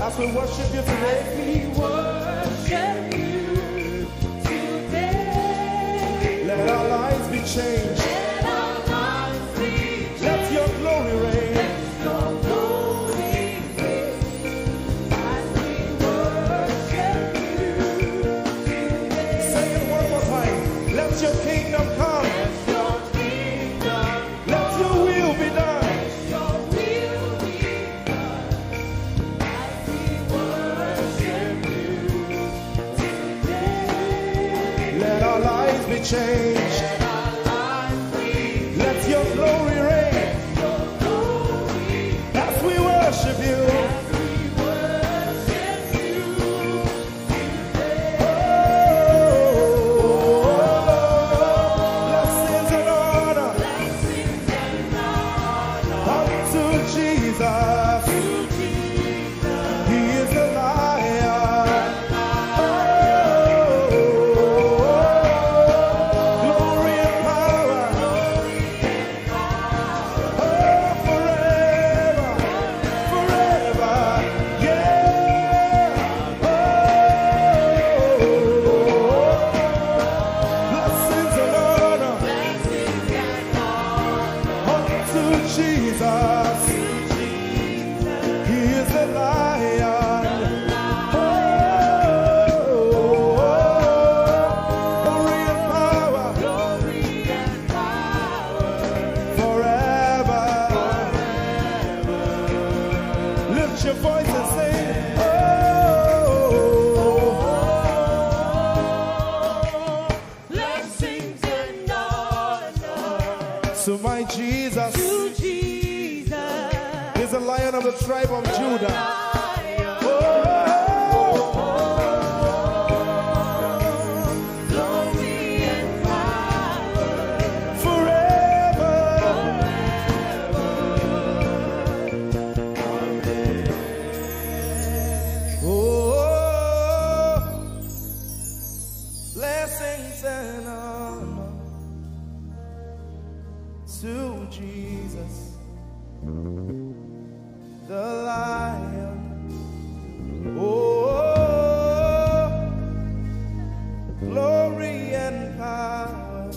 As we worship you today. We worship you today. Let our lives be changed. Let our lives be changed. Let your glory reign. Let your glory reign. As we worship you today. Say it one more time. Let your kingdom come. Let your kingdom Let your will be done. Let your will be done. As we worship you today. Let our lives be changed. Let our lives be Let your glory reign. your glory. As we worship you. We worship you today. Blessings and honor Blessings and honor unto Jesus. to Jesus. He is a lion. Glory and power. Forever. Forever. Yeah. Blessings and honor Blessings and honor unto Jesus. He is the lion. Glory and power glory and power forever. Lift your voice and sing. blessings and honor So my Jesus to Jesus. is the lion of the tribe of Judah. Lion, Oh, glory and power forever. Oh, blessings and honor to Jesus, the lion. Oh, glory and power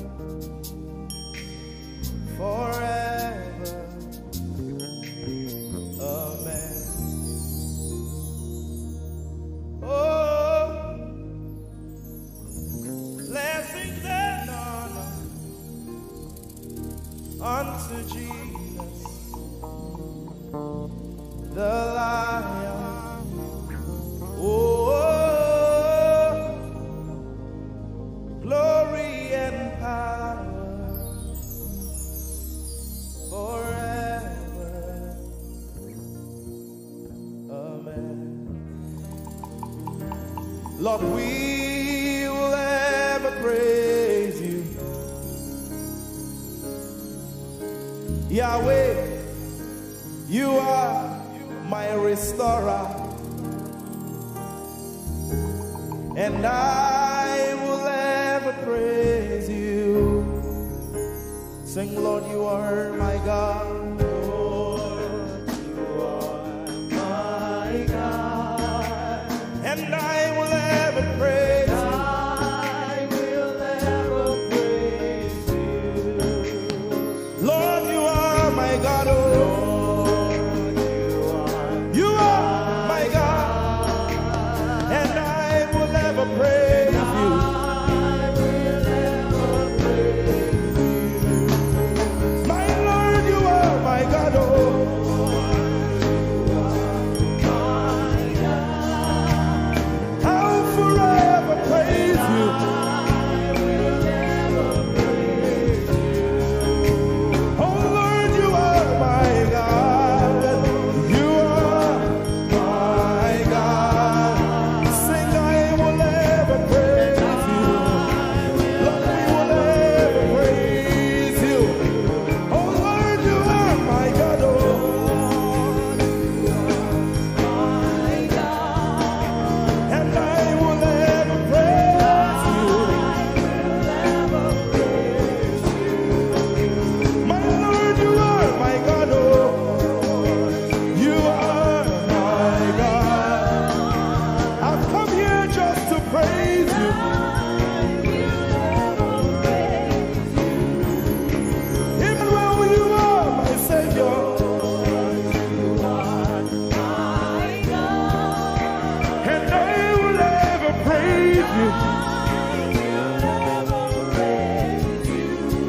forever. Amen. Oh, blessings and honor unto Jesus, the lion. Oh, glory and power forever. Amen. Lord, we will ever praise you. Yahweh, you are my restorer, and I will ever praise you. Sing, Lord, you are my God. Lord, you are my God, and I will ever praise you. I will ever praise you. Lord, you are my God. Oh, you are my God, and I will ever praise you. My Lord, you are my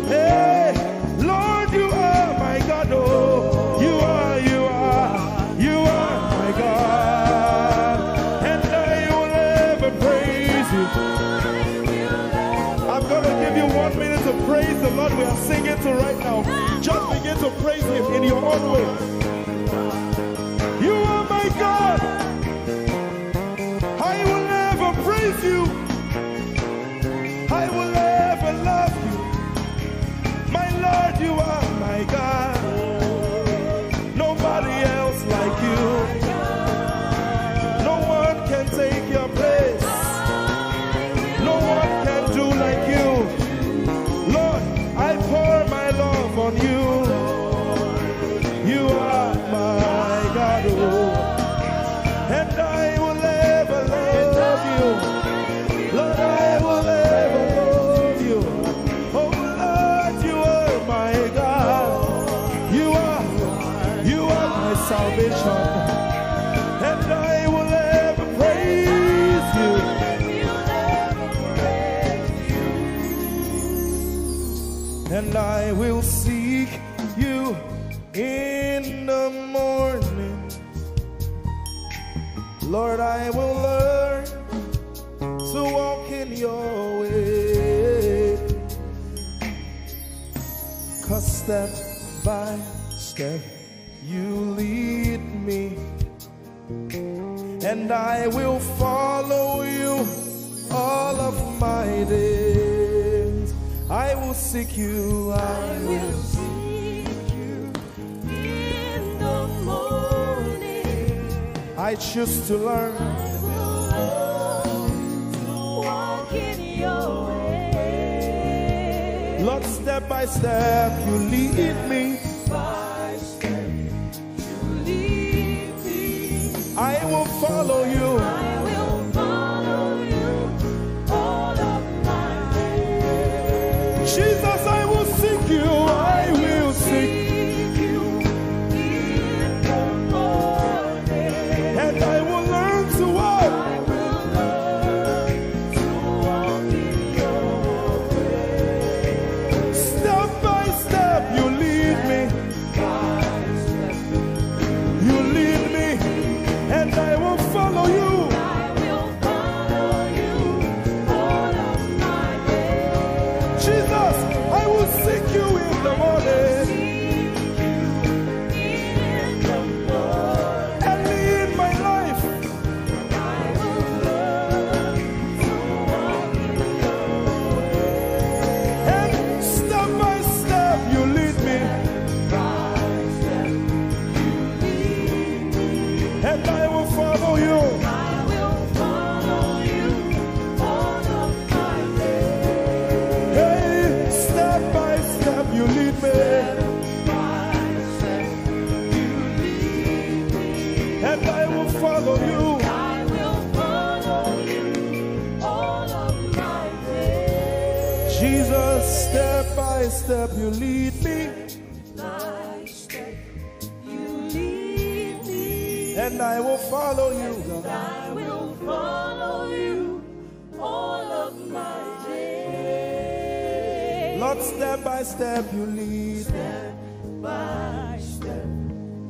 Hey, Lord, you are my God. Oh, you are my God. And I will ever praise you. I'm going to give you 1 minute to praise the Lord. We are singing to right now. Just begin to praise Him in your own way. You are my God. I will ever praise you. I will ever love you. My Lord, you are my God. Nobody else like you. No one can take your place. No one can do like you. Lord, I pour my love on you. You are my God, oh. And I will ever love you. Lord, I will ever love you. Oh Lord, you are my God. You are my salvation. And I will ever praise you. And I will seek you in the morning. Lord, I will learn to walk in your way. 'Cause step by step you lead me, and I will follow you all of my days. I will seek you, I will seek you in the morning. I choose to learn. I will learn to walk in your way. Lord, step by step you lead me. By step you lead me. I will follow you. I will follow you all of my days. Jesus, I will seek you. I will seek. you in the morning. And I will learn to walk. I will learn to walk in your way. Step by step you lead me. By step You lead me. And I will follow you. I will follow you all of my days. Jesus, I will seek you in the morning. In the morning. Early in my life. I will learn to walk in your way. And step by step you lead me. By step you lead me. And I will follow you. I will follow you all of my days. Hey, step by step you lead me. By step you lead me. And I will follow you. I will follow you all of my days. Jesus, step by step you lead me. By step you lead me. And I will follow you, God. I will follow you all of my days. Lord, step by step you lead me. By step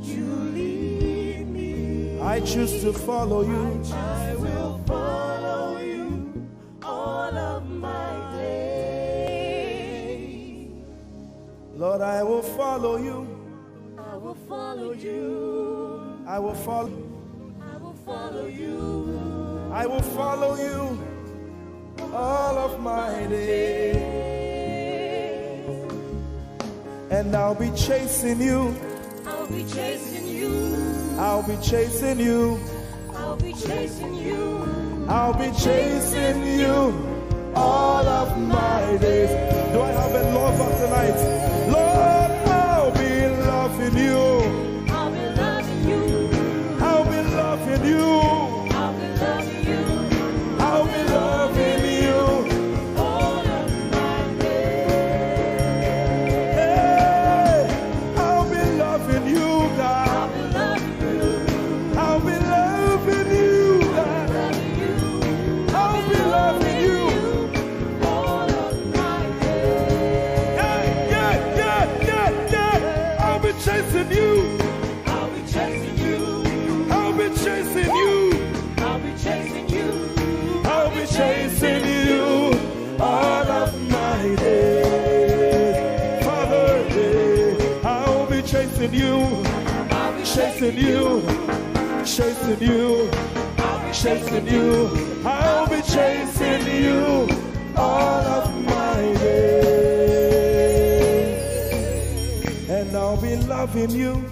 you lead me. I choose to follow you. I will follow you all of my days. Lord, I will follow you. I will follow you. I will follow. I will follow you. I will follow you all of my days. And I'll be chasing you. I'll be chasing you. I'll be chasing you. I'll be chasing you. I'll be chasing you all of my days. Do I have a lover tonight? Lord, I'll be loving you. I'll be loving you. I'll be loving you. I'll be loving you I'll be loving you. all of my days. Hey, I'll be loving you, God. I'll be loving you. I'll be loving you, God. Loving you. I'll be loving you. chasing you, chasing you, chasing you, chasing you. I'll be chasing you all of my days. And I'll be loving you.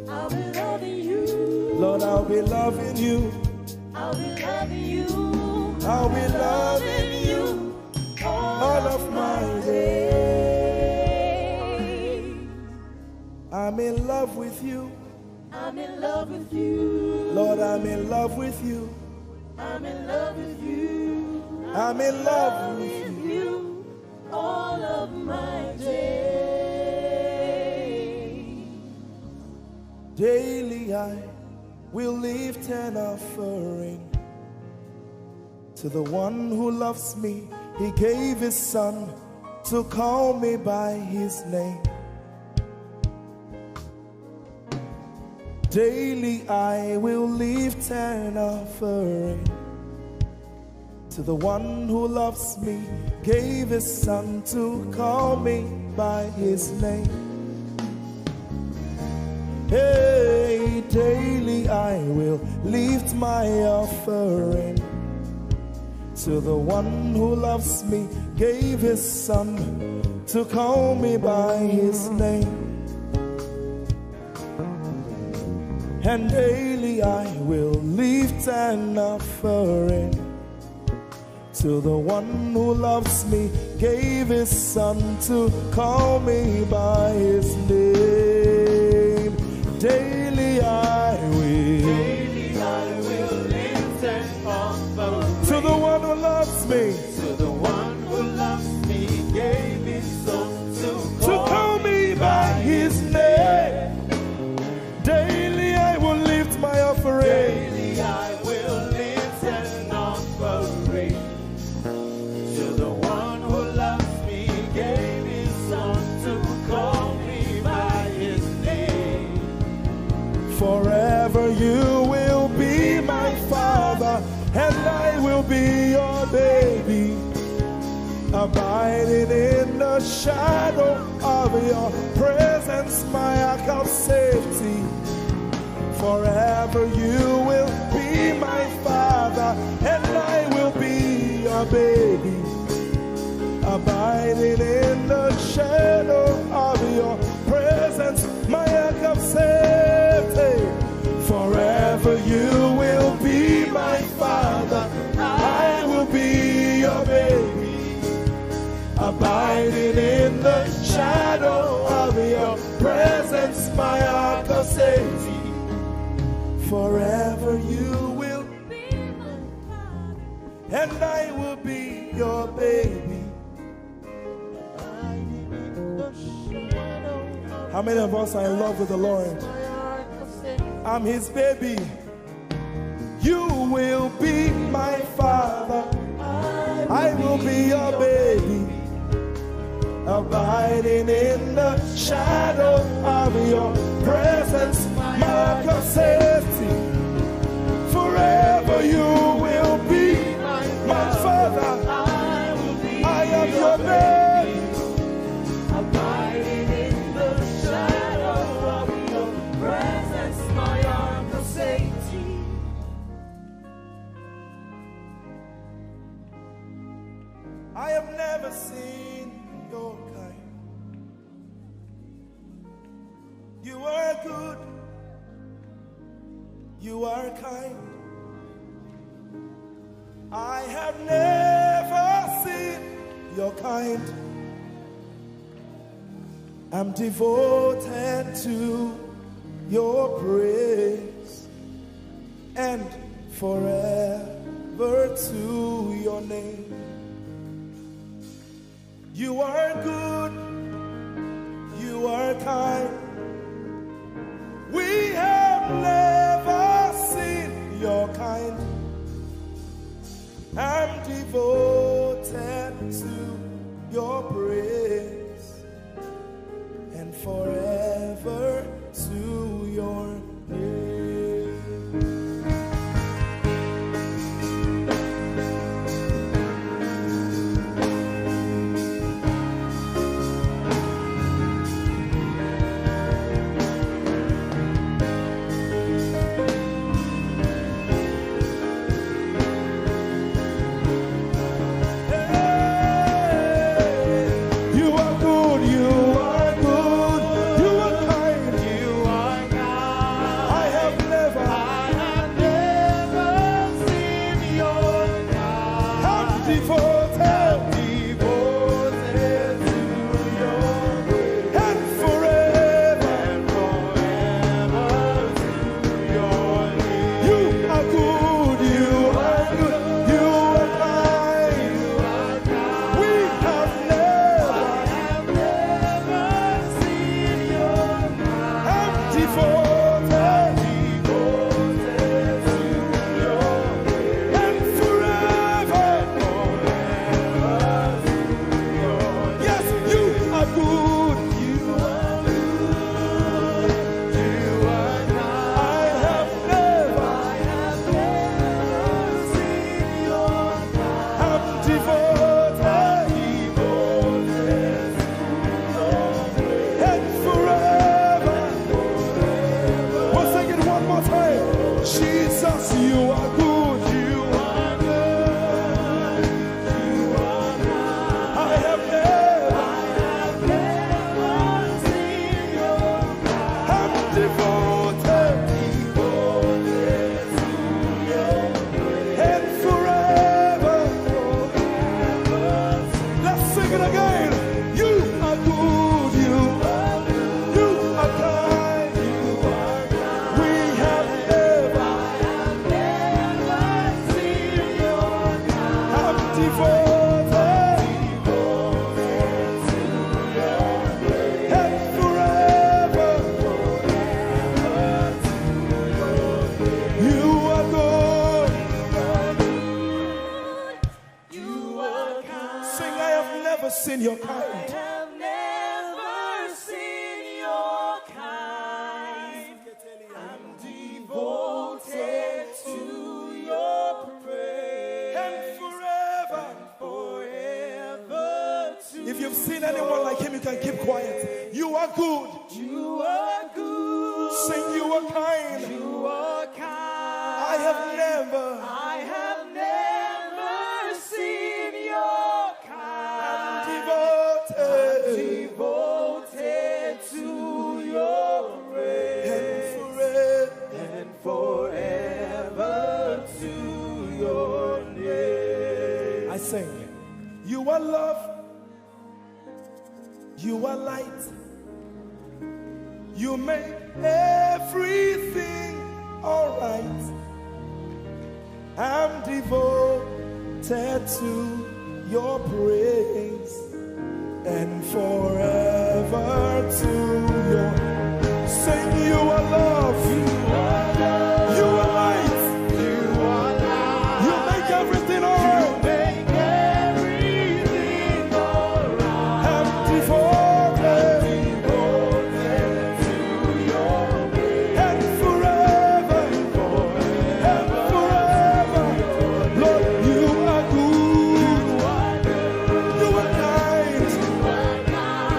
I'll be loving you. Lord, I'll be loving you. I'll be loving you. I'll be loving you all of my days. I'm in love with you. I'm in love with you. Lord, I'm in love with you. I'm in love with you. I'm in love with you all of my days. Daily I will lift an offering to the one who loves me. He gave his son to call me by his name. Daily I will lift an offering to the one who loves me, gave his son to call me by his name. Hey, daily I will lift my offering to the one who loves me, gave his son to call me by his name. And daily I will lift an offering to the one who loves me, gave his son to call me by his name. Daily I will lift an offering to the one who loves me, to the one who loves me, gave his son to call me by his name. Daily I will lift my offering. Daily I will lift an offering to the one who loves me, gave his son to call me by his name. Forever you will be my father, and I will be your baby, abiding in the shadow of your presence, my ark of safety. Forever you will be my father, and I will be your baby, abiding in the shadow of your presence, my ark of safety. Forever you will be my father, I will be your baby, abiding in the shadow of your presence, my ark of safety. Forever you will Be my father, and I will be your baby. abiding in the shadow of How many of us are in love with the Lord? my ark of safety. I'm his baby. You will be my father, I will be your baby, abiding in the shadow of your presence, my ark of safety. Forever you will be my father, I am your baby, Abiding in the shadow of your presence, my ark of safety. I have never seen your kind. You are good, you are kind. I have never seen your kind. I'm devoted to your praise and forever to your name. You are good, you are kind. We have never seen your kind. I'm devoted to your praise and forever to your name. seen your I kind. have never seen your kind. I'm devoted to your praise. And forever. Forever to If you've seen anyone like him, you can keep quiet. You are good. you are good. Sing, you are kind. You are kind. I have never. Seen your kind. Devoted To your praise. and And forever to your name. I sing. You are love. You are light. You make everything alright. I'm devoted to your praise and forever to your. Sing, you are love. You are love. You are light. You are light. You make everything alright. Make everything alright. I'm devoted To your praise. and forever. And forever. Lord, you are good. You are kind.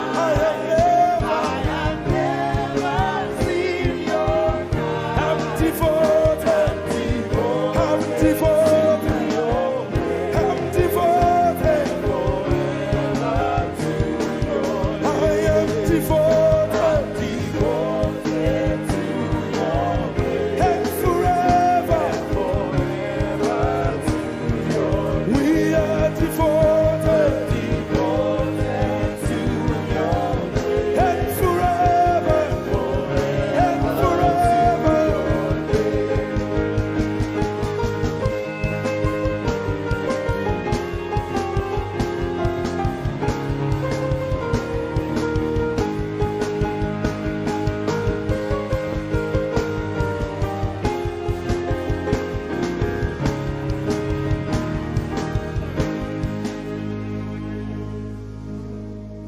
I have never seen your kind. I'm devoted. I'm devoted. I'm devoted. I am devoted. And forever. We are devoted. And forever. And forever.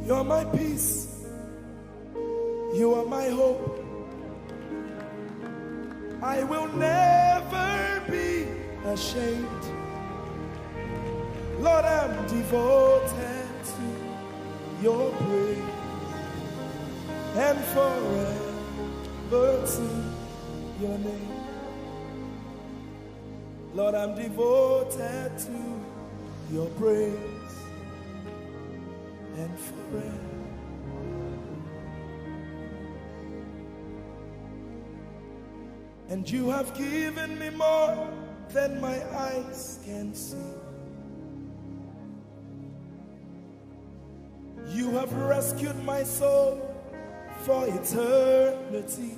You're my peace. You are my hope. I will never be ashamed. Lord, I'm devoted to your praise and forever to your name. Lord, I'm devoted to your praise and forever. And you have given me more than my eyes can see. You have rescued my soul for eternity.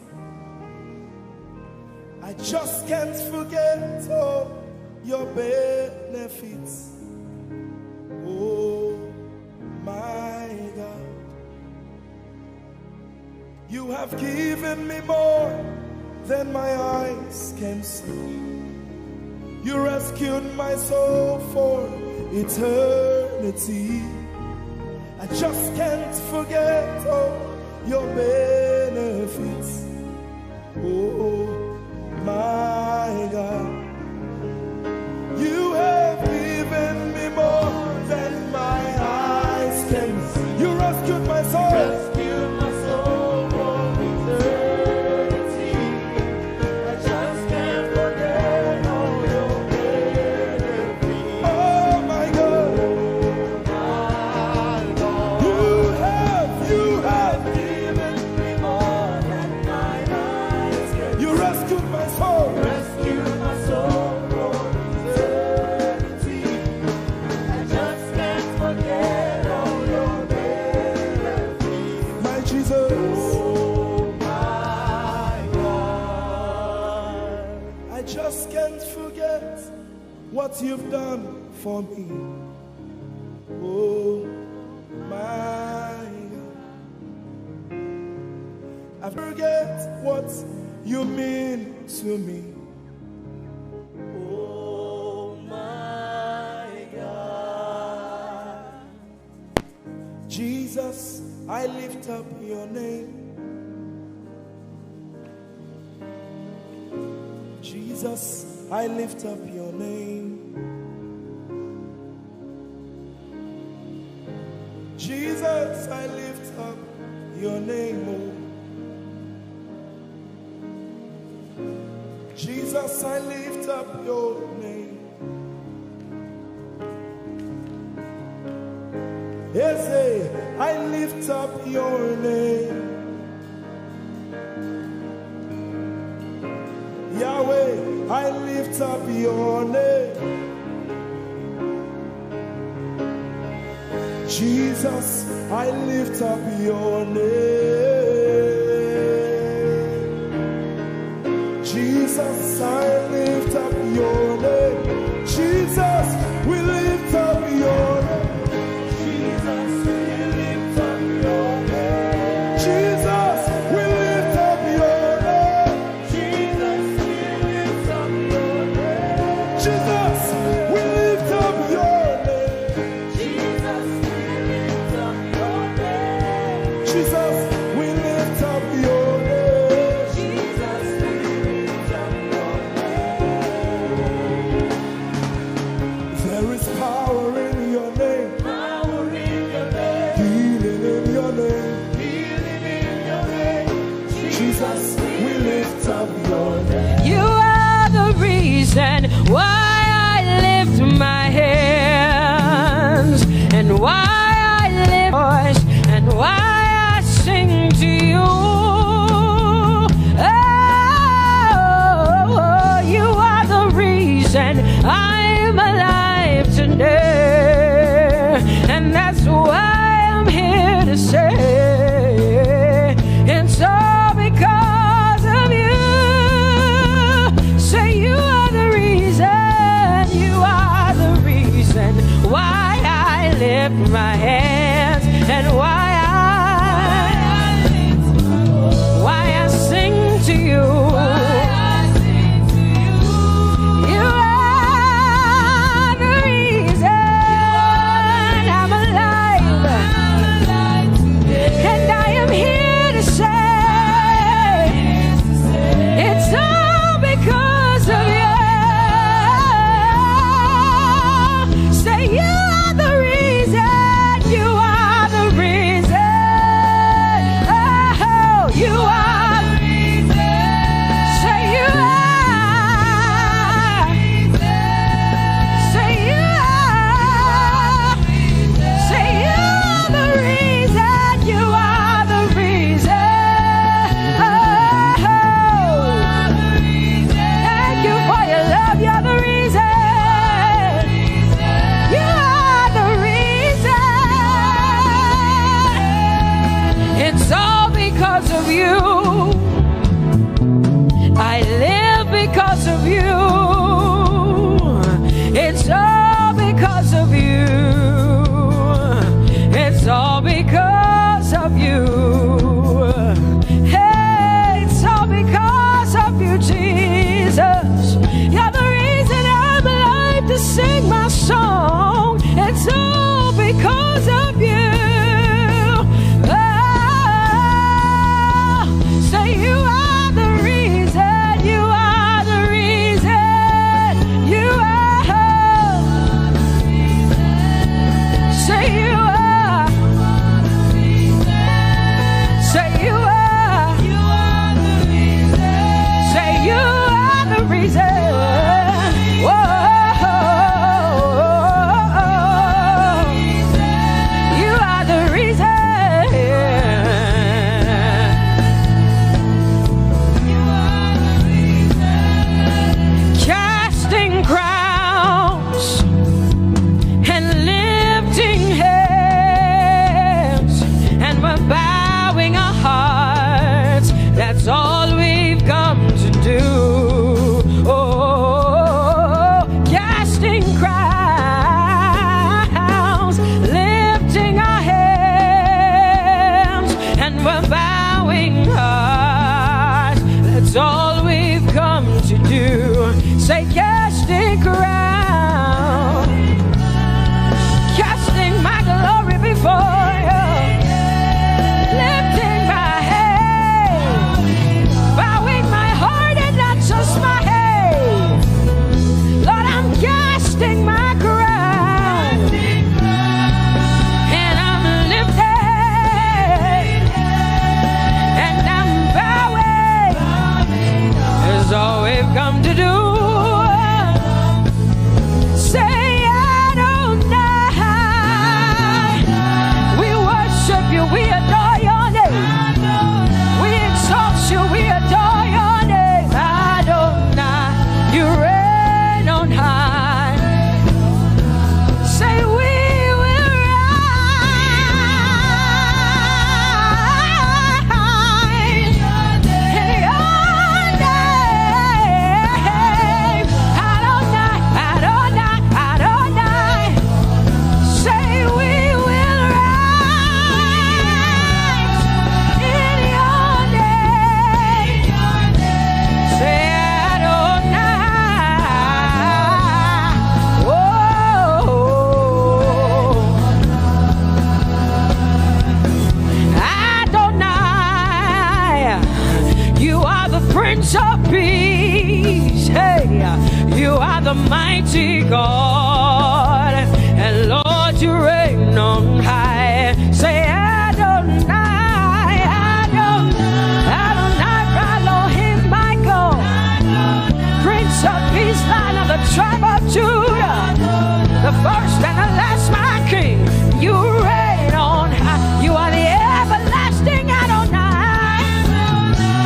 I just can't forget all your benefits. Oh my God, you have given me more than my eyes can see. You rescued my soul for eternity. I just can't forget all your benefits. Oh my God, you have given me more than my eyes can see. You rescued my soul. Rescue my soul from eternity. I just can't forget all your benefits. Oh my God, My Lord, you have given me more than my eyes can you rescued my soul. rescue my soul from eternity. I just can't forget all your benefits. My Jesus, Oh my God, I just can't forget what you've done for me. Oh my God, I forget what you mean to me. oh my God. Jesus, I lift up your name. Jesus, I lift up your name. Jesus, I lift up your name. Oh. Jesus, I lift up your name. Yes, I lift up your name. Yahweh, I lift up your name. Jesus, I lift up your name. Jesus, I lift up your name. Jesus, we lift up your name. Why I lift my hands, and why I lift my voice, and why I sing to you. Oh, you are the reason I'm alive today, and that's why I'm here to say it's all because of you. Say you are the reason why I lift my hands, and why I sing to you. You are mighty God, and Lord, you reign on high. Say Adonai, Adonai, Adonai, Elohim, Michael, Prince of Peace, Lion of the tribe of Judah, the first and the last, my King. You reign on high. You are the everlasting Adonai,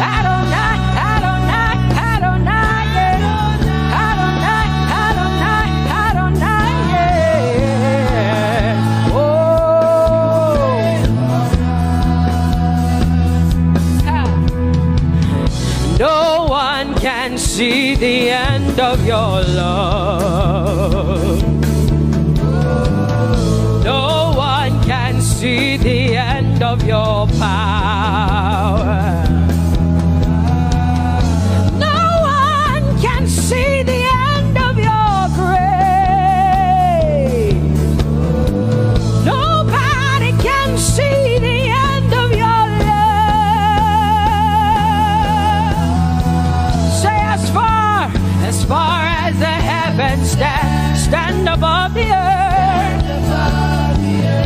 Adonai, Adonai, Adonai, yeah. Adonai, Adonai, Adonai, yeah. Oh, no one can see the end of your love. No one can see the end of your power. No one can see the end of your grace. Nobody can see the end of your love. Say as far as the heavens stand above the earth,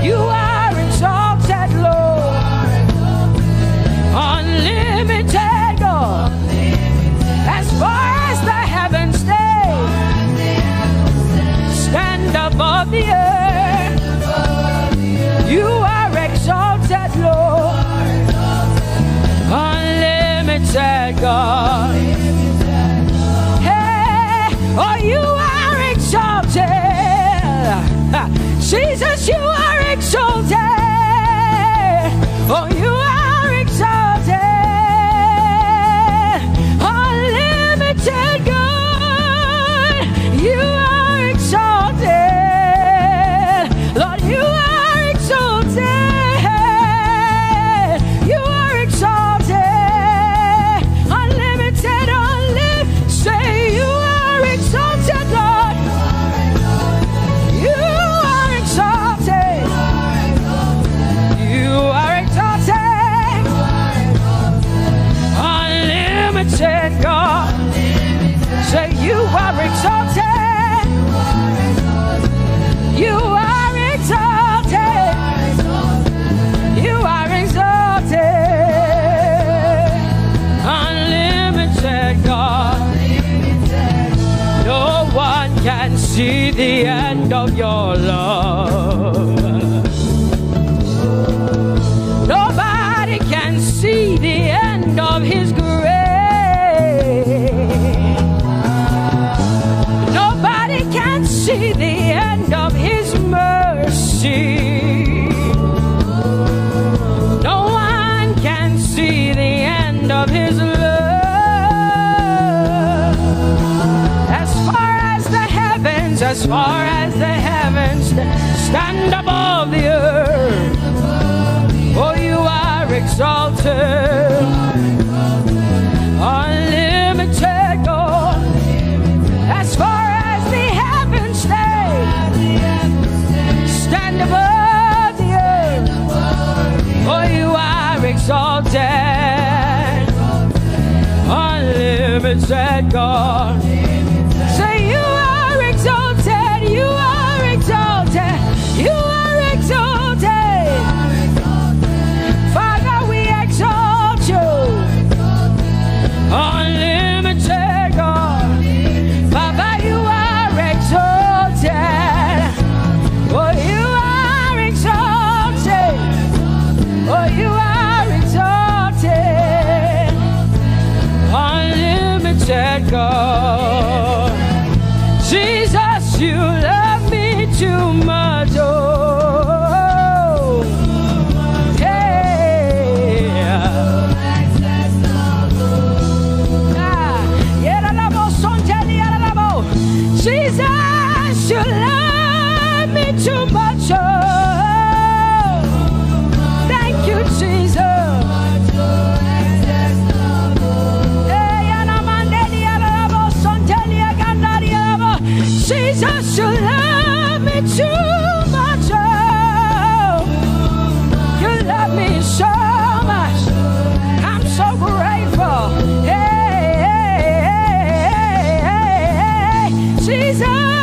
you are exalted, Lord, unlimited God. As far as the heavens stand above the earth, you are exalted, Lord, unlimited God. Hey, oh, you are exalted. Jesus, you are exalted. Oh, you are exalted. Unlimited God, you are exalted. Lord, you are exalted. You are exalted. Unlimited, unlimited. Say you are exalted, Lord. You are exalted. You are exalted. Unlimited God. Say you are exalted. You are exalted. You are exalted. Unlimited God. No one can see the end of your love. Nobody can see the end of his grace. Nobody can see the end of his mercy. No one can see the end of his love. As far as the heavens stand above the earth, oh, you are exalted. Unlimited God. As far as the heavens stand above the earth, oh, you are exalted. Unlimited God. Say you are exalted. You are exalted. You are exalted. Father, we exalt you. Unlimited God. Father, you are exalted. Oh, you are exalted. Oh, you are exalted. Unlimited God. Jesus, you love me too much. Oh, Jesus, you love me too much. Oh, thank you, Jesus. Jesus, you love me too much. Oh, you love me so much. I'm so grateful. Hey, hey, hey, hey, hey. Jesus.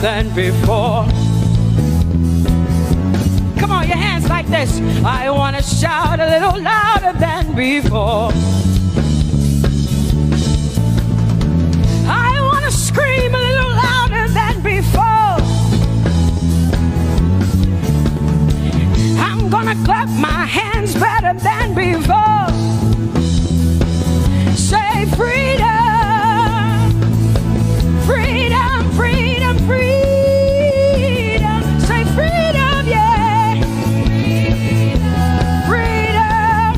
than before. Come on, your hands like this. I want to shout a little louder than before. I want to scream a little louder than before. I'm gonna clap my hands better than before. Say freedom, freedom, freedom, freedom. Say freedom, yeah. Freedom.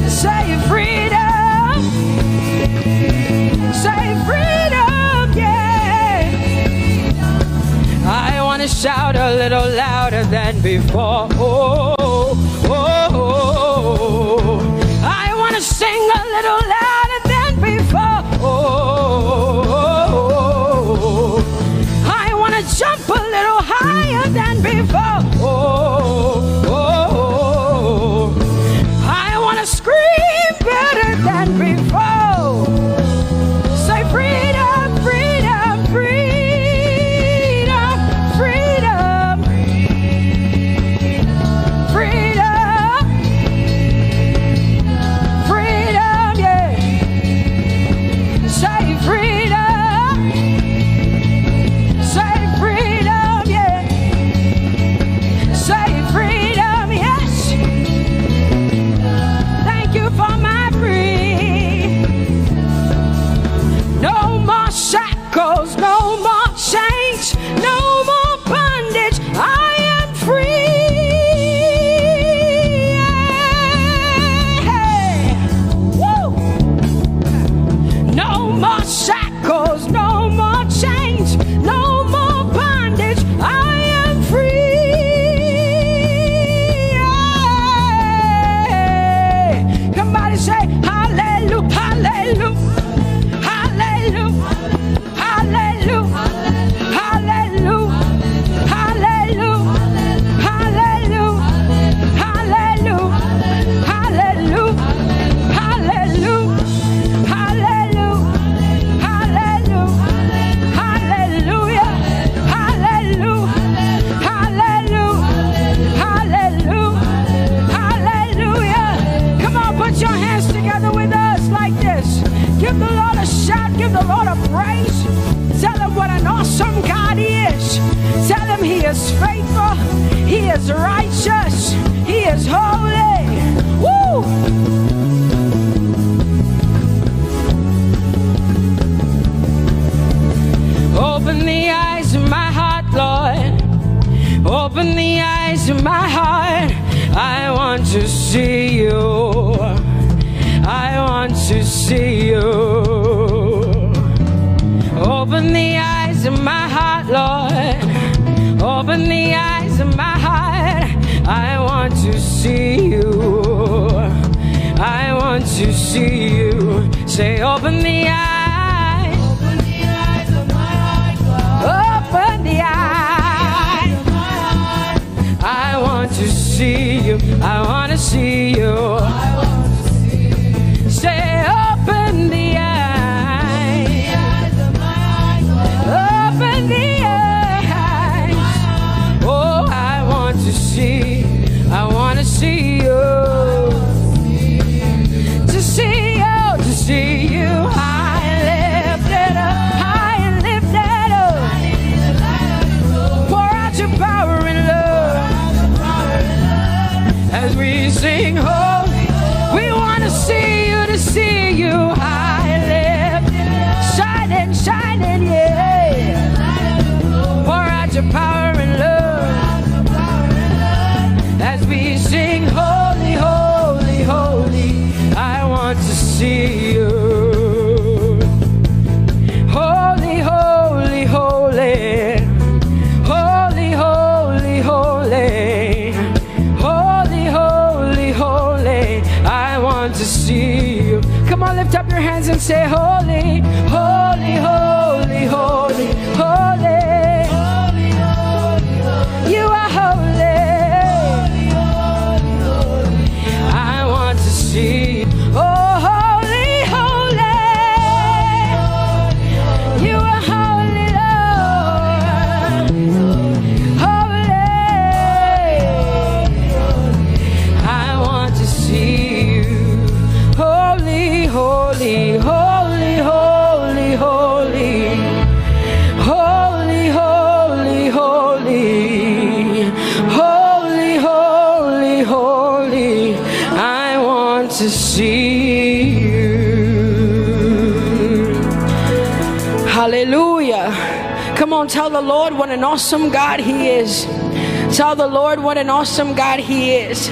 Say freedom. Say freedom, yeah. I want to shout a little louder than before. Oh, oh, oh. I want to sing a little louder than before. Oh, I want to jump a little higher than before. Oh, I want to scream better than before. Say freedom, freedom, freedom, freedom, freedom, freedom, yeah. Say freedom, say freedom, yeah. Say freedom, yes. Thank you for my free. No more shackles, no more chains, no more bondage. I am free. Woo! No more shackles, no more chains, no more bondage. I am free. Somebody say hallelujah, hallelujah. Hallelujah, hallelujah, hallelujah, hallelujah, hallelujah, hallelujah, hallelujah, hallelujah, hallelujah, hallelujah, hallelujah, hallelujah, hallelujah. Come on, put your hands together with us like this. Give the Lord a shout, give the Lord a praise. Tell him what an awesome God he is. Tell him he is faithful, he is righteous, he is holy. Woo! Open the eyes of my heart, Lord. Open the eyes of my heart. I want to see you. I want to see you. Open the eyes of my heart, Lord. Open the eyes of my heart. I want to see you. I want to see you. Say, open the eyes. Open the eyes of my heart, God. Open the eyes of my heart. I want to see you. I want to see you. I want to see you. Say, open the eyes. The eyes of my heart, God. Open the eyes. Oh, I want to see. I want to see you. To see you, to see you. High and lifted up, high and lifted up. Pour out your power and love as we sing holy. We want to see you, to see you. High and lifted, shining, shining, yeah. Pour out your power and love as we sing holy, holy, holy. I want to see you. Holy, holy, holy. Holy, holy, holy. Holy, holy, holy. I want to see you. Come on, lift up your hands and say holy, holy, holy, holy, holy. You are holy. I want to see. Oh, holy, holy. You are holy, Lord. on, tell the Lord what an awesome God He is. Tell the Lord what an awesome God He is.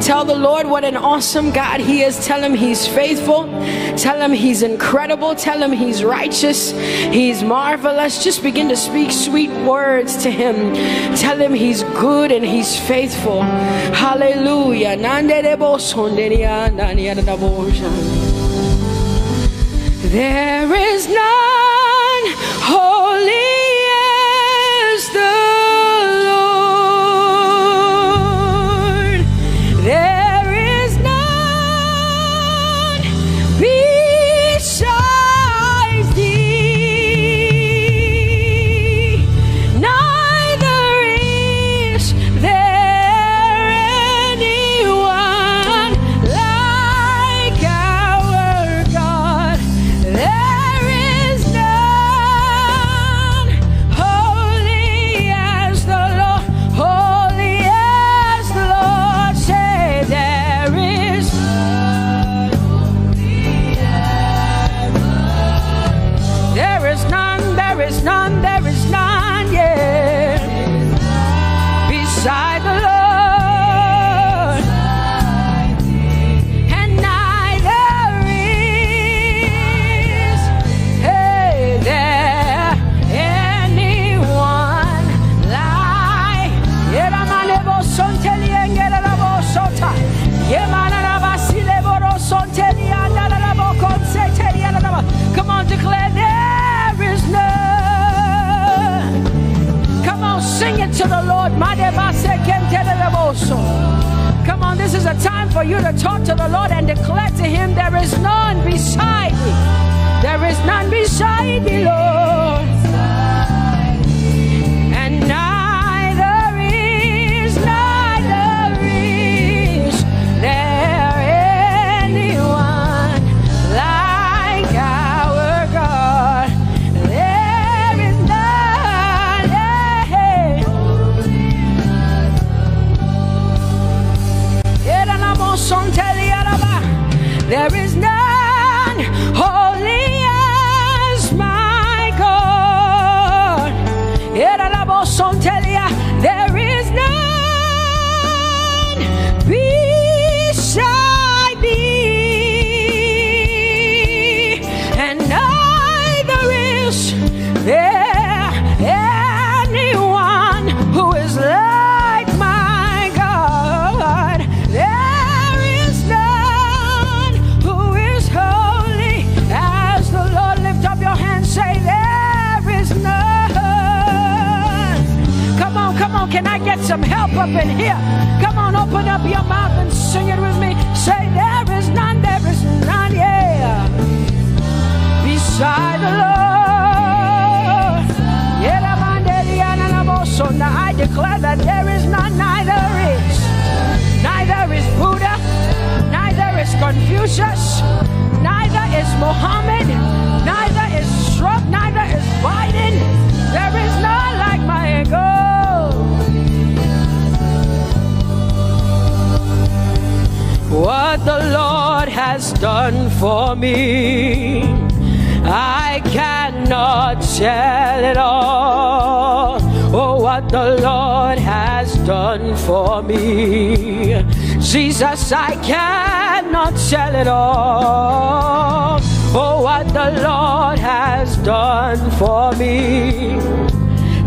Tell the Lord what an awesome God He is. Tell Him He's faithful. Tell Him He's incredible. Tell Him He's righteous. He's marvelous. Just begin to speak sweet words to Him. Tell Him He's good and He's faithful. Hallelujah. There is none holy as the Lord. There is none besides Thee. Neither is there anyone like our God. There is none holy as the Lord, holy as the Lord. Say there is none holy as the Lord. There is none, there is none, there is none, yeah, beside the Lord. And neither is there anyone like Come on, declare there is none. Come on, sing it to the Lord. Come on, this is a time for you to talk to the Lord and declare to Him there is none beside me. There is none beside thee, Lord. And neither is there anyone like our God. There is none, there is none holy as my God. There is none beside Thee, and neither is there anyone who is like my God. There is none who is holy as the Lord. Lift up your hands, say there is none. Come on, can I get some help up in here? Come on, open up your mouth and sing it with me. Say there is none, yeah, beside the Lord. Now I declare that there is none, neither is Buddha, neither is Confucius, neither is Muhammad, neither is Trump, neither is Biden. There is none like my God. What the Lord has done for me, I cannot tell it all. Oh, what the Lord has done for me, Jesus, I cannot tell it all. Oh, what the Lord has done for me,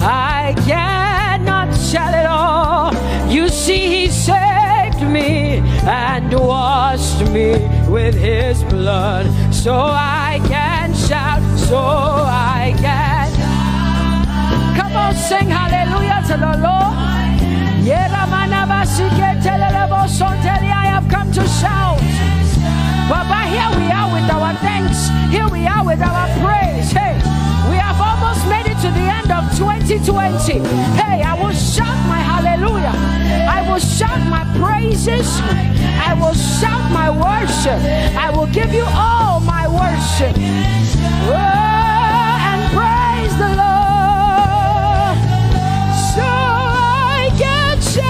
I cannot tell it all. You see, He saved me and washed me with His blood, so I can shout, so I can. Come on, sing hallelujah to the Lord. I have come to shout. But here we are with our thanks. Here we are with our praise. Hey, we have almost made it to the end of 2020. Hey, I will shout my hallelujah. I will shout my praises. I will shout my worship. I will give you all my worship. Oh, and praise the Lord. So I can shout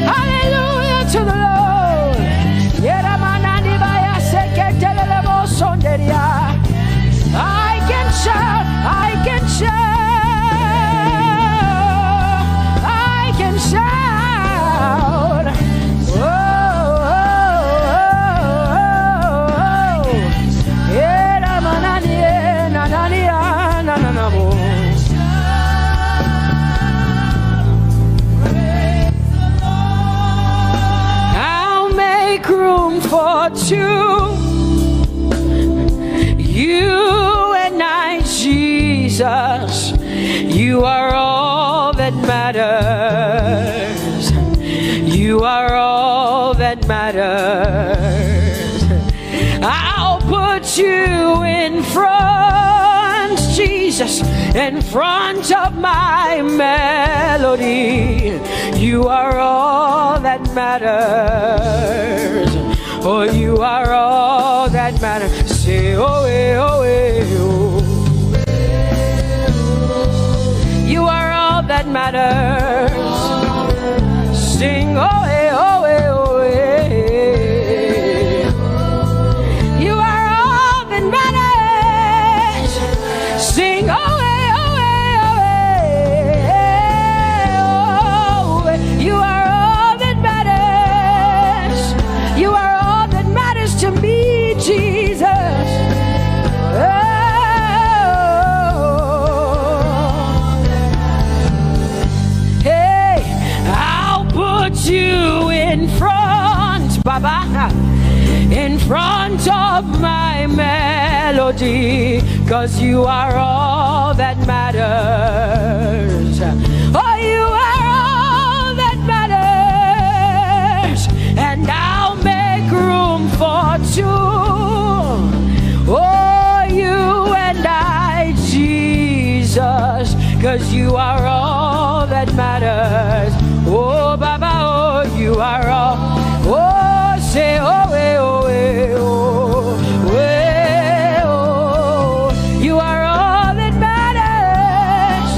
hallelujah to the Lord. I for two. You and I, Jesus, you are all that matters. You are all that matters. I'll put you in front, Jesus, in front of my melody. You are all that matters. Oh, you are all that matters. Say, oh, oh, oh. You are all that matters. Sing, oh, oh, oh, oh. You are all that matters. Sing, oh, oh, oh. You are all that matters. You are all that matters to me, Jesus. You in front, Baba, in front of my melody, 'cause you are all that matters. Oh, you are all that matters, and I'll make room for two. Oh, you and I, Jesus, 'cause you are all that matters. Oh, Baba, oh, you are all. Oh, say, oh, eh, oh, eh, oh, eh, oh. You are all that matters.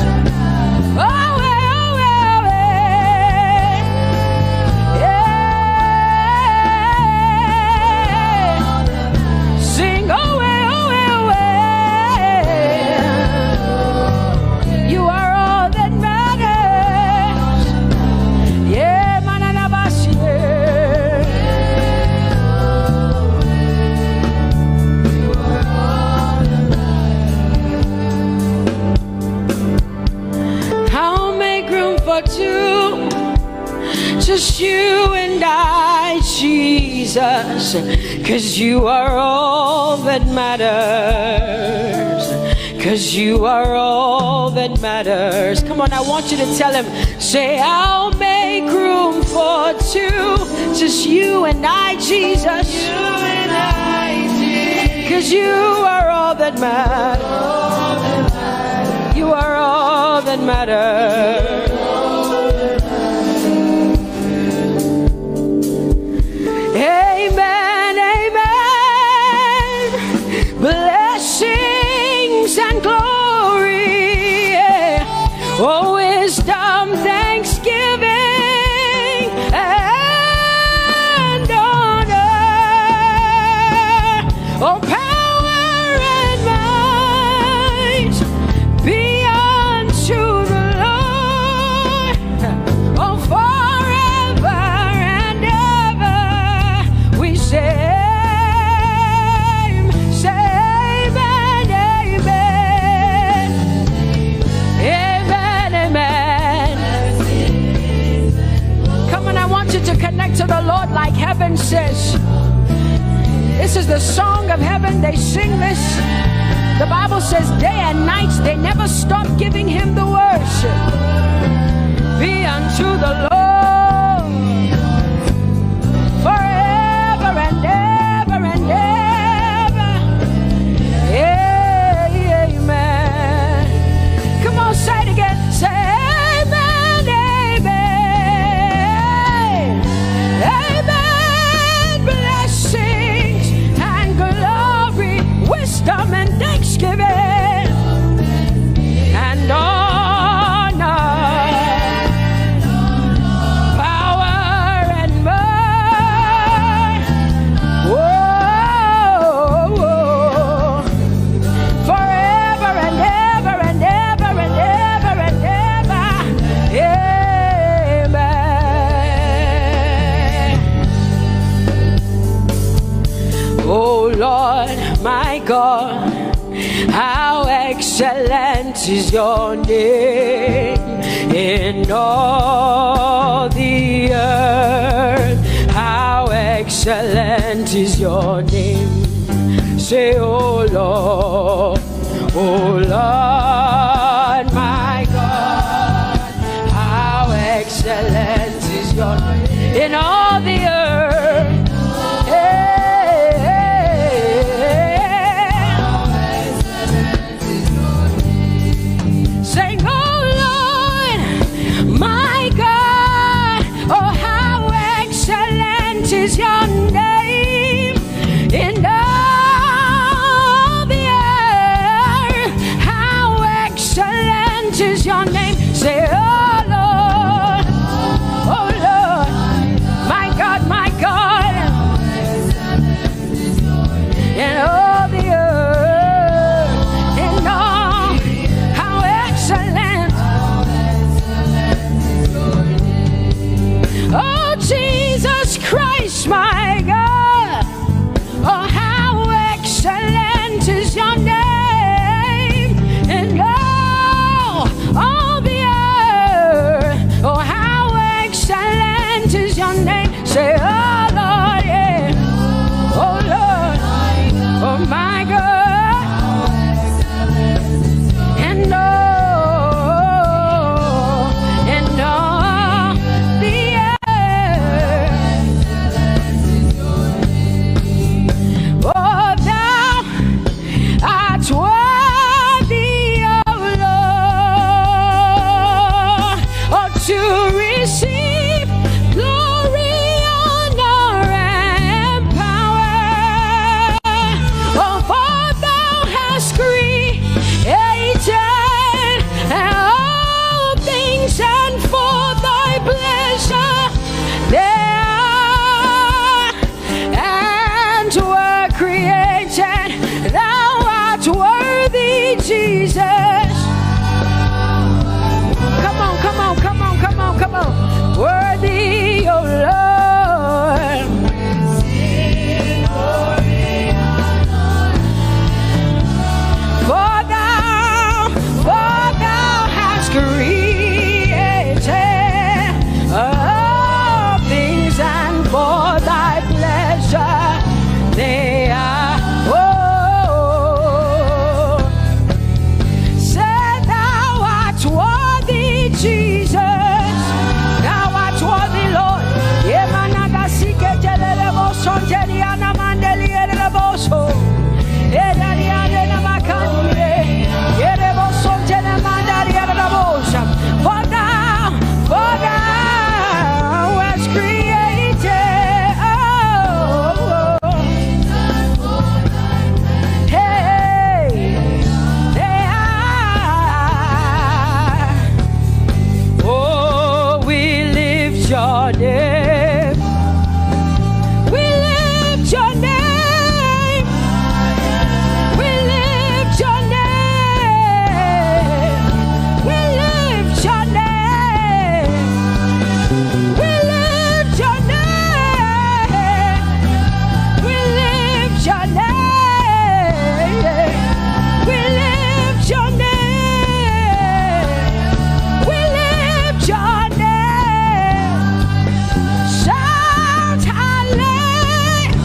Oh, eh, oh, eh, yeah. Sing, oh, eh, oh, eh, oh. You are all that matters. Yeah, mananabashi. I'll make room for two, just you and I, Jesus, 'cause you are all that matters. 'Cause you are all that matters. Come on, I want you to tell him, say, I'll make room for two, just you and I, Jesus. You and I, Jesus. 'Cause you are all that matters. You are all that matters. Amen, amen. Blessings and glory, yeah. Oh, wisdom, thanksgiving, and honor. Oh, power and might be unto the Lord. Oh, forever and ever we say, amen, amen. Amen, amen. Come on, I want you to connect to the Lord like heaven says. This is the song of heaven. They sing this. The Bible says day and night they never stop giving him the worship. Be unto the Lord forever and ever and ever. Amen. Come on, say it again. Say amen, amen. Amen. Blessings and glory, wisdom and thanksgiving, and honor, power and might. Whoa, whoa. Forever and ever and ever and ever and ever. Amen. Oh Lord, my God, how excellent is your name in all the earth. How excellent is your name. Say, oh Lord, my God, how excellent is your name in all the earth. Sing, oh Lord, my God, oh how excellent is your name in all the earth. How excellent is your name. Say, oh Lord, my God, in all the earth, in all, how excellent. Oh Jesus Christ, my God, oh how excellent is your name in all the earth. Oh how excellent is your name. Say, oh Lord, yeah. Oh Lord, oh my God, and all the earth. Oh, thou art worthy, oh Lord, oh to receive glory, honor, and power. Oh, for thou hast created all things, and for thy pleasure they are and were created. Thou art worthy, Jesus. Come on, come on, come on, come on, come on. Worthy, oh Lord. For thou hast created all things, and for thy pleasure they are. Oh, say thou art worthy, Jesus. Thou art worthy, Lord. Yemanagasike telelebo sonjeliana mandelielebo so. Edariana makandile. Yerebo sonjele mandalielebo so. For thou hast created. Hey, they are. Oh, we lift your name. We lift your name. We lift your name. We lift your name. We lift your name. We lift your name. We lift your name. We lift your name. Shout hallelujah.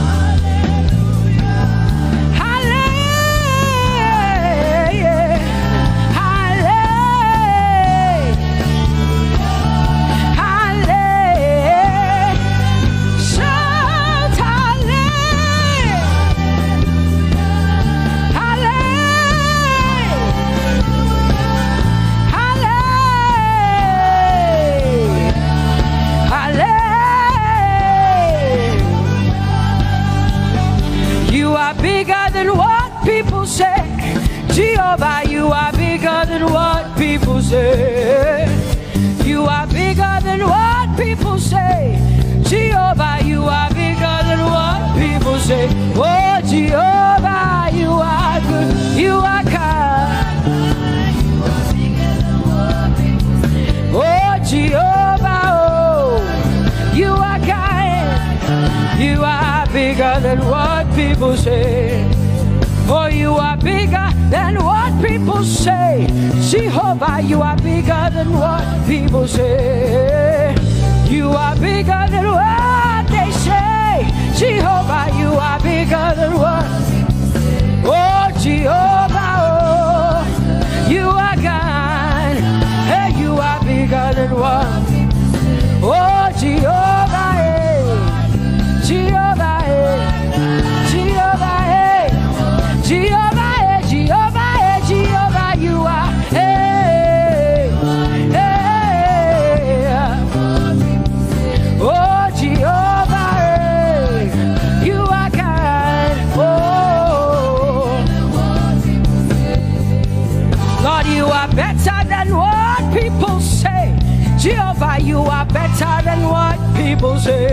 Hallelujah. Hallelujah. Hallelujah. Shout hallelujah. Hallelujah. Hallelujah. You are bigger than what people say. Jehovah, you are bigger than what people say. You are bigger than what people say. Jehovah, you are bigger than what people say. Oh, Jehovah, you are good. You are kind. Oh, Jehovah, oh, you are kind. You are bigger than what people say. Oh, you are bigger than what people say. Jehovah, you are bigger than what people say. You are bigger than what they say. Jehovah, you are bigger than what? Oh, Jehovah, oh, you are God. Hey, you are bigger than what? Oh, Jehovah, hey, Jehovah, hey, Jehovah, hey, Jehovah, hey, Jehovah, hey, Jehovah, you are, hey, hey, oh, Jehovah, hey, you are God, oh, Lord, you are better than what people say. Jehovah, you are better than what people say.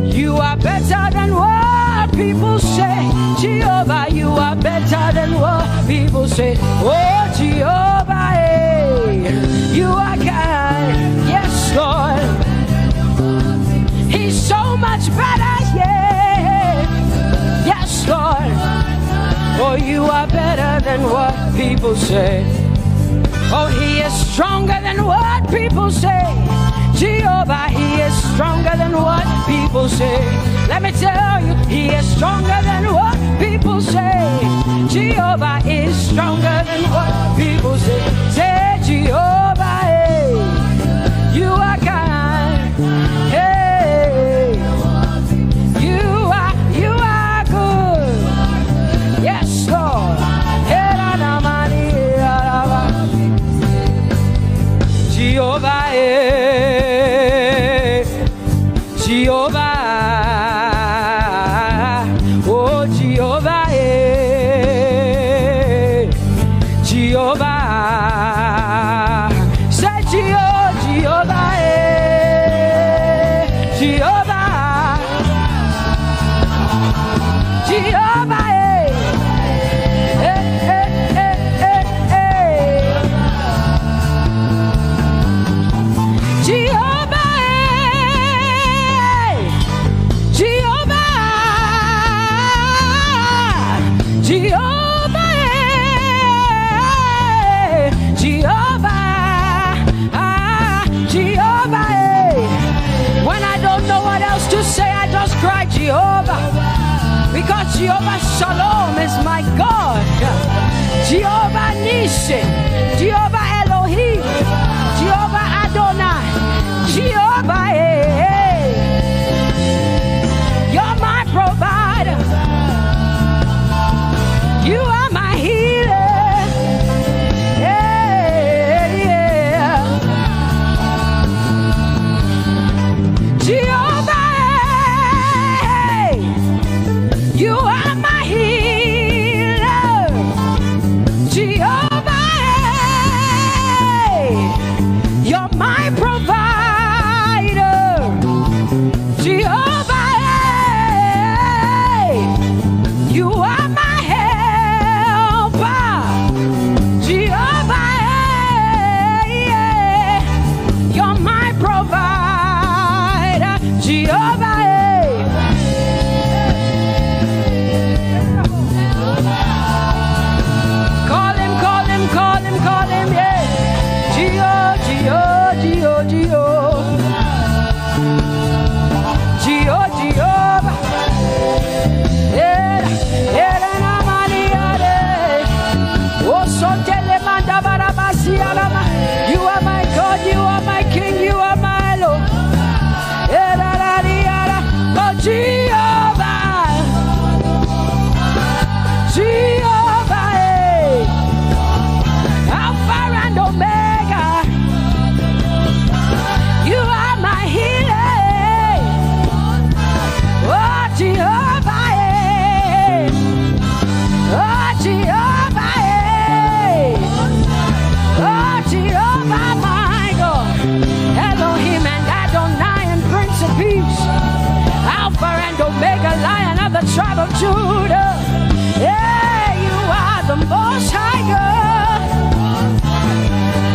You are better than what people say. Jehovah, you are better than what people say. Oh, Jehovah, hey, you are God. Yes, Lord. He's so much better, yeah. Yes, Lord. Oh, you are better than what people say. Oh, he is stronger than what people say. Jehovah, he is stronger than what people say. Let me tell you, he is stronger than what people say. Jehovah is stronger than what people say. Say, Jehovah, hey, you are God. Hey, you are good. Yes, Lord. Jehovah, Jehovah, oh Jehovah, Jehovah, say Jehovah, Jehovah, Jehovah, Jehovah, because Jehovah Shalom is my God. Jehovah Nissi, Jehovah Elohim, Jehovah Adonai, Jehovah, hey, you're my provider. You are my healer. Yeah, yeah. Jehovah, you are my healer, Jehovah, you're my provider, Jehovah, you are my helper, Jehovah, you're my provider, Jehovah. Call him, yeah. Jehovah. You are my God, you are my King, you are my Lord. Oh, Jehovah. Jehovah, Alpha and Omega. You are my healer. Oh, Jehovah, oh, Jehovah, oh, Jehovah, my God. Elohim and Adonai and Prince of Peace. Alpha and Omega, Lion of the tribe of Judah. Yeah, you are the Most High God.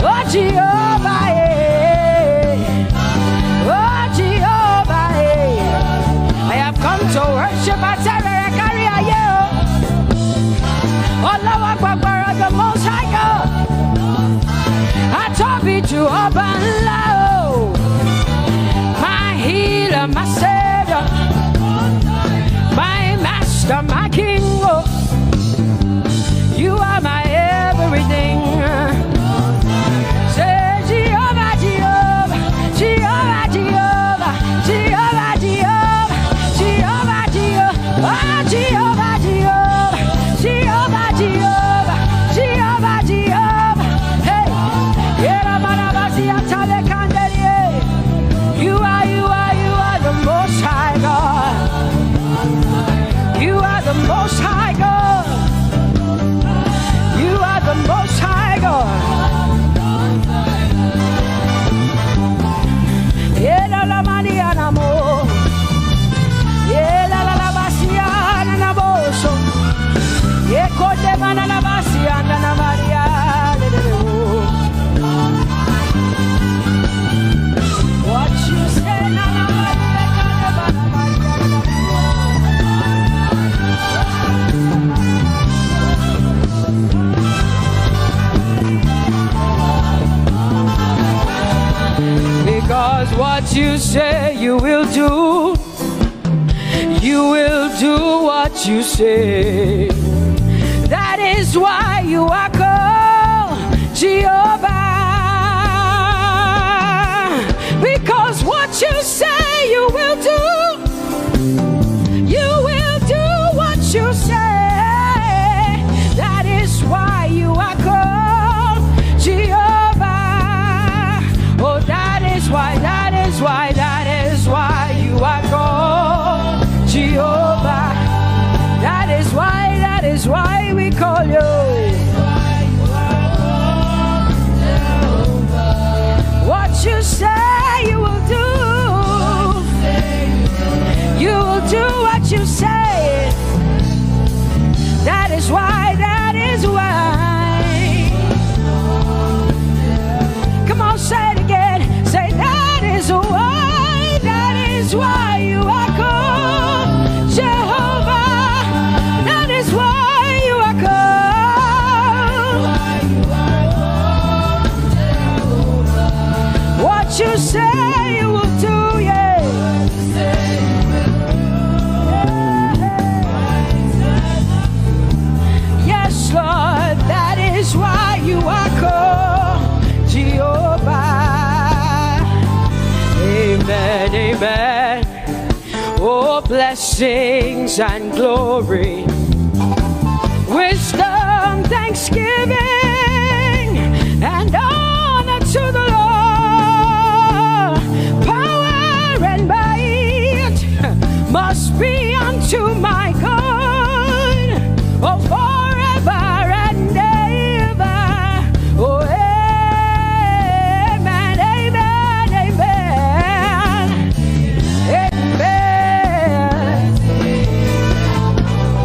Oh, Jehovah, oh, Jehovah, I have come to worship at Terekaria, oh, Lord, the Most High God. I told you to open low, my healer, my Savior, my Master, my King. Oh, you are my everything. Say Jehovah, Jehovah, Jehovah, Jehovah, Jehovah, Jehovah, Jehovah, Jehovah, ah, Jehovah, Jehovah, Jehovah, Jehovah, Jehovah, Jehovah. Hey, you are the Most High God. You are the Most High God. You are the Most High God. La la maniana mo. La la la basiana na boso. Kote mana la basiana na Maria. What you say na na because what you say you will do. You will do what you say. That is why you are called Jehovah. Because what you say you will do. You will do what you say. That is why you are called Jehovah. Oh, that is why you are called Jehovah. That is why we call you. What you say you will do. You will do what you say. That is why. Come on, say it again. Say that is why you are called Jehovah. That is why you are called. What you say you will do, yeah. Yes, Lord, that is why you are called Jehovah. Amen, amen. Oh, blessings and glory, wisdom, thanksgiving, and honor to the Lord. Power and might must be unto my God. Oh, forever and ever. Oh, amen, amen, amen, amen.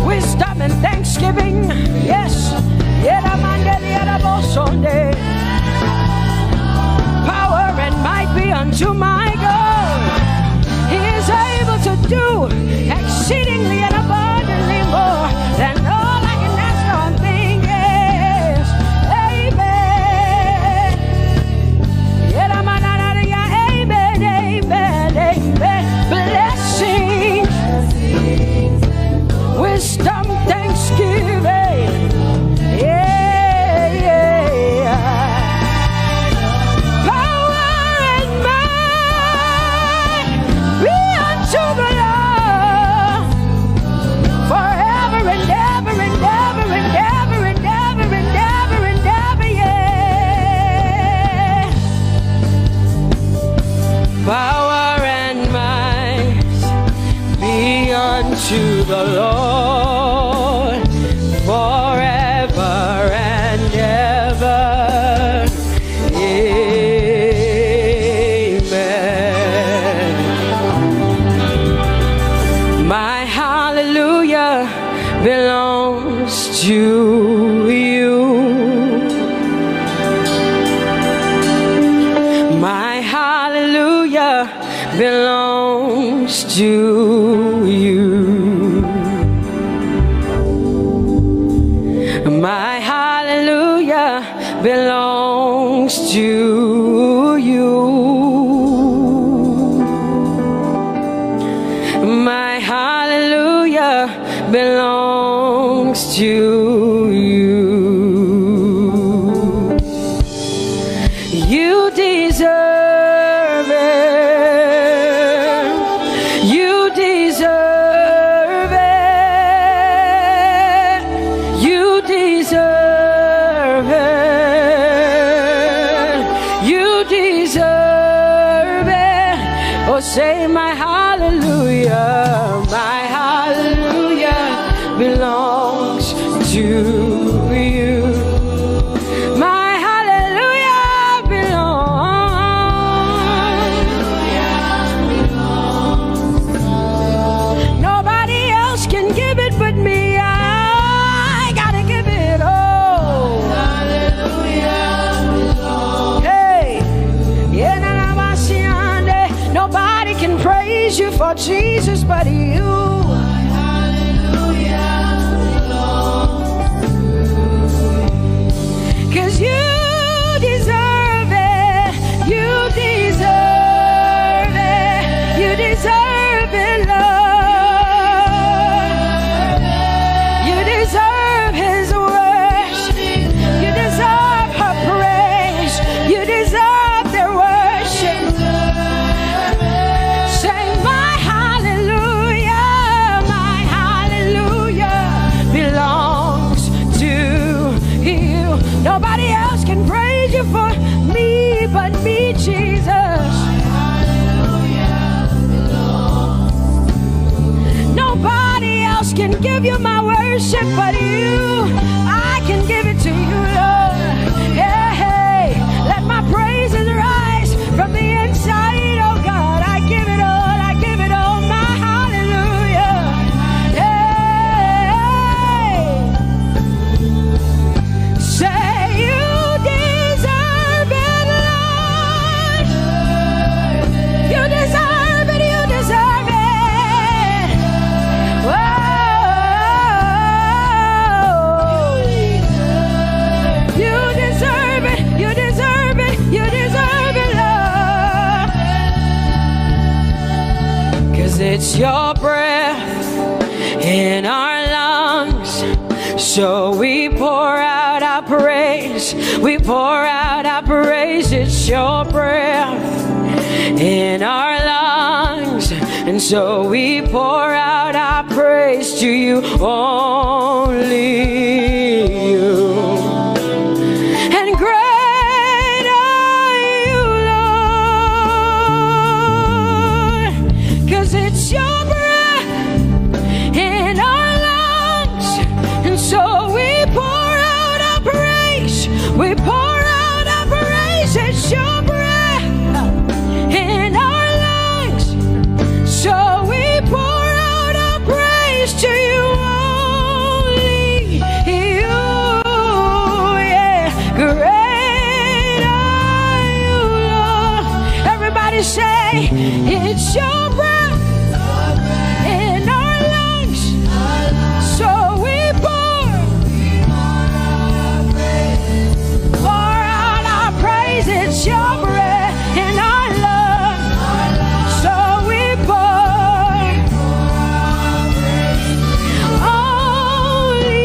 Wisdom and thanksgiving, yes. Power and might be unto my God. He is able to do exceedingly and abundantly more than all I can ask or think. Yes, amen. Amen, amen, amen. Blessings, wisdom, thanksgiving. Yeah, yeah. Power and might be unto the Lord forever and ever and ever and ever and ever and ever and ever, yeah. Power and might be unto the Lord forever and ever. Amen. My hallelujah belongs to you. My hallelujah belongs to you. My hallelujah belongs to you. My hallelujah belongs You deserve it. You deserve it. You deserve it. You deserve it. Oh, say my hallelujah. My hallelujah belongs to you. My hallelujah belongs. Nobody else can give it but me. I gotta give it all. Hallelujah. Hey, nobody can praise you for Jesus but you. You deserve it. You deserve it. You deserve it, Lord. You deserve His worship. You deserve her praise. You deserve their worship. Say my hallelujah. My hallelujah belongs to you. Nobody else can praise you for me but me, Jesus. Nobody else can give you my worship but you. I can give it to you, Lord. Yeah, hey, let my praises rise from the inside, oh God. I give it all, I give it all, my hallelujah. Hey, say you deserve it, Lord. You deserve it, you deserve it. Whoa. You deserve it, you deserve it, you deserve it, Lord. 'Cause it's your breath in our lungs, so we pour out our praise. We pour out our praise. It's your breath in our lungs, and so we pour out our praise to you, only you. And great are you, Lord, 'cause it's your breath in our lungs, and so we pour out our praise. We pour out our praise. It's your breath in our lungs, so we pour out our praise to you, only you. Yeah, great are you, Lord. Everybody say, it's your breath in our lungs, so we pour out our praise. It's your breath in our lungs, so we pour only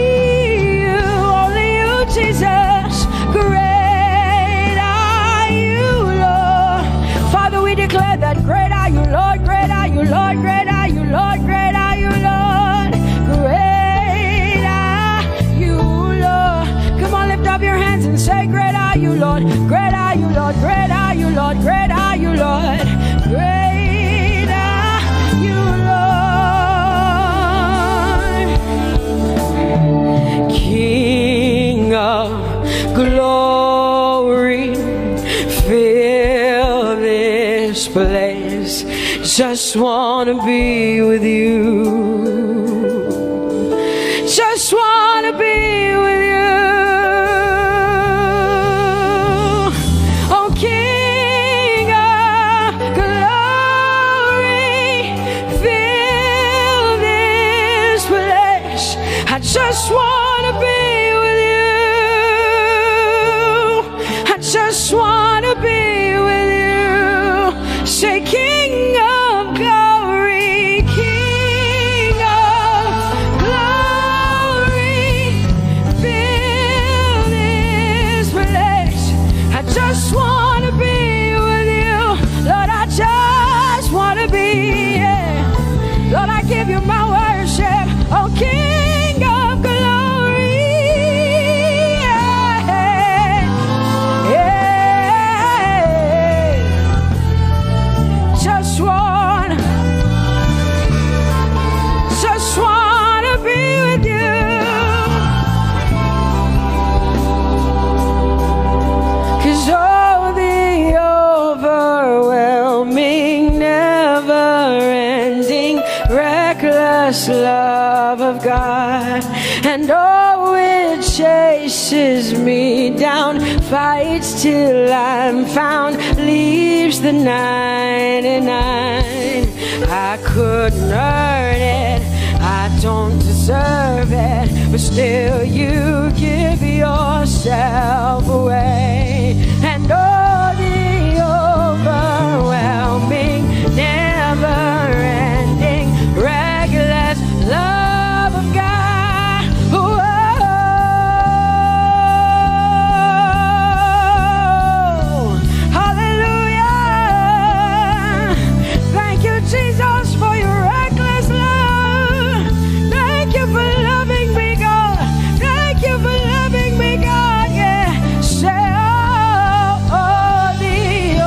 you, Jesus. Great are you, Lord. Father, we declare that great are you, Lord. Great are you, Lord. Great are you, Lord. Great are you, Lord. Great are you, Lord. Come on, lift up your hands and say, great are you, Lord. Great are you, Lord. Great are you, Lord. Great are you, Lord. Great are you, Lord. King of glory, fill this place. Just want to be with you. Just want to be with you. Oh, King of glory, fill this place. I just want to be with you. I just want to be with you. Say, King of glory, King of glory, fill reckless love of God. And oh, it chases me down, fights till I'm found, leaves the 99. I couldn't earn it, I don't deserve it, but still you give yourself away. And oh, the overwhelming, never-ending, reckless love of God. Whoa. Hallelujah. Thank you, Jesus, for your reckless love. Thank you for loving me, God. Thank you for loving me, God. Yeah. Say, oh, the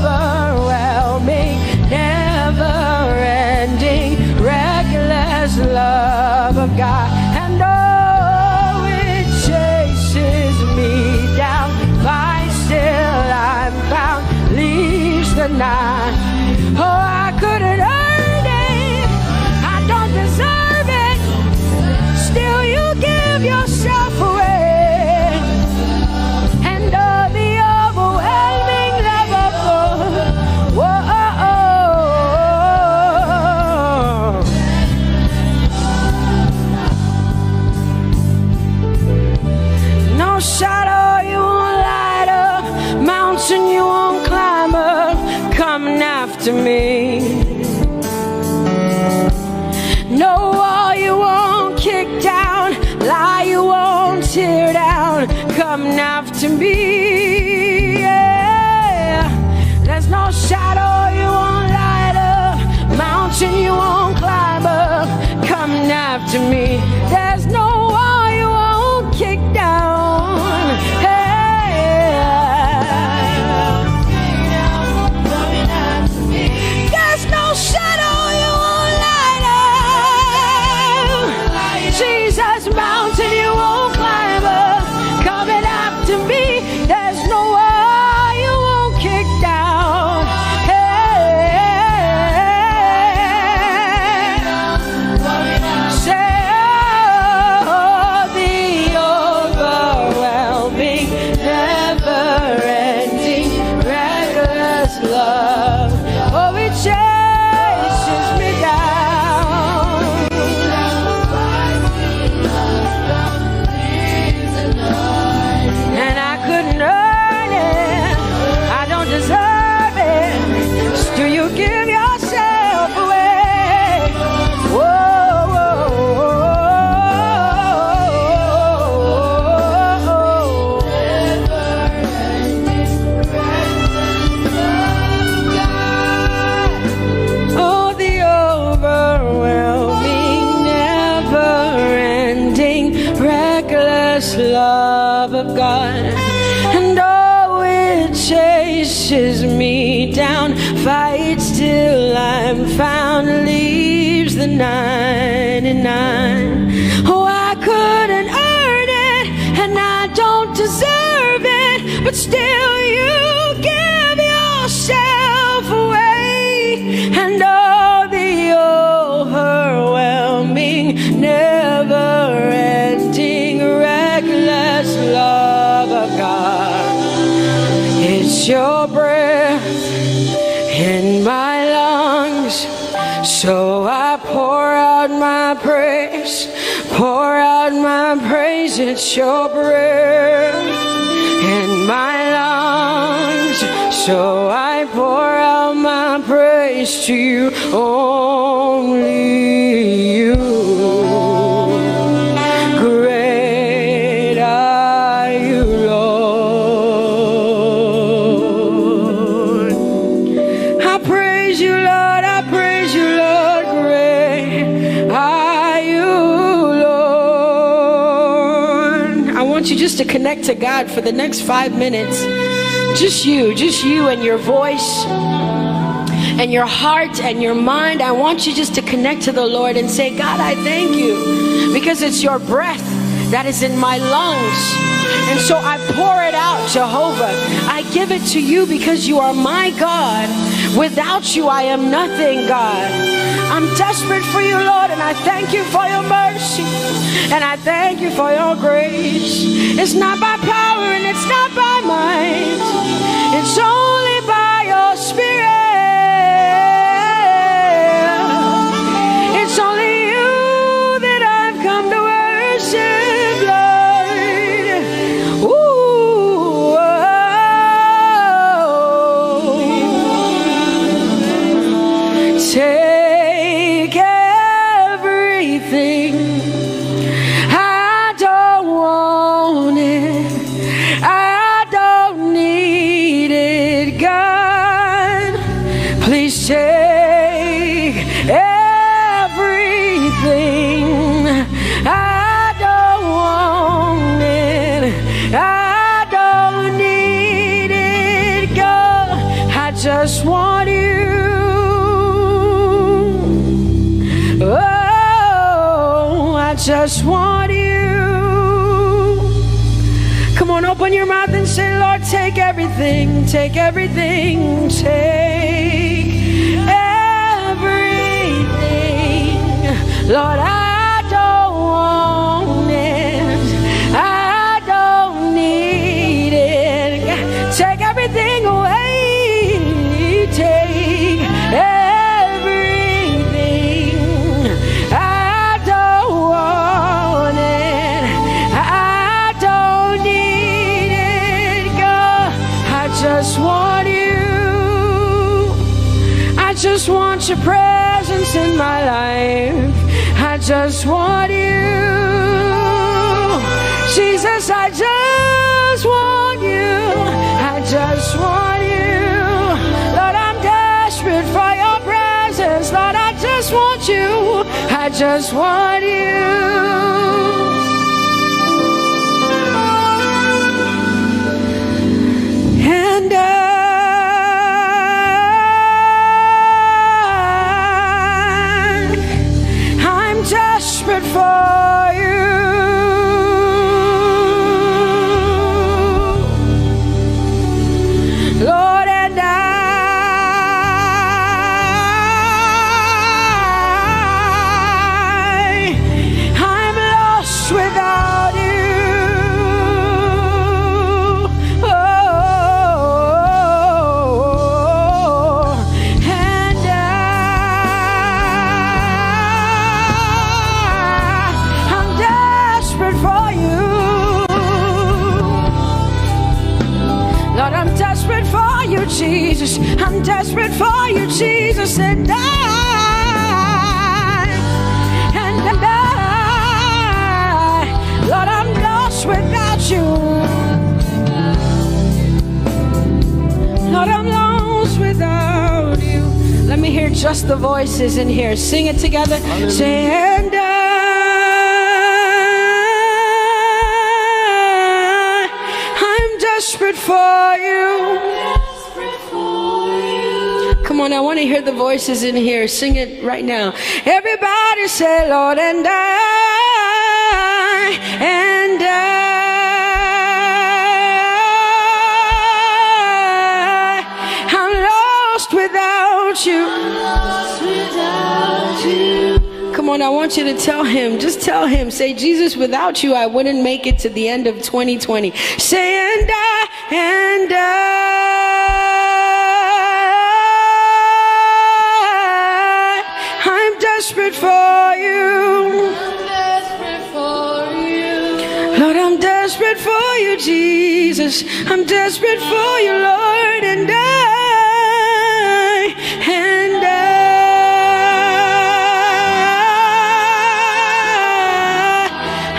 overwhelming, never-ending, reckless love of God. And oh, it chases me down, finds till I'm found, leaves the 9. Oh, I couldn't earn it, I don't deserve it, still you give yourself away. And oh, the overwhelming love of God. Whoa. No shadow you won't light up, mountain you won't climb up, coming after me. No wall you won't kick down, lie you won't tear down, coming after me. Yeah. There's no shadow you won't light up, mountain you won't climb up, coming after me. There's no wall you won't kick down. Hey. There's no shadow you won't light up, Jesus, mountain you won't climb up, coming after me. There's no wall you won't kick down. Hey. Say, oh, the overwhelming, never-ending, reckless love. Oh, it chases me down. And I couldn't earn it, I don't deserve it, still you give yourself away. Whoa, whoa, oh, the overwhelming, never-ending, reckless love of God. And oh, it chases me down, fights till I'm found, leaves the 99. Oh, I couldn't earn it, and I don't deserve it, but still you give yourself away. And oh, the overwhelming, never-ending, reckless love of God. It's your breath in my lungs, so I pour out my praise, pour out my praise. It's your breath in my lungs, so I pour out my praise to you, only you. Great are you, Lord. I praise you, Lord, I praise you, Lord. Great are you, Lord. I want you just to connect to God for the next 5 minutes. Just you and your voice and your heart and your mind. I want you just to connect to the Lord and say, God, I thank you because it's your breath that is in my lungs. And so I pour it out, Jehovah. I give it to you because you are my God. Without you, I am nothing, God. I'm desperate for you, Lord, and I thank you for your mercy, and I thank you for your grace. It's not by power and it's not by might, it's only by your Spirit. It's only you that I've come to worship, Lord. Ooh, oh. Take everything. I don't want it. I don't need it, God. Please take everything. I don't want it. I don't need it, God. I just want you. Oh, I just want you. Come on, open your mouth and say, Lord, take everything, take everything, take everything. Lord, I don't want it. I don't need it. Take everything away. Take everything. I don't want it. I don't need it, God. I just want you. I just want your presence in my life. I just want you. Jesus, I just want you. I just want you. Lord, I'm desperate for your presence. Lord, I just want you. I just want you. And I'm desperate for you. Lord, and I'm lost without you. Oh, and I'm desperate for you. Lord, I'm desperate for you, Jesus. I'm desperate for you, Jesus. And I, Lord, I'm lost without you. Lord, I'm lost without you. Let me hear just the voices in here. Sing it together. Say, and I'm desperate for you. Come on, I want to hear the voices in here. Sing it right now. Everybody say, Lord, and I'm lost without you. Come on, I want you to tell him. Just tell him. Say, Jesus, without you, I wouldn't make it to the end of 2020. Say, and I'm desperate for you. Lord, I'm desperate for you, Jesus. I'm desperate for you, Lord, and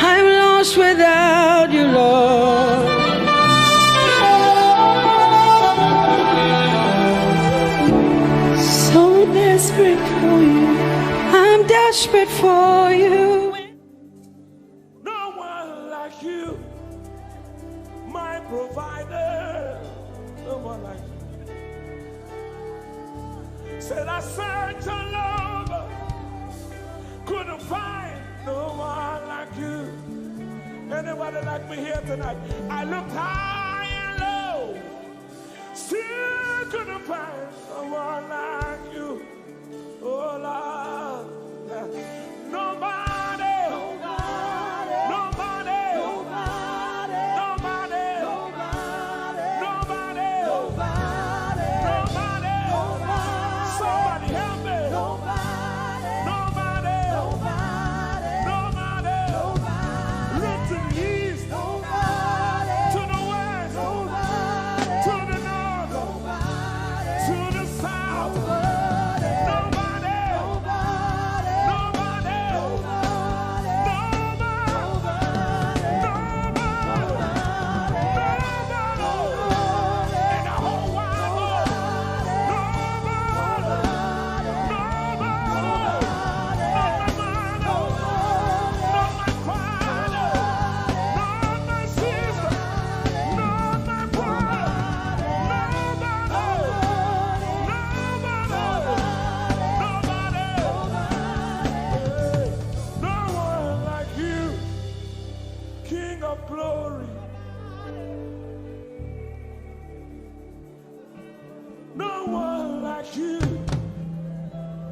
I'm lost without you, Lord. So desperate for you. I'm desperate for you. No one like you, my provider. No one like you. Said I searched all over, couldn't find no one like you. Anybody like me here tonight? I looked high and low, still couldn't find no one like you. Oh Lord.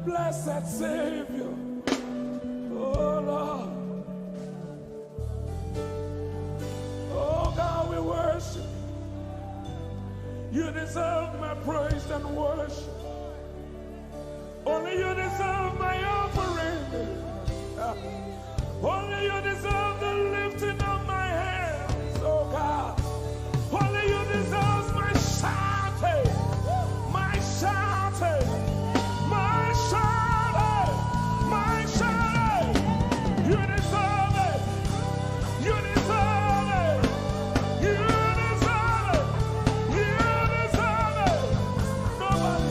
blessed Savior. Oh Lord. Oh God, we worship. You deserve my praise and worship. Only you deserve my offering. Only you deserve the lifting of my hands, oh God. Only you deserve my shouting, my shouting, my shouting, my shouting. You deserve it. You deserve it. You deserve it. You deserve it. Nobody.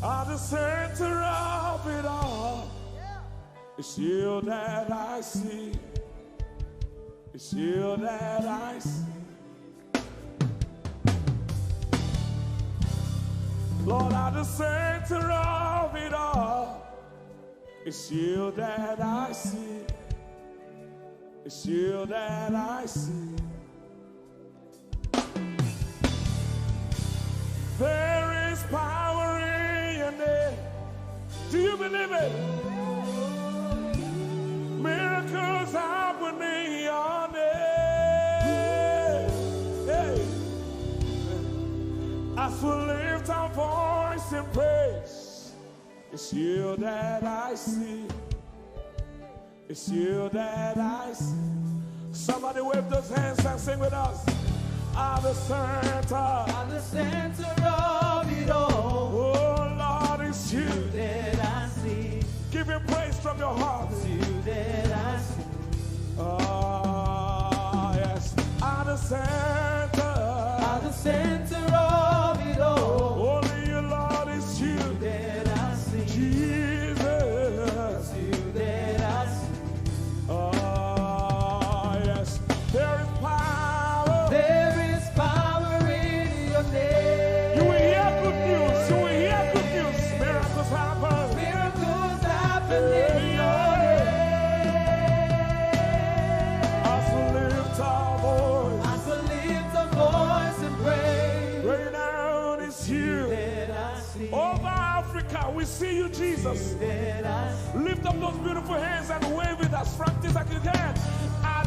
At the center of it all, it's you that I see. It's you that I see. Lord, at the center of it all, it's you that I see. It's you that I see. There is power in your name. Do you believe it? Miracles happen in your name. Hey. As we lift our voice in praise, it's you that I see. It's you that I see. Somebody wave those hands and sing with us. At the center of it all. Oh Lord, it's you that I see. Give him praise from your heart. It's you that I see. Oh yes. At the center of it all. Only you, Lord, it's you that I see. Jesus. It's you that I see. Oh yes. There is power. There is power in your name. You will hear good news. You will hear good news. Miracles happen. Miracles happen in your As we lift our voice, name. As we lift a voice and praise. right now it's you. That I see. Over Africa, we see you, Jesus. That I see. Lift up those beautiful hands and wave it as frantic as you can. At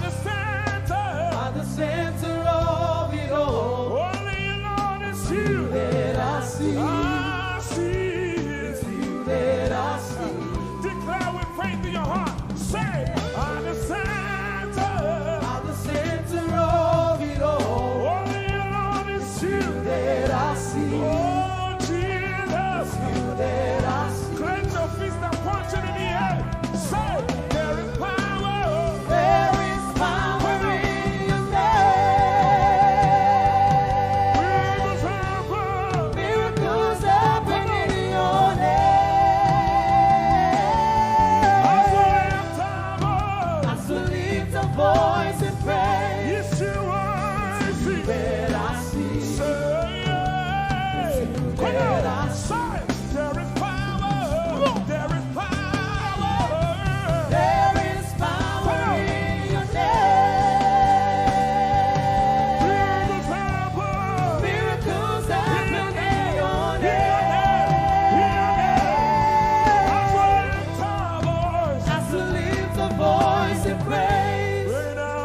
the center of it all. only you, Lord, it's you. That I see. I see. It's you that I see. Declare with faith in your heart. Say, at the center of it all. only you, Lord, it's you. That I see. Oh, Jesus. You that I see. Cleanse your fist and punch it in the air. Say, there is power. There is power in your name. Miracles happen. Miracles happen in your name. As we lift a voice and praise. Yes, you are. See. That I see. Say, yeah. Come that I on. Say, there is power. There is power. There is power in your name. Miracles happen. Miracles happen in your name. As we lift a voice and praise. Right now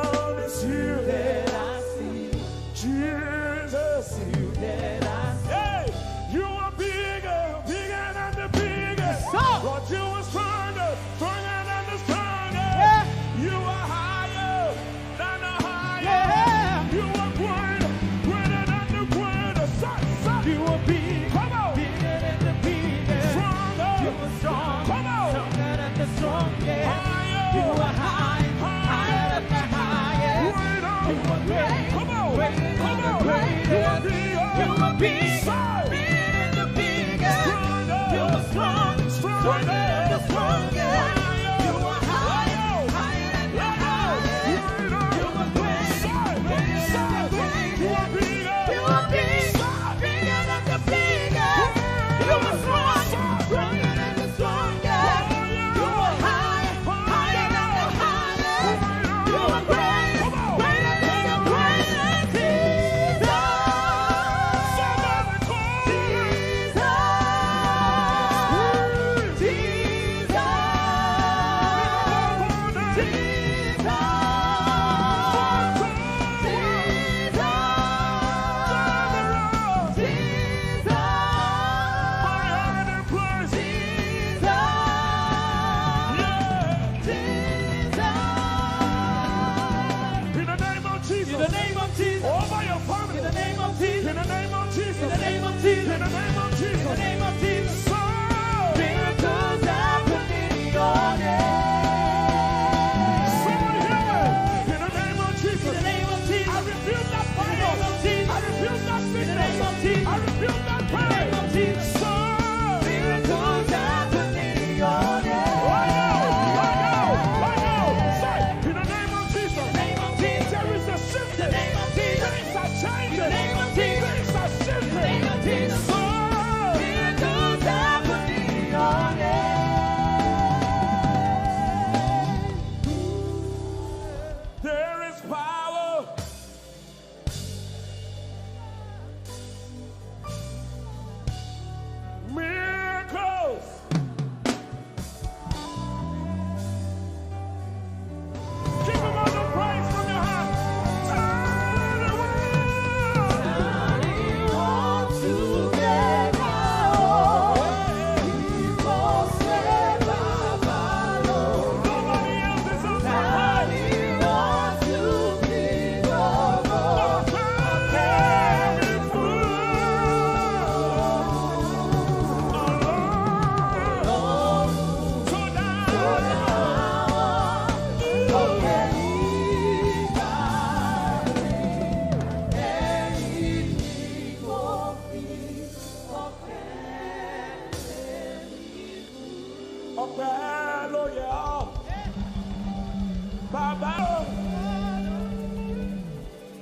Baba,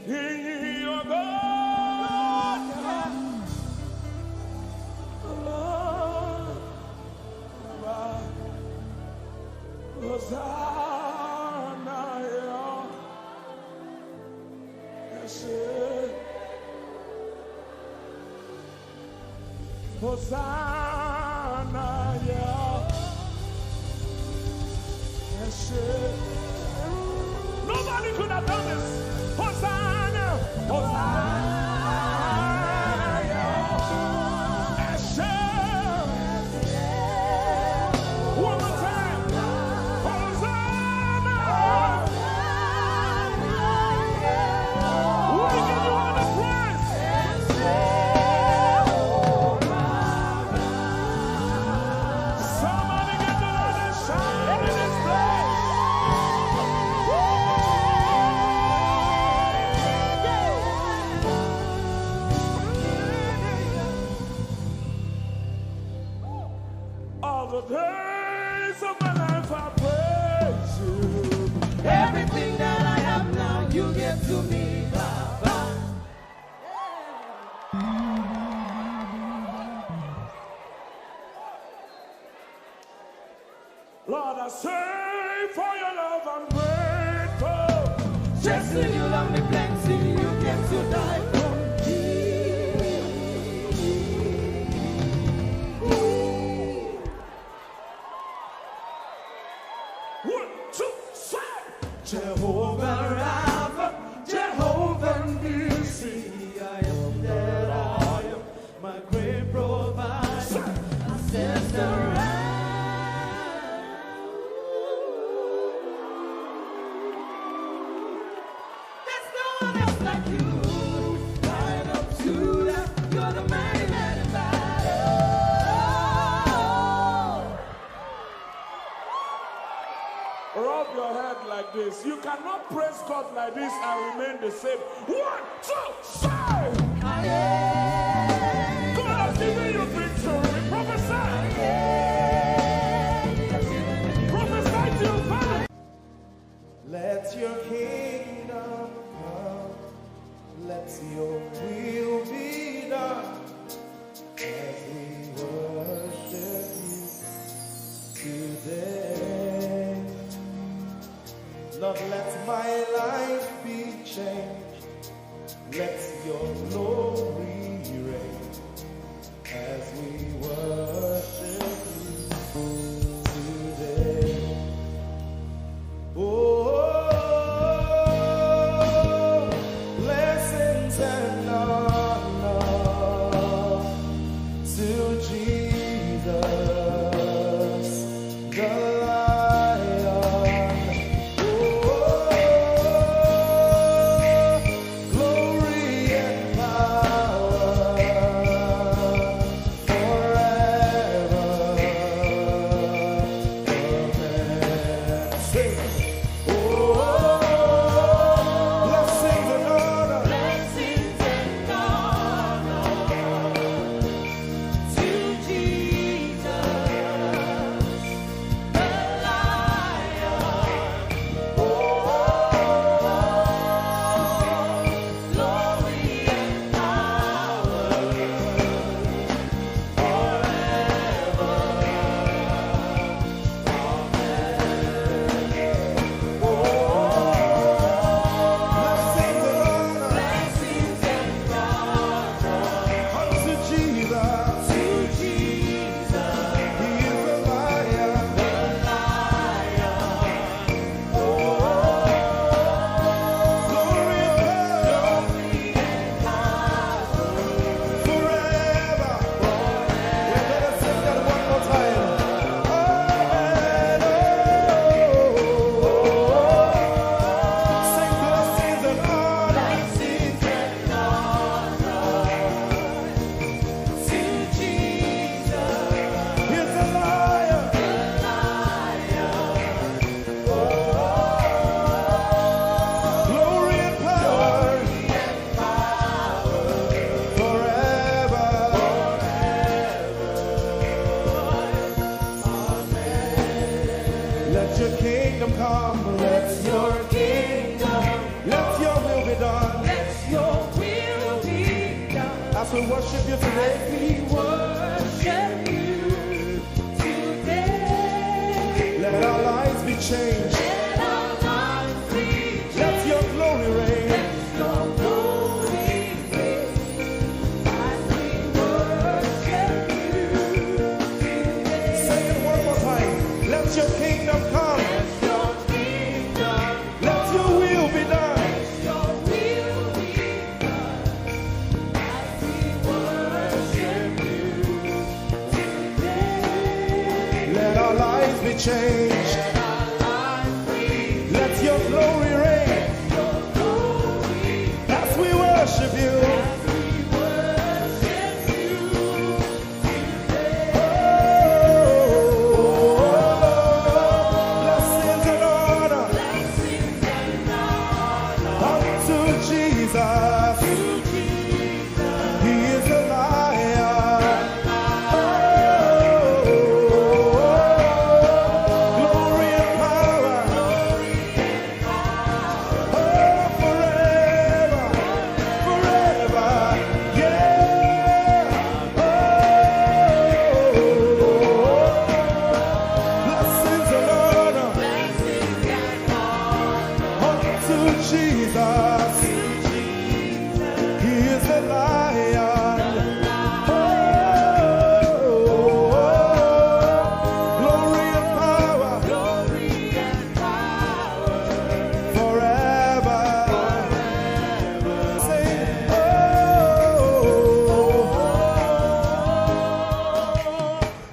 in your God, Hosanna, yes, Hosanna, yes, nobody could have done this. Hosanna, Hosanna, yes, one more time. Hosanna, we give you all the praise. Somebody get the Lord and shout in this place. All the days of my life I praise you. Everything that I have now, you give to me, Baba. Lord, I say for your love I'm grateful. Just when you love me plenty, you came to die for me. One, two, three. Jehovah Rapha, Jehovah Nissi, I am that I am, my great provider, my sister. There's no one else like you. Lion of Judah, you're the mighty man in battle. Rub your head like this. You cannot praise God like this and remain the same. 1, 2, 3. God has given you victory. Prophesy. Prophesy to your family. Let your kingdom come, let your will be done, as we worship you today. Lord, let my life be changed, let your glory reign, as we worship you today. Oh, blessings and honor to Jesus, the Lion. Oh, glory and power forever. we worship you today. We worship you today. Let our lives be changed. Let our lives be changed. Let your glory reign. Let your glory reign. As we worship you today. Say it one more time. Let your kingdom come. Let your kingdom Let your will be done. your will be done. As we worship you today. Let our lives be changed. Let our lives be Let your glory reign. your glory. As we worship you. As we worship you today. Blessings and honor Blessings and honor unto Jesus. to Jesus. He is a lion. Glory and power. Forever. Forever. Yeah. Blessings and honor Blessings and honor unto Jesus. He is the lion. Glory and power glory and power forever. Say,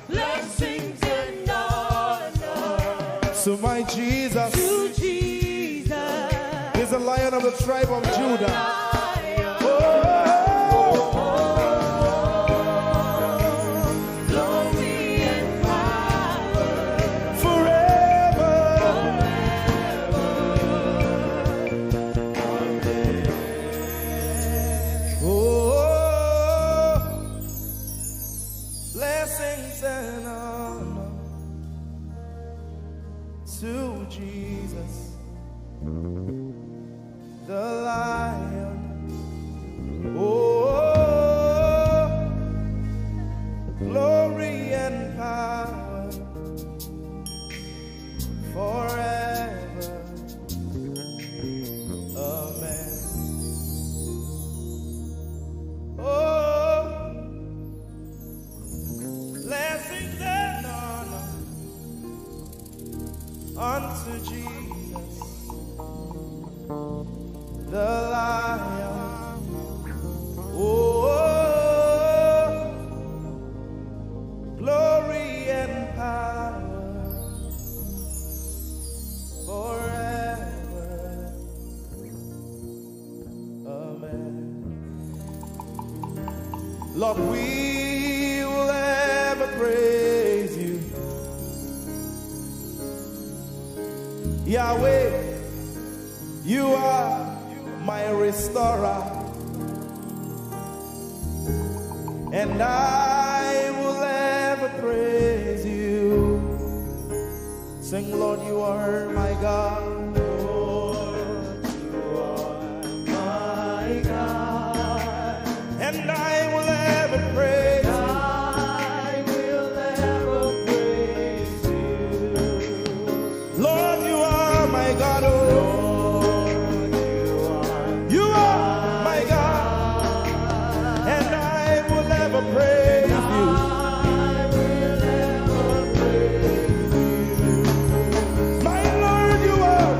blessings and honor so my Jesus to Jesus. is the lion of the tribe of Judah. Glory and power Forever. Oh, blessings and honor to Jesus, the lion. Oh, glory and power forever. Amen. Oh, blessings and honor unto Jesus, the lion. Oh, glory and power forever. Amen. Lord, we will ever praise you. Yahweh, you are my restorer, and I will ever praise you. Sing, Lord, you are my God. Lord, you are my God, and I will ever praise you. I will ever praise you. Lord, you are my God. Oh, you are my God, and I will ever praise you. My Lord, you are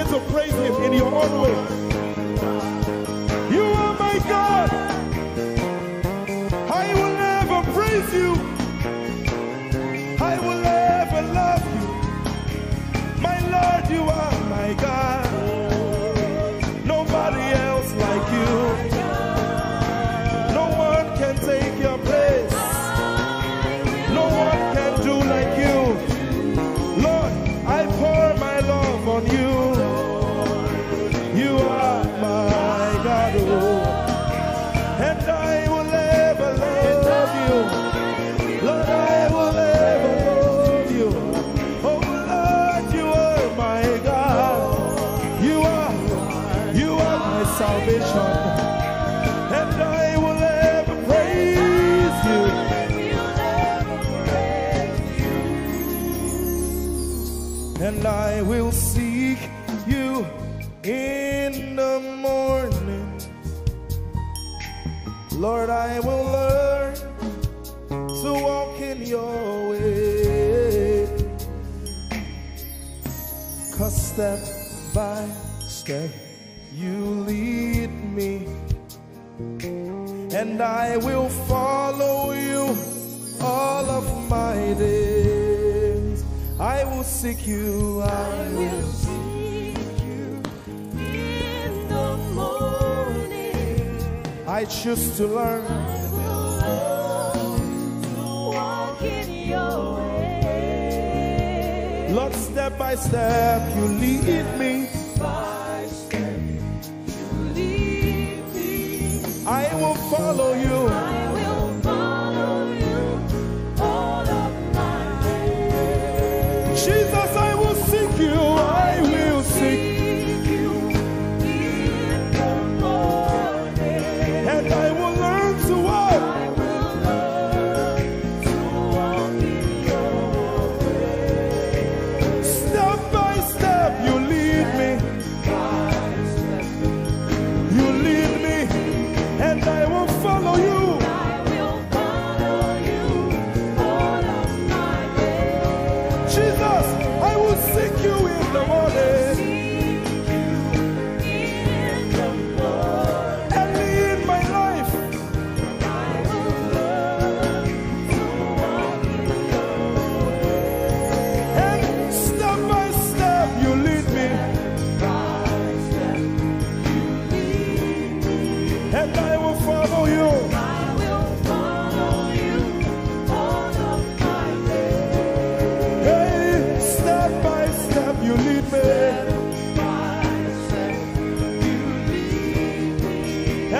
begin to praise him in your own way. You are my God. I will never praise you. I will ever love you. My Lord, you are my God. Nobody else like you. No one can take your place. No one can do like you. Lord, I pour my love on you. You are my God, oh. And I will ever love you. Lord, I will ever love you. Oh Lord, you are my God. You are my salvation. And I will ever praise you. And I will seek you in the morning. Lord, I will learn to walk in your way. 'Cause step by step you lead me, and I will follow you all of my days. I will seek you, I will seek you in the morning. I choose to learn. I will learn to walk in your way. Lord, step by step you lead me. By step you lead me. I will follow you. I will follow you all of my days. Jesus, I will seek you. I will seek. you in the morning. And I will learn to walk. I will learn to walk in your way. Step by step you lead me. By step You lead me. And I will follow you. I will follow you all of my days. Jesus, I will seek you in the morning. In the morning. Early in my life. I will learn to walk in your way. And step by step you lead me. By step you lead me. And I will follow you. I will follow you all of my days. Hey, step by step you lead me. By step you lead me.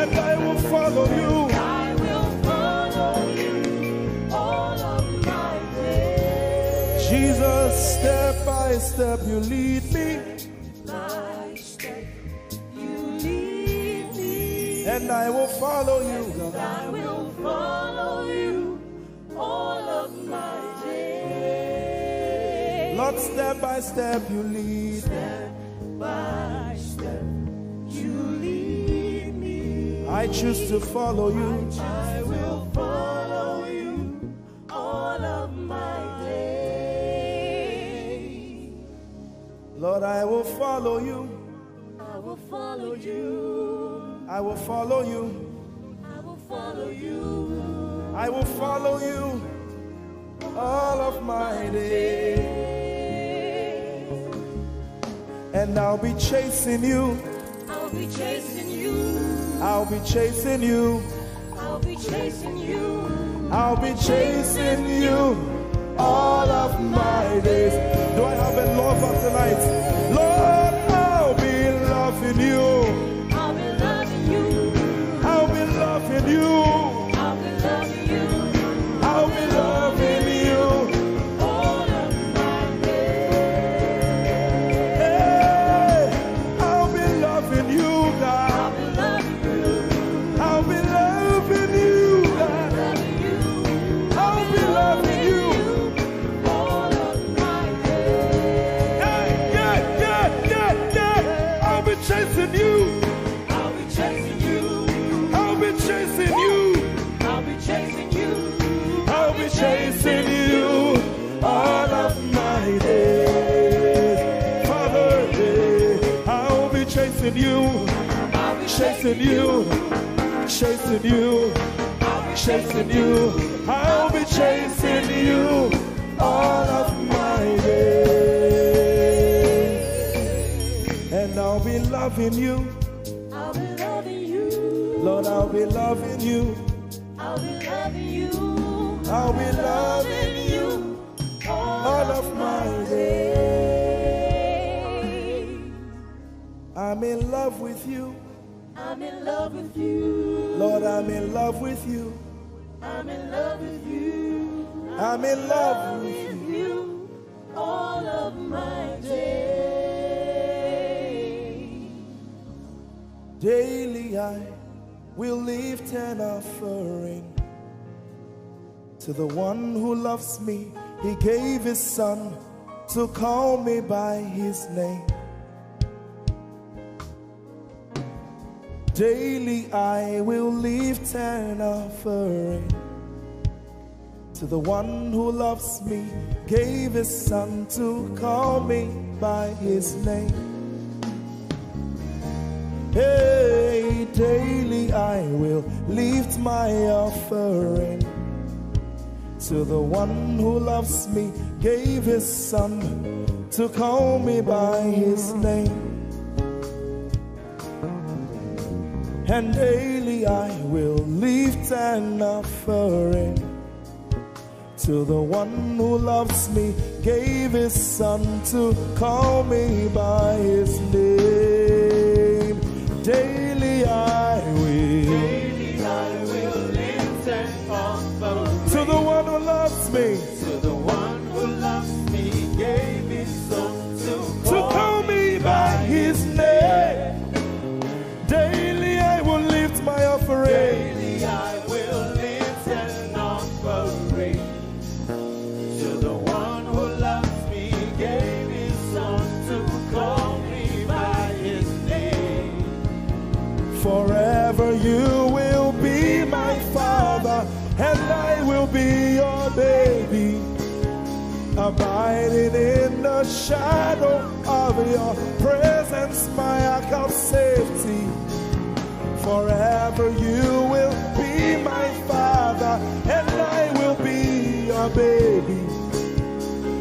And I will follow you. I will follow you all of my days. Jesus, step by step you lead me. By step you lead me. And I will follow you. I will follow you all of my days. Lord, step by step you lead. Step by step you lead me. I choose to follow you. I will follow you all of my days. Lord, I will follow you. I will follow you. I will follow you. I will follow you. I will follow you all of my days. And I'll be chasing you. I'll be chasing you. I'll be chasing you. I'll be chasing you. I'll be chasing you all of my days. Do I have a lover tonight? Lord, I'll be loving you. I'll be loving you. I'll be loving you. I'll be loving you I'll be loving you. all of my days. Hey, I'll be loving you, God. I'll be loving you. I'll be loving you, God. Loving you. I'll be loving you. All of my days. Yeah. I'll be chasing you. chasing you, chasing you, chasing you. I'll be chasing you all of my days. And I'll be loving you. I'll be loving you. Lord, I'll be loving you. I'll be loving you. I'll be loving you all of my days. I'm in love with you. I'm in love with you. Lord, I'm in love with you. I'm in love with you. I'm in love with you all of my days. Daily I will lift an offering to the one who loves me. He gave his son to call me by his name. Daily I will lift an offering to the one who loves me, gave his son to call me by his name. Hey, daily I will lift my offering to the one who loves me, gave his son to call me by his name. And daily I will lift an offering to the one who loves me, gave his son to call me by his name. Daily I will lift an offering to the one who loves me, to the one who loves me, gave his son to call me by his name. Daily I will lift my offering. Daily I will lift an offering to the one who loves me, gave his son to call me by his name. Forever you will be my father, and I will be your baby, abiding in the shadow of your presence, my ark of safety. Forever you will be my father, and I will be your baby,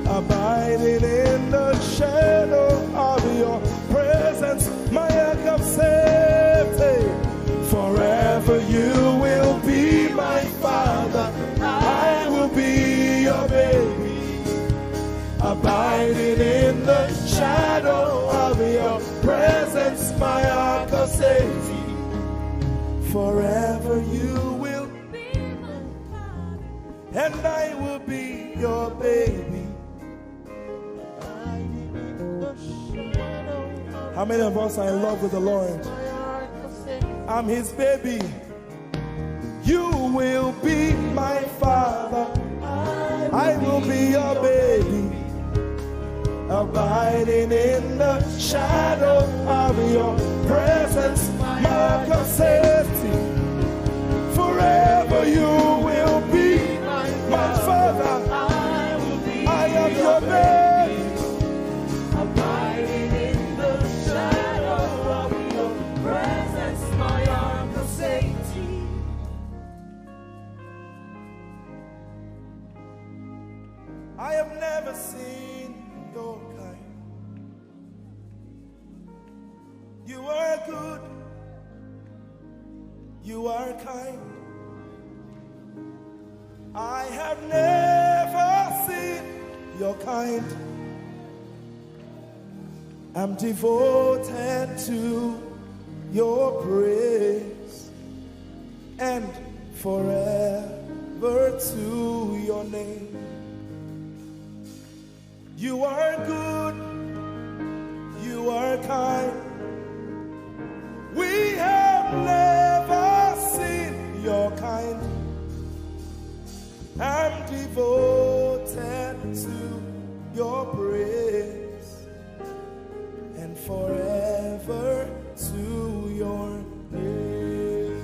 abiding in the shadow of your presence, my ark of safety. Forever you will be my father, I will be your baby, abiding in the shadow of your presence, my ark of safety. Forever you will Be my father, and I will be your baby. hiding in the shadow of How many of us are in love with the Lord? my ark of safety. I'm his baby. You will be my father, I will be your baby, abiding in the shadow of your presence, mark of safety. Forever you will be my father, I will be I am your baby, abiding in the shadow of your presence, my ark of safety. I have never seen your kind. You are good, you are kind. I have never seen your kind. I'm devoted to your praise and forever to your name. You are good, you are kind. We have never seen your kind. I'm devoted to your praise and forever to your name.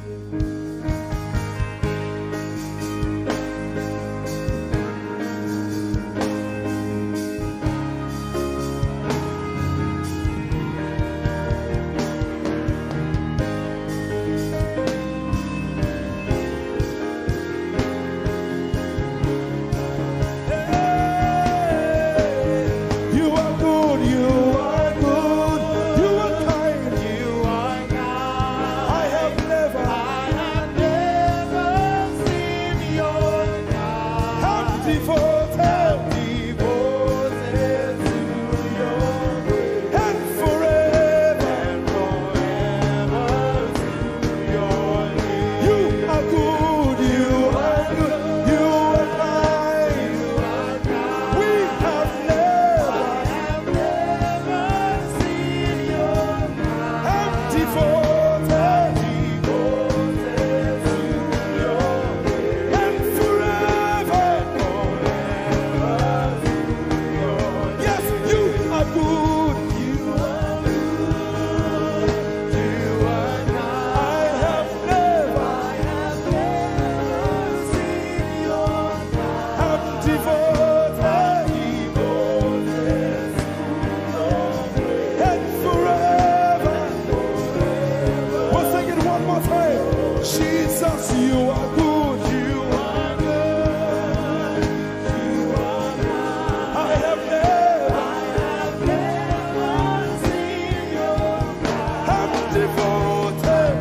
devoted,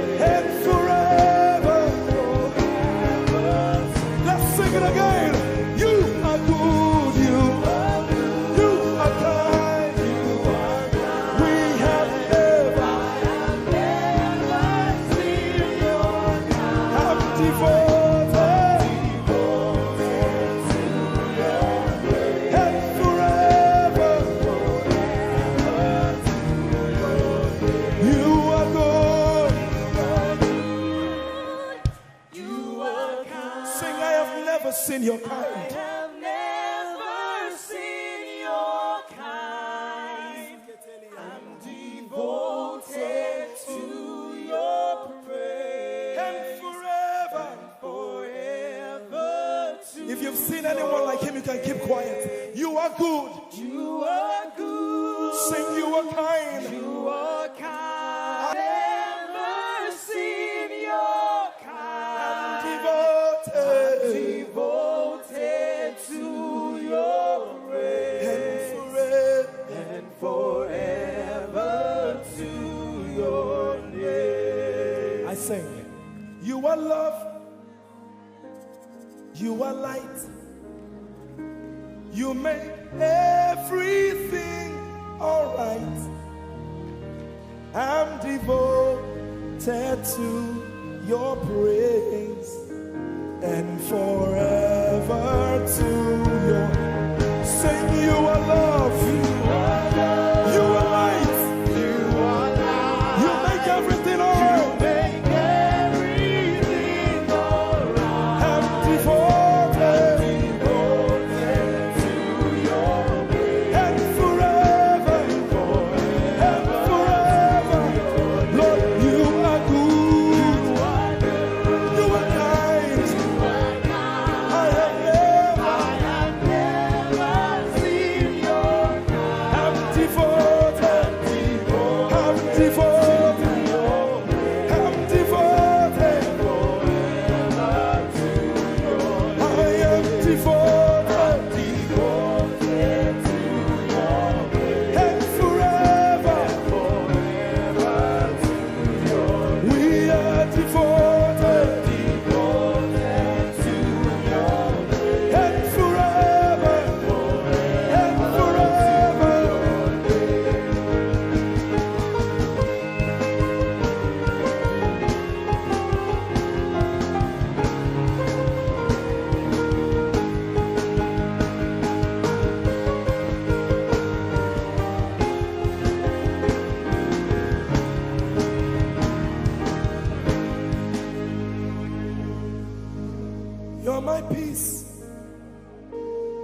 and forever. Let's sing it again. You are good, you are kind. We have never seen your kind. I'm devoted, and forever. You are good. Sing, I have never seen your kind. If you've seen anyone like him, you can keep quiet. You are good. You are good. Sing, you are kind. You are kind. I've never seen your kind. Devoted, Devoted to your praise. and Forever to your name. I sing. You are love. You are light. You make everything alright. I'm devoted to your praise and forever to your. Sing, you are love. You are love. You are light. You are light. You make everything alright. Make everything alright. I'm devoted To your praise. and forever. And forever. Lord, you are good. You are kind. I have never seen your I'm devoted. I'm devoted. I'm devoted. I am devoted. And forever. We are devoted. And forever. And forever. You're my peace.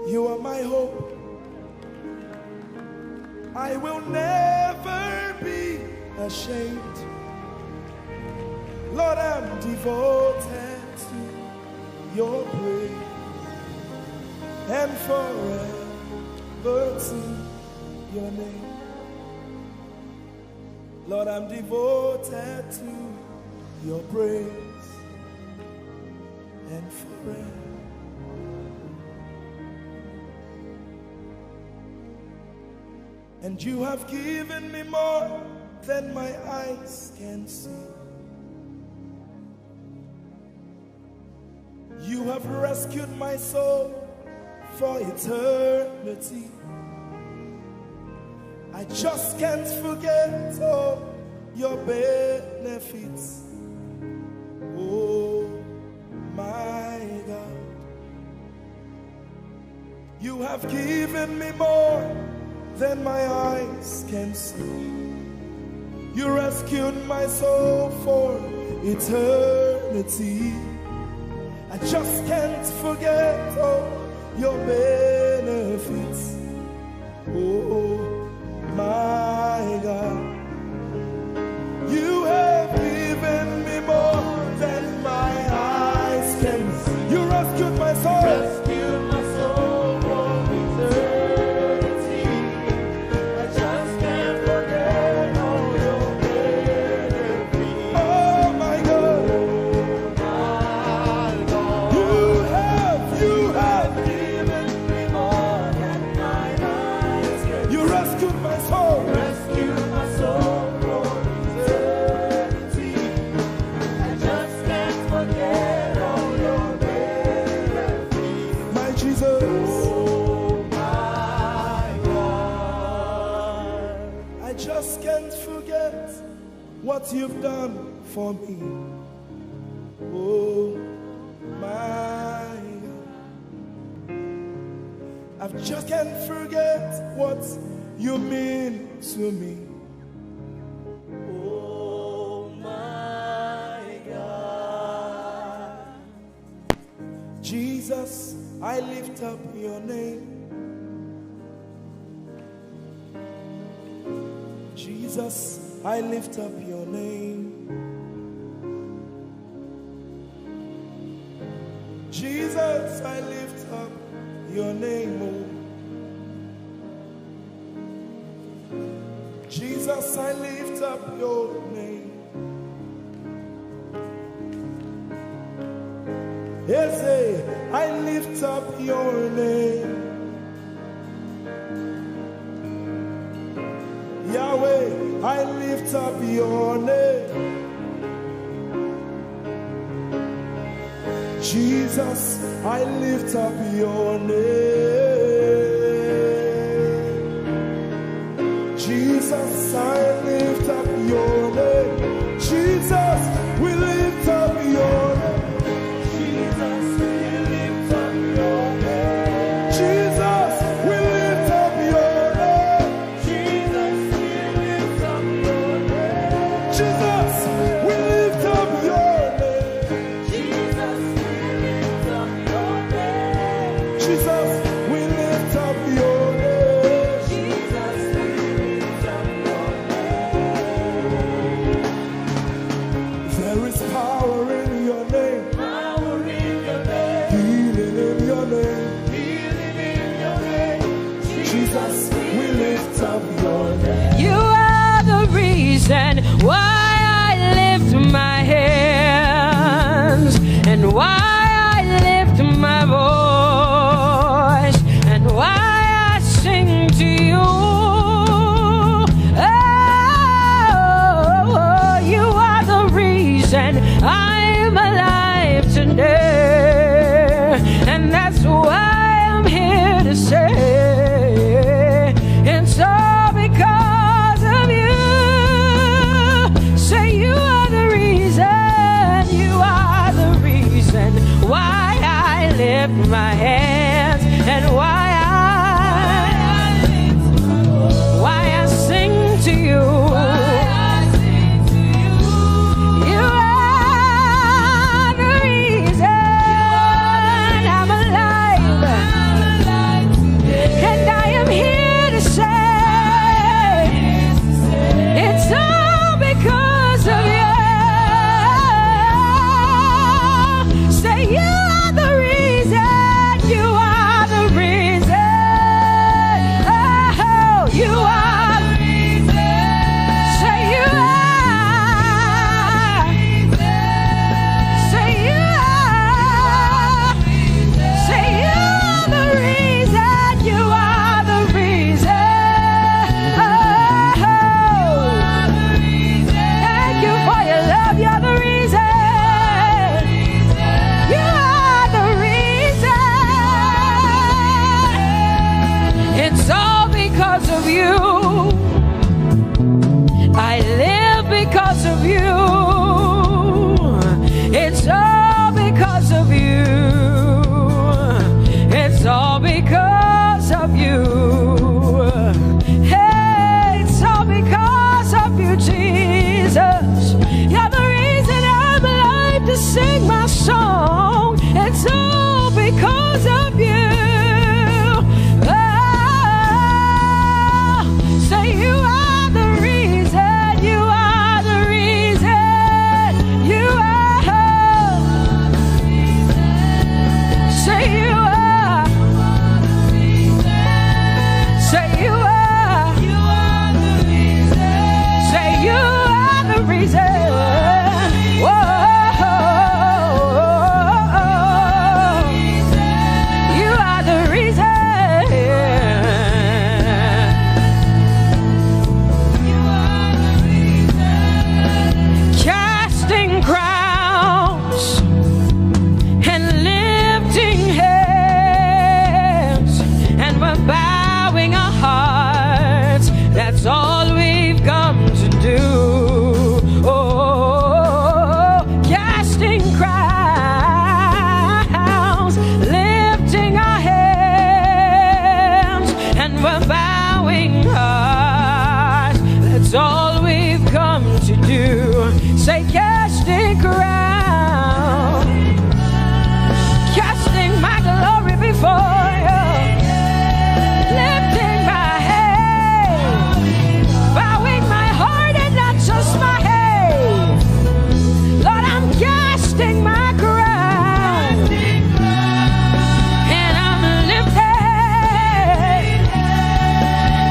You are my hope. I will never be ashamed. Lord, I'm devoted to your praise and forever to your name. Lord, I'm devoted to your praise and forever. And you have given me more than my eyes can see. You have rescued my soul for eternity. I just can't forget all your benefits. Oh my God, you have given me more than my eyes can see. You rescued my soul for eternity. I just can't forget all your benefits. Oh my God, you have given me more than my eyes can see. You rescued my soul. Rescue my soul from eternity. I just can't forget all your benefits. Oh my God, you have given me more than my eyes can you rescued my soul. just can't forget what you've done for me. Oh my God, I just can't forget what you mean to me. Oh my God. Jesus, I lift up your name. Jesus, I lift up your name. Jesus, I lift up your name. Oh. Jesus, I lift up your name. Yes, I lift up your name. Yahweh, I lift up your name. Jesus, I lift up your name. Jesus, I lift up your name. Jesus, we lift up your name. Jesus, we lift up your name. Jesus, we lift up your name. Jesus, we lift up your name. Jesus, we lift up your name. Jesus, we lift up your name. Jesus, we lift up your name. Jesus, we lift up your name. There That's all we've come to do. Say, casting crown, casting my glory before you, lifting my head, bowing my heart and not just my head. Lord, I'm casting my crown, and I'm lifted,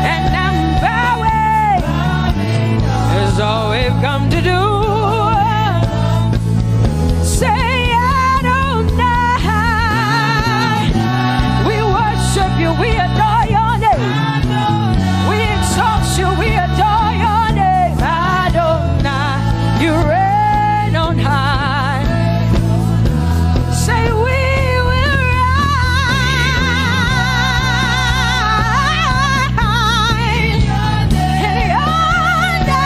and I'm bowing. Is all we've come to do. Say, Adonai. We worship you, we adore your name. We exalt you, we adore your name. Adonai, you reign on high. Say, we will rise in your name.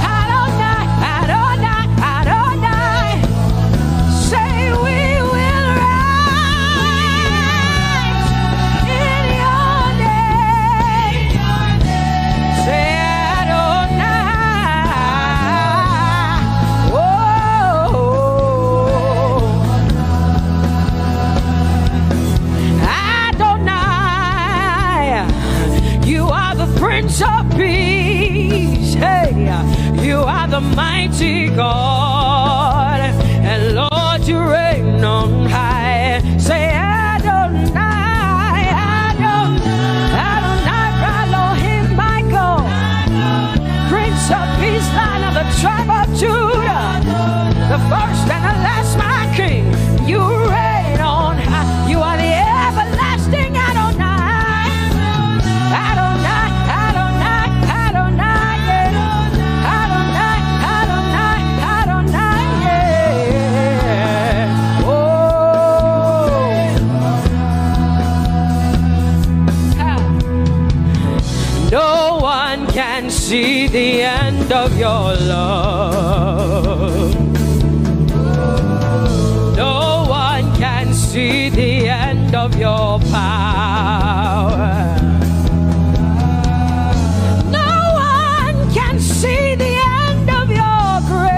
Adonai, Adonai, Adonai. Say, we will rise in your name. Say, Adonai. Whoa. Adonai, you are the Prince of Peace. Hey, you are the mighty God, and Lord, you reign on high. Say, Adonai, Adonai, Adonai, Elohim, Michael, Prince of Peace, Lion of the tribe of Judah, the first and the last, my King. You reign on high. You are the everlasting Adonai. Adonai, Adonai, Adonai, yeah. Adonai, Adonai, Adonai, yeah. Oh. No one can see the end of your love. No one can see the end of your power. No one can see the end of your grace.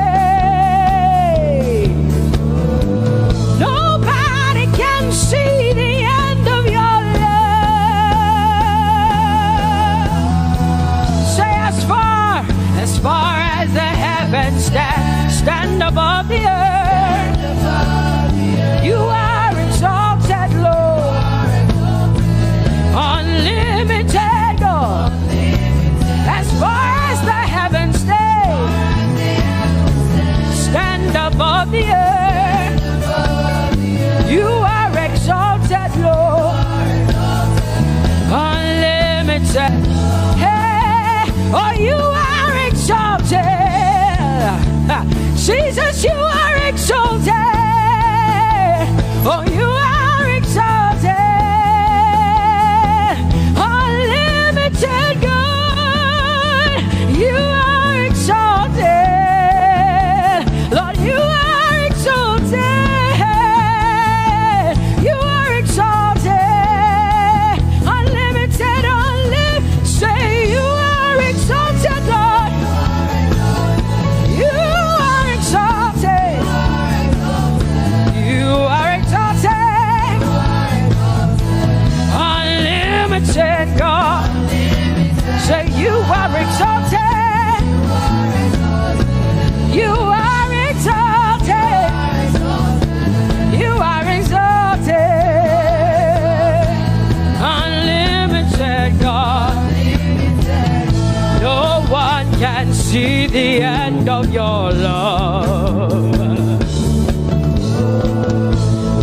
Nobody can see the end of your love. Say, as far as the heavens stand above the earth, you are exalted, Lord. Unlimited, God. As far as the heavens stand above the earth, you are exalted, Lord. Unlimited. Hey, oh, you are exalted. Jesus, you are exalted. Oh, you are exalted. Unlimited God, you are exalted. Lord, you are exalted. You are exalted. Unlimited, unlimited. Say, you are exalted, Lord. You are exalted. You are exalted. Unlimited God. Say, you are exalted. You are exalted. You are exalted. Unlimited God. No one can see the end of your love.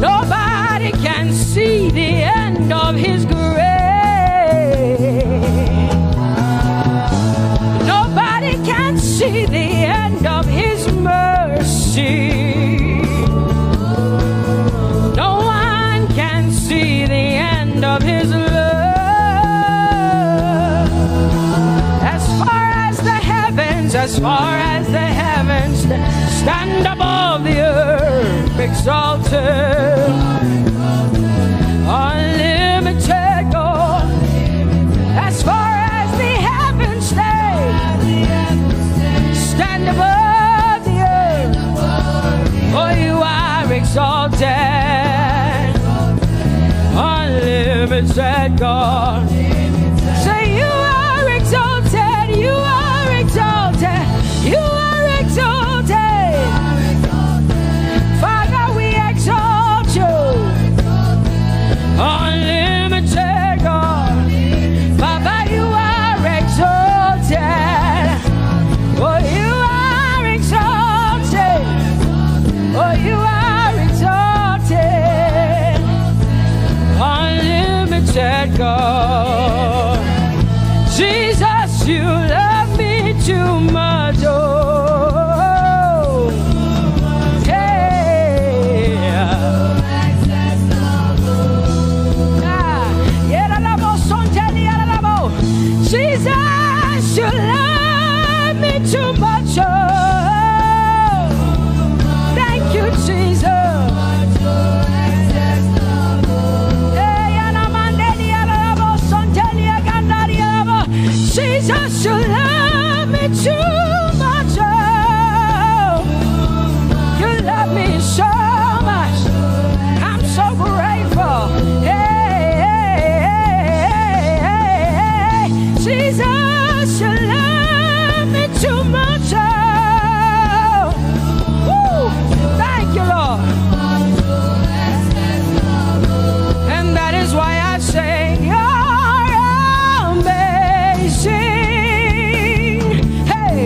Nobody can see the end of his grace. Nobody can see the end of his mercy. No one can see the end of his love. As far as the heavens stand above the earth, exalted, unlimited God. As far as the Jesus, you love me too much. Oh, yeah. Jesus, you love me too much. Oh, thank you, Jesus. Jesus, you love me too much. Oh, you love me so much. I'm so grateful. Hey, hey, hey, hey. Jesus, you love me too much. Oh, woo. Thank you, Lord. And that is why I say,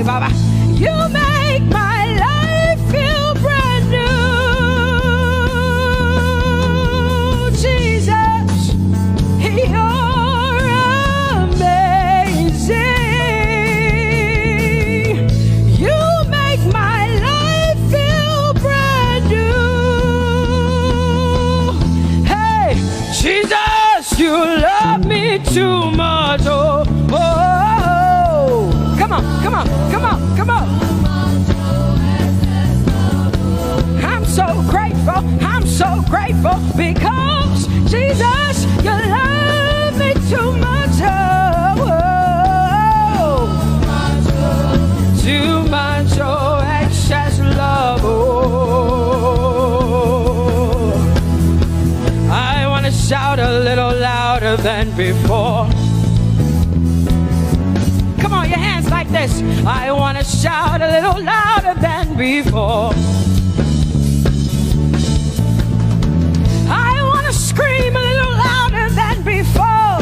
Baba, you make my life feel brand new. Jesus, you're amazing. You make my life feel brand new. Hey, Jesus, you love me too much. Oh, oh, oh. Come on, come on. Come on, come on. I'm so grateful because Jesus, you love me too much. Oh, too much, oh, excess love. Oh, I want to shout a little louder than before. Come on, your hands like this. I want to shout a little louder than before. I want to scream a little louder than before.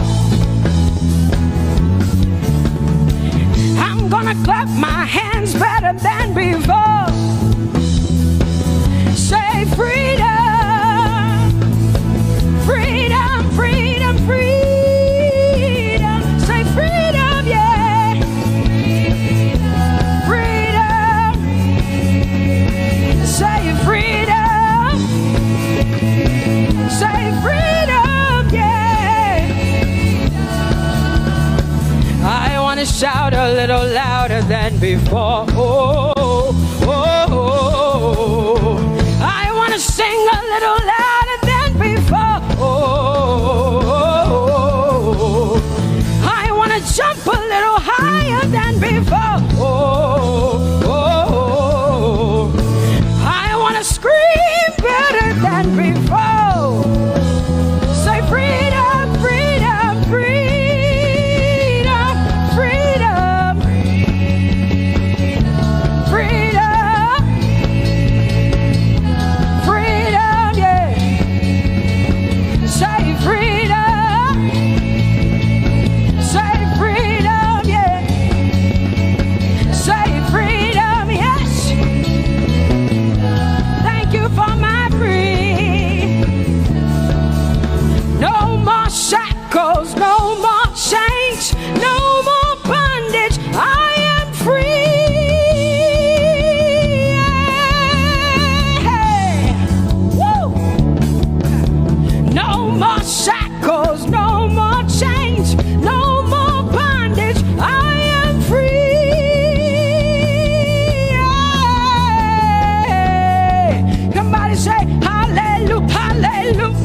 I'm gonna clap my hands better than before. Say freedom, freedom, freedom, freedom. Say freedom, yeah. Freedom. Say freedom. Say freedom, yeah. I want to shout a little louder than before. Oh, oh, oh, oh. I want to sing a little louder than before. Oh, oh, oh. I want to jump a little higher than before. Oh, oh, oh. I want to scream better than before. Say freedom, freedom, freedom, freedom, freedom, freedom, yeah. Say freedom, say freedom, yeah. Say freedom, yes. Thank you for my freedom. No more shackles, no more chains, no more bondage. I am free. Hey. Woo. No more shackles, no more chains, no more bondage. I am free. Somebody say hallelujah, hallelujah.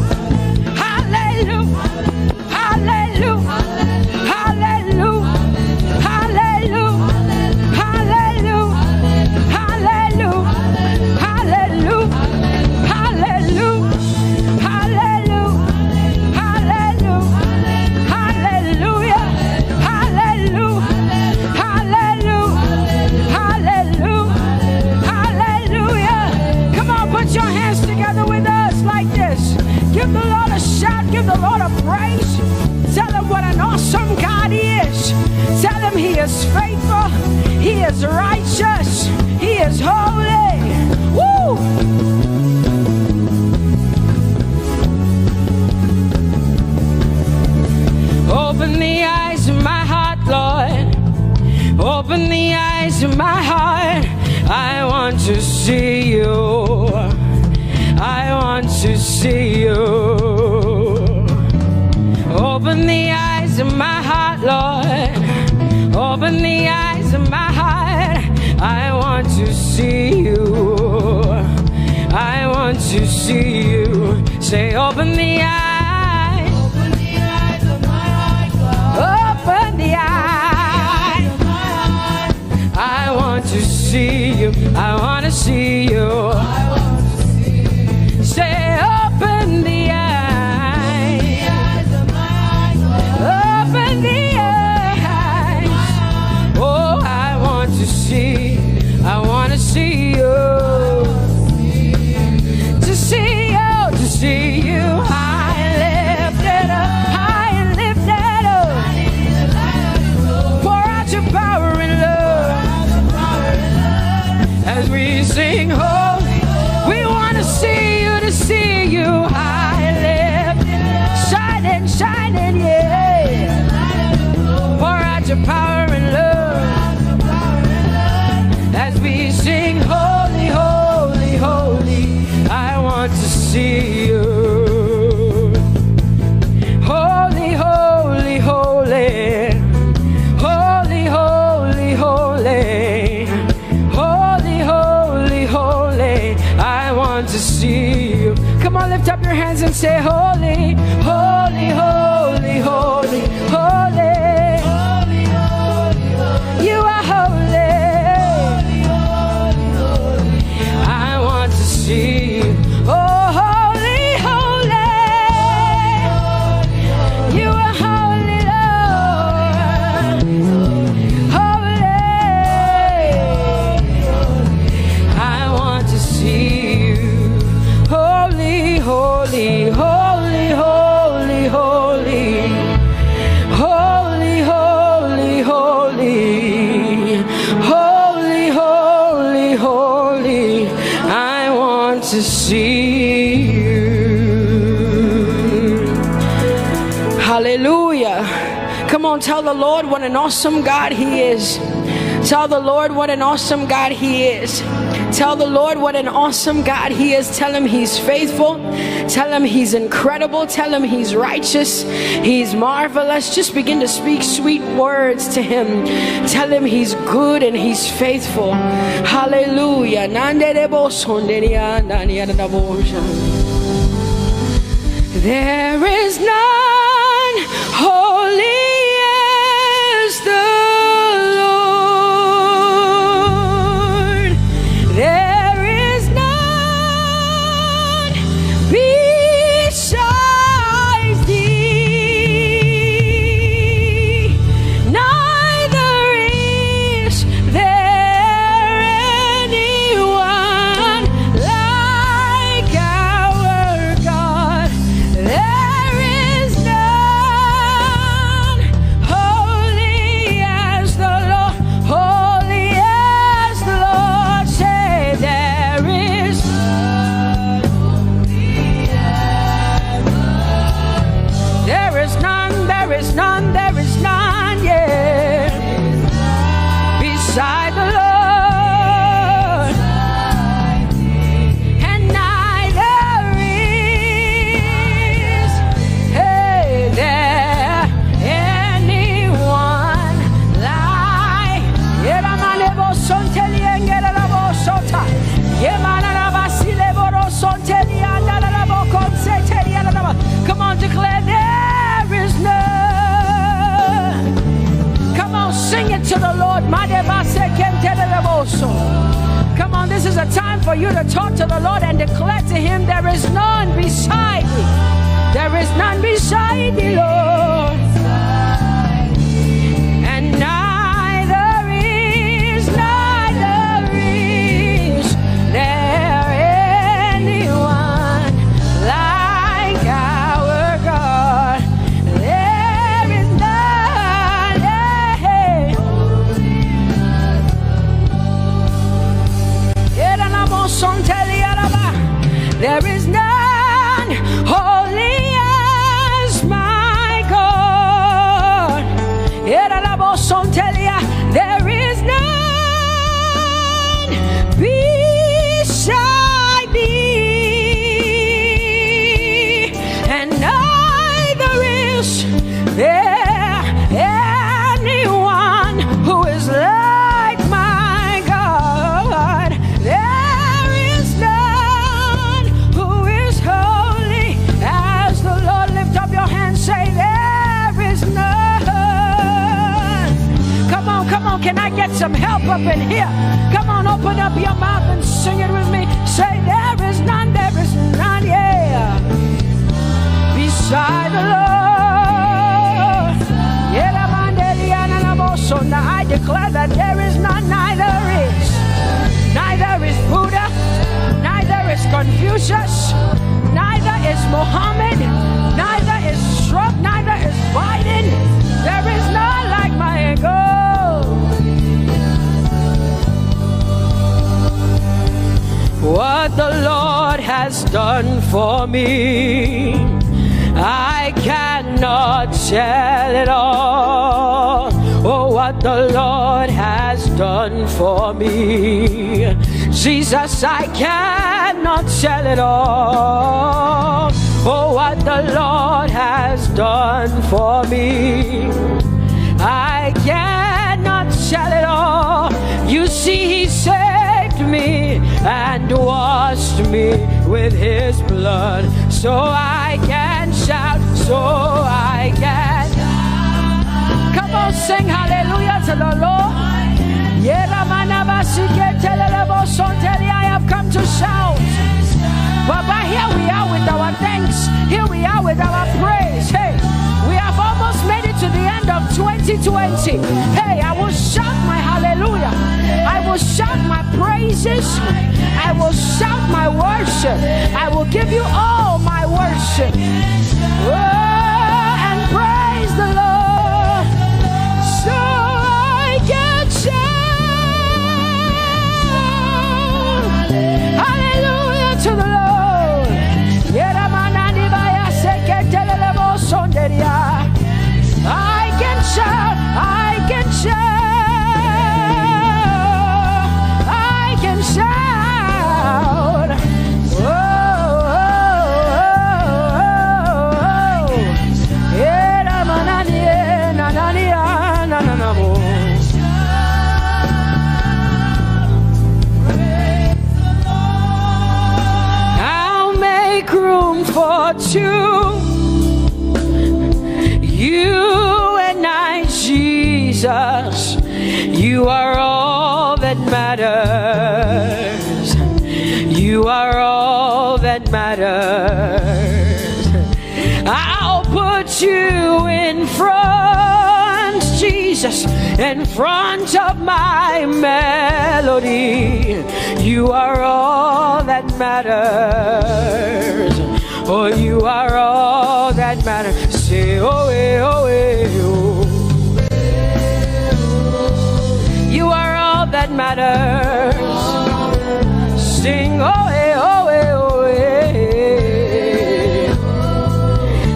Hallelujah, hallelujah, hallelujah, hallelujah, hallelujah, hallelujah, hallelujah, hallelujah, hallelujah, hallelujah, hallelujah, hallelujah, hallelujah, hallelujah. Come on, put your hands together with us like this. Give the Lord a shout, give the Lord a praise. Tell him what an awesome God he is. Tell him he is faithful, he is righteous, he is holy. Woo! Open the eyes of my heart, Lord. of my heart, I want to see you. I want to see you. Open the eyes of my heart, Lord. Open the eyes of my heart. I want to see you. I want to see you. Say, open the eyes. Open the eyes of my heart, God. Open the eyes of my heart. I want to see you. I want to see you. I want to see you. Say, open the eyes. The eyes of my heart, God. Open the eyes. Oh, I want to see. I want to see you. To see you. To see you. High and lifted up. High and lifted up. Pour out your power and love. As we sing holy, we want to see you, to see you high and lifted, shining, shining, yeah. Pour out your power and love. As we sing holy, holy, holy, I want to see you. Holy, holy, holy. Holy, holy, holy. Holy, holy, holy, I want to see you. Come on, lift up your hands and say, holy, holy, holy, holy, holy. You are holy. I want to see you. Oh, holy, holy. You are holy, Lord. Holy. I want to see you. Holy, holy, holy, holy, holy. Holy, holy, holy. Holy, holy, holy. I want to see you. Hallelujah. Come on, tell the Lord what an awesome God He is. Tell the Lord what an awesome God He is. Tell the Lord what an awesome God He is. Tell Him He's faithful. Tell Him He's incredible. Tell Him He's righteous. He's marvelous. Just begin to speak sweet words to Him. Tell Him He's good and He's faithful. Hallelujah. There is none holy as the Lord. There is none besides thee. Neither is there anyone like our God. There is none holy as the Lord, holy as the Lord. Say there is none, there is none, there is none, yeah, beside the Lord, and neither is there anyone like. Come on, declare there is none. Come on, sing it to the Lord. Come on, this is a time for you to talk to the Lord and declare to Him there is none beside thee. There is none beside thee, Lord. And neither is there anyone like our God. There is none. There is none holy as my God. on, can I get some help up in here? Come on, open up your mouth and sing it with me. Say, there is none, yeah, beside the Lord. So now I declare that there is none, neither is Buddha, neither is Confucius, neither is Muhammad, neither is Trump, neither is Biden. There is none like my God. What the Lord has done for me, I cannot tell it all. Oh, what the Lord has done for me, Jesus, I cannot tell it all. Oh, what the Lord has done for me, I cannot tell it all. You see, He saved me and washed me with His blood, so I can shout, so I can. Come on, sing hallelujah to the Lord. I have come to shout. Baba, here we are with our thanks. Here we are with our praise. Hey, we have almost made it to the end of 2020. Hey, I will shout my hallelujah. I will shout my praises. I will shout my worship. I will give you all my worship. Oh, and praise the Lord. So I can shout hallelujah to the Lord. I can shout, I can shout, I can shout. Oh, I'll make room for two. You and I, Jesus, you are all that matters. You are all that matters. I'll put you in front, Jesus, in front of my melody. You are all that matters. Oh, you are all that matters. Say, oh, oh, oh. You are all that matters. Sing, oh, oh, oh, oh.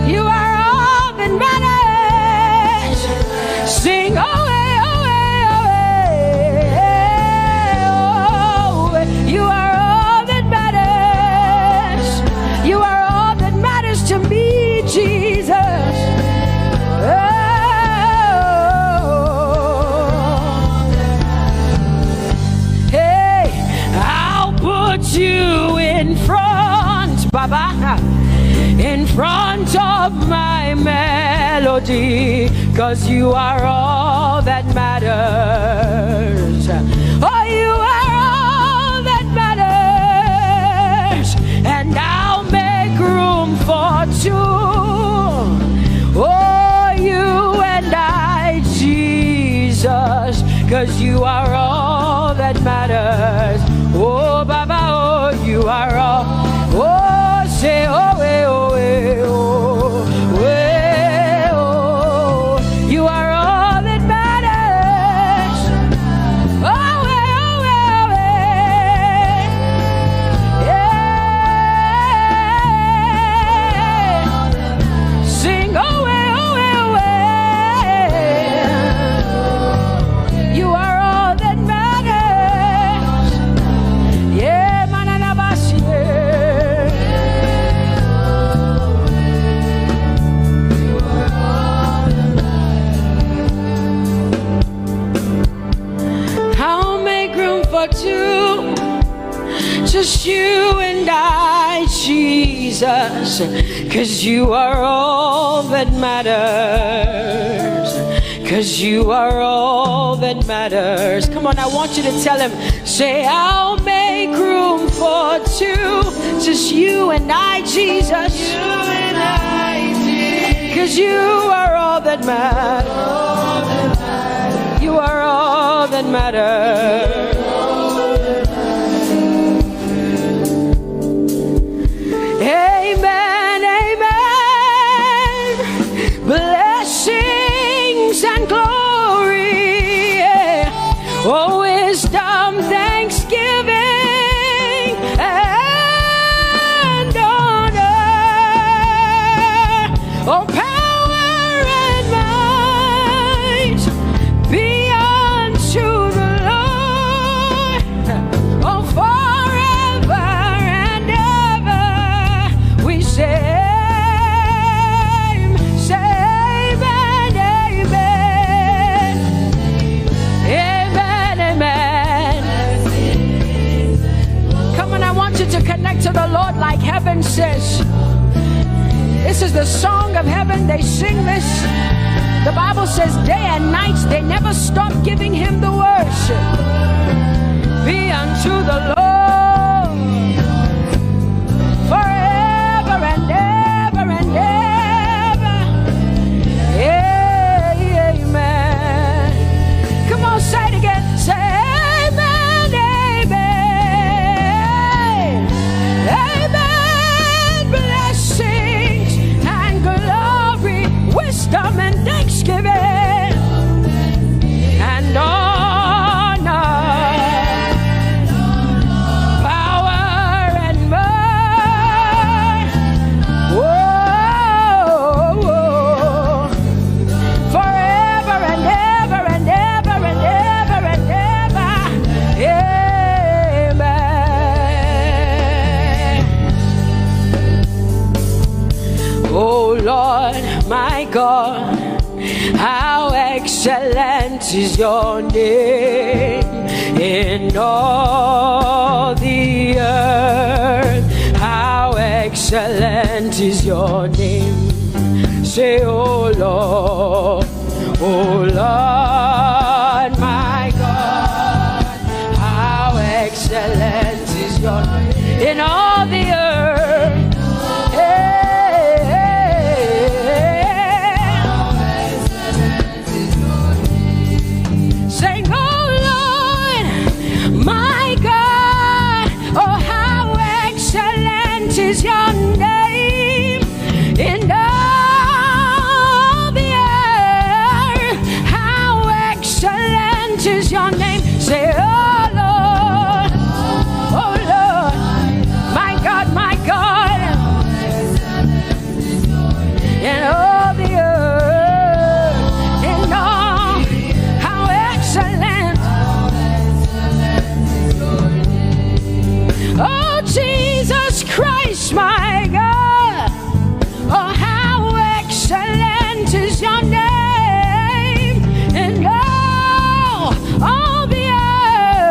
You are all that matters. Sing, oh, oh, oh, oh. You are all that matters. You are all that matters to me, Jesus. You in front, Baba, in front of my melody, 'cause you are all that matters. Oh, you are all that matters, and I'll make room for two. Oh, you and I, Jesus, 'cause you are all that matters. Oh, Baba, oh, you are all. Oh, say, oh, eh, oh, eh, oh, eh, oh. You are all that matters. Oh, eh, oh, eh, yeah. Sing, oh, eh, oh, eh, you are all that matters. Yeah, mananabasi. I'll make room for two, just you and I, Jesus, 'cause you are all that matters. 'cause you are all that matters. Come on, I want you to tell him, say, I'll make room for two, just you and I, Jesus. You and I, Jesus. 'Cause you are all that matters. You are all that matters. Amen, amen. Blessings and glory, yeah. Oh, wisdom, thanksgiving, and honor. Oh, power and might be unto the Lord. Oh, forever and ever we say, amen, amen. Amen, amen. Come on, I want you to connect to the Lord like heaven says. This is the song of heaven. They sing this. The Bible says day and night they never stop giving him the worship. Be unto the Lord forever and ever and ever. Amen. Come on, say it again. Say amen, amen. Amen. Blessings and glory, wisdom and thanksgiving, and honor, power and might. Whoa, whoa. Forever and ever and ever and ever and ever. Amen. Oh Lord, my God, how excellent is your name in all the earth. How excellent is your name. Say, oh Lord, my God, how excellent is your name in all the earth. Sing, oh Lord, my God, oh how excellent is your name in all the earth. How excellent is your name. Say, oh Lord, my God, my God, in all the earth, in all, how excellent. Oh, Jesus Christ, my God. Oh, how excellent is your name in all the earth.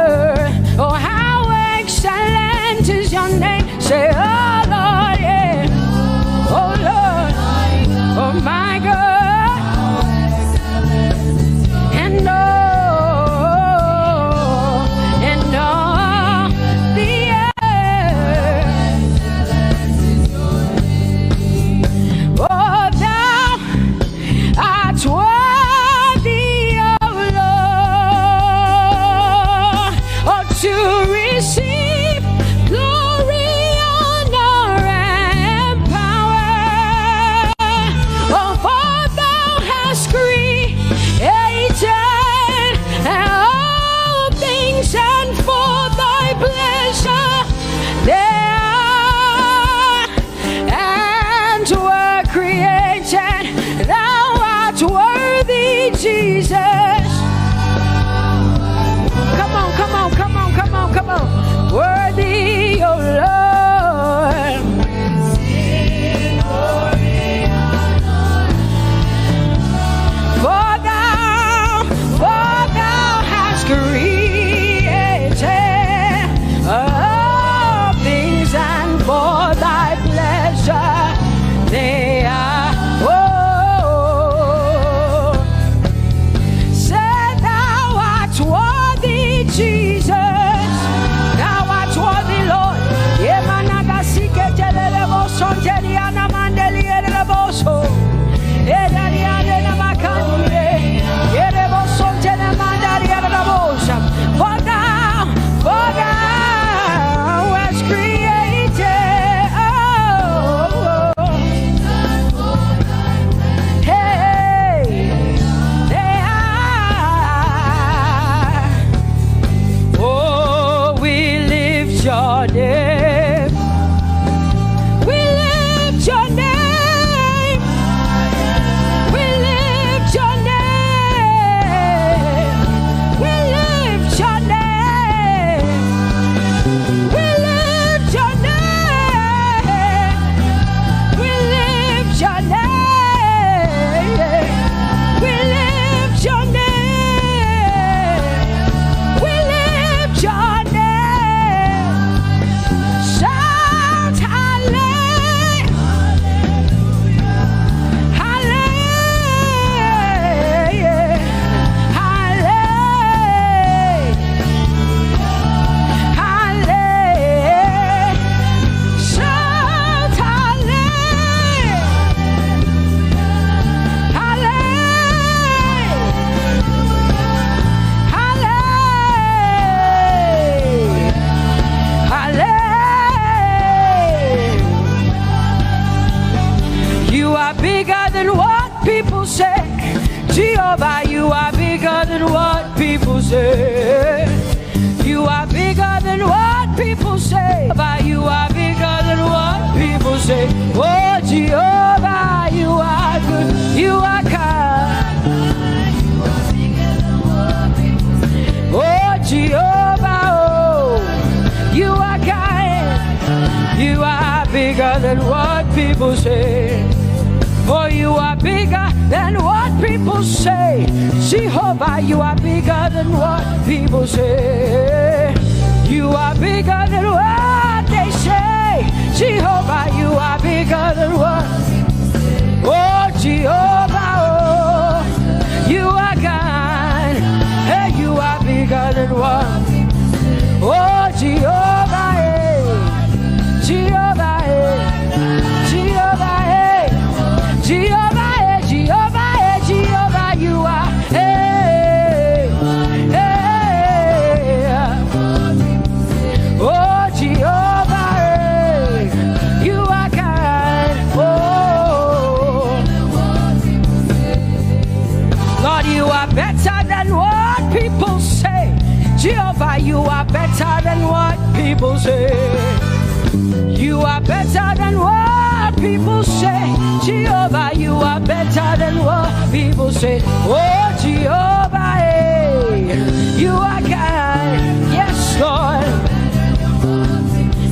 people say. You are bigger than what people say. But you are bigger than what people say. Oh Jehovah, you are good. You are kind. Oh Jehovah, oh, you are kind. You are bigger than what people say. For you are bigger than what people say. Jehovah, you are bigger than what people say. You are bigger than what they say. Jehovah, you are bigger than what. Oh Jehovah, oh, you are kind. Hey, you are bigger than what. Oh Jehovah, hey, Jehovah, hey, Jehovah, hey, Jehovah, hey, Jehovah, hey, Jehovah, you are, hey, hey, oh Jehovah, hey, you are kind, oh, Lord, you are better than what people say. Jehovah, you are better than what people say. You are better than what people say. Jehovah, you are better than what people say. Oh Jehovah, hey, you are kind. Yes, Lord.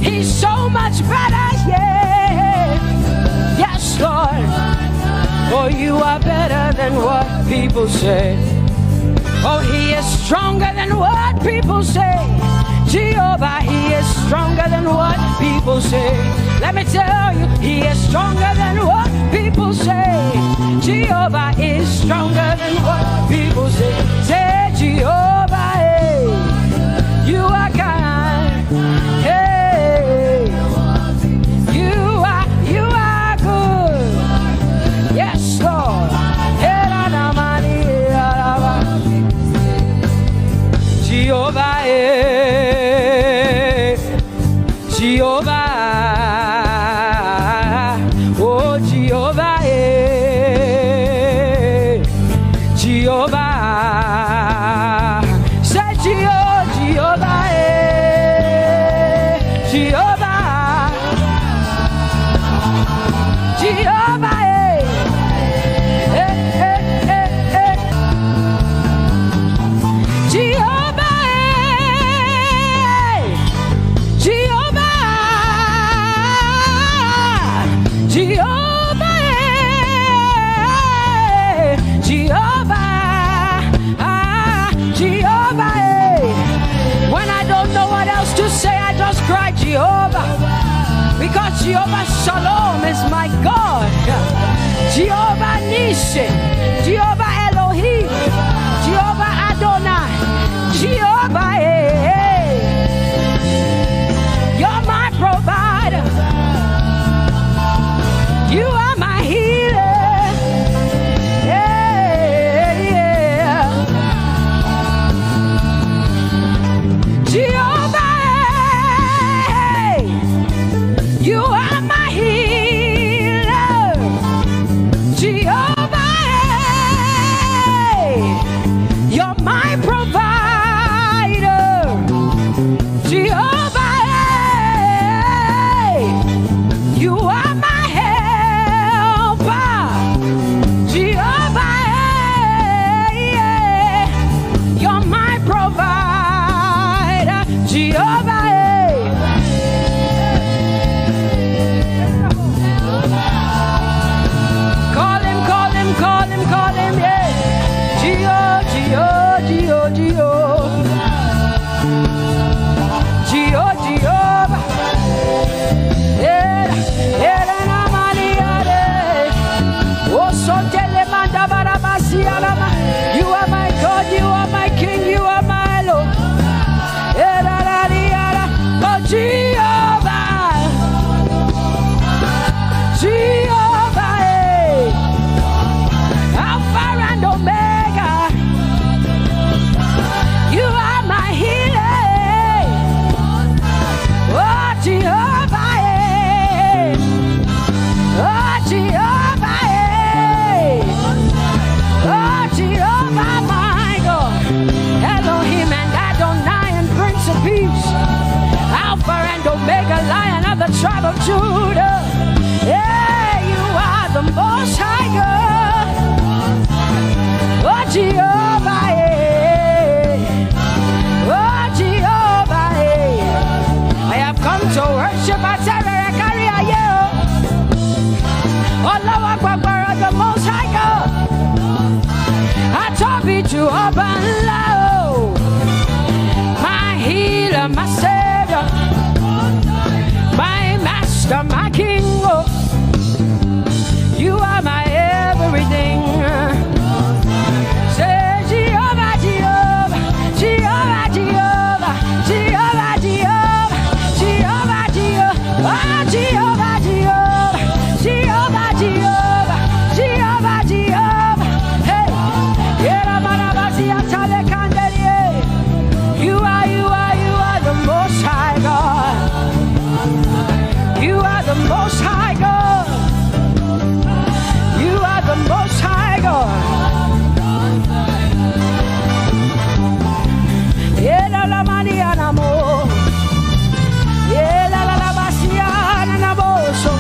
He's so much better, yeah. Yes, Lord. Oh, you are better than what people say. Oh, he is stronger than what people say. Jehovah, he is stronger than what people say. Let me tell you, he is stronger than what people say. Jehovah is stronger than what people say. Say, Jehovah, hey, you are kind. Hey, you are good. Yes, Lord. Jehovah, Jehovah, oh Jehovah, Jehovah, say Jehovah, Jehovah, Jehovah, Jehovah, because Jehovah Shalom is my God. Jehovah Nissi, Jehovah Elohim, Jehovah Adonai, Jehovah, hey, you're my provider. You are my healer. Yeah, yeah. Jehovah, you are my healer, Jehovah. Jehovah, Lord, my healer, my savior, my master, my king. Oh, you are my everything. Say Jehovah, Jehovah, Jehovah, Jehovah, Jehovah, Jehovah, Jehovah, Jehovah, Jehovah, Jehovah, Jehovah, Jehovah, Jehovah. Hey, you are the Most High God. You are the Most High God. You are the Most High God. La la Mariana mo. La la la Basiana na boso.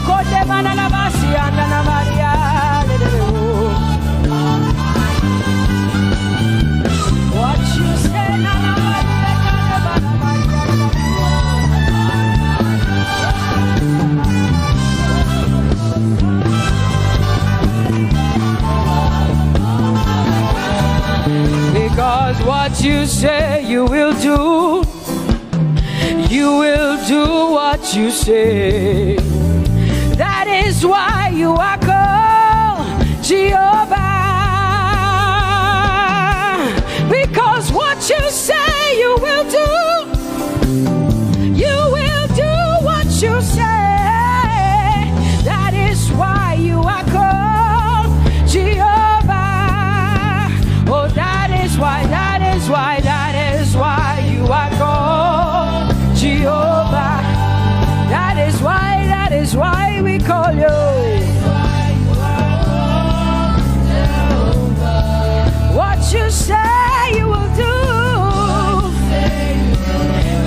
Kote mana la Basiana na Maria. What you say na na because what you say you will do. You will do what you say. That is why you are called Jehovah. Because what you say you will do. You will do what you say. That is why you are called Jehovah. Oh, that is why you are called Jehovah. That is why we call you. What you say you will do.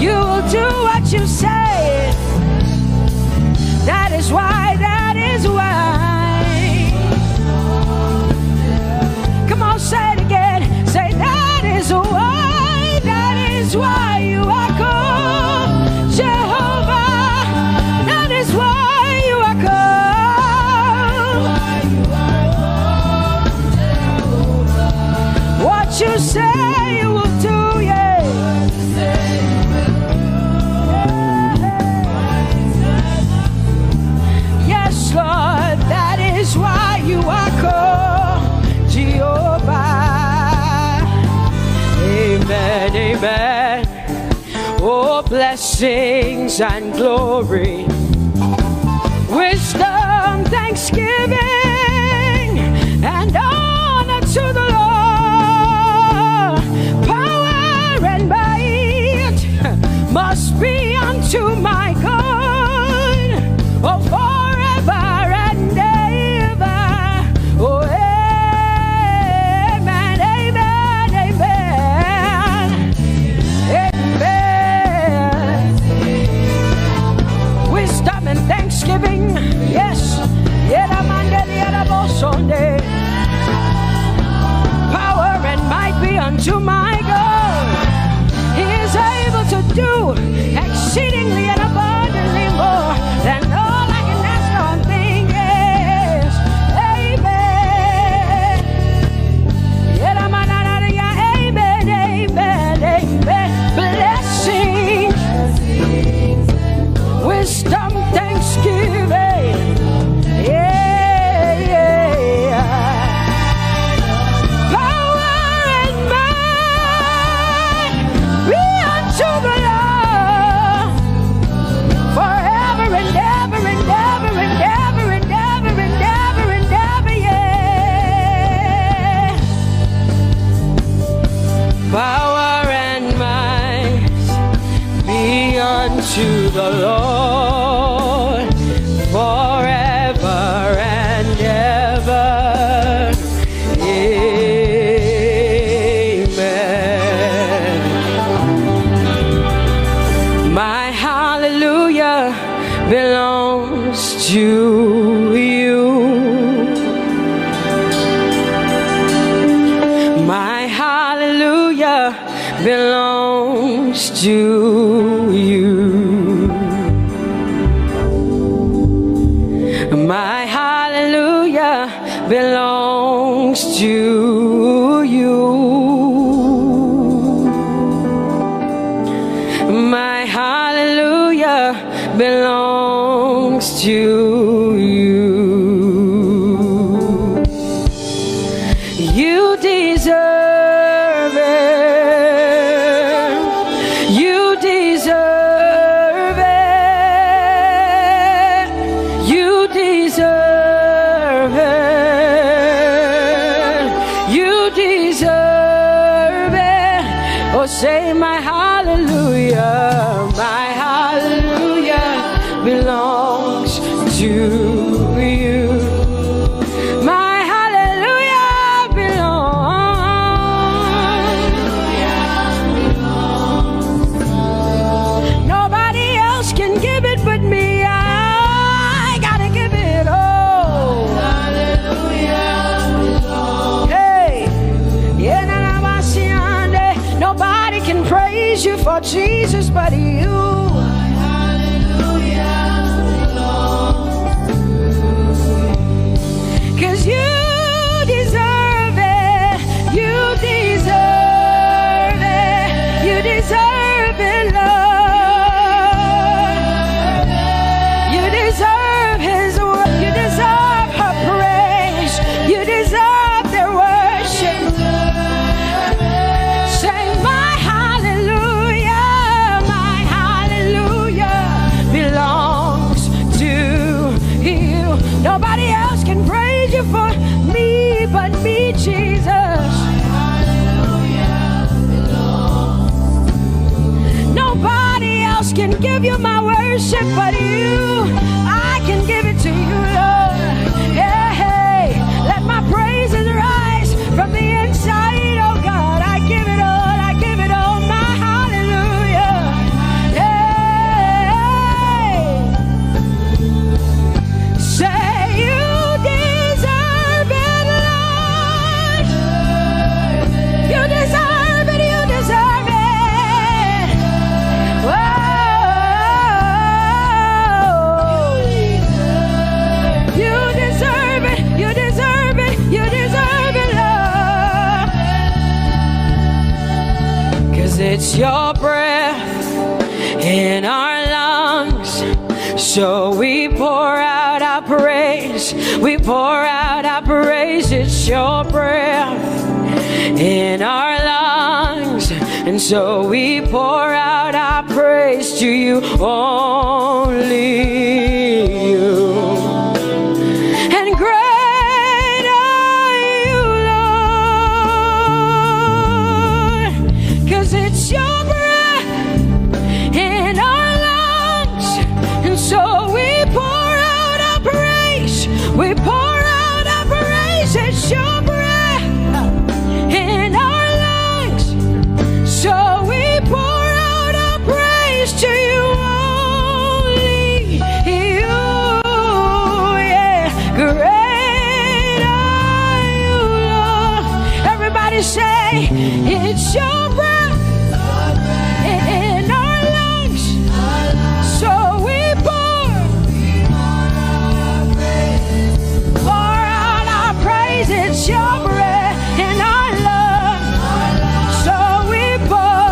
You will do what you say. That is why. Come on, say it again. Say that is why you are called Jehovah. That is why you are called. What you say you will do, yeah. Yes, Lord, that is why you are called Jehovah. Amen, amen. Oh, blessings and glory, wisdom, thanksgiving, and honor to the Lord. Power and might must be unto my God. Oh, forever and ever. Oh, amen, amen, amen, amen. Wisdom and thanksgiving, yes. Power and might be unto my God. He is able to do exceedingly and abundantly more than all I can ask or think. Yes, amen. Amen, amen, amen. Blessings, wisdom, thanksgiving. Yeah, yeah. Power and might be unto the Lord forever and ever and ever and ever and ever and ever and ever, yeah. Power and might be unto the Lord forever and ever. Amen. My hallelujah belongs to you. My hallelujah belongs to you. My hallelujah belongs to Oh, say my hallelujah belongs to you. My hallelujah belongs. Nobody else can give it but me. I gotta give it all. Hey, nobody can praise you for Jesus but you. Nobody else can praise you for me but me, Jesus. Nobody else can give you my worship but you. I can give it to you, Lord. Yeah, hey, let my praises rise from the inside, oh God. I give it all, I give it all, my hallelujah. Hey, say it's your breath in our lungs, so we pour out our praise. We pour out our praise. It's your breath in our lungs, and so we pour out our praise to you, only you. And great your breath in our lungs, and so we pour out our praise. We pour out our praise. It's your breath in our lungs, so we pour out our praise to you, only you. Yeah, great are you, Lord. Everybody say, it's your breath in our lungs, so we pour out our praise. It's your breath in our lungs, so we pour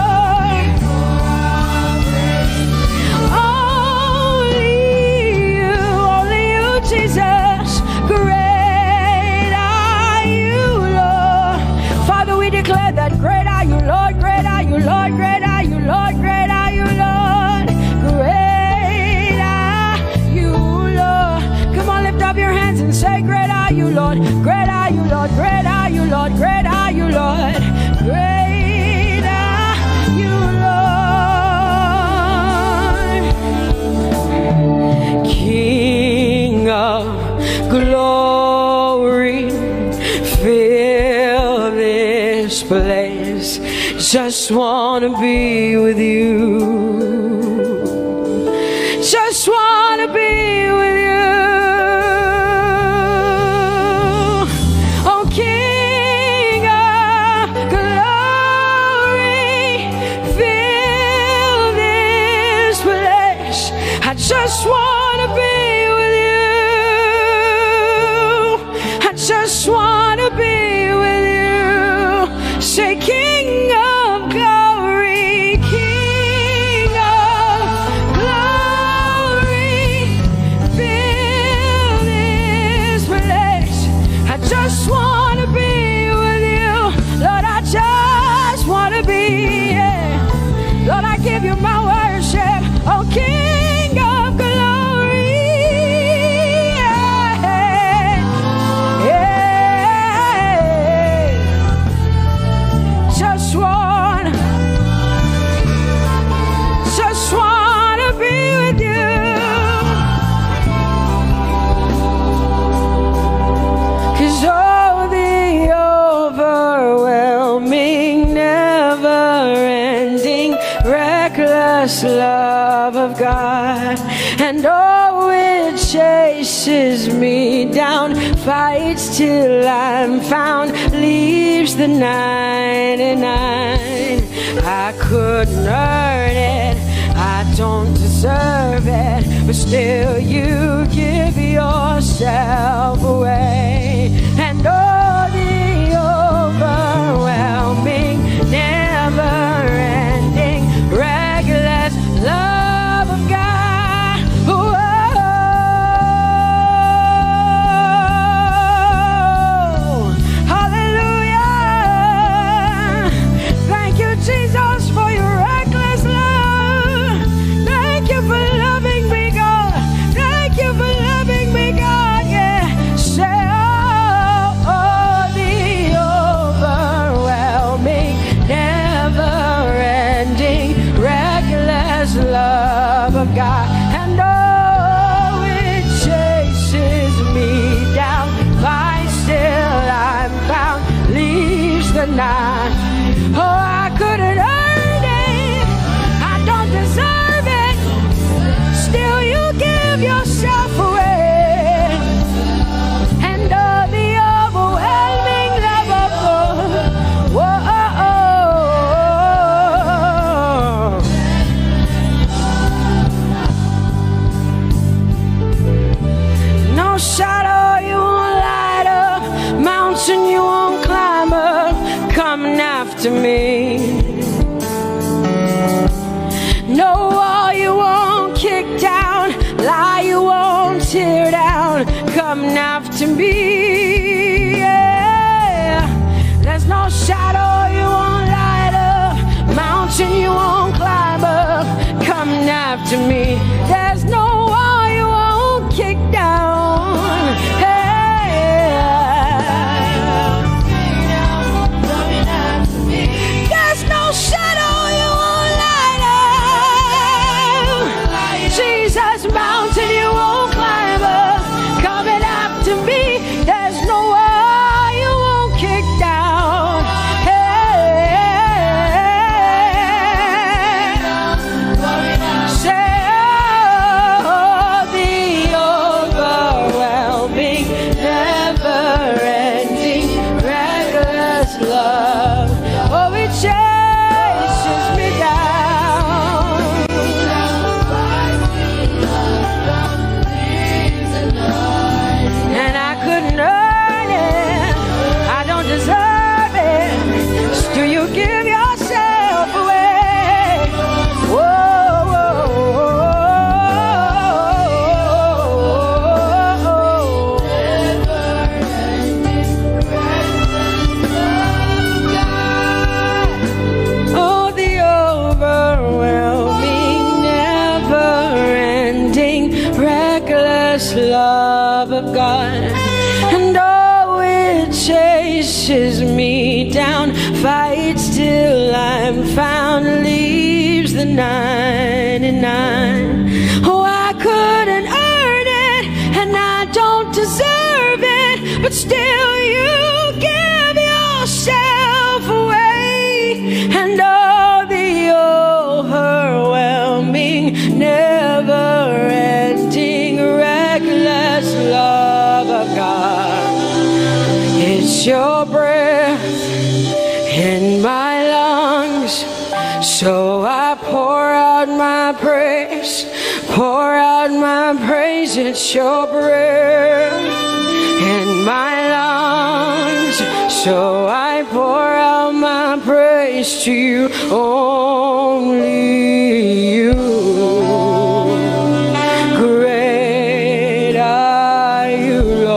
only you, Jesus. Great are you, Lord. Father, we declare that great are you, Lord. Great are you, Lord. Great are you, Lord. Great are you, Lord. Great are you, Lord. Come on, lift up your hands and say, great are you, Lord. Great are you, Lord. Great are you, Lord. Great are you, Lord. Great are you, Lord. King of glory, fill this place. Just wanna be with you. Just wanna be with you. Oh, King of glory, fill this place. I just wanna be with you. I just wanna be with you. Say, King of glory, King of glory, fill this place. I just want to be with you, Lord. I just want to be, yeah. Lord, I give you my worship, oh King of glory, yeah. Yeah. Just want reckless love of God, and oh, it chases me down, fights till I'm found, leaves the 99. I couldn't earn it, I don't deserve it, but still you give yourself away. And oh, the overwhelming, never-ending, reckless love of God. Whoa. Hallelujah. Thank you, Jesus, for your reckless love. Thank you for loving me, God. Thank you for loving me, God. Yeah. Say, oh, the overwhelming, never-ending, reckless love of God. And oh, it chases me down, fights till I'm found, leaves the 9. Oh, I couldn't earn it, I don't deserve it, still you give yourself away. And oh, the overwhelming love of God. Whoa. No shadow you won't light up, mountain you won't climb up, coming after me. No wall you won't kick down, lie you won't tear down, coming after me. Yeah. There's no shadow you won't light up, mountain you won't climb up, coming after me. There's no wall you won't kick down. Hey. There's no shadow you won't light up, Jesus, mountain you won't climb up, coming after me. There's no wall you won't kick down. Hey. Say, oh, the overwhelming, never-ending, reckless love. Oh, it chases me down. And I couldn't earn it, I don't deserve it, still you give yourself away. Whoa, whoa, oh, the overwhelming, never-ending, reckless love of God. And oh, it chases me down, fights till I'm found, leaves the 99. Oh, I couldn't earn it, and I don't deserve it, but still you give yourself away. And oh, the overwhelming, never-ending, reckless love of God. It's your breath in my lungs, so I pour out my praise, pour out my praise. It's your breath in my lungs, so I pour out my praise to you, only you. Great are you, Lord.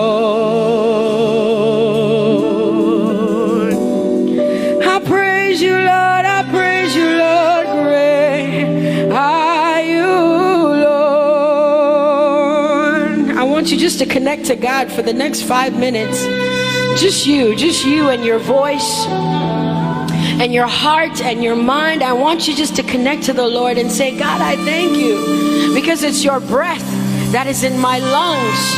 I praise you, Lord, I praise you, Lord. Great are you, Lord. I want you just to connect to God for the next 5 minutes. Just you and your voice and your heart and your mind. I want you just to connect to the Lord and say, God, I thank you because it's your breath that is in my lungs.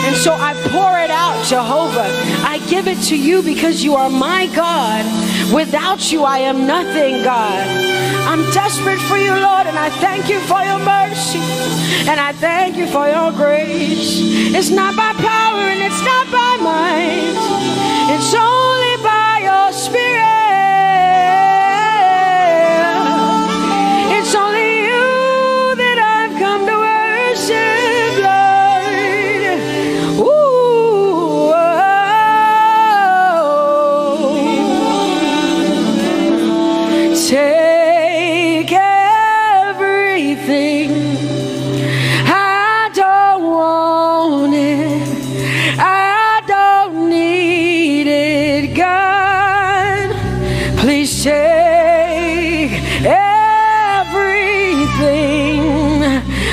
And so I pour it out, Jehovah. I give it to you because you are my God. Without you, I am nothing, God. I'm desperate for you, Lord, and I thank you for your mercy. And I thank you for your grace. It's not by power and it's not by might. It's only by your Spirit. It's only you that I've come to worship, Lord. Ooh, take everything. I don't want it. I don't need it, God. Please take everything.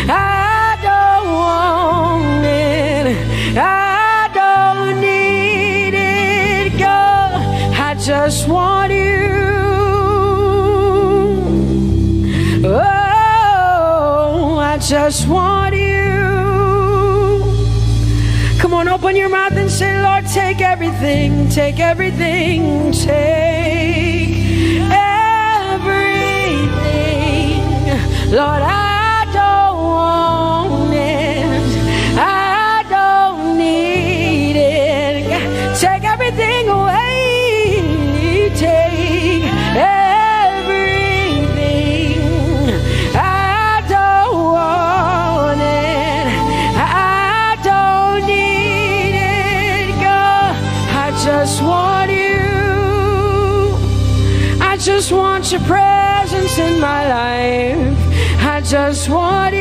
I don't want it. I don't need it, God. I just want you. Oh, I just want you. Come on, open your mouth and say, Lord, take everything, take everything, take everything. Lord, I don't want it. I don't need it. Take everything away. Take everything. I don't want it. I don't need it, God. I just want you. I just want your presence in my life. I just want you.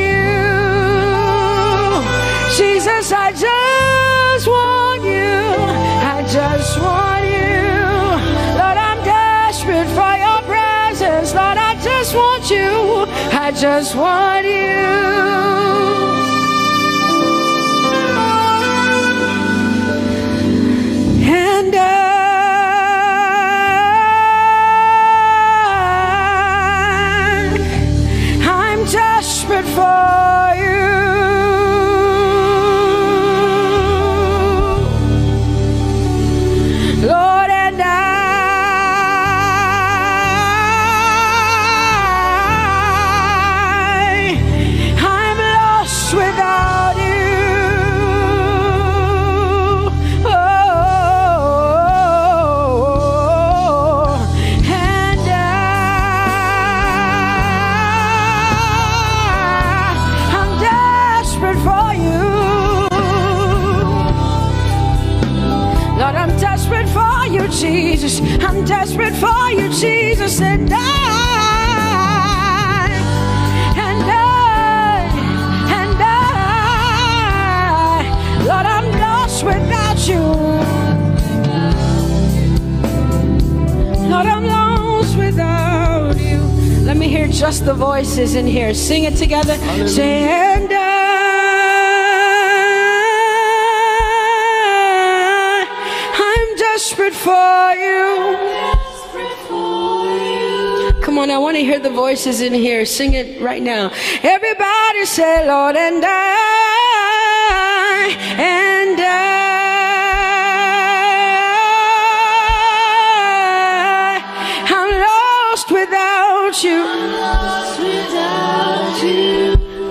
Jesus, I just want you. I just want you. Lord, I'm desperate for your presence. Lord, I just want you. I just want you. And I'm desperate for you. Lord, and I'm lost without you. Oh, and I'm desperate for you. Lord, I'm desperate for you, Jesus. I'm desperate for you, Jesus. And Lord, I'm lost without you. Lord, I'm lost without you. Let me hear just the voices in here. Sing it together. Say, and I'm desperate for you. Come on, I want to hear the voices in here. Sing it right now. Everybody say, Lord, and I'm lost without you.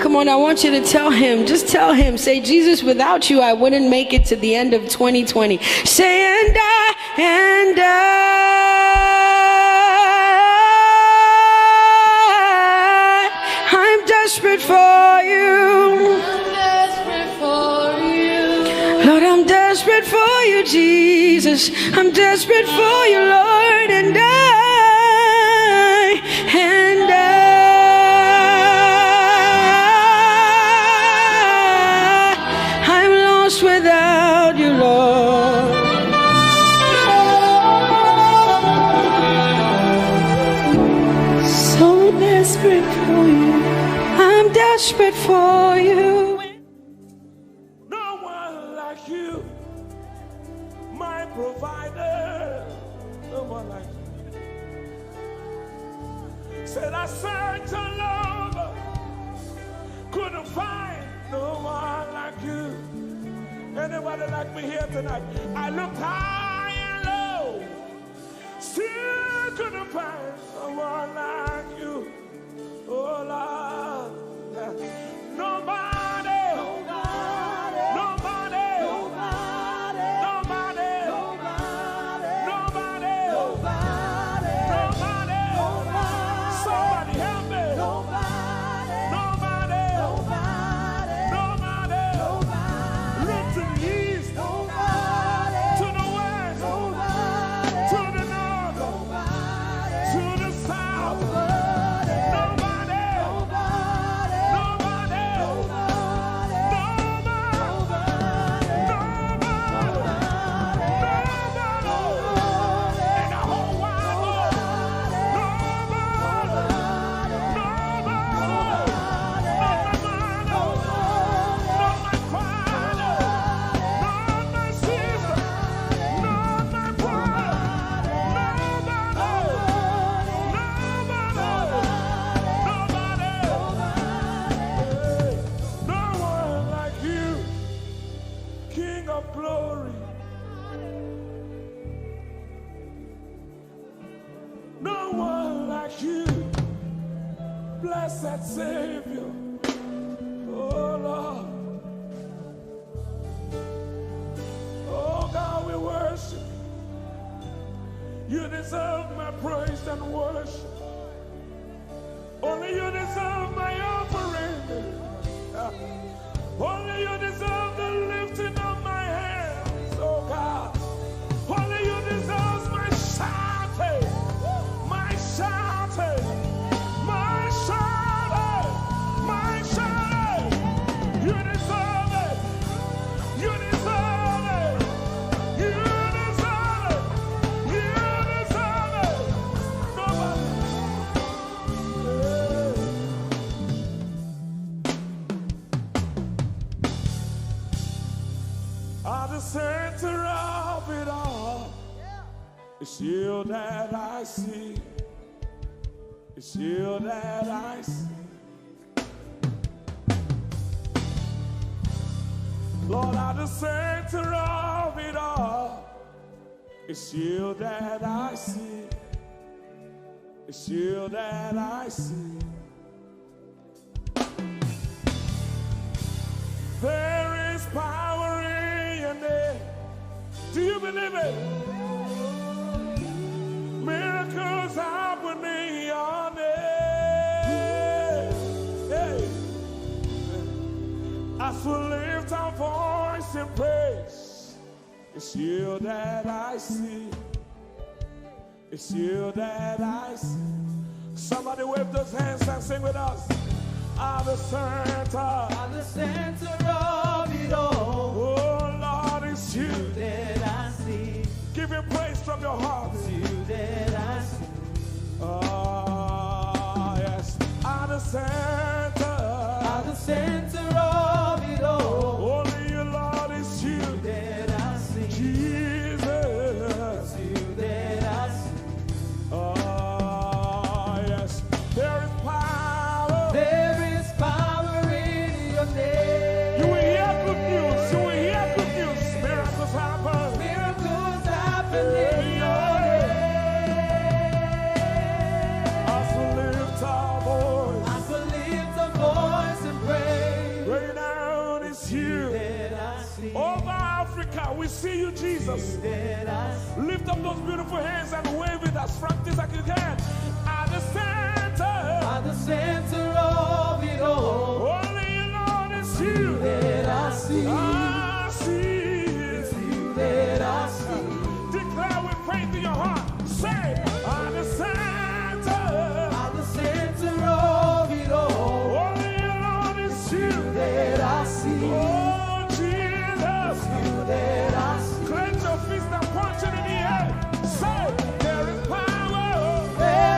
Come on, I want you to tell him. Just tell him. Say, Jesus, without you, I wouldn't make it to the end of 2020. Say, and I'm desperate for you. Lord, I'm desperate for you, Jesus. I'm desperate for you, Lord, and I'm lost without you, Lord. So desperate for you. I'm desperate for you. No one like you, my provider. No one like you. Said I searched all over, couldn't find no one like you. Anybody like me here tonight? I looked high and low, still couldn't find someone like you. Oh Lord, nobody, nobody, nobody, nobody, nobody, nobody, nobody, nobody, nobody. Somebody help me. Nobody, nobody, nobody, nobody, nobody. Look to the east, nobody, to the west, nobody, to the north, nobody, to the south, nobody, nobody, nobody, nobody, in the whole wide world, nobody, not my father, not my sister, not my brother, nobody, no one like you, King of glory. No one like you, blessed Savior. Oh Lord, oh God, we worship you. You deserve my praise and worship. Only you deserve my offering. Only you deserve the lifting of my hands, oh God. Only you deserve my shouting, my shouting, my shouting, my shouting. You deserve it. You deserve it. You deserve it. You deserve it. Nobody. At the center of it all, it's you that I see. It's you that I see. Lord, at the center of it all, it's you that I see. It's you that I see. There is power in your name. Do you believe it? Miracles happen in your name. Hey. As we lift our voice in praise, it's you that I see. It's you that I see. Somebody wave those hands and sing with us. At the center of it all. Oh Lord, it's you that I see. Give him praise from your heart. It's you that I see. Oh yes. At the center of it all. only you, Lord, it's you That I see. Jesus. It's you that I see. Oh yes. There is power. There is power in your name. You will hear good news. You will hear good news. Miracles happen. Miracles happen in your As we lift our voice, name. As we lift a voice and pray. right now it's you. That I see. Over Africa, we see you, Jesus. That I see. Lift up those beautiful hands and wave it as frantic as you can. At the center, At the center of it all. only you, Lord, it's you. That I see. I see. It's you that I see. Declare with faith in your heart. Say, at the center, At the center of it all. only you, Lord, it's you. That I see. Oh, Jesus. That I see. Clench your fist and punch it in the air. Say, there is power. There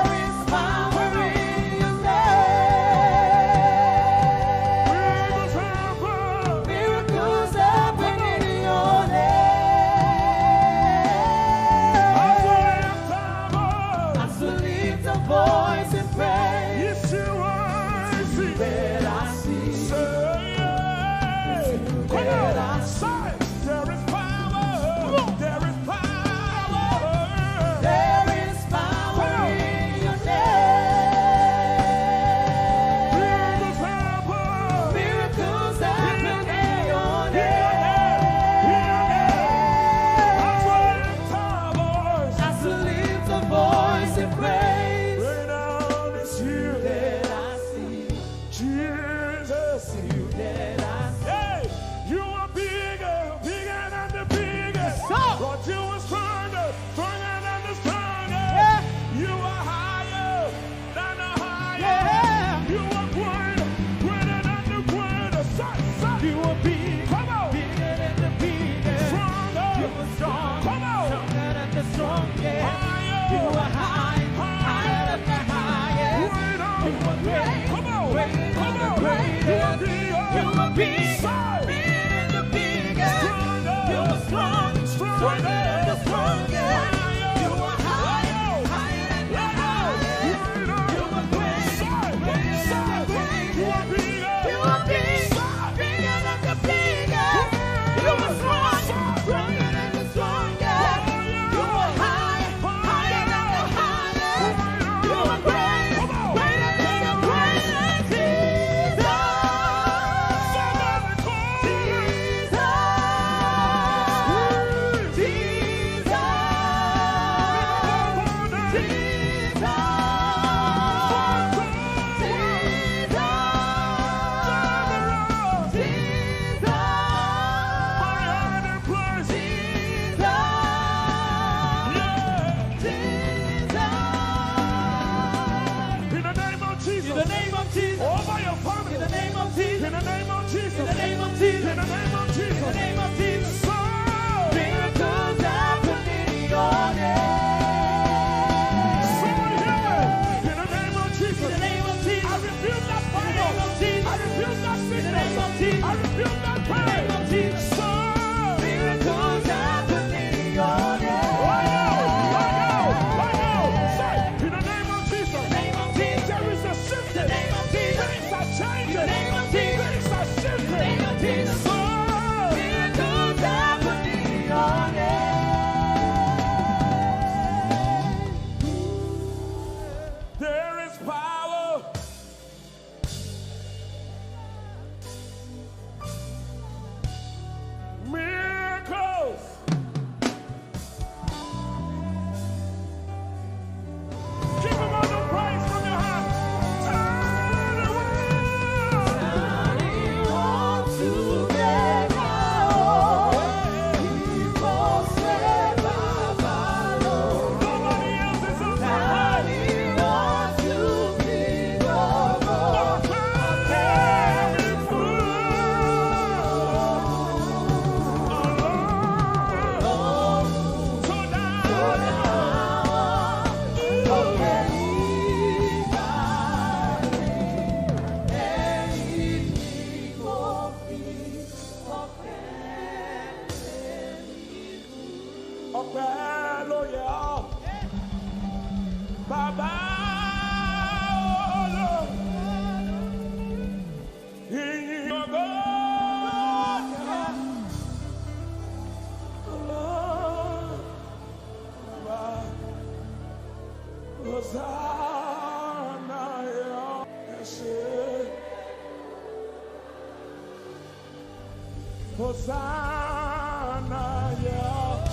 Hosanna, yeah.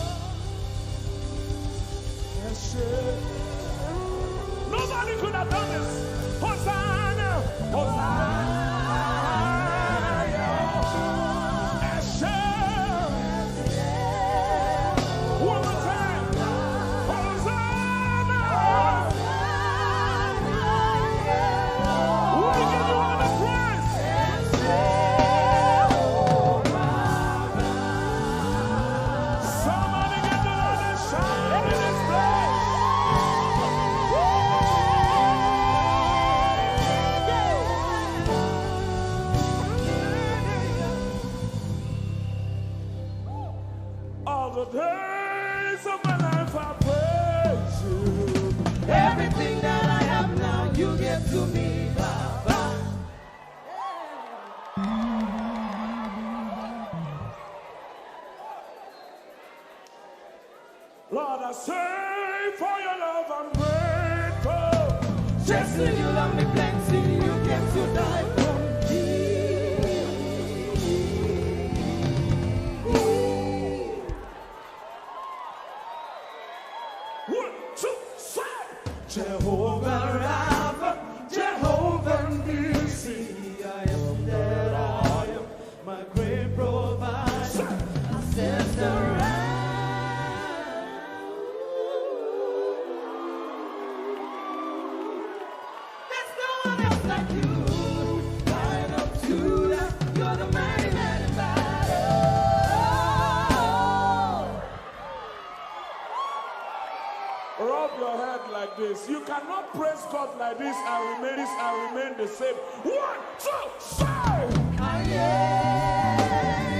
Yes, yeah. Nobody could have done this. Hosanna, Hosanna, yeah. Yes, yeah. One more time. Hosanna, we give you all the praise. Somebody get the Lord and shout in this place. All the days of my life I praise you. Everything that I have now, you give to me, Baba. Lord, I say for your love I'm grateful. Just so you love me plenty, you came to die for me. 1, 2, 3. Jehovah Rapha, Jehovah Nissi, I am that I am, my great provider, my sister. There's no one else like you. Lion of Judah, you're the mighty man in battle. Rub your head like this. You cannot praise God like this and remain the same. 1, 2, 3.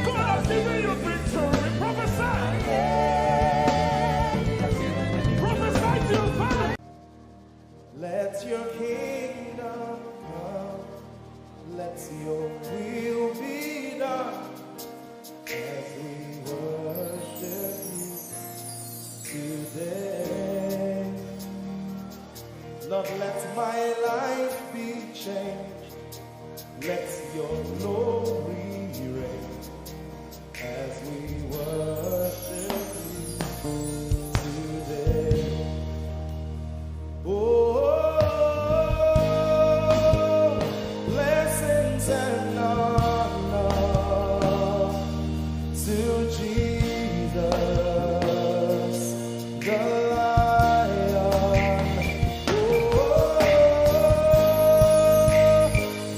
God has given you victory. Prophesy. Prophesy to your family. Let your kingdom come, let your will be done, as we worship you today. Lord, Lord, let my life be changed. Let your glory reign as we worship you today. Oh, blessings and honor to Jesus, the Lion. Oh,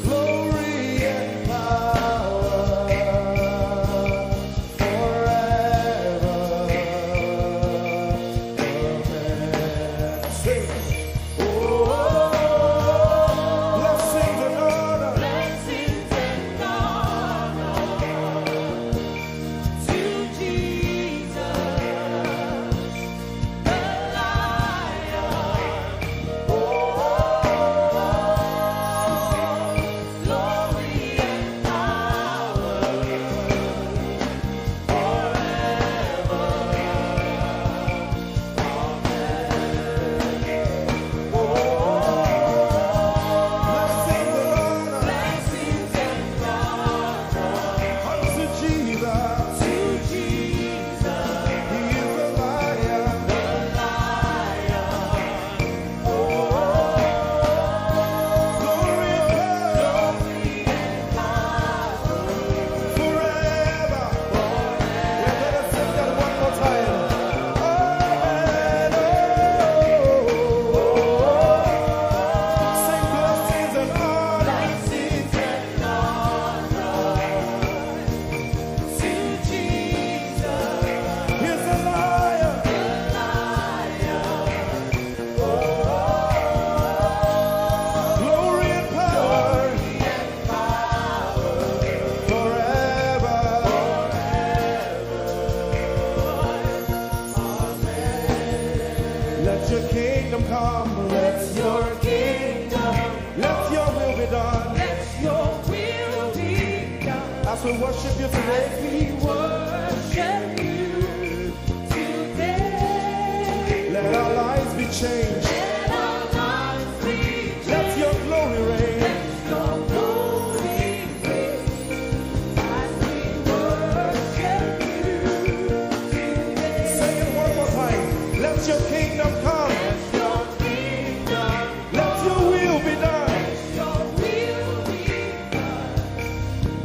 glory and power forever. Amen. Sing. Oh, blessings and honor. Blessings and honor to Jesus, the Lion. Oh, glory and power Blessings and honor blessings and honor unto Jesus. to Jesus, He is the Lion. the Lion. Glory and power forever. We're gonna sing that one more time. Amen. Sing blessings and honor. Blessings and honor to Jesus, He's the Lion. the Lion. Glory and power forever. Let your kingdom come. Let Your kingdom, let your will be done. let your will be done. As we worship you today, We worship you today. let our lives be changed. Let our lives be Let your glory reign. your glory reign. As we worship you today. Say it one more time. Let your kingdom come. Your kingdom, Let your will be done. your will be done.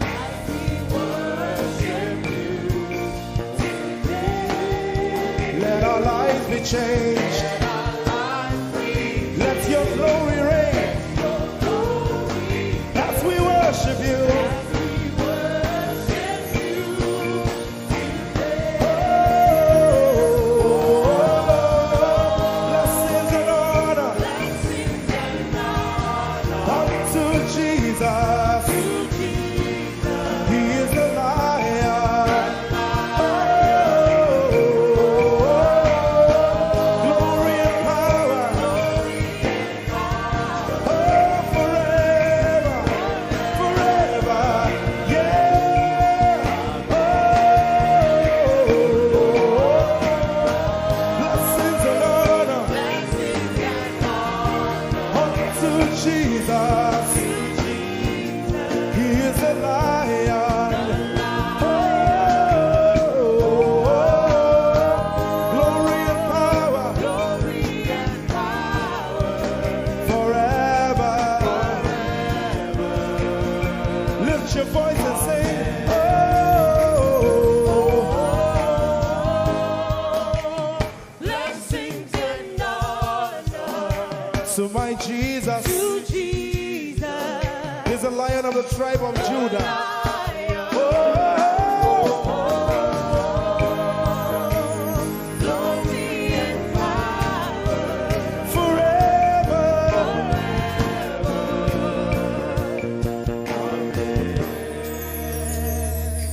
As we worship you today. Let our lives be changed. Let our lives be Let your glory reign. your glory. As we worship you. As we worship you today. Blessings and honor Blessings and honor unto Jesus. to Jesus, He is the Lion. Glory and power forever, forever. Yeah. Blessings and honor blessings and honor unto Jesus. He is the Lion. Glory and power glory and power forever. Lift your voice and sing. blessings and honor To my Jesus to Jesus, is the Lion of the tribe of Judah. Lion. Oh, Glory and power forever.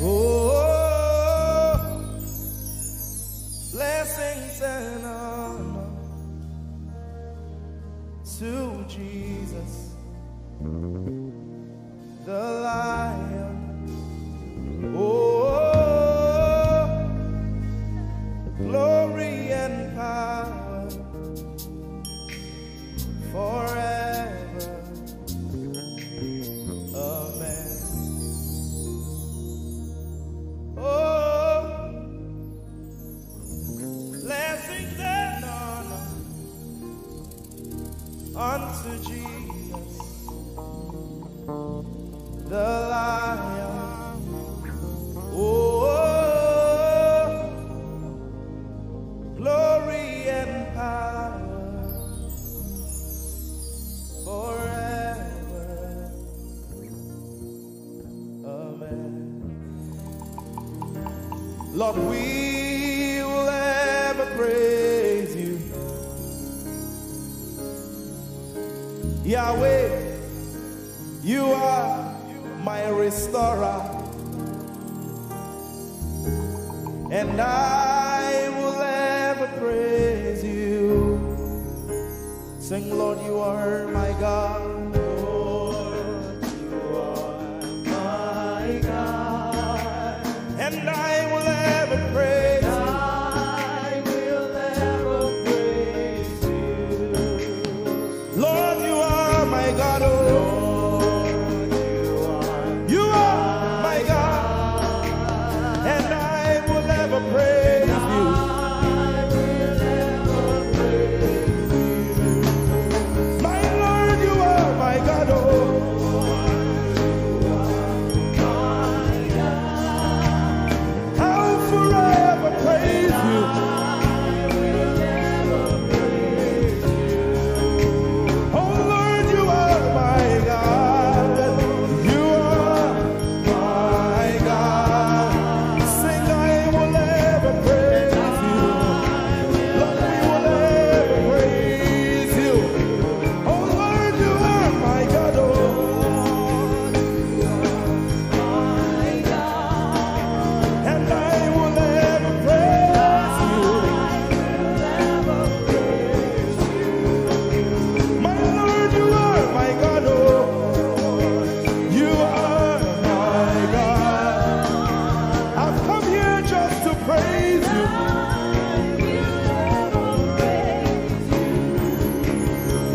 Oh, blessings and honor to Jesus, the Lion. Oh, glory and power for the Lion. Oh, glory and power forever. Amen. Lord, we will ever praise you. Yahweh, you are my restorer, and I will ever praise you. Sing, Lord, you are my God. Lord, you are my God, and I will ever praise you. I will ever praise you. Lord, you are my God. Oh, praise you. My Lord, you are my God. Oh, I'll forever praise you. Oh Lord, you are my God. You are my God. Sing, I will ever praise you. Lord, we will ever praise you. Oh Lord, you are my God. Oh, and I will ever praise you. My Lord, you are my God. Oh, you are my God. I've come here just to praise you.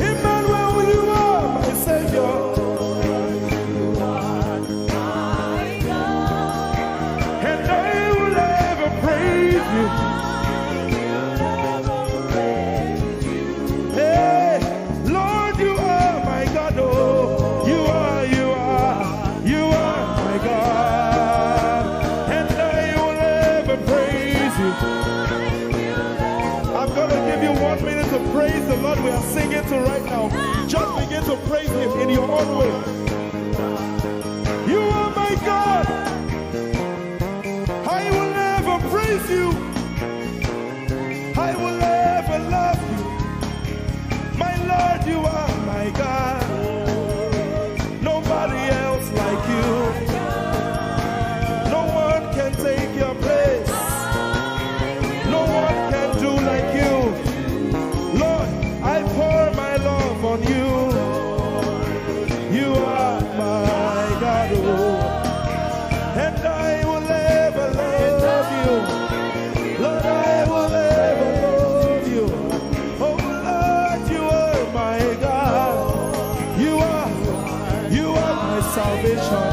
Emmanuel, you are my Savior. And I will ever praise you. Hey, Lord, you are my God. Oh, you are my God. And I will ever praise you. I'm going to give you 1 minute to praise the Lord. We are singing to right now. Just begin to praise him in your own way. You are my God. I will never praise you. I will ever love you. My Lord, you are my God. Nobody else like you. No one can take your place. No one can do like you. Lord, I pour my love on you. You are my God. Oh, and I will ever love you. Lord, I will ever love you. Oh Lord, you are my God. You are my salvation.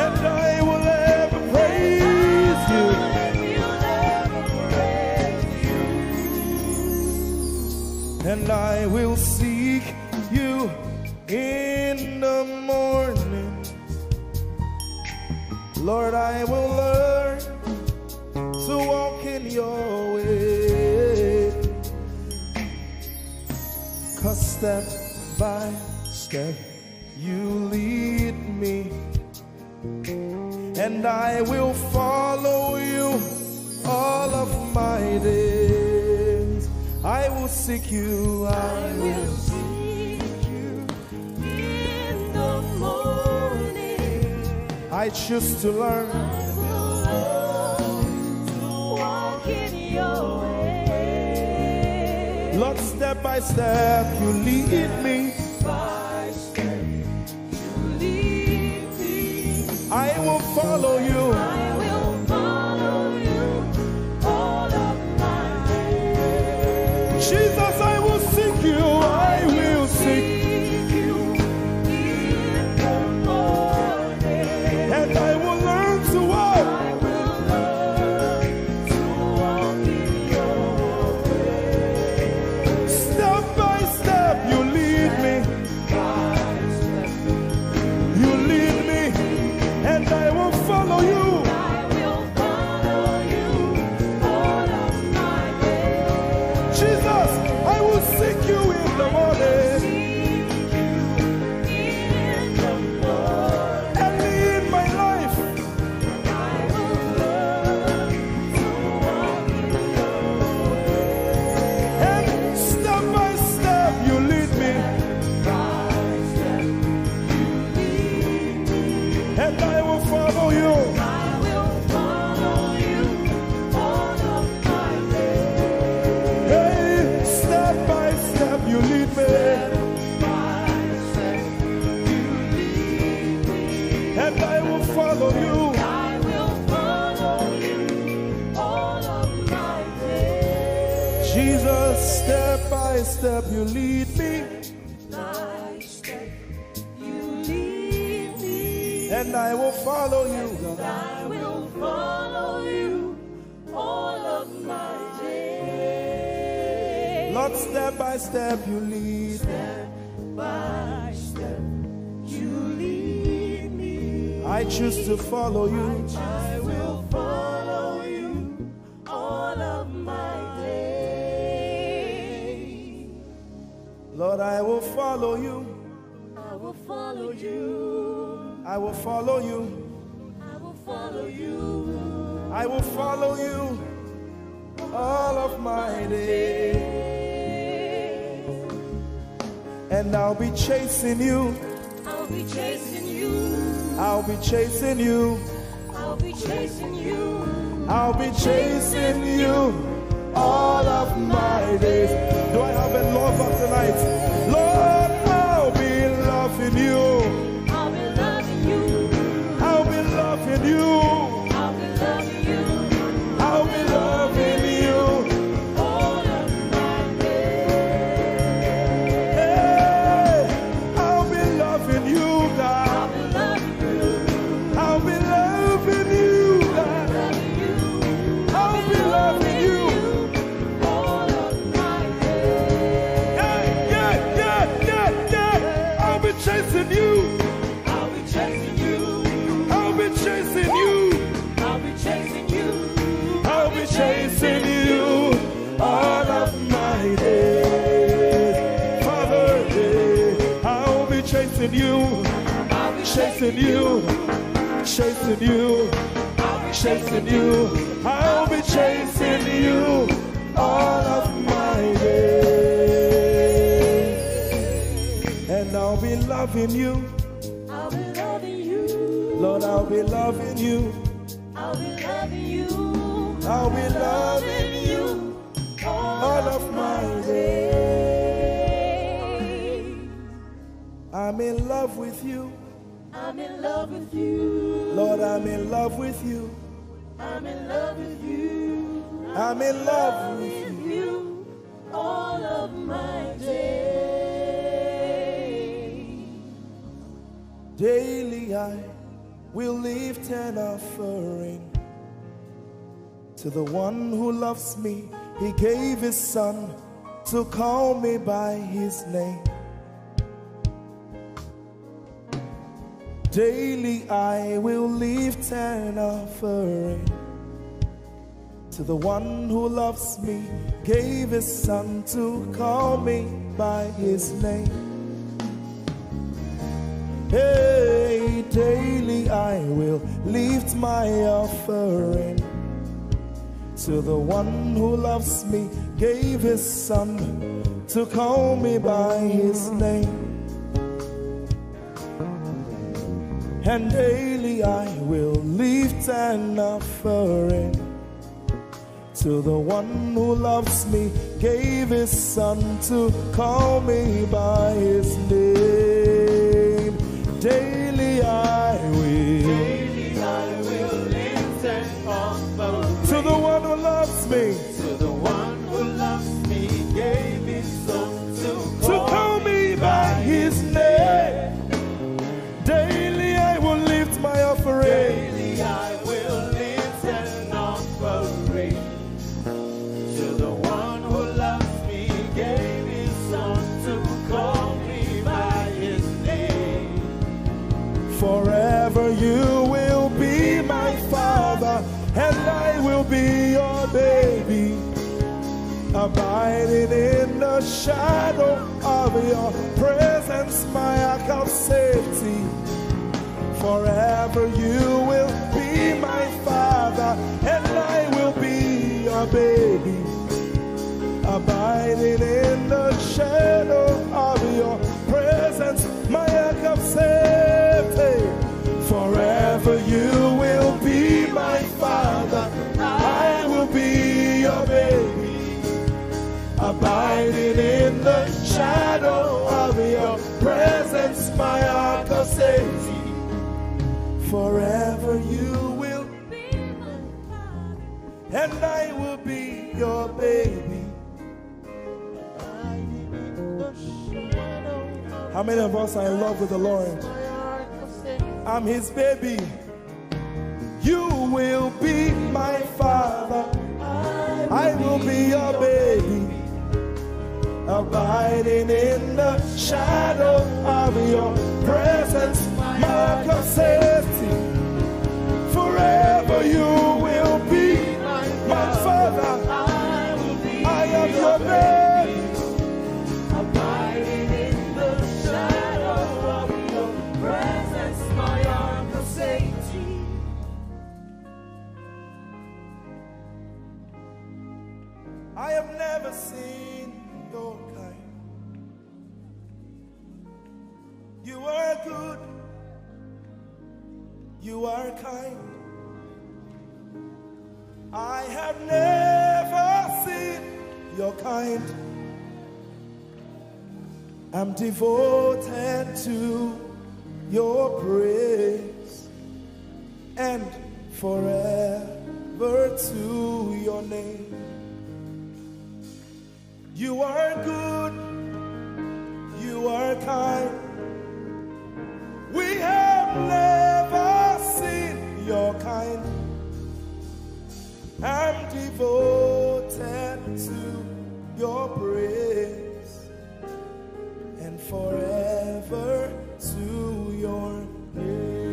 And I will ever praise you. And I will seek you in the morning. Lord, I will learn to walk in your way. 'Cause step by step you lead me, and I will follow you all of my days. I will seek you. I will seek you in the morning. I choose to learn. I will learn to walk in your way. Lord, step by step you lead me. By step you lead me. I will follow you. I will follow you all of my days. Jesus, I will seek you. I will seek you in the morning. And I will learn to walk. I will learn to walk in your way. Step by step you lead me. step you lead me, by step you lead me, and I will follow you, God. I will follow you all of my days. Lord, step by step you lead, Step by step you lead me, I choose to follow you. I will follow you all of my days. Lord, I will follow you. I will follow you. I will follow you. I will follow you. I will follow you all of my days. And I'll be chasing you. I'll be chasing you. I'll be chasing you. I'll be chasing you. I'll be chasing you all of my days. Do I have a lover tonight? Lord, I'll be loving you. I'll be loving you. I'll be loving you. I'll be loving you I'll be loving you. all of my days. Hey, I'll be loving you, God. I'll be loving you. I'll be loving you, God. Loving you I'll be loving you. all of my days. Yeah. I'll be chasing you. I'll be chasing you. I'll be chasing you. I'll be chasing you. I'll be chasing you all of my days. Father, I'll be chasing you. I'll be Chasing you. Chasing you. Chasing you. I'll be chasing you all of my days. And I'll be loving you. I'll be loving you. Lord, I'll be loving you. I'll be loving you. I'll be loving you all of my days. I'm in love with you. I'm in love with you. Lord, I'm in love with you. I'm in love with you. I'm in love with you. With you all of my days. Daily I will lift an offering to the one who loves me. He gave his son to call me by his name. Daily I will lift an offering to the one who loves me, gave his son to call me by his name. Hey, daily I will lift my offering to the one who loves me, gave his son to call me by his name. And daily I will lift an offering to the one who loves me, gave his son to call me by his name. Daily I will lift an offering to the one who loves me, to the one who loves me, gave his son to call me by his name. Daily I will lift my offering. Daily I will lift an offering to the one who loves me, gave his son to call me by his name. Forever you will be my father, and I will be your baby, abiding in the shadow of your presence, my ark of safety. Forever you will be my father, and I will be your baby, abiding in the shadow of your presence, my ark of safety. Forever you will be my father, I will be your baby, abiding in the shadow of your presence, my ark of safety. Forever you will Be my father. and I will be your baby. I How many of us are in love with the Lord? I'm his baby. You will be my father. I will be your baby. Abiding in the shadow of your presence, mark of safety. Forever you will be my father. I am your baby. Abiding in the shadow of your presence, my arms of safety. I have never seen your kind. You are good. You are kind. I have never seen your kind. I'm devoted to your praise and forever to your name. You are good, you are kind. We have never seen your kind. I'm devoted to your praise and forever to your name.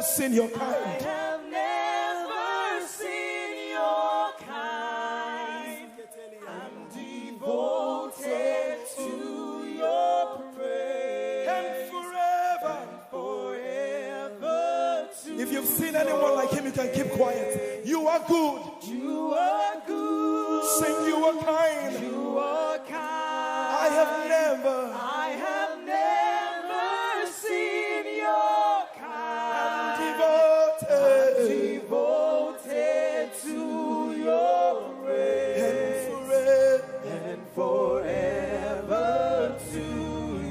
Seen your kind. I have never seen your kind. I'm devoted to your praise And forever to if you've seen anyone like him, you can keep quiet. You are good. you are good. Sing, you are kind. You are kind. I have never seen your kind. Devoted to your praise and forever to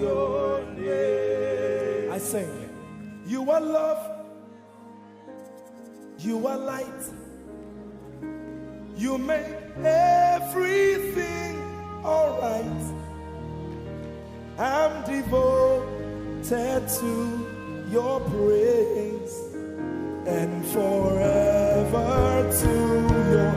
your name. I sing. You are love. You are light. You make everything alright. I'm devoted to your praise and forever to your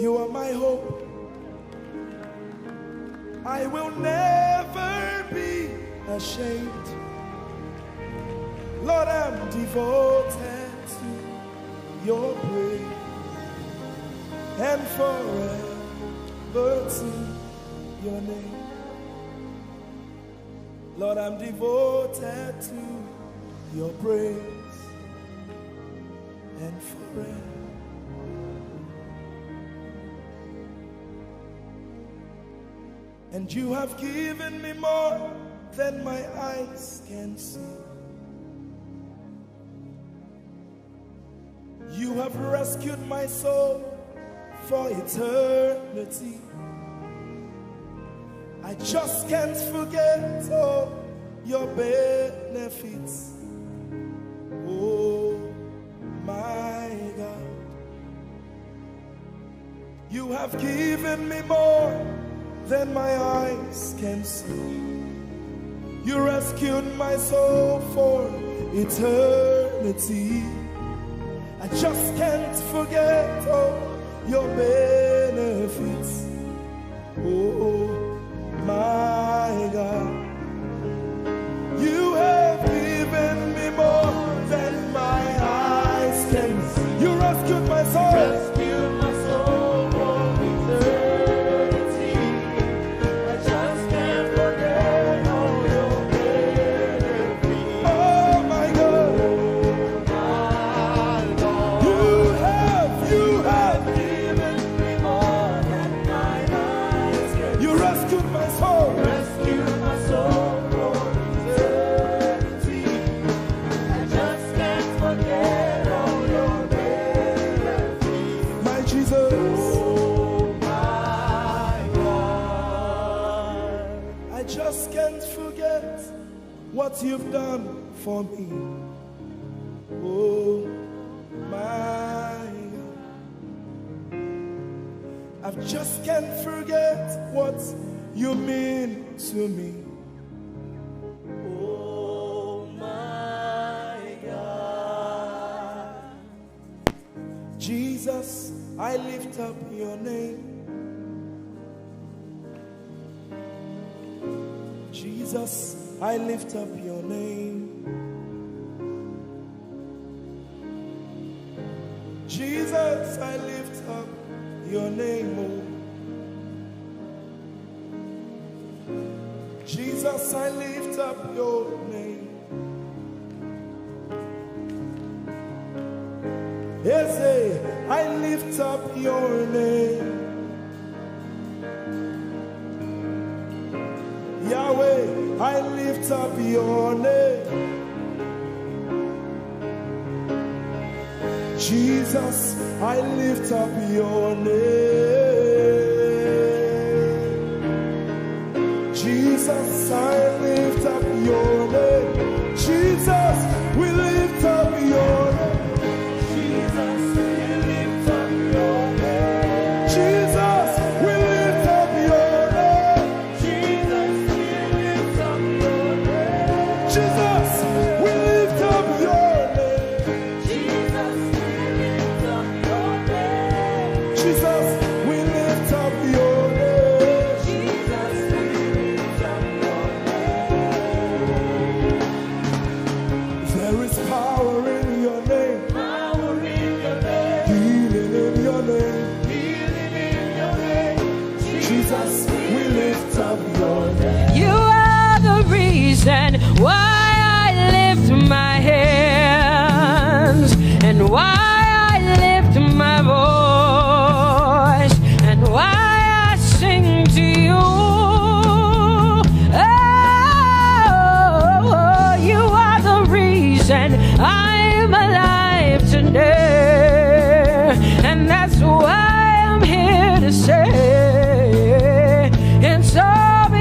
You are my hope. I will never be ashamed. Lord, I'm devoted to your praise and forever to your name. Lord, I'm devoted to your praise and forever. And you have given me more than my eyes can see. You have rescued my soul for eternity. I just can't forget all your benefits. Oh my God, you have given me more than my eyes can see. You rescued my soul for eternity. I just can't forget all your benefits. Oh my God, you have given me more than my eyes can see. You rescued my soul. Rescued my soul for eternity. I just can't forget all your benefits. Oh my God, you have given me more than my eyes can see. you rescued my soul. Rescued my soul for eternity. I just can't forget all your benefits. My Jesus, Oh my God. I just can't forget what you've done for me. Oh my God, I just can't forget what you mean to me. Oh my God. Jesus, I lift up your name. Jesus, I lift up your name. Jesus, I lift up your name. Oh. Jesus, I lift up your name. Yes, I lift up your name. Yahweh, I lift up your name. Jesus, I lift up your name. Jesus, I lift up your name. Jesus, we lift up your name. Jesus, we lift up your name. Jesus, we lift up your name. Jesus, we lift up your name. Jesus, we lift up your name. Jesus, we lift up your name. Jesus, we lift up your name. Jesus, we lift up your name. There is power in your name, Power in your name. healing in your name. Healing in your name. Jesus, we lift up your name. You are the reason why I lift my hands and why I lift my voice and why I sing to you. Oh, you are the reason I'm alive today, and that's why I'm here to say it's all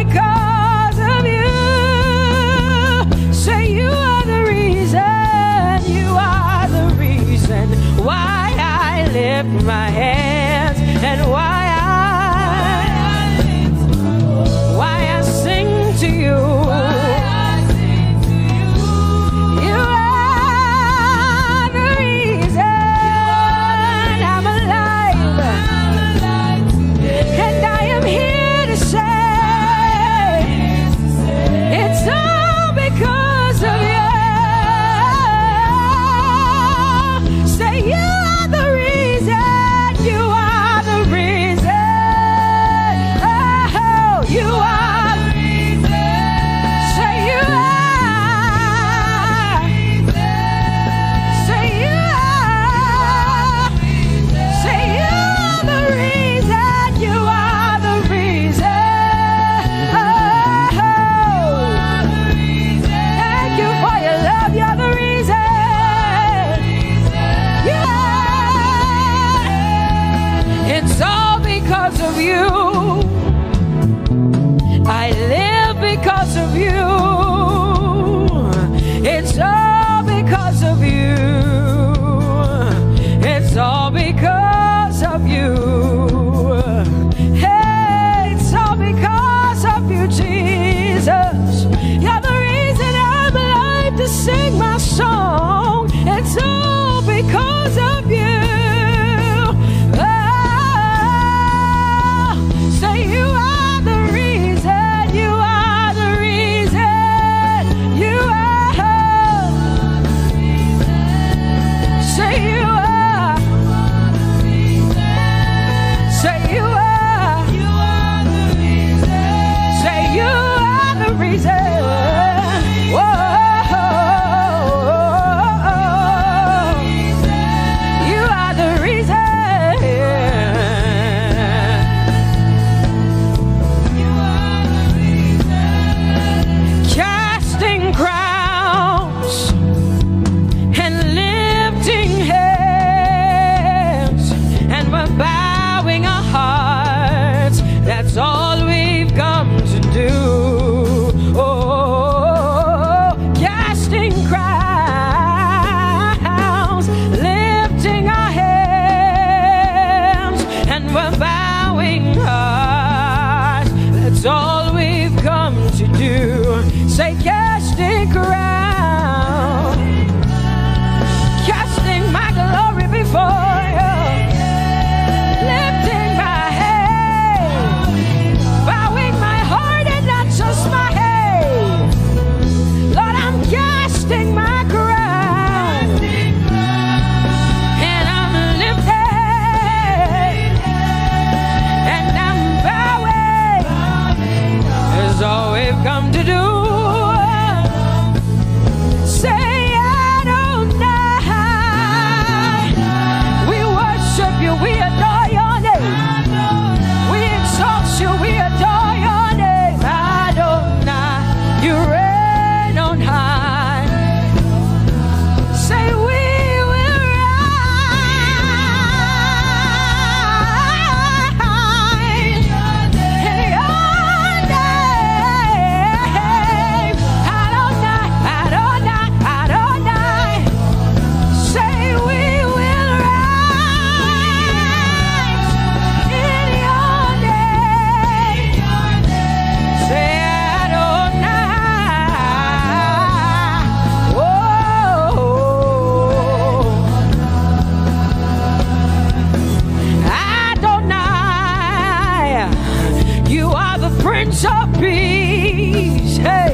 Prince of Peace. Hey,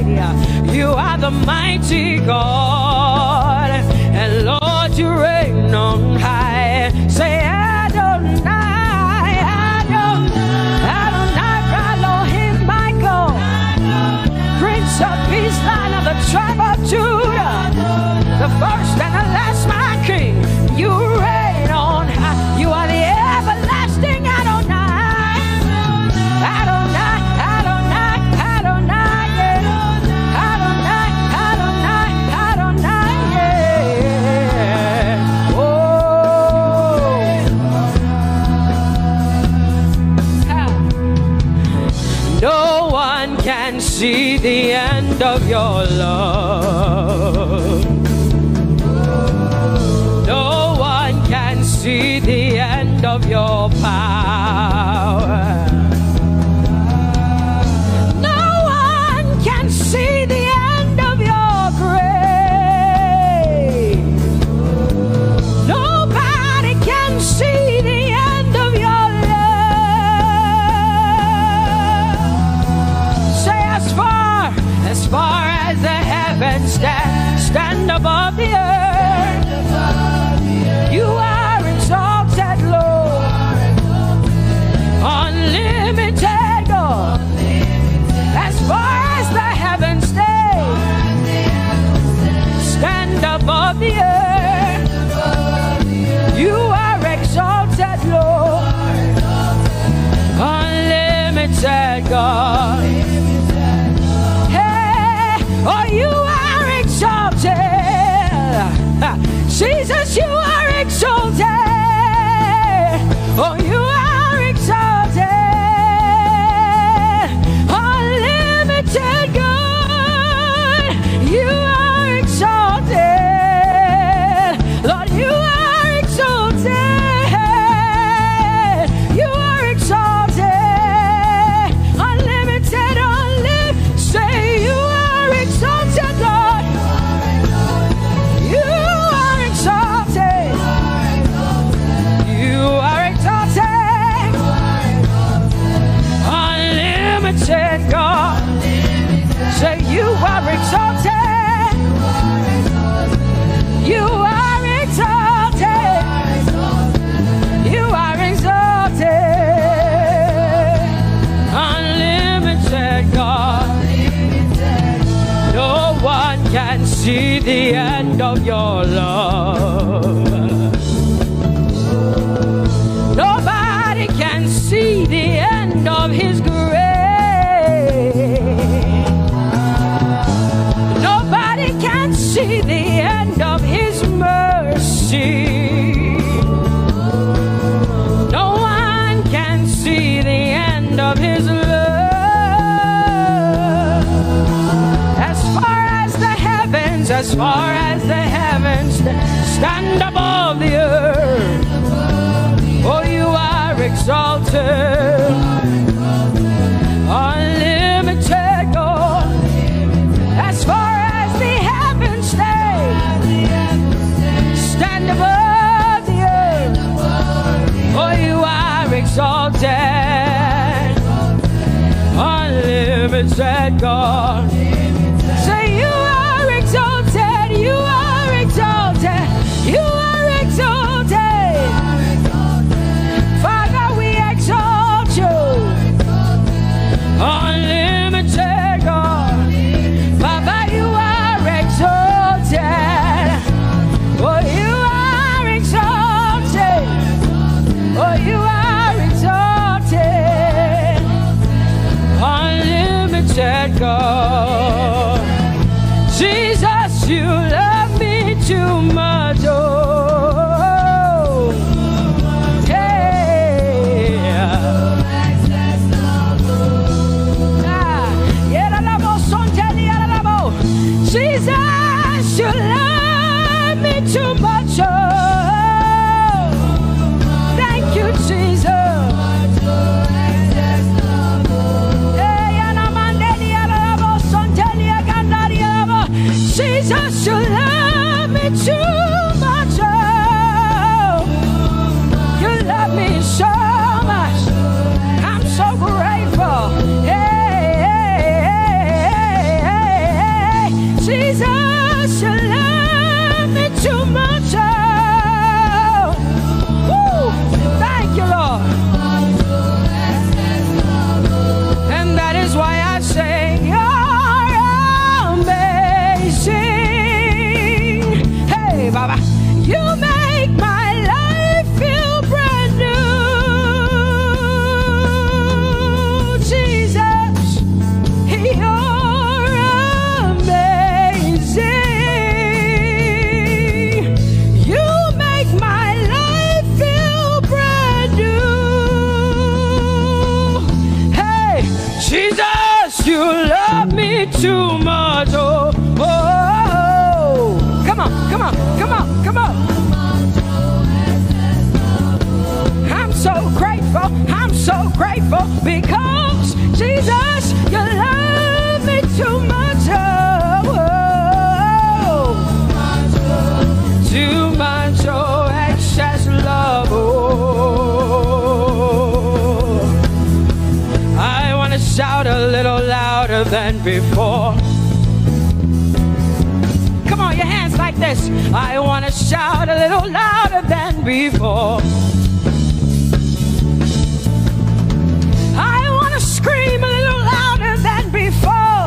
you are the mighty God, and Lord, you reign on high. Say Adonai, Adonai, Adonai, Elohim, my God, Prince of Peace, Lion of the tribe of Judah, the first and the last, my King. You reign on high. You are the everlasting Adonai. Adonai, Adonai, Adonai, yeah. Adonai, Adonai, Adonai, yeah. Oh. No one can see the end of your love. No one can see the end of your power. See the end of your grace. Nobody can see the end of your love. Say as far as the heavens stand above the earth, you are exalted, Lord, unlimited God. As far as the heavens stand above the earth, you are exalted, Lord, unlimited God. Hey, oh, you are exalted. Jesus, you are exalted. Oh, you are exalted. Unlimited God, you are exalted. Lord, you are exalted. You are exalted. Unlimited, unlimited. Say you are exalted, Lord. You are exalted. You are exalted. Unlimited God. Say you are exalted. You are exalted. You are exalted. Unlimited God. No one can see the end of your love. Nobody can see the end of his grace. Nobody can see the end of his mercy. No one can see the end of his love. As far as the heavens stand above the earth, oh, you are exalted. Unlimited God. As far as the heavens stand above the earth, oh, you are exalted. Unlimited God. Say you are exalted. You are exalted. You are exalted. Father, we exalt you. Unlimited God. Father, you are exalted. Oh, you are exalted. Oh, you are exalted. Unlimited God. Jesus, you love me too much. Oh, Jesus, you love me too much. Oh, thank you, Jesus. me too much. Oh, oh, oh. Come on, come on, come on, come on. I'm so grateful, I'm so grateful because Jesus, you love me too much. Oh, oh, oh. Too much, oh, excess love. Oh, I want to shout a little louder than before. Come on, your hands like this. I want to shout a little louder than before. I want to scream a little louder than before.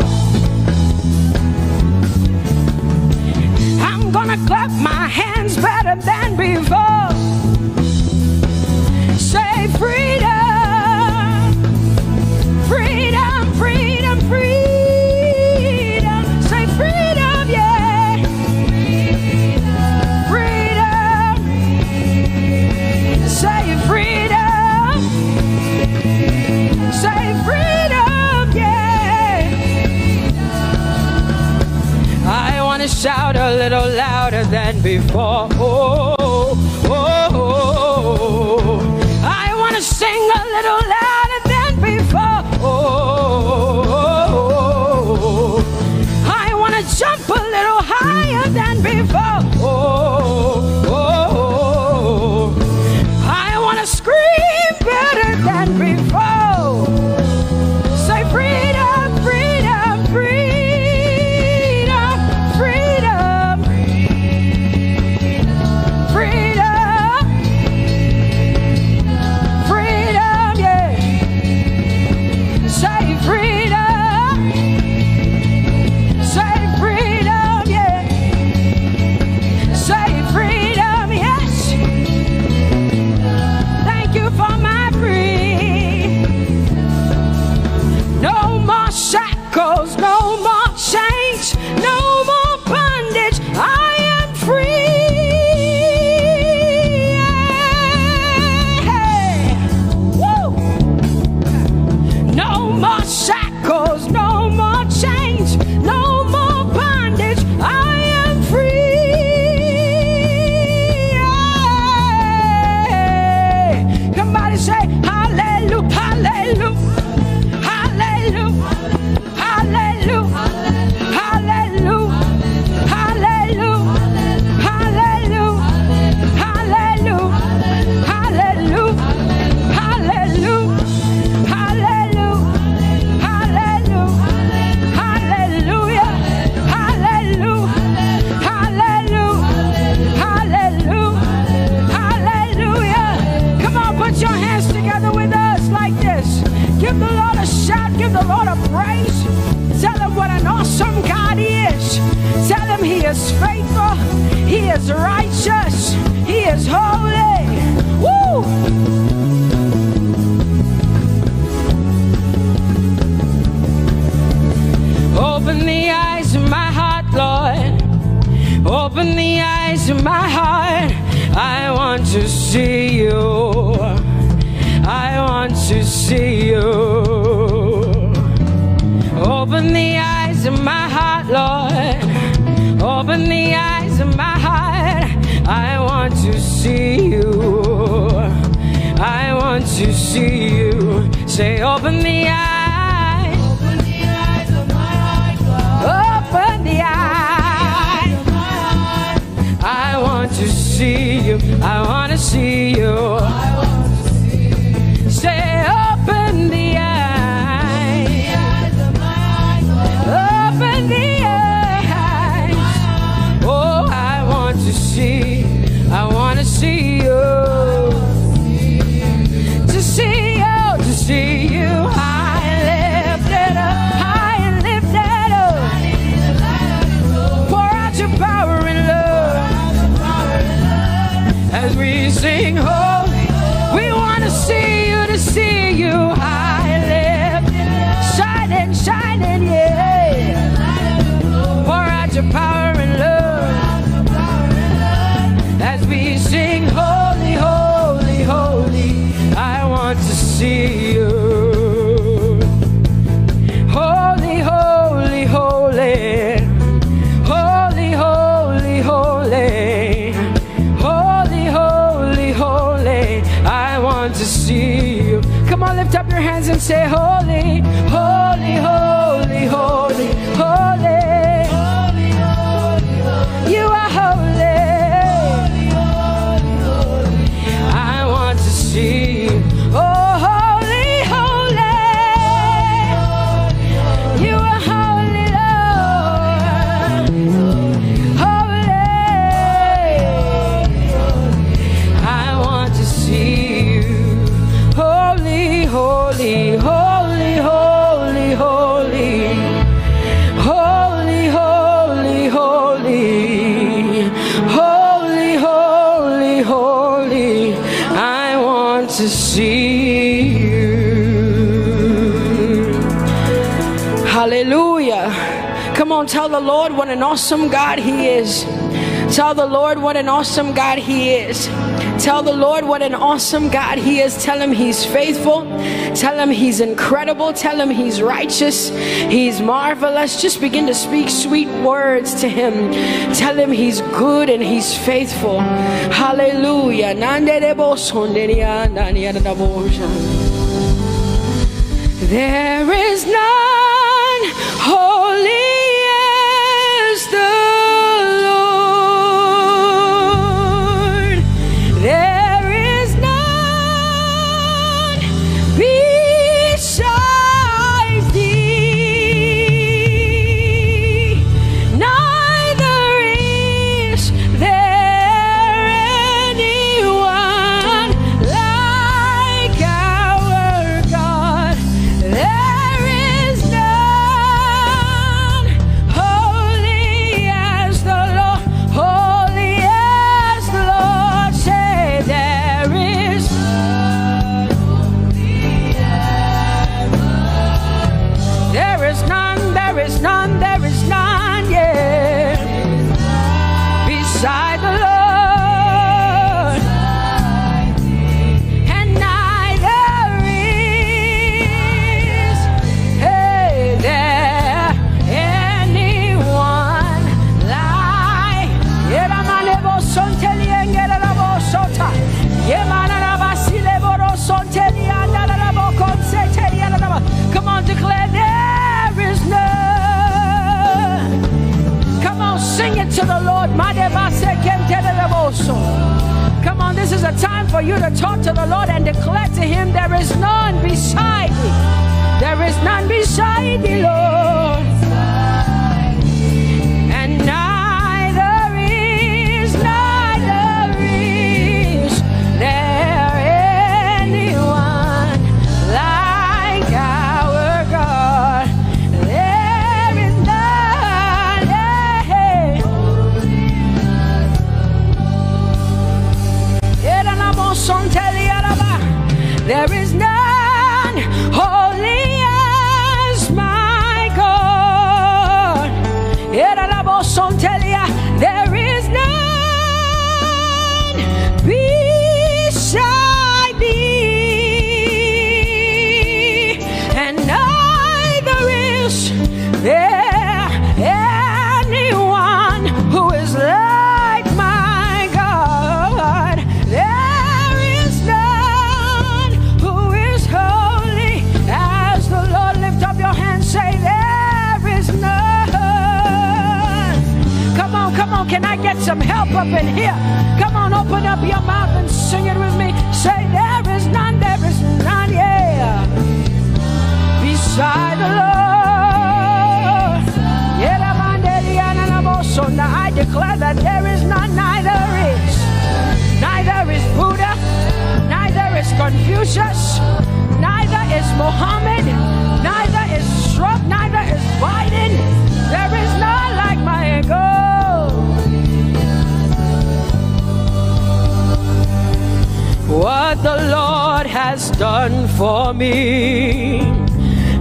I'm gonna clap my hands better than before. Say freedom, freedom, freedom, freedom. Say freedom, yeah. Freedom. Say freedom. Say freedom, yeah. I want to shout a little louder than before. Oh, oh, oh, oh. I want to sing a little louder than before. Oh, oh, oh. I want to jump a little higher than before. Oh, oh, oh. I want to scream better than before. Say freedom, freedom, freedom, freedom, freedom, freedom, yeah. Say freedom, say freedom, yeah. Say freedom, yes. Thank you for my free. No more shackles, no more chains, no more bondage. I am free. Hey. Woo. No more shackles, no more chains, no more bondage. I am free. Hey. Somebody say hallelujah, hallelujah. Hallelujah, hallelujah, hallelujah, hallelujah, hallelujah, hallelujah, hallelujah, hallelujah, hallelujah, hallelujah, hallelujah, hallelujah, hallelujah, hallelujah. Come on, put your hands together with us like this. Give the Lord a shout, give the Lord a praise. Tell him what an awesome God he is. Tell him he is faithful, he is righteous, he is holy. Woo! Open the eyes of my heart, Lord. Open the eyes of my heart. I want to see you. I want to see you. Open the eyes of my heart, Lord. Open the eyes of my heart. I want to see you. I want to see you. Say, open the eyes. Open the eyes of my heart, God. Open the eyes of my heart. I want to see you. I want to see you. I want to see you. Say, open the eyes. The eyes of my heart, God. Open the eyes. Oh, I want to see. I want to see you. To see you. To see you. and say, holy, holy, holy, holy, holy. You are holy. I want to see you. Oh, holy, holy. You are holy, Lord. Holy. I want to see you. Holy, holy, holy, holy, holy. Holy, holy, holy. Holy, holy, holy. I want to see you. Hallelujah. Come on, tell the Lord what an awesome God He is. Tell the Lord what an awesome God He is. Tell the Lord what an awesome God He is. Tell Him He's faithful. Tell Him He's incredible. Tell Him He's righteous. He's marvelous. Just begin to speak sweet words to Him. Tell Him He's good and He's faithful. Hallelujah. There is none holy as the Lord. There is none beside thee. Neither is there anyone like our God. There is none holy as the Lord, holy as the Lord. Say there is none holy as there is none, there is none, there is none, yeah, beside the Lord, and neither is there anyone like Come on, declare there is none. Come on, sing it to the Lord. Come on, this is a time for you to talk to the Lord and declare to Him there is none beside thee. There is none beside thee, Lord. And neither is there anyone like our God. There is none, there is none holy as my God. There is none beside thee, and neither is there anyone who is like my God. There is none who is holy as the Lord. Lift up your hands, say there is none. Come on, can I get some help up in here? Come on, open up your mouth and sing it with me. Say there is none, yeah, beside the Lord. So now I declare that there is none, neither is Buddha, neither is Confucius, neither is Muhammad, neither is Trump, neither is Biden. There is none like my God. What the Lord has done for me,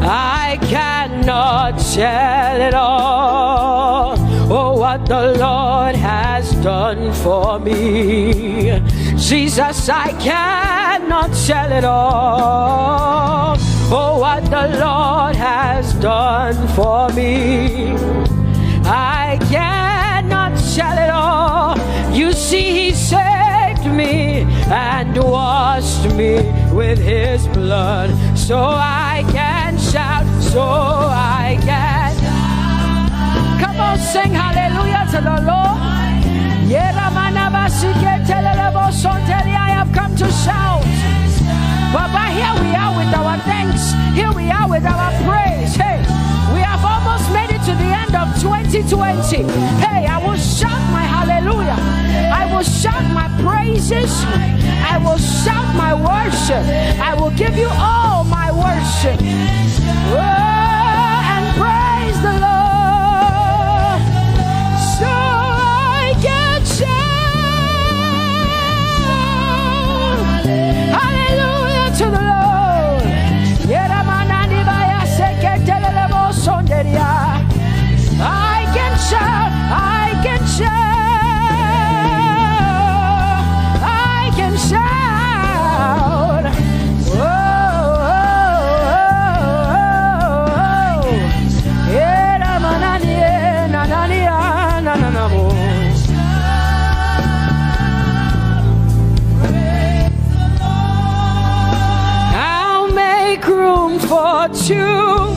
I cannot tell it all. Oh, what the Lord has done for me, Jesus, I cannot tell it all. Oh, what the Lord has done for me, I cannot tell it all. You see, He saved me and washed me with His blood, so I so I can. Come on, sing hallelujah to the Lord. I have come to shout. Baba, here we are with our thanks. Here we are with our praise. Hey, we have almost made it to the end of 2020. Hey, I will shout my hallelujah. I will shout my praises. I will shout my worship. I will give you all my worship. Oh, and praise the Lord. So I can shout hallelujah to the Lord. I can shout, I can shout, I can shout. Oh, oh, oh, I'll make room for two.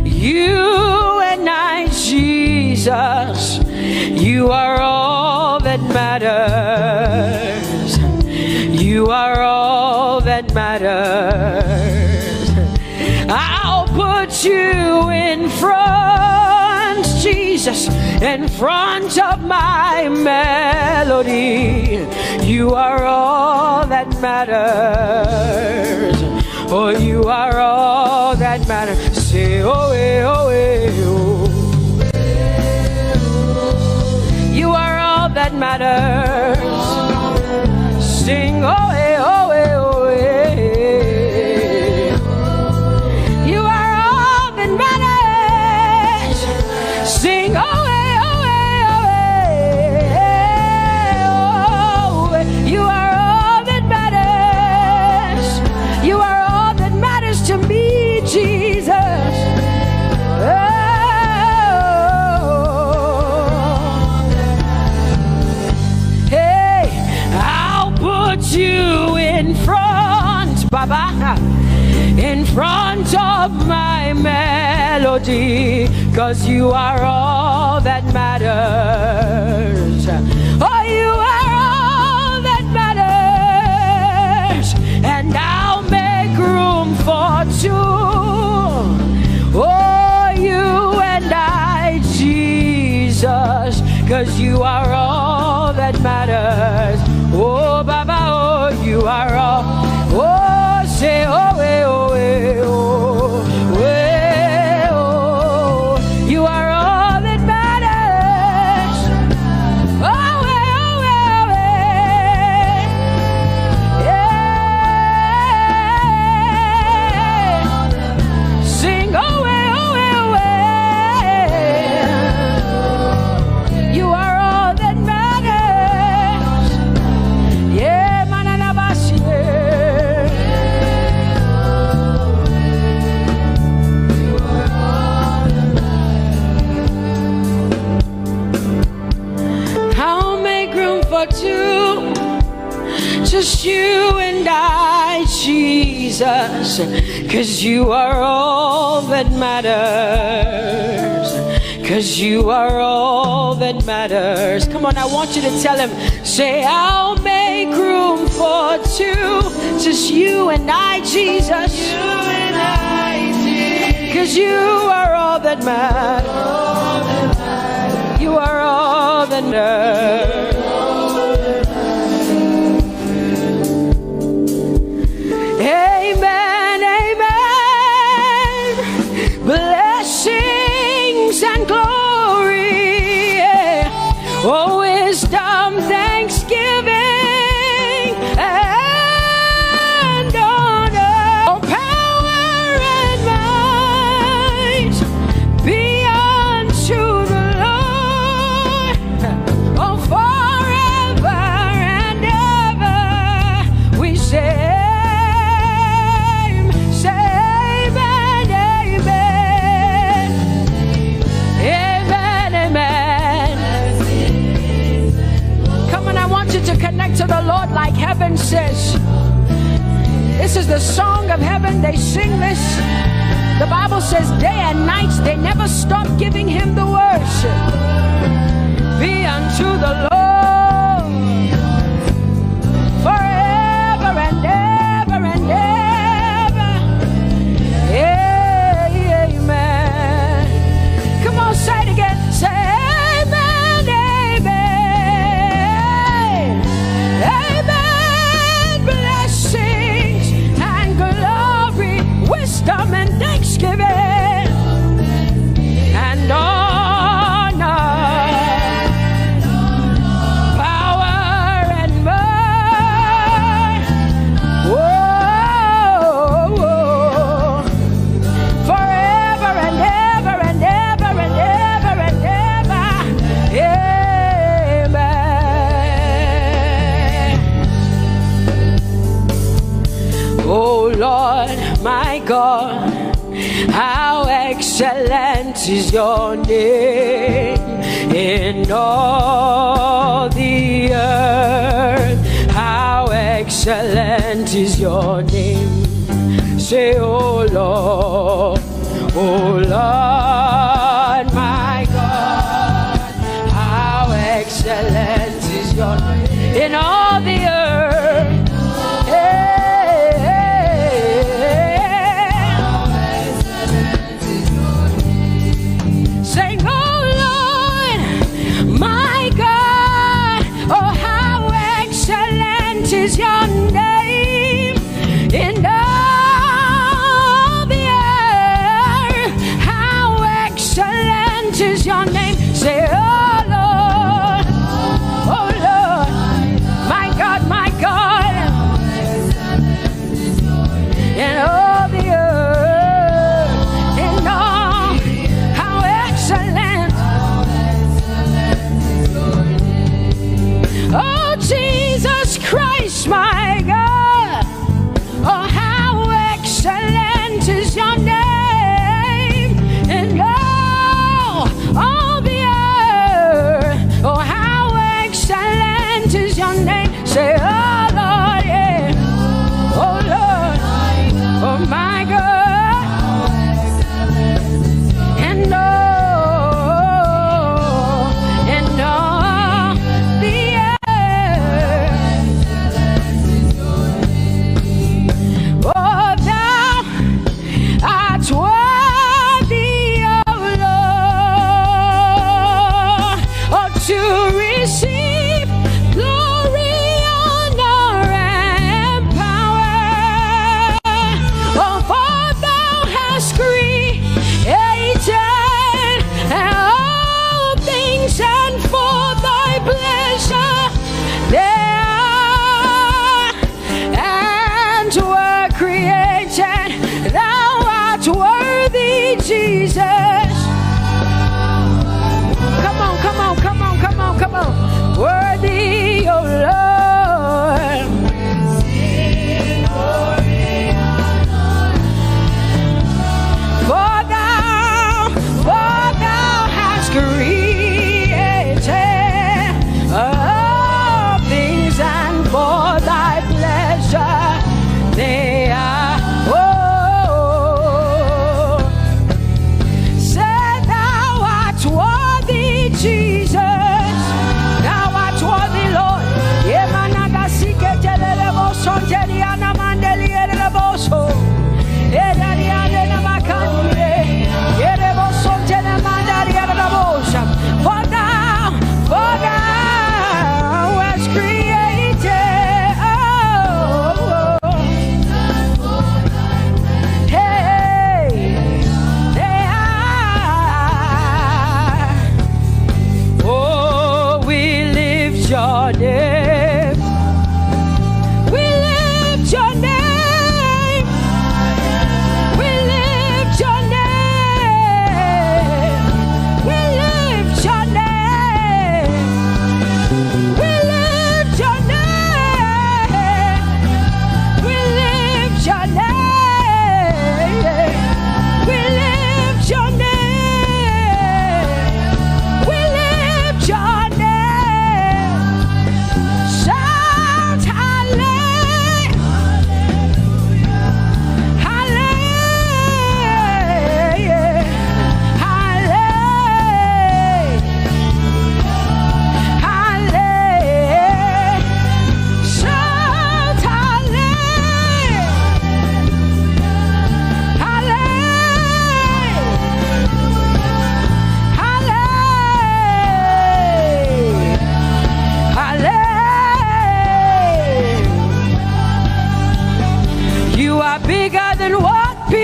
You and I, Jesus, you are all that matters. You are all that matters. I'll put you in front, Jesus, in front of my melody. You are all that matters. Oh, you are all that matters. Say, oh, oh, oh. You are all that matters. Sing, oh, oh, oh, oh. You are all that matters. Sing, oh, oh, oh, oh. You are all that matters. You are all that matters to me, Jesus. You in front, Baba, in front of my melody, 'cause you are all that matters. Oh, you are all that matters, and I'll make room for two. Oh, you and I, Jesus, 'cause you are all that matters. Oh, Baba, oh, you are all. Oh, say, oh, eh, oh, eh, oh, eh, oh. You are all that matters. Oh, eh, oh, eh, yeah. Sing, oh, eh, oh, eh, oh. You are all that matters. Yeah, mananabashi. I'll make room for two, just you and I, Jesus, 'cause you are all that matters. 'Cause you are all that matters. Come on, I want you to tell him, say, I'll make room for two, just you and I, Jesus. You and I, Jesus. 'Cause you are all that matters. You are all that matters. Amen, amen. Blessings and glory, yeah. Oh, wisdom, thanksgiving, and honor. Oh, power and might be unto the Lord. Oh, for a song of heaven. They sing this. The Bible says day and night they never stop giving him the worship. Be unto the Lord forever and ever and ever. Amen. Come on, say it again. Say amen, amen. Amen. Blessings and glory, wisdom and thanksgiving and honor, power and might. Whoa, forever and ever and ever and ever and ever. Amen. Oh Lord, my God, how excellent is your name in all the earth. How excellent is your name. Say, oh Lord, my God, how excellent is your name in all the earth. Sing, oh Lord, my God, oh how excellent is your name in all the earth. How excellent is your name. Say, oh Lord, my God, in all the earth, in all, how excellent. Oh Jesus Christ, my God, oh how excellent is your name in all the earth. Oh how excellent is your name. Say, oh Lord, yeah. Oh Lord, oh my God, and all the earth. Oh, thou art worthy, oh Lord, oh to receive glory, honor, and power. Oh,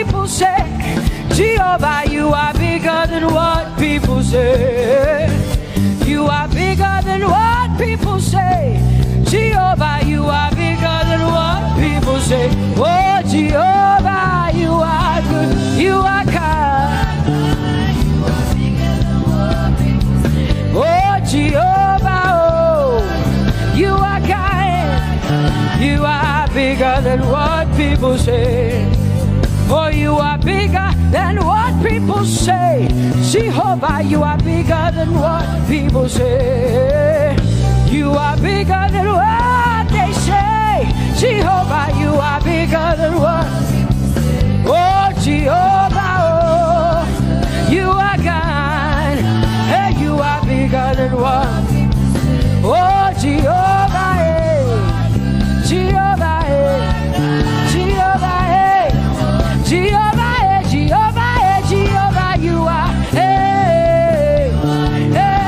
people say. Jehovah, you are bigger than what people say. You are bigger than what people say. Jehovah, you are bigger than what people say. Oh, Jehovah, you are good. You are kind. Oh, Jehovah, oh, you are kind. You are bigger than what people say. Oh, you are bigger than what people say. Jehovah, you are bigger than what people say. You are bigger than what they say. Jehovah, you are bigger than what. Oh, Jehovah, oh, you are God. Hey, you are bigger than what. Oh, Jehovah, hey. Jehovah, hey. Jehovah, hey. Jehovah, hey. Jehovah, hey. Jehovah, you are. Hey, hey.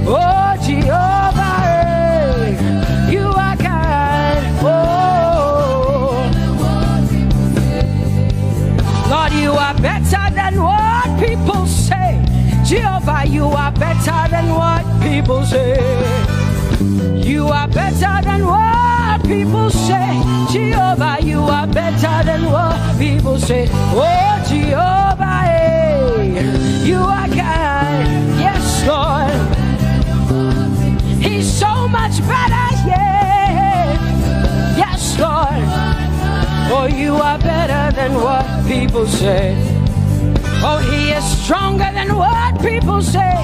Oh, Jehovah, hey. You are God. Oh, Lord, you are better than what people say. Jehovah, you are better than what people say. You are better than what people say. Jehovah, you are better than what people say. Oh, Jehovah, hey, you are God. Yes, Lord. He's so much better, yeah. Yes, Lord. Oh, you are better than what people say. Oh, he is stronger than what people say.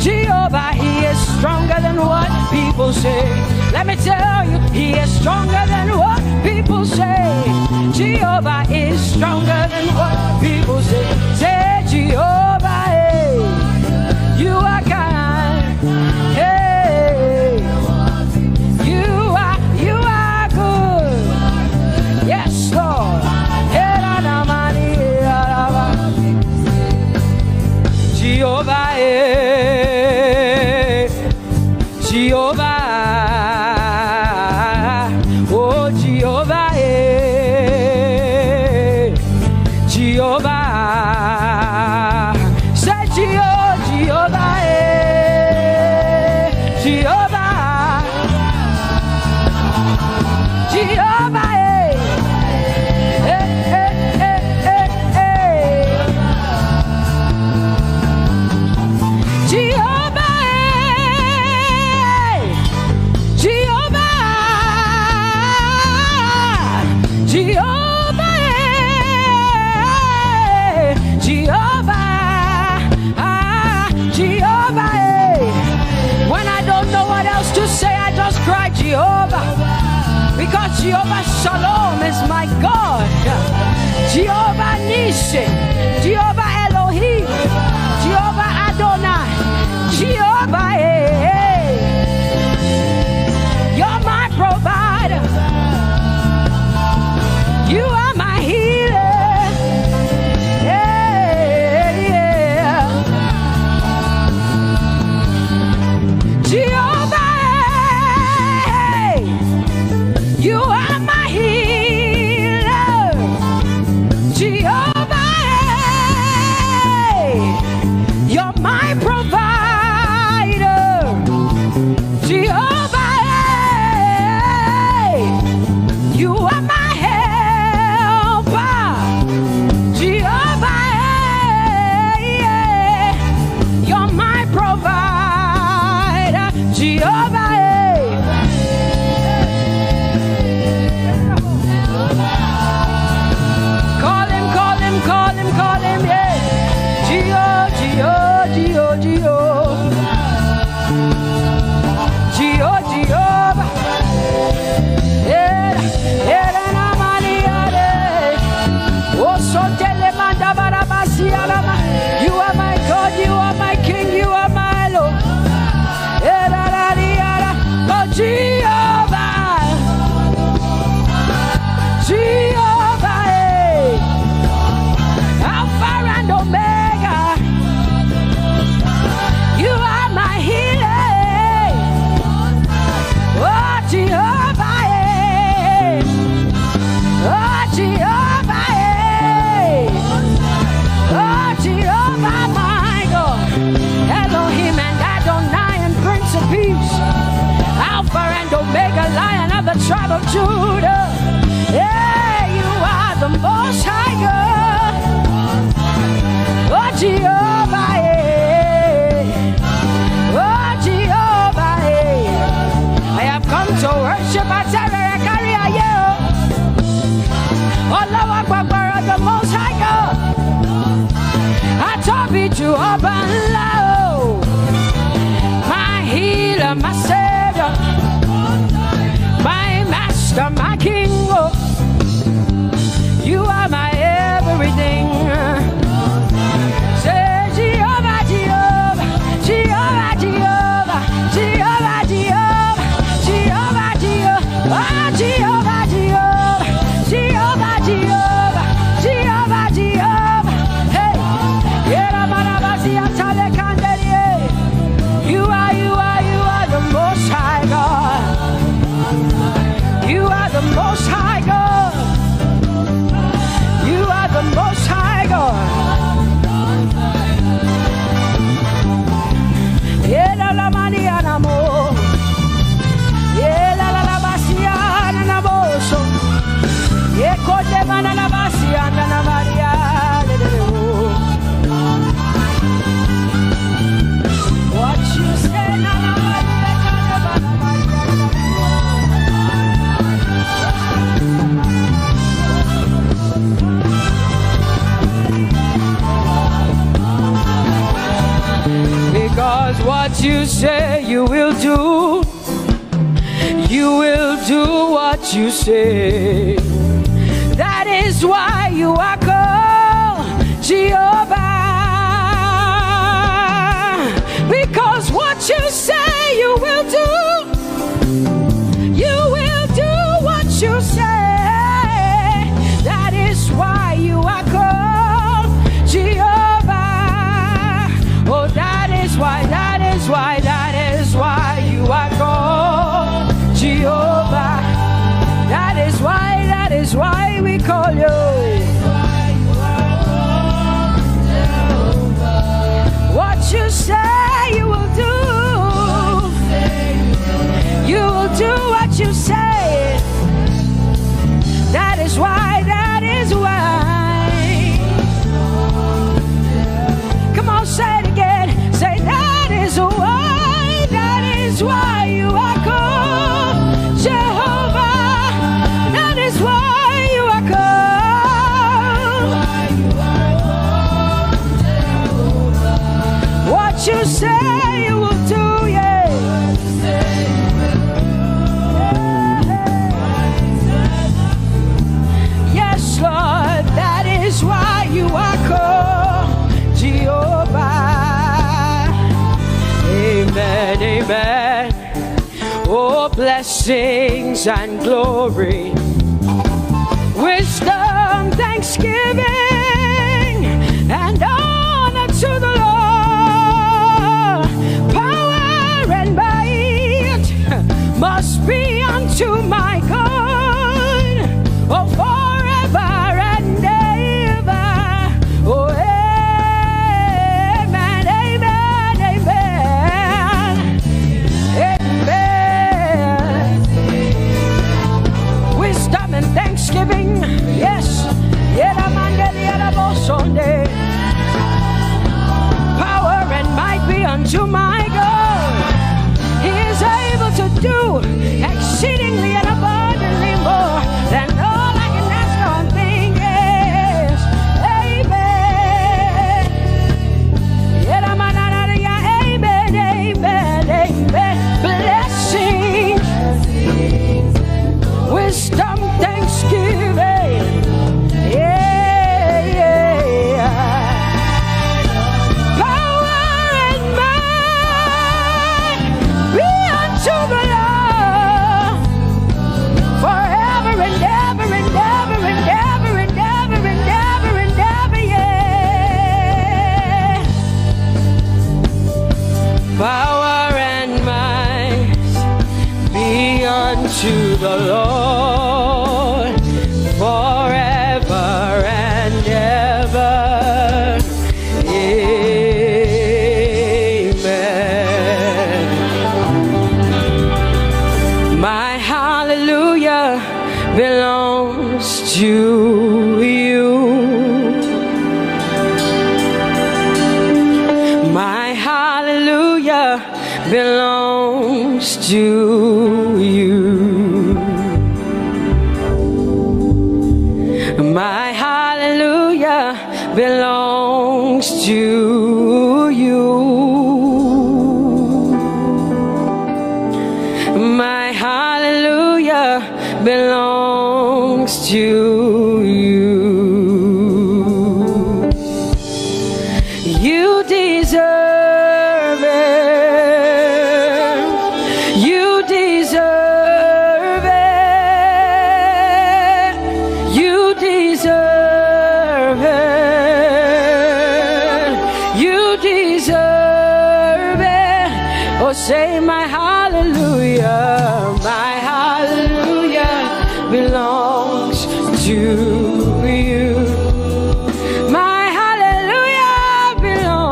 Jehovah, he is stronger than what people say. Let me tell you, he is stronger than what people say. Jehovah is stronger than what people say. Say, Jehovah, hey, you are kind. Hey, you are good. Yes, Lord. Jehovah, hey, Jehovah, oh Jehovah, hey, Jehovah, say Jehovah, hey, Jehovah, Jehovah, hey, hey, hey, hey, hey, hey. Jehovah, Jehovah, Jehovah, Jehovah, Jehovah. When I don't know what else to say, I just cry Jehovah, because Jehovah Shalom is my God. Jehovah Nissi, Jehovah Elohim, Jehovah Adonai, Jehovah, hey, you're my provider. You are my healer. Yeah, yeah. Jehovah, hey, you are my healer. Jehovah, hey. Allahu Akbar, the Most High God. I talk with you up and low. My healer, my savior, my master, my king. Oh, you are my everything. Say Jehovah, Jehovah, Jehovah, Jehovah, Jehovah, Jehovah, Jehovah, Jehovah, Jehovah, Jehovah, Jehovah, Jehovah, Jehovah. Hey, you are the Most High God. You are the Most High God. You are the Most High God. Yeah, la maniana mo. Yeah, la basiana na boso. Yeah, kote mana la basiana na Maria. What you say na na because what you say you will do. You will do what you say. That is why you are called Jehovah. Because what you say you will do. You will do what you say. That is why you are called Jehovah. Oh, that is why you are called Jehovah. That is why we call you. What you say you will do. You will do what you say. That is why. Come on, say it again. Say that is why you are called Jehovah. That is why you are called. What you say you will do, yeah. Yes, Lord, that is why you are called Jehovah. Amen, amen. Oh, blessings and glory, wisdom, thanksgiving, and honor to the Lord. Power and might must be unto my God. Oh, forever and ever. Oh, amen, amen, amen, amen. Wisdom and thanksgiving, yes. Power and might be unto my God. He is able to do exceedingly and abundantly more than all I can ask or think. Yes, amen. Amen, amen, amen. Blessings, wisdom, thanksgiving. Yeah, yeah. Power and might be unto the Lord forever and ever and ever and ever and ever and ever and ever, yeah. Power and might be unto the Lord forever and ever. Amen. My hallelujah belongs to you. My hallelujah belongs to you. My hallelujah belongs to you. My hallelujah belongs to you. You deserve it. You deserve it. You deserve it. You deserve it. Oh, say my hallelujah. My hallelujah belongs to you. My hallelujah belongs.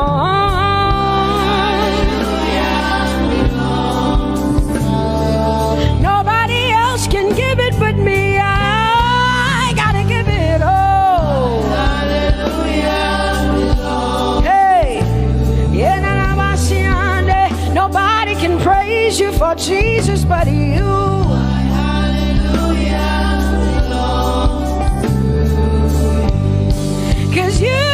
Nobody else can give it but me. I gotta give it all. Hallelujah. Hey, yeah, nobody can praise you for Jesus but you. Cause you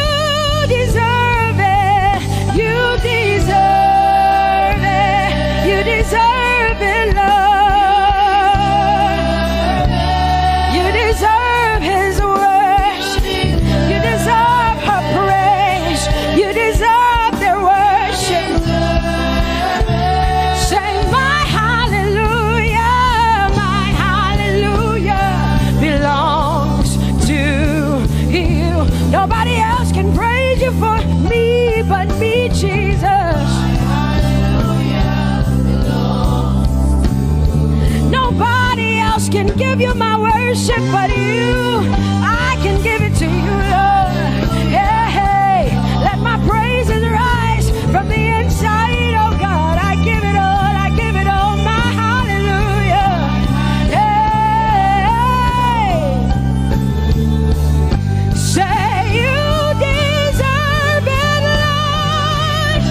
deserve it. You deserve it. You deserve it, Lord. You deserve His worship. You deserve her praise. You deserve their worship. Say my hallelujah. My hallelujah belongs to you. Nobody else can praise you for me but me, Jesus. Nobody else can give you my worship but you. I can give it to you, Lord. Yeah, hey, let my praises rise from the inside, oh God. I give it all, I give it all, my hallelujah. Hey, say you deserve it, Lord.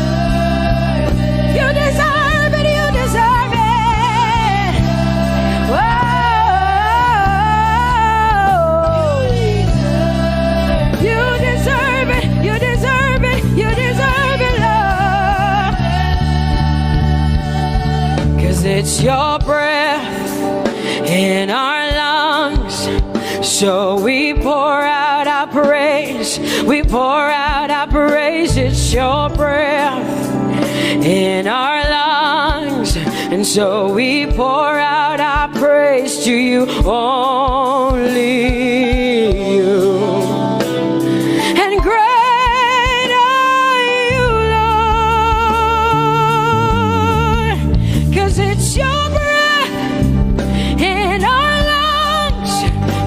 You deserve it, you deserve it. Whoa. You deserve it, you deserve it, you deserve it, Lord. Cause it's your breath in our lungs. So we pour out our praise. We pour out our praise. It's your breath in our lungs. And so we pour out our praise to you, only you. And great are you, Lord. Cause it's your breath in our lungs.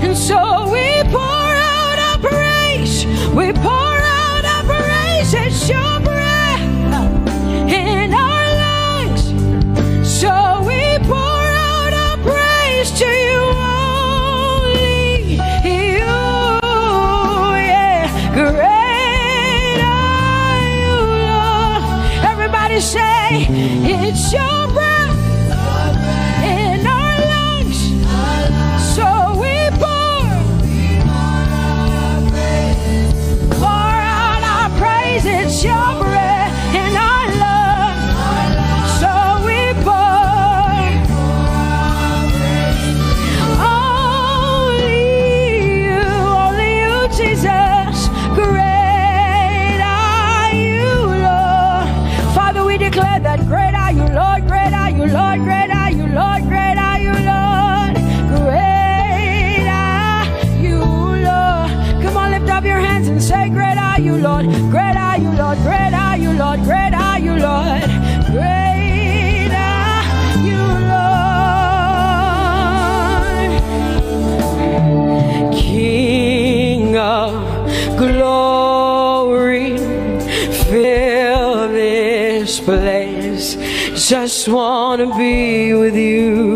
And so we pour out our praise. We pour out our praise. It's your breath in our lungs. So we pour out our praise to you, only you. Yeah, great are you, Lord. Everybody say, it's your breath in our lungs. So we pour out our praise. It's your breath in our lungs. So we pour only you, Jesus. Great are you, Lord. Father, we declare that great are you, Lord. Great are you, Lord. Great are you, Lord. Great are you, Lord. Great are you, Lord. Come on, lift up your hands and say, great are you, Lord. Great are you, Lord. Great are you, Lord. Great are you, Lord. Great are you, Lord. King of glory, fill this place. Just wanna be with you.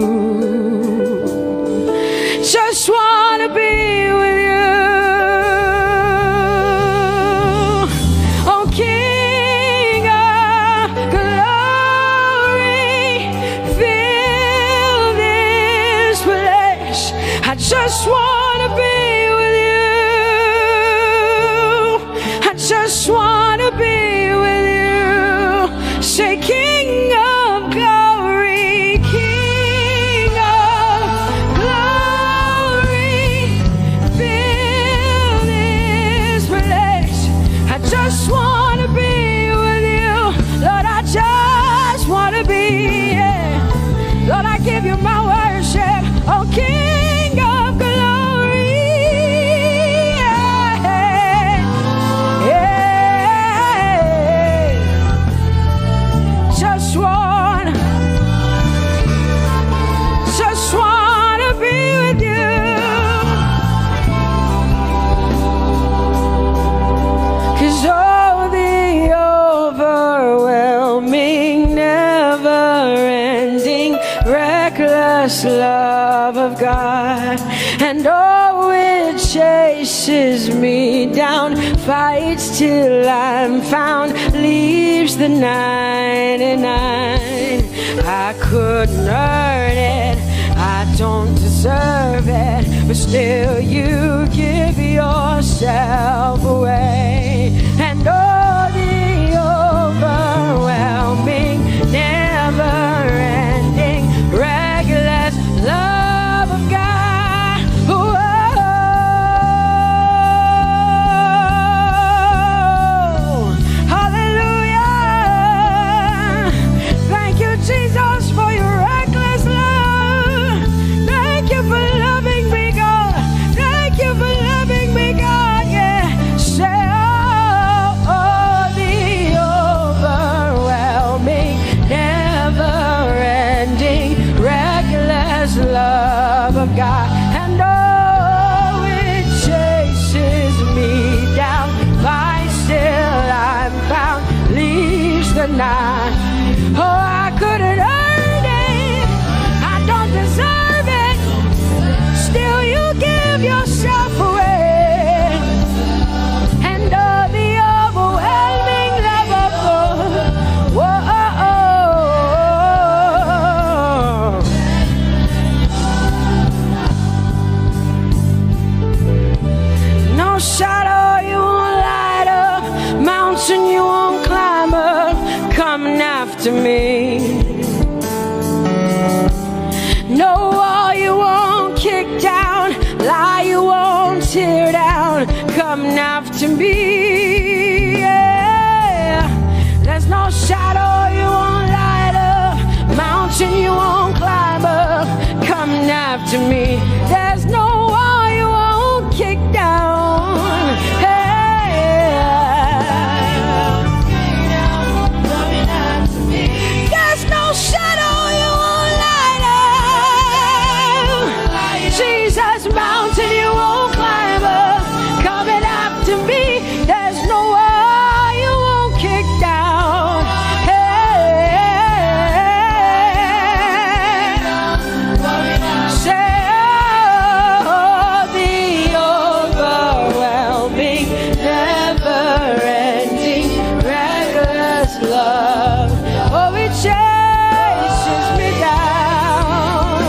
Just wanna be with you. Oh, King of glory, fill this place. I just wanna be with you. reckless love of God. And oh, it chases me down, fights till I'm found, leaves the 99. I couldn't earn it, I don't deserve it, but still you give yourself away. And oh, the overwhelming, never-ending, reckless love of God. Whoa. Hallelujah. Thank you, Jesus, for your reckless love. Thank you for loving me, God. Thank you for loving me, God. Yeah. Say, oh, the overwhelming, never-ending, reckless love of God. And oh, it chases me down, finds till I'm found, leaves the 9. Oh, I couldn't earn it, I don't deserve it, still you give yourself away. And oh, the overwhelming love of God. Whoa. No shadow you won't light up, mountain you won't climb up, coming after me. No wall you won't kick down, lie you won't tear down, coming after me. Yeah. There's no shadow you won't light up, mountain you won't climb up, coming after me. There's no wall you won't kick down. Hey. There's no shadow you won't light up, Jesus, mountain you won't climb up, coming after me. There's no wall you won't kick down. Hey. Say, oh, the overwhelming, never-ending, reckless love. Oh, it chases me down.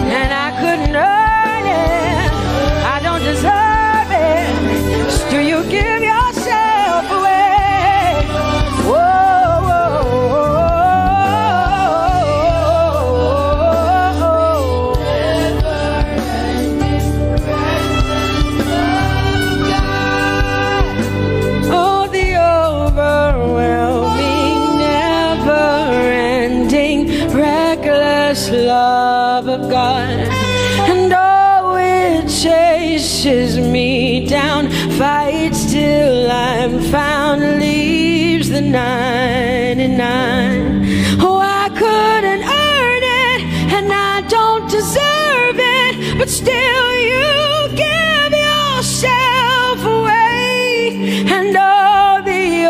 And I couldn't earn it, I don't deserve it, still you give yourself away. Whoa, whoa, oh, the overwhelming, never-ending, reckless love of God. And oh, it chases me down, fights till I'm found, leaves the 99. Oh, I couldn't earn it, and I don't deserve it, but still you give yourself away. And oh, the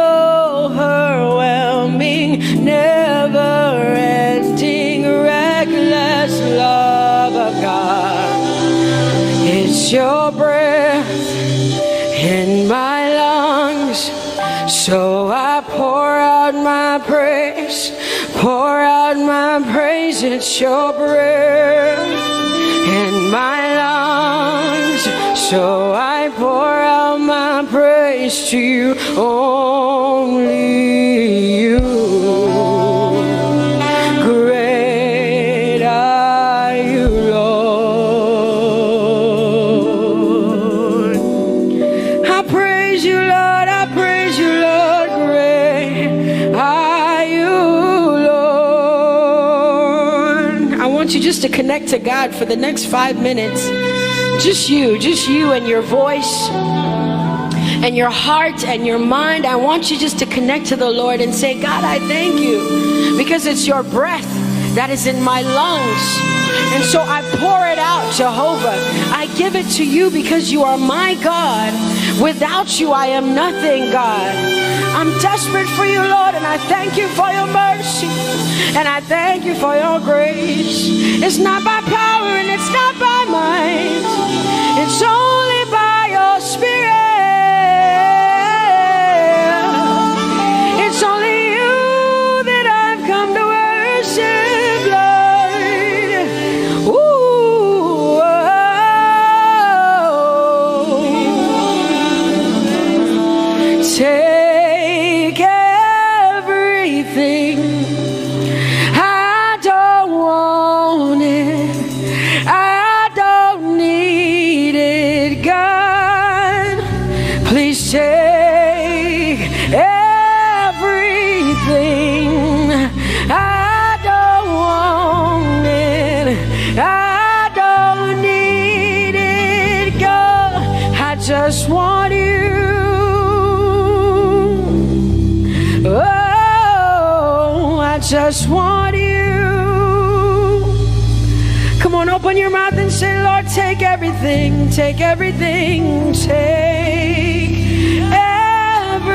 overwhelming, never-ending, reckless love of God. It's your breath in my lungs, so I pour out my praise, pour out my praise. It's your breath in my lungs, so I pour out my praise to you, only you. Great are you, Lord. I praise you, Lord, I praise you, Lord. Great are you, Lord. I want you just to connect to God for the next 5 minutes. Just you and your voice and your heart and your mind. I want you just to connect to the Lord and say, God, I thank you because it's your breath that is in my lungs. And so I pour it out, Jehovah. I give it to you because you are my God. Without you, I am nothing, God. I'm desperate for you, Lord, and I thank you for your mercy, and I thank you for your grace. It's not by power and it's not by might. It's only by your Spirit. It's only you that I've come to worship, Lord. Ooh, oh. Take everything. I don't want it. I don't need it, God. Please take everything. I don't want it. I don't need it, God. I just want you. Oh, I just want you. Come on, open your mouth and say, Lord, take everything, take everything, take everything.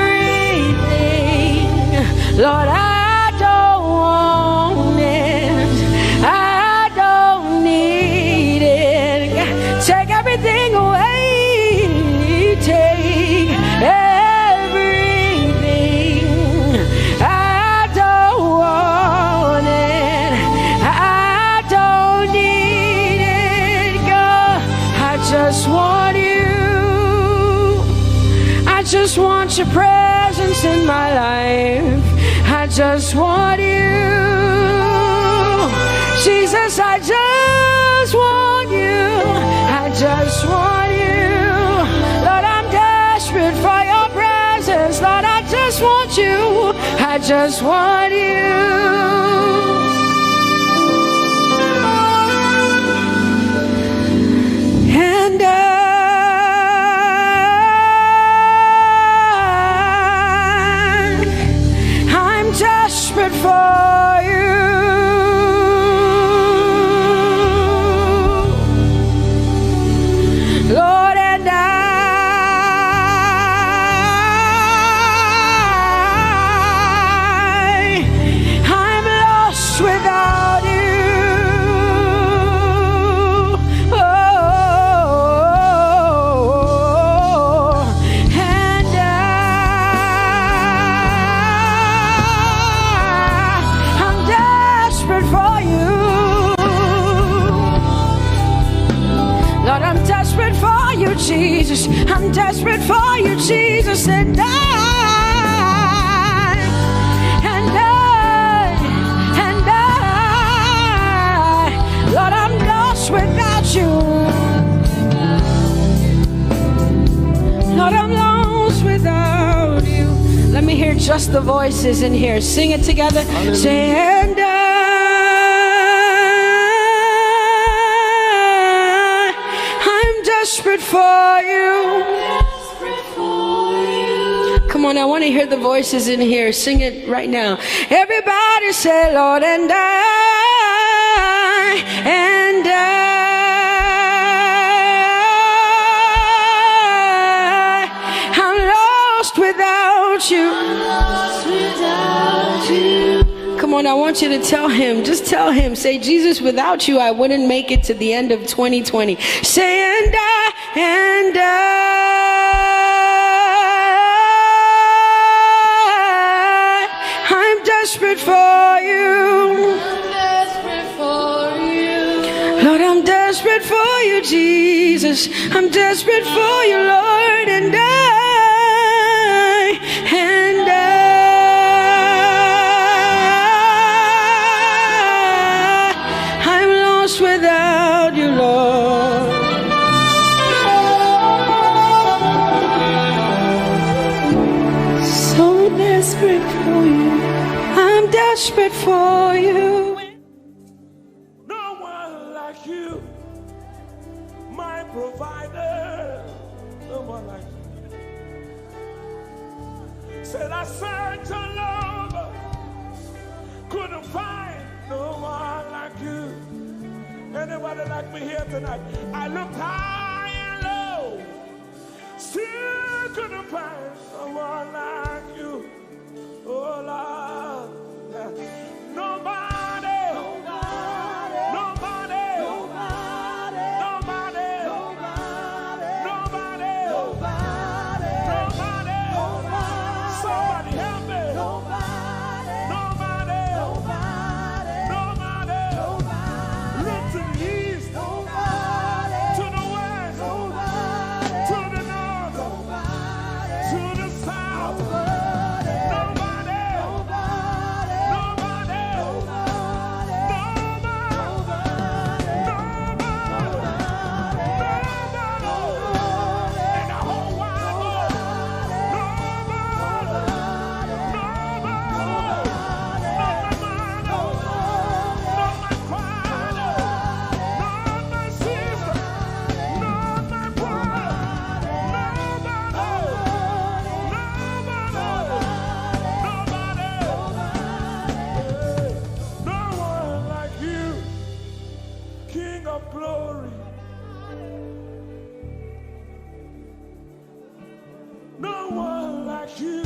Lord, I don't want it. I don't need it. Take everything away. Take everything. I don't want it. I don't need it, God. I just want you. I just want your presence in my life. I just want you. Jesus, I just want you. I just want you. Lord, I'm desperate for your presence. Lord, I just want you. I just want you. And I'm desperate for you. Lord, and I'm lost without you. Jesus, I'm desperate for you, Jesus, and Lord, I'm lost without you. Lord, I'm lost without you. Let me hear just the voices in here. Sing it together. Say, and I'm desperate for you. Come on, I want to hear the voices in here. Sing it right now. Everybody say, Lord, and I'm lost without you. Come on, I want you to tell him. Just tell him. Say, Jesus, without you, I wouldn't make it to the end of 2020. Say, and I'm desperate for you. Lord, I'm desperate for you, Jesus. I'm desperate for you, Lord, and I'm lost without you, Lord. So desperate for you. I'm desperate for you. No one like you, my provider. No one like you. Said I searched all over, couldn't find no one like you. Anybody like me here tonight? I looked high and low, still couldn't find someone like you. Oh Lord, nobody, nobody, nobody, nobody, nobody, nobody, nobody, nobody, somebody help me. Nobody, nobody, nobody, nobody, look to the east, nobody, to the west, nobody, to the north, nobody, to the south, nobody, nobody, nobody, nobody, nobody, in the whole wide world, nobody, glory. No one like you,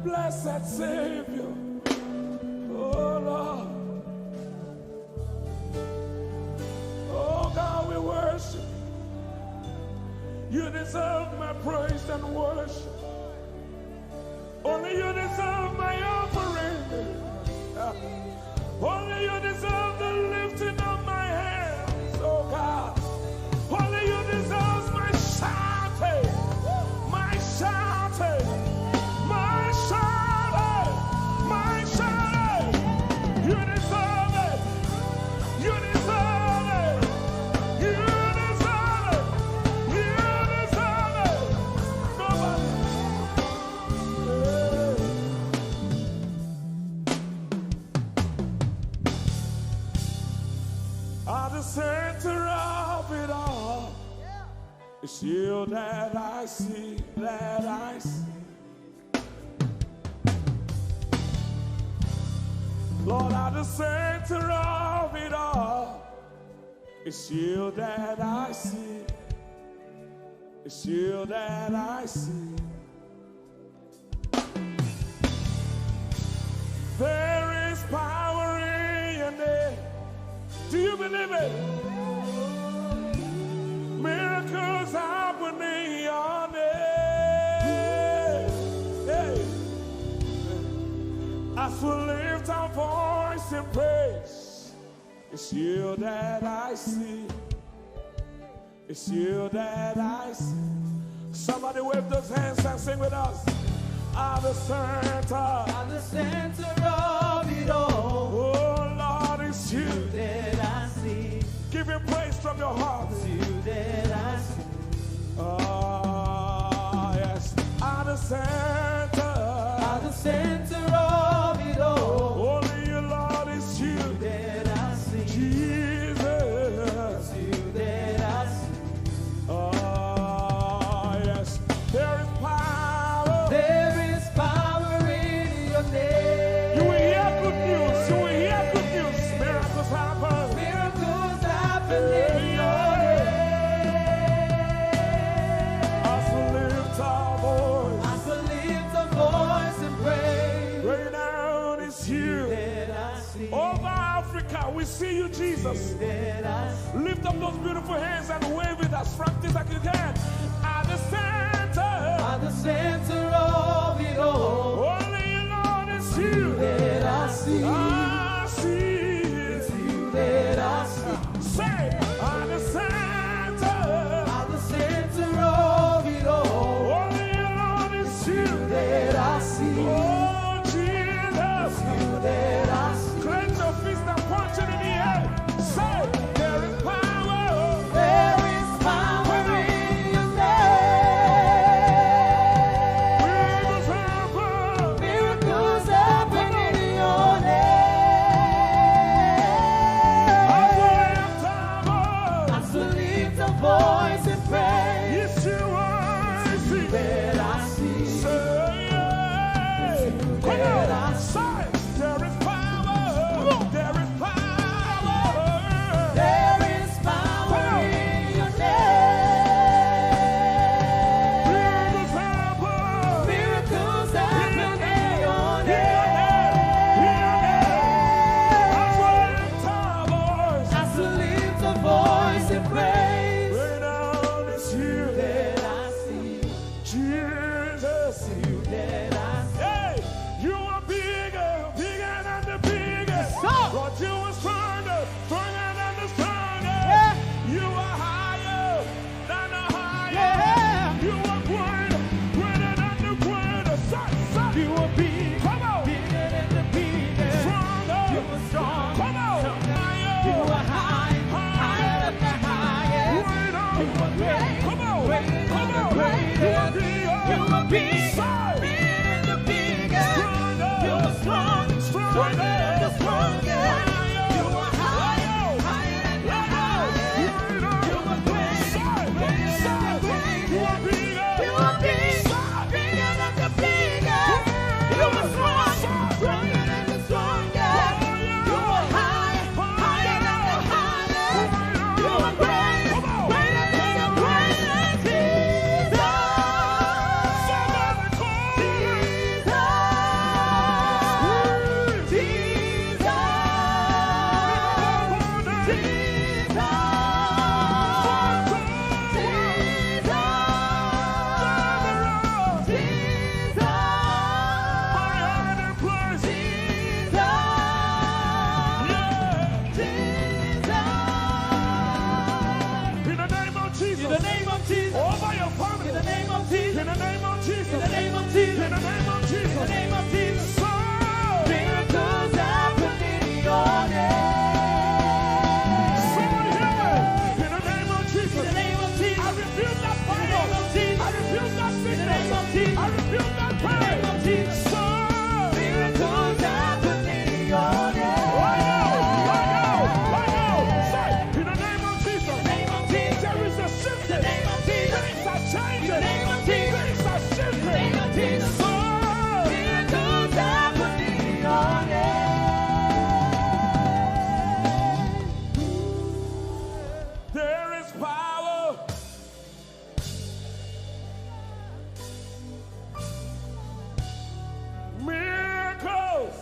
blessed Savior. Oh Lord, oh God, we worship you. You deserve my praise and worship. Only you deserve my offering. Only you deserve the lifting of my hands, oh God. Only you deserve my shouting, my shouting, my shouting, my shouting. You deserve it. You deserve it. You deserve it. You deserve it. Nobody. At the center of it all, it's you that I see, that I see. Lord, at the center of it all, it's you that I see, it's you that I see. There is power in your name. Do you believe it? Miracles happen in your name. Hey. As we lift our voice in praise, it's you that I see. It's you that I see. Somebody wave those hands and sing with us. At the center of it all. Oh Lord, it's you that I see. Give him praise from your heart. It's you that I see. Oh yes. At the center of it all. Only you, Lord, it's you that I see. Jesus. It's you that I see. Oh yes. There is power. There is power in your name. You will hear good news. You will hear good news. Miracles happen. Miracles happen in your name. As we lift our voice. As we lift our voice and pray. Right now it's you. That I see. Over Africa, we see you, Jesus. That I see. Lift up those beautiful hands and wave it as frantic as you can. At the center of it all. Only you, Lord, it's you that I see. I see. It's you that I see. Say, at the center of it all. Only you, Lord, it's you that I see. Oh, Jesus. It's you that I see. Cleanse your fist and punch it in the air. Say, there is power. There is power in your name. Miracles happen in your name. There is power in your name. stronger than the strongest. You are higher than the highest. You are greater than the greatest. You are big, come on, bigger than the biggest. Stronger, you are strong, come on. You are higher than the highest. You are great, come on, come on. You are big, bigger than the biggest. You are strong, stronger than the strongest. You are higher than the highest. You are great, bigger than the greatest. You are big, bigger than the biggest. You are strong, stronger than the strongest. You are higher than the highest. You are great, greater than the greatest. Over your family. In the name of Jesus. In the name of Jesus. In the name of Jesus. In the name of Jesus. In the name of Jesus. So miracles happen in your name. Somebody hear me. In the name of Jesus. In the name of Jesus. I rebuke that fire. In the name of Jesus. I rebuke that sickness. In the name of Jesus. I rebuke that pain. In the name of Jesus. So miracles happen in your name. Right now. Right now. Right now. Say, in the name of Jesus. In the name of Jesus. There is a shift. In the name of Jesus. Things are changing. In the name of Jesus. Things are shifting. In the name of Jesus. So miracles happen in your name. There is power. Miracles.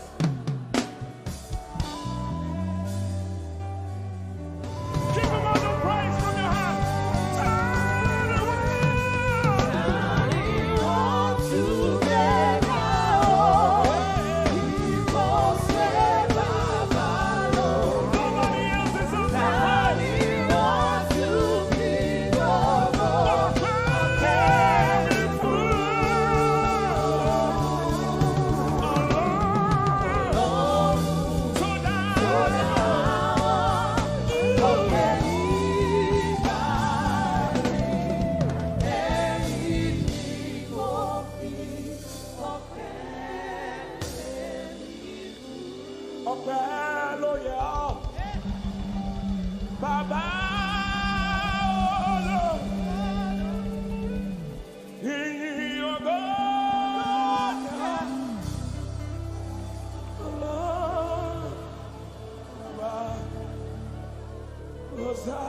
Give him all the praise from your heart. Turn around. Nobody else is on that side. Carry through. So ọpẹ́ ló yẹ ọ́ bàbá olóò ìyìn ògo bàbá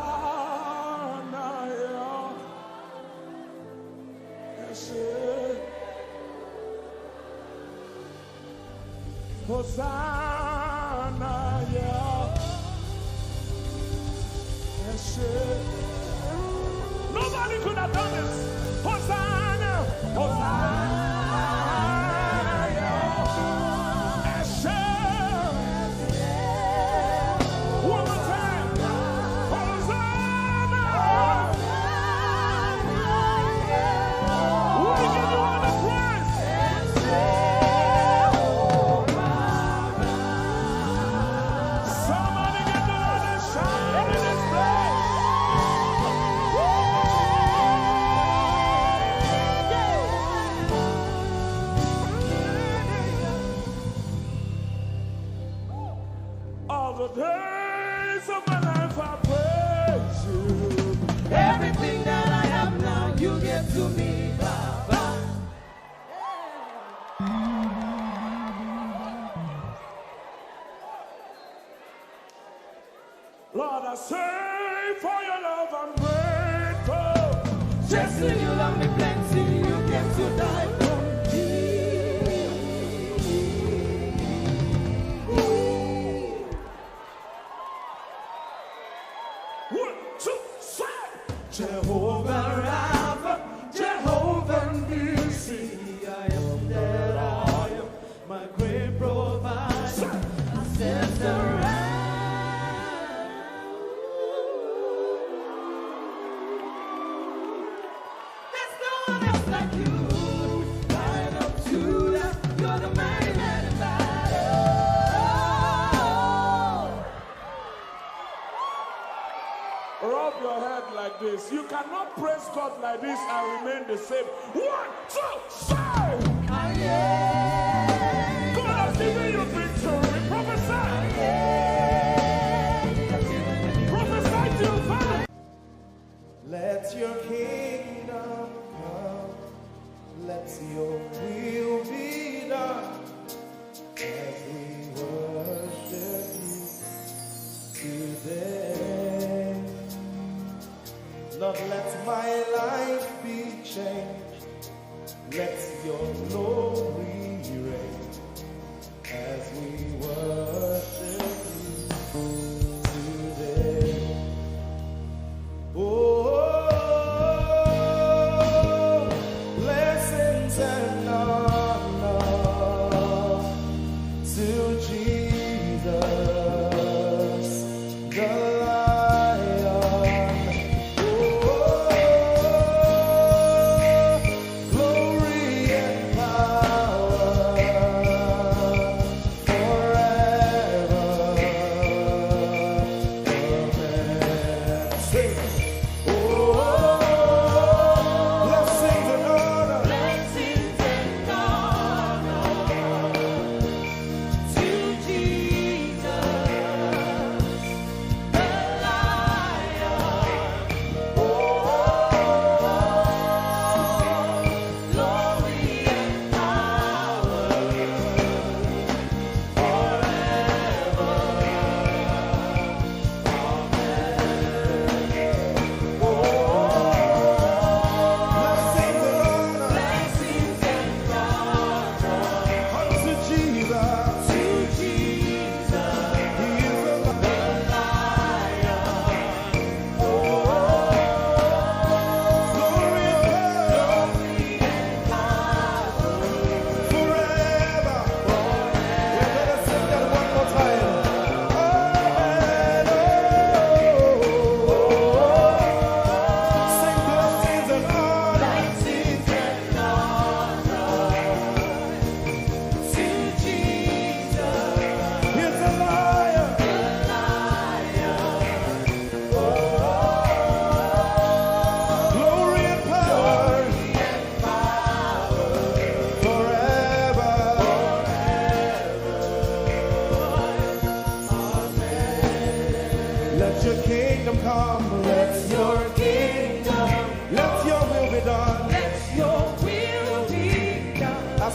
Hosanna yọ ẹ ṣé Hosanna, yeah. Nobody could have done this. Hosanna, Hosanna, yeah. One more time. Hosanna. We give you all the praise. Somebody get the Lord and shout in this place. All the days of my life I praise you. Everything that I have now, you give to me, Baba. Lord, I say for your love I'm grateful. Just to you love me plenty, you came to die for me. One, two, three. Jehovah Rapha, Jehovah Nissi, I am that I am, my great provider. I stand around. Rub your head like this. You cannot praise God like this and remain the same. 1, 2, 3. God has given you victory. Prophesy. Prophesy to your family. Let your kingdom come. Let your will be done. As we worship you today. Lord, let my life be changed. Let your glory reign as we worship you today. Oh, blessings and honor to Jesus, the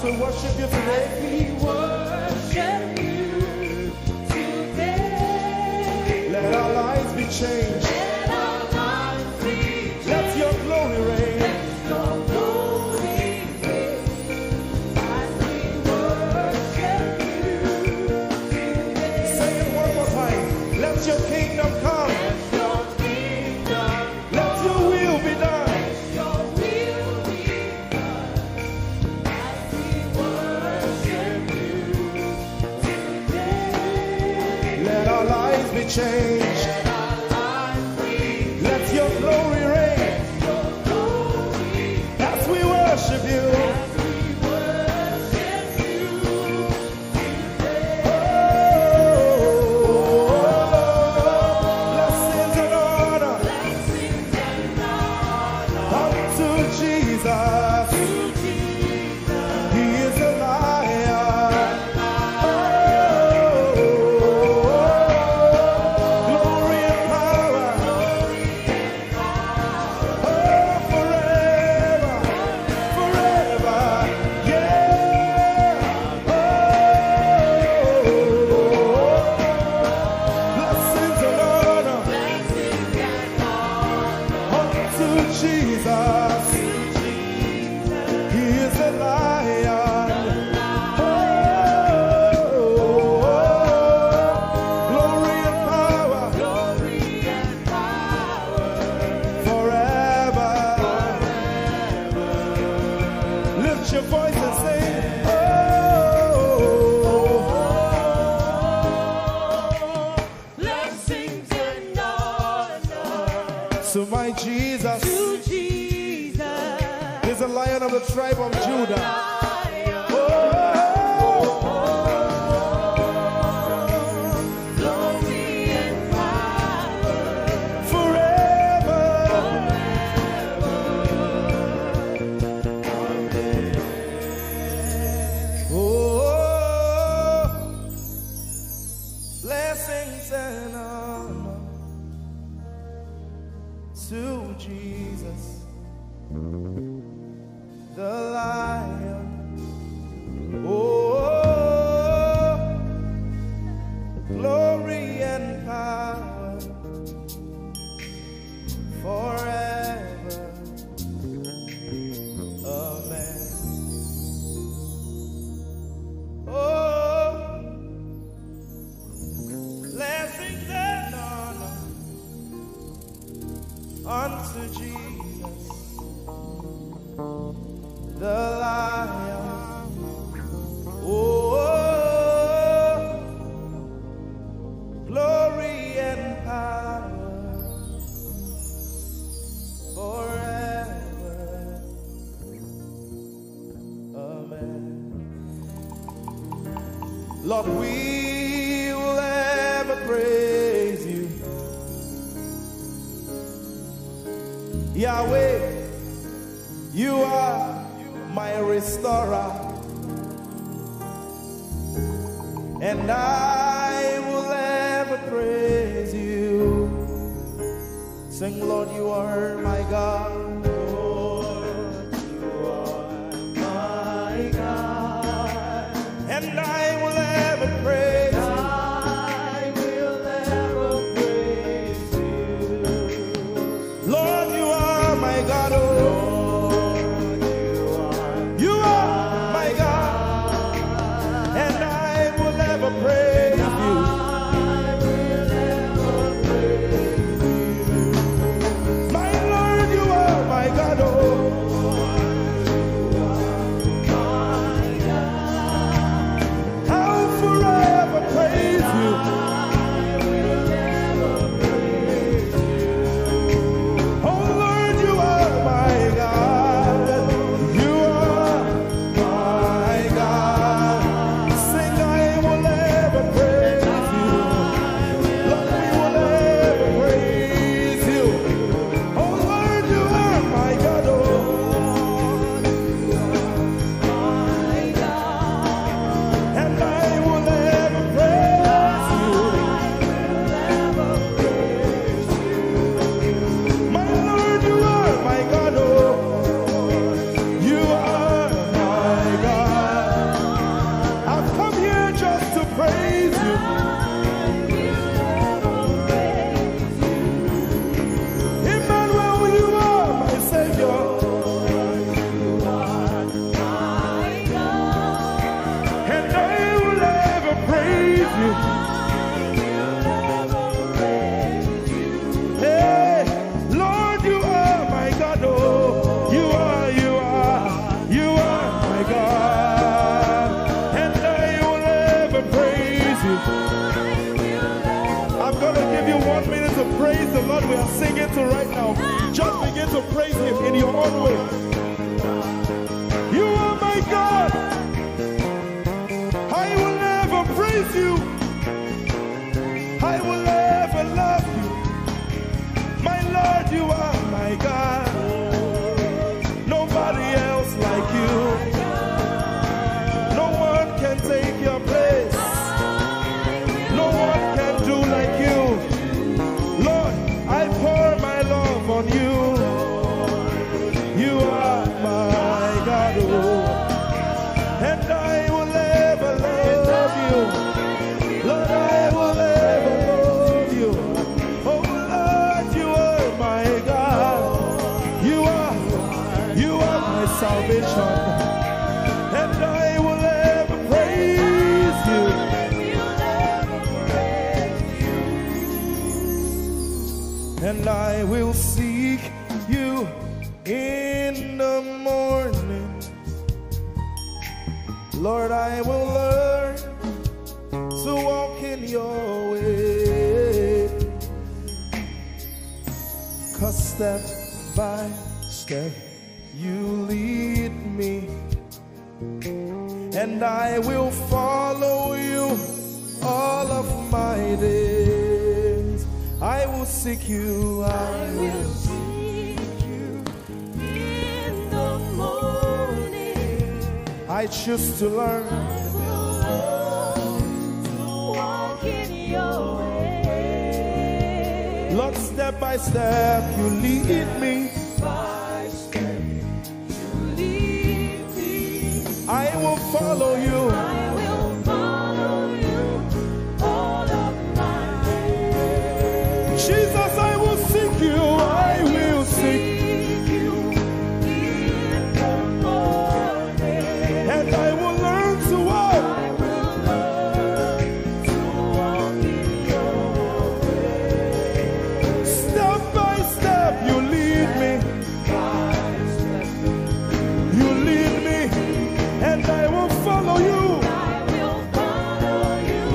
we worship you today. We worship you today. Let our lives be changed. Let our lives be changed. Let your glory reign. Let your glory reign. As we worship you today. Say it one more time. Let your kingdom come. Let your kingdom. Let your will be done. Change. Let your glory reign as we worship you. Blessings and honor unto Jesus. He is a liar. To my Jesus, to Jesus, is the Lion of the tribe of Judah. Glory and power forever. to Jesus, the Lion. Oh, glory and power forever. Amen. Oh, blessings and honor unto Jesus, the Lion. Oh, glory and power forever. Amen. Lord, we will ever praise you. Yahweh, you are my restorer, and I will ever praise you. Sing, Lord, you are my God. Lord, you are my God, and I will ever praise you. I will ever praise you. Lord, you are my God. Oh, you are my God, and I will ever praise you. My Lord, you are my God. Oh, I'll forever praise you. Oh Lord, you are my God. You are my God. Sing, I will ever praise you. Lord, we will ever praise you. Oh Lord, you are my God. Oh, and I will ever praise you. My Lord, you are my God. Oh, you are my God. I've come here just to praise you. Emmanuel, you are my Savior. And I will ever praise you. Hey, Lord, you are my God. Oh, you are my God. And I will ever praise you. I'm going to give you 1 minute to praise the Lord. We are singing to right now. Just begin to praise him in your own way. You are my God. I will never praise you. I will ever love you. My Lord, you are my God. Nobody else like you. No one can take your place. No one can do like you. Lord, I pour my love on you. You are my God. Oh, and I will ever love you. Lord, I will ever love you. Oh Lord, you are my God. You are my salvation. And I will ever praise you. And I will seek you in the morning. Lord, I will learn to walk in your way. 'Cause step by step you lead me, and I will follow you all of my days. I will seek you. I will seek you in the morning. I choose to learn. I will learn to walk in your way. Lord, step by step, you lead me. I will follow you. I will follow you all of my days. Jesus, I will seek you. I will seek you in the morning. and I will learn to walk. I will learn to walk in your way. Step by step, you lead me. You lead me, and I will follow you. I will follow you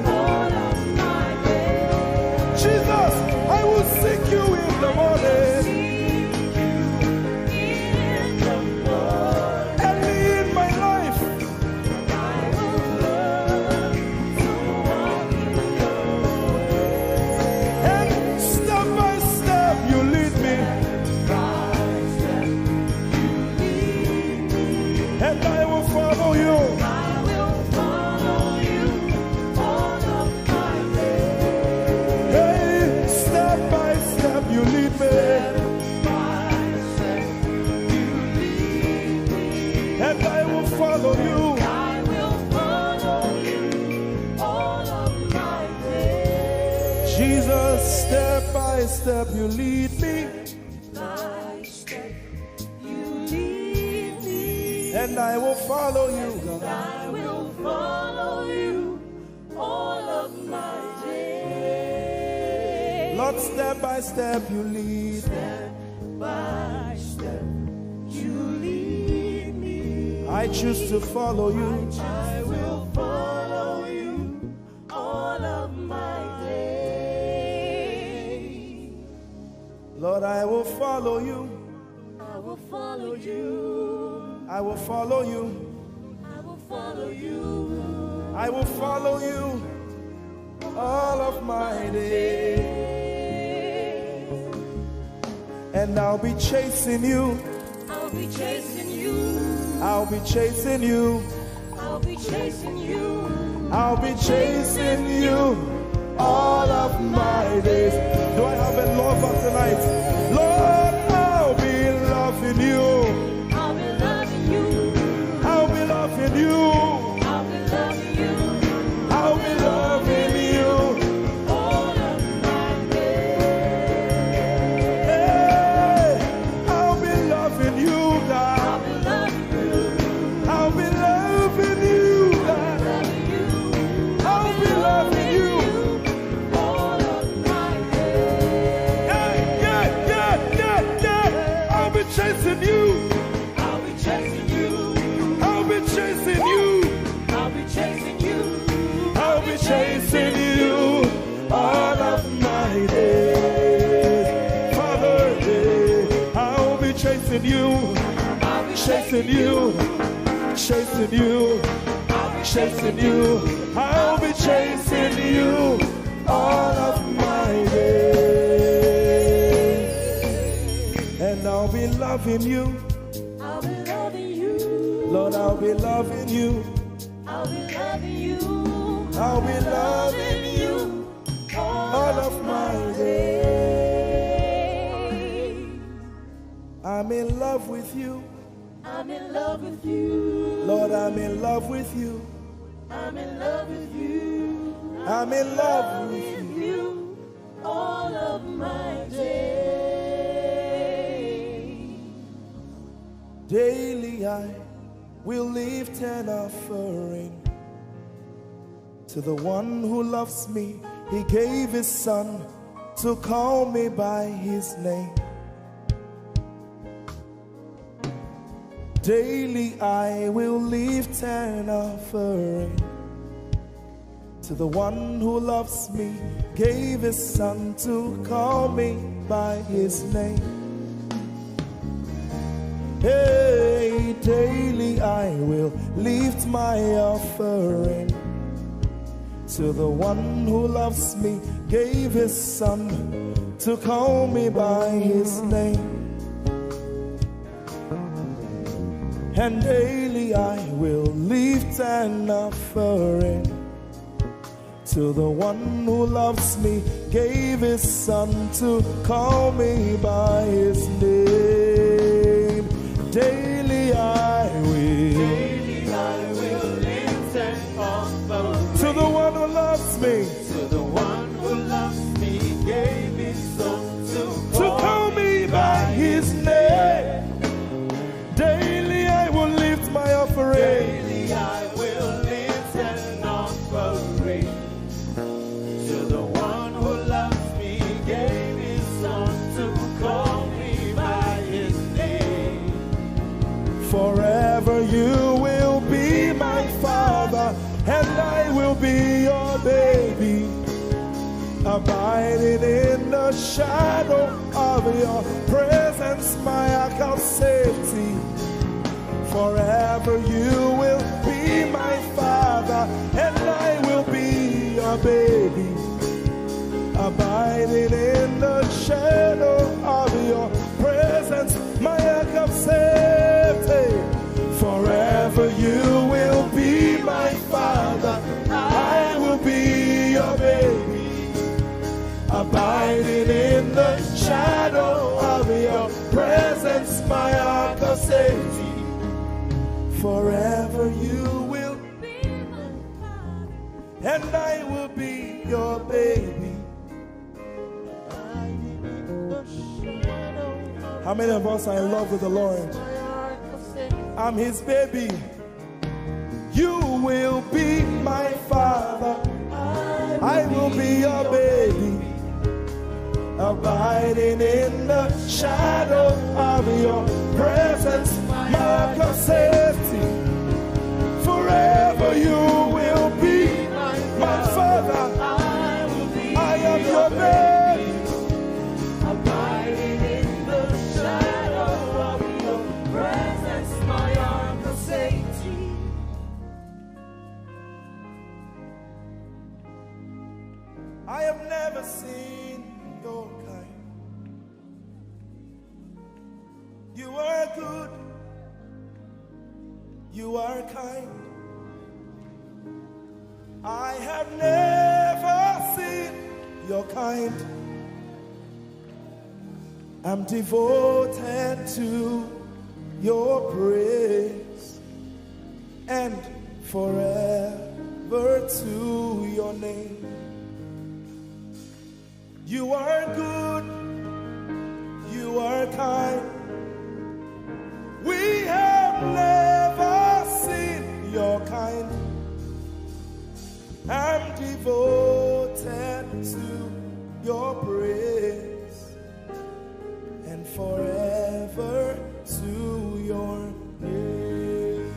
all of my days. Jesus, I will seek you in the morning. In the morning, Early in my life, I will learn to walk in your way. and step by step, you lead me, and I will follow you. I will follow you all of my days. Hey, step by step, you lead me, and I will follow you. I will follow you all of my days. Jesus, step by step, you lead me, By step, you lead me. and I will follow you, God. I will follow you all of my days. Lord, step by step, you lead me. By step, you lead me. I choose to follow you. I will follow you all of my days. Lord, I will follow you. I will follow you. I will follow you. I will follow you. I will follow you all of my days. And I'll be chasing you. I'll be chasing you. I'll be chasing you. I'll be chasing you. I'll be chasing you all of my days. Do I have a lover tonight? Lord, I'll be loving you. I'll be loving you. I'll be loving you. I'll be loving you I'll be loving you. all of my days. Hey, I'll be loving you, God. I'll be loving you. I'll be loving you, God. Loving you I'll be loving you. all of my days. Yeah. I'll be chasing you. I'll be chasing you. I'll be chasing you. I'll be chasing you. I'll be chasing you all of my days. Father, I'll be chasing you. I'll be Chasing you. Chasing you. Chasing you. I'll be chasing you all of my days. And I'll be loving you. I'll be loving you. Lord, I'll be loving you. I'll be loving you. I'll be loving you all of my days. I'm in love with you. I'm in love with you. Lord, I'm in love with you. I'm in love with you. I'm in love with you. With you all of my days. Daily I will lift an offering to the one who loves me. He gave his son to call me by his name. Daily I will lift an offering to the one who loves me, gave his son to call me by his name. Hey, daily I will lift my offering to the one who loves me, gave his son to call me by his name. And daily I will lift an offering to the one who loves me, gave his son to call me by his name. Daily I will lift and offer to the one who loves me, to the one who loves me, gave his son to call me by his name. Daily I will lift my offering. Daily I will lift an offering to the one who loves me, gave his son to call me by his name. Forever you will be my father, and I will be your baby, abiding in the shadow of your presence, my ark of safety. Forever you will be my father, and I will be your baby, abiding in the shadow of your presence, my ark of safety. Forever you will be my father, I will be your baby, abiding in the shadow of your presence, my ark of safety. Forever you will be my father, and I will be your baby. How many of us are in love with the Lord? I'm his baby. You will be my father, I will be your baby, abiding in the shadow of your presence, mark of safety. Forever you will be my father, I am your baby, Abiding in the shadow of your presence, my ark of safety. I have never seen your kind. You are good, you are kind. I have never seen your kind. I'm devoted to your praise, and forever to your name. You are good, you are kind. We have never seen your kind. I'm devoted to your praise, and forever to your name.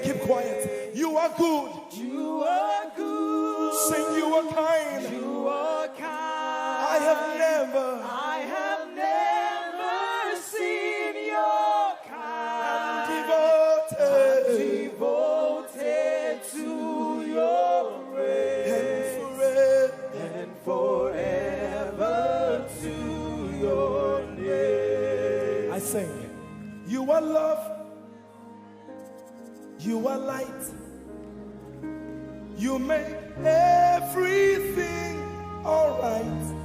keep quiet. You are good. You are good. Sing, you are kind. You are kind. I have never seen your kind. devoted To your praise. and Forever to your name. I sing. You are love. You are light. You make everything alright.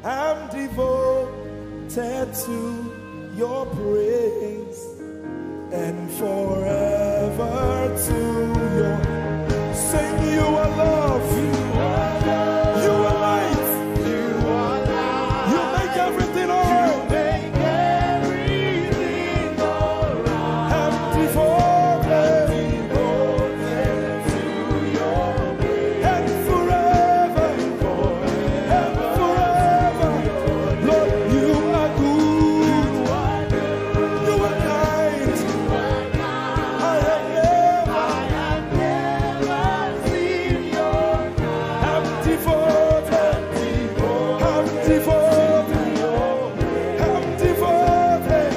I'm devoted to your praise and forever to your. Sing, you are love. You are love. You are light. You are light. You make everything alright. Make everything alright. I'm devoted To your praise. and forever. And forever. Lord, you are good. You are kind. I have never seen your I'm devoted. I'm devoted. I'm devoted.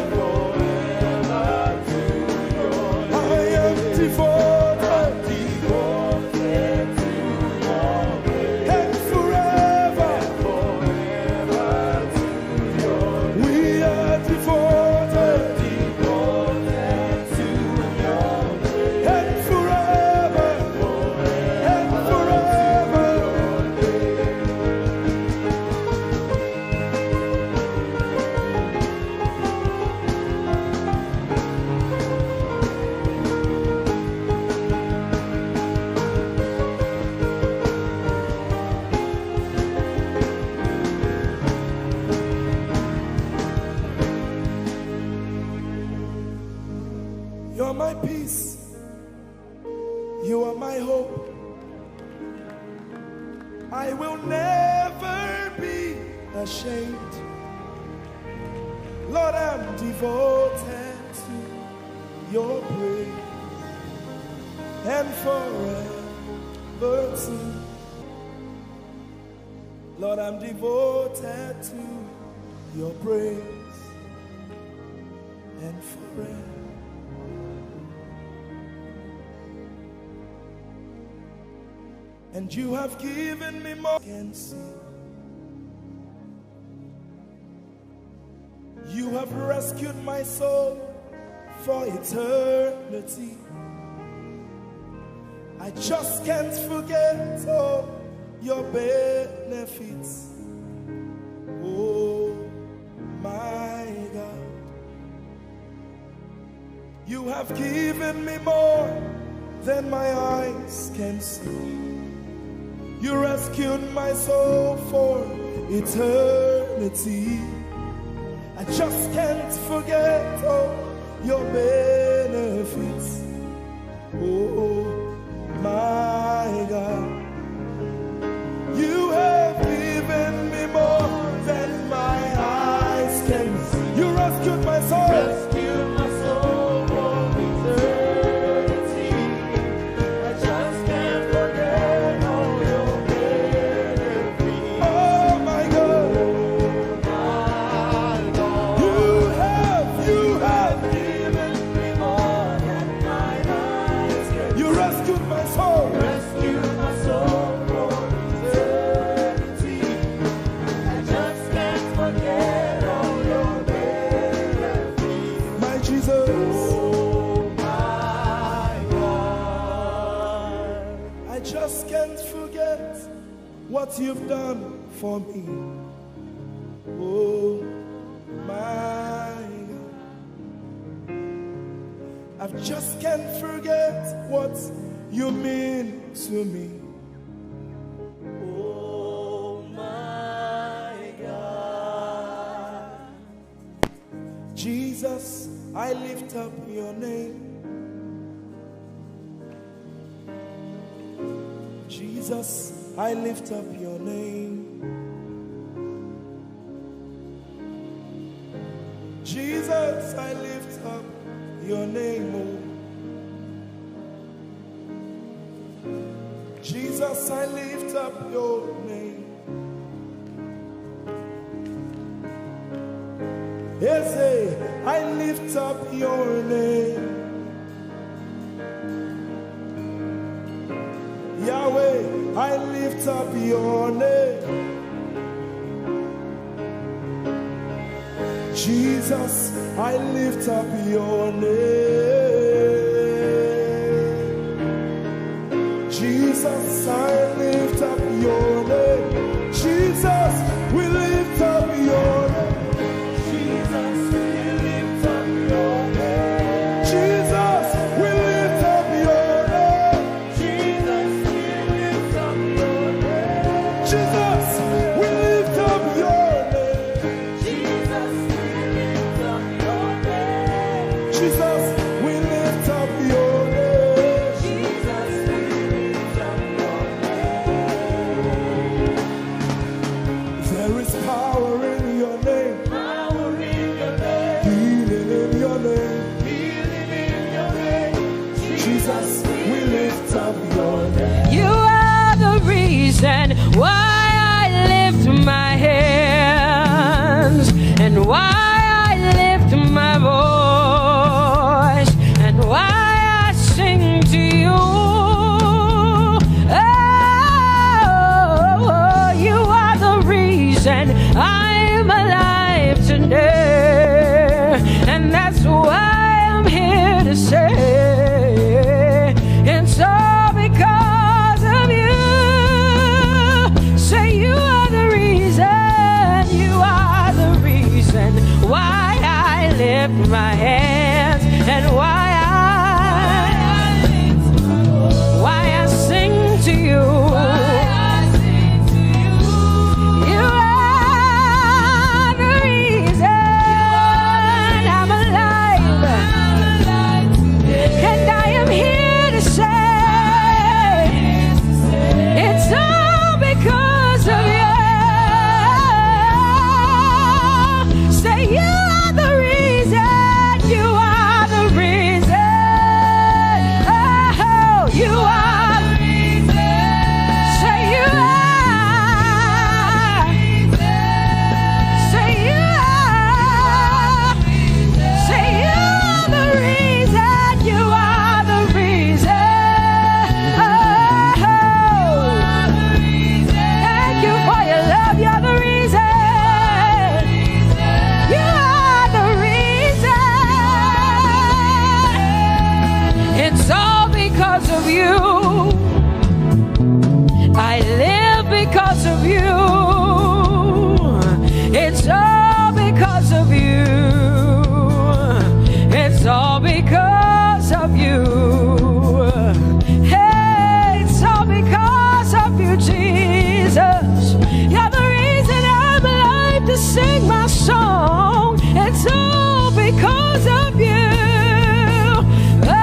I am devoted. And forever. We are devoted. And forever. And forever. You're my peace. You are my hope. I will never be ashamed. Lord, I'm devoted to your praise and forever to. Lord, I'm devoted to your praise and forever. And you have given me more than see. You have rescued my soul for eternity. I just can't forget all your benefits. Oh my God, you have given me more than my eyes can see. You rescued my soul for eternity. I just can't forget all your benefits. Oh my God, you have given me more than my eyes can see. You rescued my soul. Rescue my soul from eternity. I just can't forget all your benefits. Oh my God, My God, you have given me more than my eyes can you rescued my soul. rescue my soul from eternity. I just can't forget all your benefits. My Jesus, Oh my God, I just can't forget what you've done for me. Oh my God, I just can't forget what you mean to me. oh my God. Jesus, I lift up your name. Jesus, I lift up your name. Jesus, I lift up your name. Oh, Jesus, I lift up your name. Yes, I lift up your name. Yahweh, I lift up your name. Jesus, I lift up your name. Jesus, I lift up your name. Jesus, we lift up your name. Jesus, we lift up your name. Jesus, we lift up your name. Jesus, we lift up your name. Jesus, we lift up your name. Jesus, we lift up your name. Jesus, we lift up your name. Jesus, we lift up your name. There is power in your name. Power in your name. Healing in your name. Healing in your name. Jesus, we lift up your name. You are the reason why I lift my hands and why I lift my voice and why I sing to you. Oh, you are the reason I'm alive today, and that's why I'm here to say it's all because of you. Say you are the reason why I lift my hands and why I sing to you. You are the reason I'm alive, and I am here to say it's all because of you. Say you are the reason, you are the reason. Oh, you are the reason. Say you are. Say you are. Say you are the reason, you are the reason. Oh, thank you for your love, you're the reason. You are the reason. It's all because of you. I live because of you. It's all because of you. It's all because of you. Hey, it's all because of you, Jesus. You're the reason I'm alive to sing my song. It's all because of you. Oh,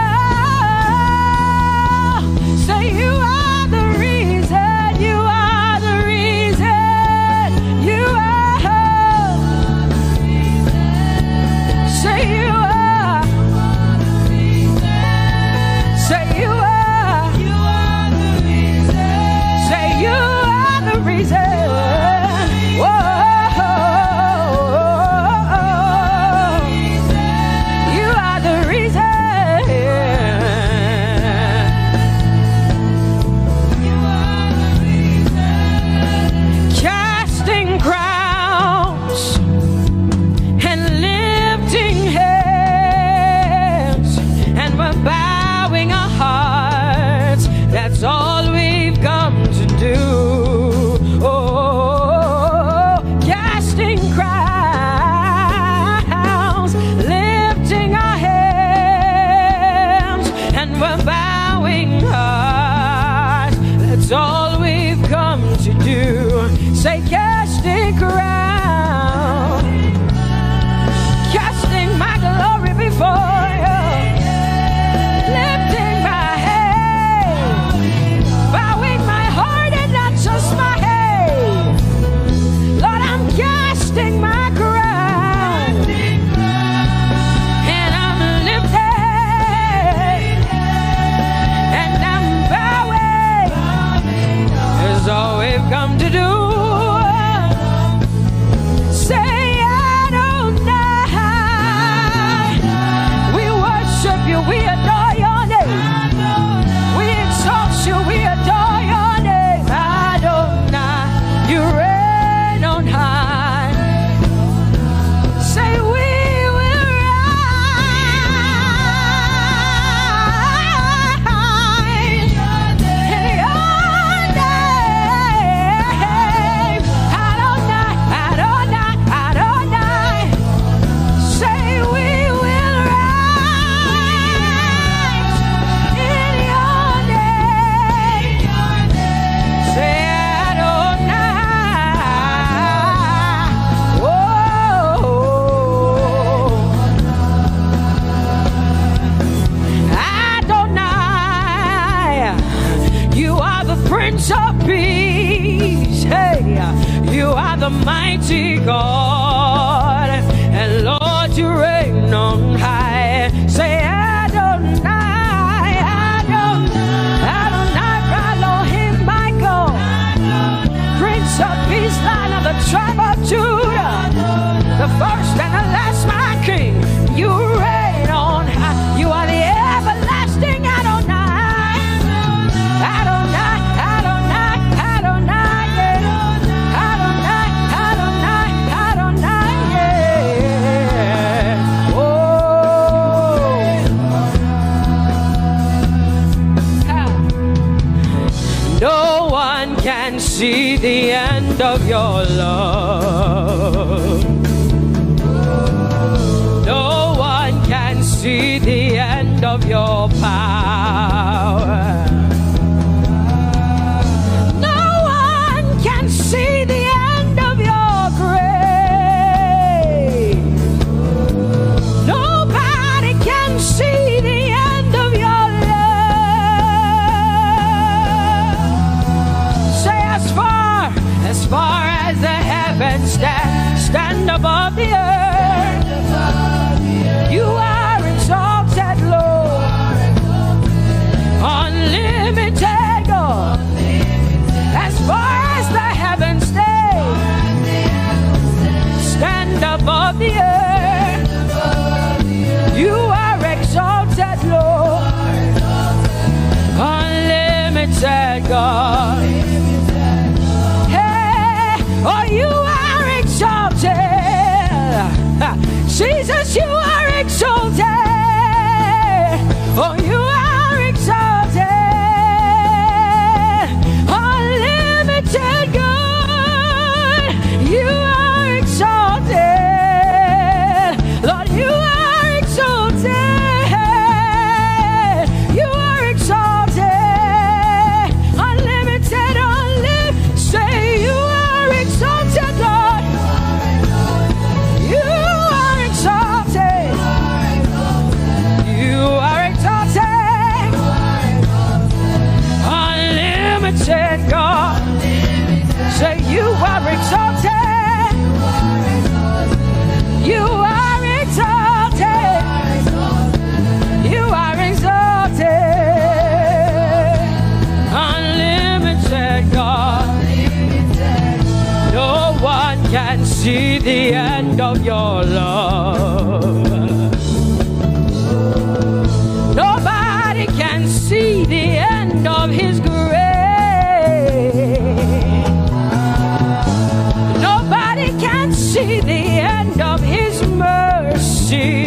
say you are the reason. You are the reason. You are. Say you are. Say you are. Say you are the reason. Whoa. You are the reason. Casting crowns and lifting hands, and we're bowing our hearts. That's all we've come to do. Oh, casting crowns, lifting our hands, and we're bowing hearts. That's all we've come to do. Say casting crowns, casting my glory before you, lifting my head, bowing my heart and not just my head. Lord, I'm casting my crown, and I'm lifted, and I'm bowing. Prince of Peace. Hey, you are the mighty God, and Lord, you reign on high. Say Adonai, Adonai, Adonai, Elohim, my God. Prince of Peace, Lion of the tribe of Judah, the first and the last, my King. You reign on high. You are the everlasting Adonai. Adonai, Adonai, Adonai, yeah. Adonai, Adonai, Adonai, yeah. Oh. No one can see the end of your love. No one can see the end of your power. No one can see the end of your grace. Nobody can see the end of your love. Say as far as the heavens stand above the earth, you are exalted, Lord, unlimited God. As far as the heavens stand above the earth, you are exalted, Lord, unlimited God. Hey, oh, you are exalted. Jesus, you are exalted. Oh, you are exalted. Unlimited God, you are exalted. Lord, you are exalted. You are exalted. Unlimited, unlimited. Say you are exalted, Lord. You are exalted. You are exalted. Unlimited God. Say you are exalted. You are exalted. You are exalted. Unlimited God. No one can see the end of your love. Nobody can see the end of his grace. Nobody can see the end of his mercy.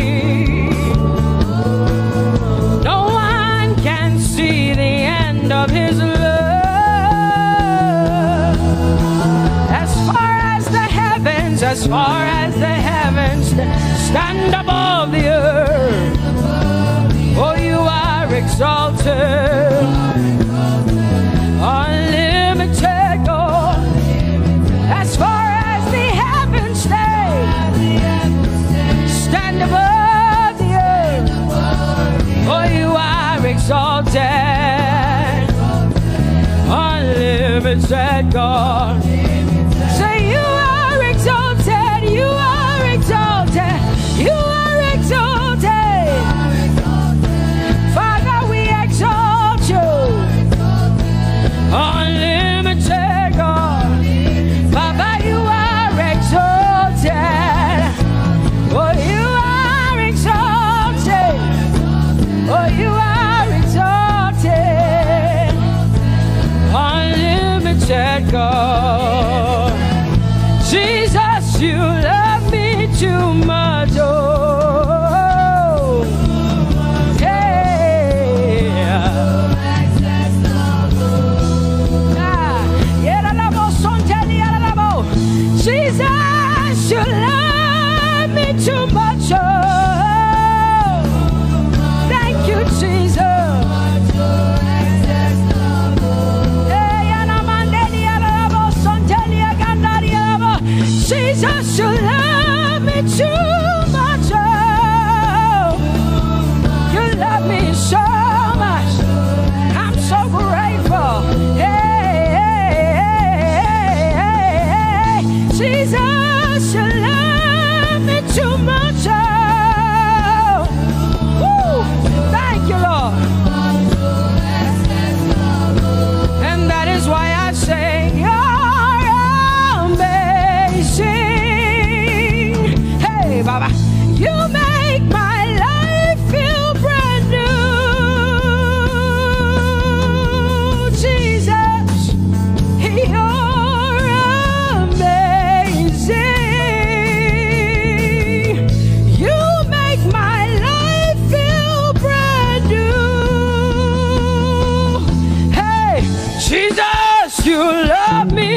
No one can see the end of his love. As far as the heavens stand above the earth, oh, you are exalted. Unlimited God. As far as the heavens stand above the earth, oh, you are exalted. Unlimited God. Say you are exalted. You are exalted. You are exalted. Father, we exalt you. Unlimited God. Father, you are exalted. Oh, you are exalted. Oh, you are exalted. Unlimited God.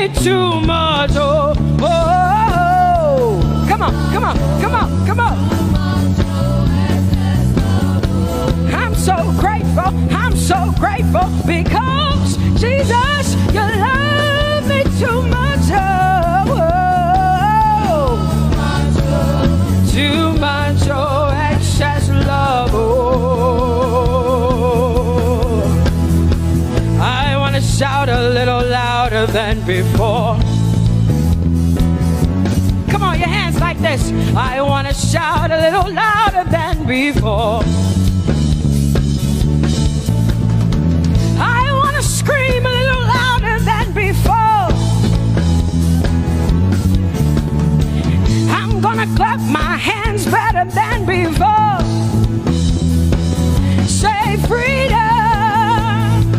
me too much. Oh, oh, oh. Come on, come on, come on, come on. I'm so grateful because Jesus, you love me too much. Oh, oh, oh. Too much, oh, excess love. Oh, I want to shout a little louder than before. Come on, your hands like this. I want to shout a little louder than before. I want to scream a little louder than before. I'm gonna clap my hands better than before. Say freedom,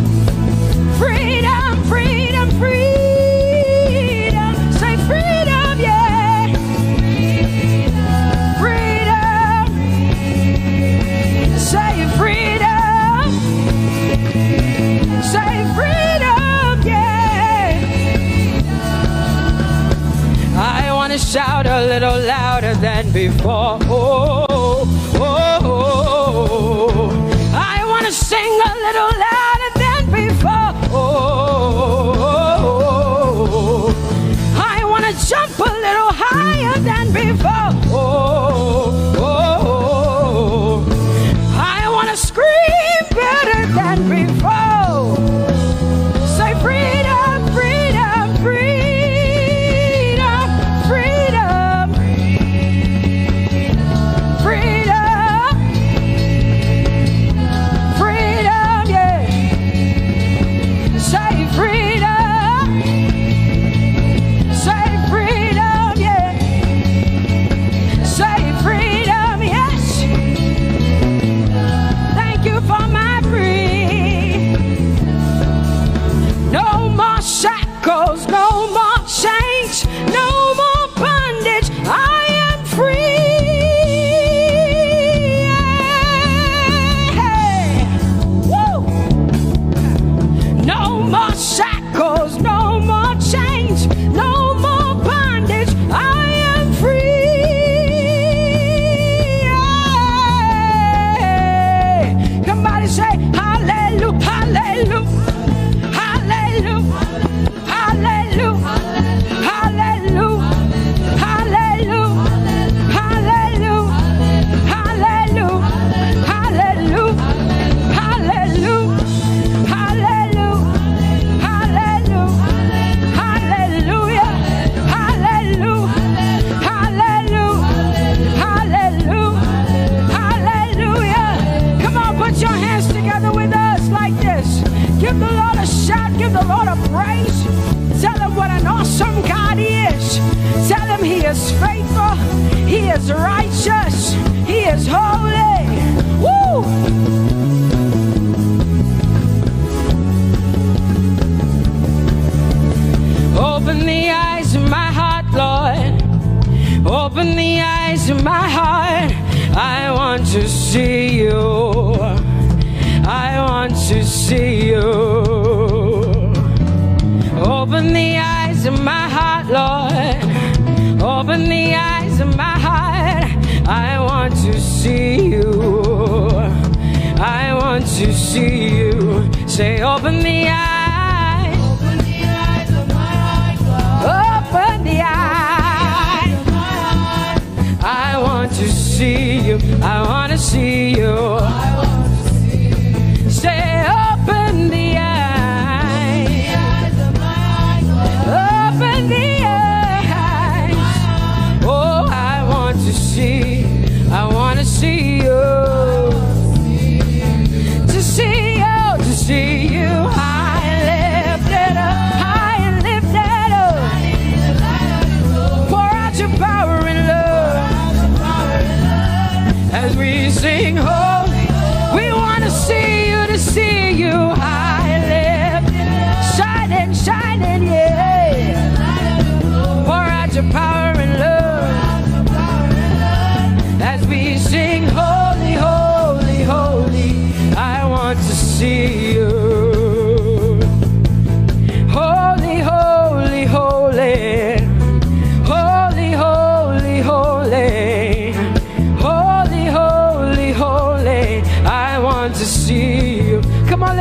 freedom, freedom, freedom. Say freedom, yeah. Freedom. Say freedom. Say freedom, yeah. I want to shout a little louder than before. Oh, oh, oh, oh. I want to sing a little louder than before. Oh, oh, oh. I want to jump a little higher than before. Oh, oh, oh. I want to scream better than before. Say freedom, freedom, freedom, freedom, freedom, freedom, yeah. Say freedom, say freedom, yeah. Say freedom, yes. Thank you for my freedom. No more shackles, no more chains, no more bondage. I am free. Hey. Woo. No more shackles, no more chains, no more bondage. I am free. Somebody say hallelujah, hallelujah. Hallelujah, hallelujah, hallelujah, hallelujah, hallelujah, hallelujah, hallelujah, hallelujah, hallelujah, hallelujah, hallelujah, hallelujah, hallelujah, hallelujah. Come on, put your hands together with us like this. Give the Lord a shout, give the Lord a praise. Tell him what an awesome God he is. Tell him he is faithful, he is righteous, he is holy. Woo! Open the eyes of my heart, Lord. Open the eyes of my heart. I want to see you. I want to see you. Open the eyes of my heart, Lord. Open the eyes of my heart. I want to see you. I want to see you. Say, open the eyes. Open the eyes of my heart, God. Open the eyes of my heart. I want to see you. I want to see you. I want to see you. Say, open the eyes. The eyes of my heart, God. Open the eyes. Oh, I want to see. I want to see you. To see you, to see you. High and lifted up, high and lifted up. Pour out your power and love as we sing holy. We want to see you, to see you. High and lifted, shining, shining, yeah. Pour out your power and love as we sing holy, holy, holy. I want to see you. Holy, holy, holy.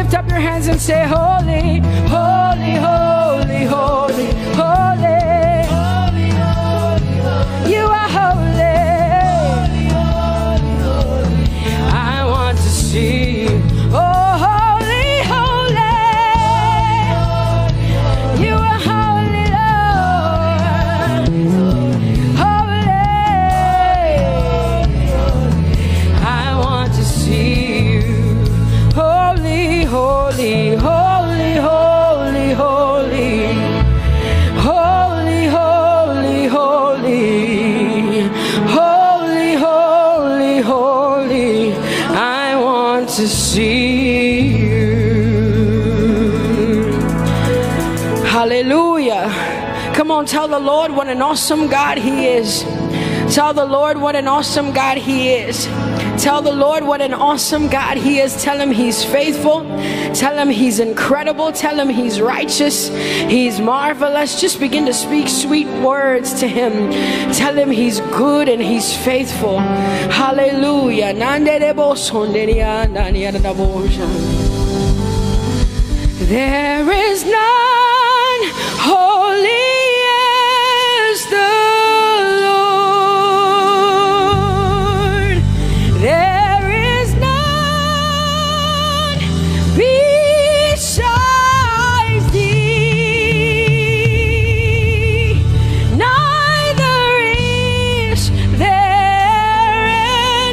lift up your hands and say, holy, holy, holy, holy, holy. You are holy. I want to see you. Oh, holy, holy. You are holy, Lord. Holy. I want to see you. Holy, holy, holy, holy, holy. Holy, holy, holy. Holy, holy, holy. I want to see you. Hallelujah. Come on, tell the Lord what an awesome God He is. Tell the Lord what an awesome God He is. Tell the Lord what an awesome God He is. Tell Him He's faithful. Tell Him He's incredible. Tell Him He's righteous. He's marvelous. Just begin to speak sweet words to Him. Tell Him He's good and He's faithful. Hallelujah. There is none holy as the Lord. There is none besides Thee. Neither is there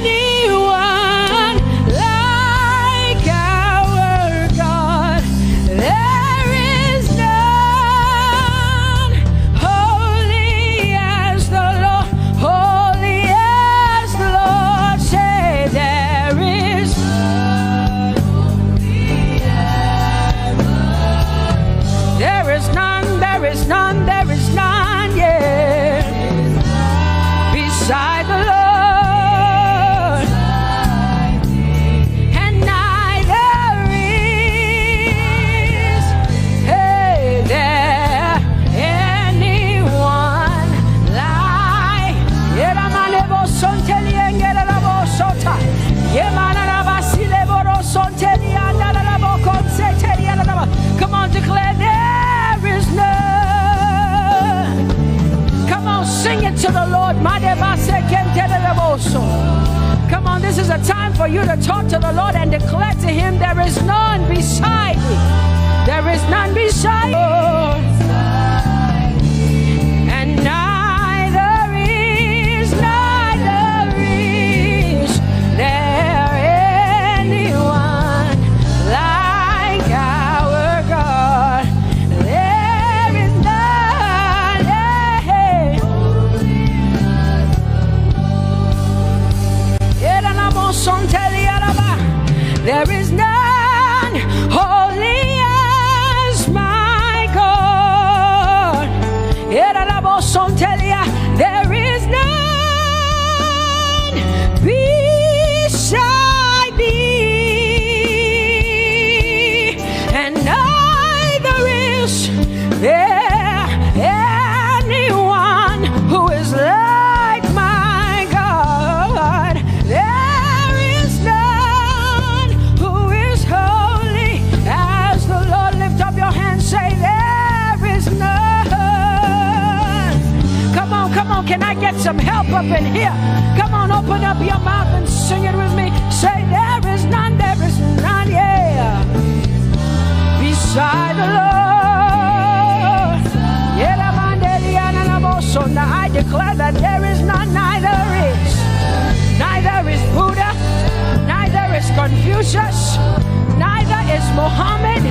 anyone like our God. There is none holy as the Lord, holy as the Lord. Say there is none holy as the Lord. There is none, there is none, there is none, yeah, beside the Lord. And neither is there anyone like. Come on, declare there is none. Come on, sing it to the Lord. Come on, this is a time for you to talk to the Lord and declare to Him there is none beside me. There is none beside you. And neither is there anyone like our God. There is none. There is none holy as my God. There is none beside Thee, and neither is there anyone who is like my God. There is none who is holy as the Lord. Lift up your hands, say there is none. Come on, can I get some help up in here? Come on, open up your mouth and sing it with me. Say there is none, yeah, beside the Lord. So now I declare that there is none, neither is Buddha, neither is Confucius, neither is Muhammad,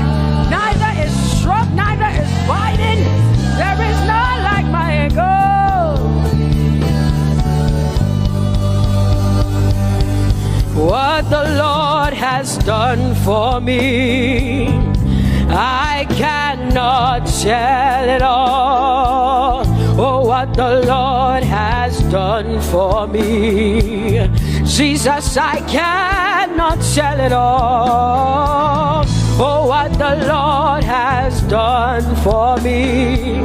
neither is Trump, neither is Biden. There is none like my God. What the Lord has done for me, I cannot tell it all. Oh, what the Lord has done for me, Jesus, I cannot tell it all. Oh, what the Lord has done for me,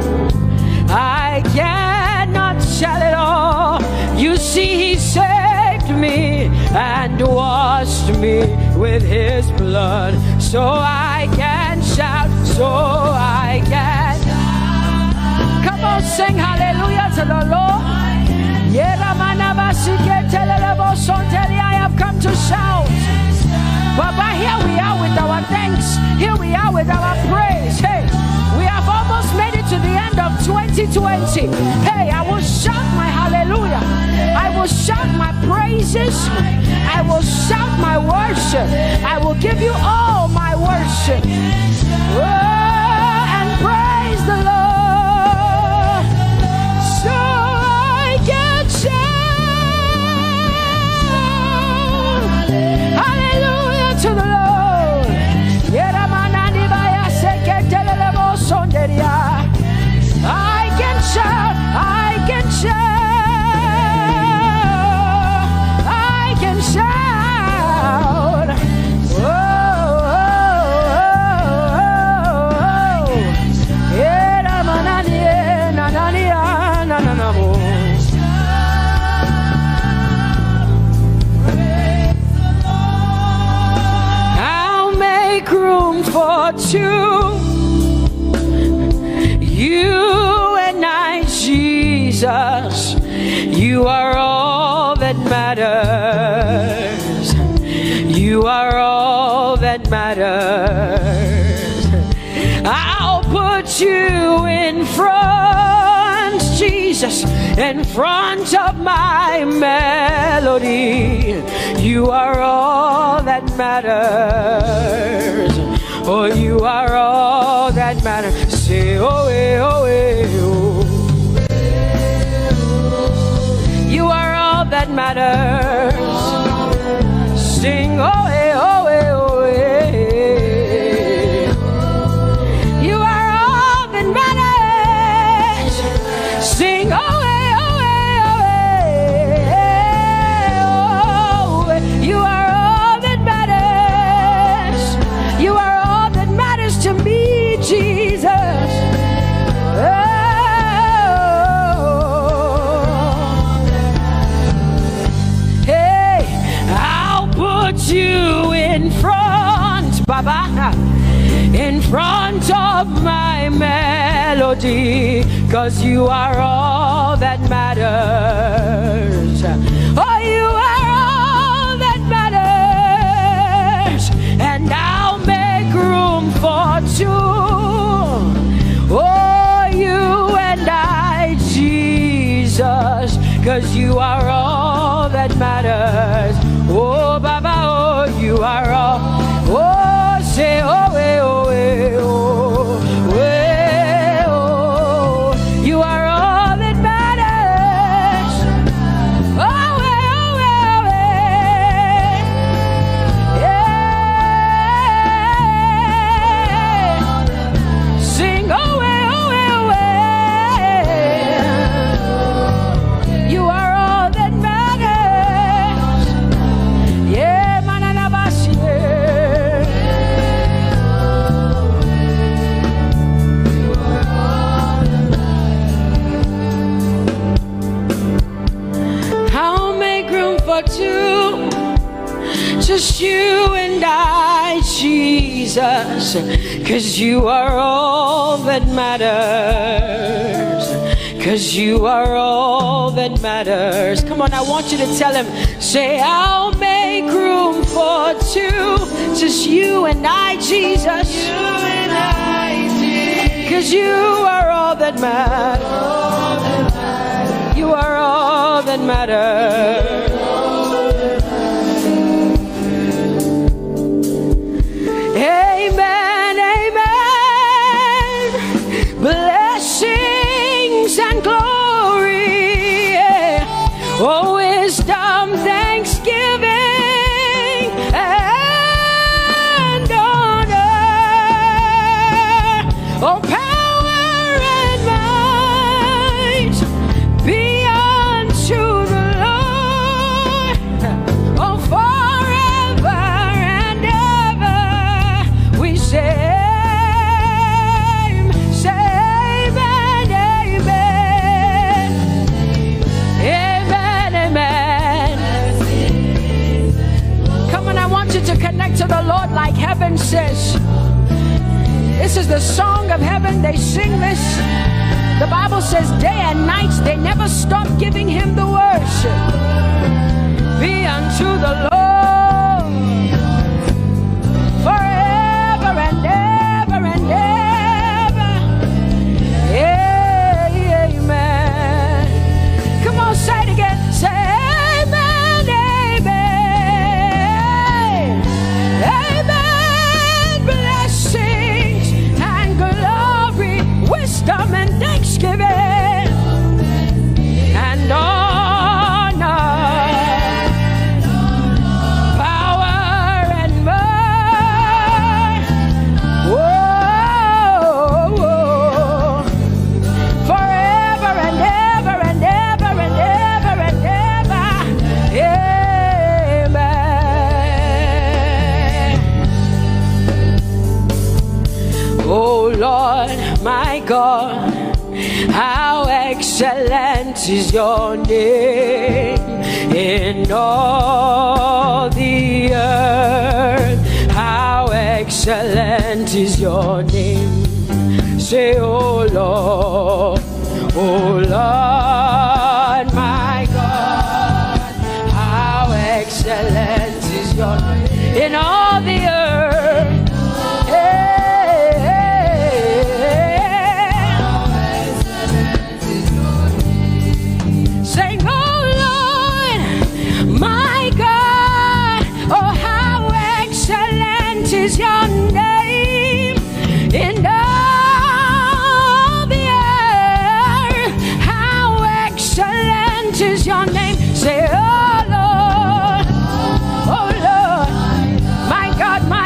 I cannot tell it all. You see, He saved me and washed me with His blood. so I can shout, so I can. Come on, sing hallelujah to the Lord. I have come to shout. Baba, here we are with our thanks. Here we are with our praise. Hey, we have almost made it to the end of 2020. Hey, I will shout my hallelujah. I will shout my praises. I will shout my worship. I will give you all my worship. Oh, and praise the Lord. So I can shout. Hallelujah to the Lord. I can shout, I can shout, I can shout. Oh, oh, oh, oh. I'll make room for two. You and I, Jesus, you are all that matters. You are all that matters. I'll put you in front, Jesus, in front of my melody. You are all that matters. Oh, you are all that matters. Say, oh, eh, oh, eh, oh. You are all that matters. Sing, oh, eh, oh, eh, oh, eh. You are all that matters. Sing, oh, eh, oh, eh, oh, eh. Oh, you are all that matters. You are all that matters to me, Jesus. Oh. Hey, I'll put you in front, Baba, in front of my melody, 'cause you are all that matters. Oh, you are all that matters. And I'll make room for two. Oh, you and I, Jesus, 'cause you are all that matters. Oh, Baba, oh, you are all. Oh, say, oh, eh, oh, eh, oh, eh, oh. You are all that matters. Oh, eh, oh, eh, yeah. Sing, oh, eh, oh, eh, you are all that matters. Yeah, mananabasi. I'll make room for two, just you and I, Jesus, 'cause you are all that matters. 'Cause you are all that matters. Come on, I want you to tell him, say, I'll make room for two, just you and I, Jesus. You and I, Jesus. 'Cause you are all that matters. You are all that matters. Amen, amen. Blessings and glory, yeah. Oh, wisdom, thanksgiving, and honor. Oh, power and might be unto the Lord. This is the song of heaven. They sing this. The Bible says day and night they never stop giving him the worship. Be unto the Lord forever and ever and ever. Amen. Come on, say it again. Say amen, amen. Amen. Blessings and glory, wisdom and thanksgiving and honor, power and might. Whoa, whoa. Forever and ever and ever and ever and ever. Amen. Oh Lord, my God, how excellent is your name in all the earth. How excellent is your name. Say, oh Lord, my God, how excellent is your name in all the earth. Sing, oh Lord, my God, oh how excellent is your name in all the earth. How excellent is your name. Say, oh Lord, my God, my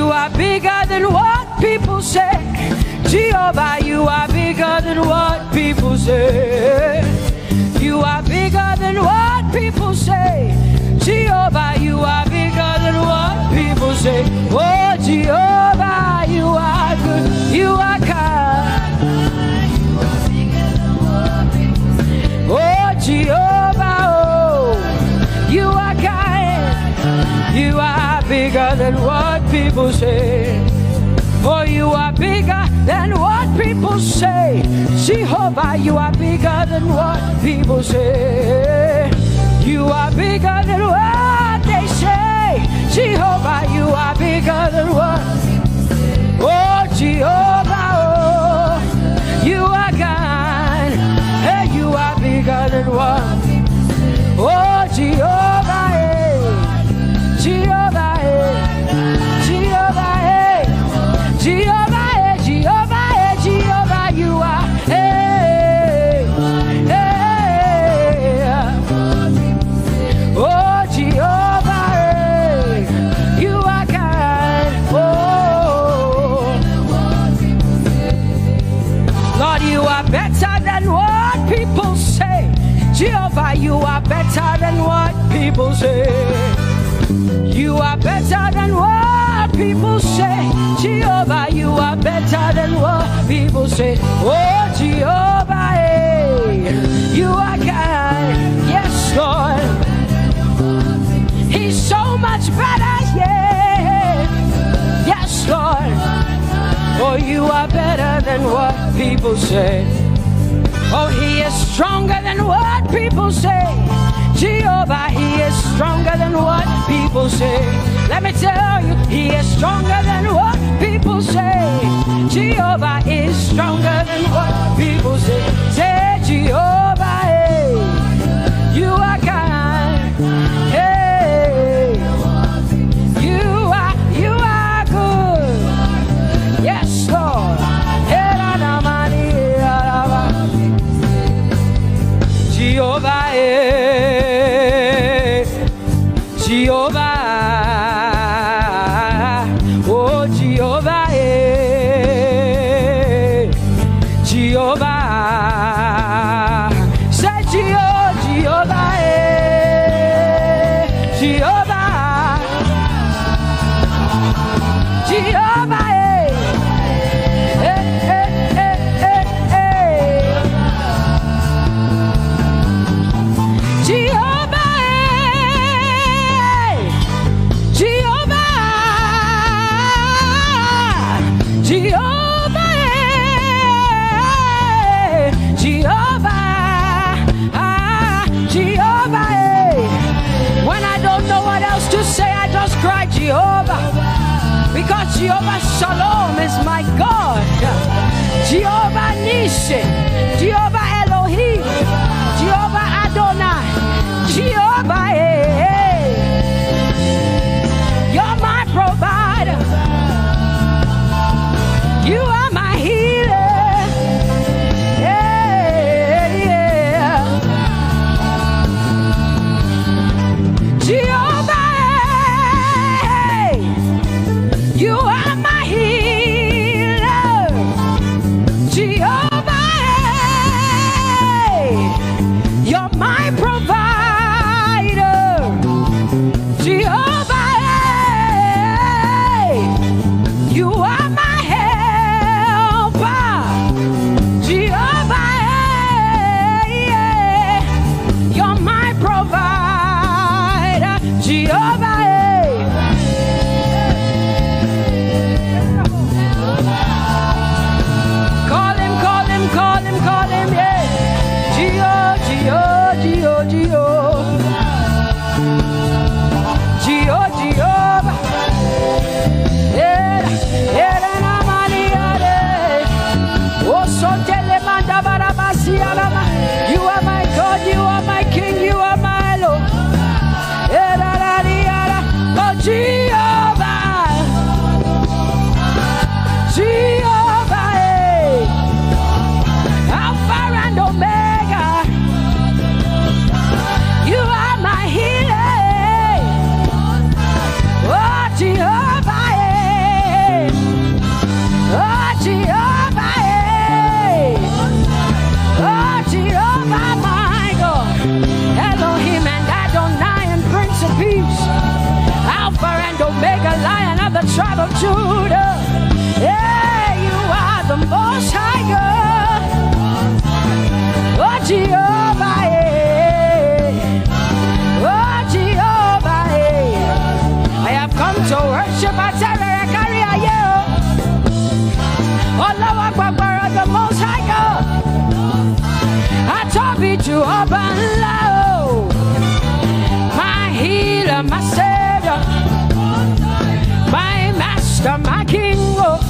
You are bigger than what people say. Jehovah, you are bigger than what people say. You are bigger than what people say. Jehovah, you are bigger than what people say. Oh, Jehovah, you are good. You are kind. Oh, Jehovah, oh, you are kind. You are bigger than what people say. Oh, you are bigger than what people say. Jehovah, you are bigger than what people say. You are bigger than what they say. Jehovah, you are bigger than what. Oh, Jehovah, oh, you are kind. Hey, you are bigger than what. Oh, Jehovah, hey. Jehovah, hey. Jehovah, hey. Jehovah, hey. Jehovah, hey. Jehovah, you are. Hey, hey. Oh, Jehovah, hey. You are kind. Oh, Lord, you are better than what people say. Jehovah, you are better than what people say. You are better than what people say. Jehovah, you are better than what people say. Oh, Jehovah, hey, you are kind. Yes, Lord. He's so much better, yeah. Yes, Lord. Oh, you are better than what people say. Oh, he is stronger than what people say. Jehovah, he is stronger than what people say. Let me tell you, he is stronger than what people say. Jehovah is stronger than what people say. Say, Jehovah, hey, you are kind. Hey, you are good. Yes, Lord. Jehovah, Jehovah, oh Jehovah, Jehovah, say Jehovah, Jehovah, Jehovah, cry Jehovah, because Jehovah Shalom is my God. Jehovah Nissi, Jehovah Elohim, Jehovah Adonai, Jehovah, hey, you're my provider. You are my healer. Yeah, yeah. Jehovah, you are my healer, Jehovah, you're my provider. the Lion of the tribe of Judah. Yeah, you are the Most High God. Oh, Jehovah, yeah. Oh, Jehovah, yeah. I have come to worship at Terekaria, yeah. Oh, Lord, the Most High God. I talk to Jehovah, my healer, my savior, my master, my king. Oh,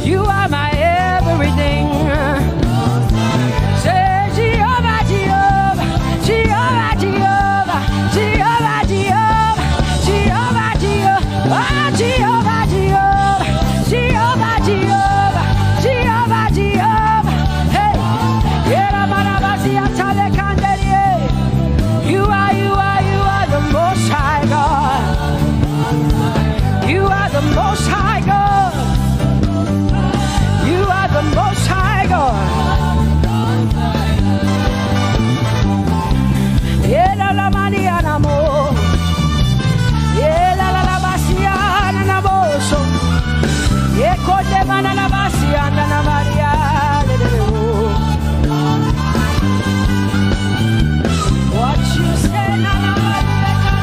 you are my everything. Say Jehovah, Jehovah, Jehovah, Jehovah, Jehovah, Jehovah, Jehovah, Jehovah, oh, Jehovah, Jehovah, Jehovah, Jehovah, Jehovah, Jehovah. Hey, you are the Most High God. You are the Most High God. You are the Most High God. Yeah, la la maniana mo. Yeah, la la la basiana na boso. Yeah, kote mana la basiana na Maria. What you say na na Maria na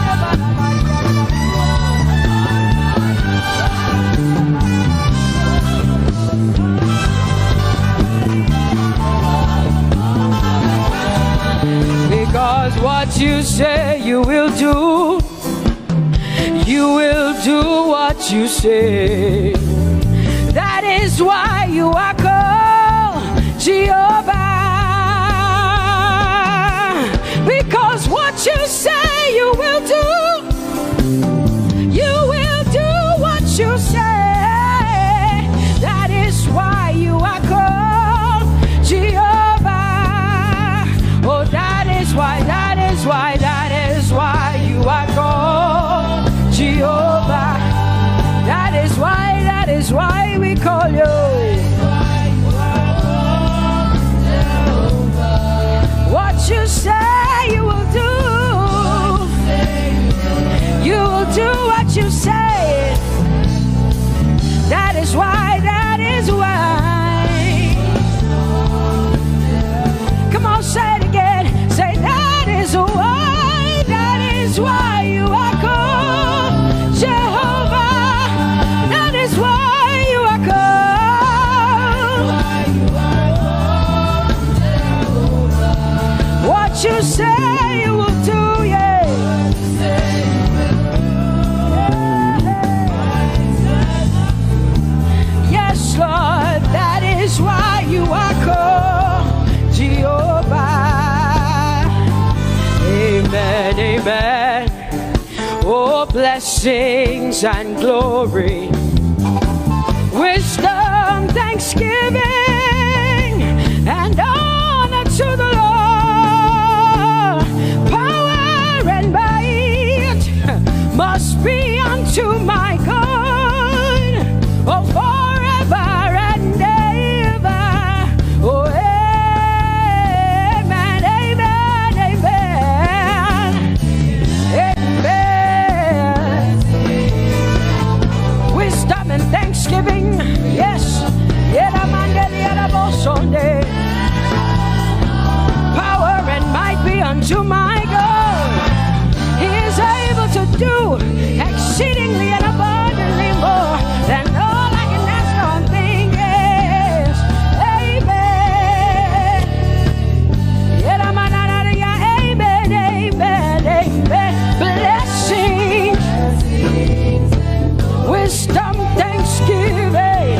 because what you say you will do. You will do what you say. That is why you are called Jehovah. Because what you say you will do. You will do what you say. That is why you are called Jehovah. Oh, that is why you are called Jehovah. That is why we call you. What you say you will do. You will do what you say. That is why. Come on, say it again. Say that is why you are called Jehovah. That is why you are called. What you say you will do, yeah. Yes, Lord, that is why you are called Jehovah. Amen, amen. Oh, blessings and glory, wisdom, thanksgiving, and honor to the Lord. Power and might must be unto my God. Oh, forever and ever. Oh, amen, amen, amen. Amen. Wisdom and thanksgiving, yes. Power and might be unto my God. He is able to do exceedingly and abundantly more than all I can ask or think. Yes. Amen. Amen, amen, amen. Blessings, wisdom, thanksgiving.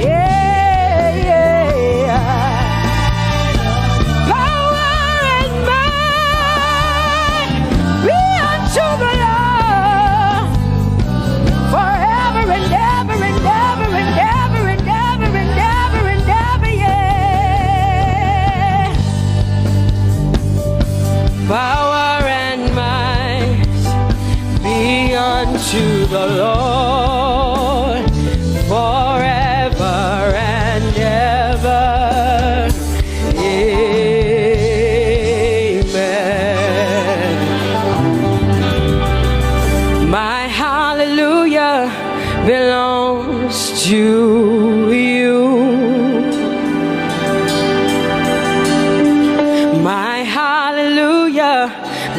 Yeah, yeah. Power and might be unto the Lord forever and ever and ever and ever and ever and ever and ever, yeah. Power and might be unto the Lord forever and ever. Amen. My heart hallelujah belongs to you. My hallelujah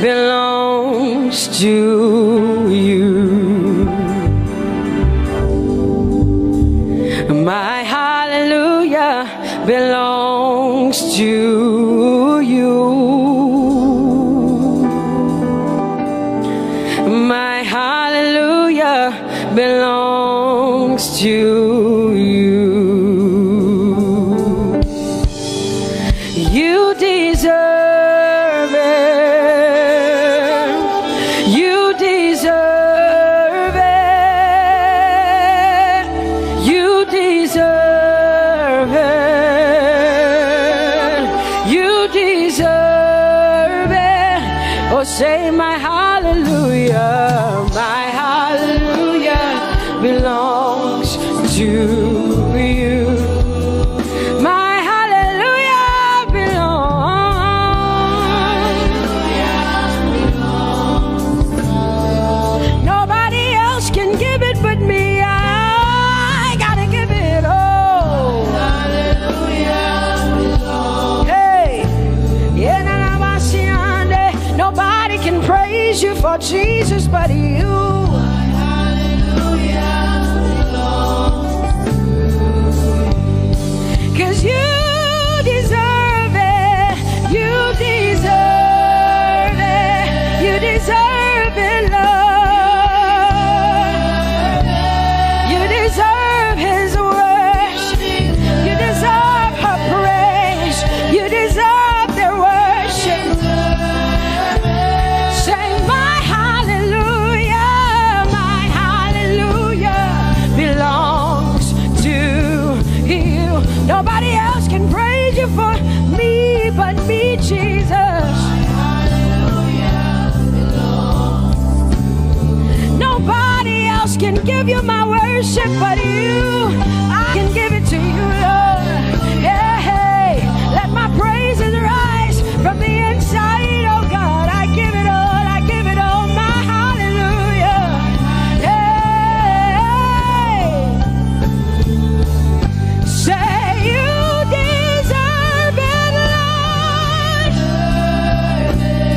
belongs to you. My hallelujah belongs to you. My hallelujah belongs to you. You deserve it. You deserve it. You deserve it. You deserve it. Oh, say my hallelujah. My hallelujah belongs to you. My hallelujah belongs. Nobody else can give it but me. I gotta give it all. Hey, yeah, nobody can praise you for Jesus but you. Cause you deserve it. You deserve it. You deserve it, Lord. You deserve His worship. You deserve her praise. You deserve their worship. Say my hallelujah. My hallelujah belongs to you. Nobody else can praise you for me but me, Jesus. Nobody else can give you my worship but you. I can give it to you, Lord. Yeah, hey, let my praises rise from the inside, oh God. I give it all, I give it all, my hallelujah. Yeah. Say you deserve it, Lord.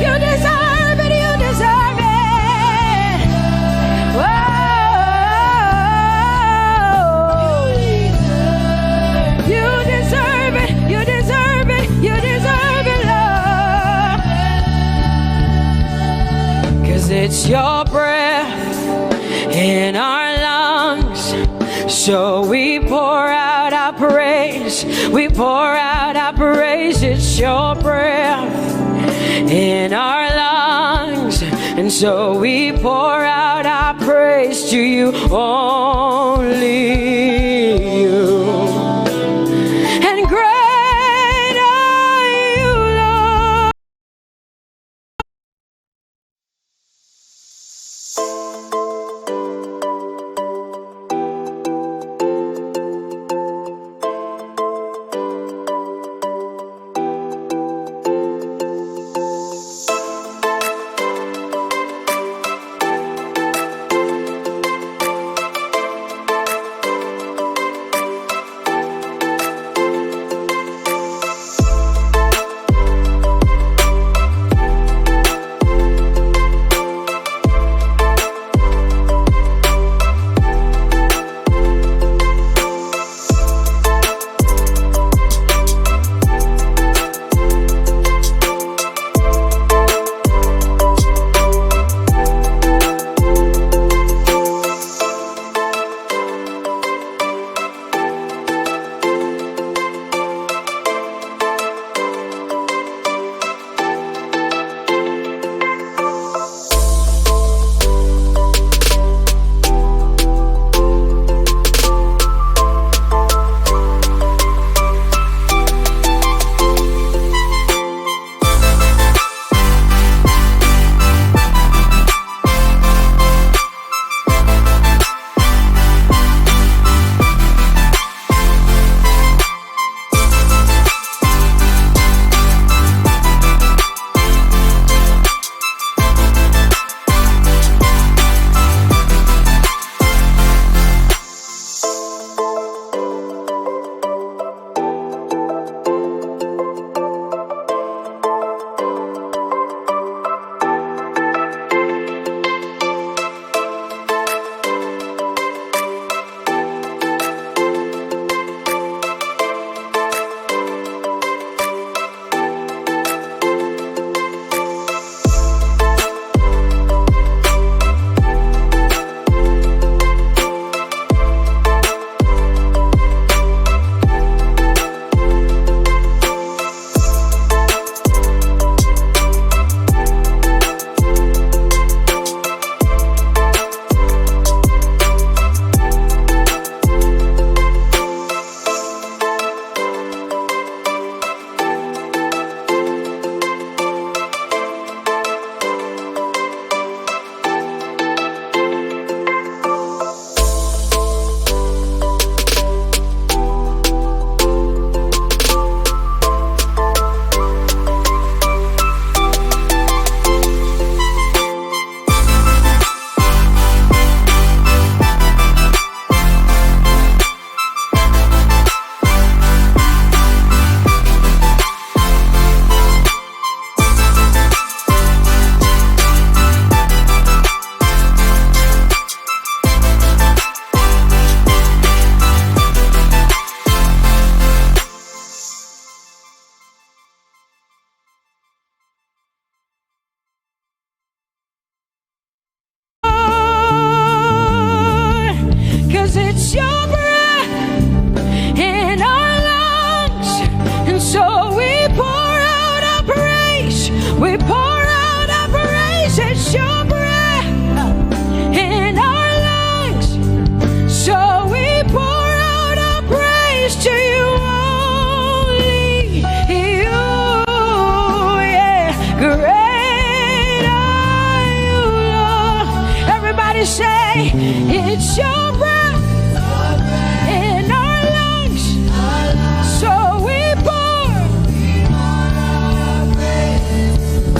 You deserve it, you deserve it. Whoa. You deserve it, you deserve it, you deserve it, Lord. Cause it's your breath in our lungs. So we pour out our praise. We pour out our praise. It's your breath in our lungs. And so we pour out our praise to you, only you. And great are you, Lord. It's your breath in our lungs. So we pour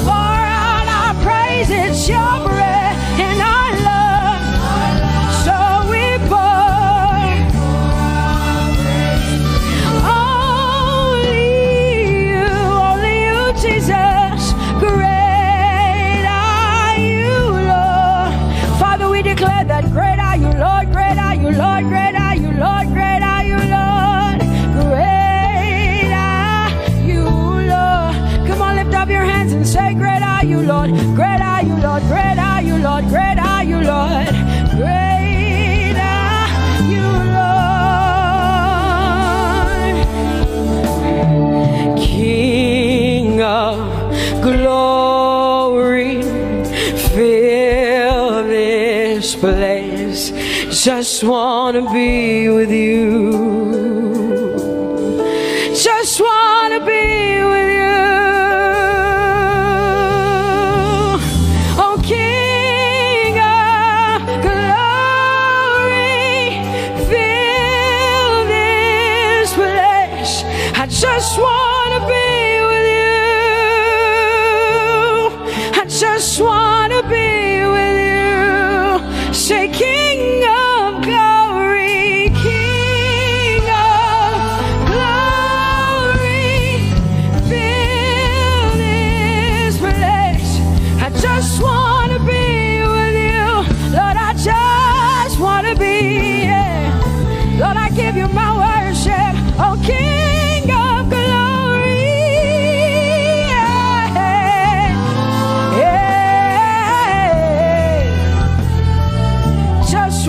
out our praise. It's your breath in our lungs. So we pour only you, Jesus. Great are you, Lord. Father, we declare that great are you, Lord. Great are you, Lord. Great are you, Lord. Great are you, Lord. Great are you, Lord. Come on, lift up your hands and say, great are you, Lord. Great are you, Lord. Great are you, Lord. Great are you, Lord. Great are you, Lord. King of glory, fill this place. Just wanna be with you. Just wanna be with you. Oh, King of glory, fill this place. I just wanna be with you. I just wanna be with you. Say, King of glory, King of glory, fill this place. I just wanna be with you. Lord, I just wanna be, yeah. Lord, I give you my worship. Oh, King of glory, yeah, yeah. Just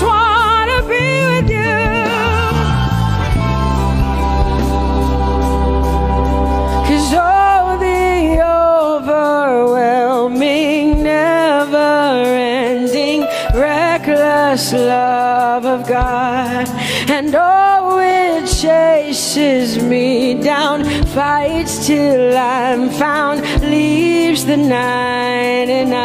wanna be with you. 'Cause oh, the overwhelming, never-ending, reckless love of God, and oh, it chases me down, fights till I'm found, leaves the 99.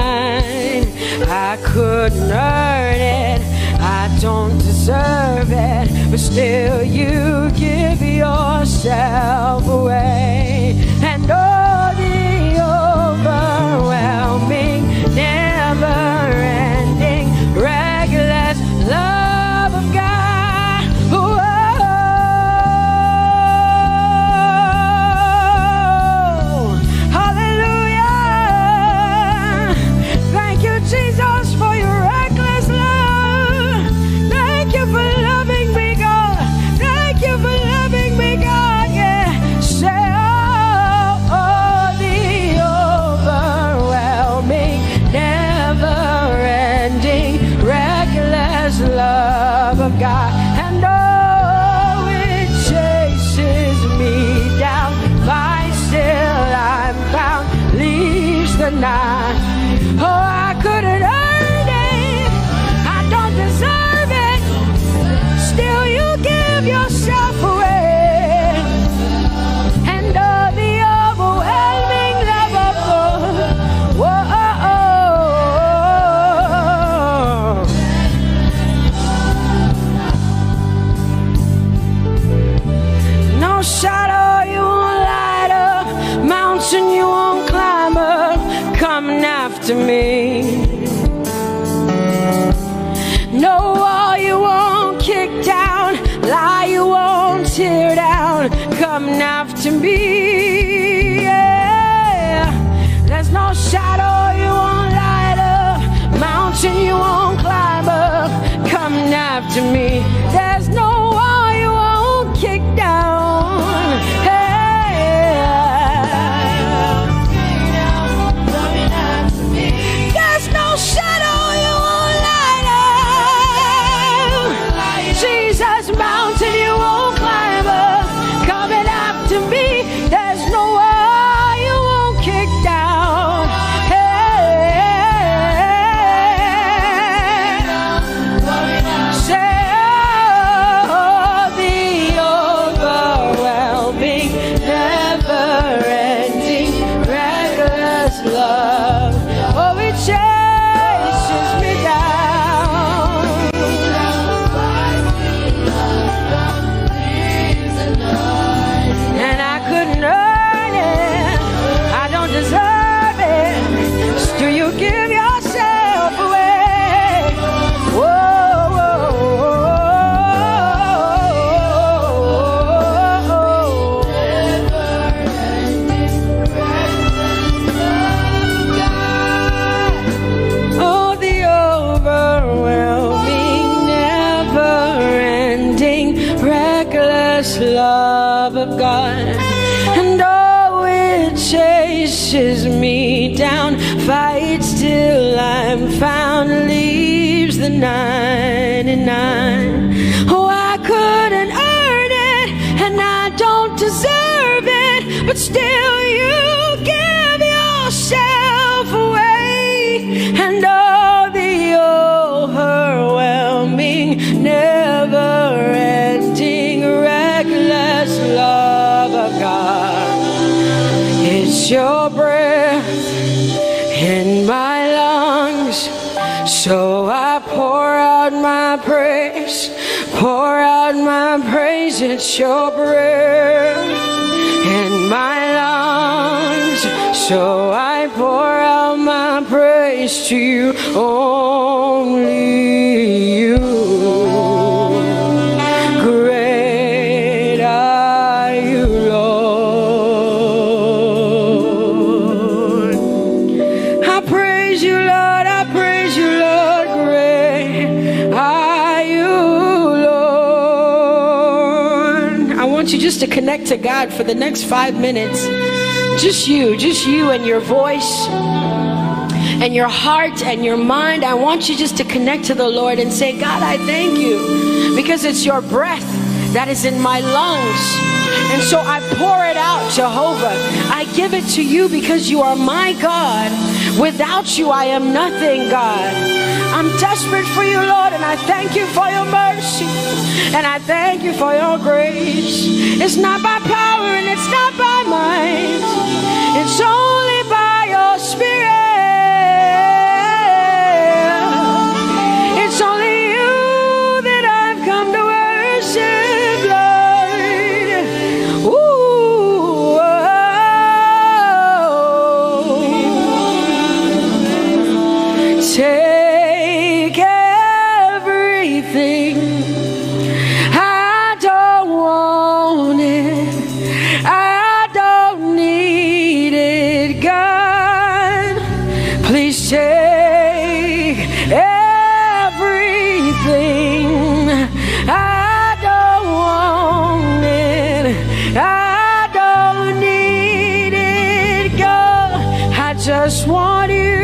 I couldn't earn it, I don't deserve it, but still you give yourself away. And oh, the overwhelming, never-ending, reckless love of God. Whoa. Hallelujah. Thank you, Jesus, for your reckless love. Thank you for loving me, God. Thank you for loving me, God. Yeah. Say, oh, the overwhelming, never-ending, reckless love of God. And oh, it chases me down, finds till I'm found, leaves the 9. Oh, I couldn't earn it, I don't deserve it, still you give yourself away. And oh, the overwhelming love of God. Whoa, no shadow you won't light up, mountain you won't climb up, coming after me. No wall you won't kick down, lie you won't tear down, coming after me. Yeah. There's no shadow you won't light up, mountain you won't climb up, coming after me. There's no wall you won't kick down. There's no shadow you won't light up, Jesus, mountain you won't climb up, coming after me. There's no wall you won't kick down. Say, the 99. Oh, I couldn't earn it, and I don't deserve it, but still you give yourself away. And all the overwhelming, never-ending, reckless love of God. It's your breath in my lungs, so I pour out my praise, pour out my praise. It's your breath in my lungs, so I pour out my praise to you, only you. Great are you, Lord. I praise you, Lord. I praise you, Lord. Great are you, Lord. I want you just to connect to God for the next 5 minutes. Just you and your voice and your heart and your mind. I want you just to connect to the Lord and say, God, I thank you because it's your breath that is in my lungs. And so I pour it out, Jehovah. I give it to you because you are my God. Without you, I am nothing, God. I'm desperate for you, Lord, and I thank you for your mercy. And I thank you for your grace. It's not by power and it's not by might. It's only by your Spirit. It's only you that I've come to worship, Lord. Ooh, oh. Take everything. I don't want it. I don't need it, God. Please take everything. I don't want it. I don't need it, God. I just want you.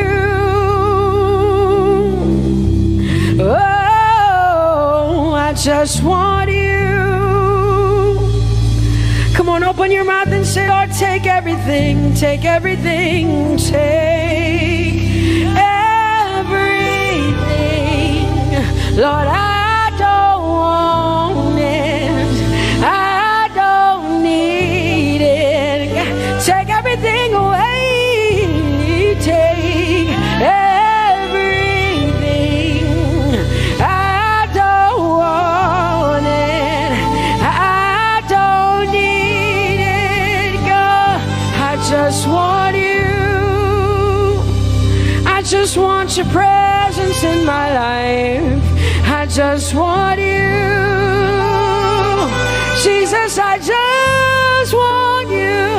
Oh, I just want you. Come on, open your mouth and say, Lord, take everything, take everything, take everything. Lord, I don't want it. I don't need it. Take everything away. Take everything. I don't want it. I don't need it, God. I just want you. I just want your presence in my life. I just want you. Jesus, I just want you.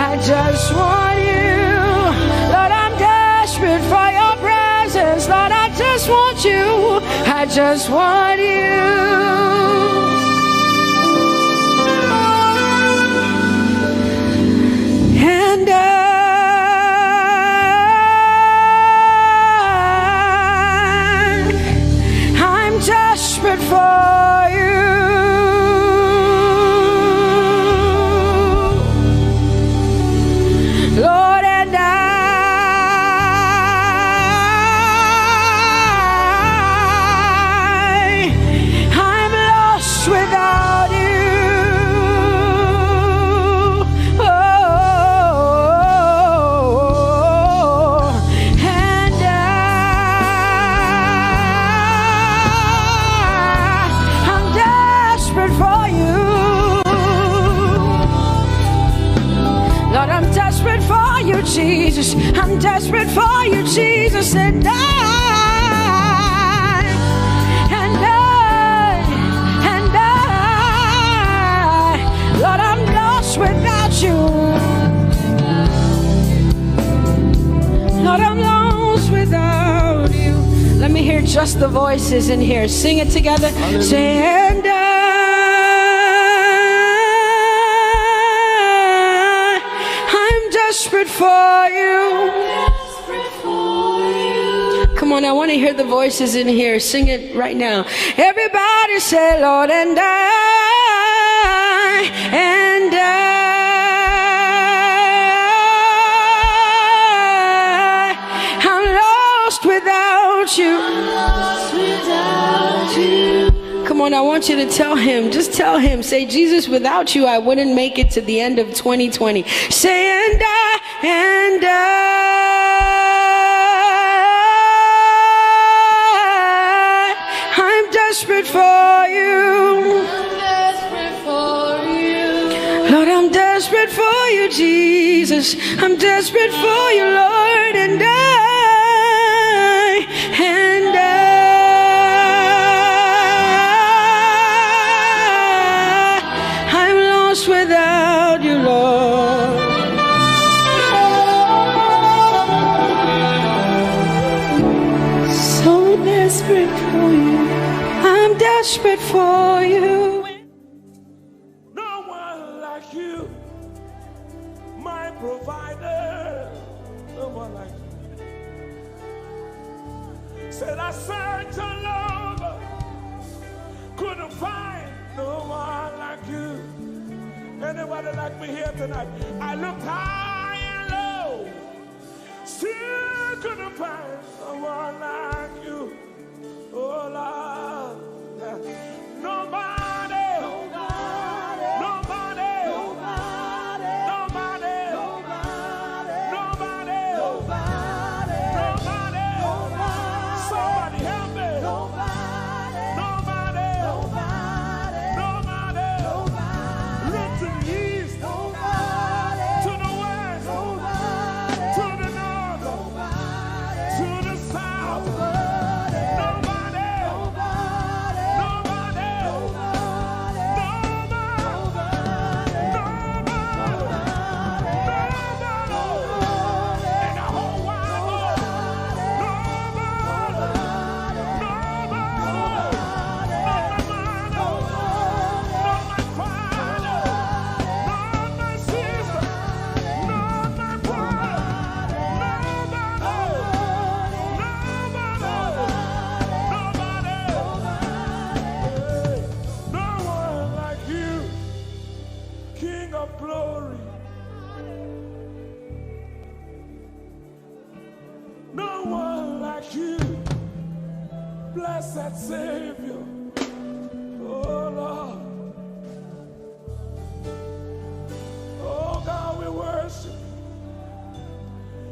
I just want you. Lord, I'm desperate for your presence. Lord, I just want you. I just want you. And I'm desperate for you. Lord, and I'm lost without you. Jesus, I'm desperate for you, Jesus, and Lord, I'm lost without you. Lord, I'm lost without you. Let me hear just the voices in here. Sing it together. Say, and I'm desperate for you. Come on, I want to hear the voices in here. Sing it right now. Everybody say, Lord, and I'm lost without you. Come on, I want you to tell him. Just tell him. Say, Jesus, without you, I wouldn't make it to the end of 2020. Say, I'm desperate for you. Lord, I'm desperate for you, Jesus. I'm desperate for you, Lord, and I'm lost without you, Lord. So desperate for you. I'm desperate for you. No one like you, my provider. No one like you. Said I searched all over, couldn't find no one like you. Anybody like me here tonight? I looked high and low, still couldn't find no one like you. Oh Lord, nobody, nobody, nobody, nobody, nobody, nobody, nobody, nobody, somebody help me. Nobody, nobody, nobody, nobody. Look to the east, nobody, to the west, nobody, to the north, nobody, to the south, nobody, nobody, nobody, in the whole wide world, King of glory. No one like you, blessed Savior. Oh Lord. Oh God, we worship.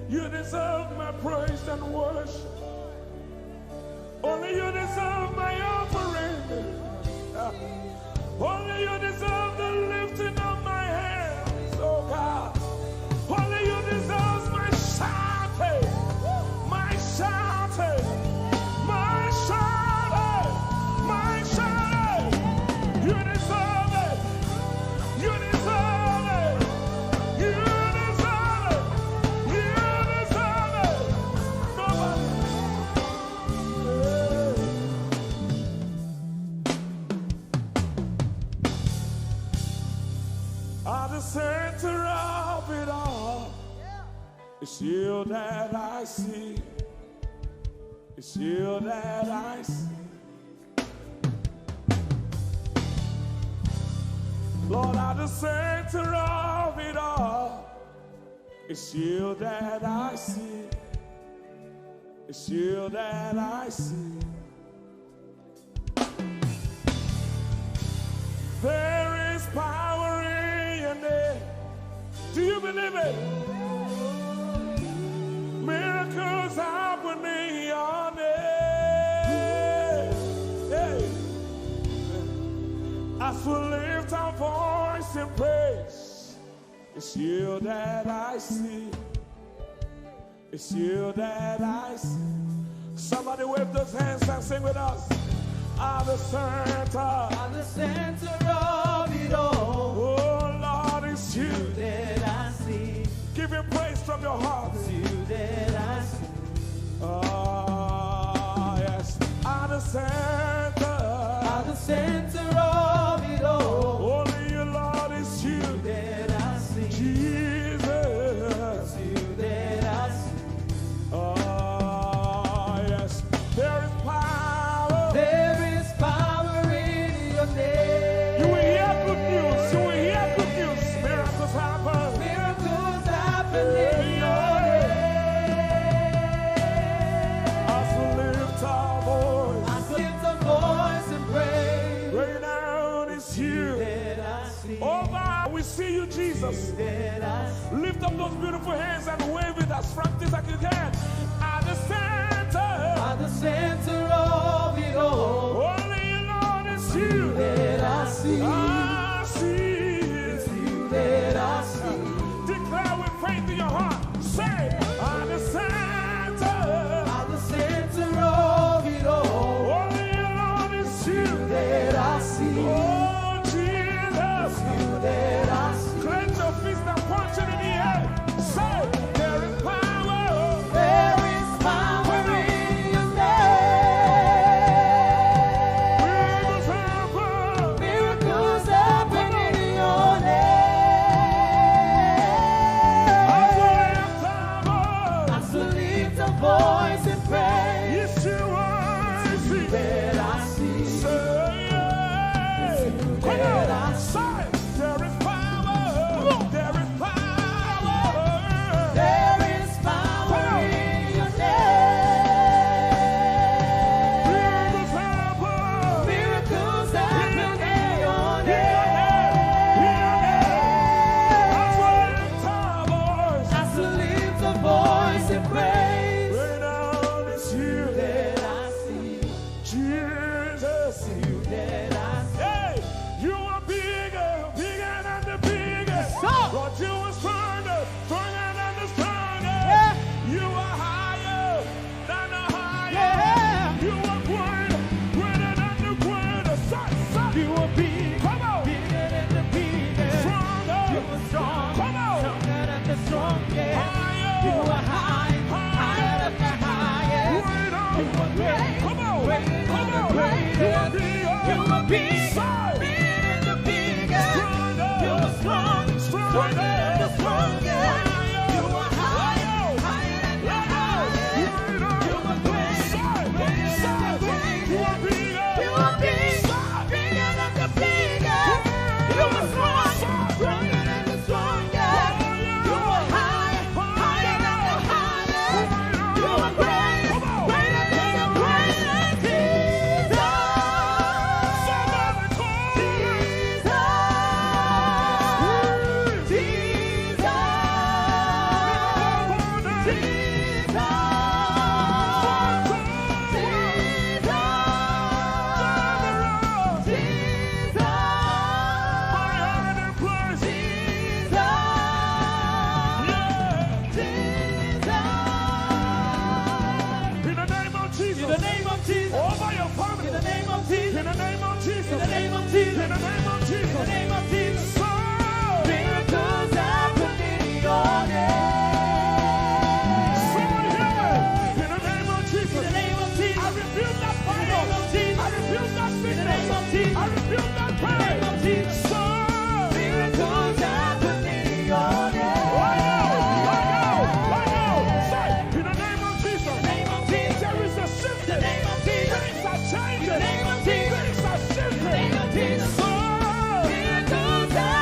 You deserve my praise and worship. Only you deserve my offering. Only you deserve the lifting of my hands, oh God. Only you deserve my shouting, my shouting, my shouting, my shouting. You deserve it. You deserve it. You deserve it. You deserve it. Nobody. At the center of it all, it's you that I see. It's you that I see. Lord, at the center of it all, it's you that I see. It's you that I see. There is power in your name. Do you believe it? Miracles happen in your name. Hey. As we lift our voice in praise, it's you that I see. It's you that I see. Somebody wave those hands and sing with us. At the center of it all. Oh Lord, it's you that I see. Give him praise from your heart. It's you that I see. Oh yes. At the center of it all. Only you, Lord, it's you that I see. Jesus. It's you that I see. Oh yes. see you, Jesus. that I see. Lift up those beautiful hands and wave it as frantic as you can. At the center of it all, only Lord is you. that I see. I see. It's you that I see. Declare with faith in your heart. Say, at the center of it all, only Lord is you. that I see. Oh, Jesus. You that I see. Clench your fist and punch it in the air. Say, there is power. There is power in your name. Miracles happen. Miracles happen in your name. I still lift a voice and praise. Yes, you are. It's you that I see. Say, yeah. Come that on. I Say, there is power. There is power. There is power in your Miracles name. happen. Miracles happen in your name. I still lift a voice and praise. That I see. Jesus, You that I see. hey, you are bigger, bigger than the biggest. Lord, you are stronger, stronger than the strongest. You are higher than the highest. You are greater, greater than the greatest. Son, you are big. Come on, Bigger than the biggest. stronger. You are strong. Come on. Stronger than the strongest. Higher. You are high. Higher than the highest. Greater. You are great. Come on, Greater come than the on. greatest. You are bigger. You are big. Son. Bigger than the biggest. Stronger. You are strong. Stronger than the strongest. You are high. Higher than the highest. You are great. Greater than the greatest. You are big. Bigger than the biggest. You are strong. Stronger than the strongest. You are high. Higher than the highest. You are great. Greater than the greatest. Jesus. In the name of Jesus. Over your family. In the name of Jesus. In the name of Jesus. In the name of Jesus. In the name of Jesus. In the name of Jesus. So, Miracles happen in your someone name. hear me. In the name of Jesus. In the name of Jesus. I rebuke that In the name fire. of Jesus. I rebuke that In the sickness. name of Jesus. I rebuke that In the name of pain. Jesus. So, Miracles happen in your name. right now. Say, in the name of Jesus. In the name of Jesus. There is a shift. In the name of Jesus. Things are changing. In the name of Jesus. Things are shifting. In the name of Jesus. So, Miracles happen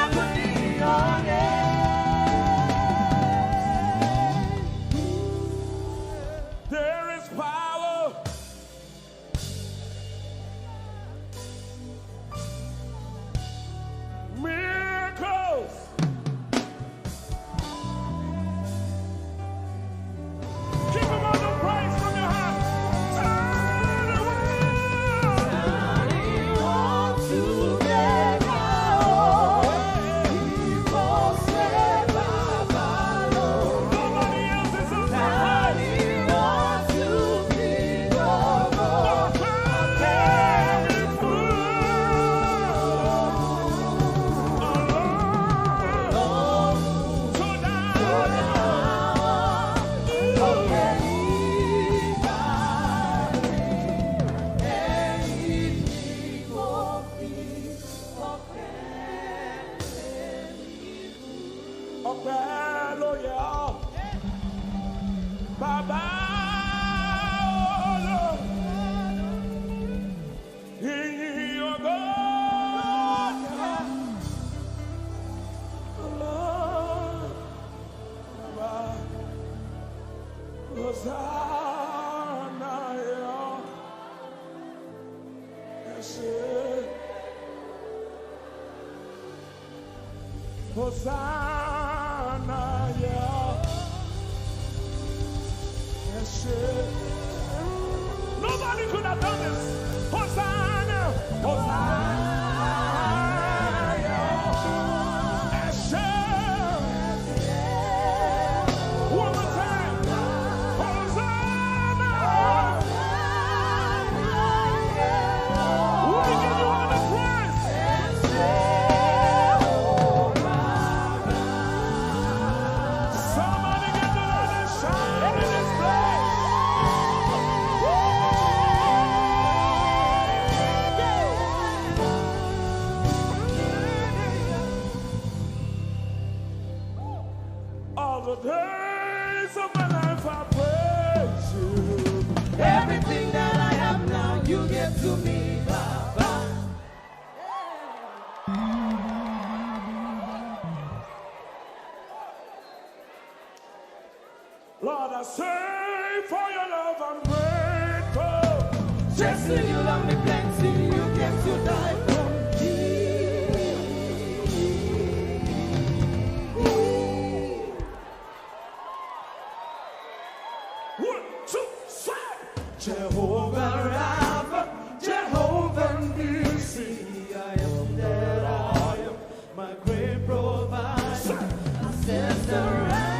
Hosanna, yeah. Yes, nobody could have done this. Hosanna, Hosanna, yeah. Yes, one more time. Hosanna. We give you all the praise. Somebody get the Lord and shout in this place. All the days of my life I praise you. Everything that I have now, you give to me, Baba. Lord, I say for your love I'm grateful. Just when you love me plenty, you came to die for me. 1, 2, 3. Jehovah Rapha, Jehovah Nissi, I am that I am, my great provider. I said around.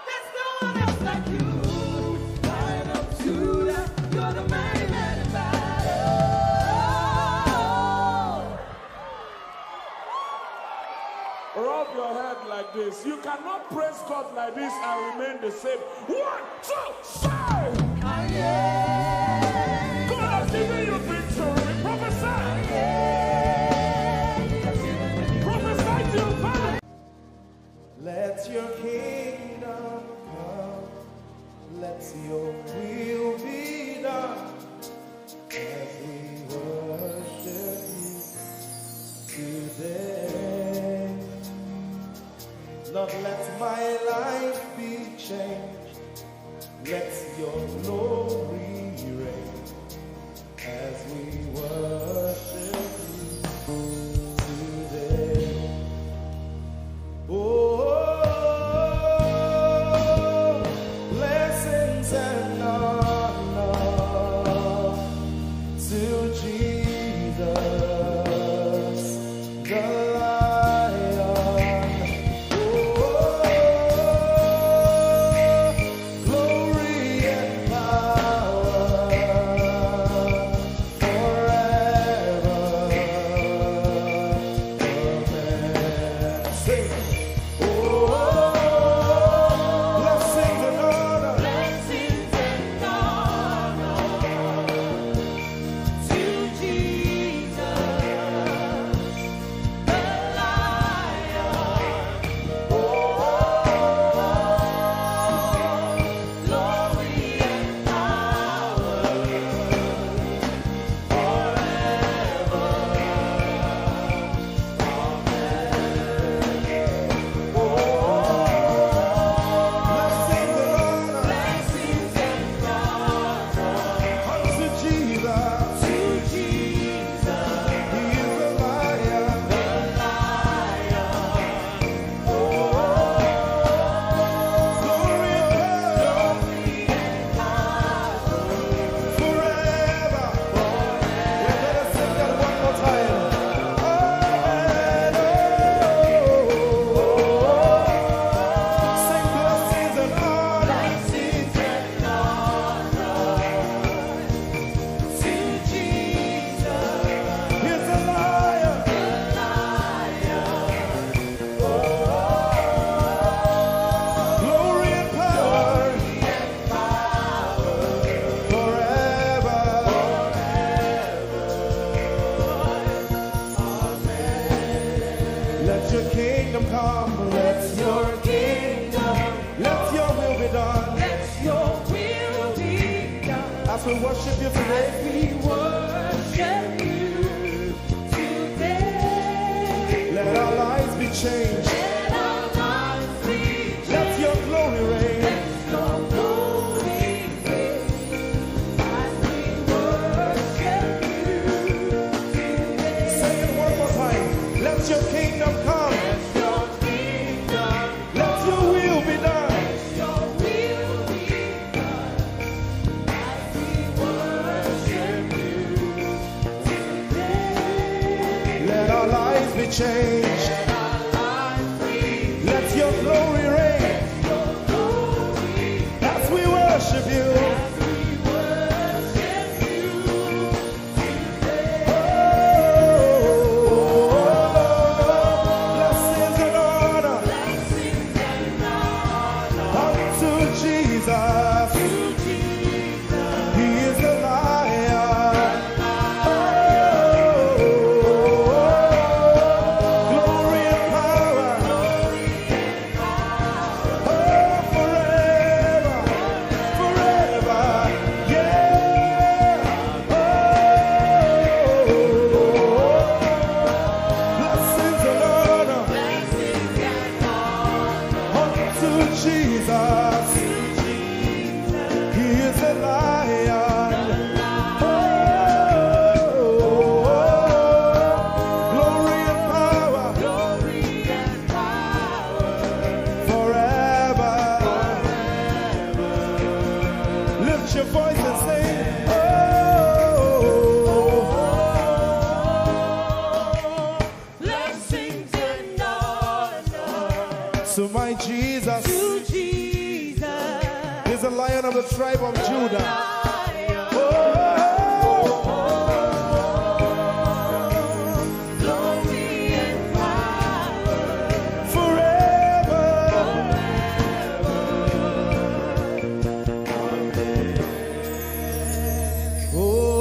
There's no one else like you. Lion of Judah, you're the mighty man in battle. Rub your head like this. You cannot praise God like this and remain the same. 1, 2, 3. God has given you victory. Prophesy. Prophesy to your family. Let your kingdom come, let your will be done, as we worship you today. Lord, let my life be changed, let your glory reign, as we worship you today. Oh, blessings and honor to Jesus, the Lion. Oh, glory and power forever. Amen. Sing. As we worship you today, let our lives be changed. Let your glory reign. As we worship changed. Let your glory reign as we worship you. Blessings and honor unto Jesus. He is the Lion. Glory and power. Forever, forever. Yeah. Blessings and honor unto Jesus. He is a Lion. Glory and power. Forever. Lift your voice and sing. Blessings and honor To my Jesus to Jesus. is the Lion of the tribe of Judah. Glory and power Forever.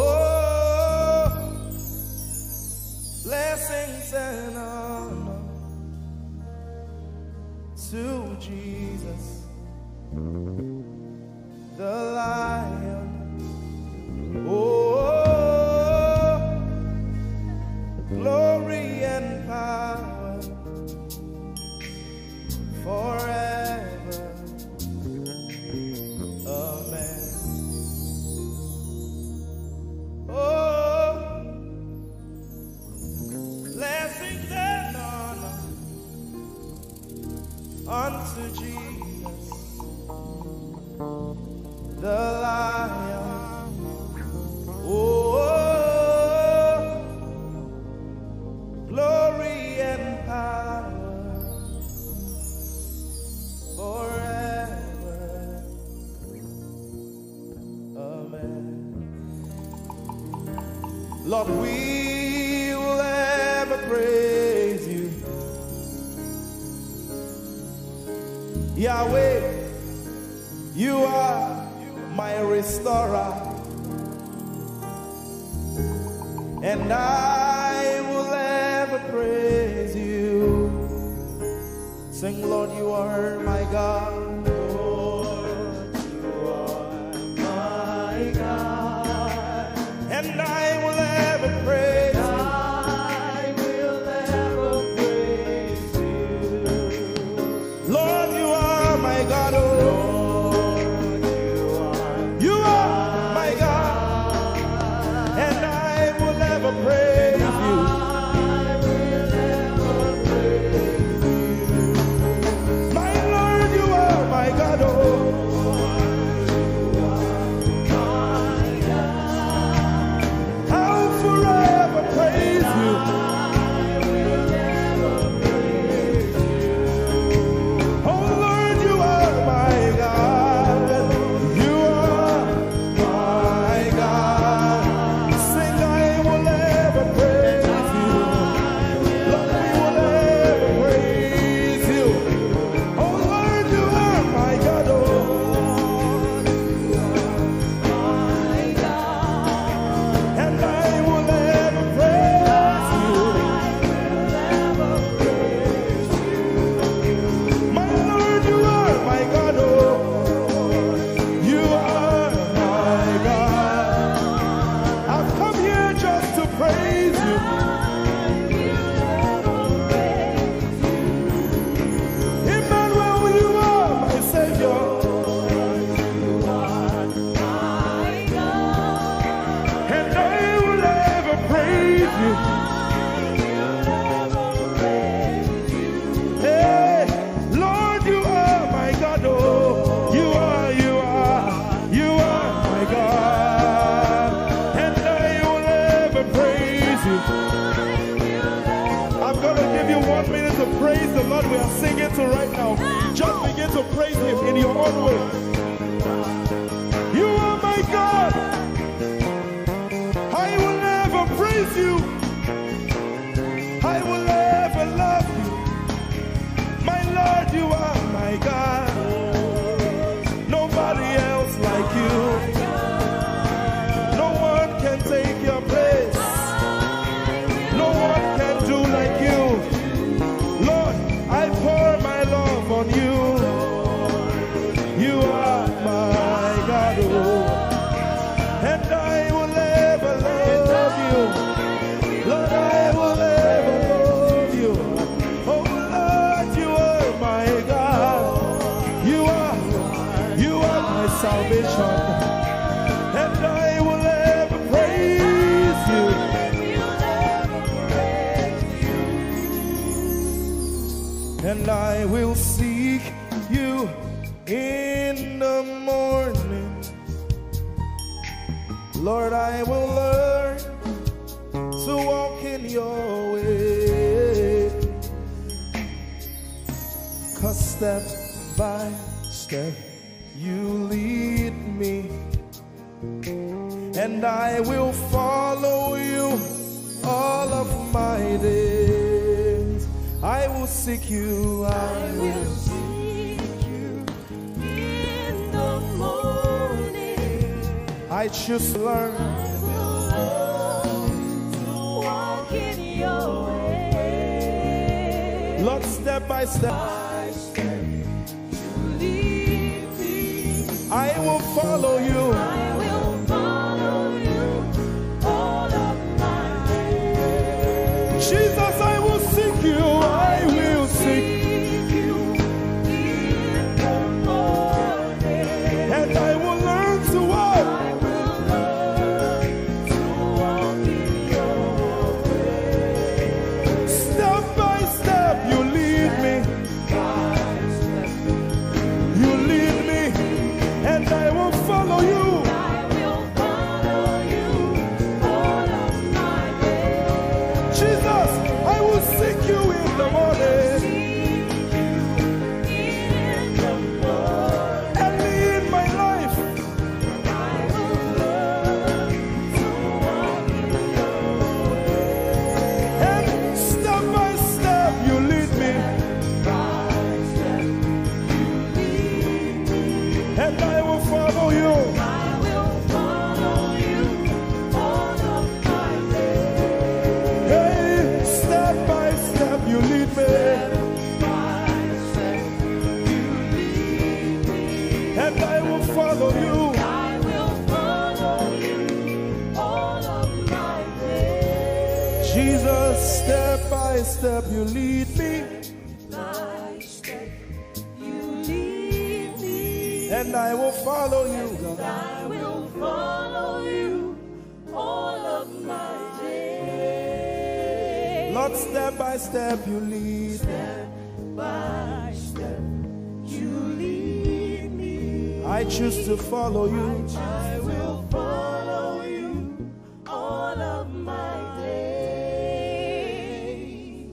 Oh, blessings and honor to Jesus, the Lion. Oh, glory and power forever. Amen. Oh, blessings and honor unto Jesus, the Lion. Oh, glory and power forever. Amen. Lord, we will ever praise you. Yahweh, you are my restorer, and I will ever praise you. Sing, Lord, you are my God. Lord, you are my God, and I will ever praise you. I will ever praise you. Lord, you are my God. Oh, you are my God, and I will ever praise you. My Lord, you are my God. Oh, I'll forever praise you. Oh Lord, you are my to praise him in your own way. You are my God. I will never praise you. I will never love you. My Lord, you are my God. Nobody else like you. No one can take your place. No one can do like you. Lord, I pour my love on you. You are my God, oh. And I will ever love you. Lord, I will ever love you. Oh Lord, you are my God. You are my salvation. And I will ever praise you. And I will seek you in the morning. Lord, I will learn to walk in your way. 'Cause step by step you lead me, and I will follow you all of my days. I will seek you, I will seek you in the morning. I choose to learn. I will learn to walk in your way. Lord, step by step, You lead me. I will follow you. I will follow you all of my days. Jesus, I will seek you, I will seek. You in the morning. And I will learn to walk. I will learn to walk in your way. Step by step you lead me. You lead me, and I will follow you. I will follow you all of my days. Jesus, I will seek you in the morning. In the morning. And in my life, I will learn to walk in your way. and step by step you lead me, and I will follow you. I will follow you all of my days. Hey, step by step you lead me, and I will follow you. I will follow you all of my days. Jesus, step by step you lead me, By step you lead me. and I will follow you, God. I will follow you all of my days. Lord, step by step you lead me. By step you lead me. I choose to follow you. I will follow you all of my days.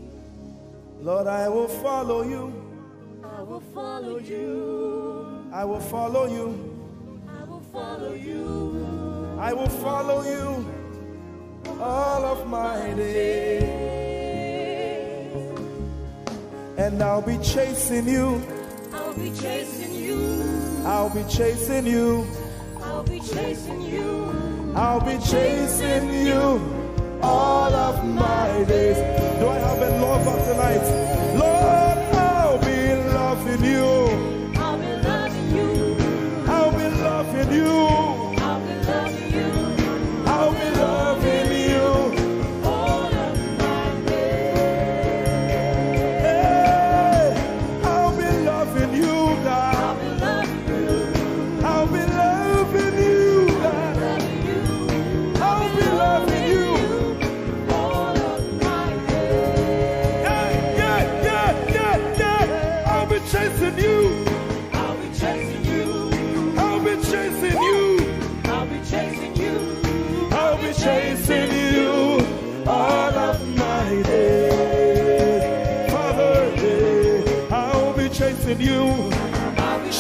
Lord, I will follow you. I will follow you. I will follow you. I will follow you. I will follow you all of my days. And I'll be chasing you. I'll be chasing you. I'll be chasing you. I'll be chasing you. I'll be chasing you all of my days. Do I have a lover tonight? Lord, I'll be loving you. I'll be loving you. I'll be loving you. I'll be loving you I'll be loving you. all of my days. Hey, I'll be loving you, God. I'll be loving you. I'll be loving you, God. Loving you. I'll be loving you. All of my days. Yeah, yeah, yeah.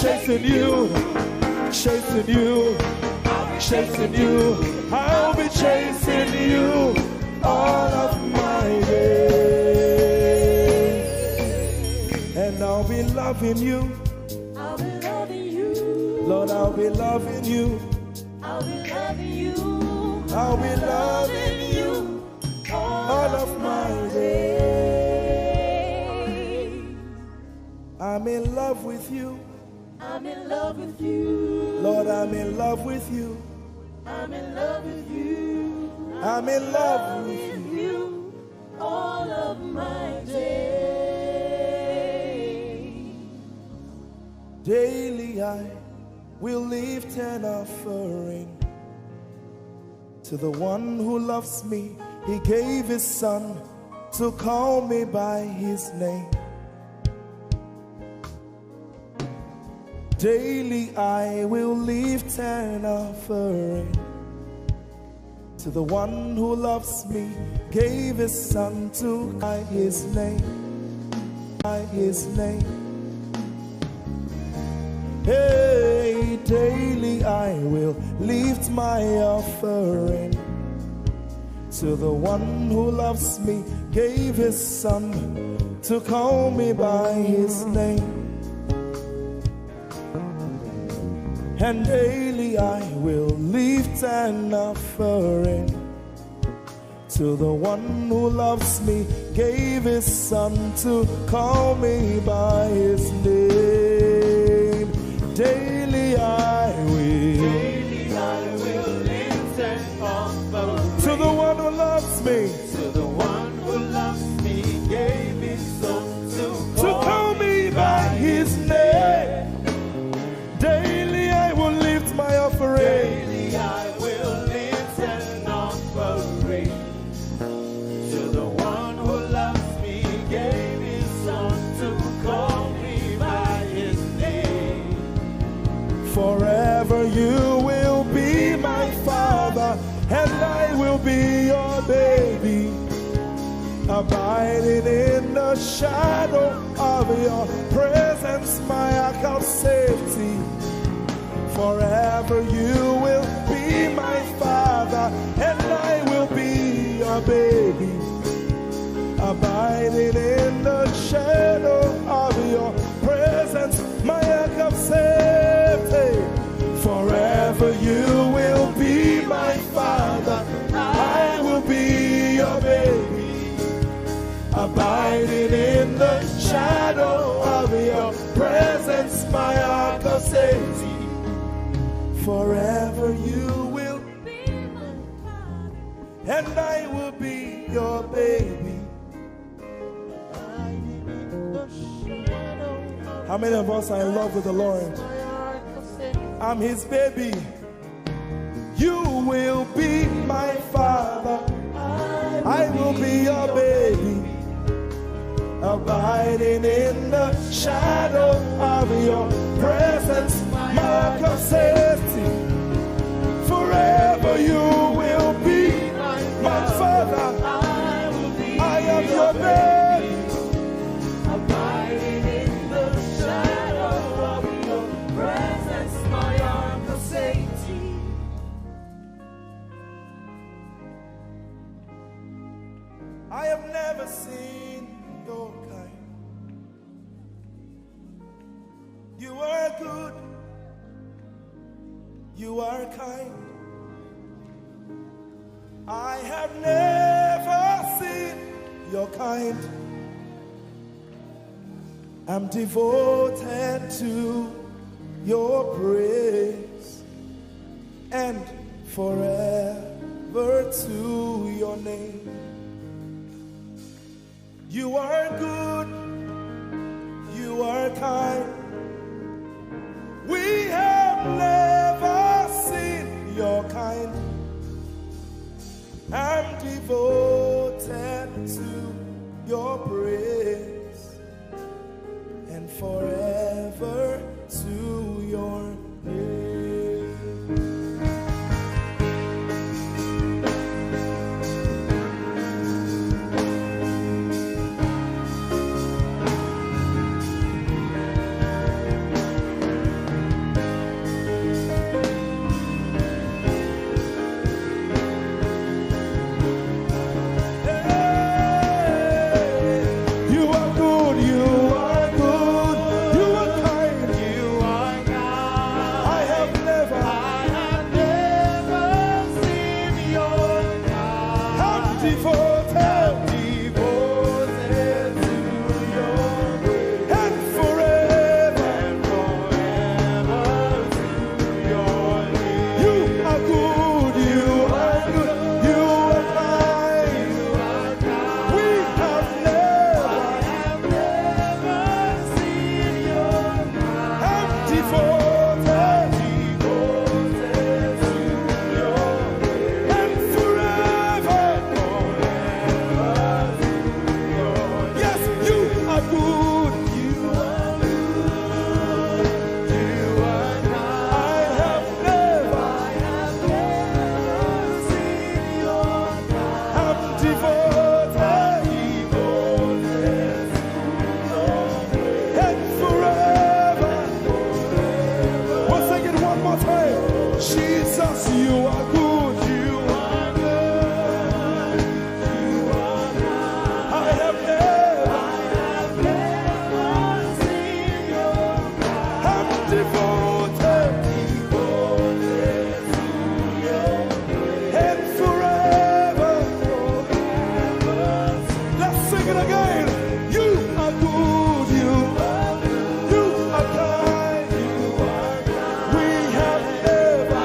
chasing you, chasing you, chasing you. I'll be chasing you all of my days. And I'll be loving you. I'll be loving you. Lord, I'll be loving you. I'll be loving you. I'll be loving you all of my days. I'm in love with you. I'm in love with you. Lord, I'm in love with you. I'm in love with you. I'm in love with you all of my days. Daily I will lift an offering to the one who loves me. He gave his son to call me by his name. Daily I will lift an offering to the one who loves me, gave his son to by his name, by his name. Hey, daily I will lift my offering to the one who loves me, gave his son to call me by his name. And daily I will lift an offering to the one who loves me, gave his son to call me by his name. Daily I will lift an offering to the one who loves me, to the one who loves me, gave his son to call me by his name. Daily I will lift my offering. Daily I will lift an offering to the one who loves me, gave his son to call me by his name. Forever you will be my father, and I will be your baby, abiding in the shadow of your presence, my ark of safety. Forever you will be my father, and I will be your baby, abiding in the shadow of your presence, my ark of safety. Forever you will be my father, I will be your baby, abiding in the shadow of your presence, my ark of safety. Forever you will be my father, and I will be your baby. How many of us are in love with the Lord? I'm his baby. You will be my father, I will be your baby, abiding in the shadow of your presence, mark of safety. Forever you will be my father, I am your baby, Abiding in the shadow of your presence, my ark of safety. I have never seen your kind. You are good, you are kind. I have never seen your kind. I'm devoted to your praise and forever to your name. You are good, you are kind. We have never seen your kind. I'm devoted to your praise and forever to your name. devoted. And forever. Yes, you are good. I have never. I'm devoted. And forever. We'll sing it one more time. Jesus, you are good. I have never. I'm devoted. And forever. Let's sing it again. You are good. You are kind. We have never.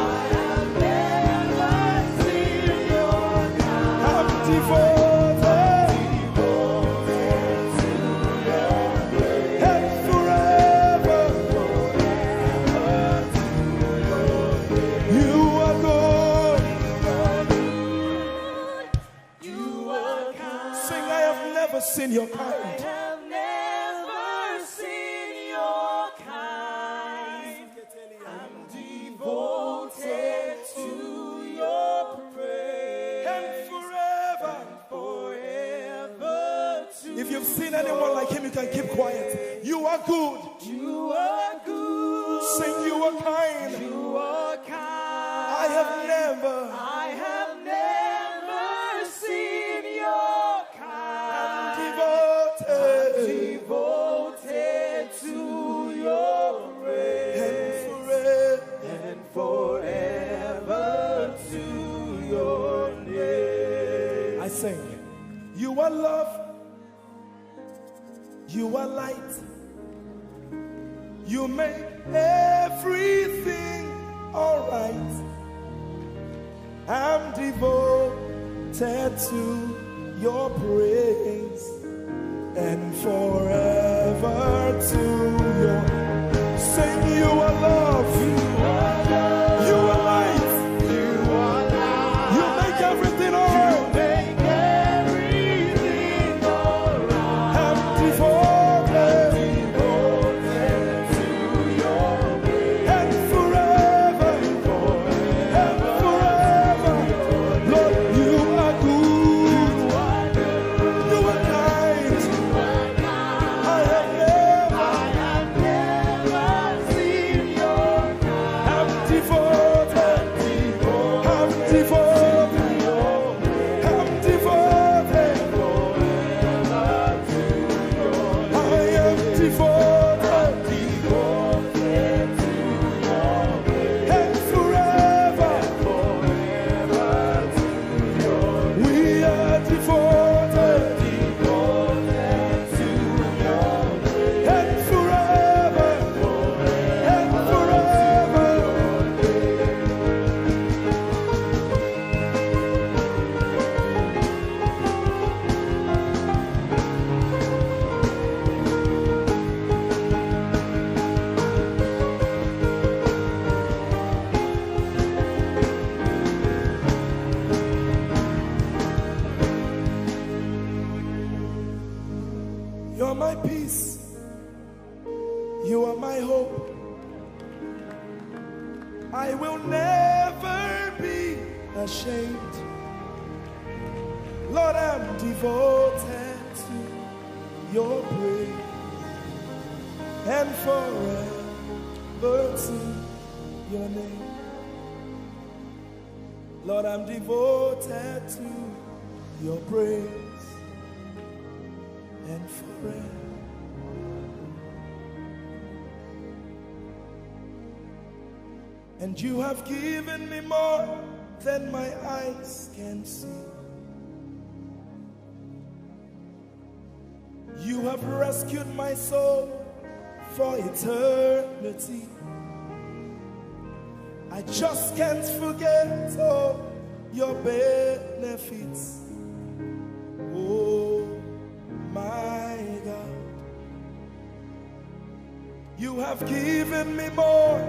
I'm devoted. And forever. You are good. Sing, I have never seen your kind. And forever. If you've seen anyone like him, you can keep quiet. You are good. Sing, you are kind. I have never. Devoted. And forever. I sing. You are love. You are light. You make everything alright. I'm devoted to your praise and forever to your. Sing, you are love. You are light. You make everything alright. I'm devoted. And forever. Lord, you are good. You are kind. I have never. I'm devoted. I'm devoted. I'm devoted. I am devoted. And forever. We are devoted. And forever. And forever. You're my peace. You are my hope. I will never be ashamed. Lord, I'm devoted to your praise and forever to your name. Lord, I'm devoted to your praise and forever. And you have given me more than my eyes can see. You have rescued my soul for eternity. I just can't forget all your benefits. Oh my God, you have have given me more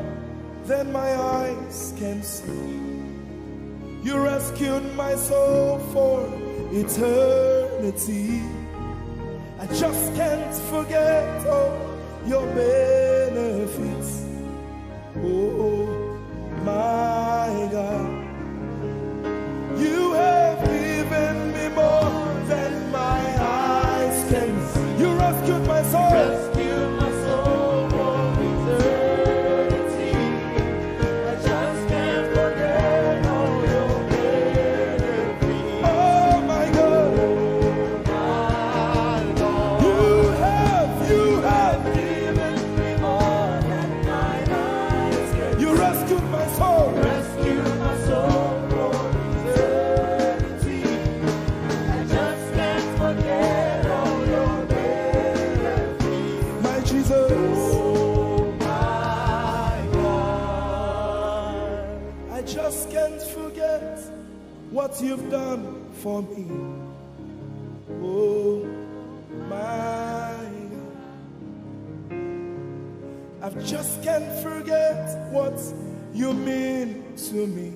than my eyes can see. You rescued my soul for eternity. I just can't forget all your benefits. Oh my God, you have given me more than my eyes can see. You rescued my soul. Rescued my soul from eternity. I just can't forget all your benefits. Oh my God, My Lord, you have given me more than my eyes can you rescued my soul. rescue my soul from eternity. I just can't forget all your benefits. My Jesus, Oh my God, I just can't forget what you've done for me. Oh my God, I just can't forget what you mean to me.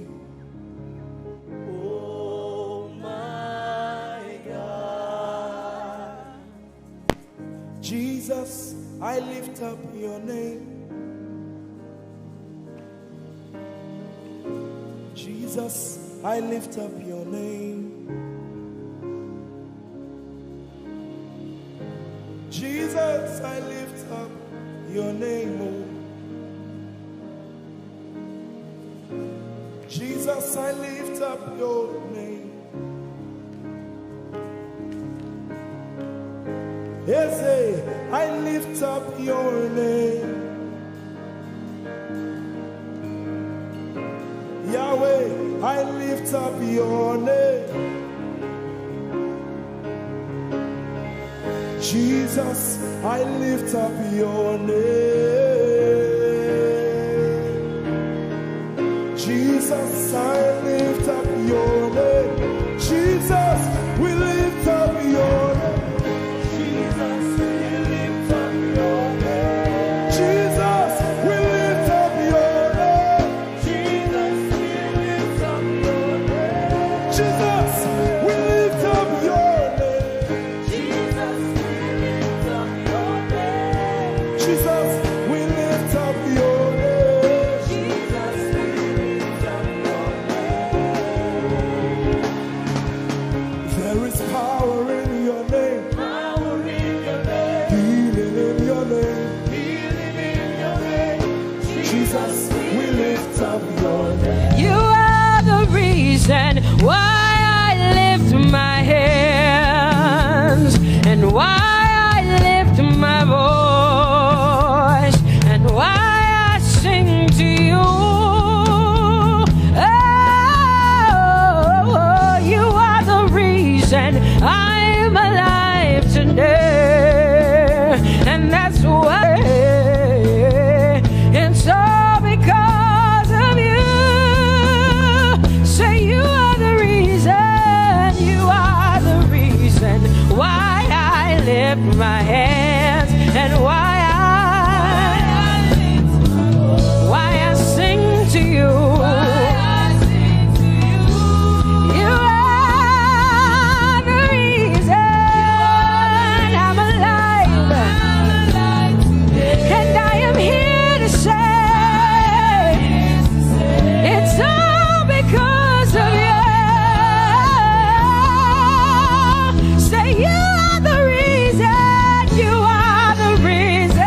oh my God. Jesus, I lift up your name. Jesus, I lift up your name. Jesus, I lift up your name. Oh. Jesus, I lift up your name. Yes, I lift up your name. Yahweh, I lift up your name. Jesus, I lift up your name. Jesus, I lift up your name. Jesus, we lift up your name. Jesus, we lift up your name. Jesus, we lift up your name. Jesus, we lift up your name. Jesus, we lift up your name. Jesus, we lift up your name. Jesus, we lift up your name. Jesus, we lift up your name. There is power in your name, Power in your name, healing in your name. healing in your name. Jesus, we lift up your name. You are the reason why I lift my hands and why I lift my voice and why I sing to you. Oh, you are the reason I'm alive today, and that's why it's all because of you. Say you are the reason why I lift my hands and why I sing to you. You are the reason I'm alive, and I am here to say it's all because of you. Say you are the reason, you are the reason.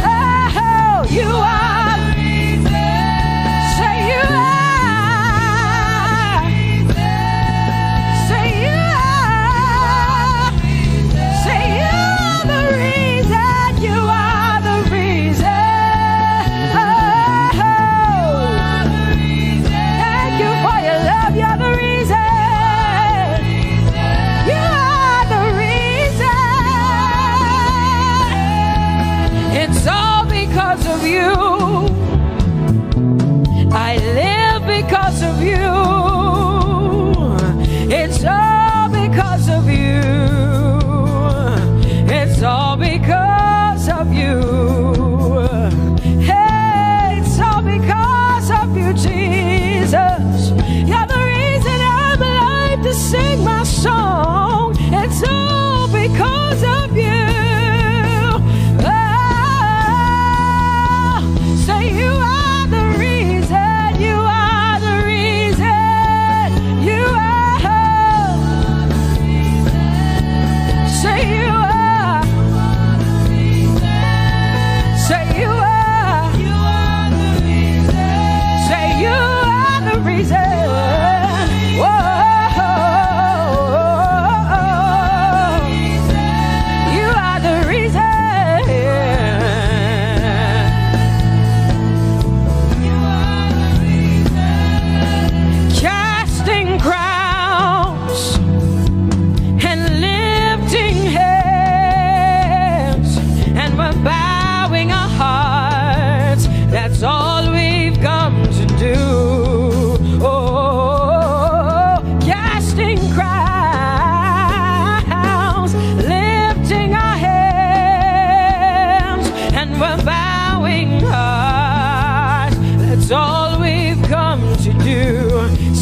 Oh, you are. Say you are. Say you are. Say you are the reason, you are the reason. Oh, thank you for your love, you're the reason. You are the reason. It's all because of you. I live because of you. It's all because of you. It's all because of you.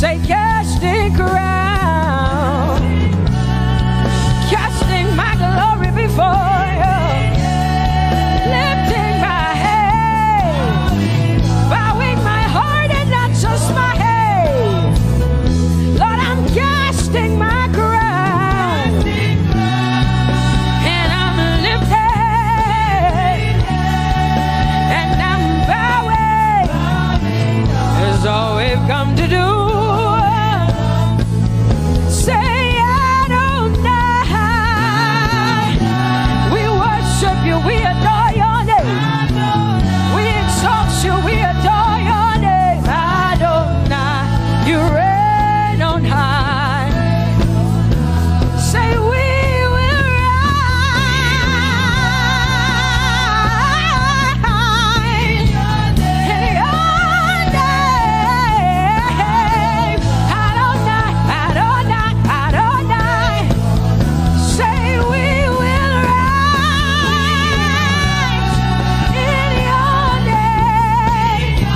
Say casting crown, casting my glory before you, lifting my head, bowing my heart and not just my head. Lord, I'm casting my crown, and I'm lifted, and I'm bowing. Is all we've come to do. Say Adonai. We worship you, we adore your name. We exalt you, we adore your name. Adonai, you reign on high. Say we will rise in your name. Adonai, Adonai, Adonai. Say we will rise in your name.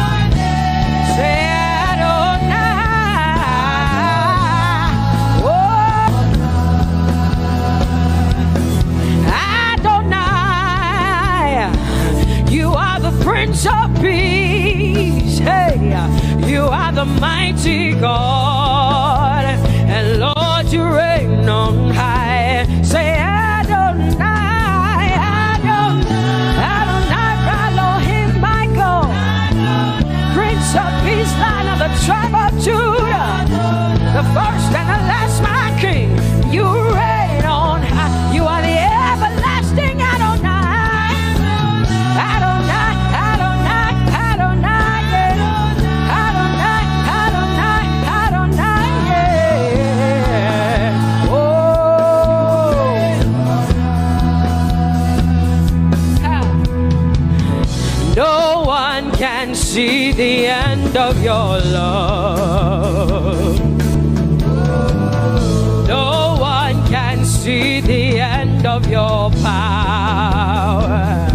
Say Adonai. Oh, Adonai, you are the Prince of Peace. Hey, you are the mighty God, and Lord, you reign on high. Say Adonai, Adonai, Adonai, Elohim, Michael, Prince of Peace, Lion of the tribe of Judah, the first and the last, my King. You reign on high. You are the everlasting Adonai. Adonai, Adonai, Adonai, yeah. Adonai, Adonai, Adonai, yeah. Oh. No one can see the end of your love. No one can see the end of your power.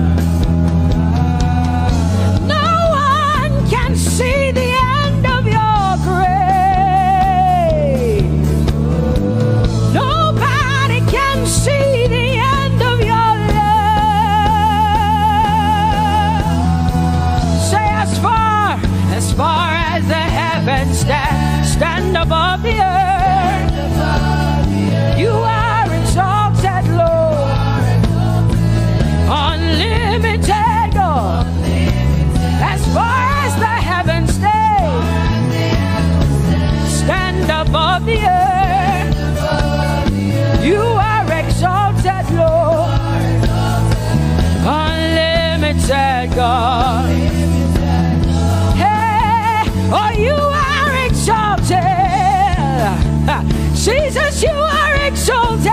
No one can see the end of your grace. Nobody can see the end of your love. Say as far as the heavens stand above the earth, you are exalted, Lord, unlimited God. As far as the heavens stand above the earth, you are exalted, Lord, unlimited God. Hey, oh, you are exalted. Jesus, you are exalted.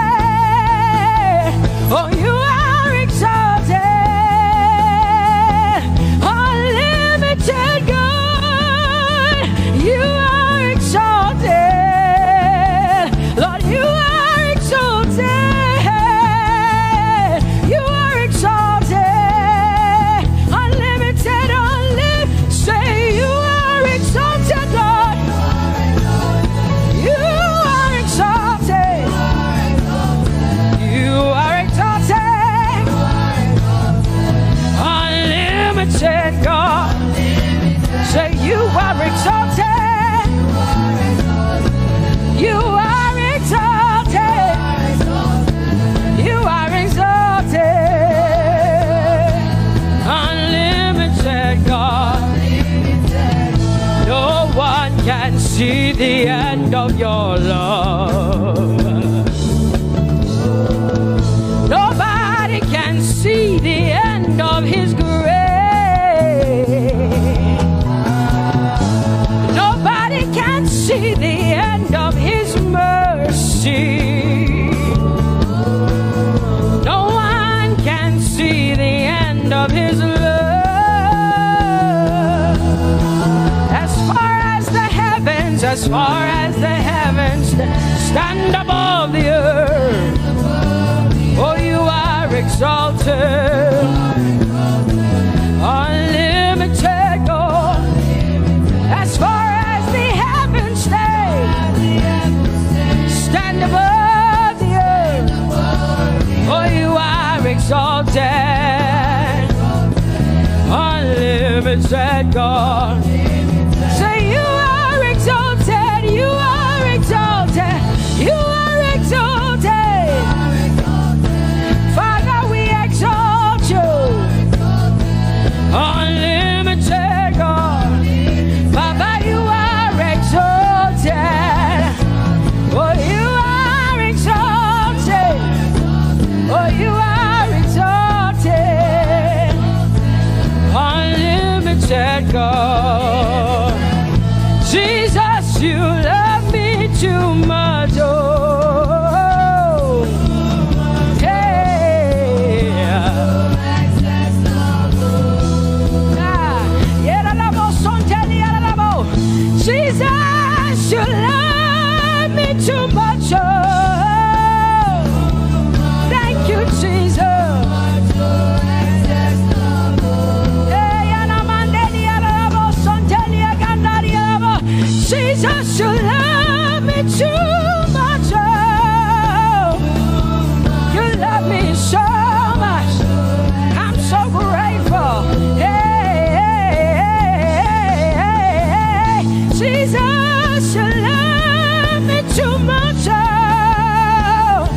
Oh, you are exalted. Unlimited God. You are exalted. Lord, you are exalted. You are exalted. Unlimited, unlimited. Say you are exalted, Lord. You are exalted. You are exalted. Unlimited God. Say you are exalted. You are exalted. You are exalted. Unlimited God. No one can see the end of your love. Nobody can see the end of his grace. Nobody can see the end of his mercy. No one can see the end of his love. As far as the heavens stand above the earth, oh, you are exalted. Unlimited God. As far as the heavens stand unlimited God. Say you are exalted, you are exalted, you are exalted. Father, we exalt you. Unlimited God. Baba, you are exalted. Oh, you are exalted. Oh, you are exalted. Unlimited God. Jesus, you love me too much. Oh, yeah. Jesus, you love me too much. Oh, thank you, Jesus. Jesus, you love me too much. Oh, you love me so much. I'm so grateful. Hey, Jesus, you love me too much. Oh,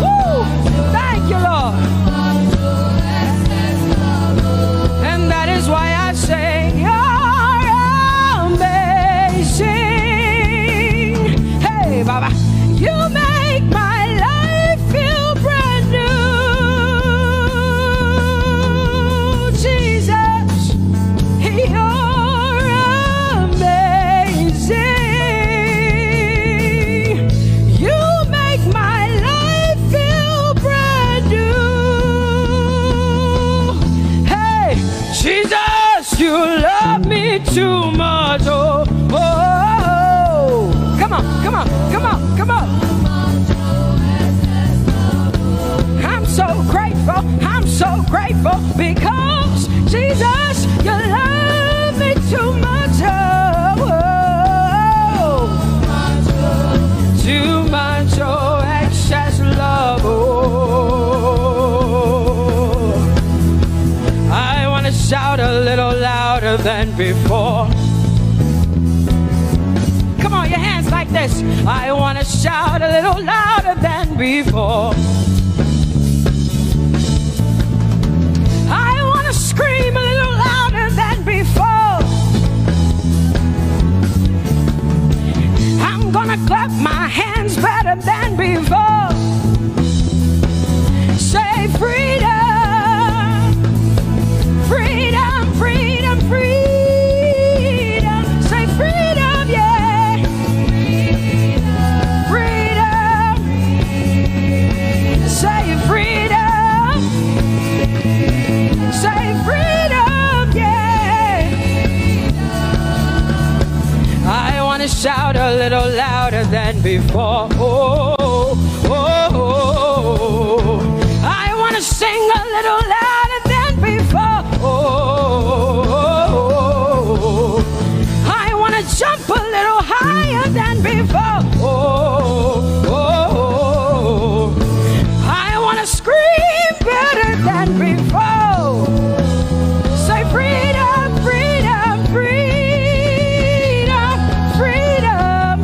woo. Thank you, Lord. And that is why I say you're amazing. Hey, Baba, you make my life feel brand new. Jesus, you're amazing. You make my life feel brand new. Hey, Jesus, you love me too much. Oh, oh, oh. Come on, come on, come on, come on. I'm so grateful, I'm so grateful because Jesus, you love me too much. Oh, oh. Too much, oh, excess love. Oh, I want to shout a little louder than before. Come on, your hands like this. I want to shout a little louder than before. I want to scream a little louder than before. I'm gonna clap my hands better than before. Say freedom, freedom, freedom, freedom. Say freedom, yeah. Freedom. Say freedom. Say freedom, yeah. I want to shout a little louder than before. Oh, oh, oh, oh. I want to sing a little louder than before. Oh, oh, oh. I want to jump a little higher than before. Oh, oh, oh. I want to scream better than before. Say freedom, freedom, freedom, freedom,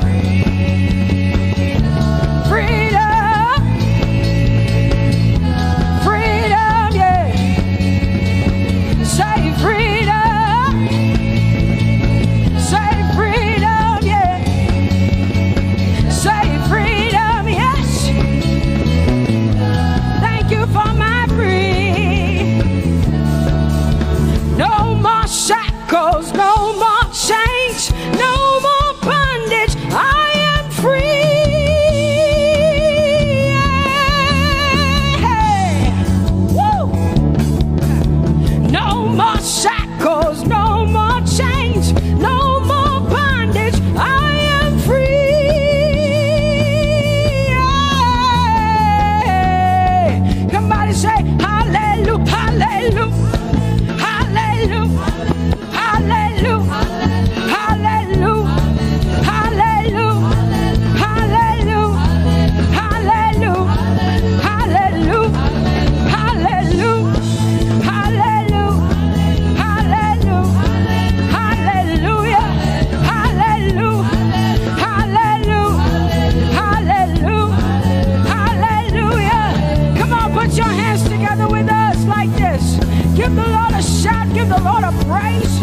of praise.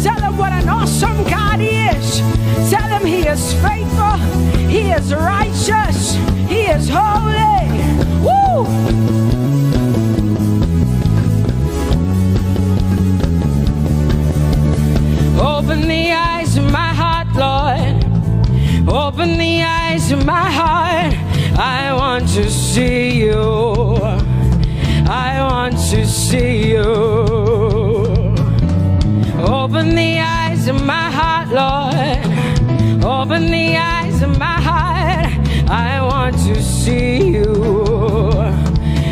Tell him what an awesome God he is. Tell him he is faithful. He is righteous. He is holy. Woo! Open the eyes of my heart, Lord. Open the eyes of my heart. I want to see you. I want to see you. Open the eyes of my heart, Lord. Open the eyes of my heart. I want to see you.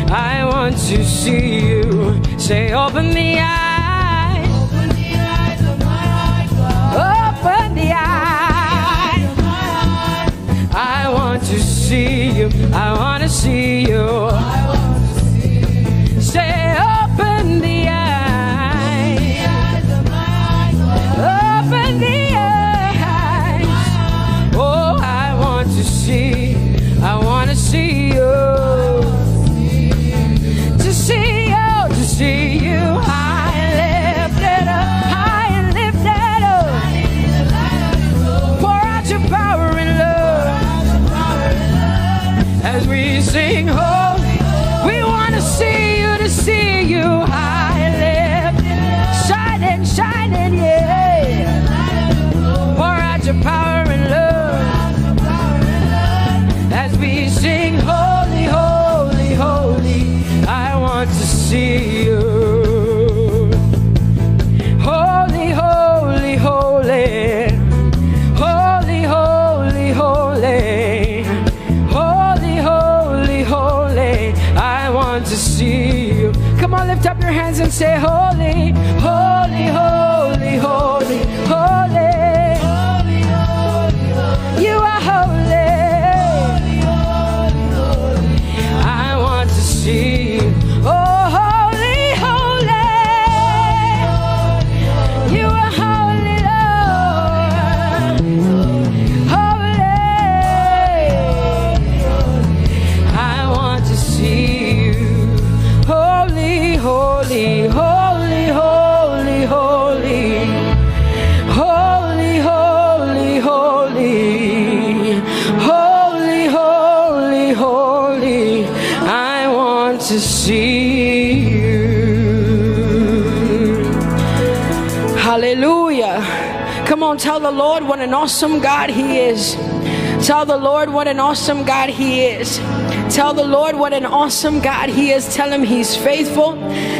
I want to see you. Say, open the eyes. Open the eyes of my heart, God. Open the eyes. I want to see you. I want to see you. I want to see you. Say, open the eyes. The eyes of my heart, God. Open the eyes. Oh, I want to see. I want to see you. To see you. To see you. High and lifted up. High and lifted up. Pour out your power and love. As we sing holy, we want to see you, to see you high and lifted, shining, shining, yeah. Pour out your power and love. As we sing holy, holy, holy, I want to see you. Holy, holy, holy. Holy, holy, holy. Holy, holy, holy, I want to see you. Come on, lift up your hands and say, holy, holy, holy, holy, holy. Holy, holy, holy. You are holy. Holy, holy, holy. I want to see you. Oh, holy, holy. You are holy, Lord. Holy. I want to see you. Holy, holy, holy, holy, holy. Holy, holy, holy. Holy, holy, holy. I want to see you. Hallelujah. Come on, tell the Lord what an awesome God he is. Tell the Lord what an awesome God he is. Tell the Lord what an awesome God he is. Tell him he's faithful.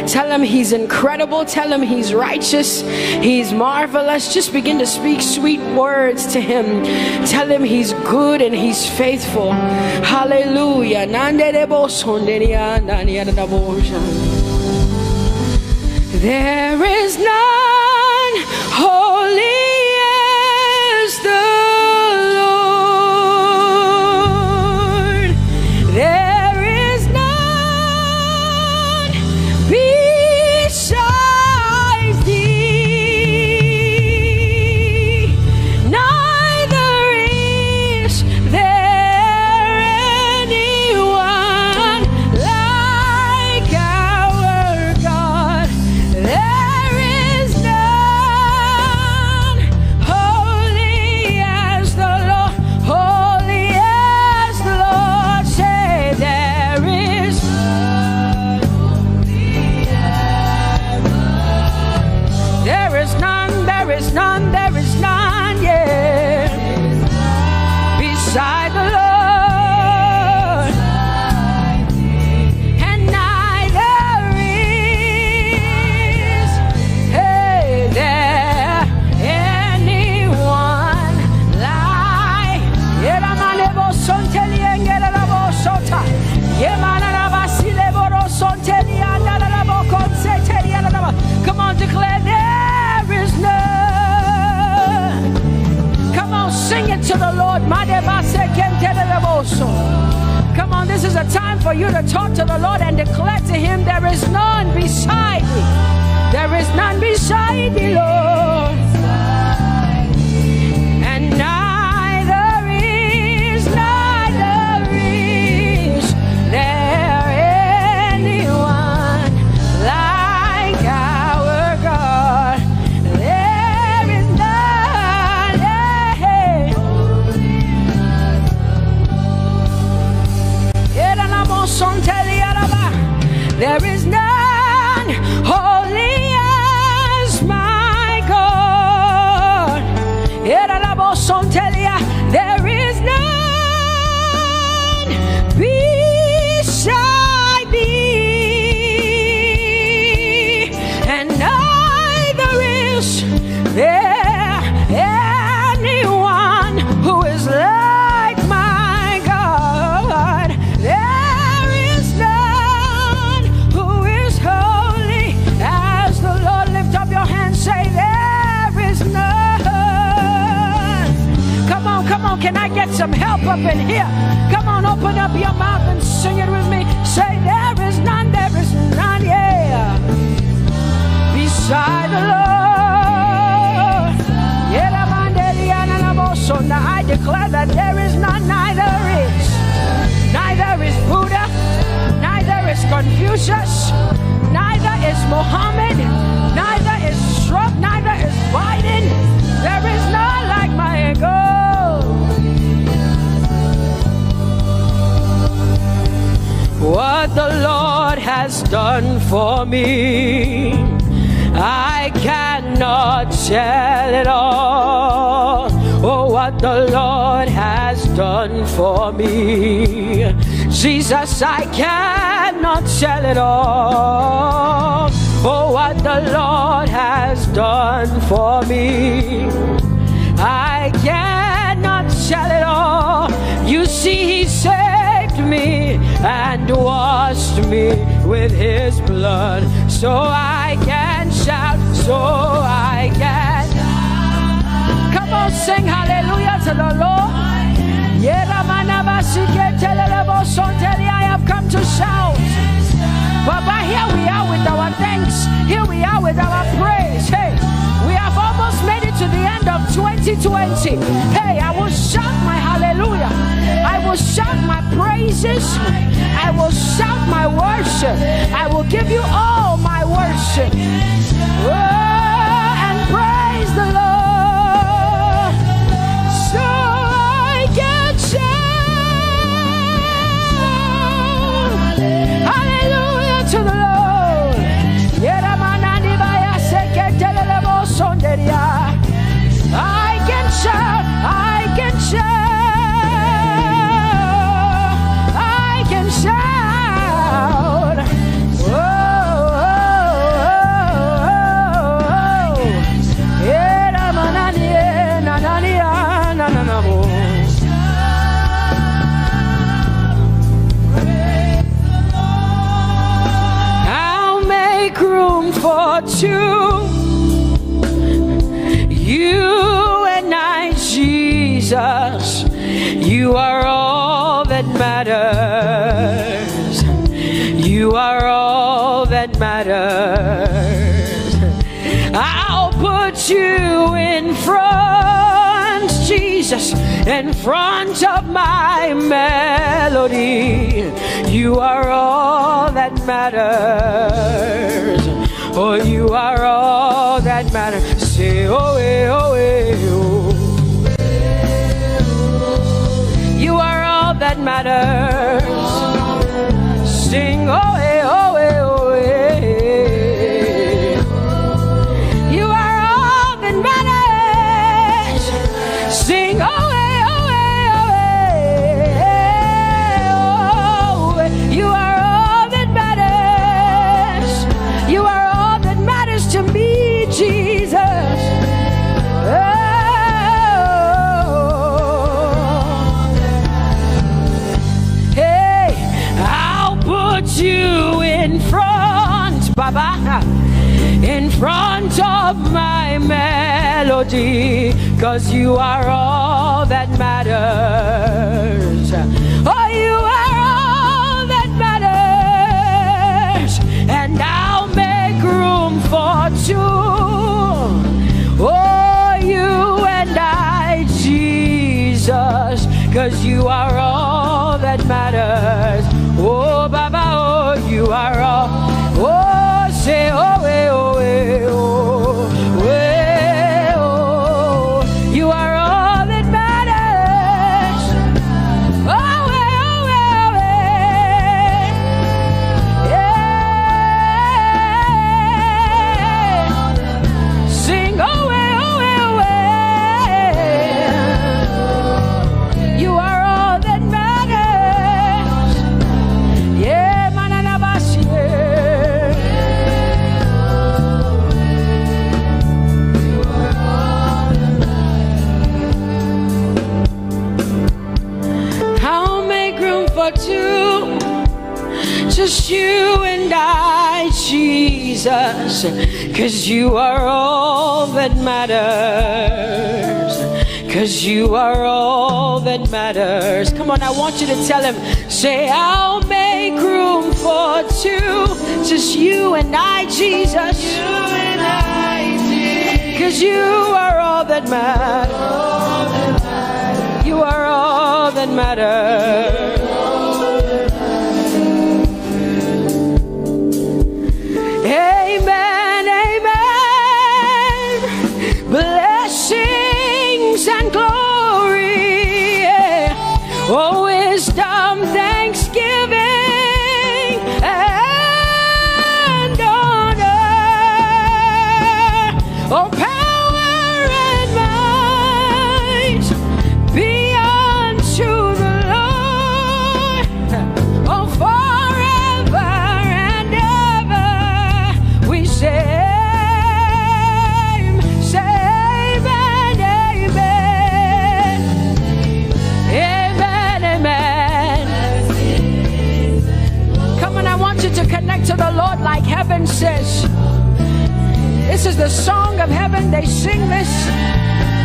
Tell him he's incredible. Tell him he's righteous. He's marvelous. Just begin to speak sweet words to him. Tell him he's good and he's faithful. Hallelujah. There is none holy as the Lord. There is none beside thee. Neither is there anyone like our God. There is none holy as the Lord, holy as the Lord. Say there is none holy as the Lord. There is none, there is none, there is none, yeah. Beside the Lord. And neither is there anyone like. Come on, declare there is none. Come on, sing it to the Lord. Come on, this is a time for you to talk to the Lord and declare to him there is none beside thee. There is none beside thee, Lord. And neither is there anyone like our God. get some help up in here. Come on, open up your mouth and sing it with me. Say, there is none, yeah, beside the Lord. So now I declare that there is none, neither is Buddha, neither is Confucius, neither is Muhammad, neither is Trump, neither is Biden. There is none like my God. What the Lord has done for me, I cannot tell it all. Oh, what the Lord has done for me, Jesus, I cannot tell it all. Oh, what the Lord has done for me, I cannot tell it all. You see, He saved me and washed me with His blood, so I can shout, so I can. Come on, sing hallelujah to the Lord. I have come to shout. But here we are with our thanks. Here we are with our praise. Hey, we have almost made it to the end of 2020. Hey, I will shout my hallelujah. I will shout my praises. I will shout my worship. I will give you all my worship. Oh, and praise the Lord. So I can shout hallelujah to the Lord. I can shout, I can shout, I can shout. Oh, oh, oh, I'll make room for two. You and I, Jesus, you are all that matters. You are all that matters. I'll put you in front, Jesus, in front of my melody. You are all that matters. Oh, you are all that matters. Say, oh, oh, oh. You are all that matters. Sing, oh, oh, oh, oh. You are all that matters. Sing, oh, oh, oh, oh. You are all that matters. You are all that matters to me, Jesus. You in front, Baba, in front of my melody, 'cause you are all that matters. Oh, you are all that matters, and I'll make room for two. Oh, you and I, Jesus, 'cause you are all that matters. Oh, Baba, oh, you are all. Oh, say, oh, oh, oh, oh, you are all that matters. Oh, oh, oh, yeah. Sing, oh, oh, oh, you are all that matters. Yeah, mananabashi. I'll make room for two, just you and I, Jesus, 'cause you are all that matters. 'cause you are all that matters. Come on, I want you to tell him, say, I'll make room for two, just you and I, Jesus. You and I, Jesus. 'Cause you are all that matters. You are all that matters. Amen, amen. Blessings and glory, oh, wisdom, thanksgiving, and honor, oh, power and might be unto the Lord, oh, forever and ever. We say, amen, amen. Amen, amen. Come on, I want you to connect to the Lord like heaven says. This is the song of heaven. They sing this.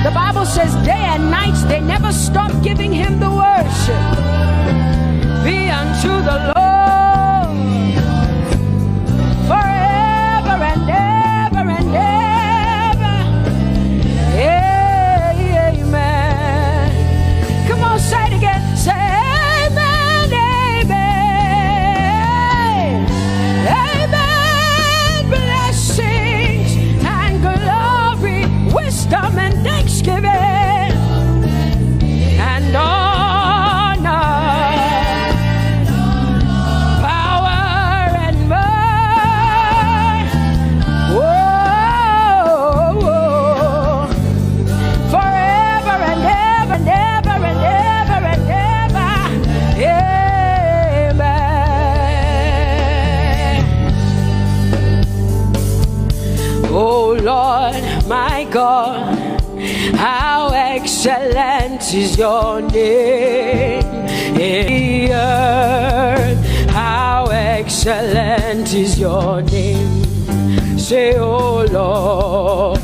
The Bible says day and night they never stop giving him the worship. Be unto the Lord forever and ever and ever. Amen. Come on, say it again. Say amen, amen. Amen. Blessings and glory, wisdom and thanksgiving, and honor, power and might. Whoa, whoa. Forever and ever and ever and ever and ever. Amen. Oh Lord, my God, how excellent is your name in the earth. How excellent is your name. Say, oh Lord,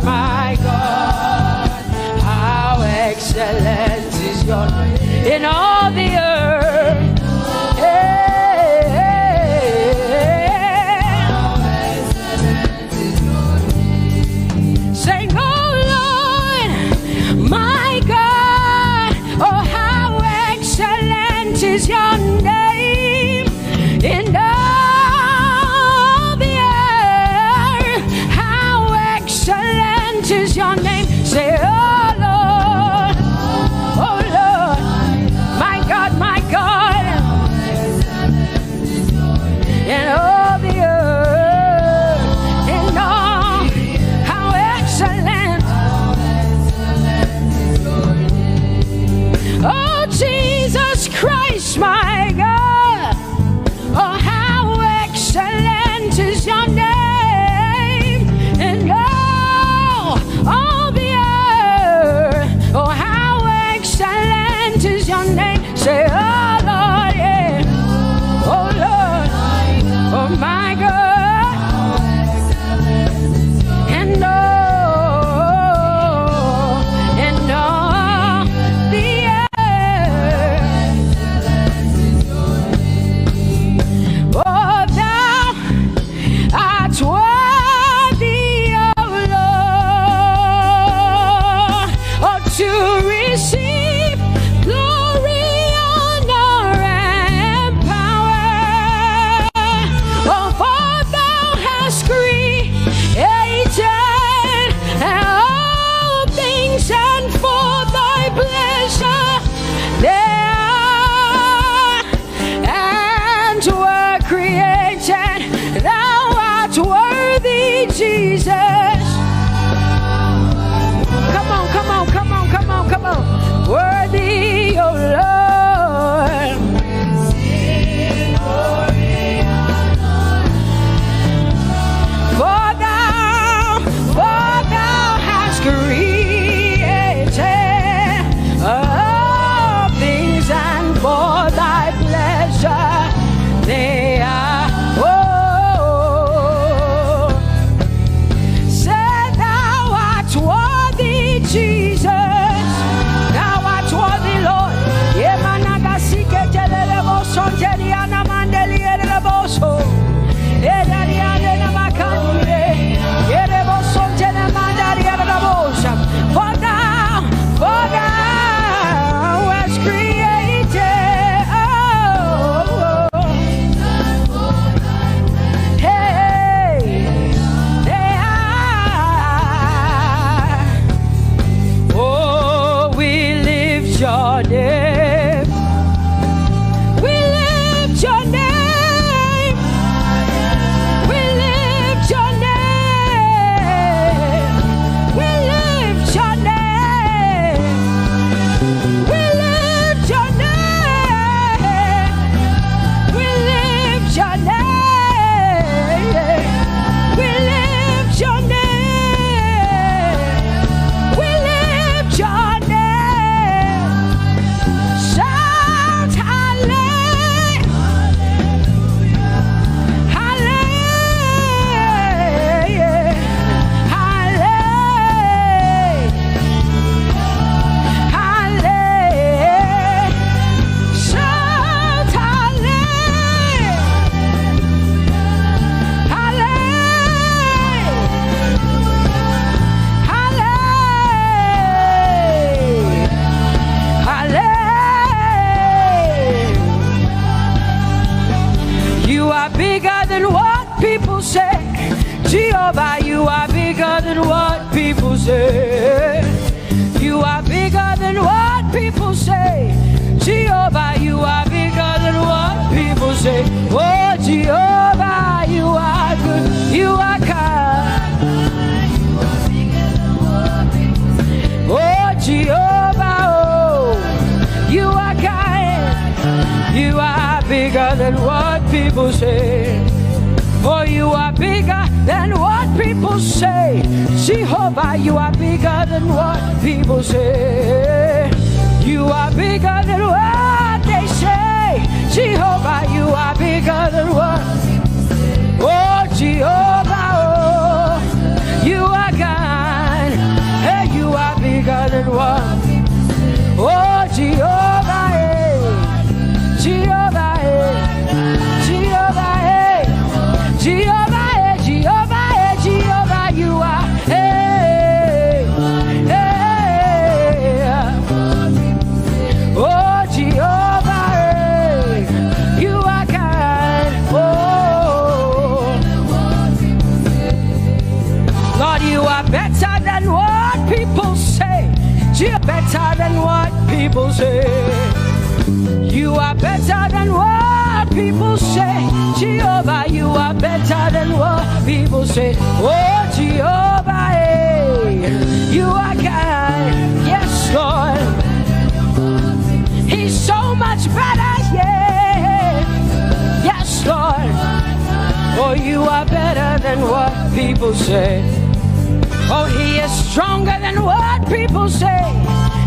my God, how excellent is your name in all the earth. Sing, oh Lord, my God, oh how excellent is your name in all the earth. How you are bigger than what people say. You are bigger than what people say. Jehovah, you are bigger than what people say. Oh, Jehovah, you are good. You are kind. Oh, Jehovah, oh, you are kind. You are bigger than what people say. Oh, you are bigger than what people say. Jehovah, you are bigger than what people say. You are bigger than what they say. Jehovah, you are bigger than what. Oh, Jehovah, oh, you are God. Hey, you are bigger than what. Oh, Jehovah, hey. Jehovah, hey. Jehovah, hey. Jehovah, hey. Jehovah, hey. Jehovah, you are. Hey, hey. Oh, Jehovah, hey. You are kind. Oh, Lord, you are better than what people say. You're better than what people say. You are better than what people say. Jehovah, you are better than what people say. Oh, Jehovah, hey, you are kind. Yes, Lord. He's so much better, yeah. Yes, Lord. Oh, you are better than what people say. Oh, he is stronger than what people say.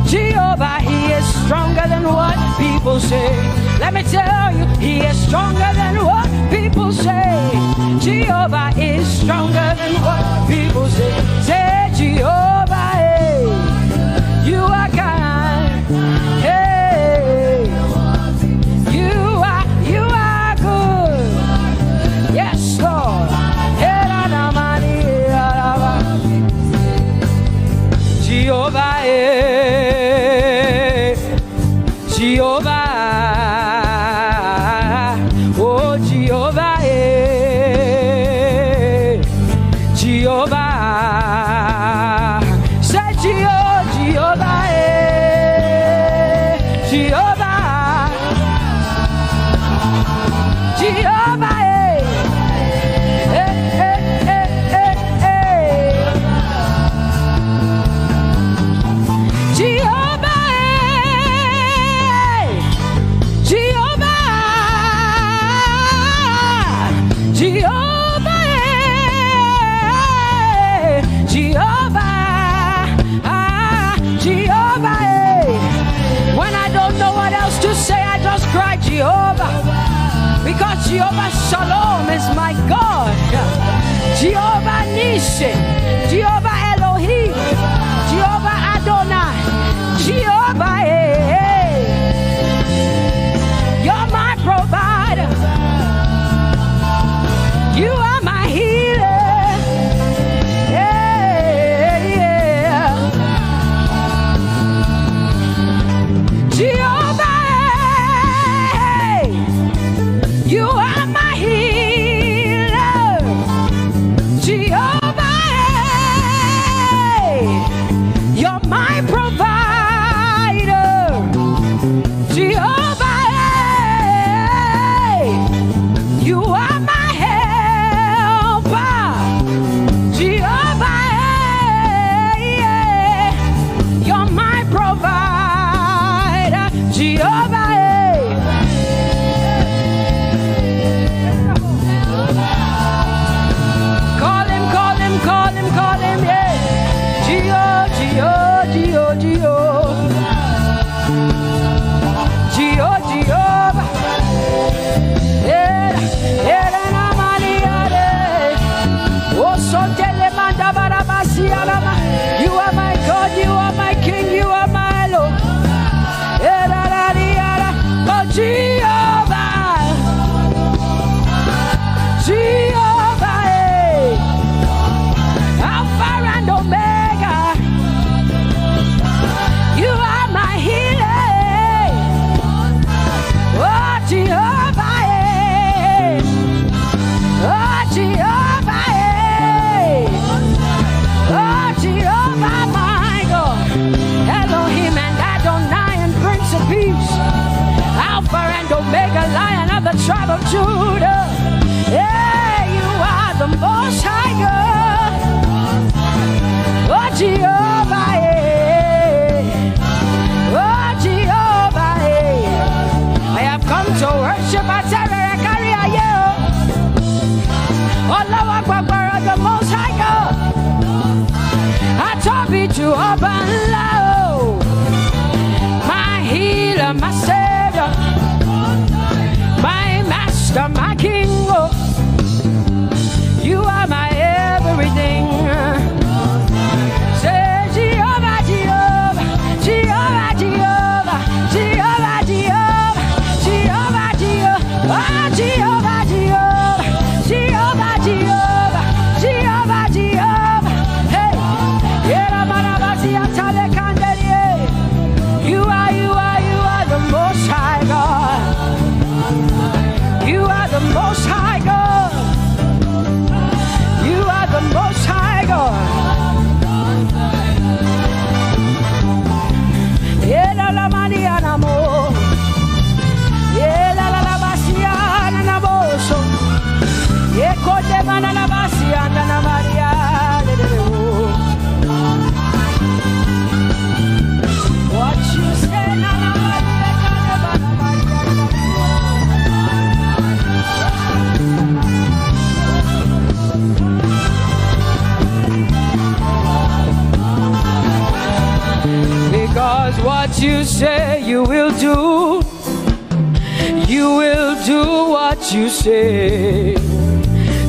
Jehovah, he is stronger than what people say. Let me tell you, he is stronger than what people say. Jehovah is stronger than what people say. Say, Jehovah, hey, you are kind. Hey, you are good. Yes, Lord. Jehovah, Jehovah, oh Jehovah, Jehovah, say Jehovah, Jehovah, Jehovah, Jehovah, because Jehovah Shalom is my God. Jehovah Nissi, Jehovah Elohim, Jehovah Adonai, Jehovah, hey, you're my provider. You are my healer. Yeah, yeah. Jehovah, you are my healer. Jehovah, Jehovah love, my healer, my savior, my master, my king. Oh, you are my everything. Say Jehovah, Jehovah, Jehovah, Jehovah, Jehovah, Jehovah, Jehovah, Jehovah, ah, Jehovah, Jehovah, Jehovah, Jehovah, Jehovah, Jehovah. Hey, yera marabasi atale kandelie. You are the Most High God. You are the Most High God. You are the Most High God. Yela la maniana mo. Yela la basiana na boso. Ye kote mana la basiana na Maria. What you say na na because what you say you will do what you say.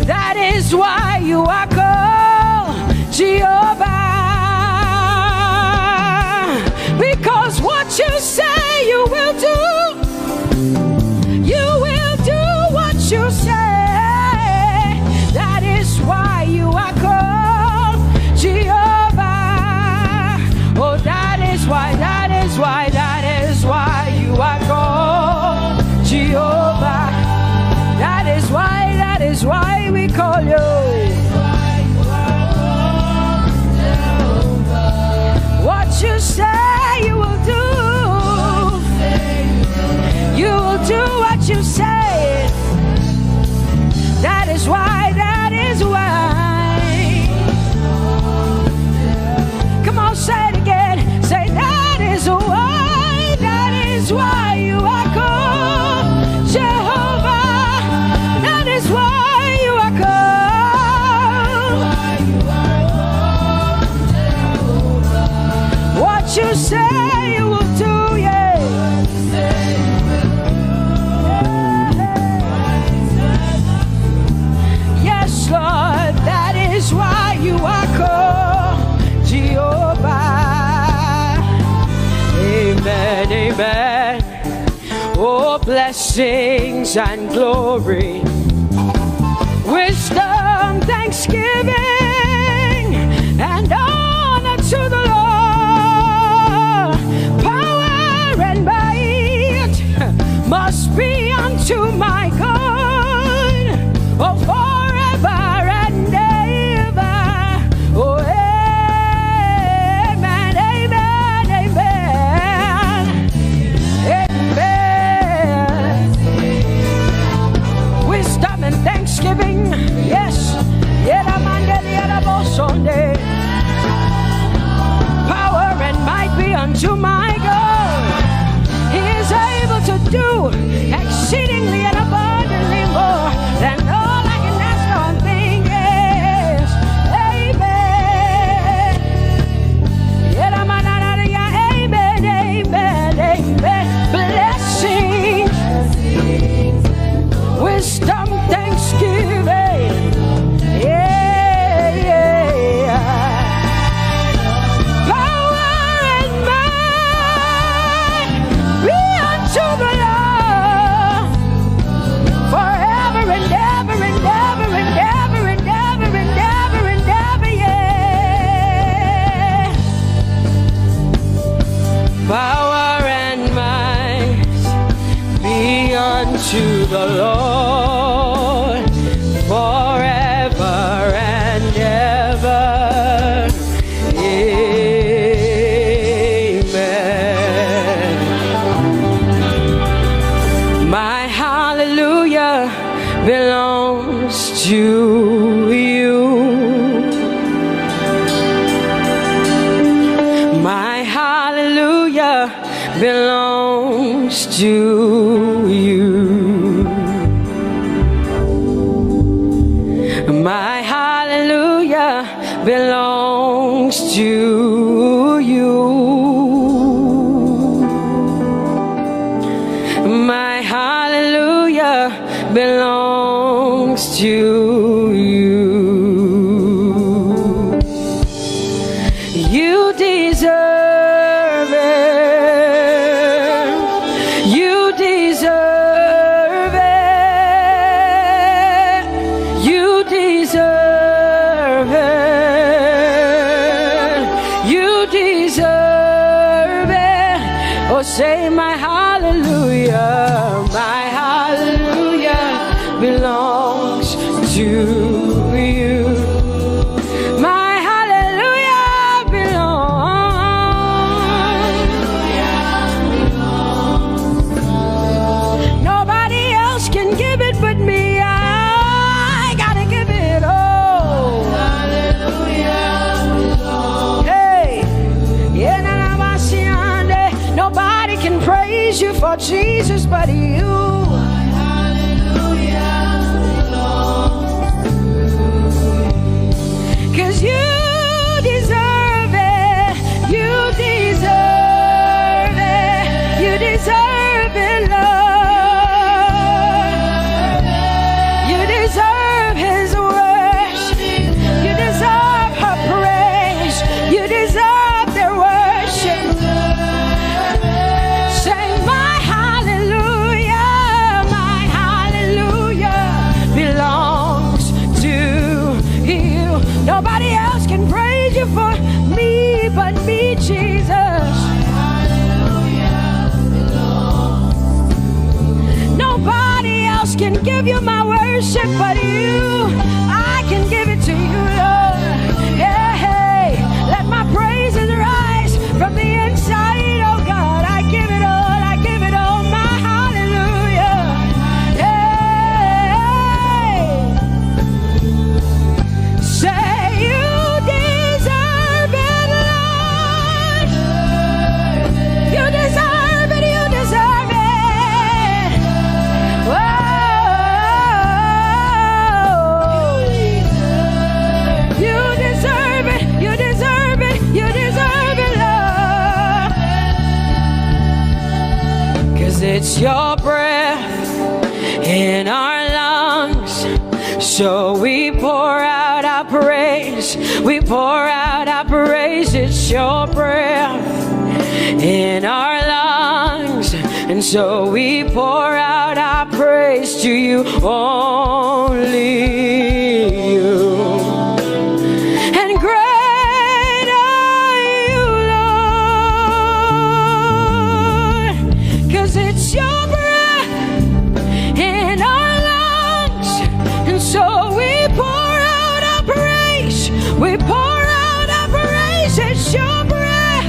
That is why you are called Jehovah. Because what you say you will do what you say. That is why you are called Jehovah. Oh, that is why you are called Jehovah. That is why we call you. What you say you will do. You will do what you say. That is why. Come on, say it again. Say that is why you are called Jehovah. That is why you are called. What you say you will do, yeah. Yes, Lord, that is why you are called Jehovah. Amen, amen. Oh, blessings and glory, wisdom, thanksgiving, and honor to the Lord. Power and might must be unto my God. Oh, forever and ever. Oh, amen, amen, amen, amen. Wisdom and thanksgiving, yes. Power and might be unto my God. He is able to do exceedingly and abundantly more than all I can ask or think. Yes, amen. Amen, amen, amen. Blessings, wisdom, thanksgiving. Power and might be unto the Lord forever and ever. Amen. My hallelujah belongs to you. My hallelujah belongs to you. My hallelujah belongs to Oh, say my hallelujah belongs to you. My hallelujah belongs. Nobody else can give it but me. I gotta give it all. Hey, nobody can praise you for Jesus but you. Cause you deserve it, you deserve it, you deserve it, Lord. You deserve His worship, you deserve her praise, you deserve their worship. Say my hallelujah belongs to you. Nobody else can praise you for me but me, Jesus. Nobody else can give you my worship but you. I can give it to you, Lord. Yeah, hey, let my praises rise from the inside, oh God. I give it all, I give it all, my hallelujah. Hey, say you deserve it, Lord. You deserve it, you deserve it. Whoa. You deserve it, you deserve it, you deserve it, Lord. 'Cause it's your breath in our lungs, so we pour out our praise, we pour out our praise. It's your breath in our lungs, and so we pour out our praise to you, only you. And great are you, Lord, 'cause it's your breath in our lungs, and so we pour out our praise, we pour out our praise. It's your breath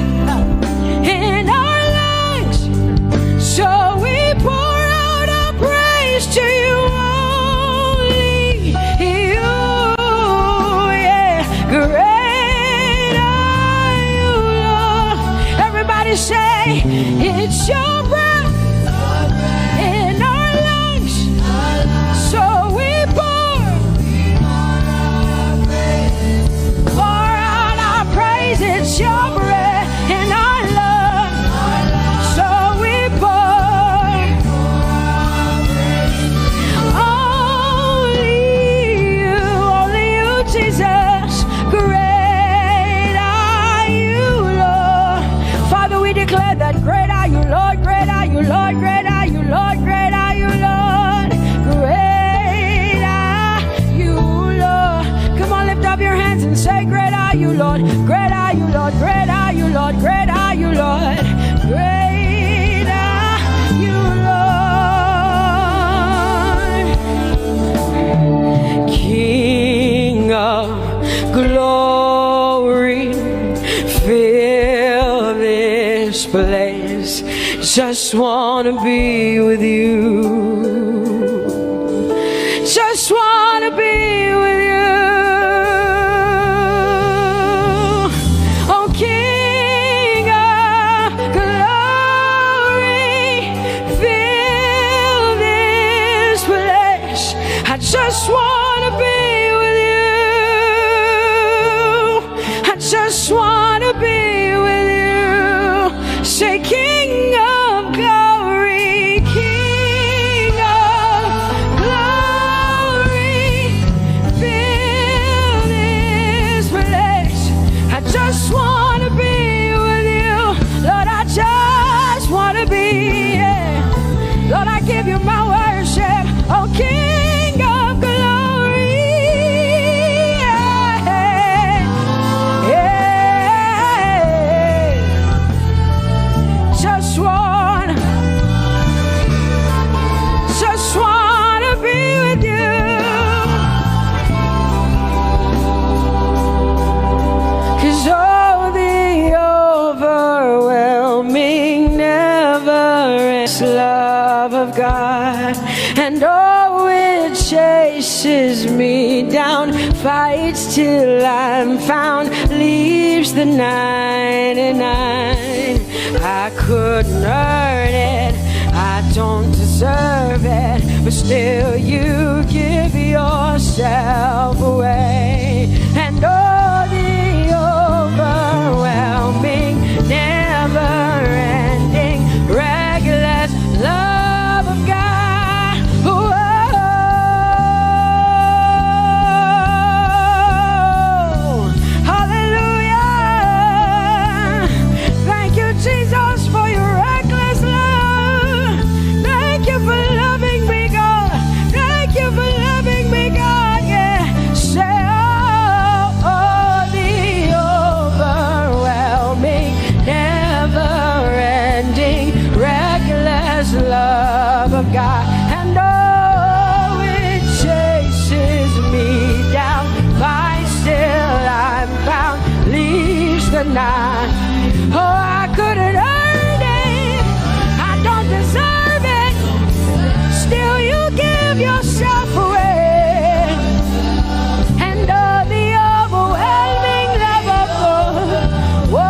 in our lungs, so we pour out our praise to you, only you. Yeah, great are you, Lord. Everybody say, it's your breath in our lungs, so we pour out our praise. It's your breath in our lungs, so we pour only you, Jesus. Great are you, Lord. Father, we declare that great are you, Lord, great are you, Lord, great are you, Lord, great are you, Lord, great are you, Lord. Come on, lift up your hands and say, great are you, Lord, great are you, Lord, great are you, Lord, great are you, Lord, great are you, Lord. King of glory, fill this place. Just wanna be with you. Just wanna be with you. Oh, King of glory, fill this place. I just wanna be with you. I just wanna be with you. Say, King of glory, King of and oh, it chases me down, fights till I'm found, leaves the 99. I couldn't earn it, I don't deserve it, but still you give yourself away. And oh, the overwhelming, never-ending, reckless love of God. Whoa. Hallelujah. Thank you, Jesus, for your reckless love. Thank you for loving me, God. Thank you for loving me, God. Yeah. Say, oh, the overwhelming, never-ending, reckless love of God. And oh, it chases me down, fights till I'm found, leaves the 9. Oh, I couldn't earn it, I don't deserve it, still you give yourself away. And oh, the overwhelming love of God. Whoa.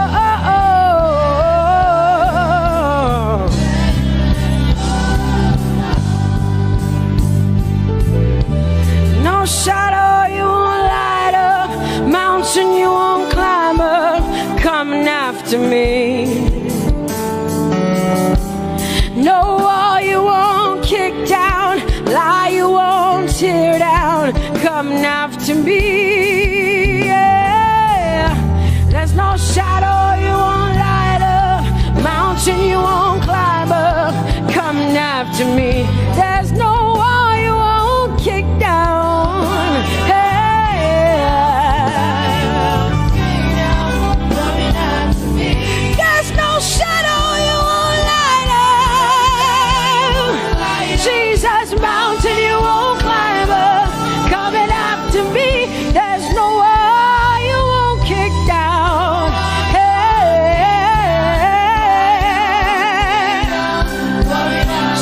No shadow you won't light up, mountain you won't climb up, coming after me. No wall you won't kick down, lie you won't tear down, coming after me. Yeah. There's no shadow you won't light up, mountain you won't climb up, coming after me. There's no wall you won't kick down. Hey. There's no shadow you won't light up. Jesus, mountain you won't climb up, coming after me. There's no wall you won't kick down. Hey.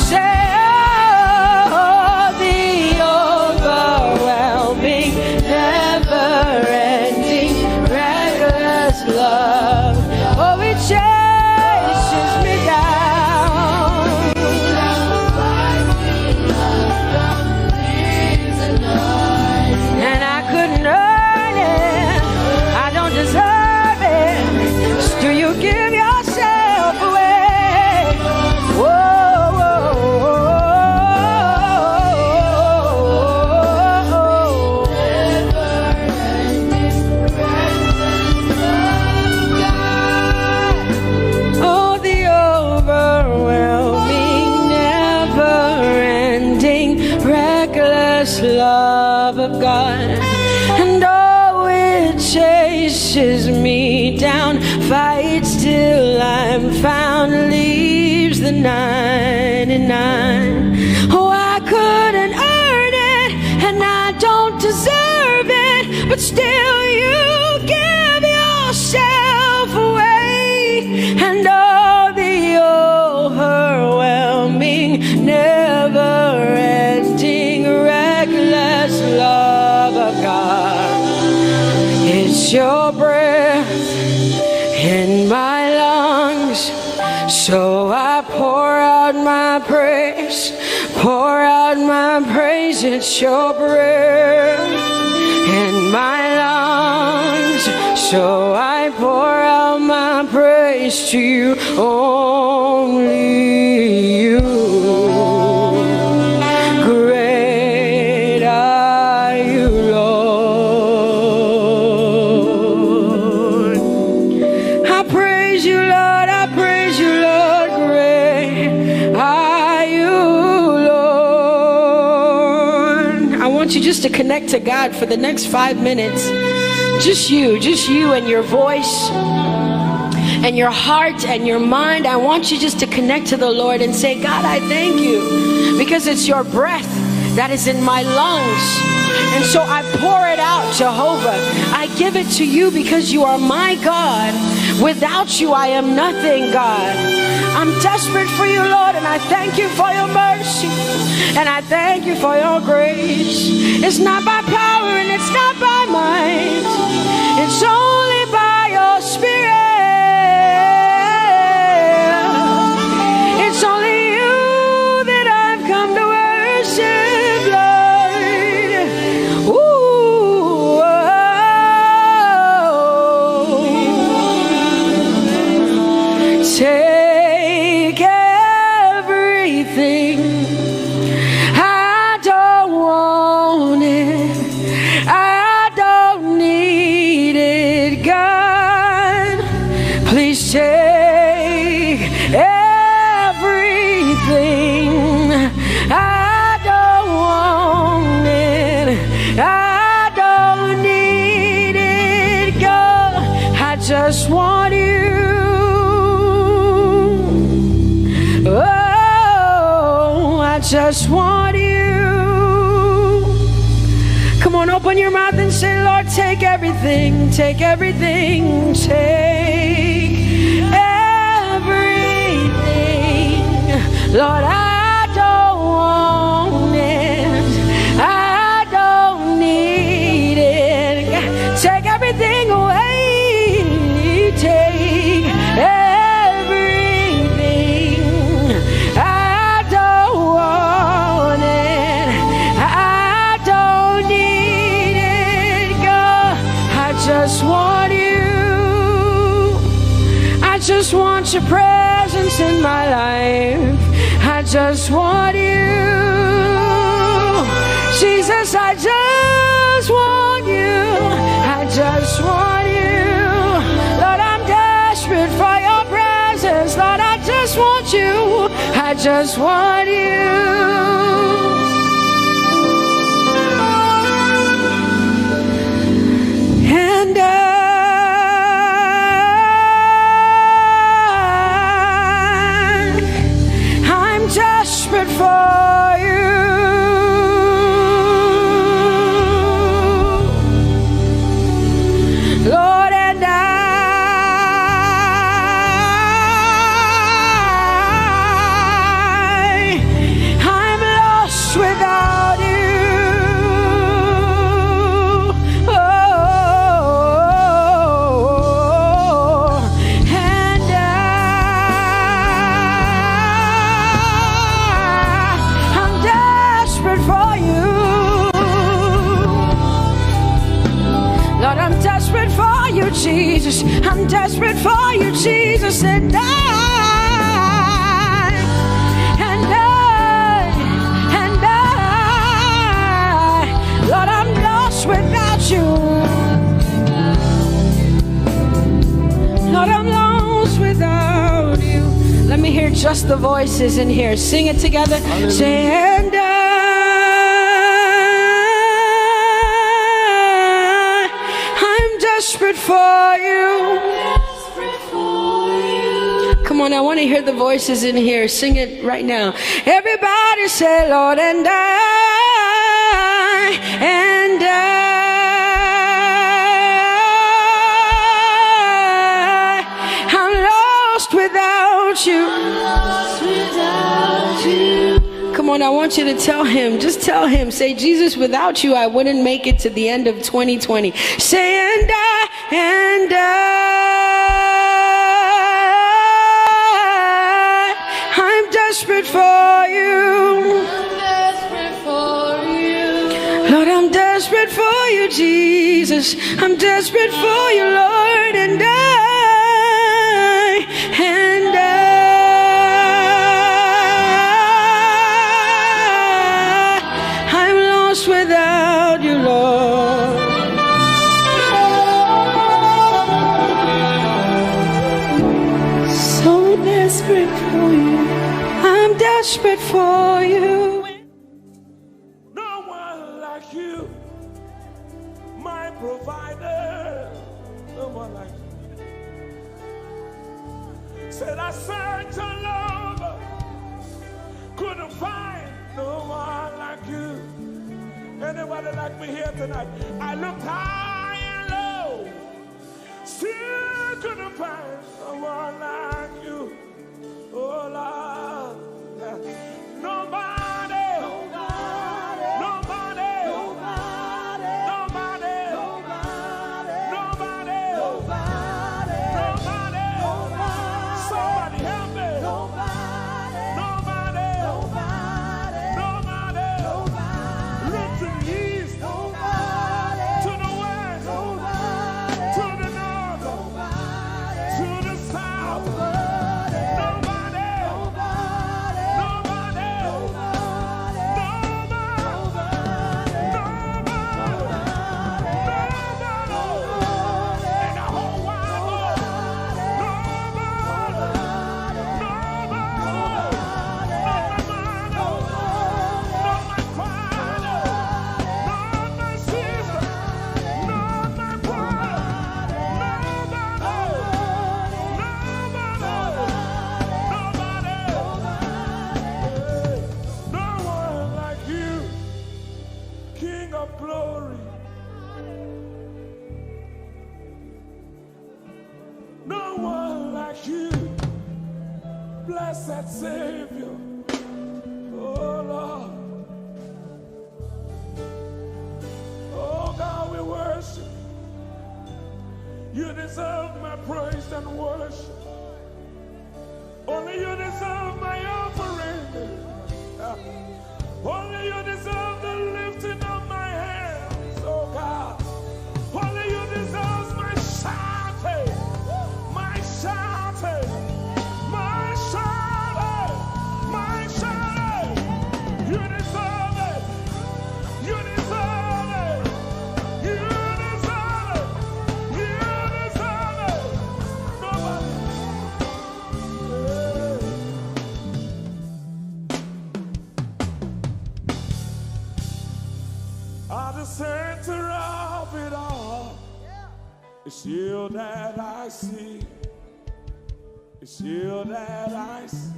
Say, oh, the overwhelming, never-ending, reckless love. Oh, it chases me down. And I couldn't earn it, I don't deserve it, still you give yourself away. Whoa, whoa, oh, the overwhelming, never-ending, reckless love of God. And oh, it chases me down, fights till I'm found, leaves the 99. Oh, I couldn't earn it, and I don't deserve it, but still you give yourself away. And oh, the overwhelming, never-ending, reckless love of God. It's your breath in my lungs, so I pour out my praise, pour out my praise. It's your breath in my lungs, so I pour out my praise to you, only you. Great are you, Lord. I praise you, Lord, I praise you, Lord. Great are you, Lord. I want you just to connect to God for the next 5 minutes. Just you and your voice and your heart and your mind. I want you just to connect to the Lord and say, God, I thank you because it's your breath that is in my lungs. And so I pour it out, Jehovah. I give it to you because you are my God. Without you, I am nothing, God. I'm desperate for you, Lord, and I thank you for your mercy. And I thank you for your grace. It's not by power and it's not by might. It's only by your Spirit. It's only you that I've come to worship, Lord. Ooh, oh. Take everything. I don't want it. I don't need it, God. Please take everything. I don't want it. I don't need it, God. I just want you. Oh, I just want you. Come on, open your mouth and say, Lord, take everything, take everything, take everything. Lord, I don't want it. I don't need it. Take everything away. Take everything. I don't want it. I don't need it, God. I just want you. I just want your presence in my life. I just want you. Jesus, I just want you. I just want you. Lord, I'm desperate for your presence. Lord, I just want you. I just want you. And I'm desperate for you. Lord, and I'm lost without you. Oh, and I'm desperate for you. Lord, I'm desperate for you, Jesus. I'm desperate for you, Jesus. And Lord, I'm lost without you. Lord, I'm lost without you. Let me hear just the voices in here. Sing it together. Say, and I'm desperate for you. Come on, I want to hear the voices in here. Sing it right now. Everybody say, Lord, and I'm lost without you. Come on, I want you to tell him. Just tell him. Say, Jesus, without you, I wouldn't make it to the end of 2020. Say, and I'm desperate for you. Lord, I'm desperate for you, Jesus. I'm desperate for you, Lord, and I'm lost without you, Lord. So desperate for you. I'm desperate for you. No one like you, my provider. No one like you. Said I searched all over, couldn't find no one like you. Anybody like me here tonight? I looked high and low, still couldn't find someone like you. Oh Lord, nobody, nobody, nobody, nobody, nobody, nobody, nobody, nobody, somebody help me. Nobody, nobody, nobody, look to the east, to the west, to the north, to the south. Blessed Savior, oh Lord, oh God, we worship you. You deserve my praise and worship. Only you deserve my offering. Only you deserve the lifting of my hands, oh God. Only you deserve my shouting, my shouting. You deserve it. You deserve it. You deserve it. You deserve it. Nobody. At the center of it all, it's you that I see. It's you that I see.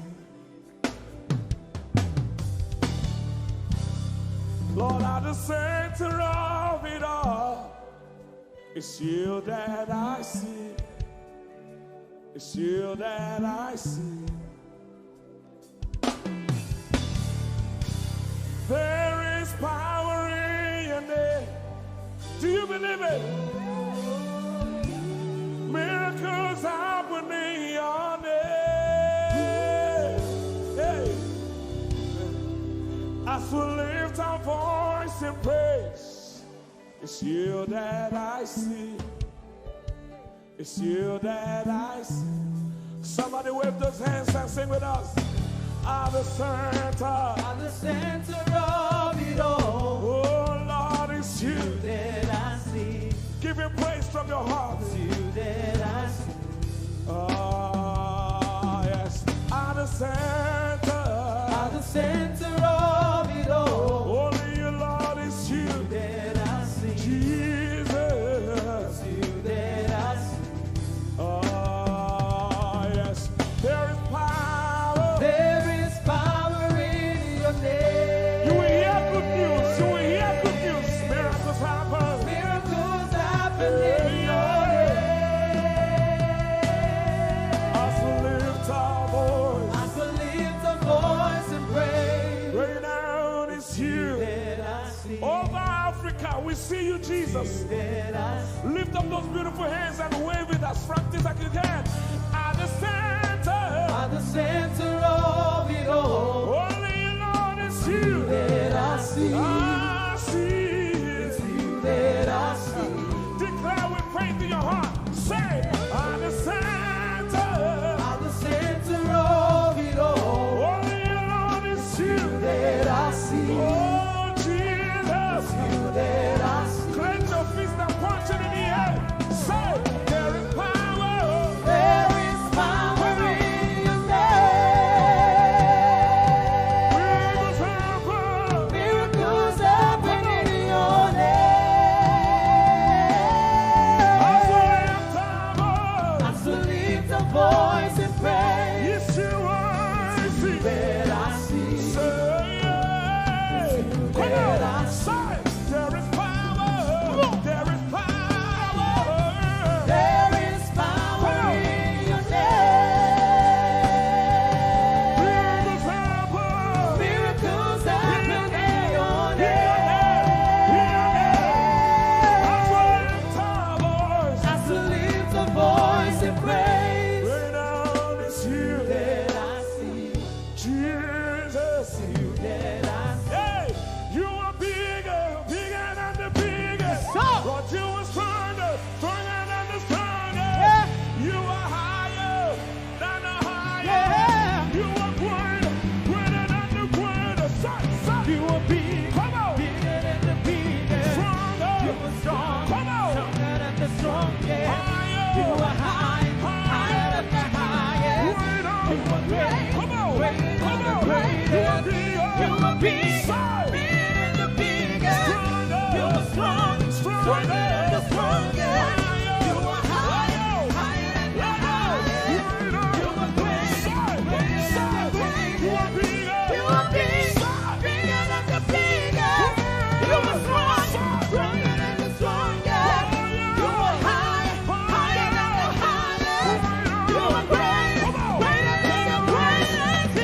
Lord, at the center of it all, it's you that I see. It's you that I see. There is power in your name. Do you believe it? Miracles happen in your name. Hey. As we lift our voice in praise, it's you that I see. It's you that I see. Somebody wave those hands and sing with us. At the center of it all. Oh Lord, it's you that I see. Give him praise from your heart. It's you that I see. Oh yes. At the center of it all. Only you, Lord, it's you that I see. Jesus, it's you that I see. Oh yes. There is power. There is power in your name. You will hear good news. You will hear good news. Miracles happen. Miracles happen in your name. As we lift our voice. As we lift our voice and praise. Right now it's you. That I see. Over Africa, we see you, Jesus. That I see. Lift up those beautiful hands and wave it as frantic as you can. At the center of it all. Only you, Lord, it's you that I see. I see. It's you that I see. Declare with faith in your heart. Say, at the center of it all. Only you, Lord, it's you that I see. Oh, Jesus. It's you that I see. Clench your fist and punch it in the air. Say, there is power. There is power in your name. Miracles happen in your name. As we lift our and praise. Rain down is you That I see, Jesus. you that I see. Hey, you are bigger, bigger than the biggest. Lord, you are stronger, stronger than the strongest. You are higher than the highest. You are greater, greater than the greatest. You are big, Come on. bigger than the biggest. Stronger. You are strong, Come on. stronger than the strongest. Higher. You are high, higher than the highest. Greater. You are great, Come on. greater than Come the on. greatest. You are bigger. You are big, Side. bigger than the biggest. Stronger. You are strong, stronger than the strongest. Higher. You are high, Higher. higher than the highest. Greater. You are great, Side. greater than the Side. greatest. You are bigger. You are big, bigger than the biggest. You are strong, stronger than the strongest. You are high, higher than the highest. You are great, greater than the greatest.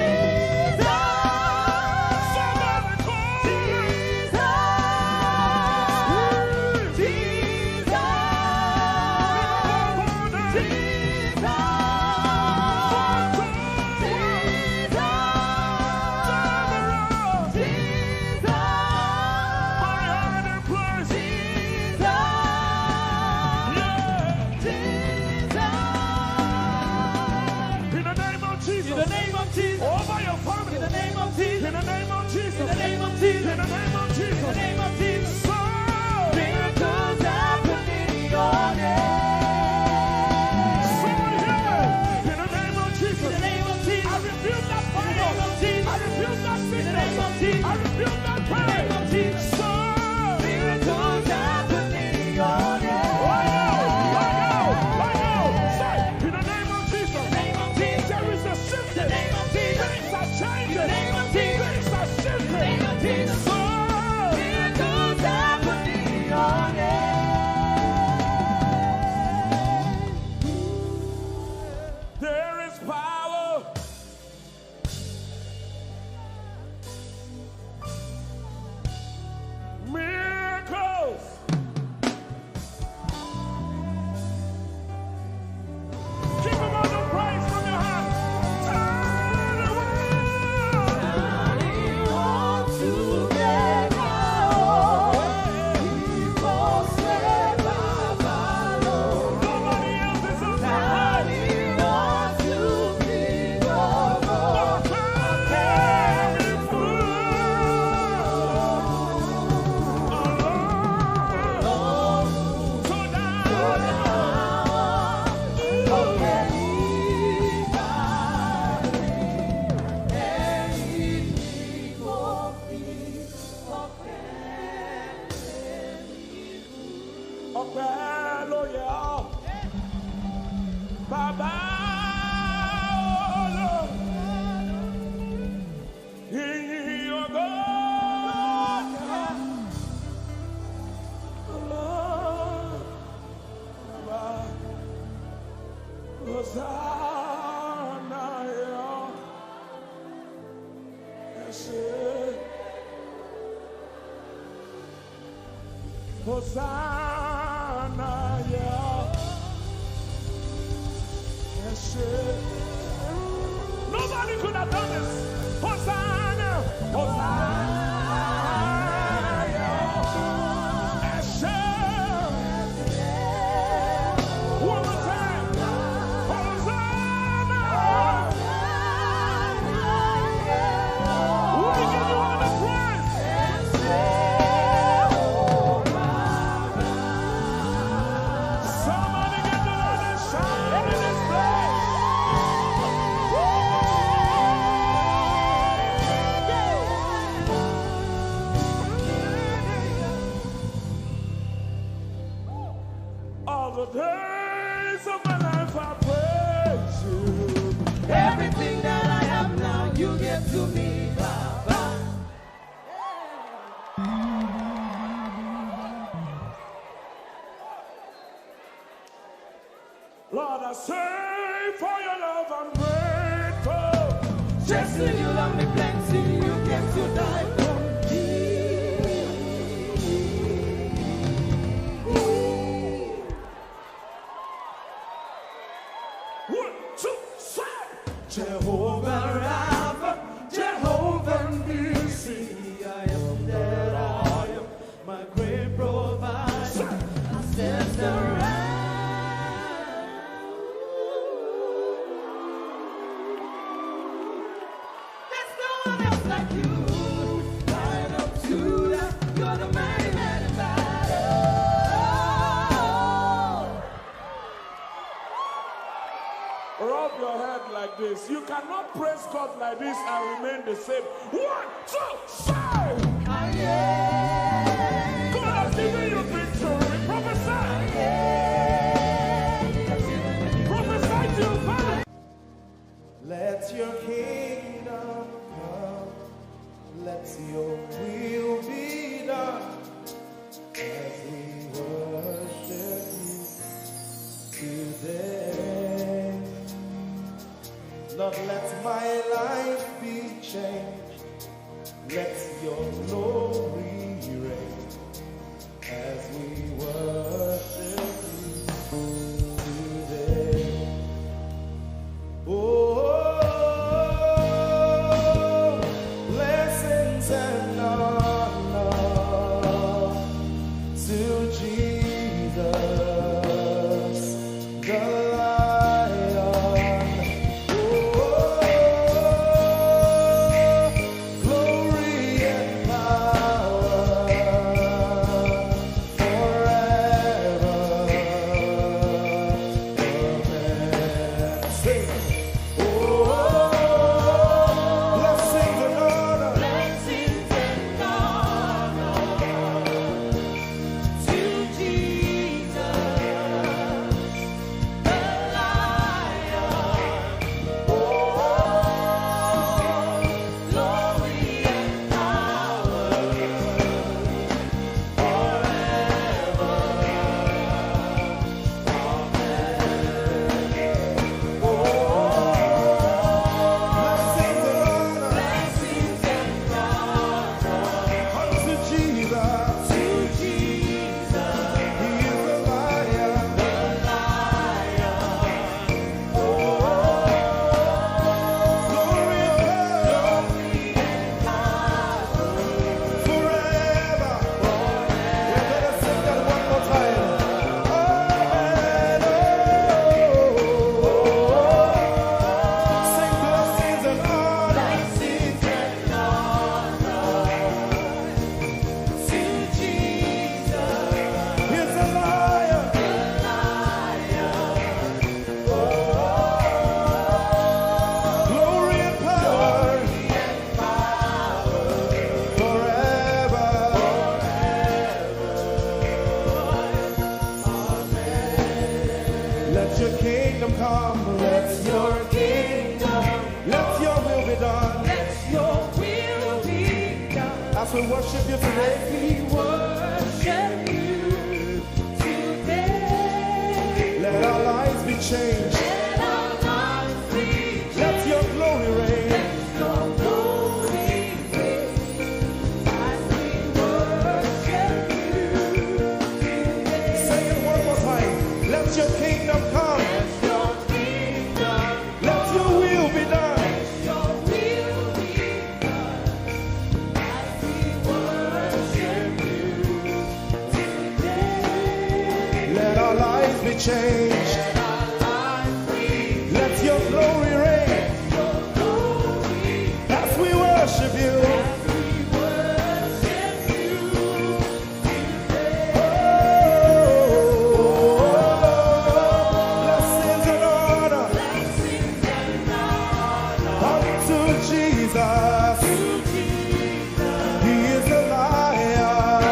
Jesus, In the name of Jesus. Over your family. in the name of Jesus, In the name of Jesus. in the name of Jesus, In the name of in the Jesus. name of Jesus. So, Miracles happen in your name. somebody here. In the name of In Jesus. the name of Jesus. I rebuke that In the name of fire. Jesus. I rebuke that In the name of sickness. Jesus. I rebuke that In the name of pain. Jesus. So, Miracles happen in your name. right now. Say, in the name of Jesus. In the name of Jesus. There is a shift. In the name of Jesus. Things are changing. In the name of Jesus. Things are shifting. In the name of Jesus. So, Miracles happen in your name. there is power. Miracles. Give him all the praise from your heart. Turn the world. Nobody else is on the ọpẹ́ ló yẹ ọ́ bàbá olóò ìyìn ògo yẹ bàbá Hosanna yẹ ẹ ṣé Hosanna yẹ ẹ ṣé. Nobody could have done this. Hosanna, Hosanna yẹ ẹ ṣé. One more time. Hosanna. We give you all the praise. Somebody get the Lord and shout in this place. All the days of my life I praise you. Everything that I have now, you give to me, Baba. Lord, I say for your love I'm grateful. Just so you love me plenty, you came to die for me. 1, 2, 3. Jehovah Rapha, Jehovah Nissi, I am that I am, my great provider. I stand around. There's no one else like you. Lion of Judah, you're the mighty man in battle. Rub your head like this. You cannot praise God like this and remain the same. 1, 2, 3. God has given you victory. Prophesy. Prophesy to your family. Let your kingdom come. Let your will be done as we worship you today. Lord, let my life be changed. Let your glory reign as we worship you today. Oh, blessings and honor to Jesus, the Lion. Oh, glory and power forever. Amen. Sing. Blessings and honor. Blessings and honor to Jesus, the Lion. Oh, glory and power forever. Blessings and honor. Blessings and honor unto Jesus. To Jesus. He is the Lion. The Lion. Oh, glory and power forever. We're gonna sing that one more time. Amen. Sing blessings and honor. Blessings and honor to Jesus. He's a lion. The Lion. Oh, glory and power forever. Let your kingdom come. Let your kingdom. Let your will be done. Let your will be done. As we worship you today. We worship you today. Let our lives be changed. Let our lives be changed. Let your glory reign. Let your glory reign. As we worship you today. Say it one more time. Let your kingdom come. Let your kingdom. Let your will be done. Let your will be done. As we worship you today. Let our lives be changed. Let our lives be changed. Let your glory reign. Let your glory as we worship you. As we worship you today. Blessings and honor. Blessings and honor unto Jesus. He is the Lion.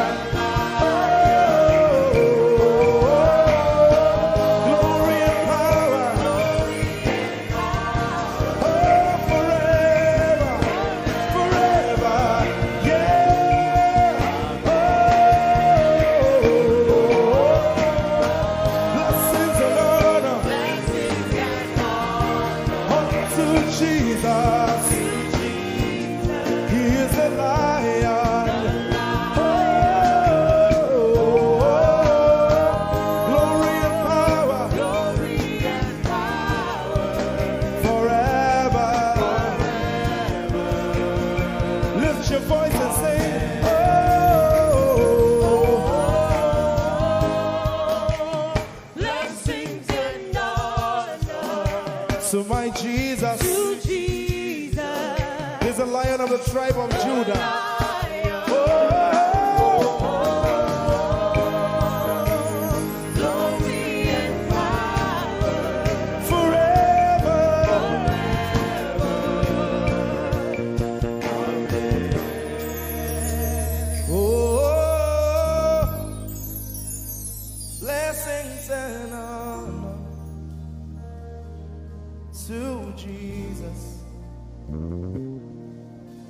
Oh, to my Jesus. to Jesus. He's the Lion of the tribe of Judah. Glory and power Forever. Oh, blessings and honor to Jesus,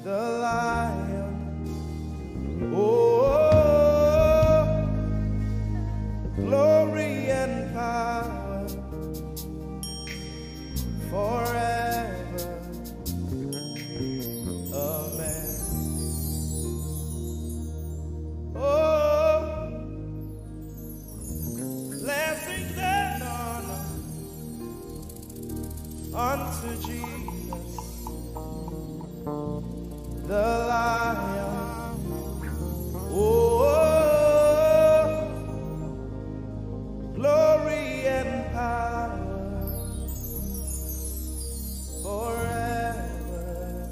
the Lion. Oh, glory and power forever. Amen. Oh, blessings and honor unto Jesus, the Lion. Oh, glory and power forever.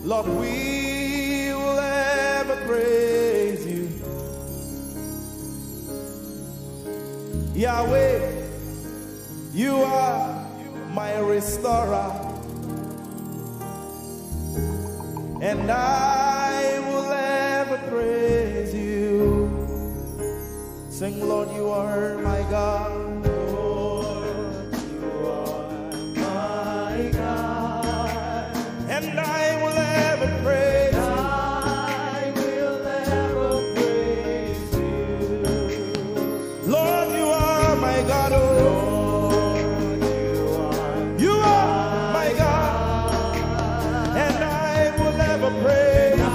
Lord, we will ever praise you. Yahweh, you are my restorer, and I will ever praise you. Sing, Lord, you are my God. Lord, you are my God, and I will ever praise you. I will ever praise you. Lord, you are my God. Oh, you are my God, and I will ever praise you.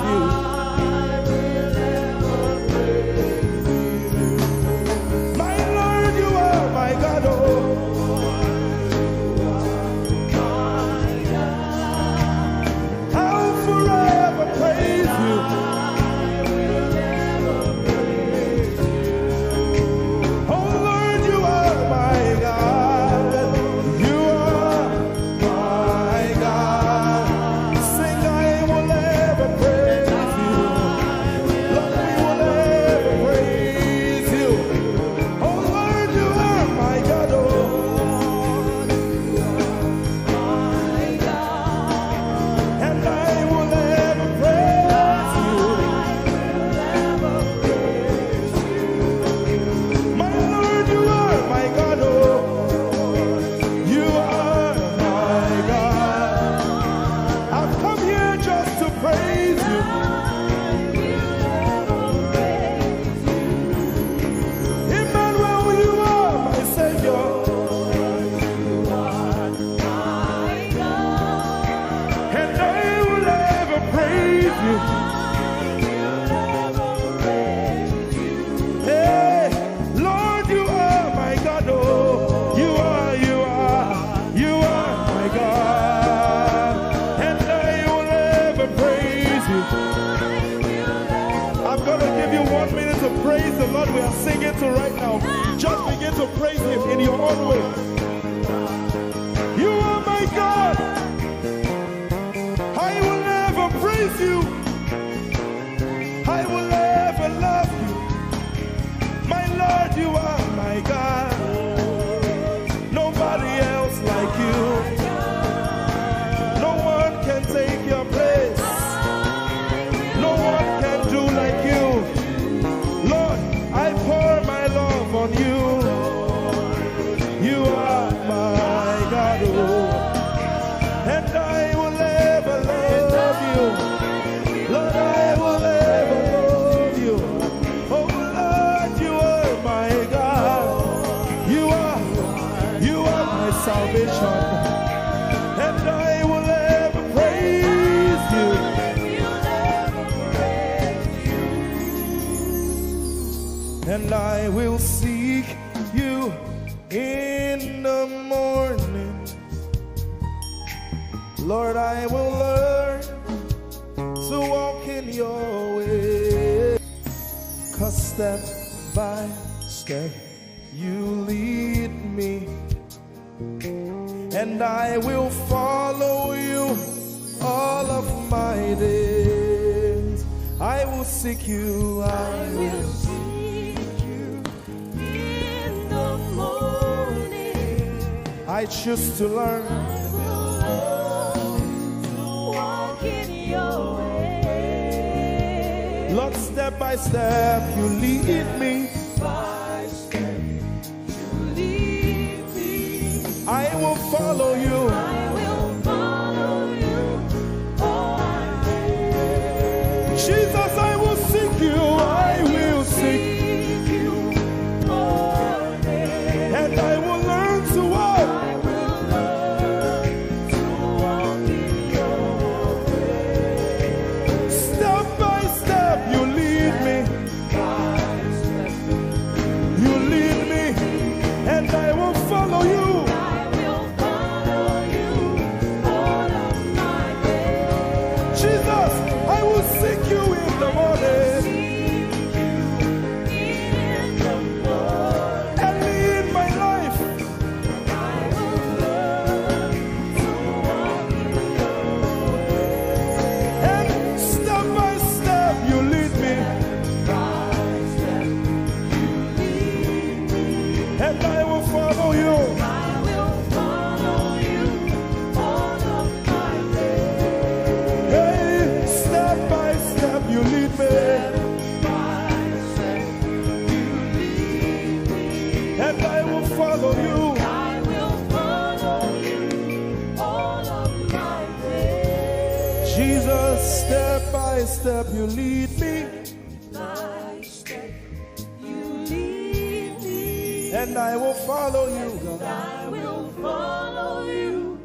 My Lord, you are my God. Oh, I'll forever praise you. Oh Lord, you are my God. You are my God. Sing, I will ever praise you. Lord, we will ever praise you. Oh Lord, you are my God. Oh, and I will ever praise you. My Lord, you are my God. Oh, you are my God. I've come here just to praise you. Emmanuel, you are my Savior. And I will ever praise you. Hey, Lord, you are my God. Oh, you are my God. And I will ever praise you. I'm going to give you 1 minute to praise the Lord. We are singing to right now. Just begin to praise him in your own way. You are my God. I will never praise you. I will ever love you. My Lord, you are my God. Nobody else like you. No one can take your place. No one can do like you. Lord, I pour my love on you. You are my God. Oh. And I will ever love you. Lord, I will ever love you. Oh Lord, you are my God. You are my salvation. And I will ever praise you. And I will seek you in the morning. Lord, I will learn to walk in your way. 'Cause step by step you lead me, and I will follow you all of my days. I will seek you, I will seek you in the morning. I choose to learn. I will learn to walk in your way. Lord, step by step, you lead me. By step, you lead me. I will follow you. I will follow you all my days. Jesus, I will seek you. I will seek, Seek you all day. and I will learn to walk. I will learn to walk in your way. Step by step, you lead me. By step, You lead me, and I will follow you. I will follow you all of my days. Jesus, I will seek you in the morning. Seek you in the morning. Early in my life, I will learn to walk in your way. and step by step, you lead me, By step, you lead me. and I will follow you. I will follow you all of my days. Hey, step by step, you lead me, By step, you lead me. and I will follow you. I will follow you all of my days. Jesus, step by step, you lead me, By step, you lead me. and I will follow you. God. I will follow you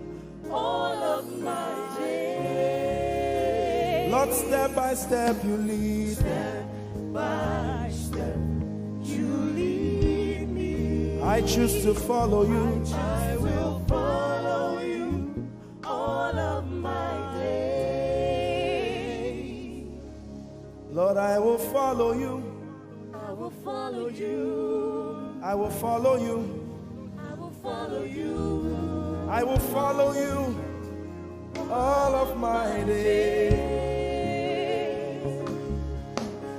all of my days. Lord, step by step, you lead. Step by step, you lead me. I choose to follow you. I will follow you all of my days. Lord, I will follow you. I will follow you. I will follow you. I will follow you. I will follow you all of my days.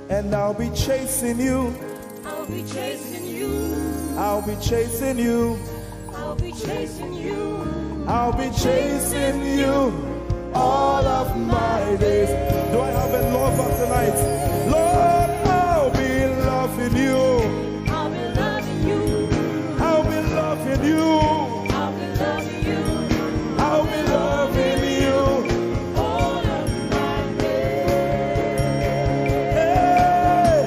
And I'll be chasing you. I'll be chasing you. I'll be chasing you. I'll be chasing you. I'll be chasing you all of my days. Do I have a lover tonight? Lord, I'll be loving you. I'll be loving you. I'll be loving you. I'll be loving you I'll be loving you. all of my days. Hey,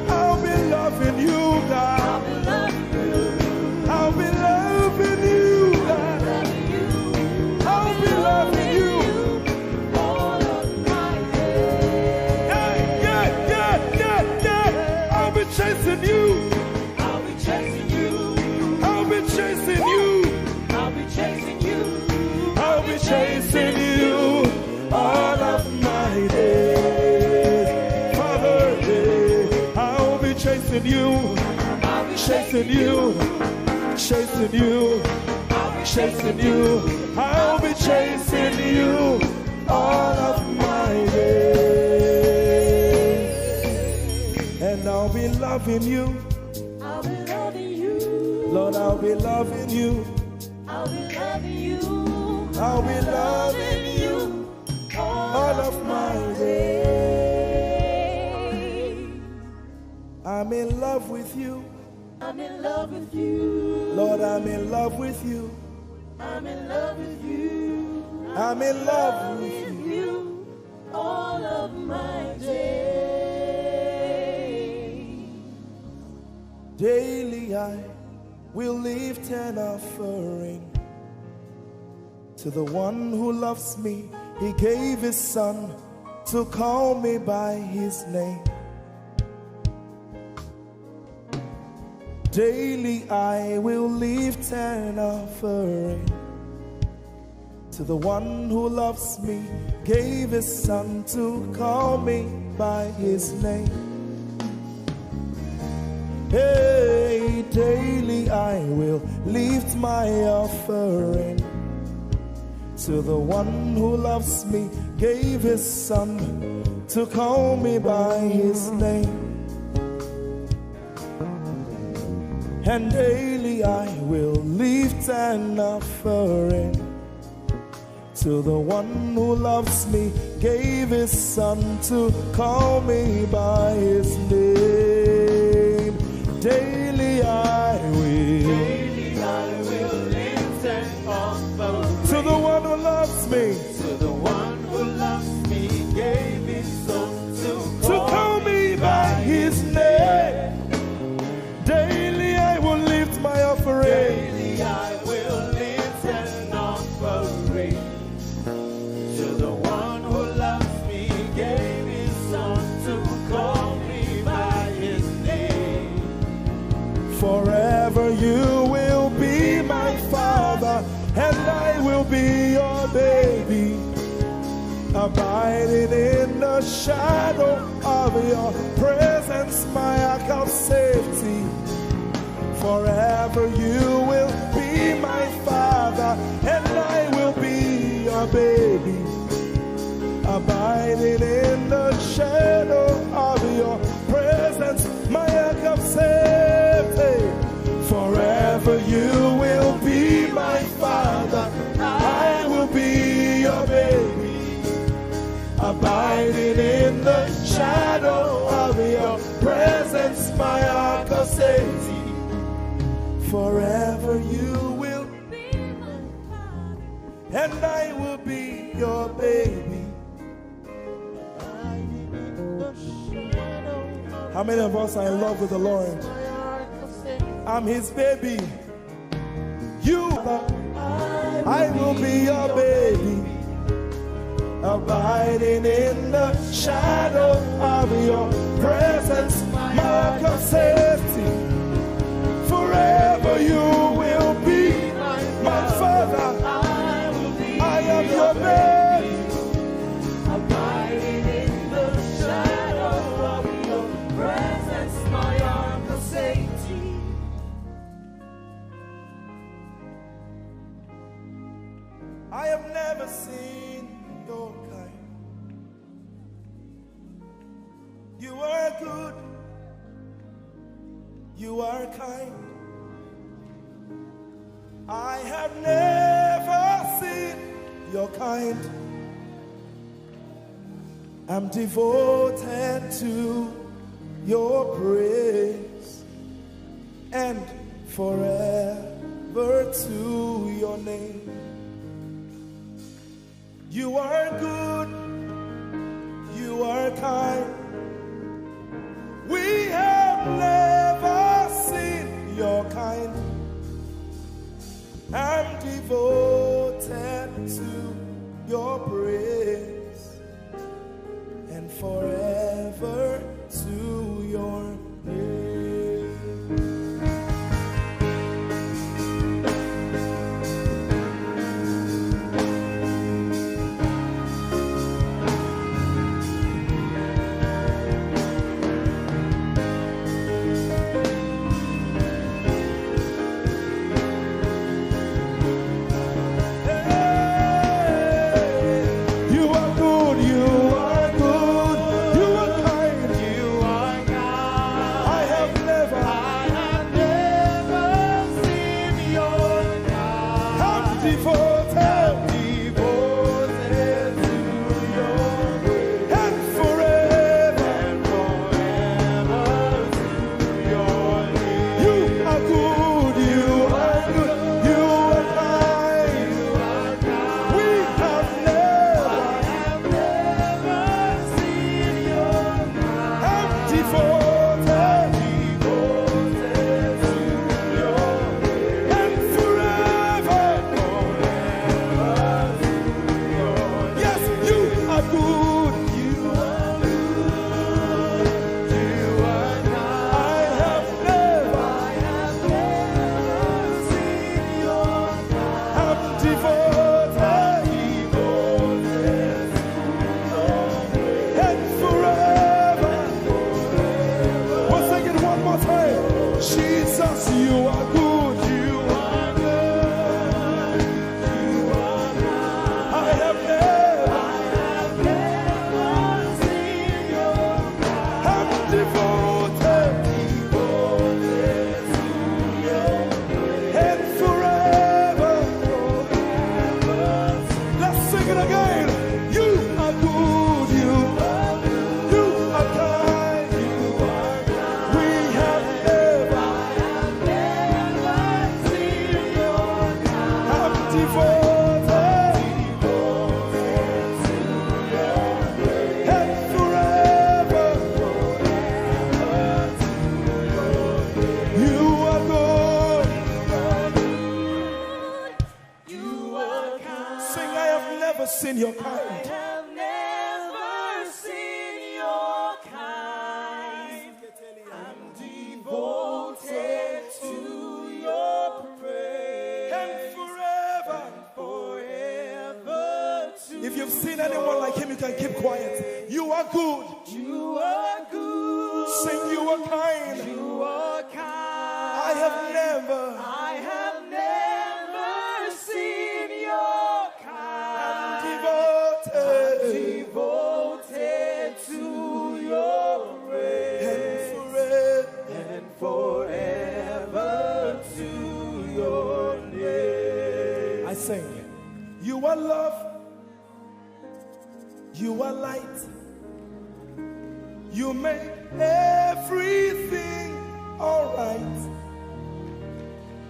I'll be loving you, God. I'll be loving you. I'll be loving you, God. Loving you. I'll be loving you. All of my days. Yeah. I'll be chasing you. I'll be chasing you. I'll be chasing you. I'll be chasing you. I'll be chasing you all of my days. Father, I'll be chasing you. I'll be Chasing you. Chasing you. Chasing you. I'll be chasing you all of my days. And I'll be loving you. I'll be loving you. Lord, I'll be loving you. I'll be loving you. I'll be loving you all of my days. I'm in love with you. I'm in love with you. Lord, I'm in love with you. I'm in love with you. I'm in love with you. With you all of my days. Daily I will lift an offering to the one who loves me. He gave his son to call me by his name. Daily I will lift an offering to the one who loves me, gave his son to call me by his name. Hey, daily I will lift my offering to the one who loves me, gave his son to call me by his name. And daily I will lift an offering to the one who loves me, gave his son to call me by his name. Daily I will lift an offering to the one who loves me, to the one who loves me, gave his son to call me by his name. Daily I will lift my offering. Daily I will lift an offering to the one who loves me, gave his son to call me by his name. Forever you will be my father, and I will be your baby, abiding in the shadow of your presence, my ark of safety. Forever you will be my father, and I will be your baby, abiding in the shadow of your presence, my ark of safety. Forever you will be my father, I will be your baby, abiding in the shadow of your presence, my ark of safety. Forever you will be my father, and I will be your baby. How many of us are in love with the Lord? I'm his baby. You, I will be your baby, abiding in the shadow of your presence, my ark of safety. Forever you will be my father, I am your baby, Abiding in the shadow of your presence, my ark of safety. I have never seen your kind. You are good, you are kind. I have never seen your kind. I'm devoted to your praise and forever to your name. You are good, you are kind. We have never seen your kind. I'm devoted to your praise and forever to your name. Jesus, you are good. seen your kind. have never seen your kind. I'm devoted to your praise. And forever. If you've seen anyone like him, you can keep quiet. You are good. You are good. Sing, you are kind. You are kind. I have never seen your kind. devoted To your praise. and Forever to your name. I sing. You are love. You are light. You make everything alright.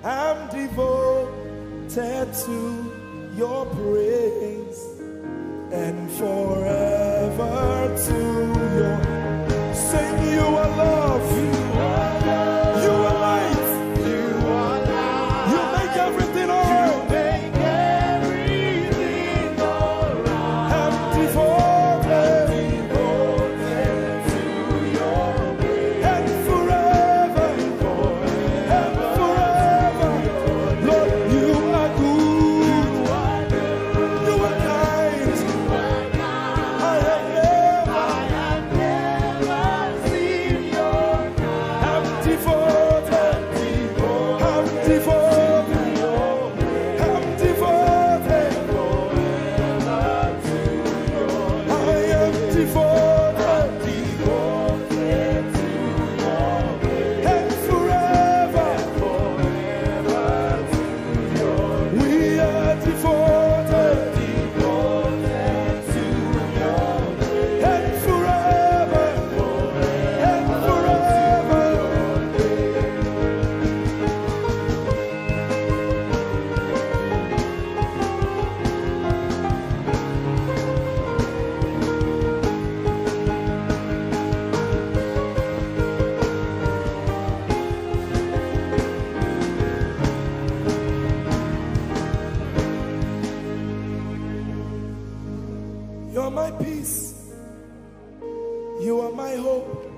I'm devoted to your praise and forever to your. Sing, you are love. You are light. You make everything alright. I'm devoted and forever. Lord, you are good. You are kind. I have never seen your kind. I'm devoted. I'm devoted. I'm devoted. I am devoted. And forever. We are devoted. And forever. And forever. You're my peace. You are my hope.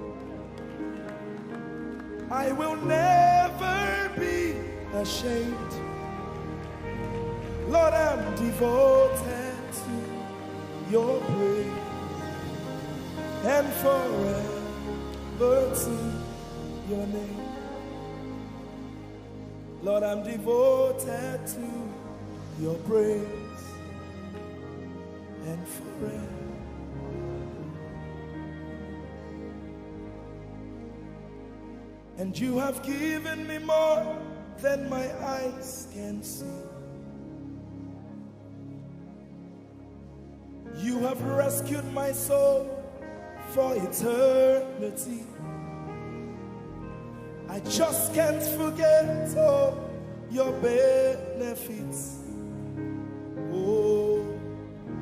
I will never be ashamed. Lord, I'm devoted to your praise and forever to your name. Lord, I'm devoted to your praise and forever. And you have given me more than my eyes can see. You have rescued my soul for eternity. I just can't forget all your benefits. Oh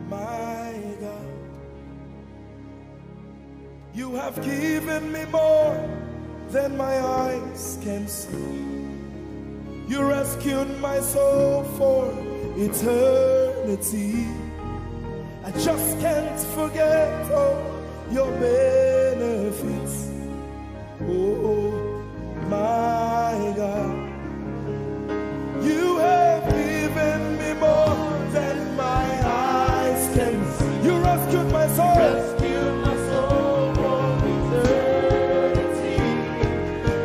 my God, you have given me more than my eyes can see. You rescued my soul for eternity. I just can't forget all your benefits. Oh my God, you have given me more than my eyes can see. You rescued my soul. Rescue my soul from eternity.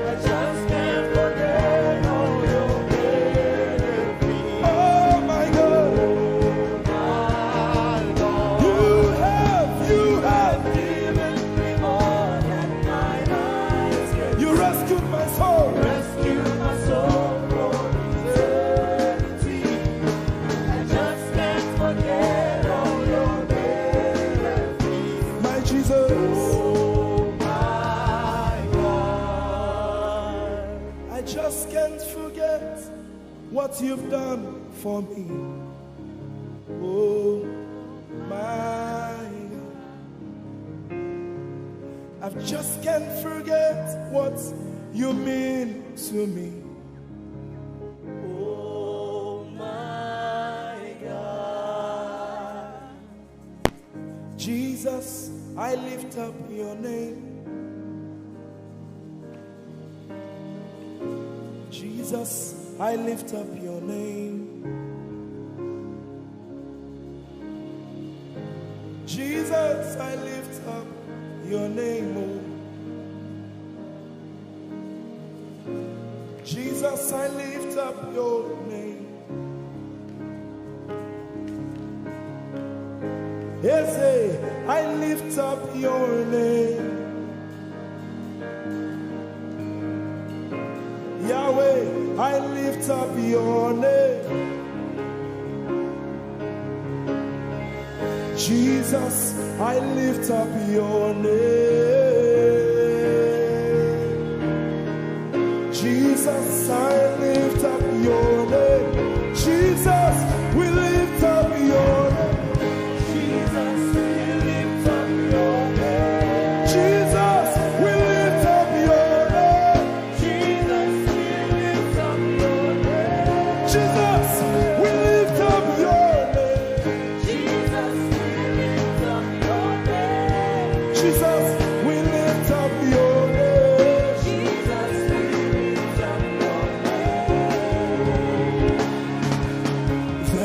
I just can't forget all your benefits. Oh my God, My God, you have given me more than my eyes can you rescued my soul. rescue my soul from eternity. I just can't forget all your benefits. My Jesus, Oh my God, I just can't forget what you've done for me. Oh my God, I just can't forget what you mean to me. oh my God, I lift up your name. Jesus, I lift up your name. Jesus, I lift up your name, oh. Jesus, I lift up your name. Yes, I lift up your name. Yahweh, I lift up your name. Jesus, I lift up your name. Jesus, I lift up your name. Jesus, we lift up your name. Jesus, we lift up your name. Jesus, we lift up your name. Jesus, we lift up your name. Jesus, we lift up your name. Jesus, we lift up your name. Jesus, we lift up your name. Jesus, we lift up your name.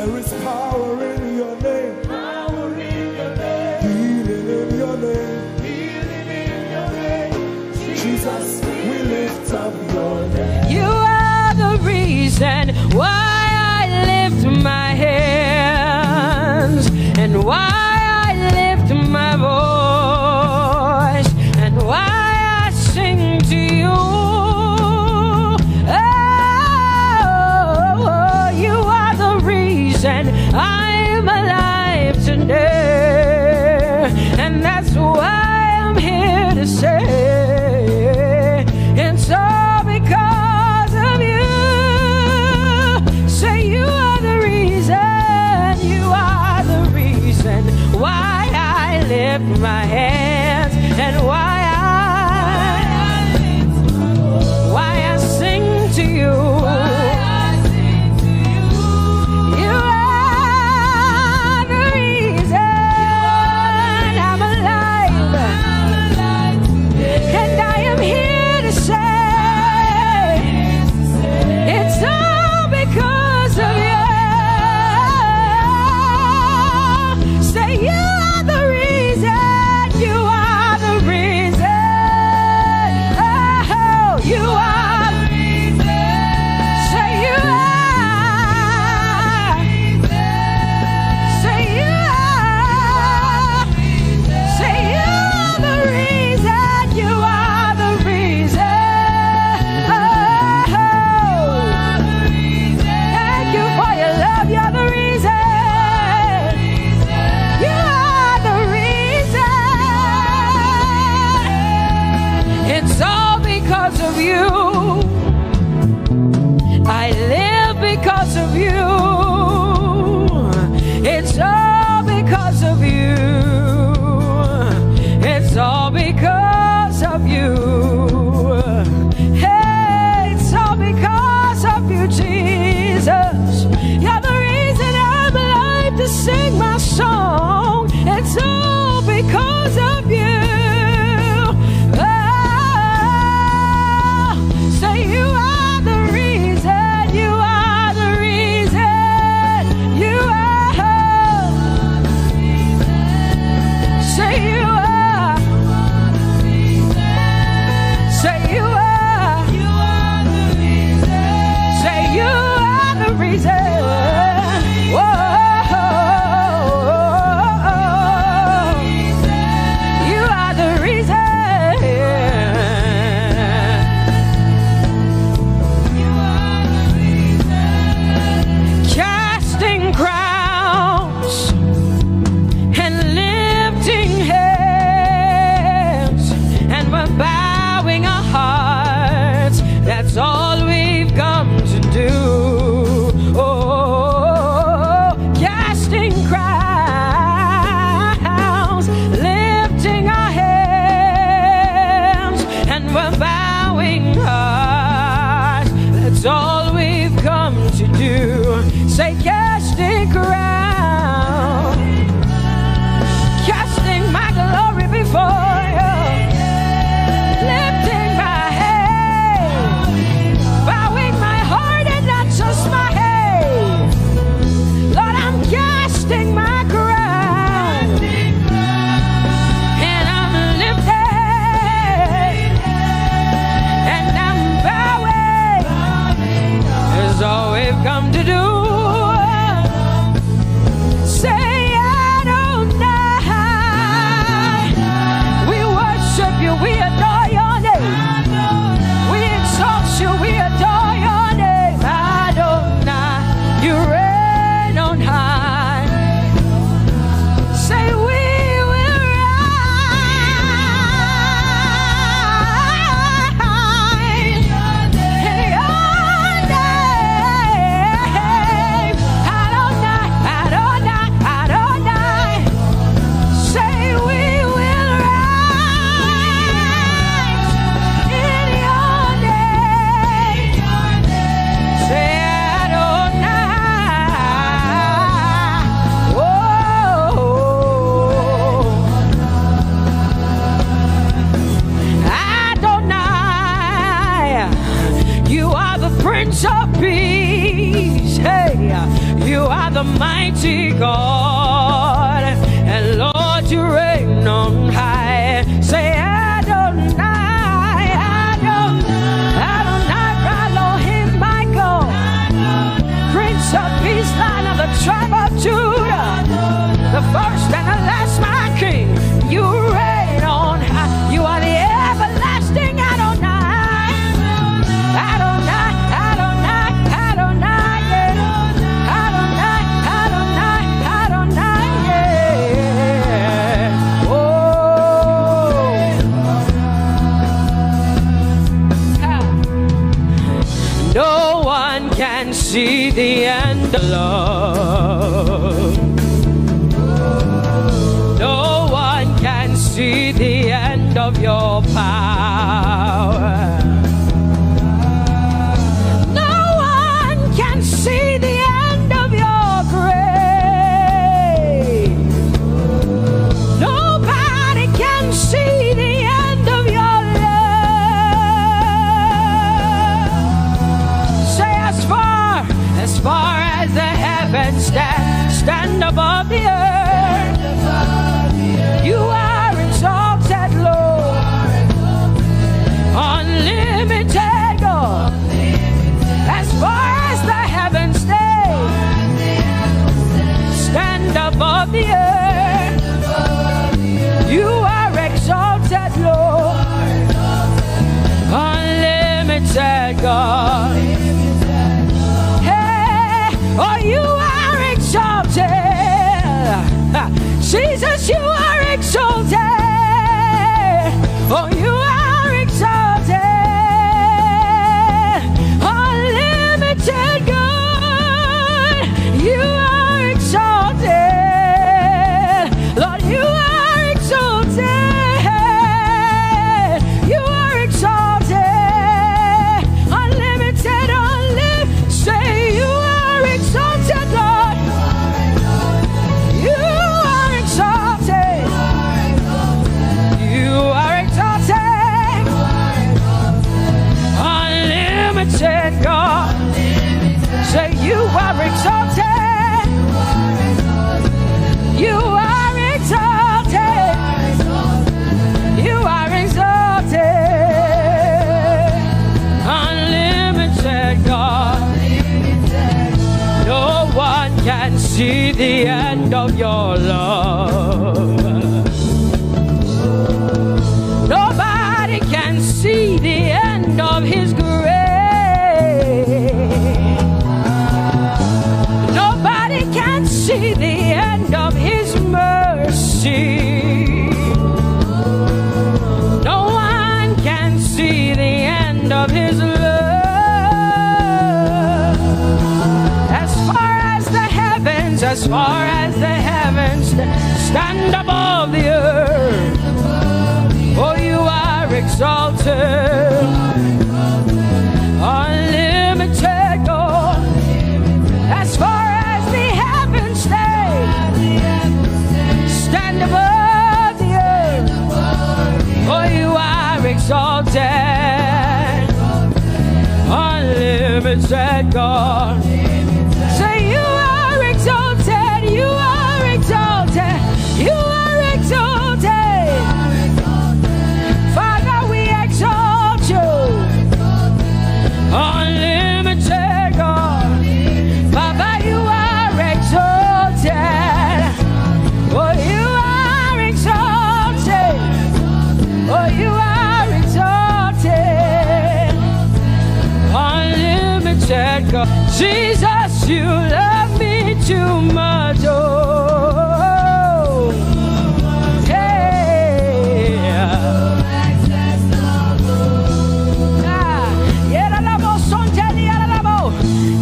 come to do. Say Adonai. We worship you, we adore your name. We exalt you, we adore your name. Adonai, you reign on high. Say we will rise in your name. Adonai, Adonai, Adonai. Say we will rise in your name. Say Adonai. Whoa. Adonai, you are the Prince of Peace. Hey, you are the mighty God, and Lord, you reign on high. Say Adonai, Adonai, Adonai, Elohim, Michael, Prince of Peace, Lion of the tribe of Judah, the first and the last, my King. You reign on high. You are the everlasting Adonai. Adonai, Adonai, Adonai, yeah. Adonai, Adonai, Adonai, yeah. Oh. No one can see the end of love. No one can see the end of your power. No one can see the end of your grace. Nobody can see the end of your love. Say as far as the heavens stand above the earth, you are exalted, Lord. Unlimited God. As far as the heavens stand above the earth, you are exalted, Lord. Unlimited God. Hey, oh, you are exalted. Jesus, you are exalted. Oh, you are exalted. Unlimited God. You are exalted. Lord, you are exalted. You are exalted. Unlimited, unlimited. Say you are exalted, Lord. You are exalted. You are exalted. Unlimited God. Say you are exalted. You are exalted. You are exalted. Unlimited God. No one can see the end of your love. Nobody can see the end of his grace. Nobody can see the end of his mercy. No one can see the end of his love. As far as the heavens stand above the earth, oh, you are exalted. Unlimited God. As far as the heavens stand above the earth, oh, you are exalted. Unlimited God. Say you are exalted. You are exalted. You are exalted. Father, we exalt you. Unlimited God. said, go. Jesus, you love me too much. Oh, hey.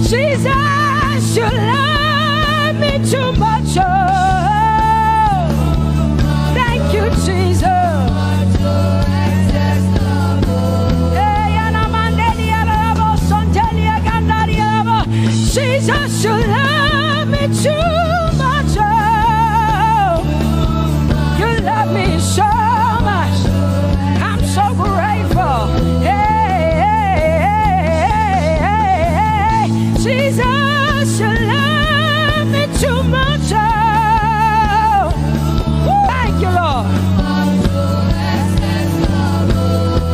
Jesus, you love me too much. Oh, thank you, Jesus. Jesus, you love me too much. Oh, you love me so much. I'm so grateful. Hey, hey, hey, hey. Jesus, you love me too much. Oh, thank you, Lord.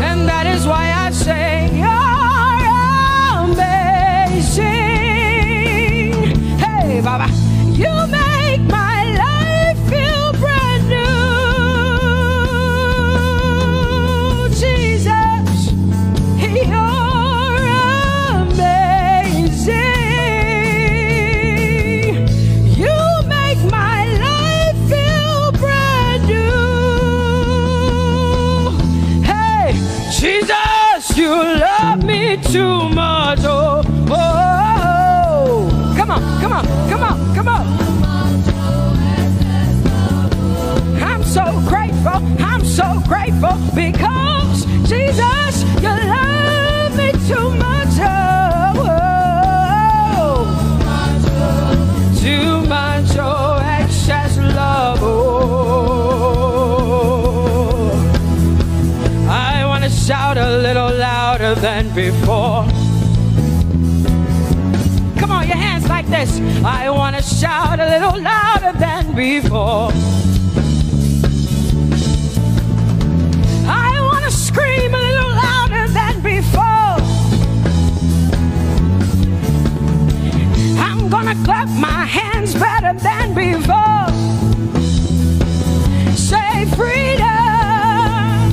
And that is why I say you're amazing. Hey, Baba, you make my life feel brand new. Jesus, you're amazing. You make my life feel brand new. Hey, Jesus, you love me too much. Oh, oh, oh. Come on, come on, come on, come on. I'm so grateful, I'm so grateful because Jesus, you love me too much. Oh, oh, too much, oh, excess love. Oh, I want to shout a little louder than before. Come on, your hands like this. I want to shout a little louder than before. I want to scream a little louder than before. I'm gonna clap my hands better than before. Say freedom,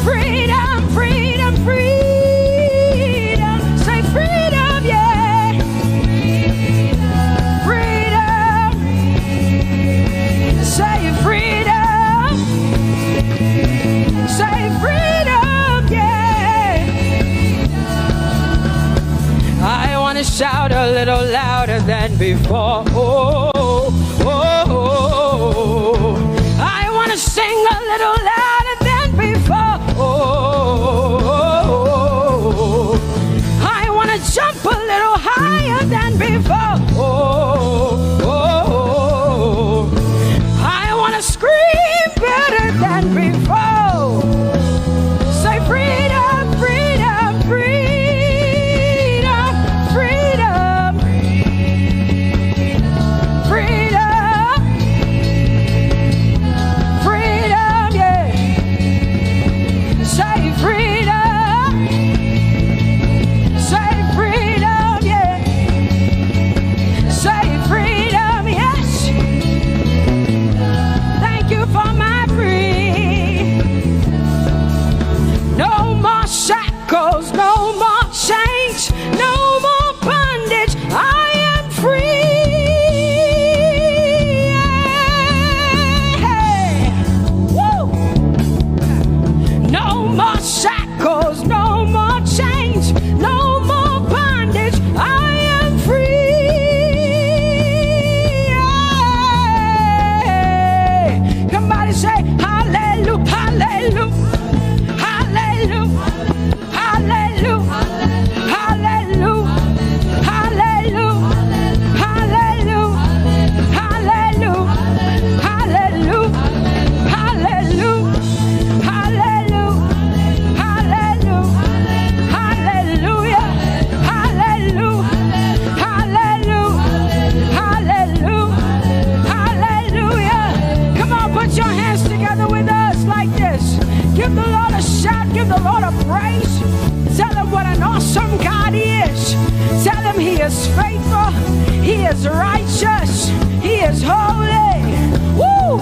freedom, freedom, freedom. Say freedom, yeah. Freedom. Say freedom. Say freedom, yeah. I want to shout a little louder than before. Oh, oh, oh, oh. I want to sing a little louder than before. Oh, oh, oh. I want to jump a little higher than before. Oh, oh, oh. I want to scream better than before. Say freedom, freedom, freedom, freedom, freedom, freedom, yeah. Say freedom, say freedom, yeah. Say freedom, yes. Thank you for my free. No more shackles, no more chains, no more bondage. I am free. Hey. Woo. No more shackles, no more chains, no more bondage. I am free. Hey. Somebody say hallelujah, hallelujah. Hallelujah, hallelujah, hallelujah, hallelujah, hallelujah, hallelujah, hallelujah, hallelujah, hallelujah, hallelujah, hallelujah, hallelujah, hallelujah, hallelujah. Come on, put your hands together with us like this. Give the Lord a shout, give the Lord a praise. Tell him what an awesome God he is. Tell him he is faithful, he is righteous, he is holy. Woo!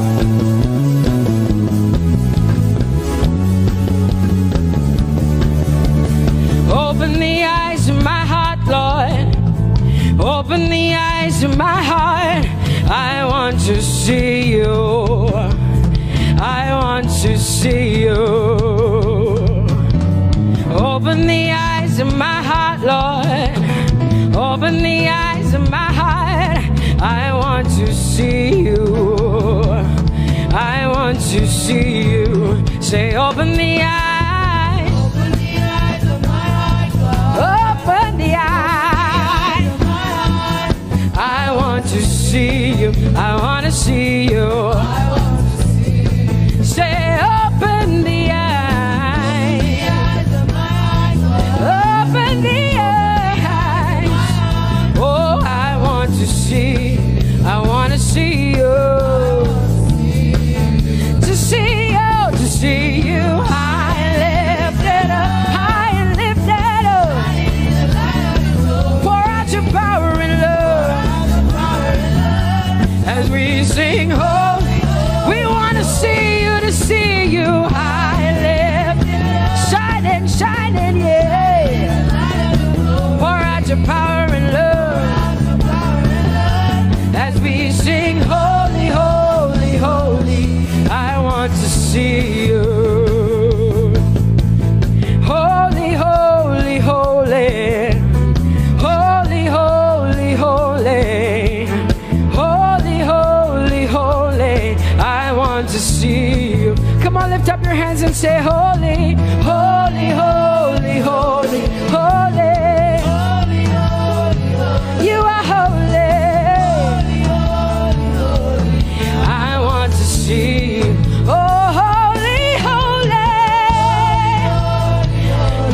Open the eyes of my heart, eyes of my heart, I want to see you. I want to see you. Open the eyes of my heart, Lord. Open the eyes of my heart. I want to see you. I want to see you. Say, open the eyes. Open the eyes of my heart, God. Open the eyes of my heart. I want to see you. I want to see you. I want to see you. Say, open the eyes. The eyes of my heart, God. Open the eyes. Oh, I want to see. I want to see you. To see you. To see you. High and lifted up. High and lifted up. Pour out your power and love. As we sing holy, we want to see you, to see you high and lifted, shining, shining, yeah. Pour out your power and love. As we sing holy, holy, holy, I want to see you. Holy, holy, holy. Holy, holy, holy. Holy, holy, holy, I want to see you. Come on, lift up your hands and say, holy, holy, holy, holy, holy. You are holy. I want to see you. Oh, holy, holy.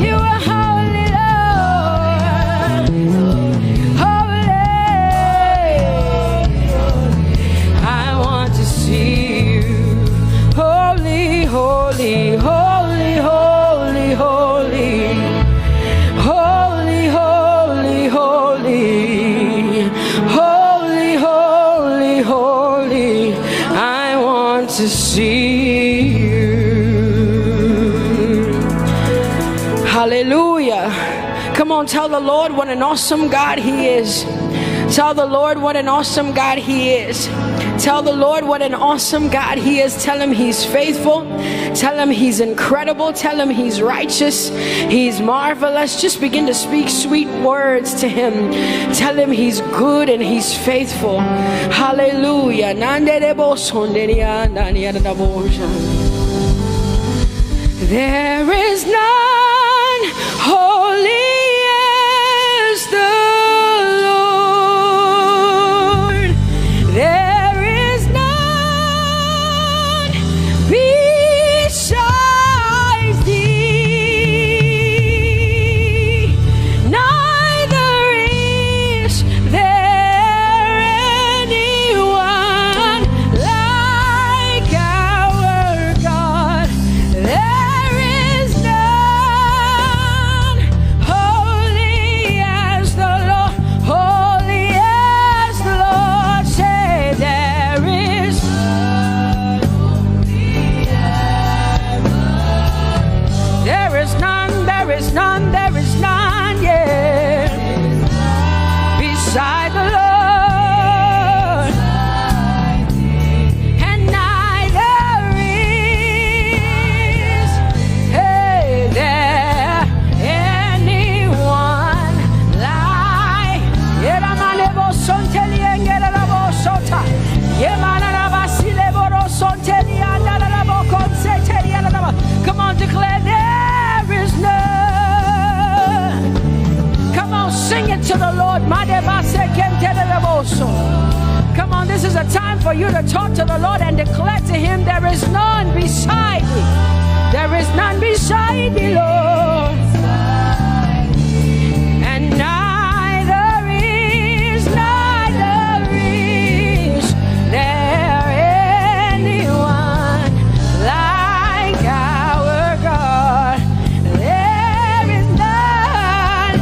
You are holy, Lord. Holy. I want to see you. Holy, holy, holy, holy, holy. Holy, holy, holy. Holy, holy, holy. I want to see you. Hallelujah. Come on, tell the Lord what an awesome God He is. Tell the Lord what an awesome God He is. Tell the Lord what an awesome God He is. Tell Him He's faithful. Tell Him He's incredible. Tell Him He's righteous. He's marvelous. Just begin to speak sweet words to Him. Tell Him He's good and He's faithful. Hallelujah. There is none holy as the Lord. There is none besides thee. Neither is there anyone like our God. There is none holy as the Lord, holy as the Lord. Say there is none, there is none, there is none, yeah, beside the Lord, and neither is there anyone like. Come on, declare there is none. Come on, sing it to the Lord. Come on, this is a time for you to talk to the Lord and declare to Him there is none beside thee. There is none beside thee, Lord. And neither is there anyone like our God. There is none,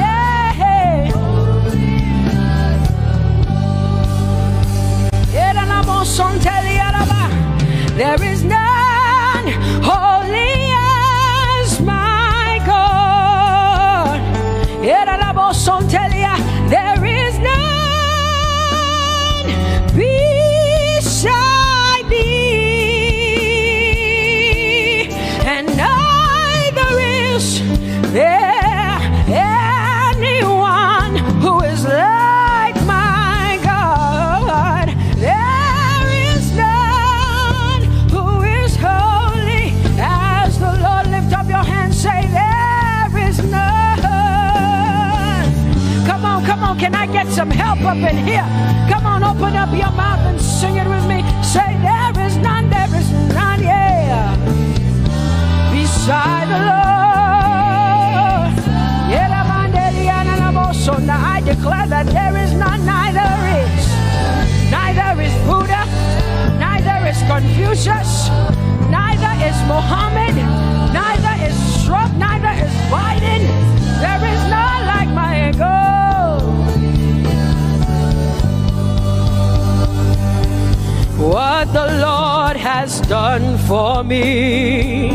there is none holy as my God. can I get some help up in here? Come on, open up your mouth and sing it with me. Say, there is none, yeah, beside the Lord. So now I declare that there is none, neither is Buddha, neither is Confucius, neither is Muhammad, neither is Trump, neither is Biden. There is none like my God. What the Lord has done for me,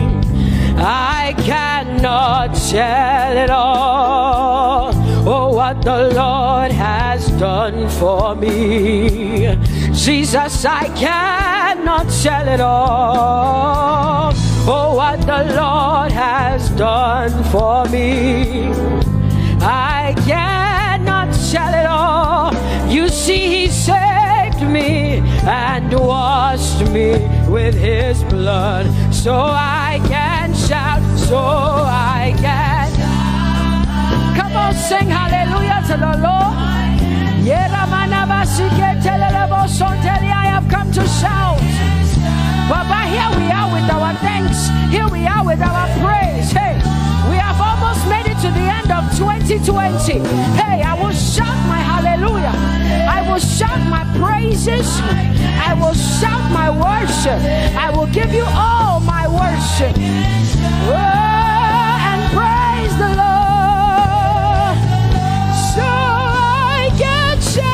I cannot tell it all. Oh, what the Lord has done for me, Jesus, I cannot tell it all. Oh, what the Lord has done for me, I cannot tell it all. You see, He saved me and washed me with His blood, so I can shout, so I can. Come on, sing hallelujah to the Lord. I have come to shout. Baba, here we are with our thanks. Here we are with our praise. Hey, we have almost made it to the end of 2020. Hey, I will shout my hallelujah. I will shout my praises. I will shout my worship. I will give you all my worship. Oh, and praise the Lord. So I can shout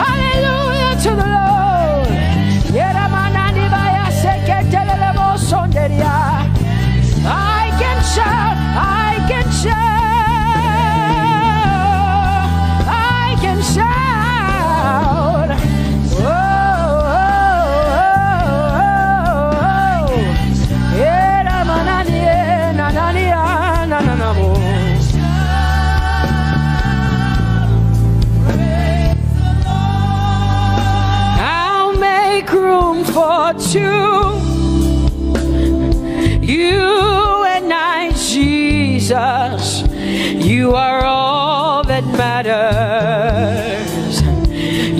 hallelujah to the Lord. I can shout, I can shout, I can shout. Oh, oh, oh, I'll make room for two. You and I, Jesus, you are all that matters.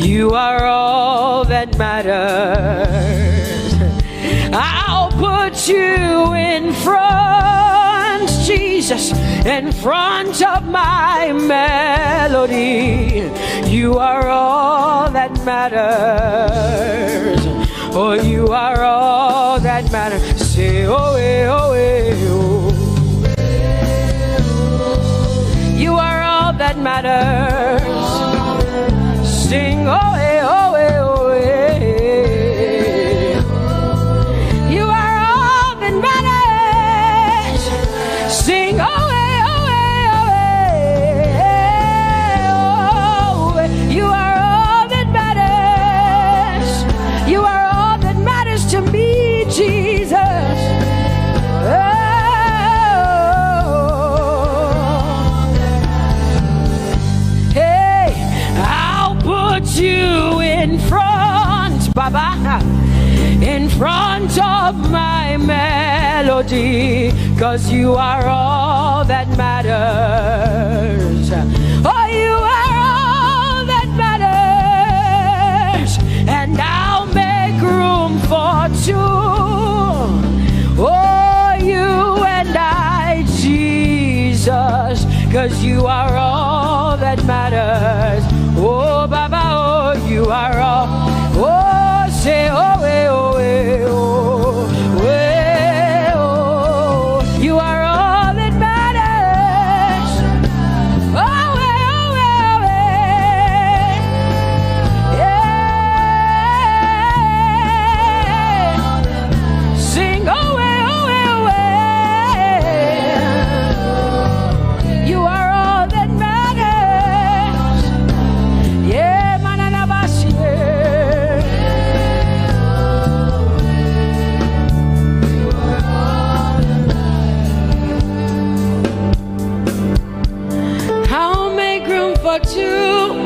You are all that matters. I'll put you in front, Jesus, in front of my melody. You are all that matters. Oh, you are all that matters. Say, oh, eh, oh, eh, oh. You are all that matters. Sing, oh, eh, oh, eh, oh, eh. You are all that matters. Sing, oh, eh, oh, eh, oh, eh. You are all that matters. You are all that matters to me, Jesus. You in front, Baba, in front of my melody, 'cause you are all that matters. Oh, you are all that matters, and I'll make room for two. Oh, you and I, Jesus, 'cause you are all that matters. Oh, Baba, oh, you are all. Oh, say, oh, eh, oh, eh, oh, eh, oh. You are all that matters. Oh, eh, oh, eh, oh, eh. Yeah. Sing, oh, eh, oh, eh, oh, eh. You are all that matters. Yeah. Two,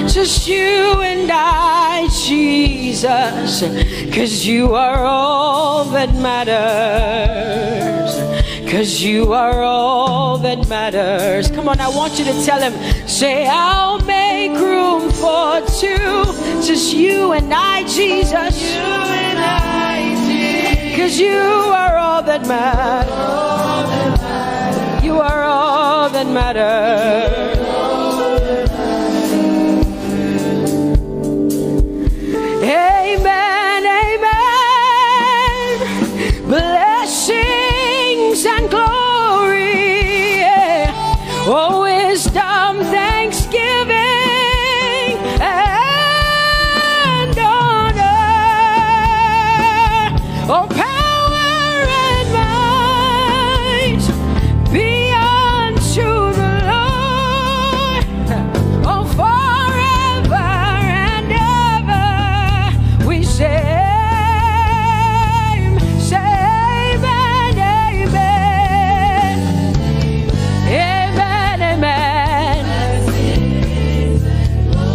just you and I, Jesus, 'cause you are all that matters. 'cause you are all that matters. Come on, I want you to tell him, say, I'll make room for two, just you and I, Jesus. You and I, Jesus. 'Cause you are all that matters. You are all that matters. Amen, amen. Blessings and glory, yeah. Oh, wisdom, thanksgiving, and honor. Oh, power and might be unto the Lord. Oh, forever and ever we say, amen, amen. Amen, amen.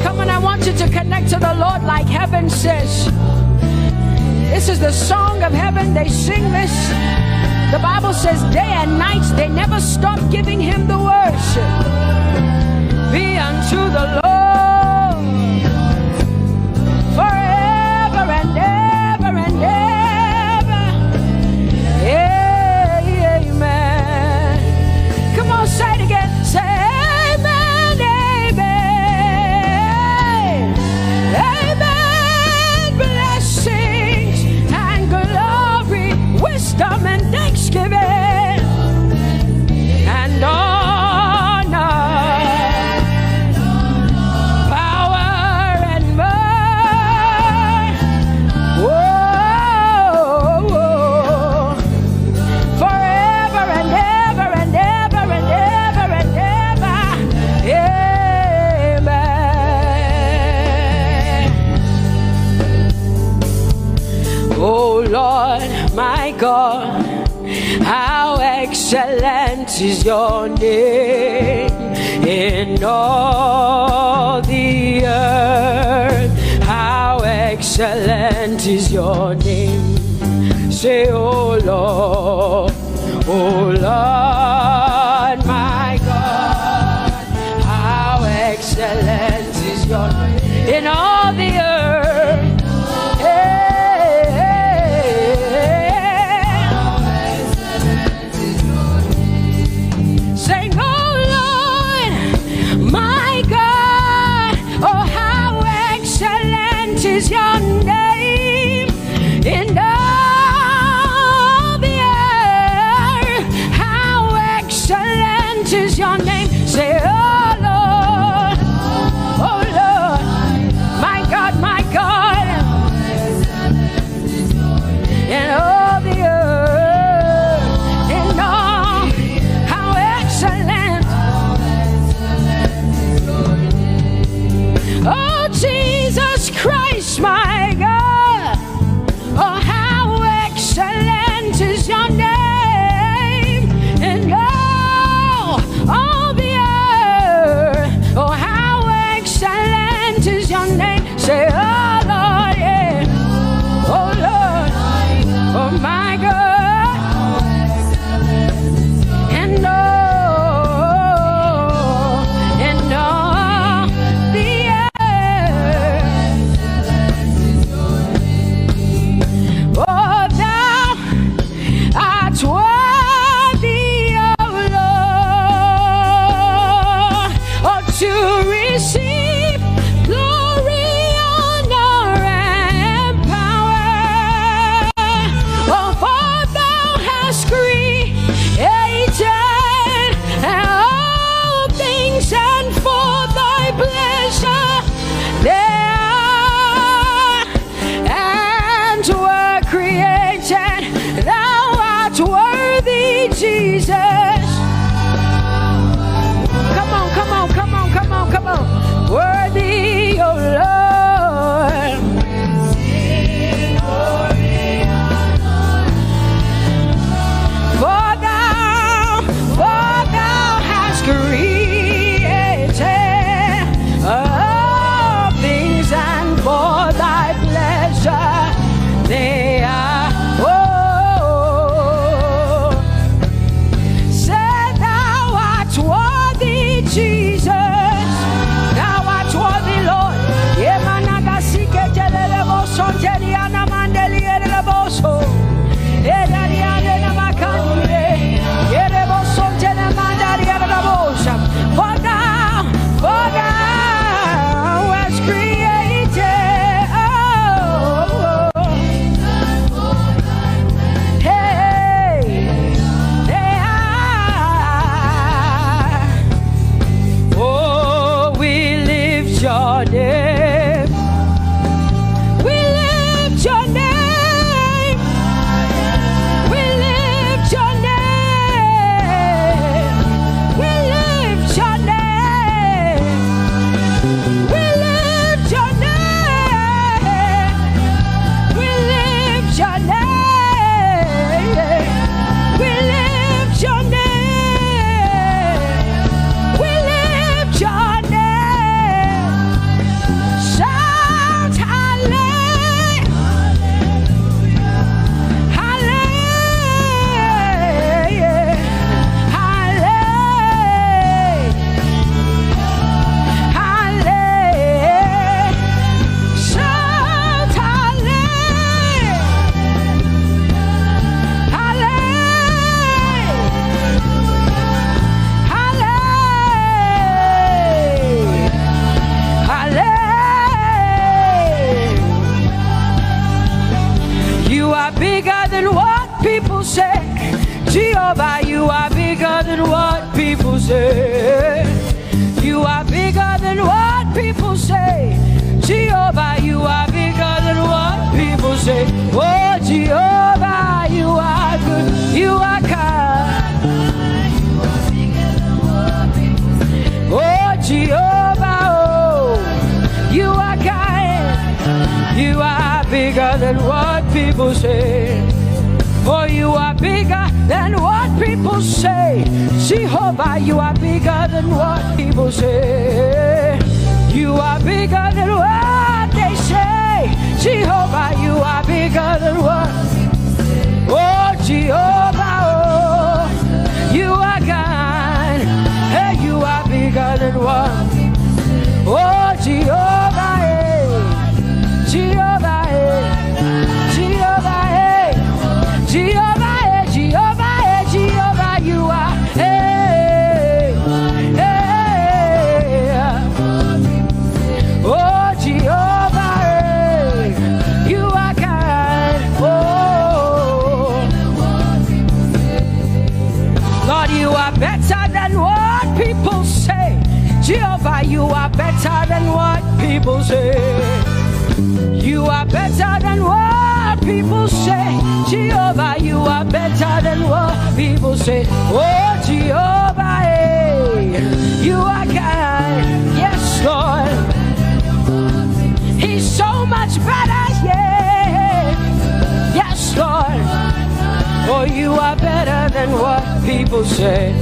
Come on, I want you to connect to the Lord like heaven says. This is the song of heaven. They sing this. The Bible says day and night they never stop giving him the worship. Be unto the Lord forever and ever and ever. Amen. Come on, say it again. Say amen, amen. Amen. Blessings and glory, wisdom and thanksgiving, and honor, power and might. Whoa, forever and ever and ever and ever and ever. Amen. Oh Lord, my God, how excellent is your name in all the earth. How excellent is your name. Say, oh Lord, my God, how excellent is your name in all the earth. Sing, oh Lord, my God, oh how excellent is your name in all the earth. How people say. You are bigger than what people say. Jehovah, you are bigger than what people say. Oh, Jehovah, you are good. You are kind. Oh, Jehovah, oh, you are kind. You are bigger than what people say. Oh, you are bigger than what people say. Jehovah, you are bigger than what people say. You are bigger than what they say. Jehovah, you are bigger than what. Oh, Jehovah, oh, you are kind. Hey, you are bigger than what. Oh, Jehovah, hey. Jehovah, hey. Jehovah, hey. Jehovah, hey. Jehovah, hey. Jehovah, you are. Hey, hey. Oh, Jehovah, hey. You are kind. Oh, Lord, you are better than what people say. Jehovah, you are better than what people say. You are better than what people say. Jehovah, you are better than what people say. Oh, Jehovah, hey, you are kind. Yes, Lord. He's so much better, yeah. Yes, Lord. Oh, you are better than what people say.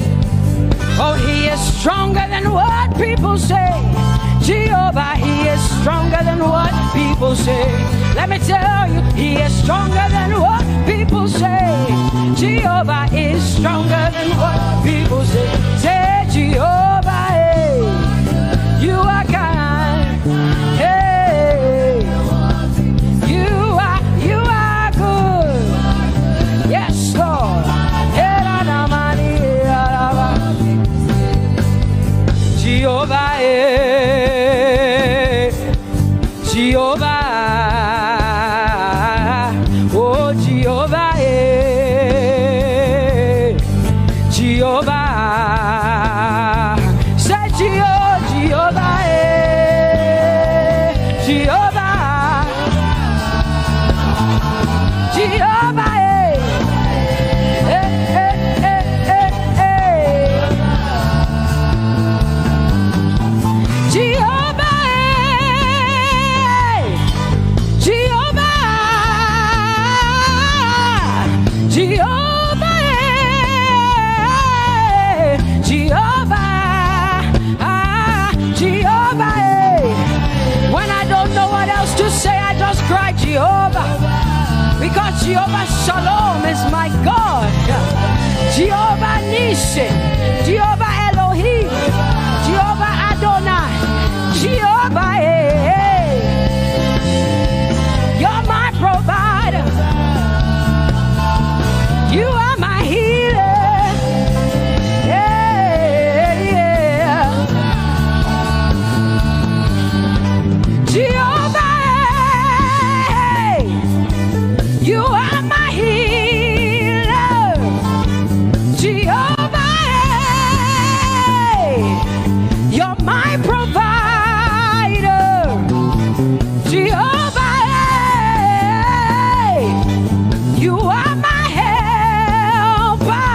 Oh, he is stronger than what people say. Jehovah, he is stronger than what people say. Let me tell you, he is stronger than what people say. Jehovah is stronger than what people say. Say, Jehovah, hey, you are kind. Hey, you are good. Yes, Lord. Jehovah, Jehovah, oh Jehovah, Jehovah, say Jehovah, Jehovah, Jehovah, Jehovah, because Jehovah Shalom is my God. Jehovah Nissi, Jehovah Elohim, Jehovah Adonai, Jehovah, hey, you're my provider. You are my healer. Yeah, yeah. Jehovah, you are my healer, Jehovah, you're my provider, Jehovah, you are my helper,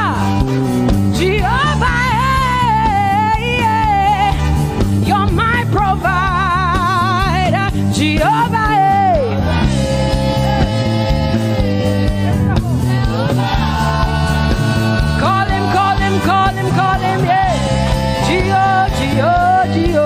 Jehovah, you're my provider, Jehovah. Call him, yeah. Gio, Gio, Gio,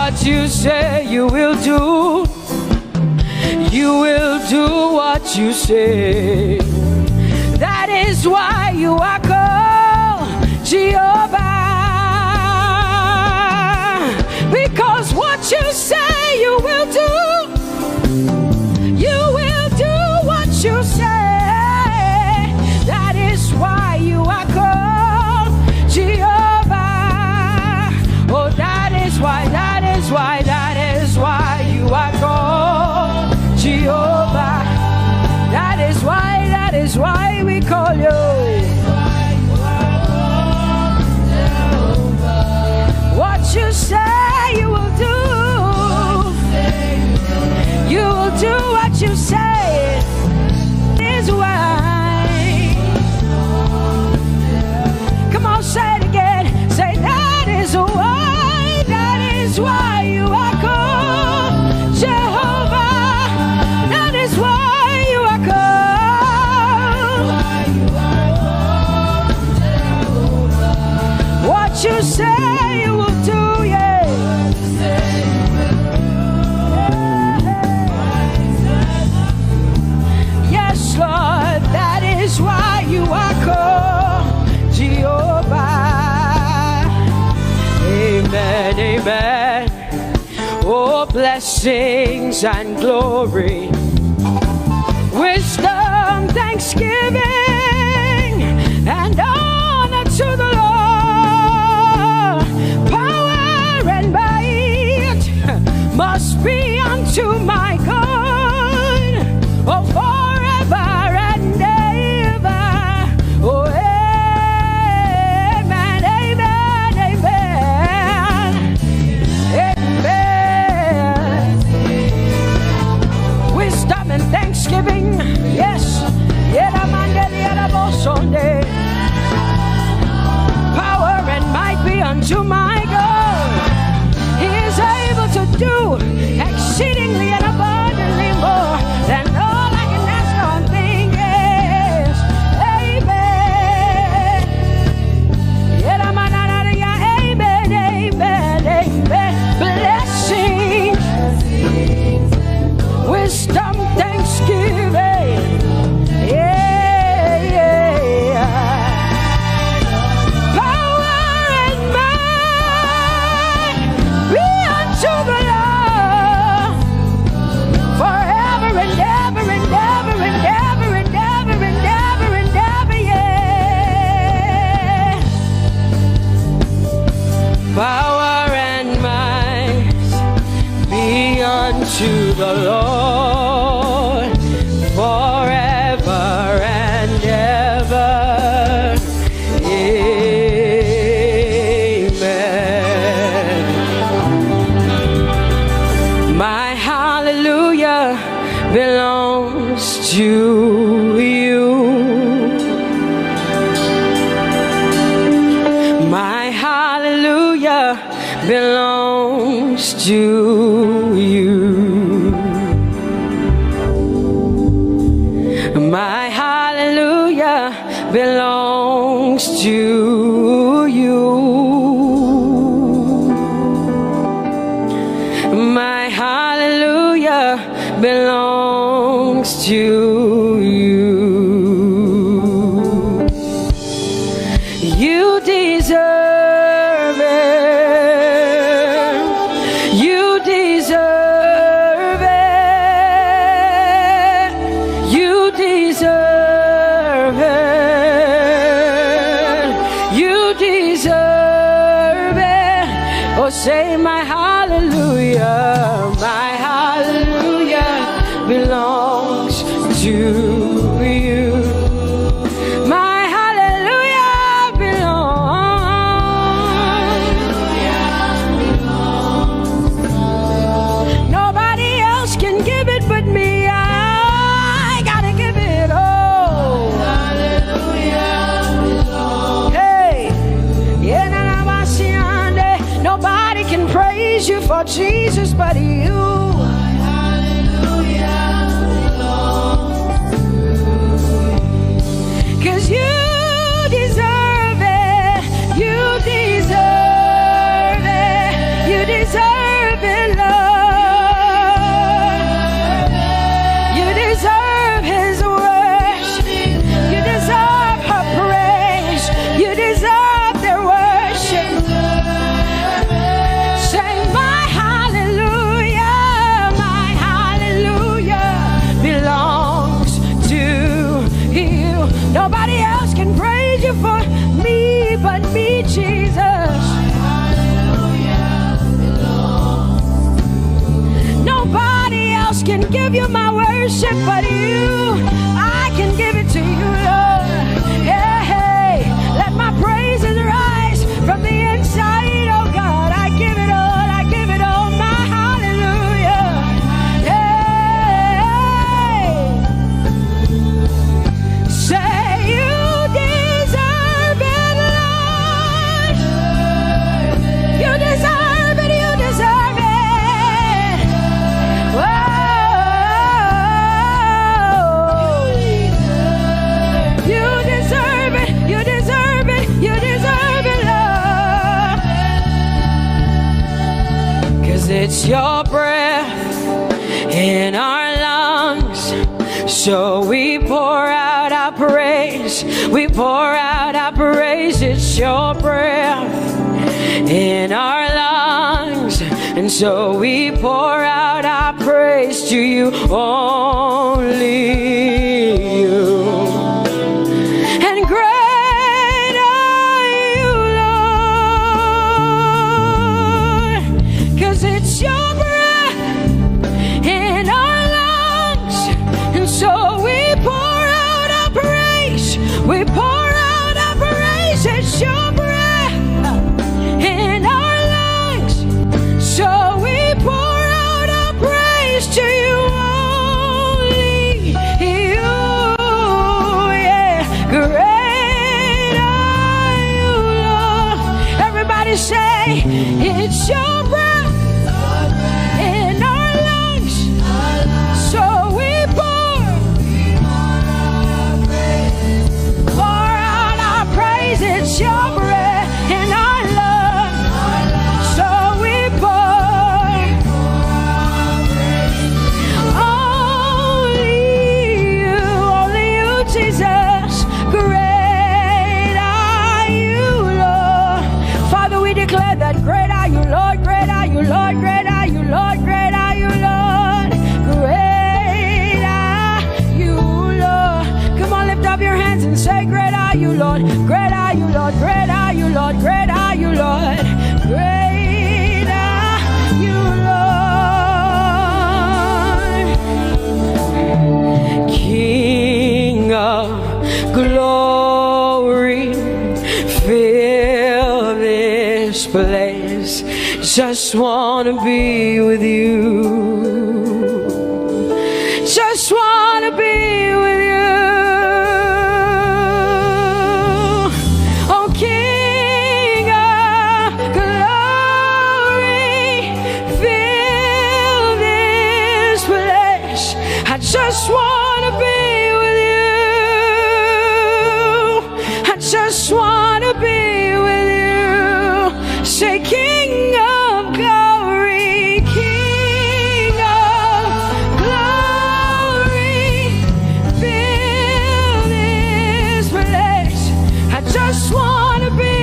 what you say you will do. You will do what you say. That is why you are called Jehovah. Because what you say you will do. You will do what you say. That is why you are called Jehovah. Oh, that is why, that is why, that is why you are called Jehovah. That is why we call you. What you say you will do. You will do what you say. Is why. Come on, say it again. Say that is why. That is why you are called Jehovah. That is why you are called. What you say you will do, yeah. Yes, Lord, that is why you are called Jehovah. Amen, amen. Oh, blessings and glory, wisdom, thanksgiving, and honor to the Lord. Power and might must be unto my God. Oh, forever and ever. Oh, amen, amen, amen. Amen. Wisdom and thanksgiving, yes. Power and might be unto my God. He is able to do exceedingly and abundantly more than all I can ask or think. Yes. Amen. Amen, amen, amen. Blessings, wisdom, thanksgiving. Yeah, yeah. Power and might be unto the Lord forever and ever and ever and ever and ever and ever and ever, yeah. Power and might be unto the Lord forever and ever. Amen. My hallelujah belongs to you. My hallelujah belongs to you. My hallelujah belongs to you. My hallelujah belongs to you. You deserve it. You deserve it. You deserve it. You deserve it. Oh, say my hallelujah. My hallelujah belongs to you. My hallelujah belongs. Nobody else can give it but me. I gotta give it all. Hey, nobody can praise you for Jesus but you. Cause you deserve it. You deserve it. You deserve give you my worship, but I can give it to you, Lord. Hey, let my praises rise from the inside, oh God. I give it all, my hallelujah. Hey, say you deserve it, Lord. You deserve it, you deserve it. Whoa. You deserve it, you deserve it, you deserve it, Lord. 'Cause it's your breath in our lungs, so we pour out our praise. We pour out our praise. It's your breath in our lungs, and so we pour out our praise to you, only you. And great are you, Lord, 'cause it's your breath in our lungs, and so we pour out our praise. We pour out our praise. It's your breath in our lungs, so we pour out our praise to you, only you. Yeah, great are you, Lord. Everybody say, it's your breath in our lungs, so we pour out our praise. It's your breath in our lungs, so we pour only you, Jesus. Great are you, Lord. Father, we declare that great are you, Lord. Great are you, Lord. Great are you, Lord. Great are you, Lord. Great are you, Lord. Come on, lift up your hands and say, great are you, Lord. Great are you, Lord. Great are you, Lord. Great are you, Lord. Great are you, Lord. King of glory, fill this place. Just wanna be with you. Just wanna be with you. Oh, King of glory, fill this place. I just wanna be with you. I just wanna be with you. Say, King of glory, King of glory, fill this place. I just wanna be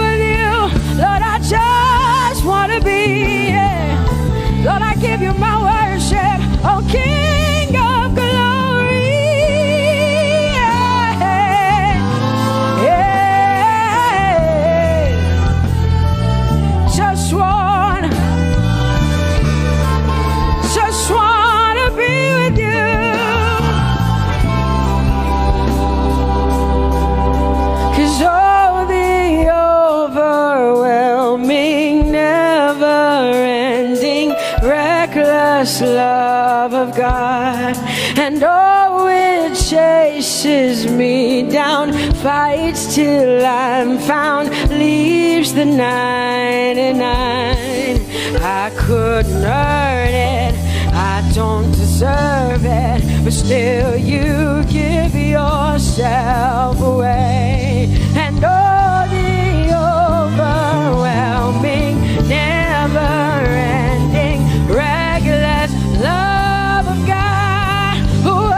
with you, Lord. I just wanna be, yeah. Lord, I give you my worship, oh King of glory, yeah. Yeah. Just wanna be with you. 'Cause oh, the overwhelming, never-ending, reckless love of God, and oh, it chases me down, fights till I'm found, leaves the 99. I couldn't earn it, I don't deserve it, but still you give yourself away. And oh, the overwhelming, never-ending, reckless love of God. Whoa.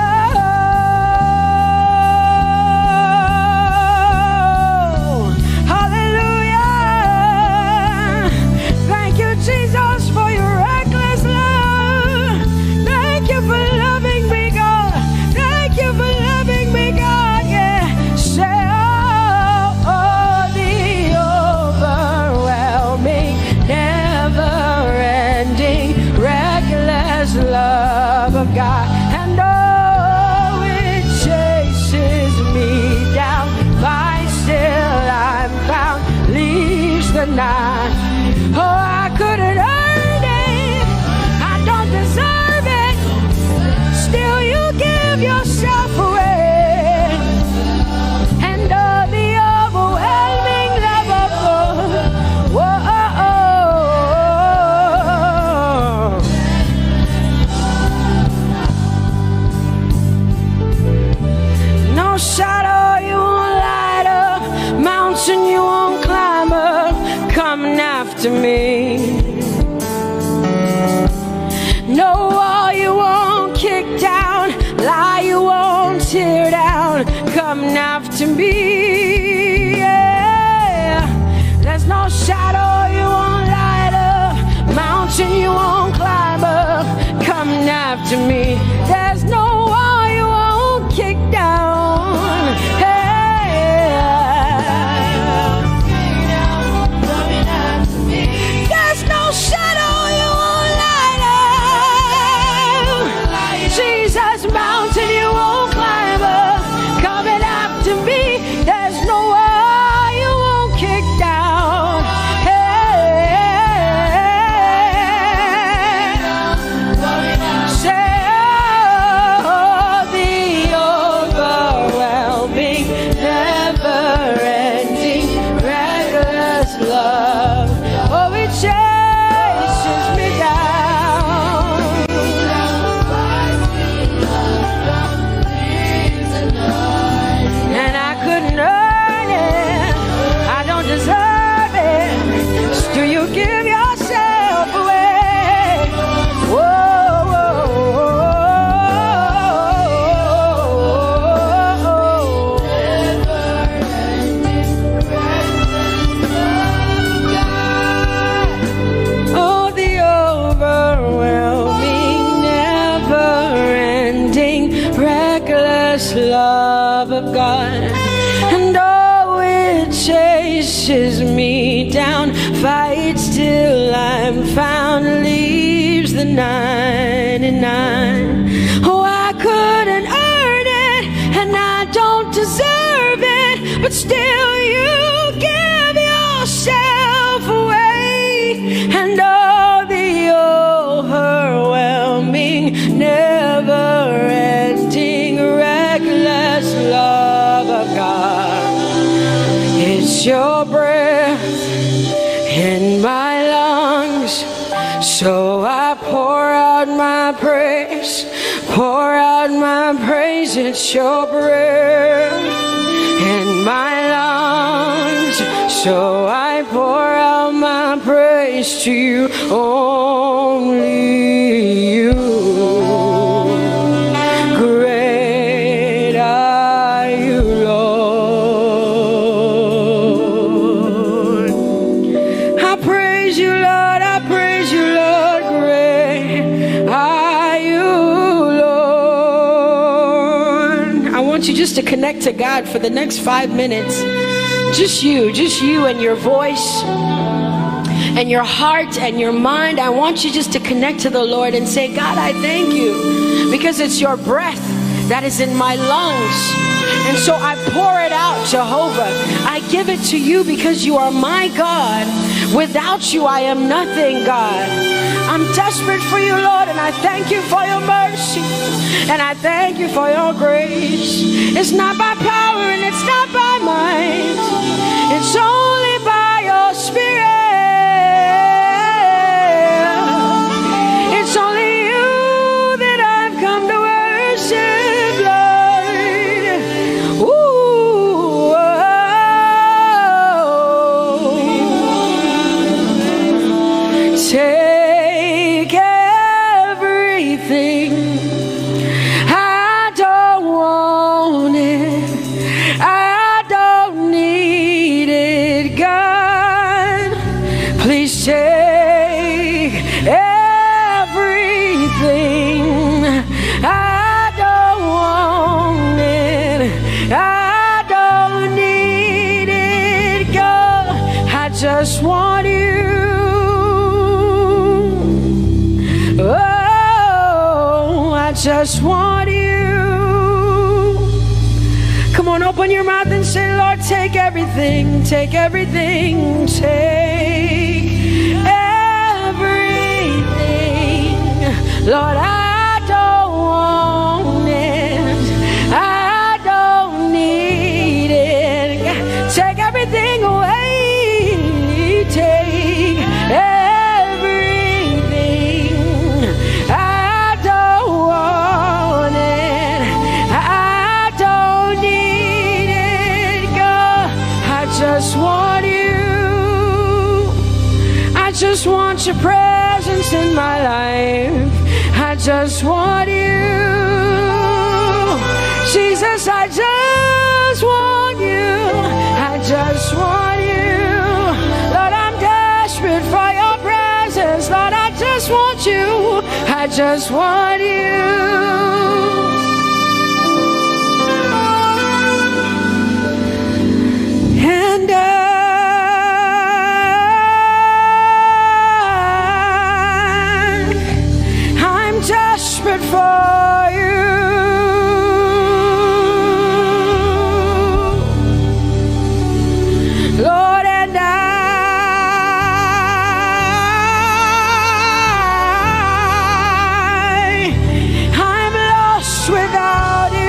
Hallelujah. Thank you, Jesus, for your reckless love. Thank you for loving me, God. Thank you for loving me, God. Yeah. Say, oh, oh. tonight. Oh, I couldn't earn it, I don't deserve it. Still you give yourself away. And the overwhelming love of God. Whoa. No shadow you won't light up, mountain you won't climb up, coming after me. No wall you won't kick down, lie you won't tear down, coming after me. Yeah. There's no shadow you won't light up, mountain you won't climb up, coming after me. There's no wall you won't kick down. Hey. There's no shadow you won't light up. Jesus, mountain you won't climb up, coming after me. There's no wall you won't kick down. Hey. Say, oh, the overwhelming, never-ending, reckless love. Oh, it chases me down. And I couldn't earn it, I don't deserve it. Still you give yourself away. Whoa, whoa, oh, the overwhelming, never-ending, reckless love of God. And oh, it chases me down, fights till I'm found, leaves the 99. Oh, I couldn't earn it, and I don't deserve it, but still you give yourself away. And oh, the overwhelming, never-ending, reckless love of God. It's your breath in my lungs, so I pour out my praise, pour out my praise. It's your breath in my lungs, so I pour out my praise to you, only you. Great are you, Lord. I praise you, Lord, I praise you, Lord. Great are you, Lord. I want you just to connect to God for the next 5 minutes. Just you and your voice and your heart and your mind. I want you just to connect to the Lord and say, God, I thank you because it's your breath that is in my lungs. And so I pour it out, Jehovah. I give it to you because you are my God. Without you, I am nothing, God. I'm desperate for you, Lord, and I thank you for your mercy. And I thank you for your grace. It's not by power and it's not by might. It's only by your Spirit. It's only you that I've come to worship, Lord. Ooh, oh. Take everything. I don't want it. I don't need it, God. Please take everything. I don't want it. I don't need it, God. I just want you. Oh, I just want you. Come on, open your mouth and say, Lord, take everything, take everything, take want your presence in my life. I just want you. Jesus, I just want you. I just want you. Lord, I'm desperate for your presence. Lord, I just want you. I just want you. And I'm desperate for you. Lord, and I'm lost without you.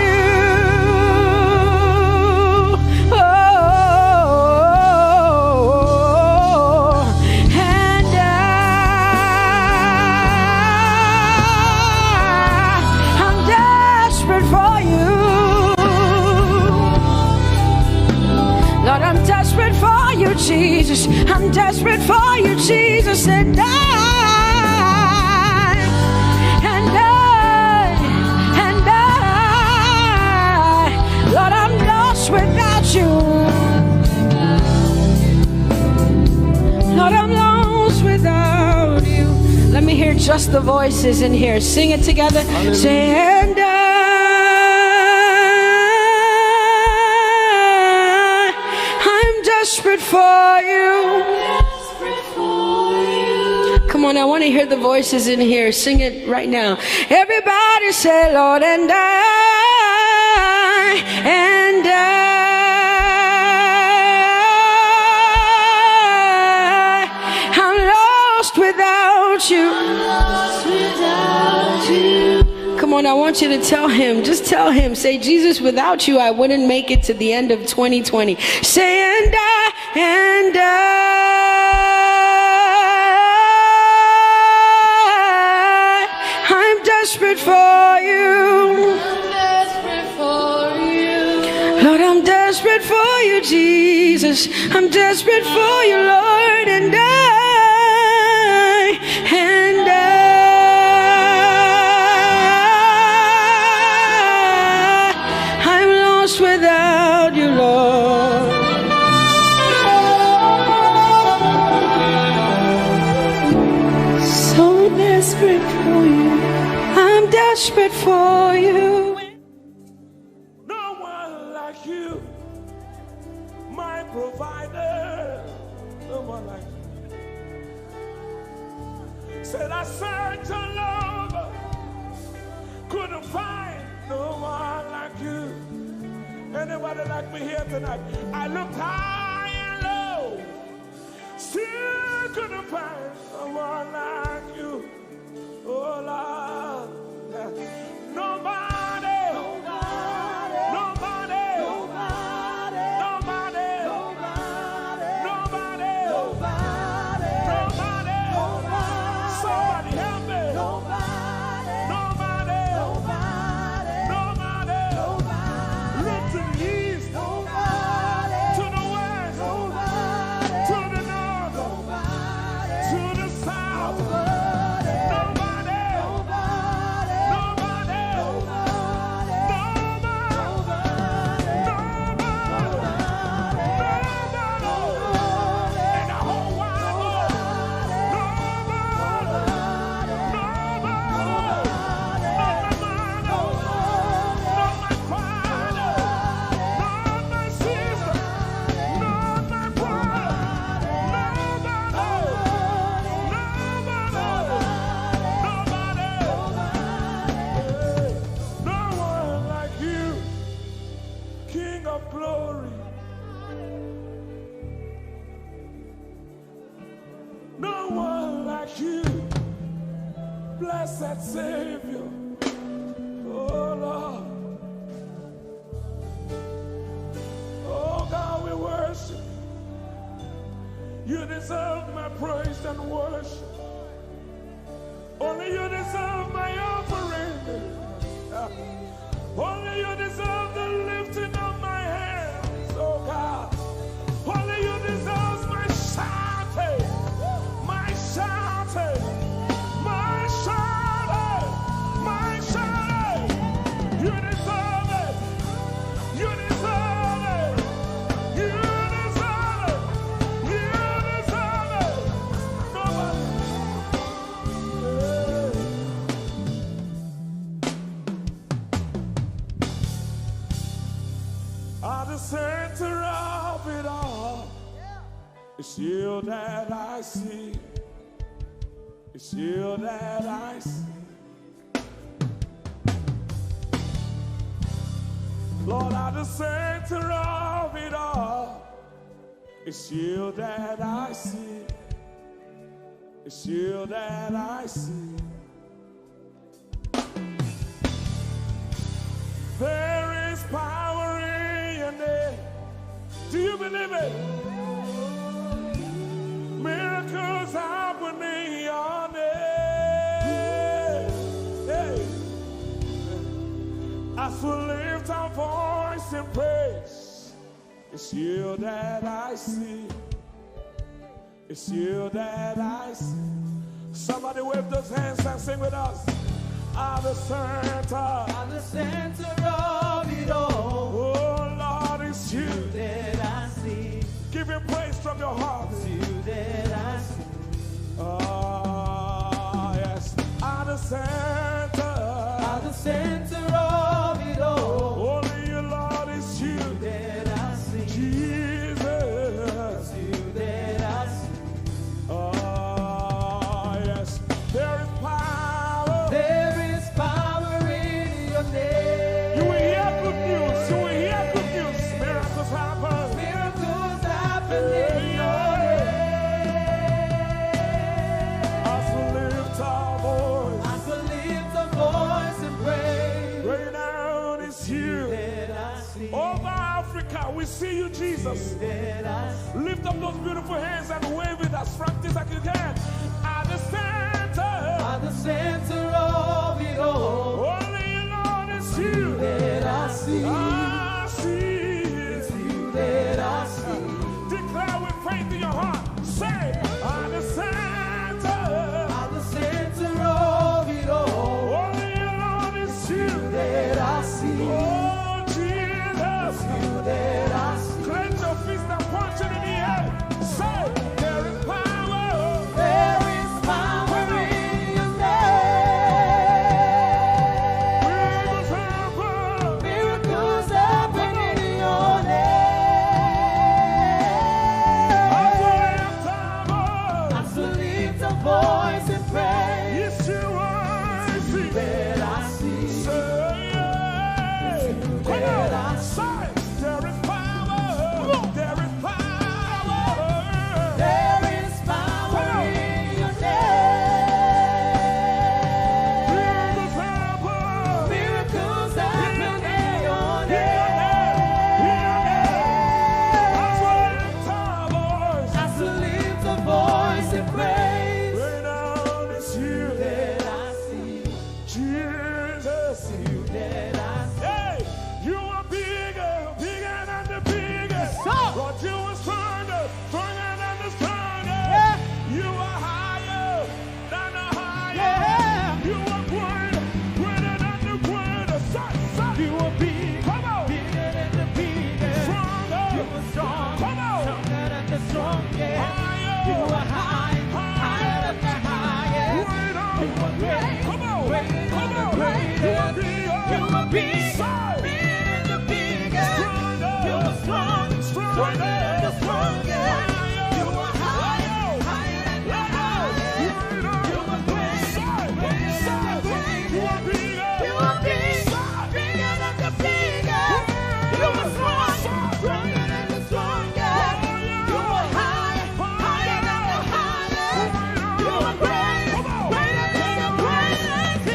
Jesus, I'm desperate for you, Jesus, and Lord, I'm lost without you. Lord, I'm lost without you. Let me hear just the voices in here. Sing it together. Say, and desperate for you. Come on, I want to hear the voices in here. Sing it right now. Everybody say, Lord, and I'm lost without you. Come on, I want you to tell him, just tell him, say, Jesus, without you, I wouldn't make it to the end of 2020. Say, and I'm desperate for you. Lord, I'm desperate for you, Jesus. I'm desperate for you, Lord, and without you, Lord. So desperate for you. I'm desperate for you. No one like you, my provider. No one like you. Said I searched all over, couldn't find no one like you. Anybody like me here tonight? I looked high and low, still couldn't find someone like you. Oh Lord, nobody, nobody, nobody, nobody, nobody, nobody, nobody, nobody, nobody. Somebody help me. Nobody, nobody, nobody, nobody, nobody. Look to the east, nobody, to the west, nobody, to the north, nobody, to the south, nobody, nobody, nobody, nobody, nobody, in the whole wide world, nobody, not my father, not my sister, not my brother, nobody. No one like you, King of glory. No one like you, blessed Savior. Oh Lord. Oh God, we worship. You deserve my praise and worship. Only you deserve my offering. Only you deserve the lifting of my hands, oh God. Only you deserve my shouting, my shout. It's you that I see. It's you that I see. Lord, at the center of it all, it's you that I see. It's you that I see. There is power in your name. Do you believe it? Miracles happen in your name. Hey. As we lift our voice in praise, it's you that I see. It's you that I see. Somebody wave those hands and sing with us. At the center of it all. Oh Lord, it's you that I see. Give him praise from your heart. It's you that I see. Oh yes. At the center of it all. Only you, Lord, it's you that I see. Jesus. It's you that I see. Oh yes. There is power. There is power in your name. You will hear good news. You will hear good news. Miracles happen. Miracles happen in your name. As we lift our voice. As we lift our voice and praise. Right now it's you. That I see. Over Africa, we see you, Jesus. That I see. Lift up those beautiful hands and wave it as practice as you can. At the center of it all. Only you, Lord, it's you that I see. I see. It's you that I see. Declare with faith in your heart. Say, at the center of it all. Only you, Lord, it's you that I see. Oh, Jesus. It's you that I see. Clench your fist and punch it in the air. Say, there is power. There is power in your name. Miracles happen. Miracles happen in your name. As we lift our voice and praise. Yes, you are. That I see. Come on, say, there is power. There is power. There is power in your name. Miracles happen. Miracles happen in your name. As we lift our voice and praise. Right now it's you, That I see. Jesus. You that I see. Hey, you are bigger, bigger than the biggest. Lord, you are stronger, stronger than the strongest. You are higher than the highest. You are greater, greater than the greatest. You are big, come on, Bigger than the biggest. stronger, You are strong. come on, Stronger than the strongest. higher, You are high. Higher than the highest. greater, You are great. come on, Greater come than the on, greatest. you are bigger, You are big. Say, Bigger than the biggest. stronger, You are strong. Stronger than the strongest. You are high. Higher than the highest. You are great. Greater than the greatest. You are big. Bigger than the biggest. You are strong. Stronger than the strongest. You are high. Higher than the highest. You are great. Greater than the greatest.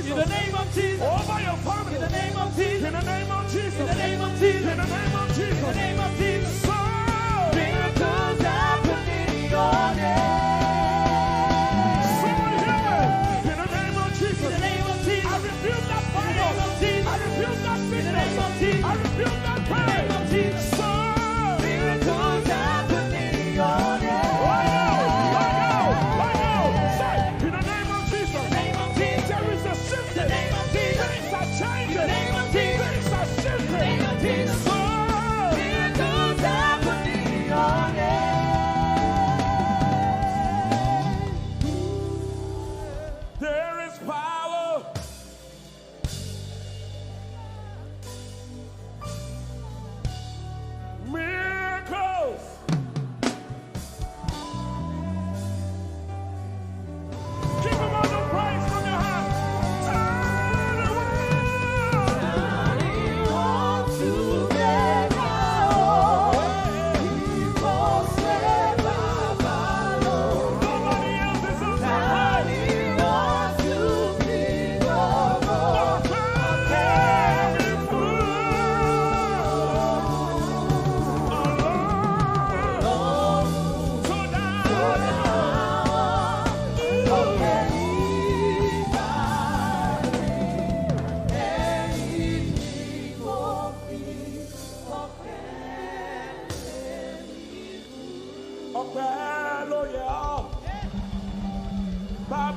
In the name of Jesus. Over your family. In the name of Jesus. In the name of Jesus. In the name of Jesus. In the name of Jesus. In the name of Jesus. So, Miracles happen in your name. someone hear me. In the name of Jesus. In the name of Jesus. I rebuke that In the fire. name of Jesus. I rebuke that In the sickness. name of Jesus. I rebuke that In the name of pain. Jesus. So, Miracles happen in your name. oh, yeah.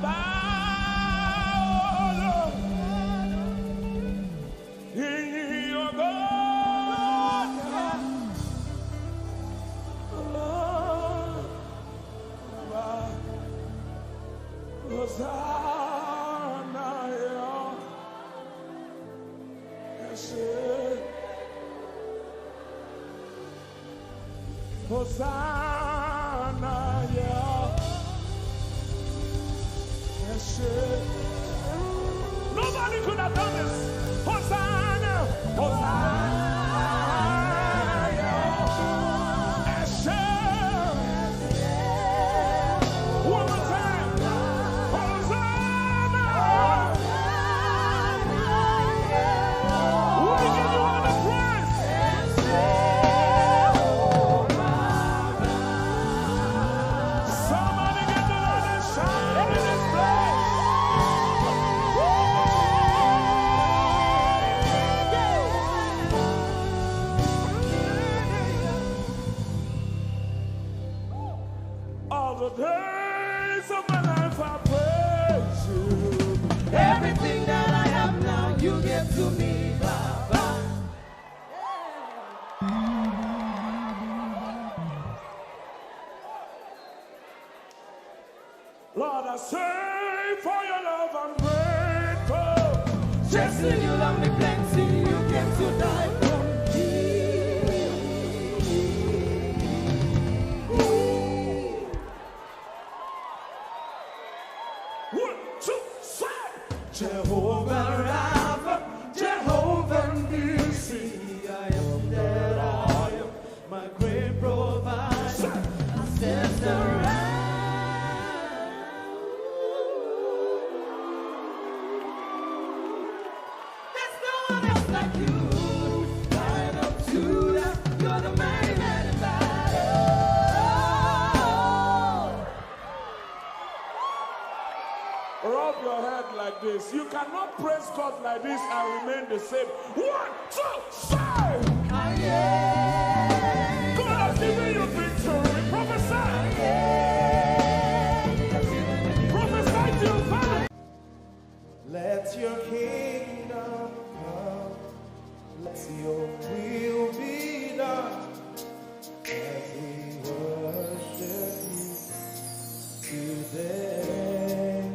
bow in your God. Hosanna, yes, Hosanna, yes, nobody could have done this. Hosanna, Hosanna, yes, one more time. Hosanna, we give you all the praise. Somebody get the Lord and shout in this place. All the days of my life I praise you. Everything that I have now, you give to me, Baba. Lord, I say for your love I'm grateful. Just when you love me plenty, you came to die for me. 1, 2, 3. Jehovah Rapha, Jehovah Nissi, I am that I am, my great provider. I stand around. There's no one else like you. Lion of Judah, you're the mighty man in battle. Rub your head like this. You cannot praise God like this and remain the same. 1, 2, 3. God has given you victory. Prophesy. Prophesy to your family. Let your kingdom come, let your will be done, as we worship you today.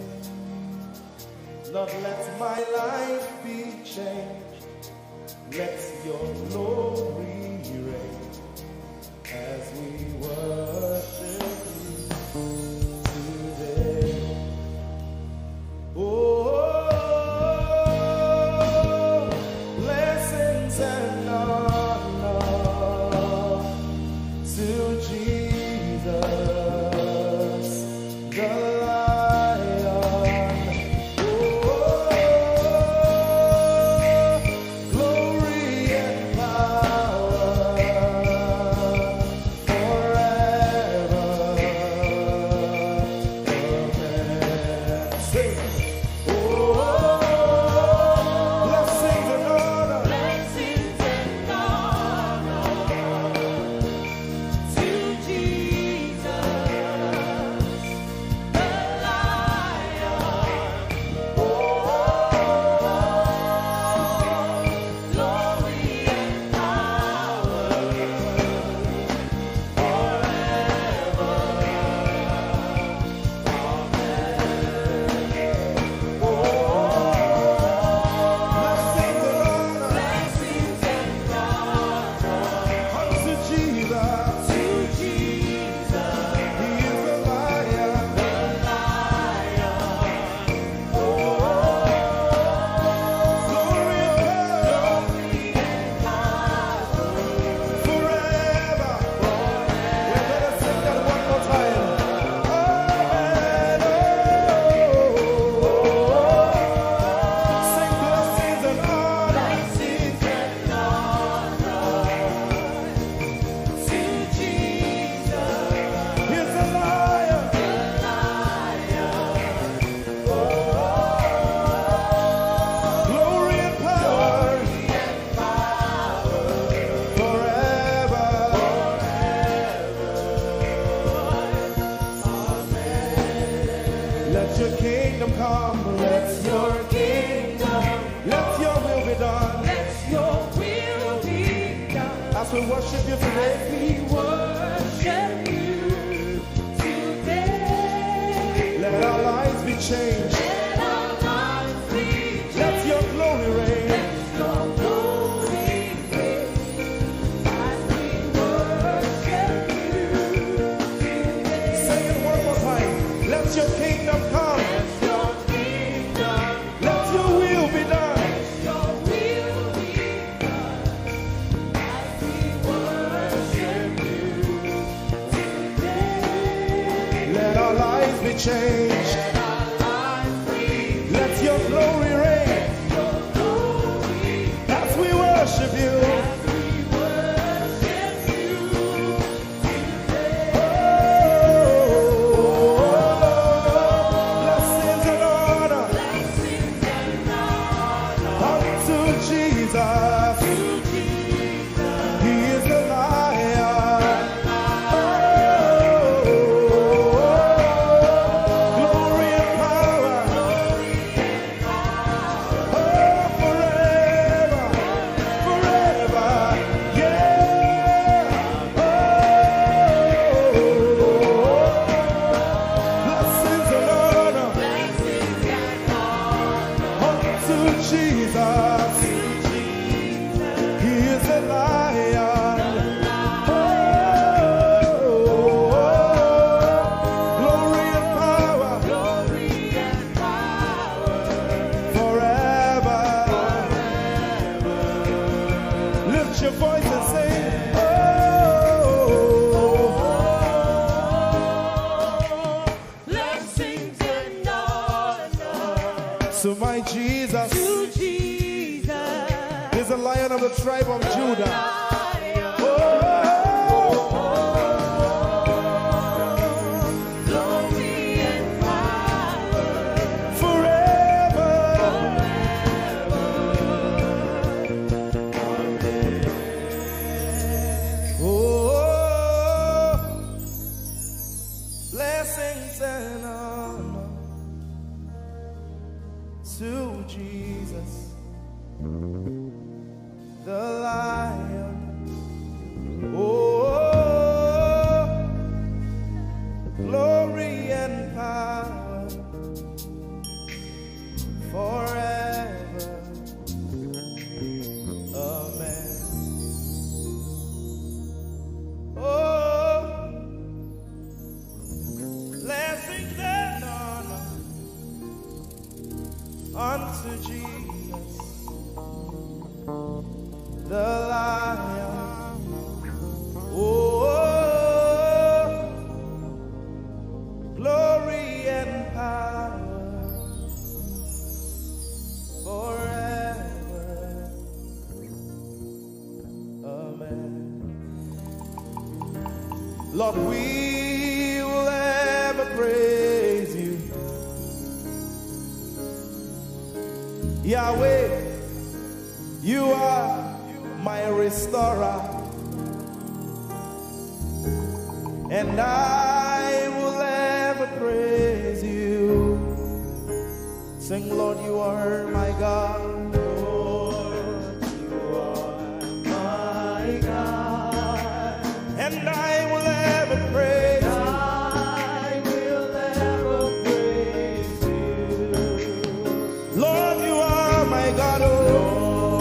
Lord, let my life be changed, let your glory reign, as we worship you today. Oh, blessings and honor to Jesus, the Lion. Oh, glory and power forever. Amen. Sing. Blessings and honor to Jesus, the Let your kingdom come. Let your kingdom, Let your will be done. let your will be done. As we worship you today, We worship you today. let our lives be changed. Let our lives be changed. Let your glory reign. Let your glory reign. As we worship you today. Say it one more time. Let your kingdom come. Let your kingdom, Let your will be done. your will be done. As we worship you today. Let our lives be changed. Let our lives be Let your glory reign. your glory. As we worship you. As we worship you today. Blessings and honor Blessings and honor unto Jesus. to Jesus. He is the Lion. Glory and power. Forever. Forever. Yeah. Blessings and honor Blessings and honor unto Jesus. He is the Lion. Glory and power glory and power forever. Lift your voice and sing. blessings and honor To my Jesus to Jesus. is the Lion of the tribe of Judah. Lion, glory and power Forever. Blessings and honor to Jesus, the Lion. Glory and power forever. Amen. Blessings and honor unto Jesus, the Lion. Glory and power forever. Amen. Lord, we will ever praise you. Yahweh, you are my restorer, and I will ever praise you. Sing, Lord, you are my God. Lord, you are my God, and I will ever praise you. I will ever praise you. Lord, you are my God. Oh,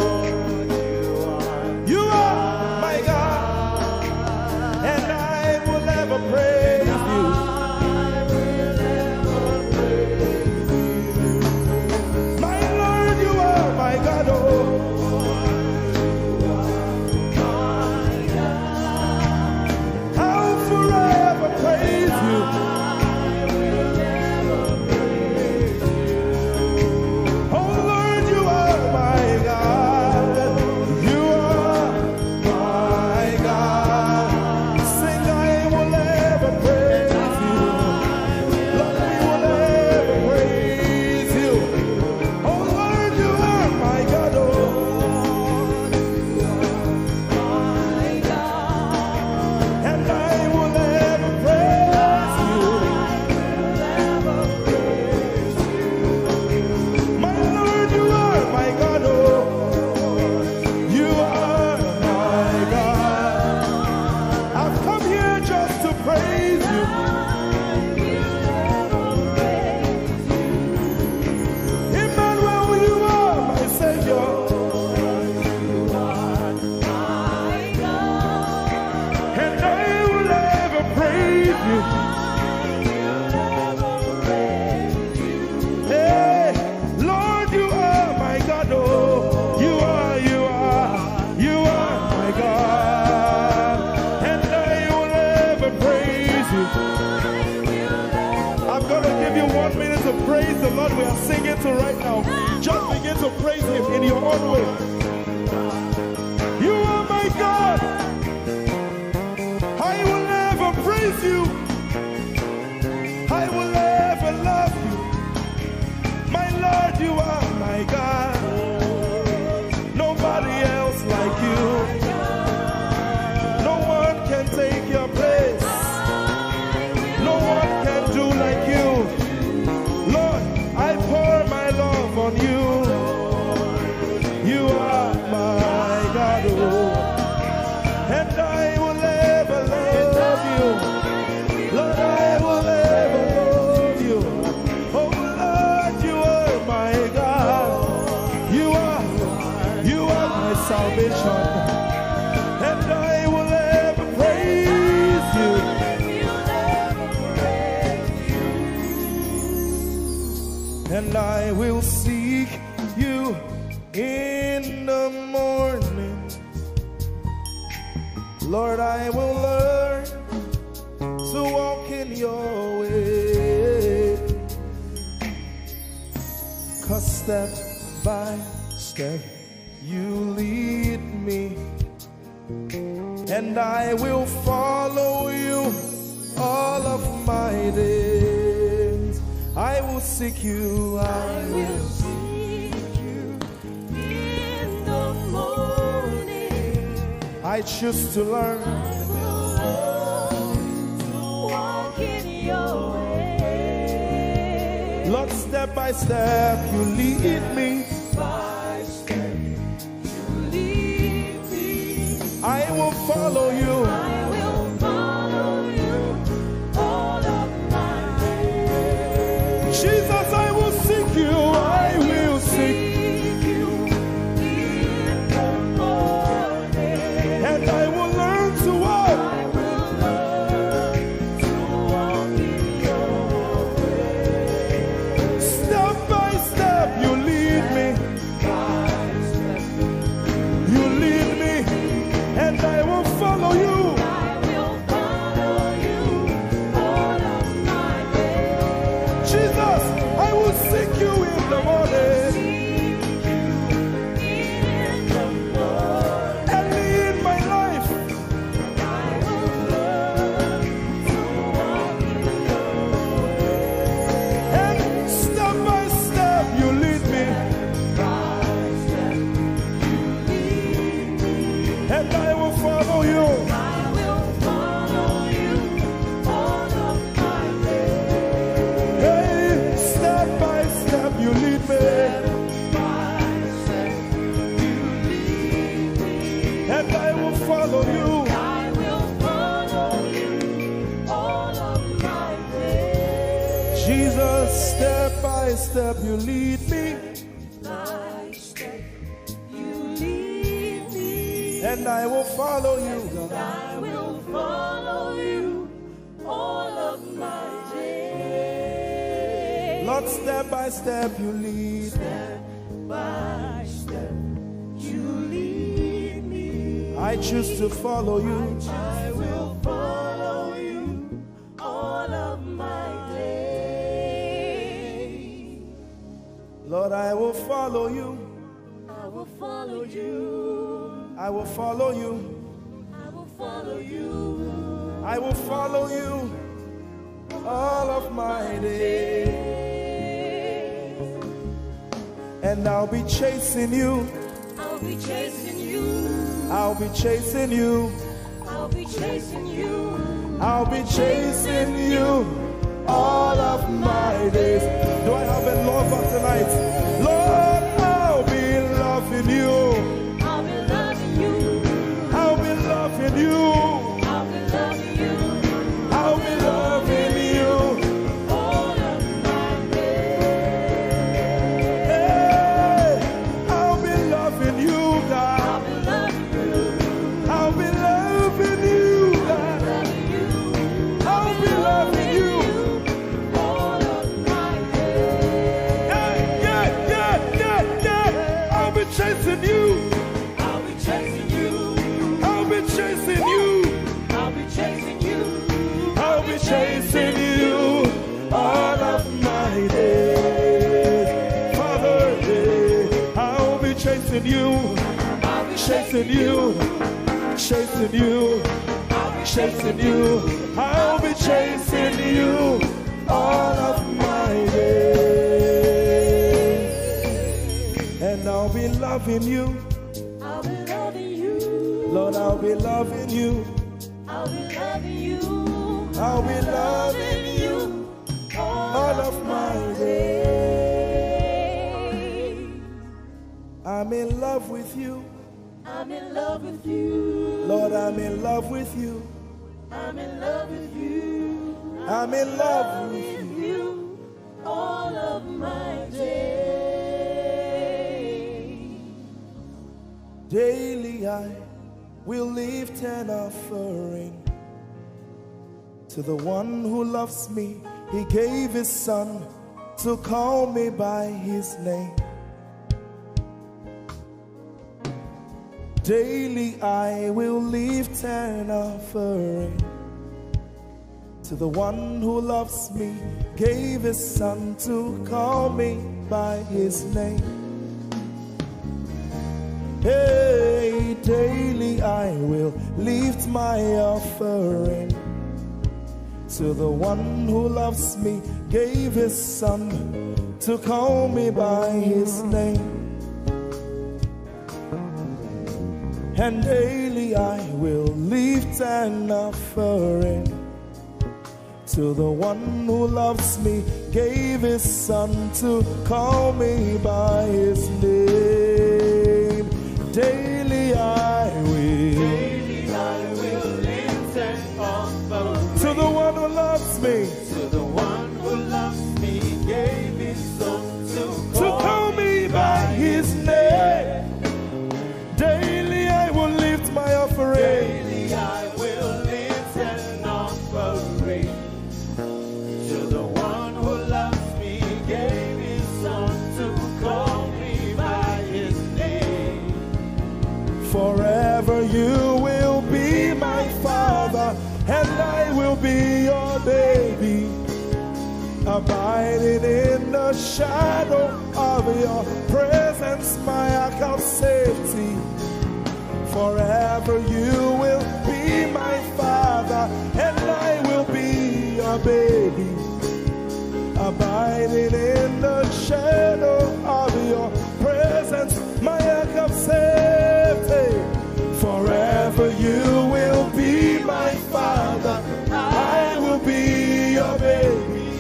Lord, you are my God, and I will ever praise you. My Lord, you are my God. Oh, I'll forever praise you. Oh Lord, you are my 1 minute to praise the Lord we are singing to right now. Just begin to praise Him in your own way. You are my God. I will never praise you. I will never love you. My Lord, you are my God. Nobody else like you. No one can take your place. No one can do like you. Lord, I pour my love on you. You are my God, oh. And I will ever love you. Lord, I will ever love you. Oh Lord, you are my God. You are my salvation. And I will ever praise you. And I will seek you in the morning. Lord, I will learn to walk in your way. 'Cause step by step you lead me, and I will follow you all of my days. I will seek you, I will seek you in the morning. I choose to learn. I will learn to walk in your way. Lord, step by step you lead me. By step you lead me. I will follow you. I will follow you all of my days. Jesus, I will seek you. I will seek. you in the morning. And I will learn to walk. I will learn to walk in your way. Step by step you lead me. By step You lead me. And I will follow you. I will follow you all of my days. Jesus, I will seek you in the morning. In the morning. Early in my life. I will learn to walk in your way. And step by step you lead me. By step you lead me. And I will follow you. I will follow you all of my days. Hey, step by step you lead me. By step you lead me. And I will follow you. I will follow you all of my days. Jesus, step by step you lead me. By step you lead me. And I will follow you. I will follow you all of my days. Lord, step by step you lead. By step you lead me. I choose to follow you. I will follow you all of my days. Lord, I will follow you. I will follow you. I will follow you. I will follow you. I will follow you all of my days. And I'll be chasing you. I'll be chasing you. I'll be chasing you. I'll be chasing you. I'll be chasing you all of my days. Do I have a lover tonight? Lord, I'll be loving you. I'll be loving you. I'll be loving you. I'll be loving you I'll be loving you. all of my days. Hey, I'll be loving you, God. I'll be loving you. I'll be loving you, God. Loving you. I'll be loving you. All of chasing you, chasing you, chasing you, chasing you. I'll be chasing you all of my days. And I'll be loving you. I'll be loving you. Lord, I'll be loving you. I'll be loving you. I'll be loving you all of my days. I'm in love with you. I'm in love with you. Lord, I'm in love with you. I'm in love with you. I'm in love with you all of my days. Daily I will lift an offering to the one who loves me. He gave his son to call me by his name. Daily I will lift an offering to the one who loves me, gave his son to call me by his name. Hey, daily I will lift my offering to the one who loves me, gave his son to call me by his name. And daily I will lift an offering to the one who loves me, gave his son to call me by his name. Daily I will lift an offering to the one who loves me, to the one who loves me, gave his son to call me by his name. Daily I will lift my offering. Daily I will lift an offering to the one who loves me, gave his son to call me by his name. Forever you will be my father, and I will be your baby, abiding in the shadow of your presence, my ark of safety. Forever you will be my father, and I will be your baby, abiding in the shadow of your presence, my ark of safety. Forever you will be my father, I will be your baby,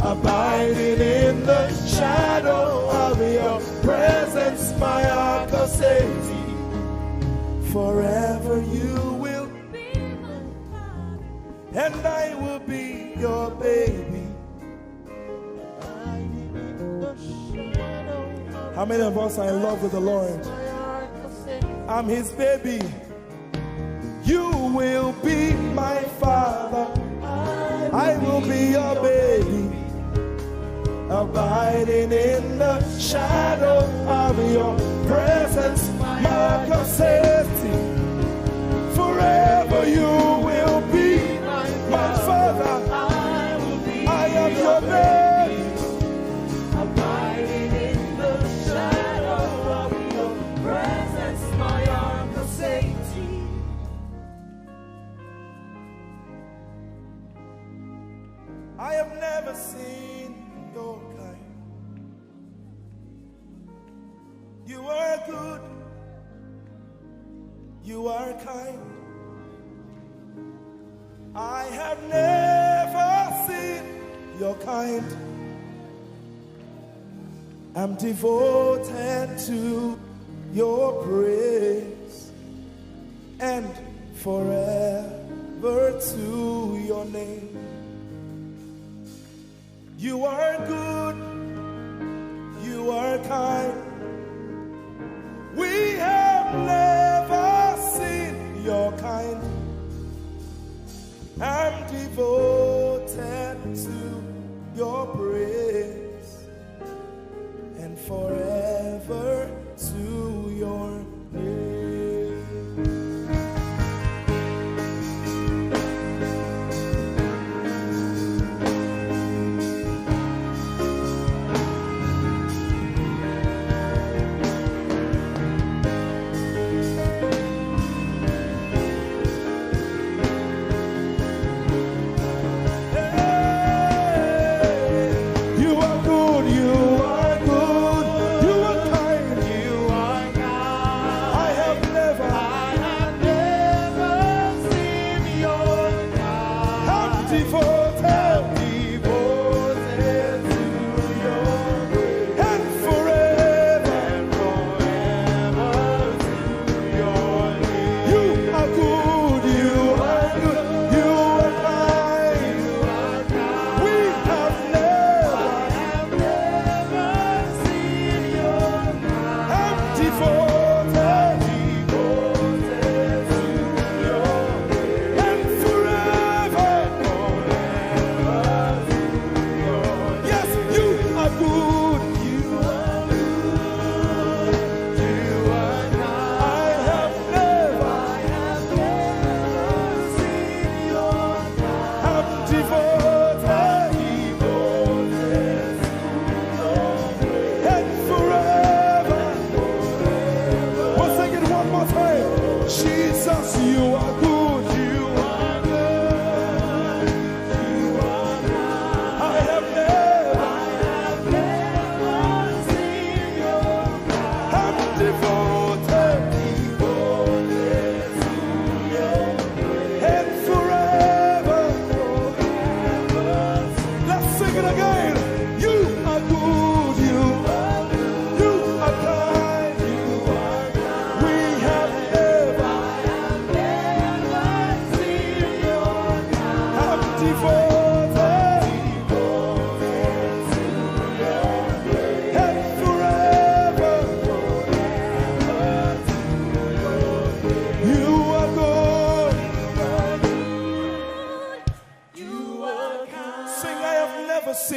abiding in the shadow of your presence, my ark of safety. Forever you will Be my father, and I will be your baby. hiding in the shadow of How many of us are in love with the Lord? my ark of safety. I'm his baby. You will be my father, I will be your baby, abiding in the shadow of your presence, my ark of safety. Forever you will be my father, I will be I am your baby. abiding in the shadow of your presence, my ark of safety. I have never seen your kind. You are good, you are kind. I have never seen your kind. I'm devoted to your praise and forever to your name. You are good, you are kind. We have never seen your kind. I'm devoted to your praise and forever to your name.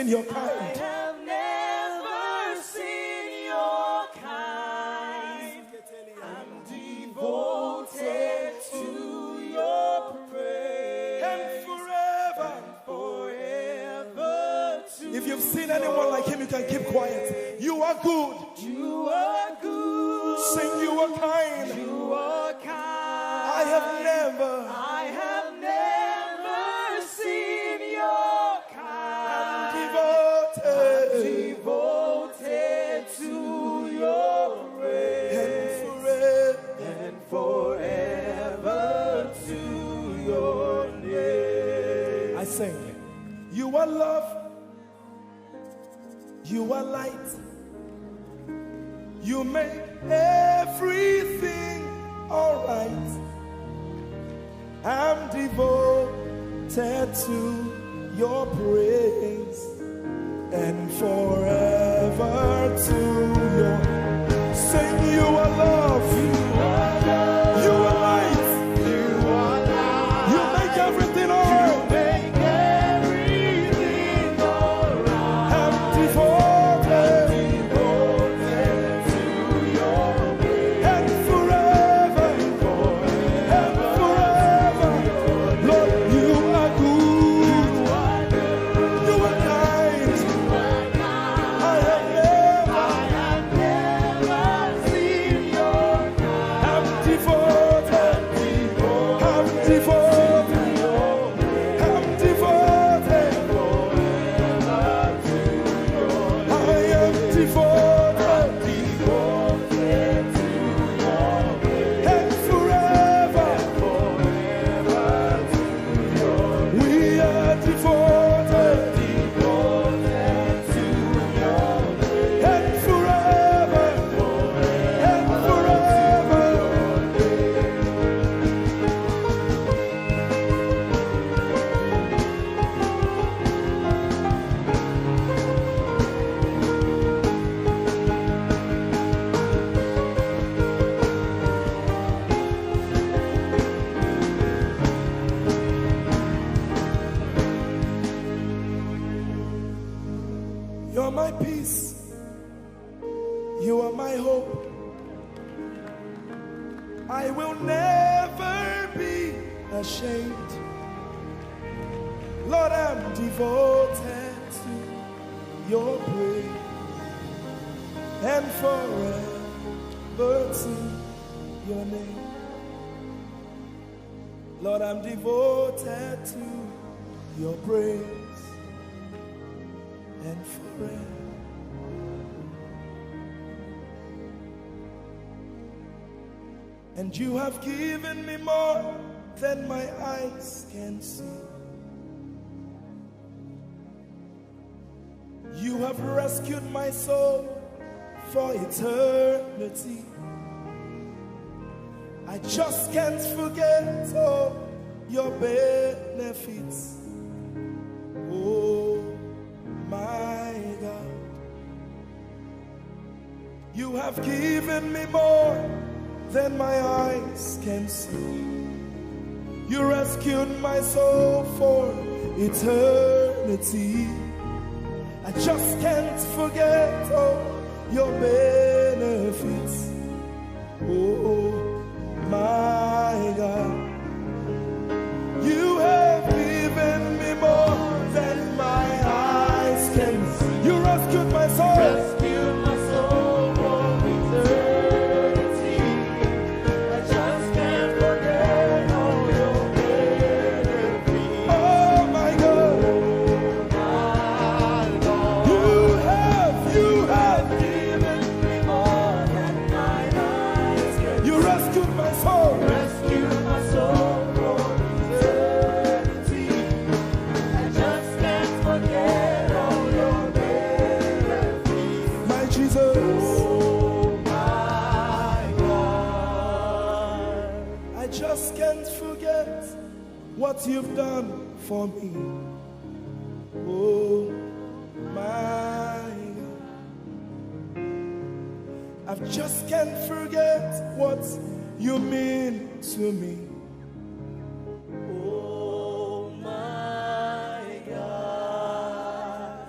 seen your kind. have never seen your kind. I'm devoted to your praise. And forever. If you've seen anyone like him, you can keep quiet. You are good. You are good. Sing, you are kind. You are kind. I have never seen your kind. devoted To your praise. and Forever to your name. I sing. You are love. You are light. You make everything alright. I'm devoted to your praise and forever to your. Sing, you are love. You are light. You make everything alright. I'm devoted and forever. Lord, you are good. You are kind. I have never seen your kind. I'm devoted. I'm devoted. I'm devoted. I am devoted. And forever. We are devoted. And forever. And forever. You're my peace. You are my hope. I will never be ashamed. Lord, I'm devoted to your praise and forever to your name. Lord, I'm devoted to your praise and forever. And you have given me more than my eyes can see. You have rescued my soul for eternity. I just can't forget all your benefits. Oh my God, you have given me more than my eyes can see. You rescued my soul for eternity. I just can't forget all your benefits. Oh my God, you have given me more than my eyes can see. You rescued my soul. Rescue my soul from eternity. I just can't forget all your benefits. Oh my God, you have given me more than my eyes can you rescued my soul. rescue my soul from eternity. I just can't forget all your benefits. My Jesus, Oh my God. I just can't forget what you've done for me. Oh my God, I just can't forget what you mean to me. Oh my God.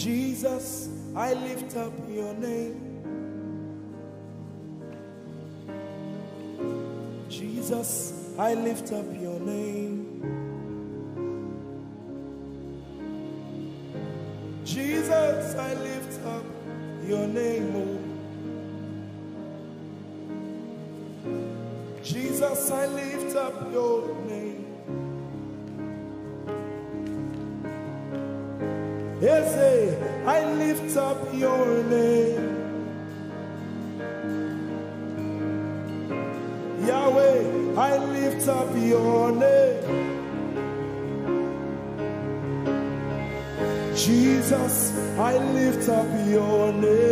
Jesus, I lift up your name. Jesus, I lift up your name. Jesus, I lift up your name, oh. Jesus, I lift up your name. Yes, I lift up your name. Yahweh, I lift up your name. Jesus, I lift up your name.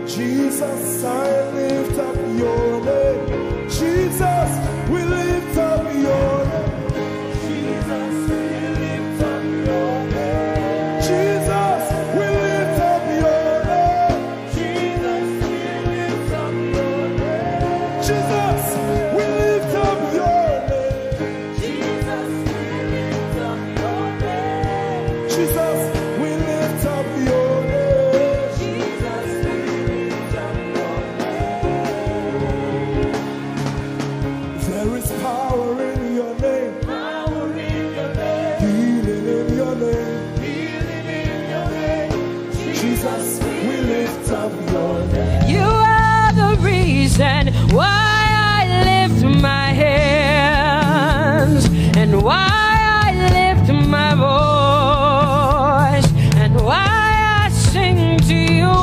Jesus, I lift up your name. Jesus, we lift up your name. Jesus, we lift up your name. Jesus, we lift up your name. Jesus, we lift up your name. Jesus, we lift up your name. Jesus, we lift up your name. Jesus, we lift up your name. Jesus, we lift up your name. There is power in your name. Power in your name. Healing in your name. Healing in your name. Jesus, we lift up your name. You are the reason why I lift my hands and why I lift my voice and why I sing to you.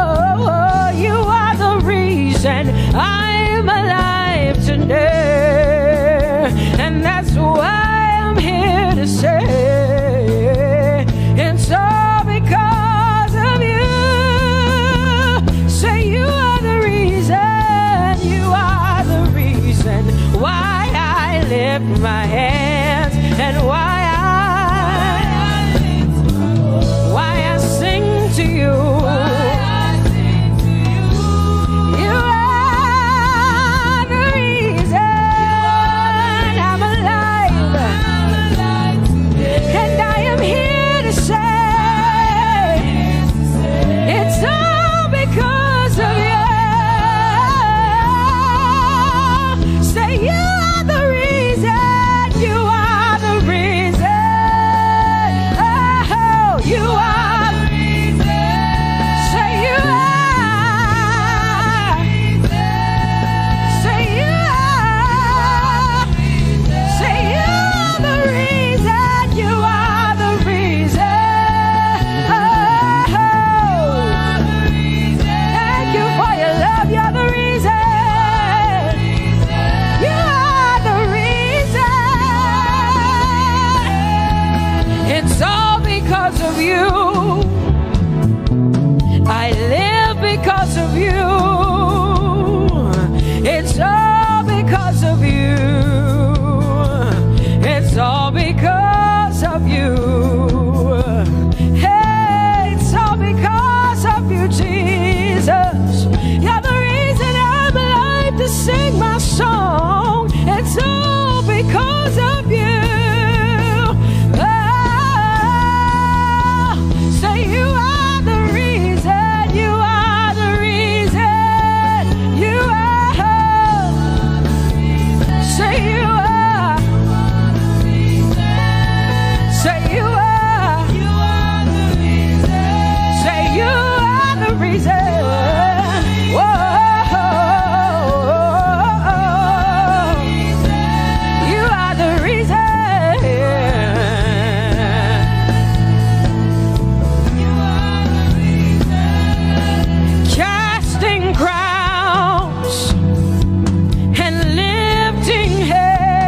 Oh, you are the reason I'm alive today, and that's why I'm here to say it's all because of you. Say you are the reason, you are the reason why I lift my hands and why I sing to you. You are the reason I'm alive, and I am here to say it's all because of you. Say you are the reason, you are the reason. Oh, you are the reason. Say you are. Say you are. Say you are the reason, you are the reason. Oh, thank you for your love, you're the reason. You are the reason. It's all because of you. I live because of you. It's all because of you. It's all because of you. Hey, it's all because of you, Jesus. You're the reason I'm alive to sing my song. It's all because of you. Oh, say you are the reason. You are the reason. You are. Say you are. Say you are. Say you are the reason. Whoa. You are the reason. Casting crowns and lifting heads.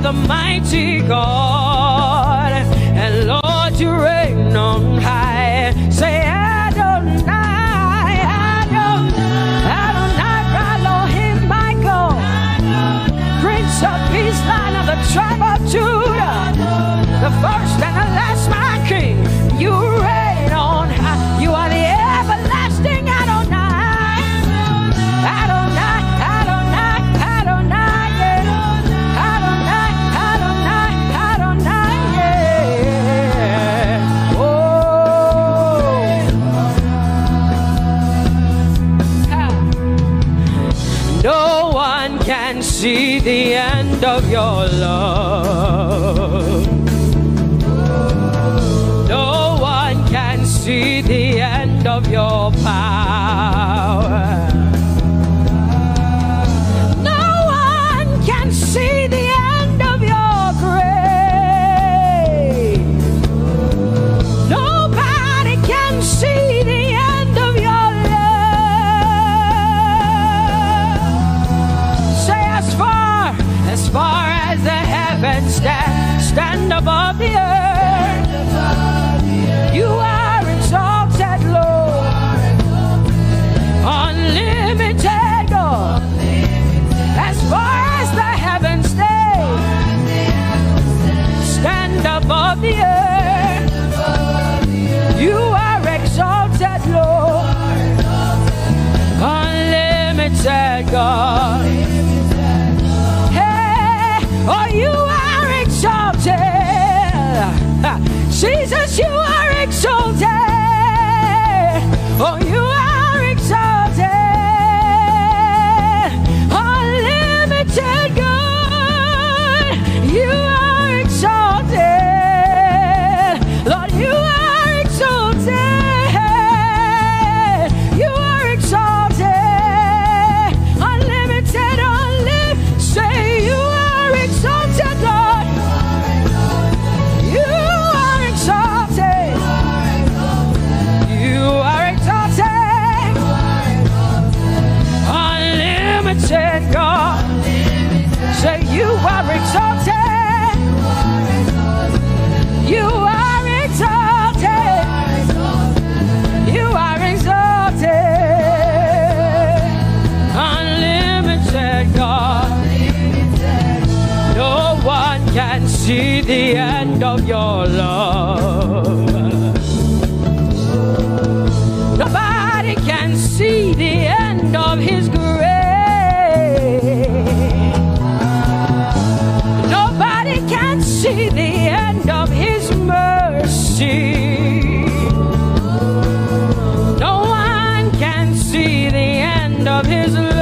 the mighty God, and Lord, you reign on high. Say Adonai, Adonai, Adonai, Elohim, my God, Prince of Peace, Lion of the tribe of Judah, the first and the last, my King. You reign on high. You are the everlasting Adonai. Adonai, Adonai, Adonai, yeah. Adonai, Adonai, Adonai, yeah. Oh. No one can see the end of your love. No one can see the end of your power. See the end of your grace. Nobody can see the end of your love. Say as far as the heavens stand above the earth, you are exalted, Lord, unlimited God. As far as the heavens stand above the earth, you are exalted, Lord, unlimited God. Hey, oh, you are exalted. Jesus, you are exalted. Oh, you are exalted. God, you are exalted. Lord, you are exalted. You are exalted. Unlimited, unlimited. Say you are exalted, Lord. You are exalted. You are exalted. Unlimited, God. Say you are exalted. You are exalted. You are exalted. Unlimited God. No one can see the end of your love. Nobody can see the end of his grace. See the end of his mercy. No one can see the end of his love.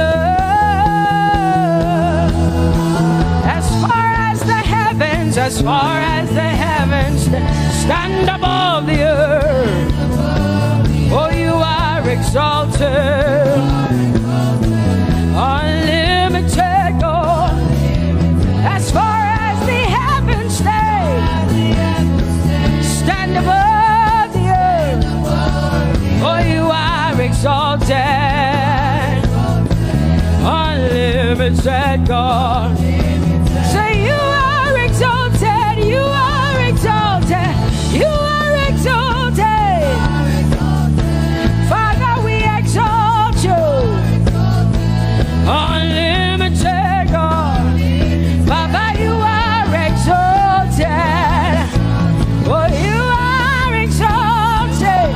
As far as the heavens stand above the earth, oh, you are exalted. Unlimited God. As far stand above the earth, oh, you are exalted, unlimited God. Say you are exalted, you are exalted, you are exalted. Father, we exalt you, unlimited God. Baba, you are exalted. Oh, you are exalted.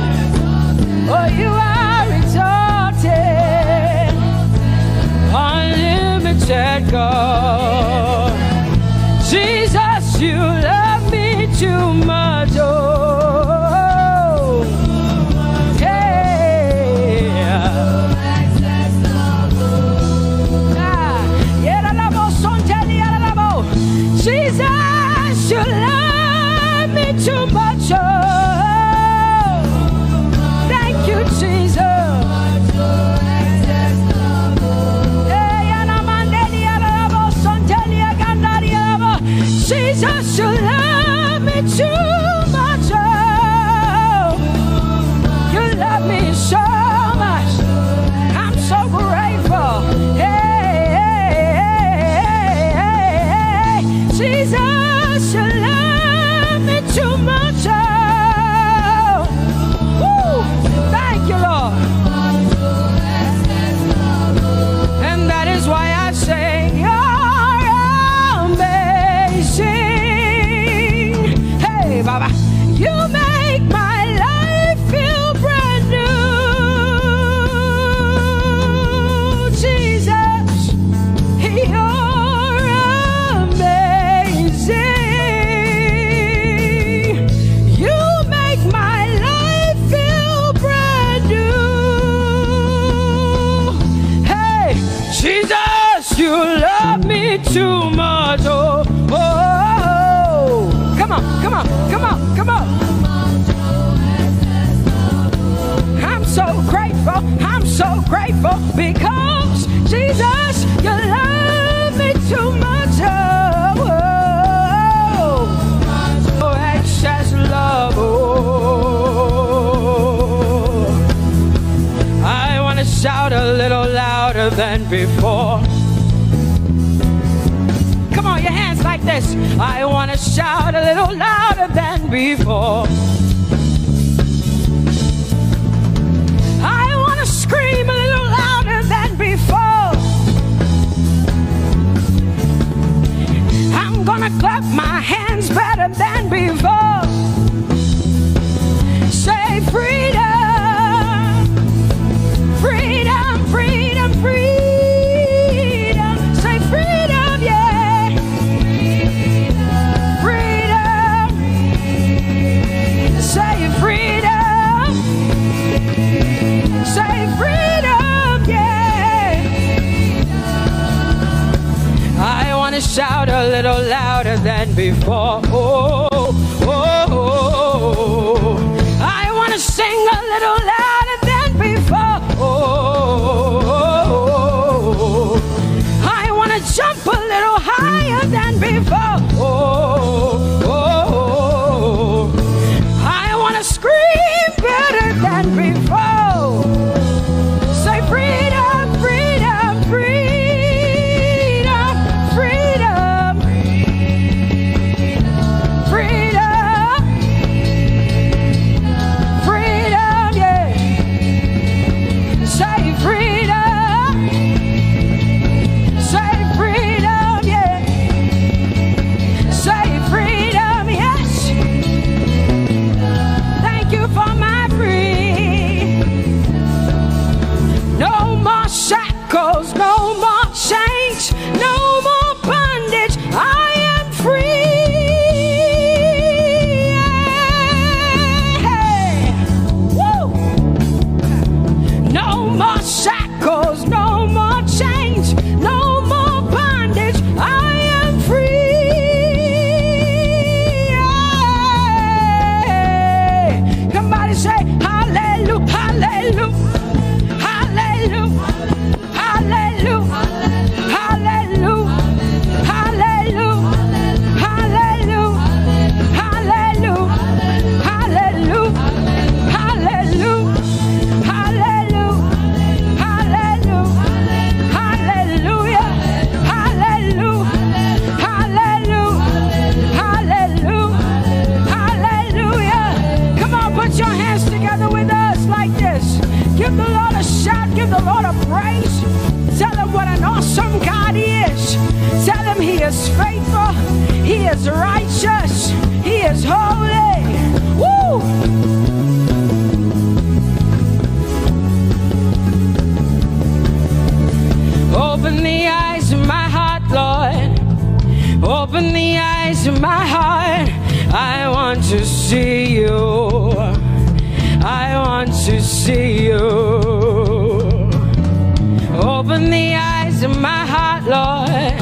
Oh, you are exalted. Unlimited God. too much. Oh, oh, oh. Come on, come on, come on, come on. I'm so grateful because Jesus, you love me too much. Oh, oh, oh, excess love. Oh, I want to shout a little louder than before. Come on, your hands like this. I want to shout a little louder than before. I want to scream a little louder than before. I'm gonna clap my hands better than before. Say freedom, freedom, freedom, freedom. Say freedom, yeah. Freedom. Say freedom. Say freedom, yeah. I want to shout a little louder than before. Oh, oh, oh. I want to sing a little louder than before. Oh, I want to jump a little higher than before. Oh, I want to scream better than before. Say freedom, freedom, freedom, freedom, freedom, freedom, yeah. Say freedom, say freedom, yeah. Say freedom, yes. Thank you for my freedom. No more shackles, no more chains, no more bondage. I am free. Yeah. Woo. No more shackles, no more chains, no more bondage. I am free. Yeah. Somebody say hallelujah, hallelujah. Hallelujah, hallelujah, hallelujah, hallelujah, hallelujah, hallelujah, hallelujah, hallelujah, hallelujah, hallelujah, hallelujah, hallelujah, hallelujah, hallelujah. Come on, put your hands together with us like this. Give the Lord a shout, give the Lord a praise. Tell him what an awesome God he is. Tell him he is faithful, he is righteous, he is holy. Woo! Open the eyes of my heart, Lord. Open the eyes of my heart. I want to see you. I want to see you. Open the eyes of my heart, Lord.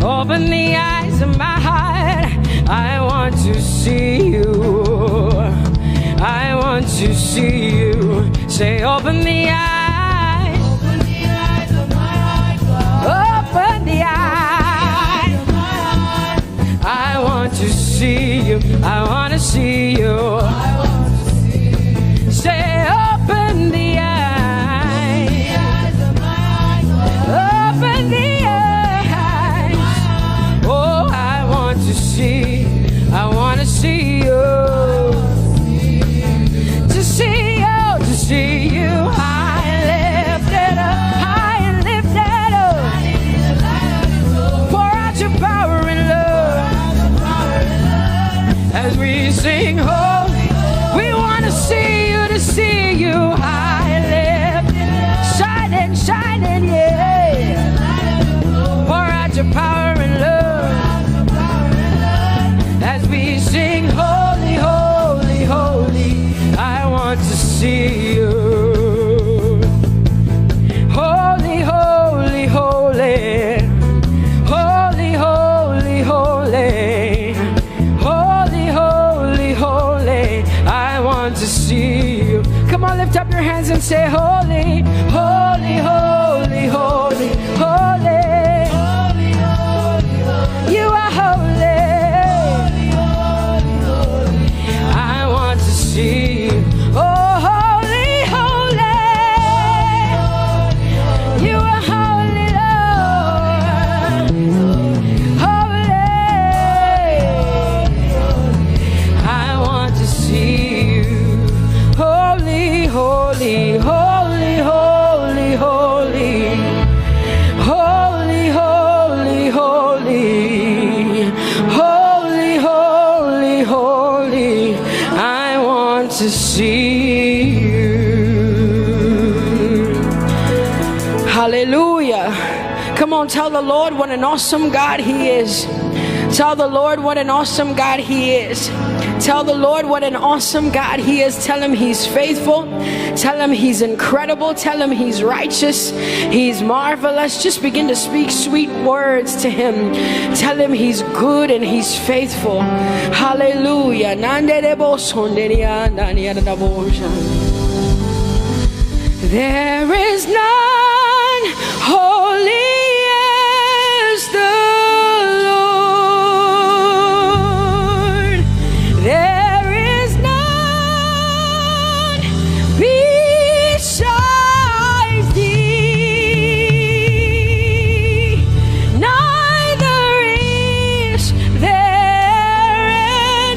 Open the eyes of my heart. I want to see you. I want to see you. Say, open the eyes. Open the eyes of my heart, God. Open the eyes of my heart. I want to see you. I want to see you. I want to see you. Say, open the eyes. The eyes of my heart, God. Open the eyes. Oh, I want to see. I want to see you. To see you. To see you. I want to see you. Come on, lift up your hands and say, holy, holy, holy, holy, holy. You are holy. I want to see you. Oh, holy, holy. You are holy, Lord. Holy. I want to see you. Holy, holy, holy, holy, holy. Holy, holy, holy. Holy, holy, holy. I want to see you. Hallelujah. Come on, tell the Lord what an awesome God He is. Tell the Lord what an awesome God He is. Tell the Lord what an awesome God He is. Tell Him He's faithful. Tell Him He's incredible. Tell Him He's righteous. He's marvelous. Just begin to speak sweet words to Him. Tell Him He's good and He's faithful. Hallelujah. There is none holy as the Lord. There is none besides Thee. Neither is there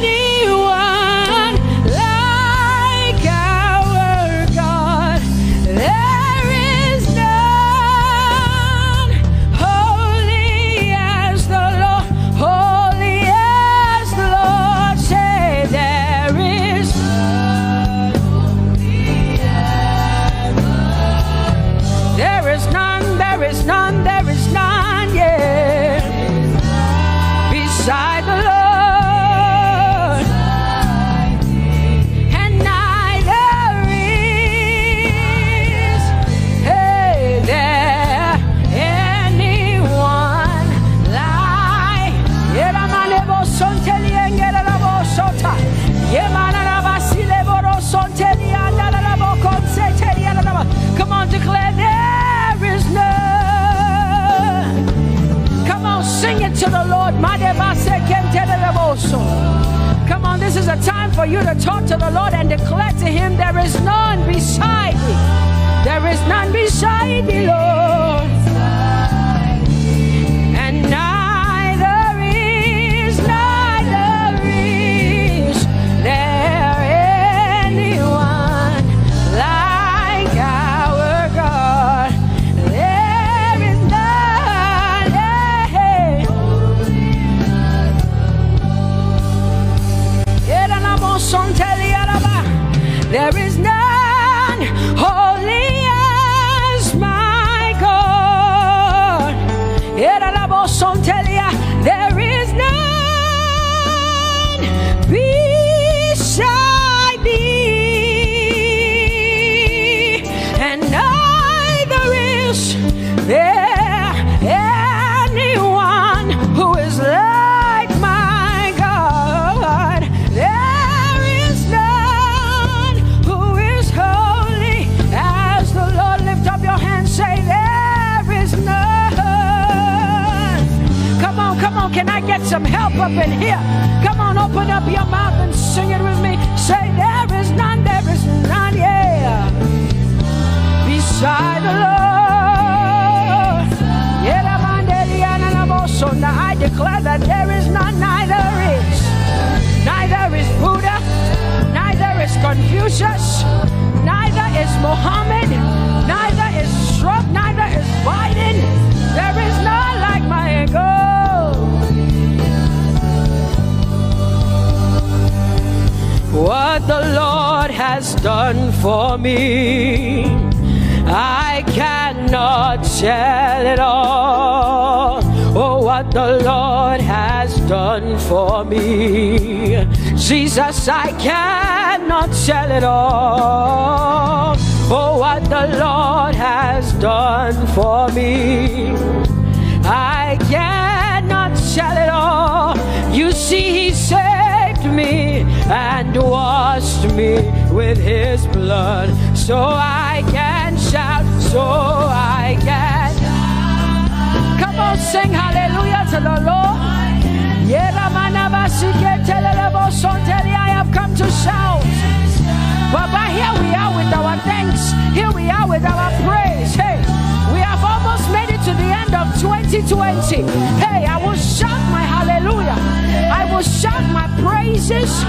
anyone like our God. There is none holy as the Lord, holy as the Lord. Say there is none holy as the Lord. There is none, there is none, there is none, yeah, beside the Lord. And neither is there anyone like. Come on, declare there is none. Come on, sing it to the Lord. Come on, this is a time for you to talk to the Lord and declare to Him there is none beside Thee. There is none beside Thee, Lord. And neither is there anyone like our God. There is none, there is none holy as my God. There is none beside Thee, and neither is there anyone who is like my God. There is none who is holy as the Lord. Lift up your hands, say there is none. Come on, can I get some help up in here? Come on, open up your mouth and sing it with me. Say there is none, yeah, beside the Lord. So now I declare that there is none, neither is Buddha, neither is Confucius, neither is Muhammad, neither is Trump, neither is Biden. There is none like my God. What the Lord has done for me, I cannot tell it all. Oh, what the Lord has done for me, Jesus, I cannot tell it all. Oh, what the Lord has done for me, I cannot tell it all. You see, He saved me and washed me with his blood, so I can shout, so I can. Come on, sing hallelujah to the Lord. I have come to shout. Baba, here we are with our thanks. Here we are with our praise. Hey, we have almost made it to the end of 2020. Hey, I will shout my hallelujah. I will shout my praises.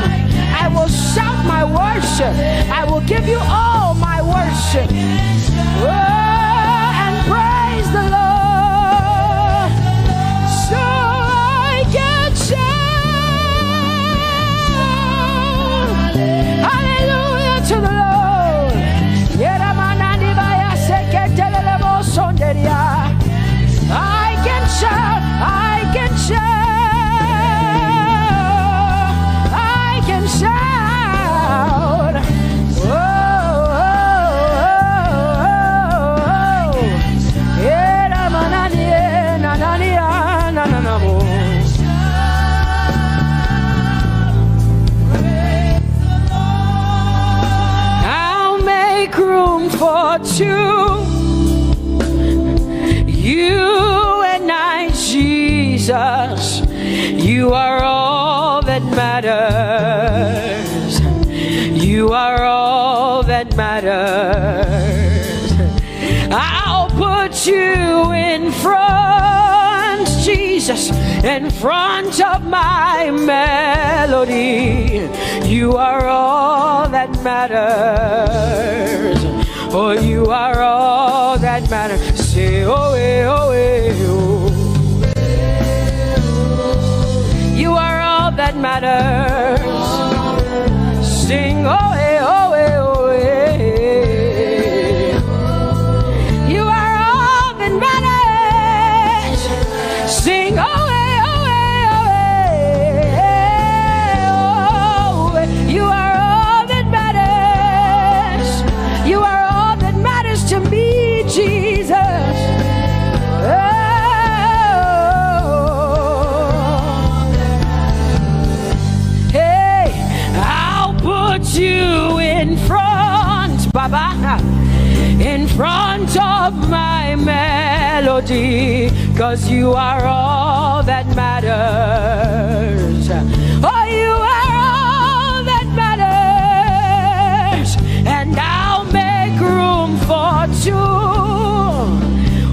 I will shout my worship. I will give you all my worship. Oh, and praise the Lord. So I can shout hallelujah to the Lord. I can shout, I can shout, I can shout. Oh, oh, oh, I'll make room for two. You and I, Jesus, you are all that matters. You are all that matters. I'll put you in front, Jesus, in front of my melody. You are all that matters. Oh, you are all that matters. Say, oh, oh, oh. You are all that matters. Sing, oh, oh, oh, oh. You are all that matters. Sing, oh, oh, oh, oh. You are all that matters. You are all that matters to me, Jesus. You in front, Baba, in front of my melody, 'cause you are all that matters. Oh, you are all that matters, and I'll make room for two.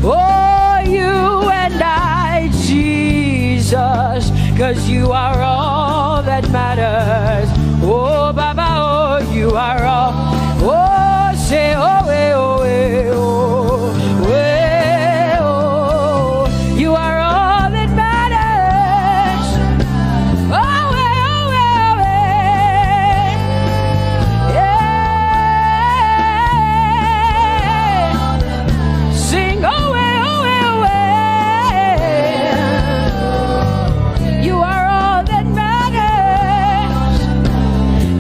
Oh, you and I, Jesus, 'cause you are all that matters. Oh, Baba, oh, you are all. Oh, say, oh, eh, oh, eh, oh, eh, oh. You are all that matters. Oh, eh, oh, eh, oh, eh. Yeah. Sing, oh, eh, oh, eh, oh, eh. You are all that matters.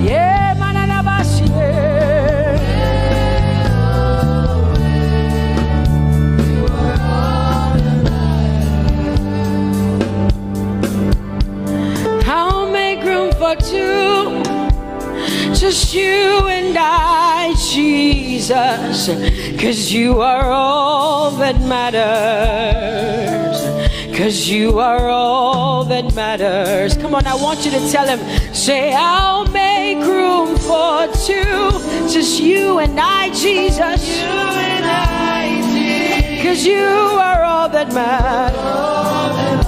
Yeah, mananabashi. I'll make room for two, just you and I, Jesus, 'cause you are all that matters. 'Cause you are all that matters. Come on, I want you to tell him, say, I'll make room for two, just you and I, Jesus. You and I, Jesus. 'Cause you are all that matters.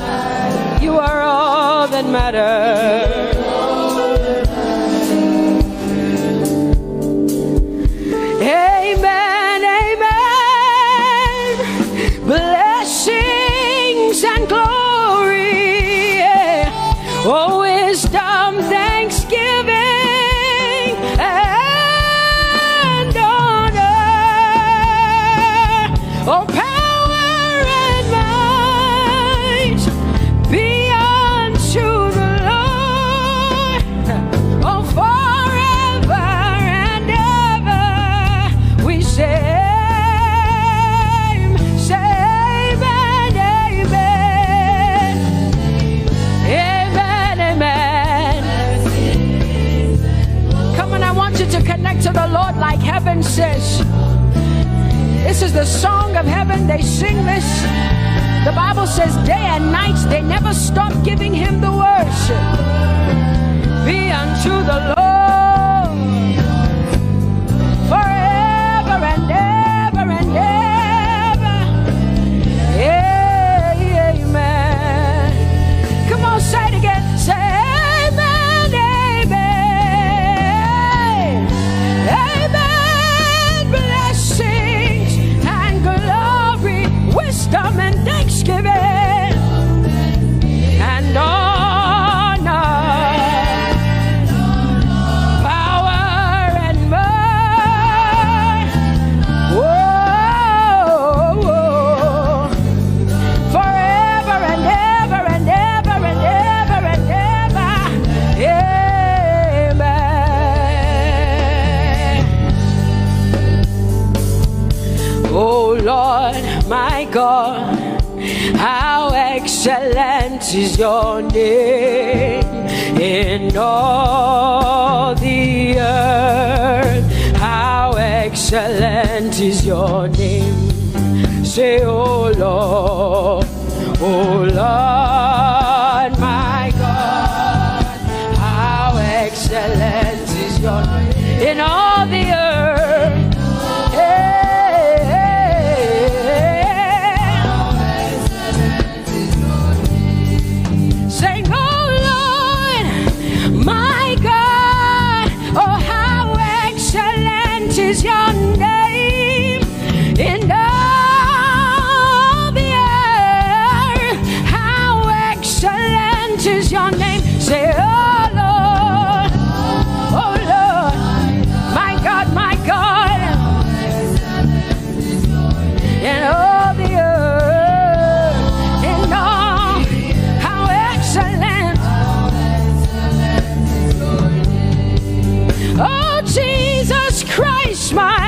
You are all that matters. Amen, amen. Blessings and glory, oh, wisdom, thanksgiving, and honor, oh, power and might be unto the Lord. heaven says. This is the song of heaven. They sing this. The Bible says day and night they never stop giving him the worship. Be unto the Lord forever and ever and ever. Amen. Come on, say it again. Say amen, amen. Amen. Blessings and glory, wisdom and thanksgiving and honor, power and might. Whoa, whoa. Forever and ever and ever and ever and ever. Amen. Oh Lord, my God, how excellent is your name in all the earth. How excellent is your name. Say, oh Lord, my God, how excellent is your name in all the earth. Is your name in all the earth? How excellent is your name? Say, oh Lord, my God, in all the earth, in all, how excellent. Oh Jesus Christ, my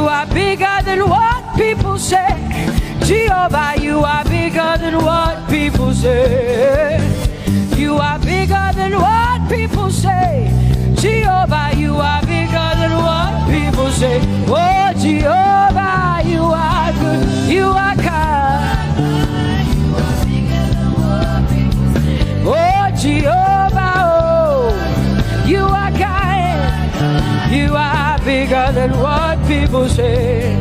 are bigger than what people say. Jehovah, you are bigger than what people say. You are bigger than what people say. Jehovah, you are bigger than what people say. Oh, Jehovah, you are good. You are kind. Oh, Jehovah, oh, you are kind. You are bigger than what people say.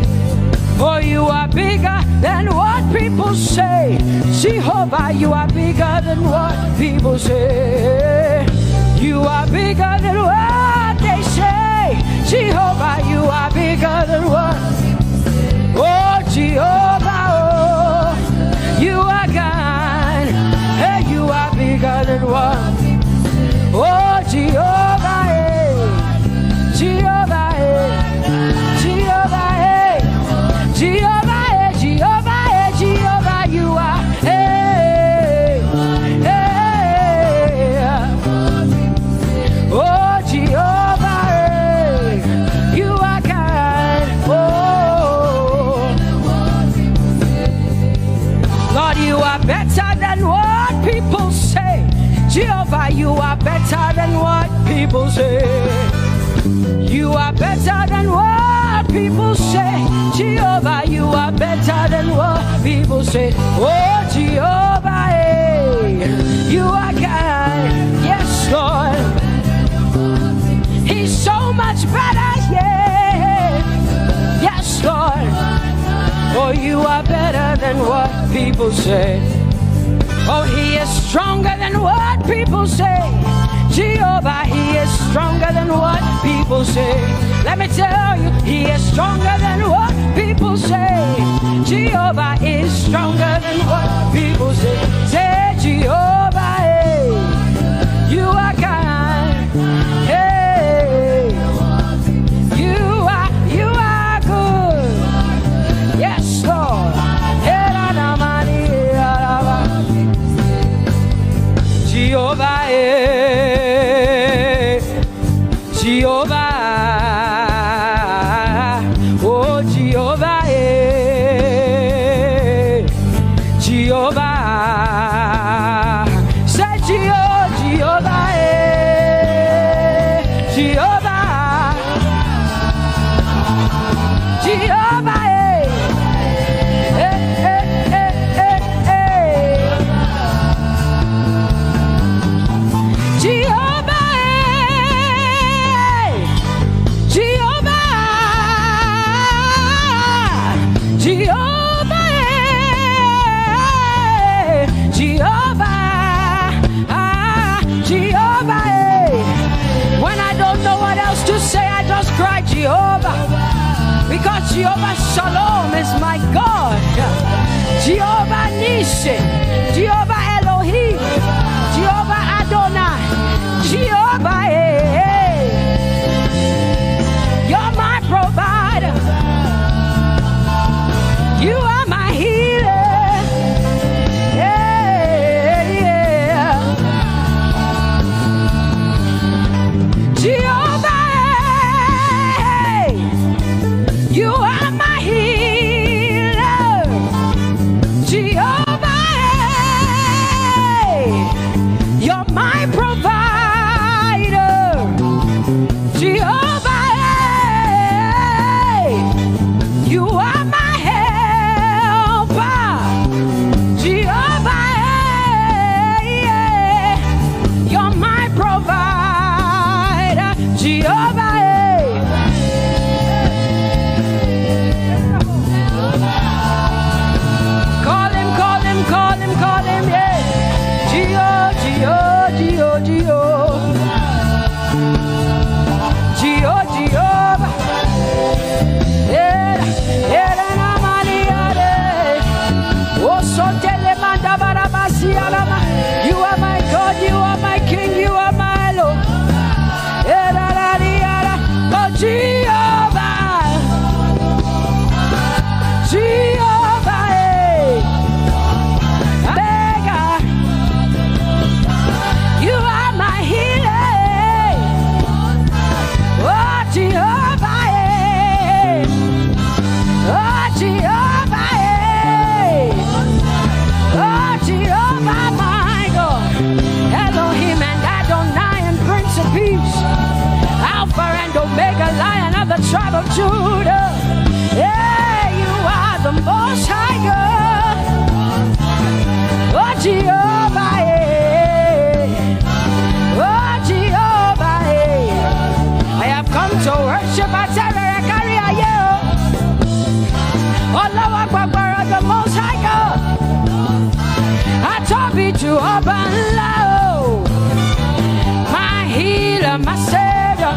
Oh, you are bigger than what people say. Jehovah, you are bigger than what people say. You are bigger than what they say. Jehovah, you are bigger than what. Oh, Jehovah, oh, you are God. Hey, you are bigger than what. Oh, Jehovah, hey. Jehovah, hey. Jehovah, hey. Jehovah, hey. Jehovah, hey. Jehovah, you are. Hey, hey. Oh, Jehovah, hey. You are kind. Oh, Lord, you are better than what people say. Jehovah, you are better than what people say. You are better than what people say. Jehovah, you are better than what people say. Oh, Jehovah, hey, you are kind. Yes, Lord. He's so much better, yeah. Yes, Lord. Oh, you are better than what people say. Oh, he is stronger than what people say. Jehovah, he is stronger than what people say. Let me tell you, he is stronger than what people say. Jehovah is stronger than what people say. Say, Jehovah, hey, you are kind. Hey, you are good. Yes, Lord. Jehovah, Jehovah, oh Jehovah, Jehovah, say Jehovah, Jehovah, Jehovah, Jehovah, because Jehovah Shalom is my God. Jehovah Nissi, Jehovah Elohim, Jehovah Adonai, Jehovah, hey, you're my provider. You are my healer. Yeah, yeah. Jehovah, you are my healer, Jehovah. tribe of Judah. Yeah, you are the Most High God. Oh, Jehovah, yeah. Oh, Jehovah, yeah. I have come to worship at Terekaria, yeah. Allah Akbar, the Most High God. I told you to open low. My healer, my savior,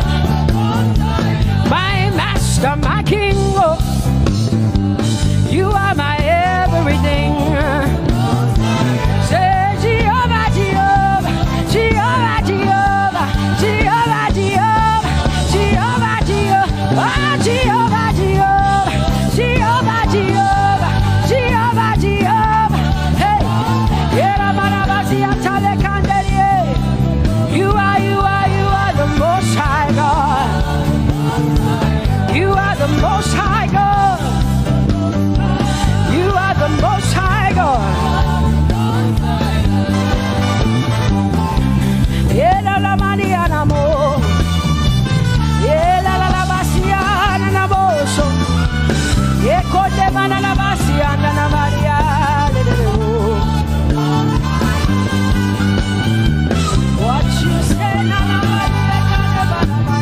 my master, my king. Oh, you are my everything. Say Jehovah, Jehovah, Jehovah, Jehovah, Jehovah, Jehovah, Jehovah, Jehovah, oh, Jehovah, Jehovah, Jehovah, Jehovah, Jehovah, Jehovah. Hey, you are the Most High God. You are the Most High God. You are the Most High God. Yeah, la la Mariana mo. Yeah, la la la Basiana na boso. Yeah, kote mana la Basiana na Maria. What you say na na Maria na Maria.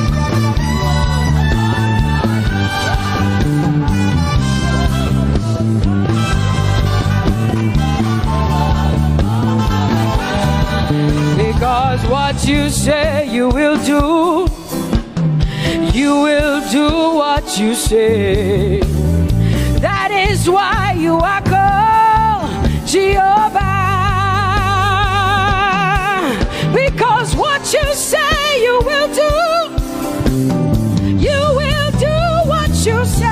Because what you say you will do what you say. That is why you are called Jehovah. Because what you say you will do what you say.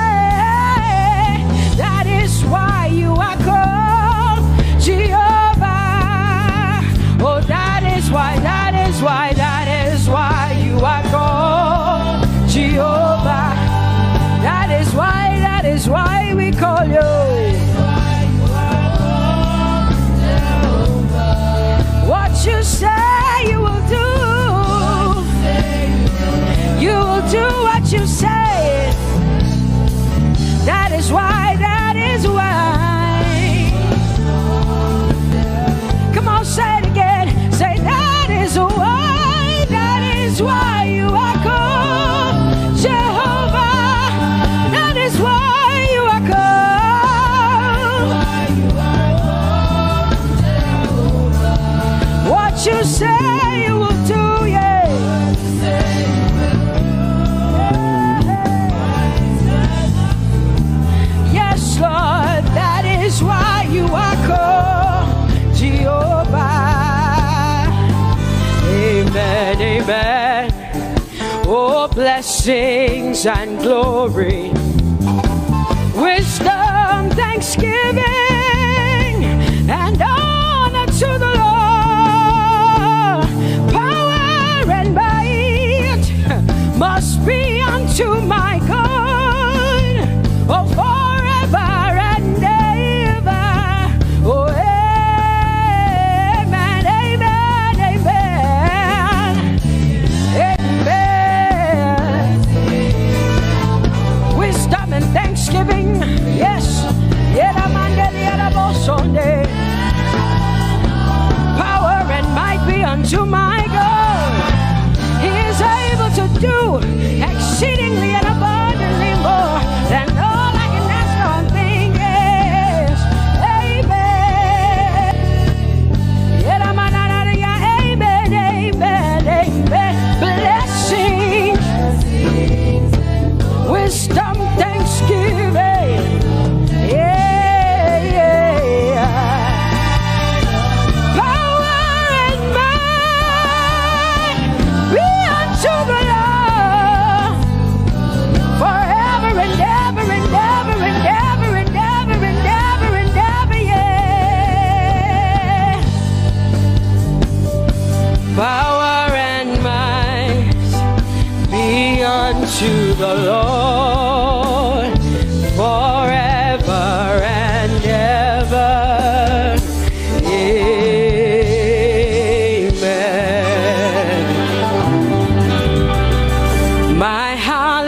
That is why you are called Jehovah. Oh, that is why you are called Jehovah. That is why we call you. What you say you will do. You will do what you say. That is why. Come on, say it again. Say that is why you are called Jehovah. That is why you are called. What you say you will do, yeah. Yes, Lord, that is why you are called Jehovah. Amen, amen. Oh, blessings and glory, wisdom, thanksgiving, and honor to the Lord. Power and might must be unto my God. Oh, forever and ever. Oh, amen, amen, amen, amen. Wisdom and thanksgiving, yes.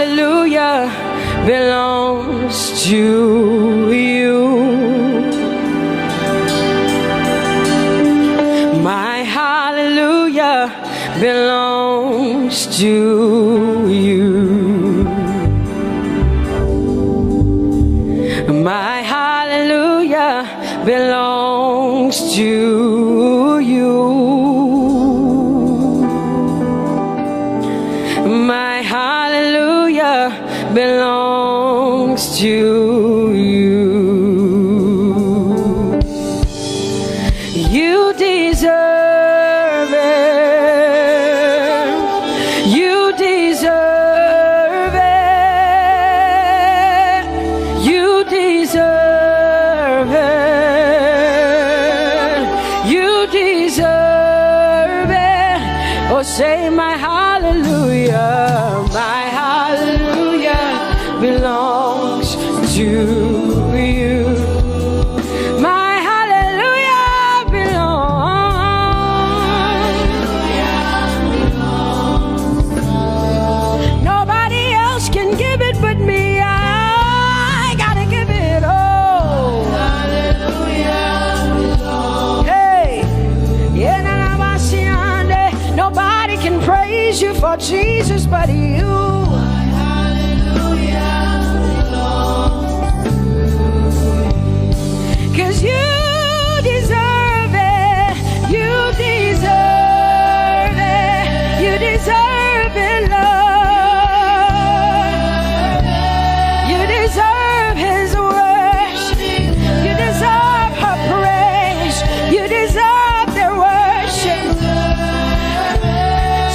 hallelujah belongs to you. My hallelujah belongs to you. My hallelujah belongs to you. My hallelujah belongs to you. You deserve it. You deserve it. You deserve it. You deserve it. Oh, say my hallelujah. My hallelujah belongs to you. My hallelujah belongs. Nobody else can give it but me. I gotta give it all. Hey, nobody can praise you for Jesus but you. Cause you deserve it. You deserve it. You deserve it, Lord. You deserve His worship. You deserve her praise. You deserve their worship.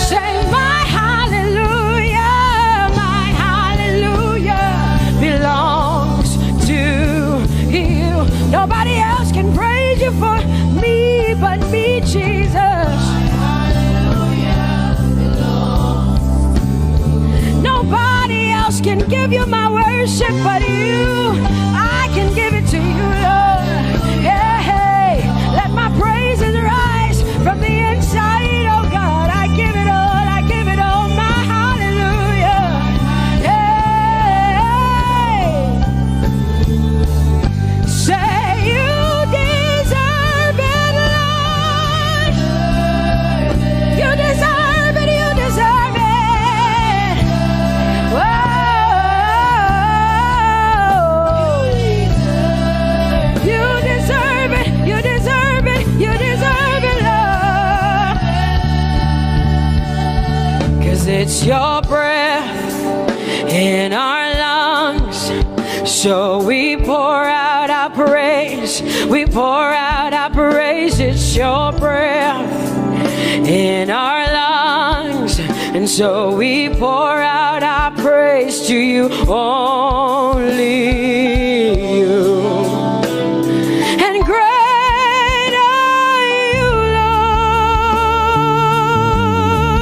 Say my hallelujah. My hallelujah belongs to you. Nobody else can praise you for me but me, Jesus. Nobody else can give you my worship but you. I can give it to you, Lord. Yeah, hey, let my praises rise from the inside, oh God. I give it all, I give it all, my hallelujah. Hey, say you deserve it, Lord. You deserve it, you deserve it. Whoa. You deserve it, you deserve it, you deserve it, Lord. Cause it's your breath in our lungs. So we pour out our praise. We pour out our praise. It's your breath in our lungs. And so we pour out our praise to you, only you. And great are you,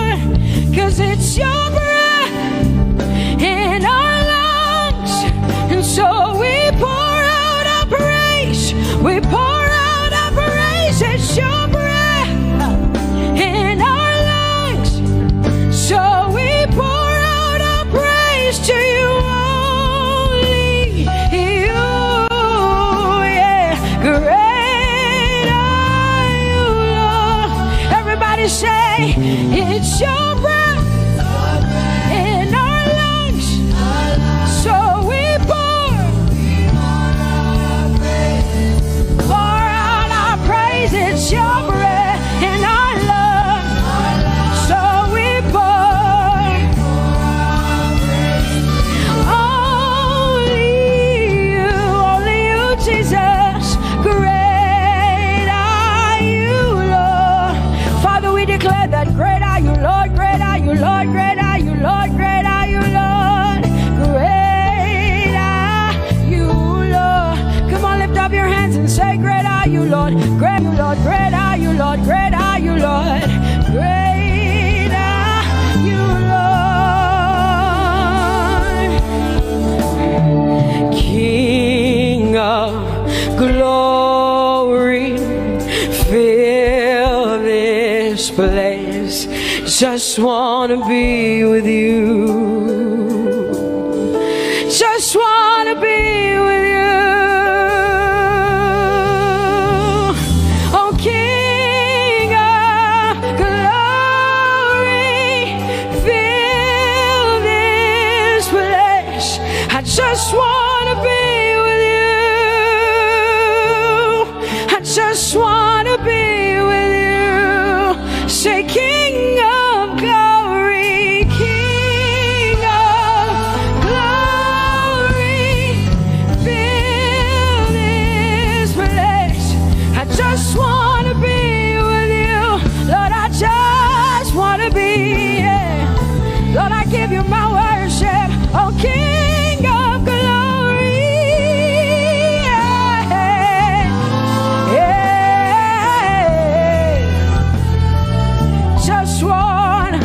Lord. Cause it's your breath in our lungs. And so we pour out our praise. We pour out our praise. It's your breath in our lungs. So we pour out our praise to you, only you. Yeah, great are you, Lord. Everybody say, it's your breath in our lungs. So we pour out our praise. It's your breath in our lungs. So we pour only you, Jesus. Great are you, Lord. Father, we declare that great are you, Lord. Great are you, Lord. Great are you, Lord. Great are you, Lord. Great are you, Lord. Come on, lift up your hands and say, great are you, Lord. Great are you, Lord. Great are you, Lord. Great are you, Lord. Great are you, Lord. King of glory, fill this place. Just want to be with you. just want to be with you. I just want to be with you. Say, King of glory, King of glory, fill this place. I just want to be with you. Lord, I just want to be. Yeah. Lord, I give you my worship. Oh, King of glory. Yeah. Yeah. Just want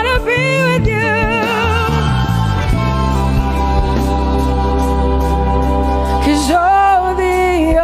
to be with you. 'Cause oh, the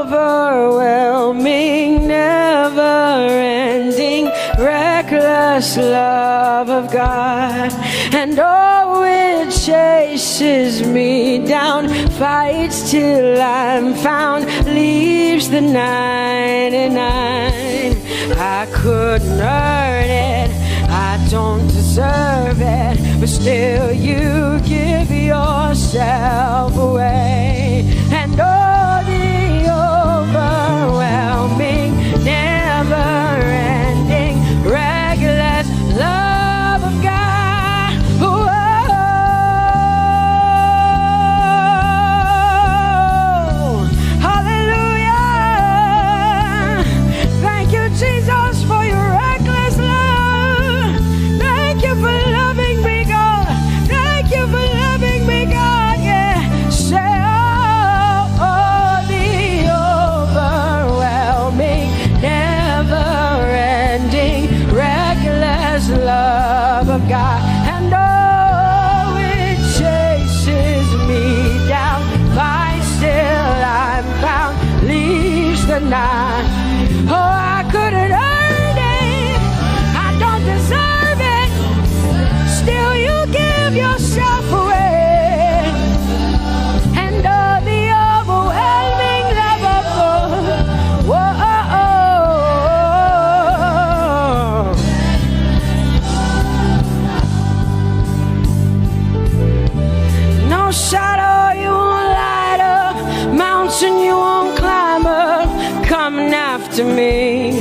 overwhelming, never-ending, reckless love of God, and oh, it chases me down, fights till I'm found, leaves the 99. I couldn't earn it, I don't deserve it, but still you give yourself away. And oh, the overwhelming, never-ending, reckless love of God. Whoa. Hallelujah. Thank you, Jesus, for your reckless love. Thank you for loving me, God. Thank you for loving me, God. Yeah. Say, oh, the overwhelming, never-ending, reckless love of God. And oh, it chases me down, fights till I'm found, leaves the 9. Oh, I couldn't earn it, I don't deserve it, still you give yourself away. And oh, the overwhelming love of God. Whoa. No shadow you won't light up, mountain you won't climb up, coming after me.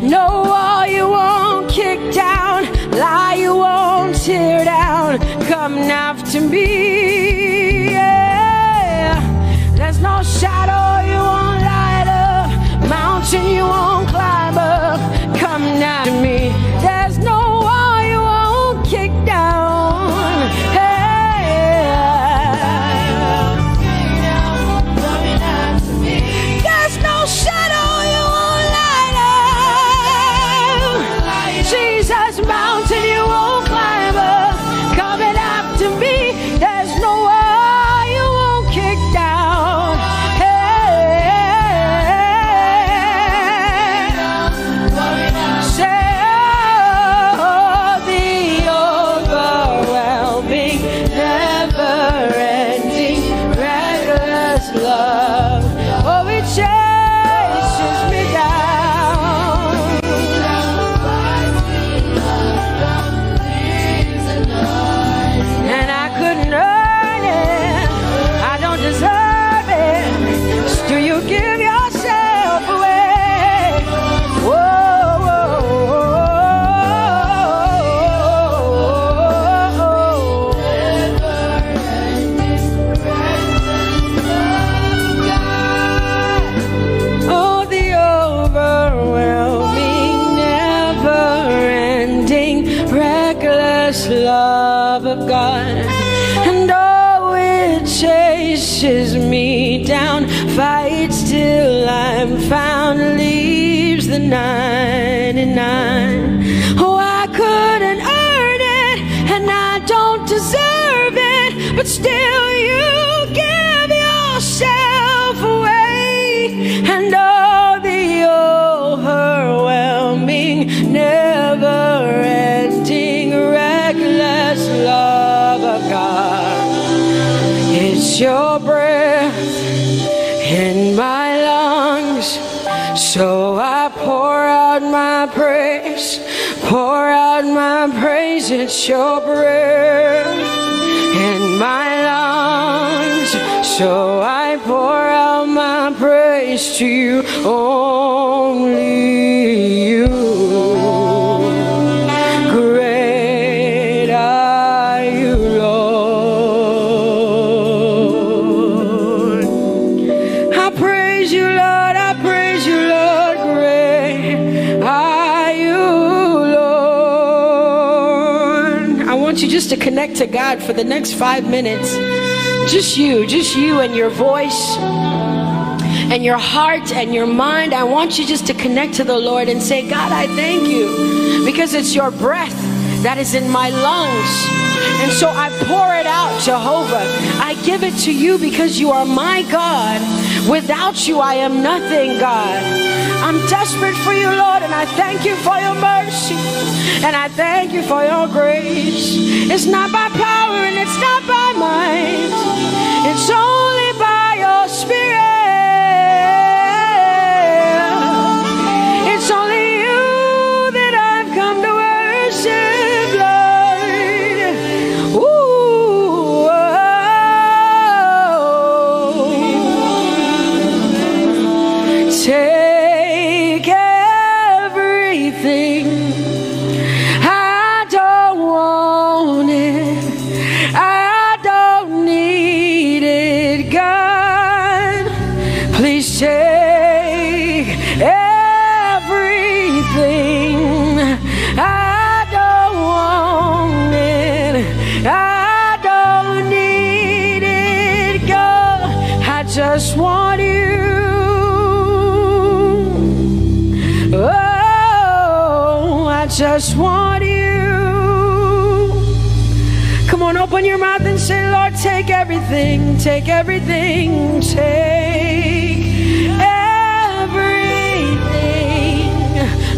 No wall you won't kick down, lie you won't tear down, coming after me. Yeah. There's no shadow you won't light up, mountain you won't climb up, coming after me. There's no wall you won't kick down. There's no shadow you won't light up. Jesus, mountain you won't climb up, coming after me. There's no wall you won't kick down. Say, oh, the overwhelming, never-ending, reckless love. Oh, it chases me down. And I couldn't earn it, I don't deserve it, still you give yourself away. Whoa, whoa, oh, the overwhelming, never-ending, reckless love of God. And oh, it chases me down, fights till I'm found, leaves the 99. Oh, I couldn't earn it, and I don't deserve it, but still you give yourself away. And oh, the overwhelming, never-ending, reckless love of God. It's your breath in my lungs, so I pour out my praise, pour out my my praise, it's your breath in my lungs. So I pour out my praise to you, only you. Great are you, Lord. I praise you, Lord. I praise you, Lord. Great are you, Lord. I want you just to connect to God for the next 5 minutes. Just you and your voice and your heart and your mind. I want you just to connect to the Lord and say, God, I thank you because it's your breath that is in my lungs. And so I pour it out, Jehovah. I give it to you because you are my God. Without you, I am nothing, God. I'm desperate for you, Lord, and I thank you for your mercy. And I thank you for your grace. It's not by power and it's not by might. It's only by your Spirit. It's only you that I've come to worship, Lord. Ooh, oh. Take everything. I don't want it. I don't need it, God. Please take everything. I don't want it. I don't need it, God. I just want you. Oh, I just want you. Come on, open your mouth and say, Lord, take everything, take everything, take everything.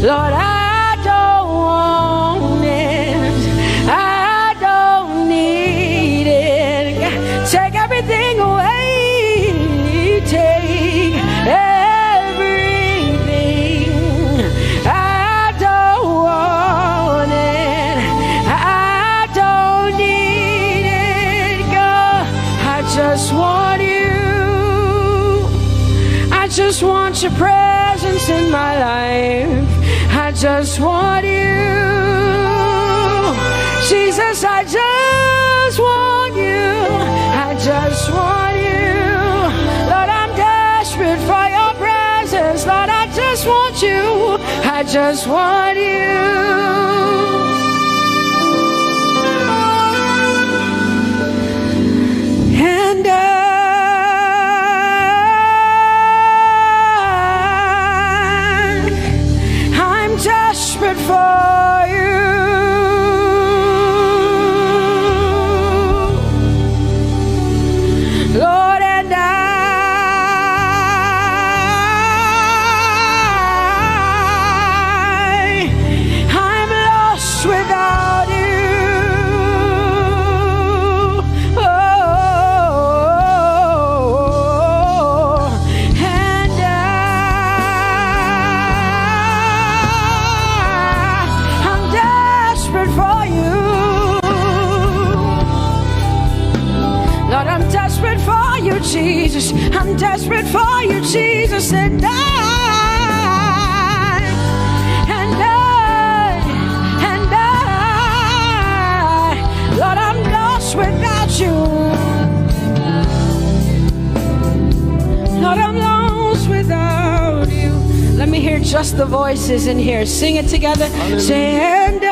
Lord, I don't want it. I don't need it. Take everything away. Take everything. I don't want it. I don't need it, God. I just want you. I just want your presence in my life. I just want you. Jesus, I just want you. I just want you. Lord, I'm desperate for your presence. Lord, I just want you. I just want you. And I'm desperate for you. Lord, and I'm lost without you. Oh, and I'm desperate for you. Lord, I'm desperate for you, Jesus. I'm desperate for you, Jesus. And Lord, I'm lost without you. Lord, I'm lost without you. Let me hear just the voices in here. Sing it together. Say, and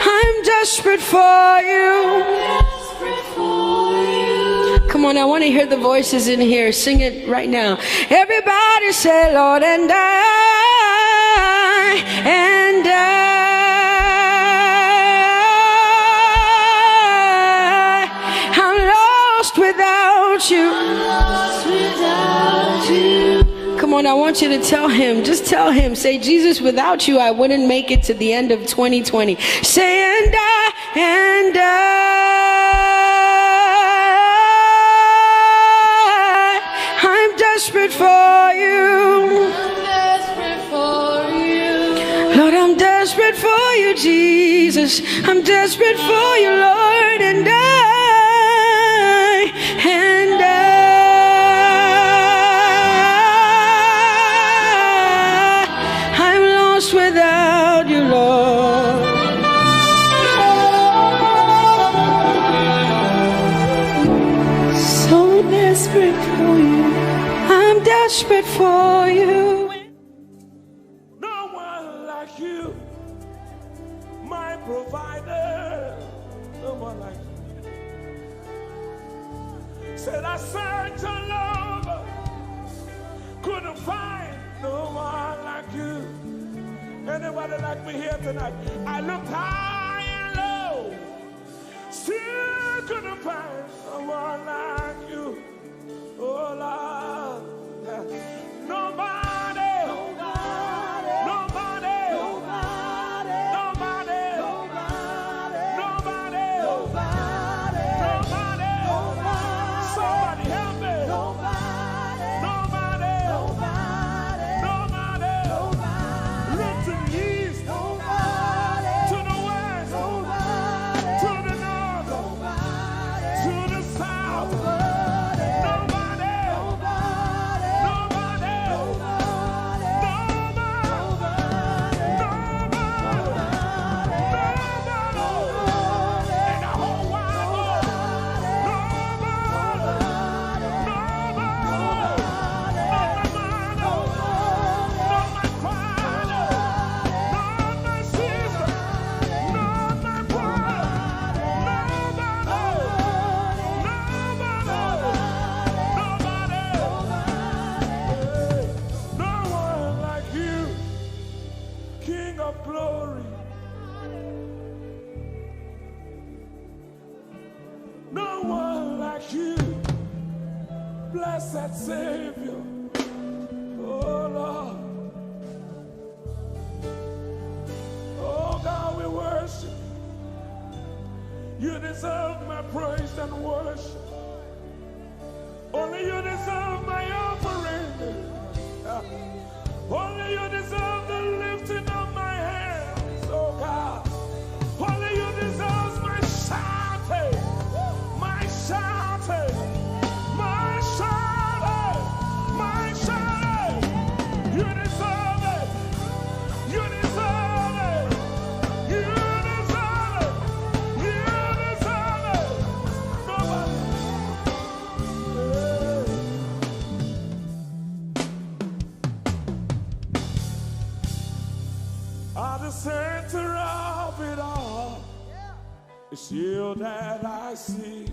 I'm desperate for you. Come on, I want to hear the voices in here. Sing it right now. Everybody say, Lord, and I'm lost without you. Come on, I want you to tell him. Just tell him. Say, Jesus, without you, I wouldn't make it to the end of 2020. Say, and I'm desperate for you. desperate for you, Jesus. I'm desperate for you, Lord, and I'm lost without you, Lord. So desperate for you. I'm desperate for you. No one like you, my provider. No one like you. Said I searched all over, couldn't find no one like you. Anybody like me here tonight? I looked high and low, still couldn't find no one like you. Oh Lord, nobody, nobody, nobody, nobody, nobody, nobody, nobody, nobody. Somebody help me. Nobody, nobody, nobody, nobody. Look to the east, to the west, to the north, to the south. Blessed Savior, oh Lord, oh God, we worship you. You deserve my praise and worship. Only you deserve my offering. Only you deserve the lifting of my hands, oh God. Only you deserve my shouting, my shouting. You deserve it. You deserve it. You deserve it. You deserve it. Nobody. At the center of it all, it's you that I see.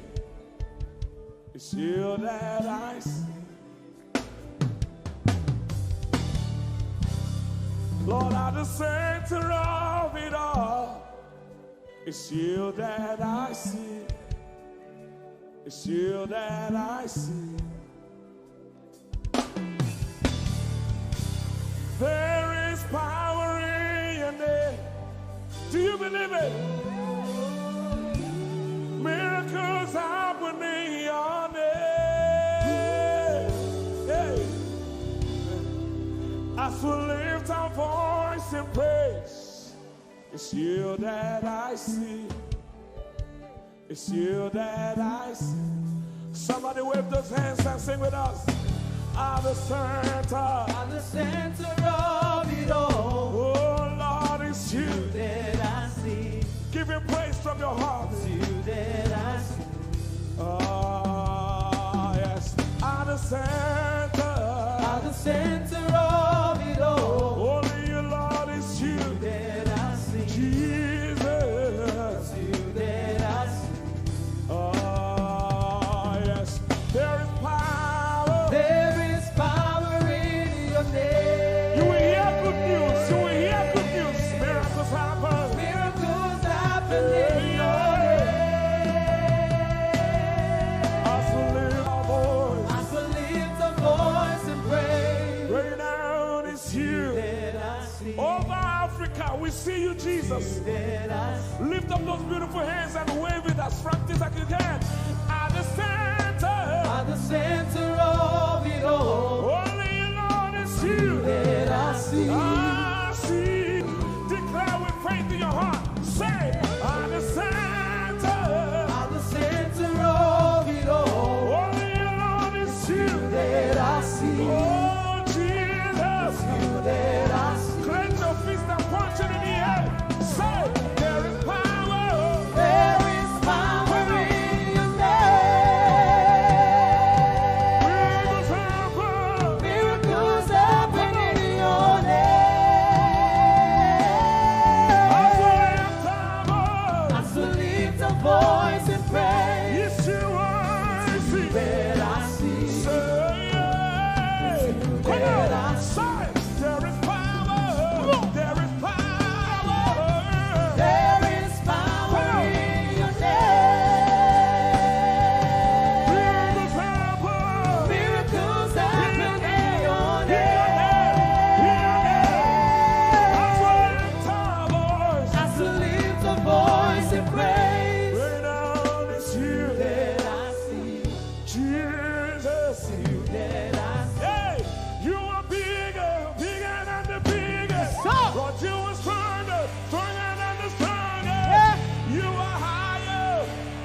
It's you that I see. Lord, at the center of it all, it's you that I see. It's you that I see. There is power in your name. Do you believe it? Miracles happen in your name. Hey. As we lift our voice in praise, it's you that I see. It's you that I see. Somebody wave those hands and sing with us. At the center of it all. Oh Lord, it's you that I see. Give him praise from your heart. It's you that I see. Oh yes. At the center of it all. Only you, Lord, it's you that I see. Jesus. It's you that I see. Oh yes. There is power. There is power in your name. You will hear good news. You will hear good news. Miracles happen. Miracles happen in your name. As we lift our voice. As we lift our voice and pray. Right now it's you. That I see. Over Africa, we see you, Jesus. That I see. Lift up those beautiful hands and wave it as practice as you can. At the center of it all. Only you, Lord, it's you that I see. I see. Declare with Yes, sir. Lord, you are stronger, stronger than the strongest. Yeah. You are higher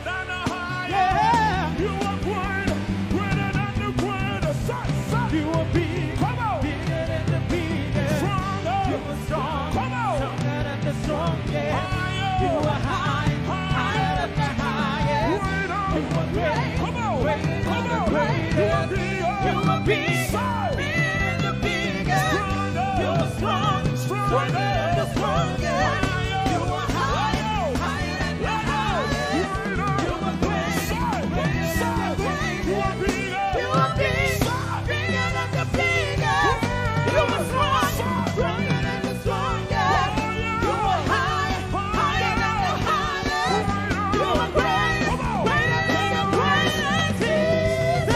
than the highest. Yeah. You are greater, greater than the greatest. Son. You are big. Come on. Bigger than the biggest. Stronger. You are strong. Come on. Stronger than the strongest. Higher. You are high. Higher than the highest. Greater. You are great. Come on. Greater than Come the on. greatest. You are bigger. You are big. Son. Bigger than the biggest. Stronger. You are strong. Stronger than the strongest. Higher. You are high. Higher. Higher than the highest. Greater. You are great. Son. Greater than Son. the greatest. You are bigger. You are big, Son. bigger than the biggest. You are strong, stronger than the strongest. You are high, higher than the highest. You are great, greater than the greatest. Jesus,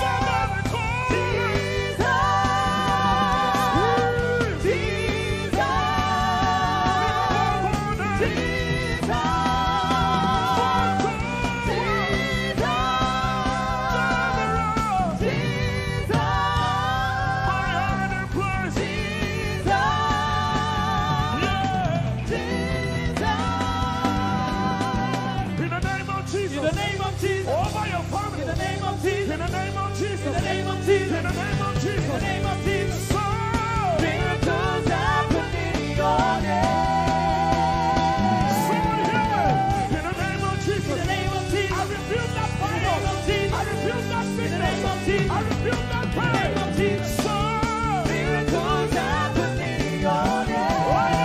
Somebody call Jesus, Jesus, In the name of Jesus. Over your family. in the name of Jesus, In the name of Jesus. in the name of Jesus, In the name of Jesus. in the name of Jesus. So, Miracles happen in your name. somebody hear me. In the name of Jesus. In the name of Jesus. I rebuke that In the fire. name of Jesus. I rebuke that In the sickness. name of Jesus. I rebuke that In the name of pain. Jesus. So, Miracles happen in your name. right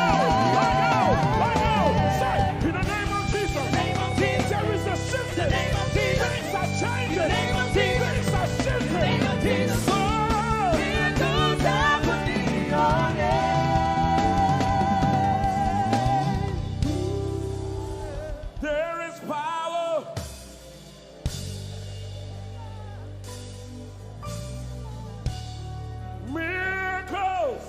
now. Say, in the name of Jesus. In the name of Jesus. There is a shift. In the name of Jesus. Things are changing. In the name of Jesus. Things are shifting. In the name of Jesus. So, Miracles happen in your name. there is power. Miracles.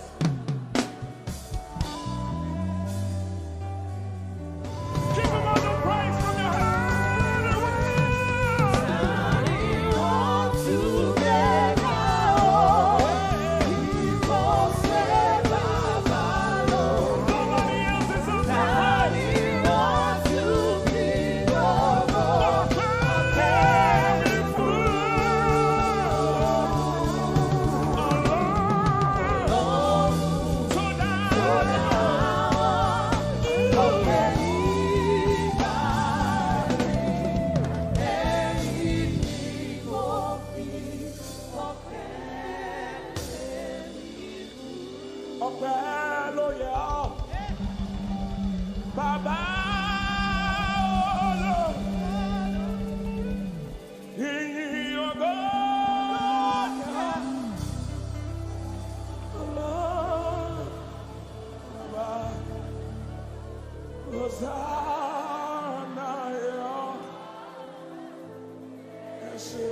Give him all the praise from your heart. I want to make our people say, Baba, Lord. Nobody else is on the I want to be your Lord. Carry through. So now, ọpẹ́ ló yẹ ọ́. Bàbá Olóò, ìyìn ògo yẹ. Bàbá, Hosanna yẹ ọ́. Ẹ ṣé.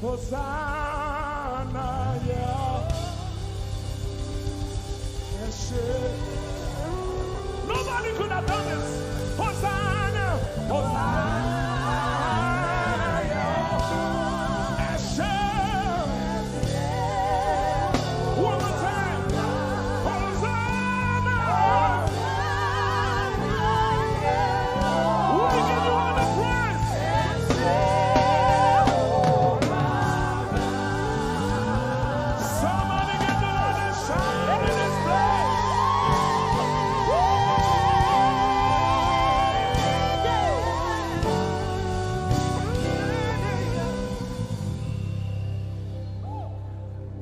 Hosanna, yeah. Yes, nobody could have done this. Hosanna, Hosanna, yeah. Yes, one more time. Hosanna. We give you all the praise. Somebody get the Lord and shout in this place.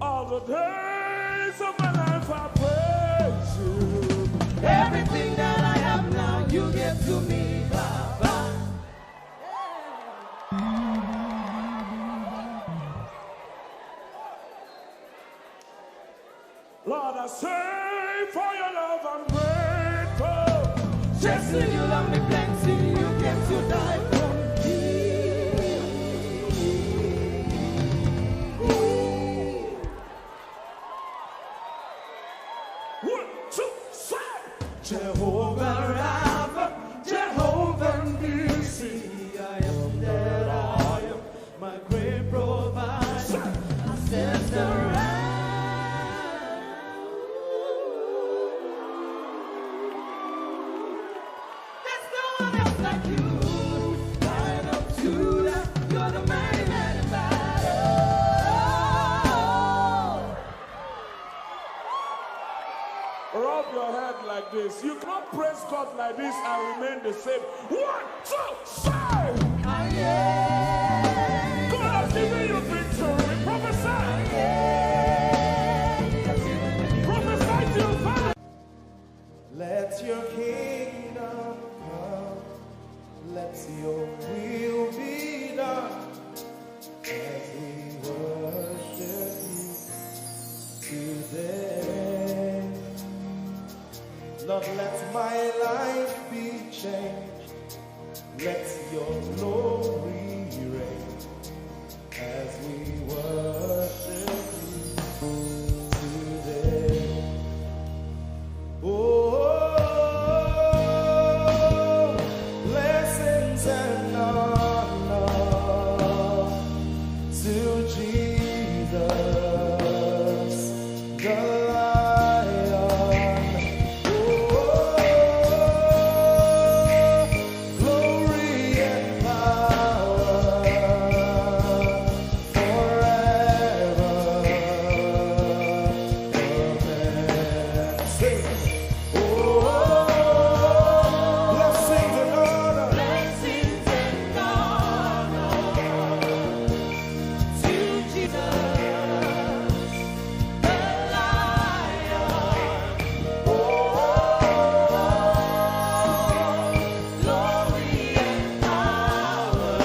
All the days of my life I praise you. Everything that I have now, you give to me, Baba. Lord, I say for your love I'm grateful. Just so you love me plenty, you came to die for me. One, two, three. Jehovah Rapha, Jehovah Nissi, I am that I am, my great provider. I like this. You cannot praise God like this and remain the same. 1, 2, 3. God has given you victory. Prophesy. Prophesy to your father. Let your kingdom come. Let your will be done. As we worship you today. Lord, let my life be changed. Let your glory reign as we worship you today. Oh, blessings and honor to Jesus, the Lion. Glory and power forever. Amen. Sing. Blessings and honor. To Jesus, the Lion. Glory and power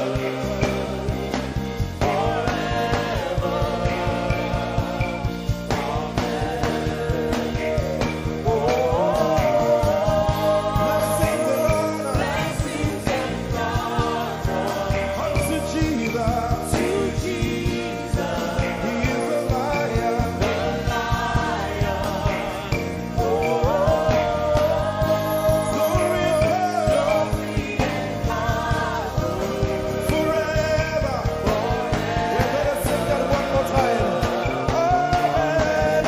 forever. Blessings and honor Blessings and honor unto Jesus. to Jesus, He is the Lion. the Lion. Glory and power forever. We better sing that one more time. Amen.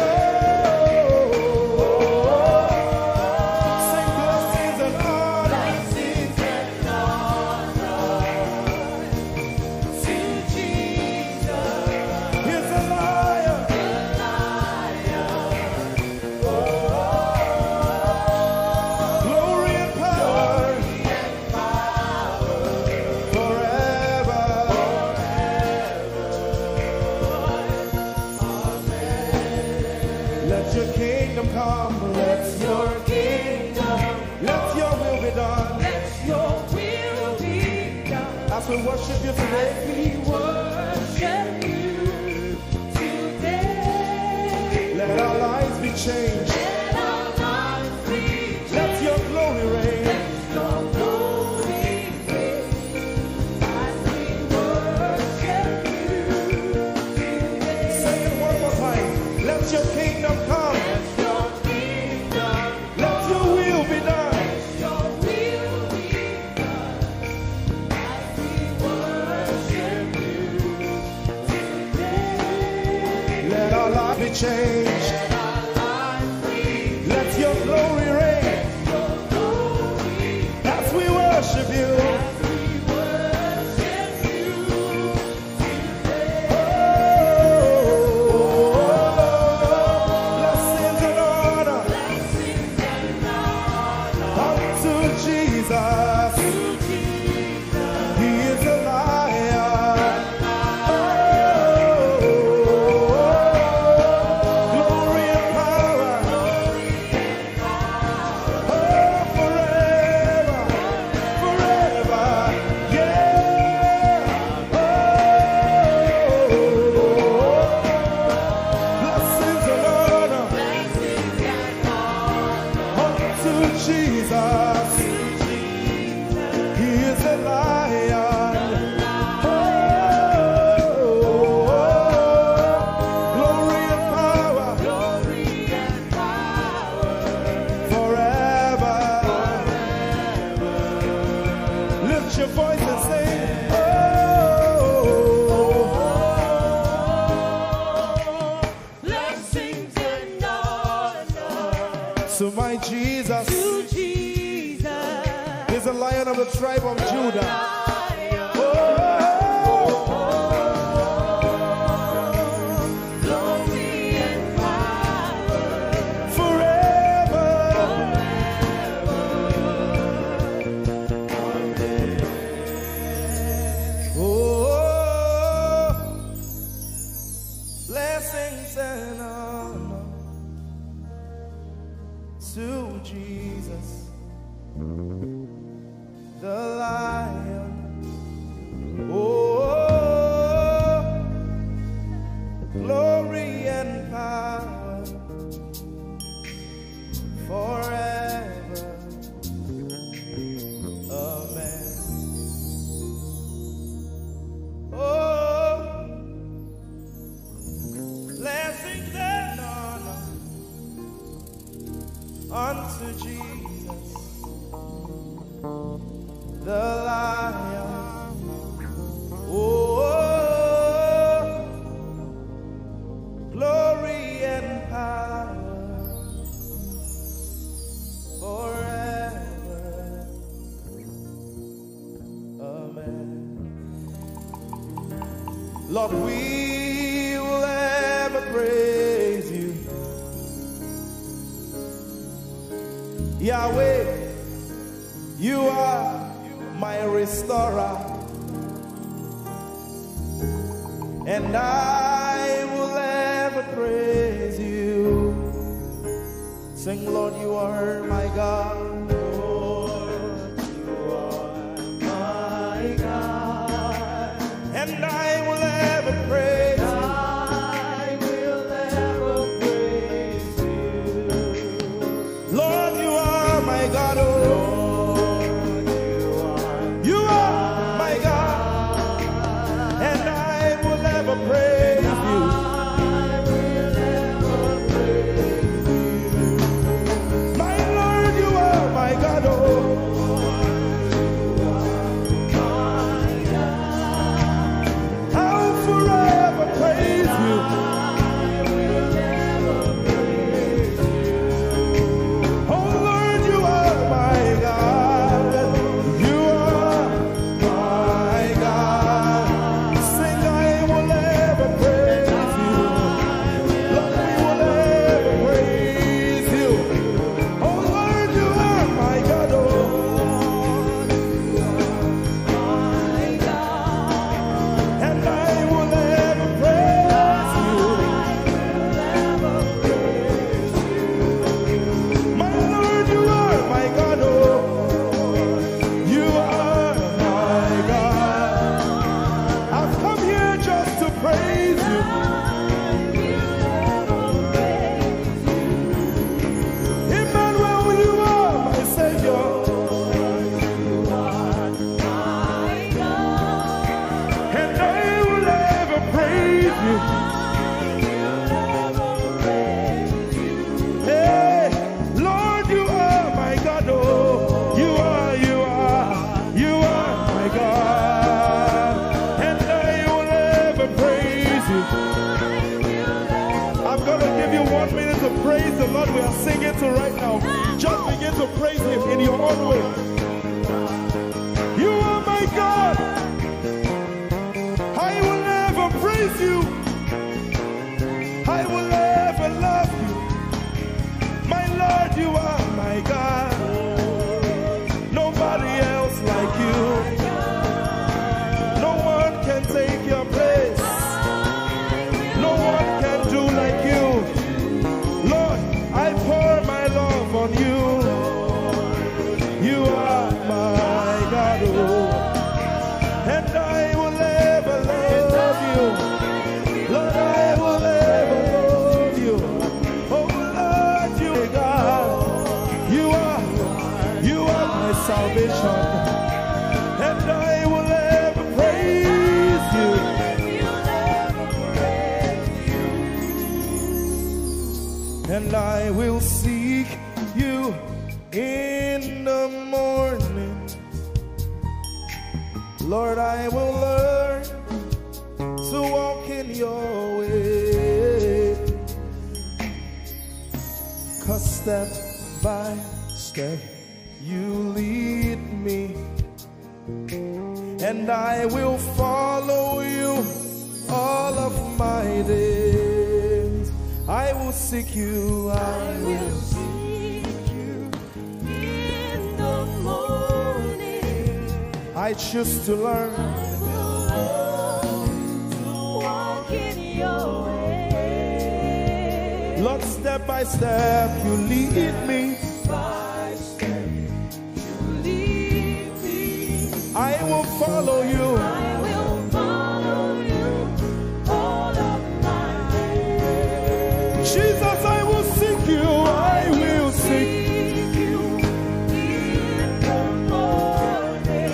Sing blessings and honor. Blessings and honor to Jesus, He is the Lion. the Lion. Glory and power forever. Let your kingdom come. Let your let your will be done. Let your will be done. As we worship you today, We worship you today. let our lives be changed. Let our lives be Let your glory reign. your glory reign. As we worship you today. Say it one more time. Let your kingdom come. Your kingdom, Let your will be done. your will be done. As we worship you today. Let our lives be changed. Let our lives be Let your glory reign. your glory. As we worship you. As we worship you today. Blessings and honor Blessings and honor unto Jesus. to Jesus, He is a lion. Glory and power forever, forever. Yeah. Blessings and honor blessings and honor unto Jesus. He is a lion. Glory and power glory and power forever. Lift your voice and sing. blessings and honor To my Jesus to Jesus, is the Lion of the tribe of Judah. Lion. Oh, Glory and power forever, Jesus, the Lion. Oh, glory and power forever. Amen. Oh, blessings and honor unto Jesus, the Lion. Oh, glory and power forever. Amen. Lord, we will ever praise you. Yahweh, you are my restorer, and I will ever praise you. Sing, Lord, you are my God. Lord, you are my God, and I will ever praise you. I will ever praise you. Lord, you are my God. Oh, you are my God, and I will ever praise you. My Lord, you are my God. Oh, I'll forever praise you. Oh Lord, you are my God. You are my God. Sing, I will ever praise you. Lord, we will ever praise you. Oh Lord, you are my God. Oh, and I will ever praise you. My Lord, you are my God. Oh, you are my God. I've come here just to praise you. Emmanuel, you are my Savior, and I will ever praise you. Hey, Lord, you are my God. Oh, you are my God, and I will ever praise you. I'm gonna give you 1 minute to praise the Lord. We are singing to right now. Just begin to praise Him in your own way. You are my God. I will ever praise you. I will ever love you. My Lord, you are my God. Nobody else like you. No one can take your place. No one can do like you. Lord, I pour my love on you. You are my God. Oh, and I will ever love you. Lord, I will ever love you. Oh Lord, you are God. You are my salvation, and I will ever praise you. And I will seek you in the morning. Lord, I will learn to walk in your way. 'Cause step by step you lead me, and I will follow you all of my days. I will seek you. I will seek you in the morning. I choose to learn. I will learn to walk in your way. Lord, step by step you lead me. will follow you. I will follow you all of my days. Jesus, I will seek you. I will seek. you in the morning.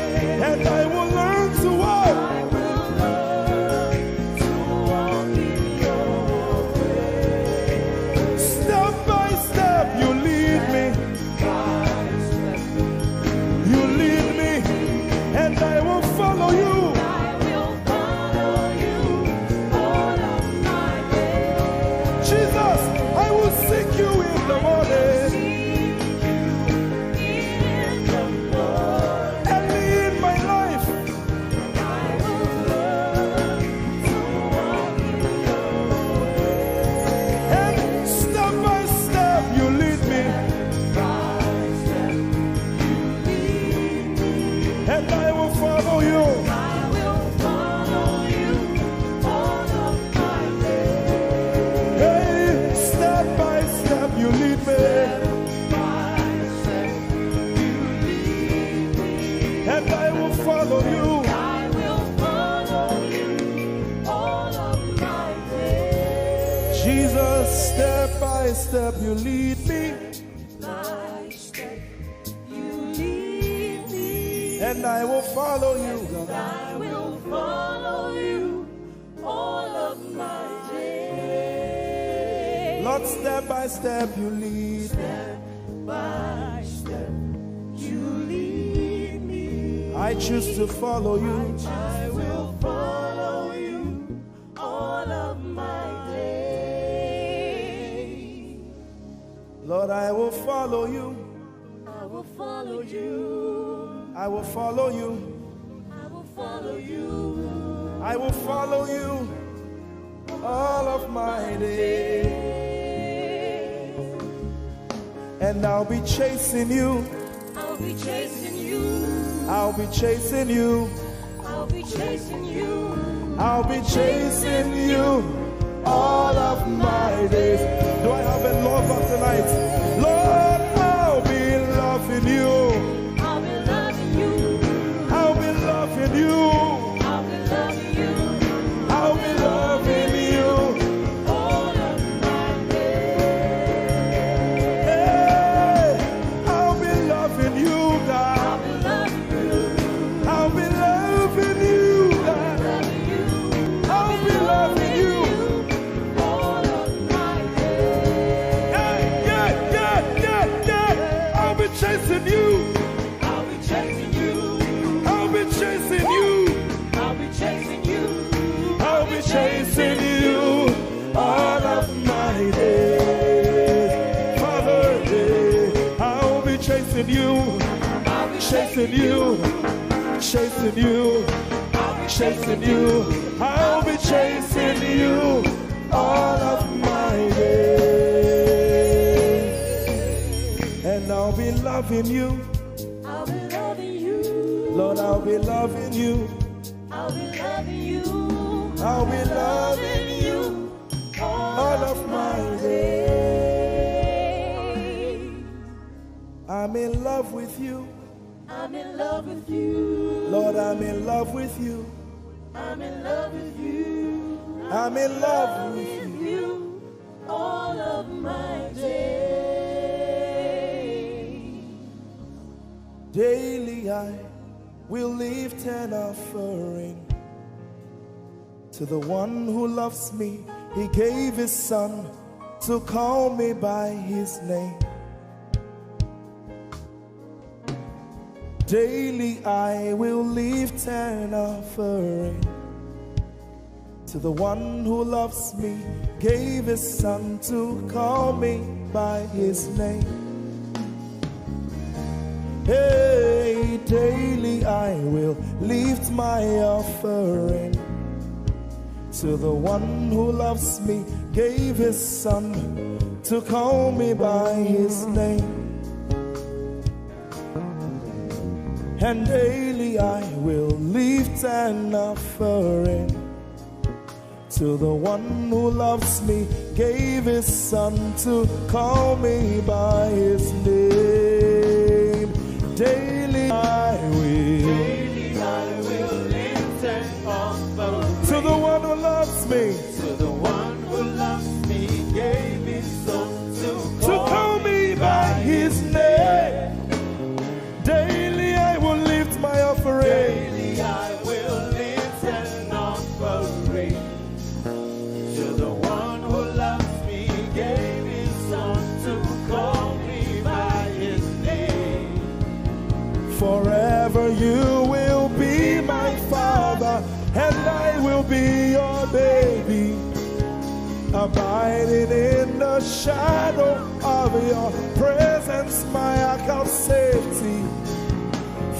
And I will learn to walk. I will learn to walk in your way. Step by step, you lead me. You lead me. And I will follow you. I will follow you all of my days. Jesus, I will seek you in the morning. In the morning. Early in my life. I will learn to walk in your way. And step by step, you lead me. And I will follow you. I will follow you all of my days. Hey, step by step, you lead me. And I will follow you. I will follow you all of my days. Jesus, step by step, you lead me. By step, you lead me. And I will follow you. I will follow you all of my days. Lord, step by step, you lead. By step, you lead me. I choose to follow you. I will follow you all of my days. Lord, I will follow you. I will follow you. I will follow you. I will follow you. I will follow you all of my days. And I'll be chasing you. I'll be chasing you. I'll be chasing you. I'll be chasing you. I'll be chasing you all of my days. Do I have a lover tonight? Lord, I'll be loving you. I'll be loving you. I'll be loving you. I'll be loving you I'll be loving you. all of my days. Hey, I'll be loving you, God. I'll be loving you. I'll be loving you, God. Loving you. I'll be loving you. All of my days. Yeah, yeah, yeah, yeah, yeah. I'll be chasing you. I'll be chasing you. I'll be chasing you. I'll be chasing you. I'll be chasing you all of my days. Father, I'll be chasing you. I'll be Chasing you. Chasing you. Chasing you. I'll be chasing you all of my days. And I'll be loving you. I'll be loving you. Lord, I'll be loving you. I'll be loving you. I'll be loving you all of my days. I'm in love with you. I'm in love with you. Lord, I'm in love with you. I'm in love with you. I'm in love with with you all of my days. Daily I will lift an offering to the one who loves me. He gave his son to call me by his name. Daily I will lift an offering to the one who loves me, gave his son to call me by his name. Hey, daily I will lift my offering to the one who loves me, gave his son to call me by his name. And daily I will lift an offering to the one who loves me, gave his son to call me by his name. Daily I will me. To the one who loves me, gave his son To call me by his name. Daily I will lift my offering. Daily I will lift an offering. To the one who loves me, gave his son to call me by his name. Forever you will be my father, and I will be your baby, abiding in the shadow of your presence, my ark of safety.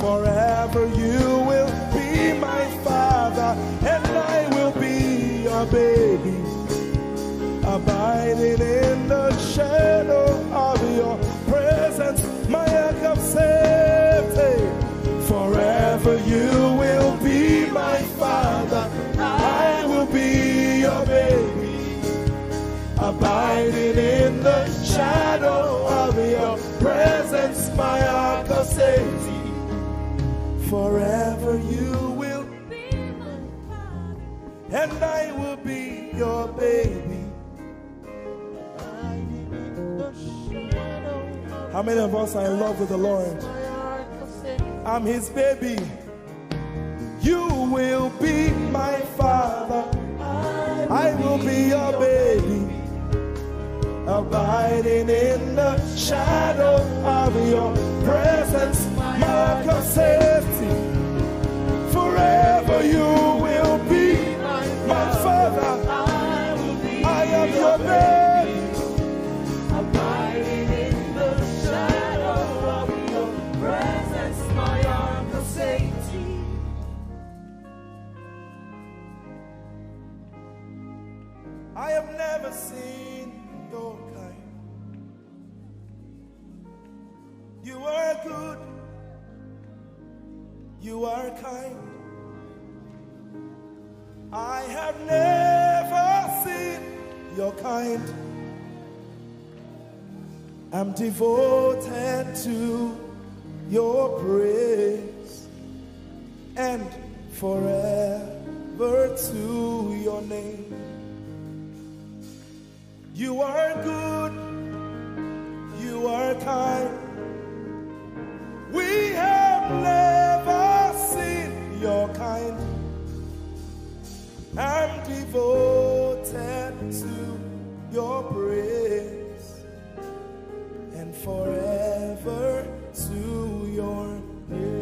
Forever you will be my father, and I will be your baby, abiding in the shadow of your presence, my ark of safety. Forever you will be my father, I will be your baby, abiding in the shadow of your presence, my ark of safety. Forever you will be my father, and I will be your baby. How many of us are in love with the Lord? I'm his baby. You will be my father, I will be your baby, abiding in the shadow of your presence, mark of safety. Forever you will be my father, I am your baby, abiding in the shadow of your presence, my ark of safety. I have never seen your kind. You are good, you are kind. I have never seen your kind. I'm devoted to your praise and forever to your name. You are good, you are kind. We have never seen your kind. I'm devoted to your praise and forever to your name.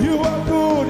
You are good,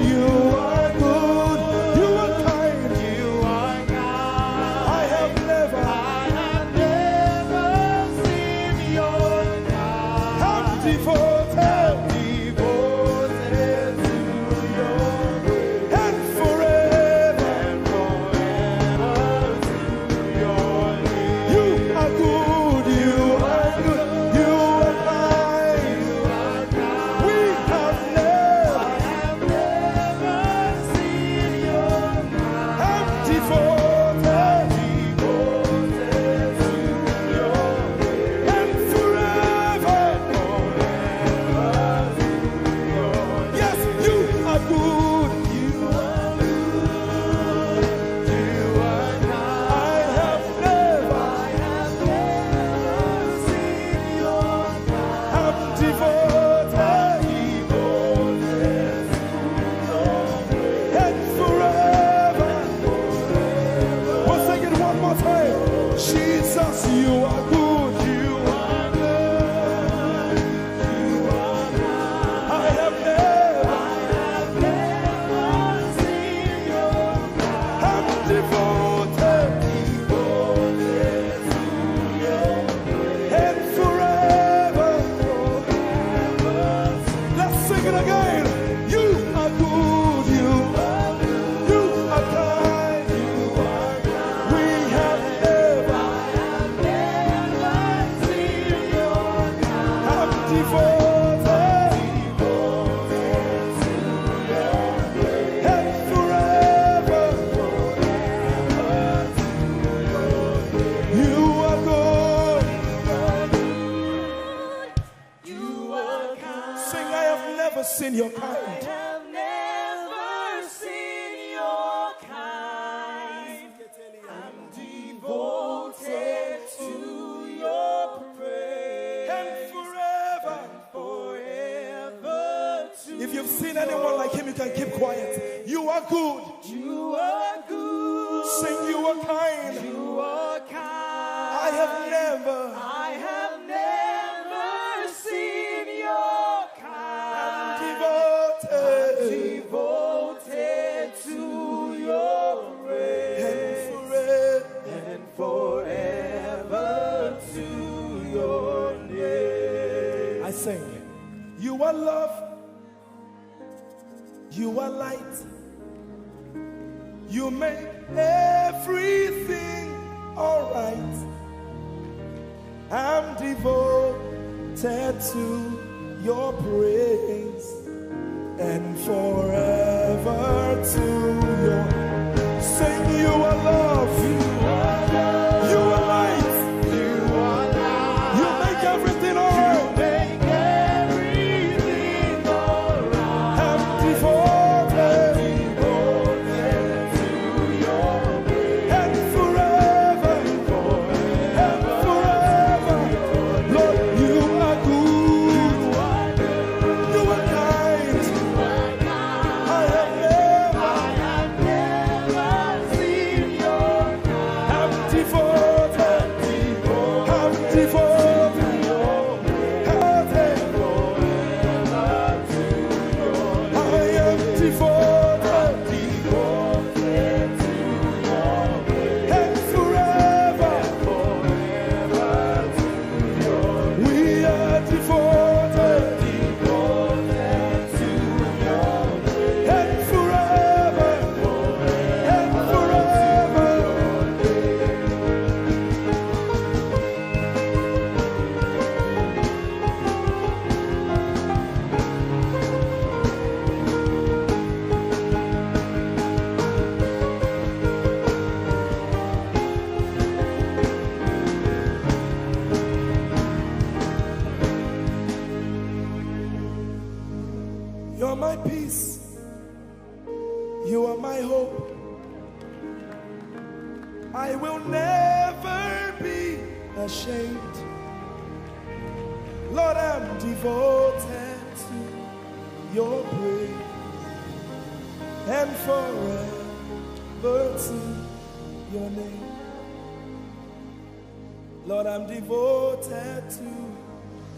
Sing, I have never seen your kind. I have never seen your kind. I'm devoted to your praise. And forever. If you've seen anyone like him, you can keep quiet. You are good. You are good. Sing, you are kind. You are kind. I have never seen your kind. Devoted to your praise. and forever to your name. I sing, you are love. You are light. You make everything alright. I'm devoted to your praise and forever to your. Sing, you are love. You are love. You are light. You are light. You make everything alright. I'm devoted to your praise and forever. Lord, you are good. You are kind. I have never seen your kind. I'm devoted. I'm devoted. I am devoted and forever. We are devoted and forever. You're my peace. You are my hope. I will never be ashamed. Lord, I'm devoted to your praise and forever to your name. Lord, I'm devoted to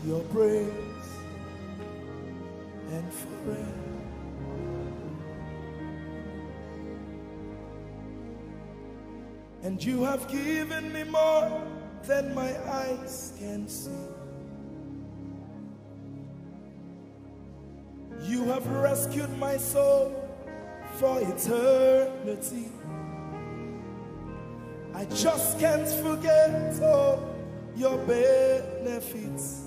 your praise and forever. And you have given me more than my eyes can see. You have rescued my soul for eternity. I just can't forget all your benefits.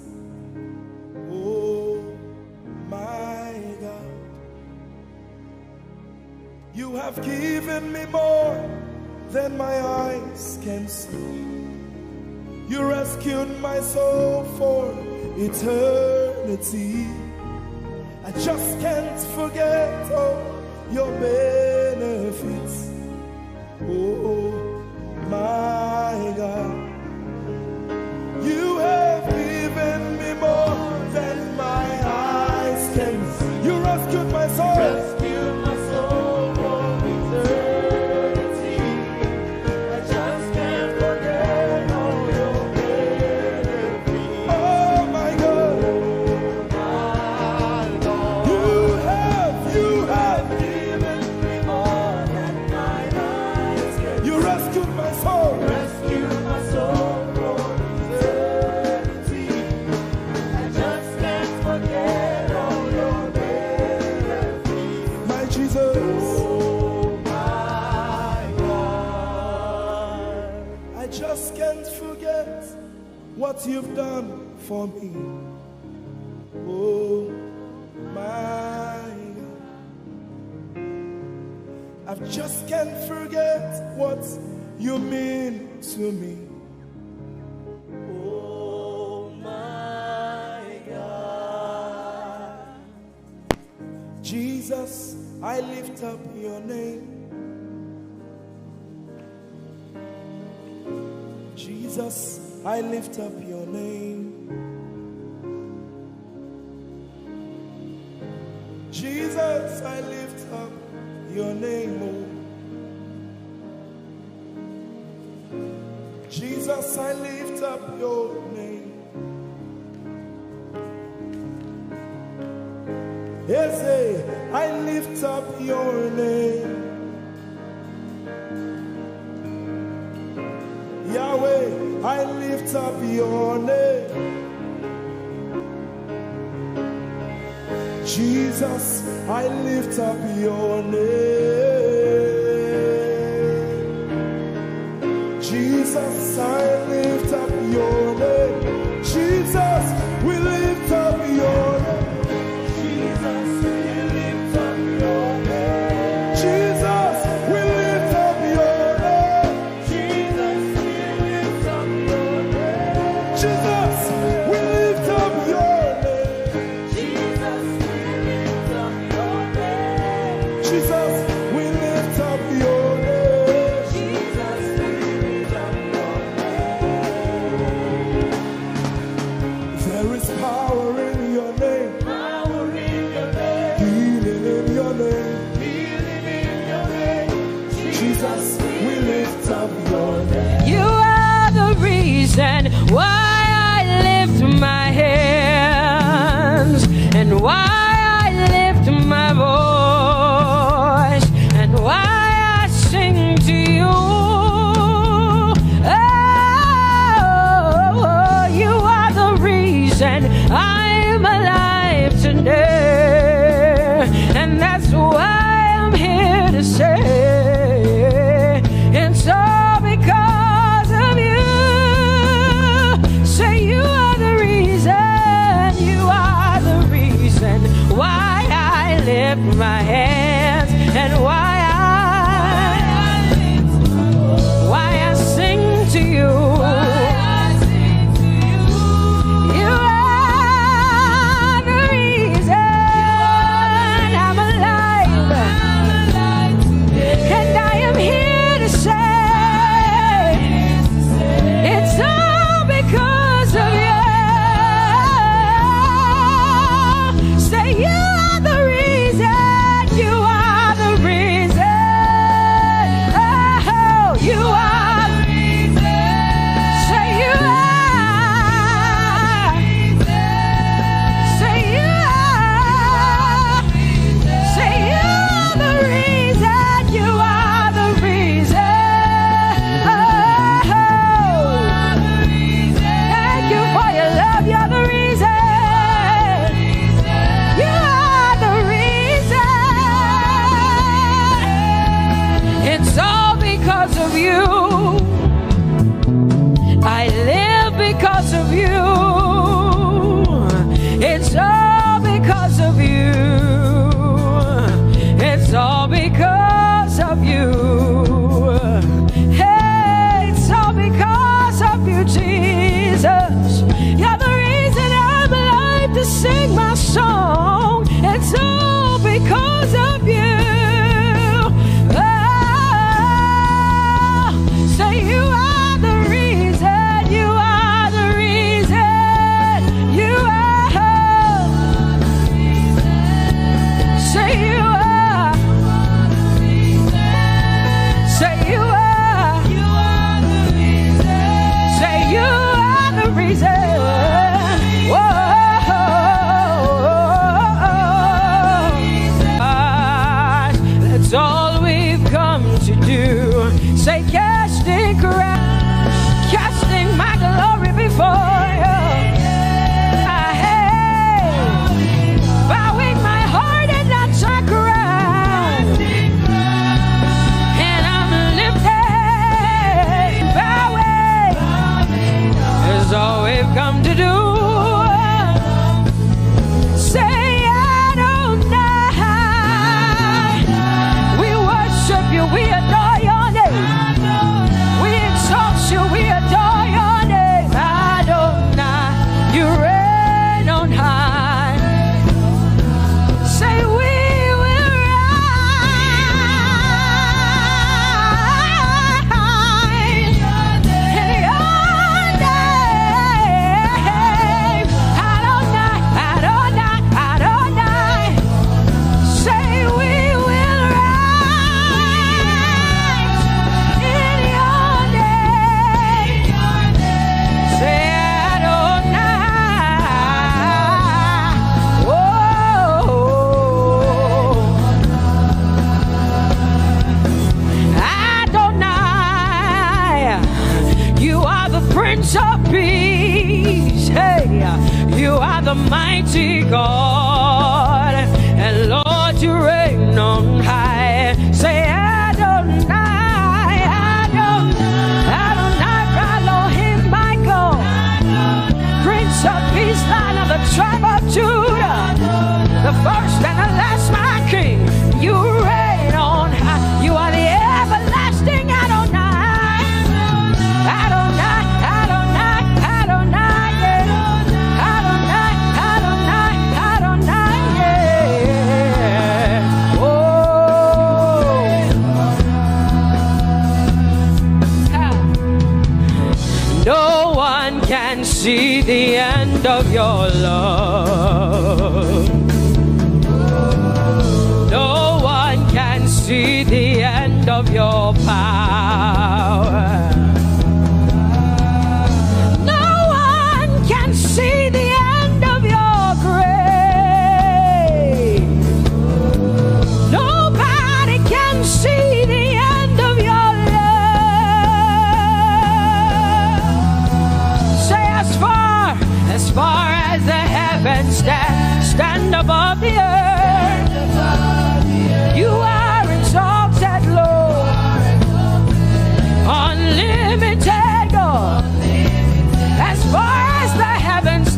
Oh my God, you have given me more than my eyes can see. You rescued my soul for eternity. I just can't forget all your benefits. Oh my God, you have given me more than my eyes can see. You rescued my soul. Rescue my soul from eternity. I just can't forget all your benefits. Oh my God, My Lord, you have given me more than my eyes can you rescued my soul. rescue my soul from eternity. I just can't forget all your benefits. My Jesus, Oh my God, I just can't forget what you've done for me. Oh my God, I just can't forget what you mean to me. oh my God. Jesus, I lift up your name. Jesus, I lift up your name. Jesus, I lift up your name, oh. Jesus, I lift up your name. Yes, I lift up your name. Yahweh, I lift up your name. Jesus, I lift up your name. Jesus, I lift up your name. Jesus, we lift up your name. Jesus, we lift up your name. Jesus, we lift up your name. Jesus, we lift up your name. Jesus, we lift up your name. Jesus, we lift up your name. Jesus, we lift up your name. Jesus, we lift up your name. There is power in your name. Power in your name. Healing in your name. Healing in your name. Jesus, we lift up your name. You are the reason why I lift my hands and why I lift my voice and why I sing to you. Oh, you are the reason I'm alive today, and that's why I'm here to say it's all because of you. Say you are the reason, you are the reason why I lift my hands and why I sing to you. You are the reason I'm alive, and I am here to say it's all because of you. Say you are the reason, you are the reason. mighty God, and Lord, you reign on high. Say Adonai, Adonai, Adonai, Elohim, Michael, Prince of Peace, Lion of the tribe of Judah, the first and the last, my King. You reign on high. You are the everlasting Adonai, Adonai, Adonai, Adonai, yeah. Adonai, Adonai, Adonai, yeah. Oh, no one can see the end of your love. No one can see the end of your power. No one can see the end of your grace. Nobody can see the end of your love. Say as far as the heavens stand above the earth, you are exalted, Lord, unlimited God. As far as the heavens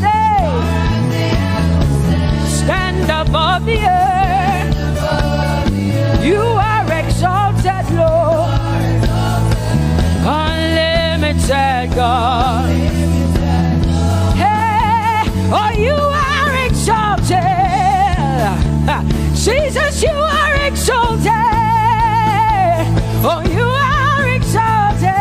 stand above the earth, you are exalted, Lord, unlimited God. Hey, oh, you are exalted. Jesus, you are exalted. Oh, you are exalted.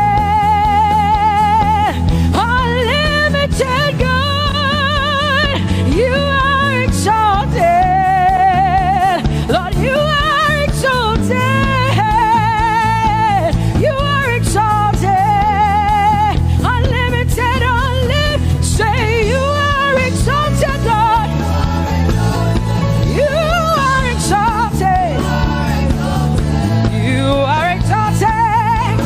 Unlimited God, you are exalted. Lord, you are exalted. You are exalted. Unlimited, say you are exalted, Lord. You are exalted. You are exalted.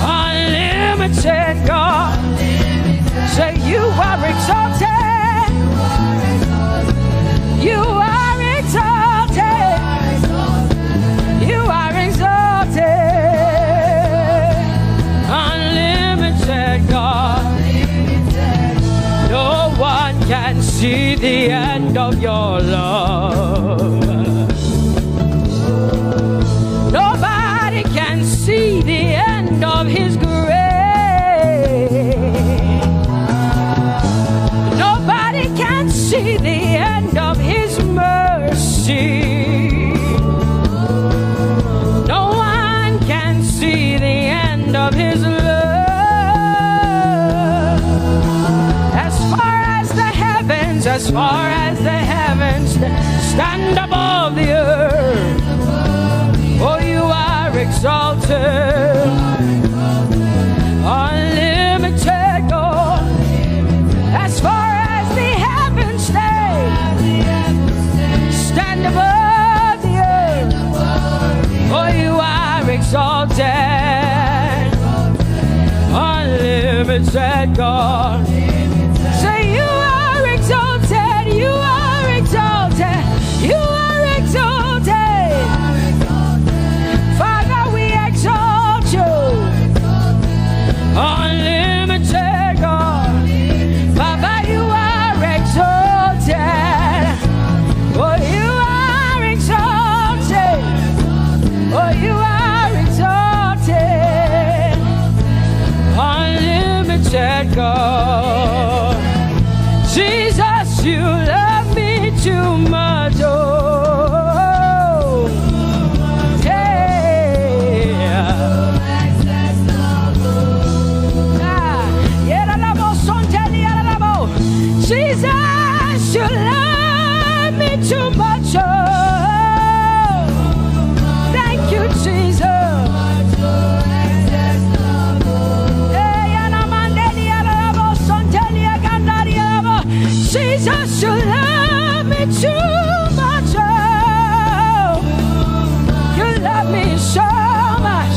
Unlimited God. Say you are exalted. You are exalted. You are exalted. Unlimited God. No one can see the end of your love. Nobody can see the end of his grace. Nobody can see the end of his mercy. No one can see the end of his love. As far as the heavens stand above the earth, oh, you are exalted. Unlimited God. As far as the heavens stand above the earth, oh, you are exalted. Unlimited God. Say you are exalted. You are exalted. You are exalted. Father, we exalt you. Unlimited God. Papa, you are exalted. Oh, you are exalted. Oh, you are exalted. Unlimited God. Jesus, you love me too much. Oh, Jesus, you love me too much. Oh, thank you, Jesus. Jesus, you love me too much. Oh, you love me so much.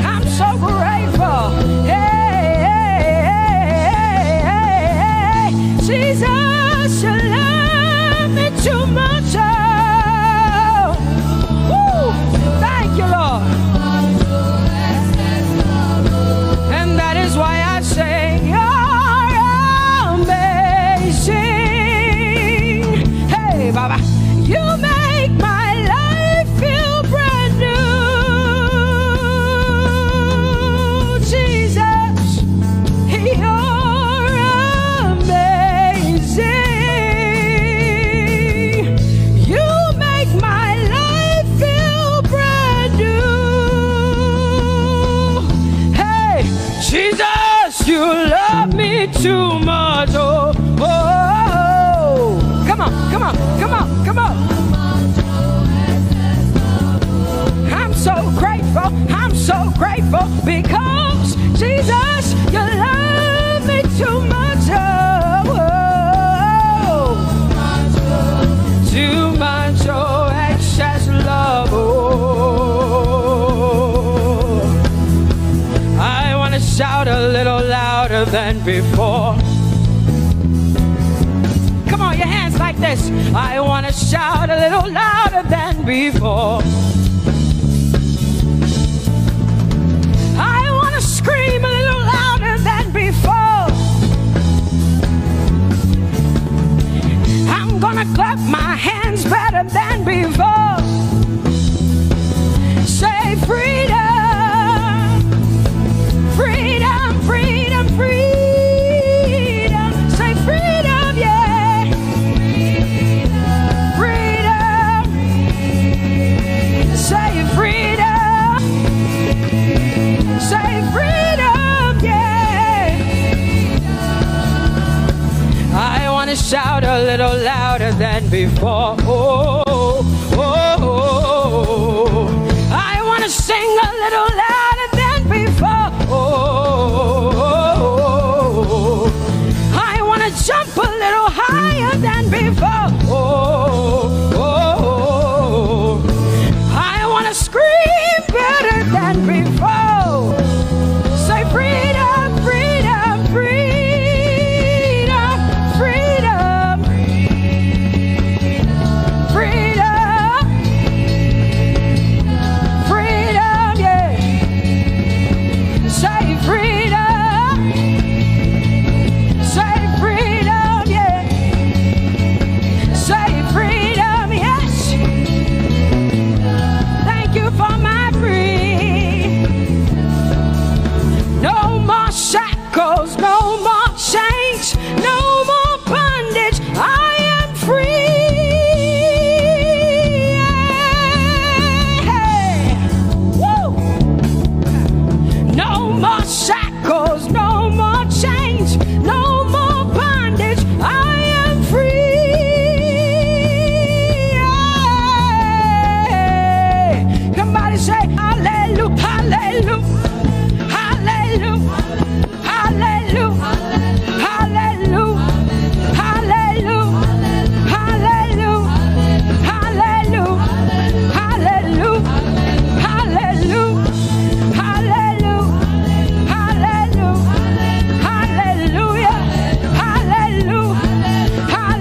I'm so grateful. Hey, hey, hey, hey, hey. Jesus. too much. Woo! Thank you, Lord. And that is why I say you're amazing. Hey, Baba, you make my life feel brand new. Jesus, you're amazing. You make my life feel brand new. Hey, Jesus, you love me too much. Oh, oh, oh. Come on, come on, come on, come on. I'm so grateful because Jesus, you love me too much. Oh, oh. Too much, oh, excess love. Oh, I want to shout a little louder than before. Come on, your hands like this. I want to shout a little louder than before. I want to scream a little louder than before. I'm gonna clap my hands better than before. Say freedom, freedom, freedom, freedom. Say freedom, yeah. Freedom. Say freedom. Say freedom, yeah. I want to shout a little louder than before. Oh, oh, oh, oh. I want to sing a little louder than before. Oh, oh, oh. I want to jump a little higher than before. Oh, oh, oh. I want to scream better than before. Say freedom, freedom, freedom, freedom, freedom, freedom, yeah. Say freedom, say freedom, yeah. Say freedom, yes. Thank you for my freedom. No more shackles, no more chains, no more bondage. I am free. Hey. Woo. No more shackles, no more chains, no more bondage. I am free. Somebody say hallelujah, hallelujah. Hallelujah, hallelujah, hallelujah, hallelujah, hallelujah, hallelujah, hallelujah, hallelujah, hallelujah, hallelujah, hallelujah,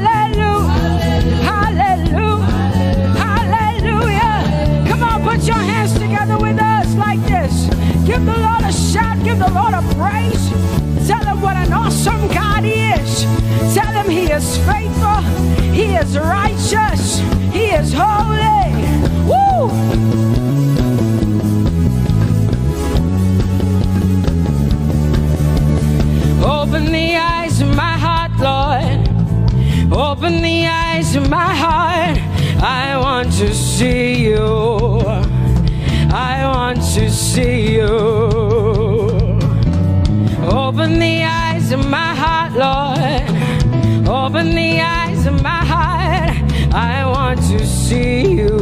hallelujah, hallelujah, hallelujah. Come on, put your hands together with us like this. Give the Lord a shout, give the Lord a praise. Tell him what an awesome God he is. Tell him he is faithful, he is righteous, he is holy. Woo! Open the eyes of my heart, Lord. Open the eyes of my heart. I want to see you. I want to see you. Open the eyes of my heart, Lord. Open the eyes of my heart. I want to see you.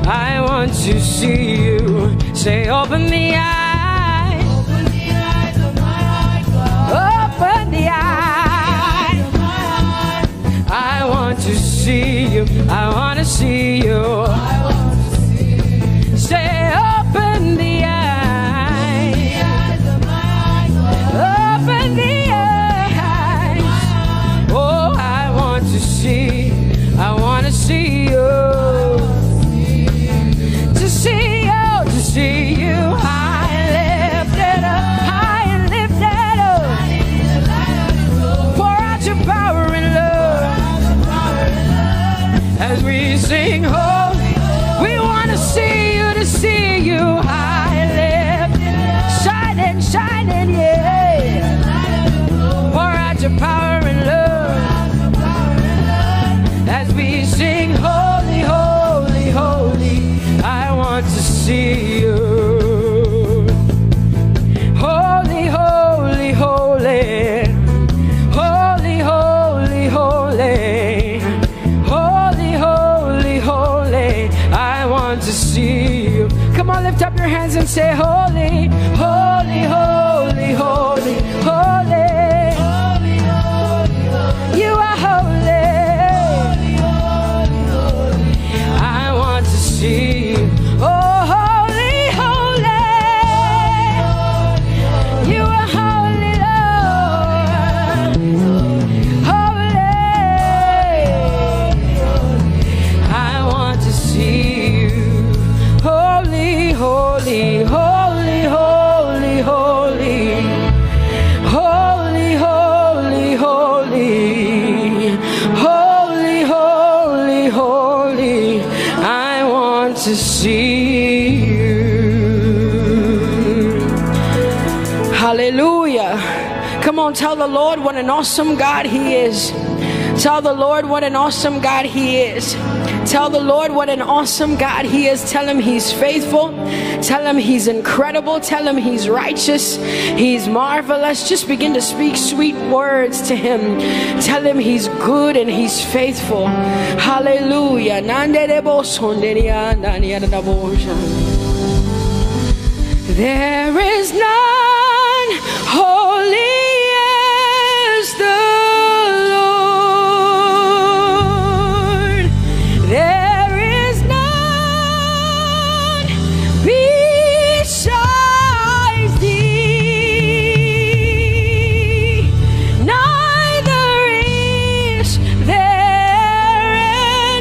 I want to see you. Say, open the eyes. Open the eyes of my heart, God. Open the eyes of my heart. I want to see you. I want to see you. I want to see you. Say, open the eyes. The eyes of my heart, God. Open the eyes. Oh, I want to see. sing holy. We want to see you high lifted, shining, shining, yeah. Pour out your power and love as we sing holy, holy, holy. I want to see you. Holy, holy, holy. Holy, holy, holy. Holy, holy, holy. I want to see you. Come on, lift up your hands and say holy, holy, holy, holy, holy. You are holy. I want to see you. Oh, holy, holy. You are holy, Lord. Holy. I want to see you. Holy, holy, holy, holy, holy. Holy, holy, holy. Holy, holy, holy. I want to see you. Hallelujah. Come on, tell the Lord what an awesome God He is. Tell the Lord what an awesome God He is. Tell the Lord what an awesome God He is. Tell Him He's faithful. Tell Him He's incredible. Tell Him He's righteous. He's marvelous. Just begin to speak sweet words to Him. Tell Him He's good and He's faithful. Hallelujah. There is none holy as the Lord. There is none besides thee. Neither is there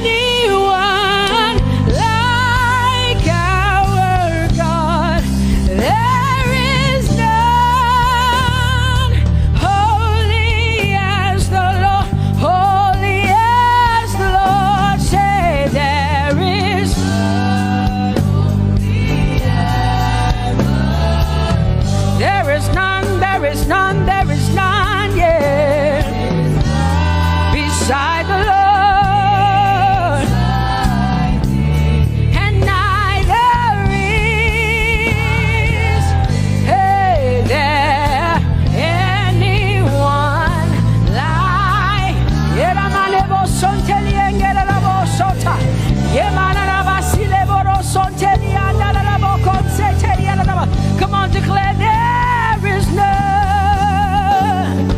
anyone like our God. There is none holy as the Lord, holy as the Lord. Say there is none holy as the Lord. There is none, there is none, there is none, yeah, beside the Lord. And neither is there anyone like. Come on, declare there is none.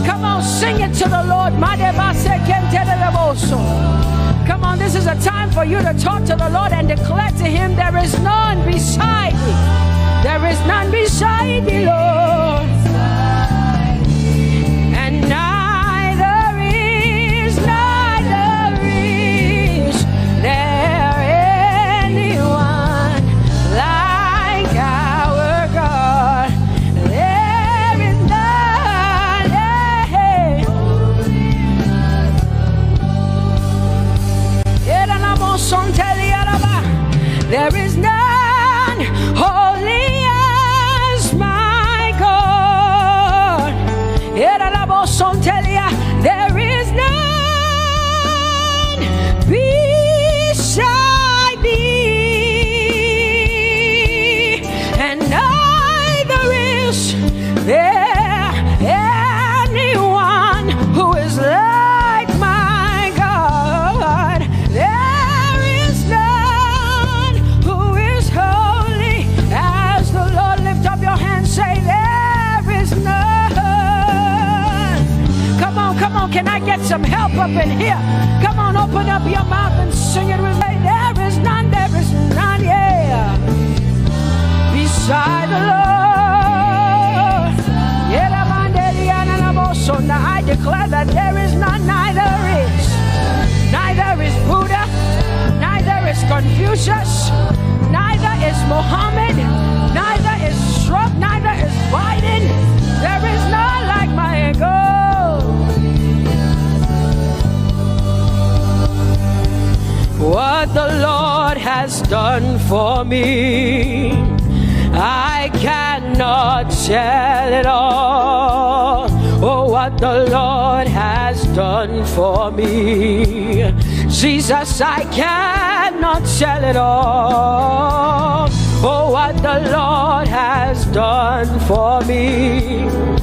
Come on, sing it to the Lord. Come on, this is a time for you to talk to the Lord and declare to Him there is none beside thee. There is none beside thee, Lord. And neither is there anyone like our God. There is none, there is none holy as my God. There is none beside thee, and neither is there anyone who is like my God. There is none who is holy as the Lord. Lift up your hands, say there is none. Come on, can I get some help up in here? Come on, open up your mouth and sing it with me. There is none, yeah, beside the Lord. Now I declare that there is none, neither is Buddha, neither is Confucius, neither is Muhammad, neither is Trump, neither is Biden. There is none like my God. the Lord has done for me, I cannot tell it all. Oh, what the Lord has done for me, Jesus, I cannot tell it all. Oh, what the Lord has done for me.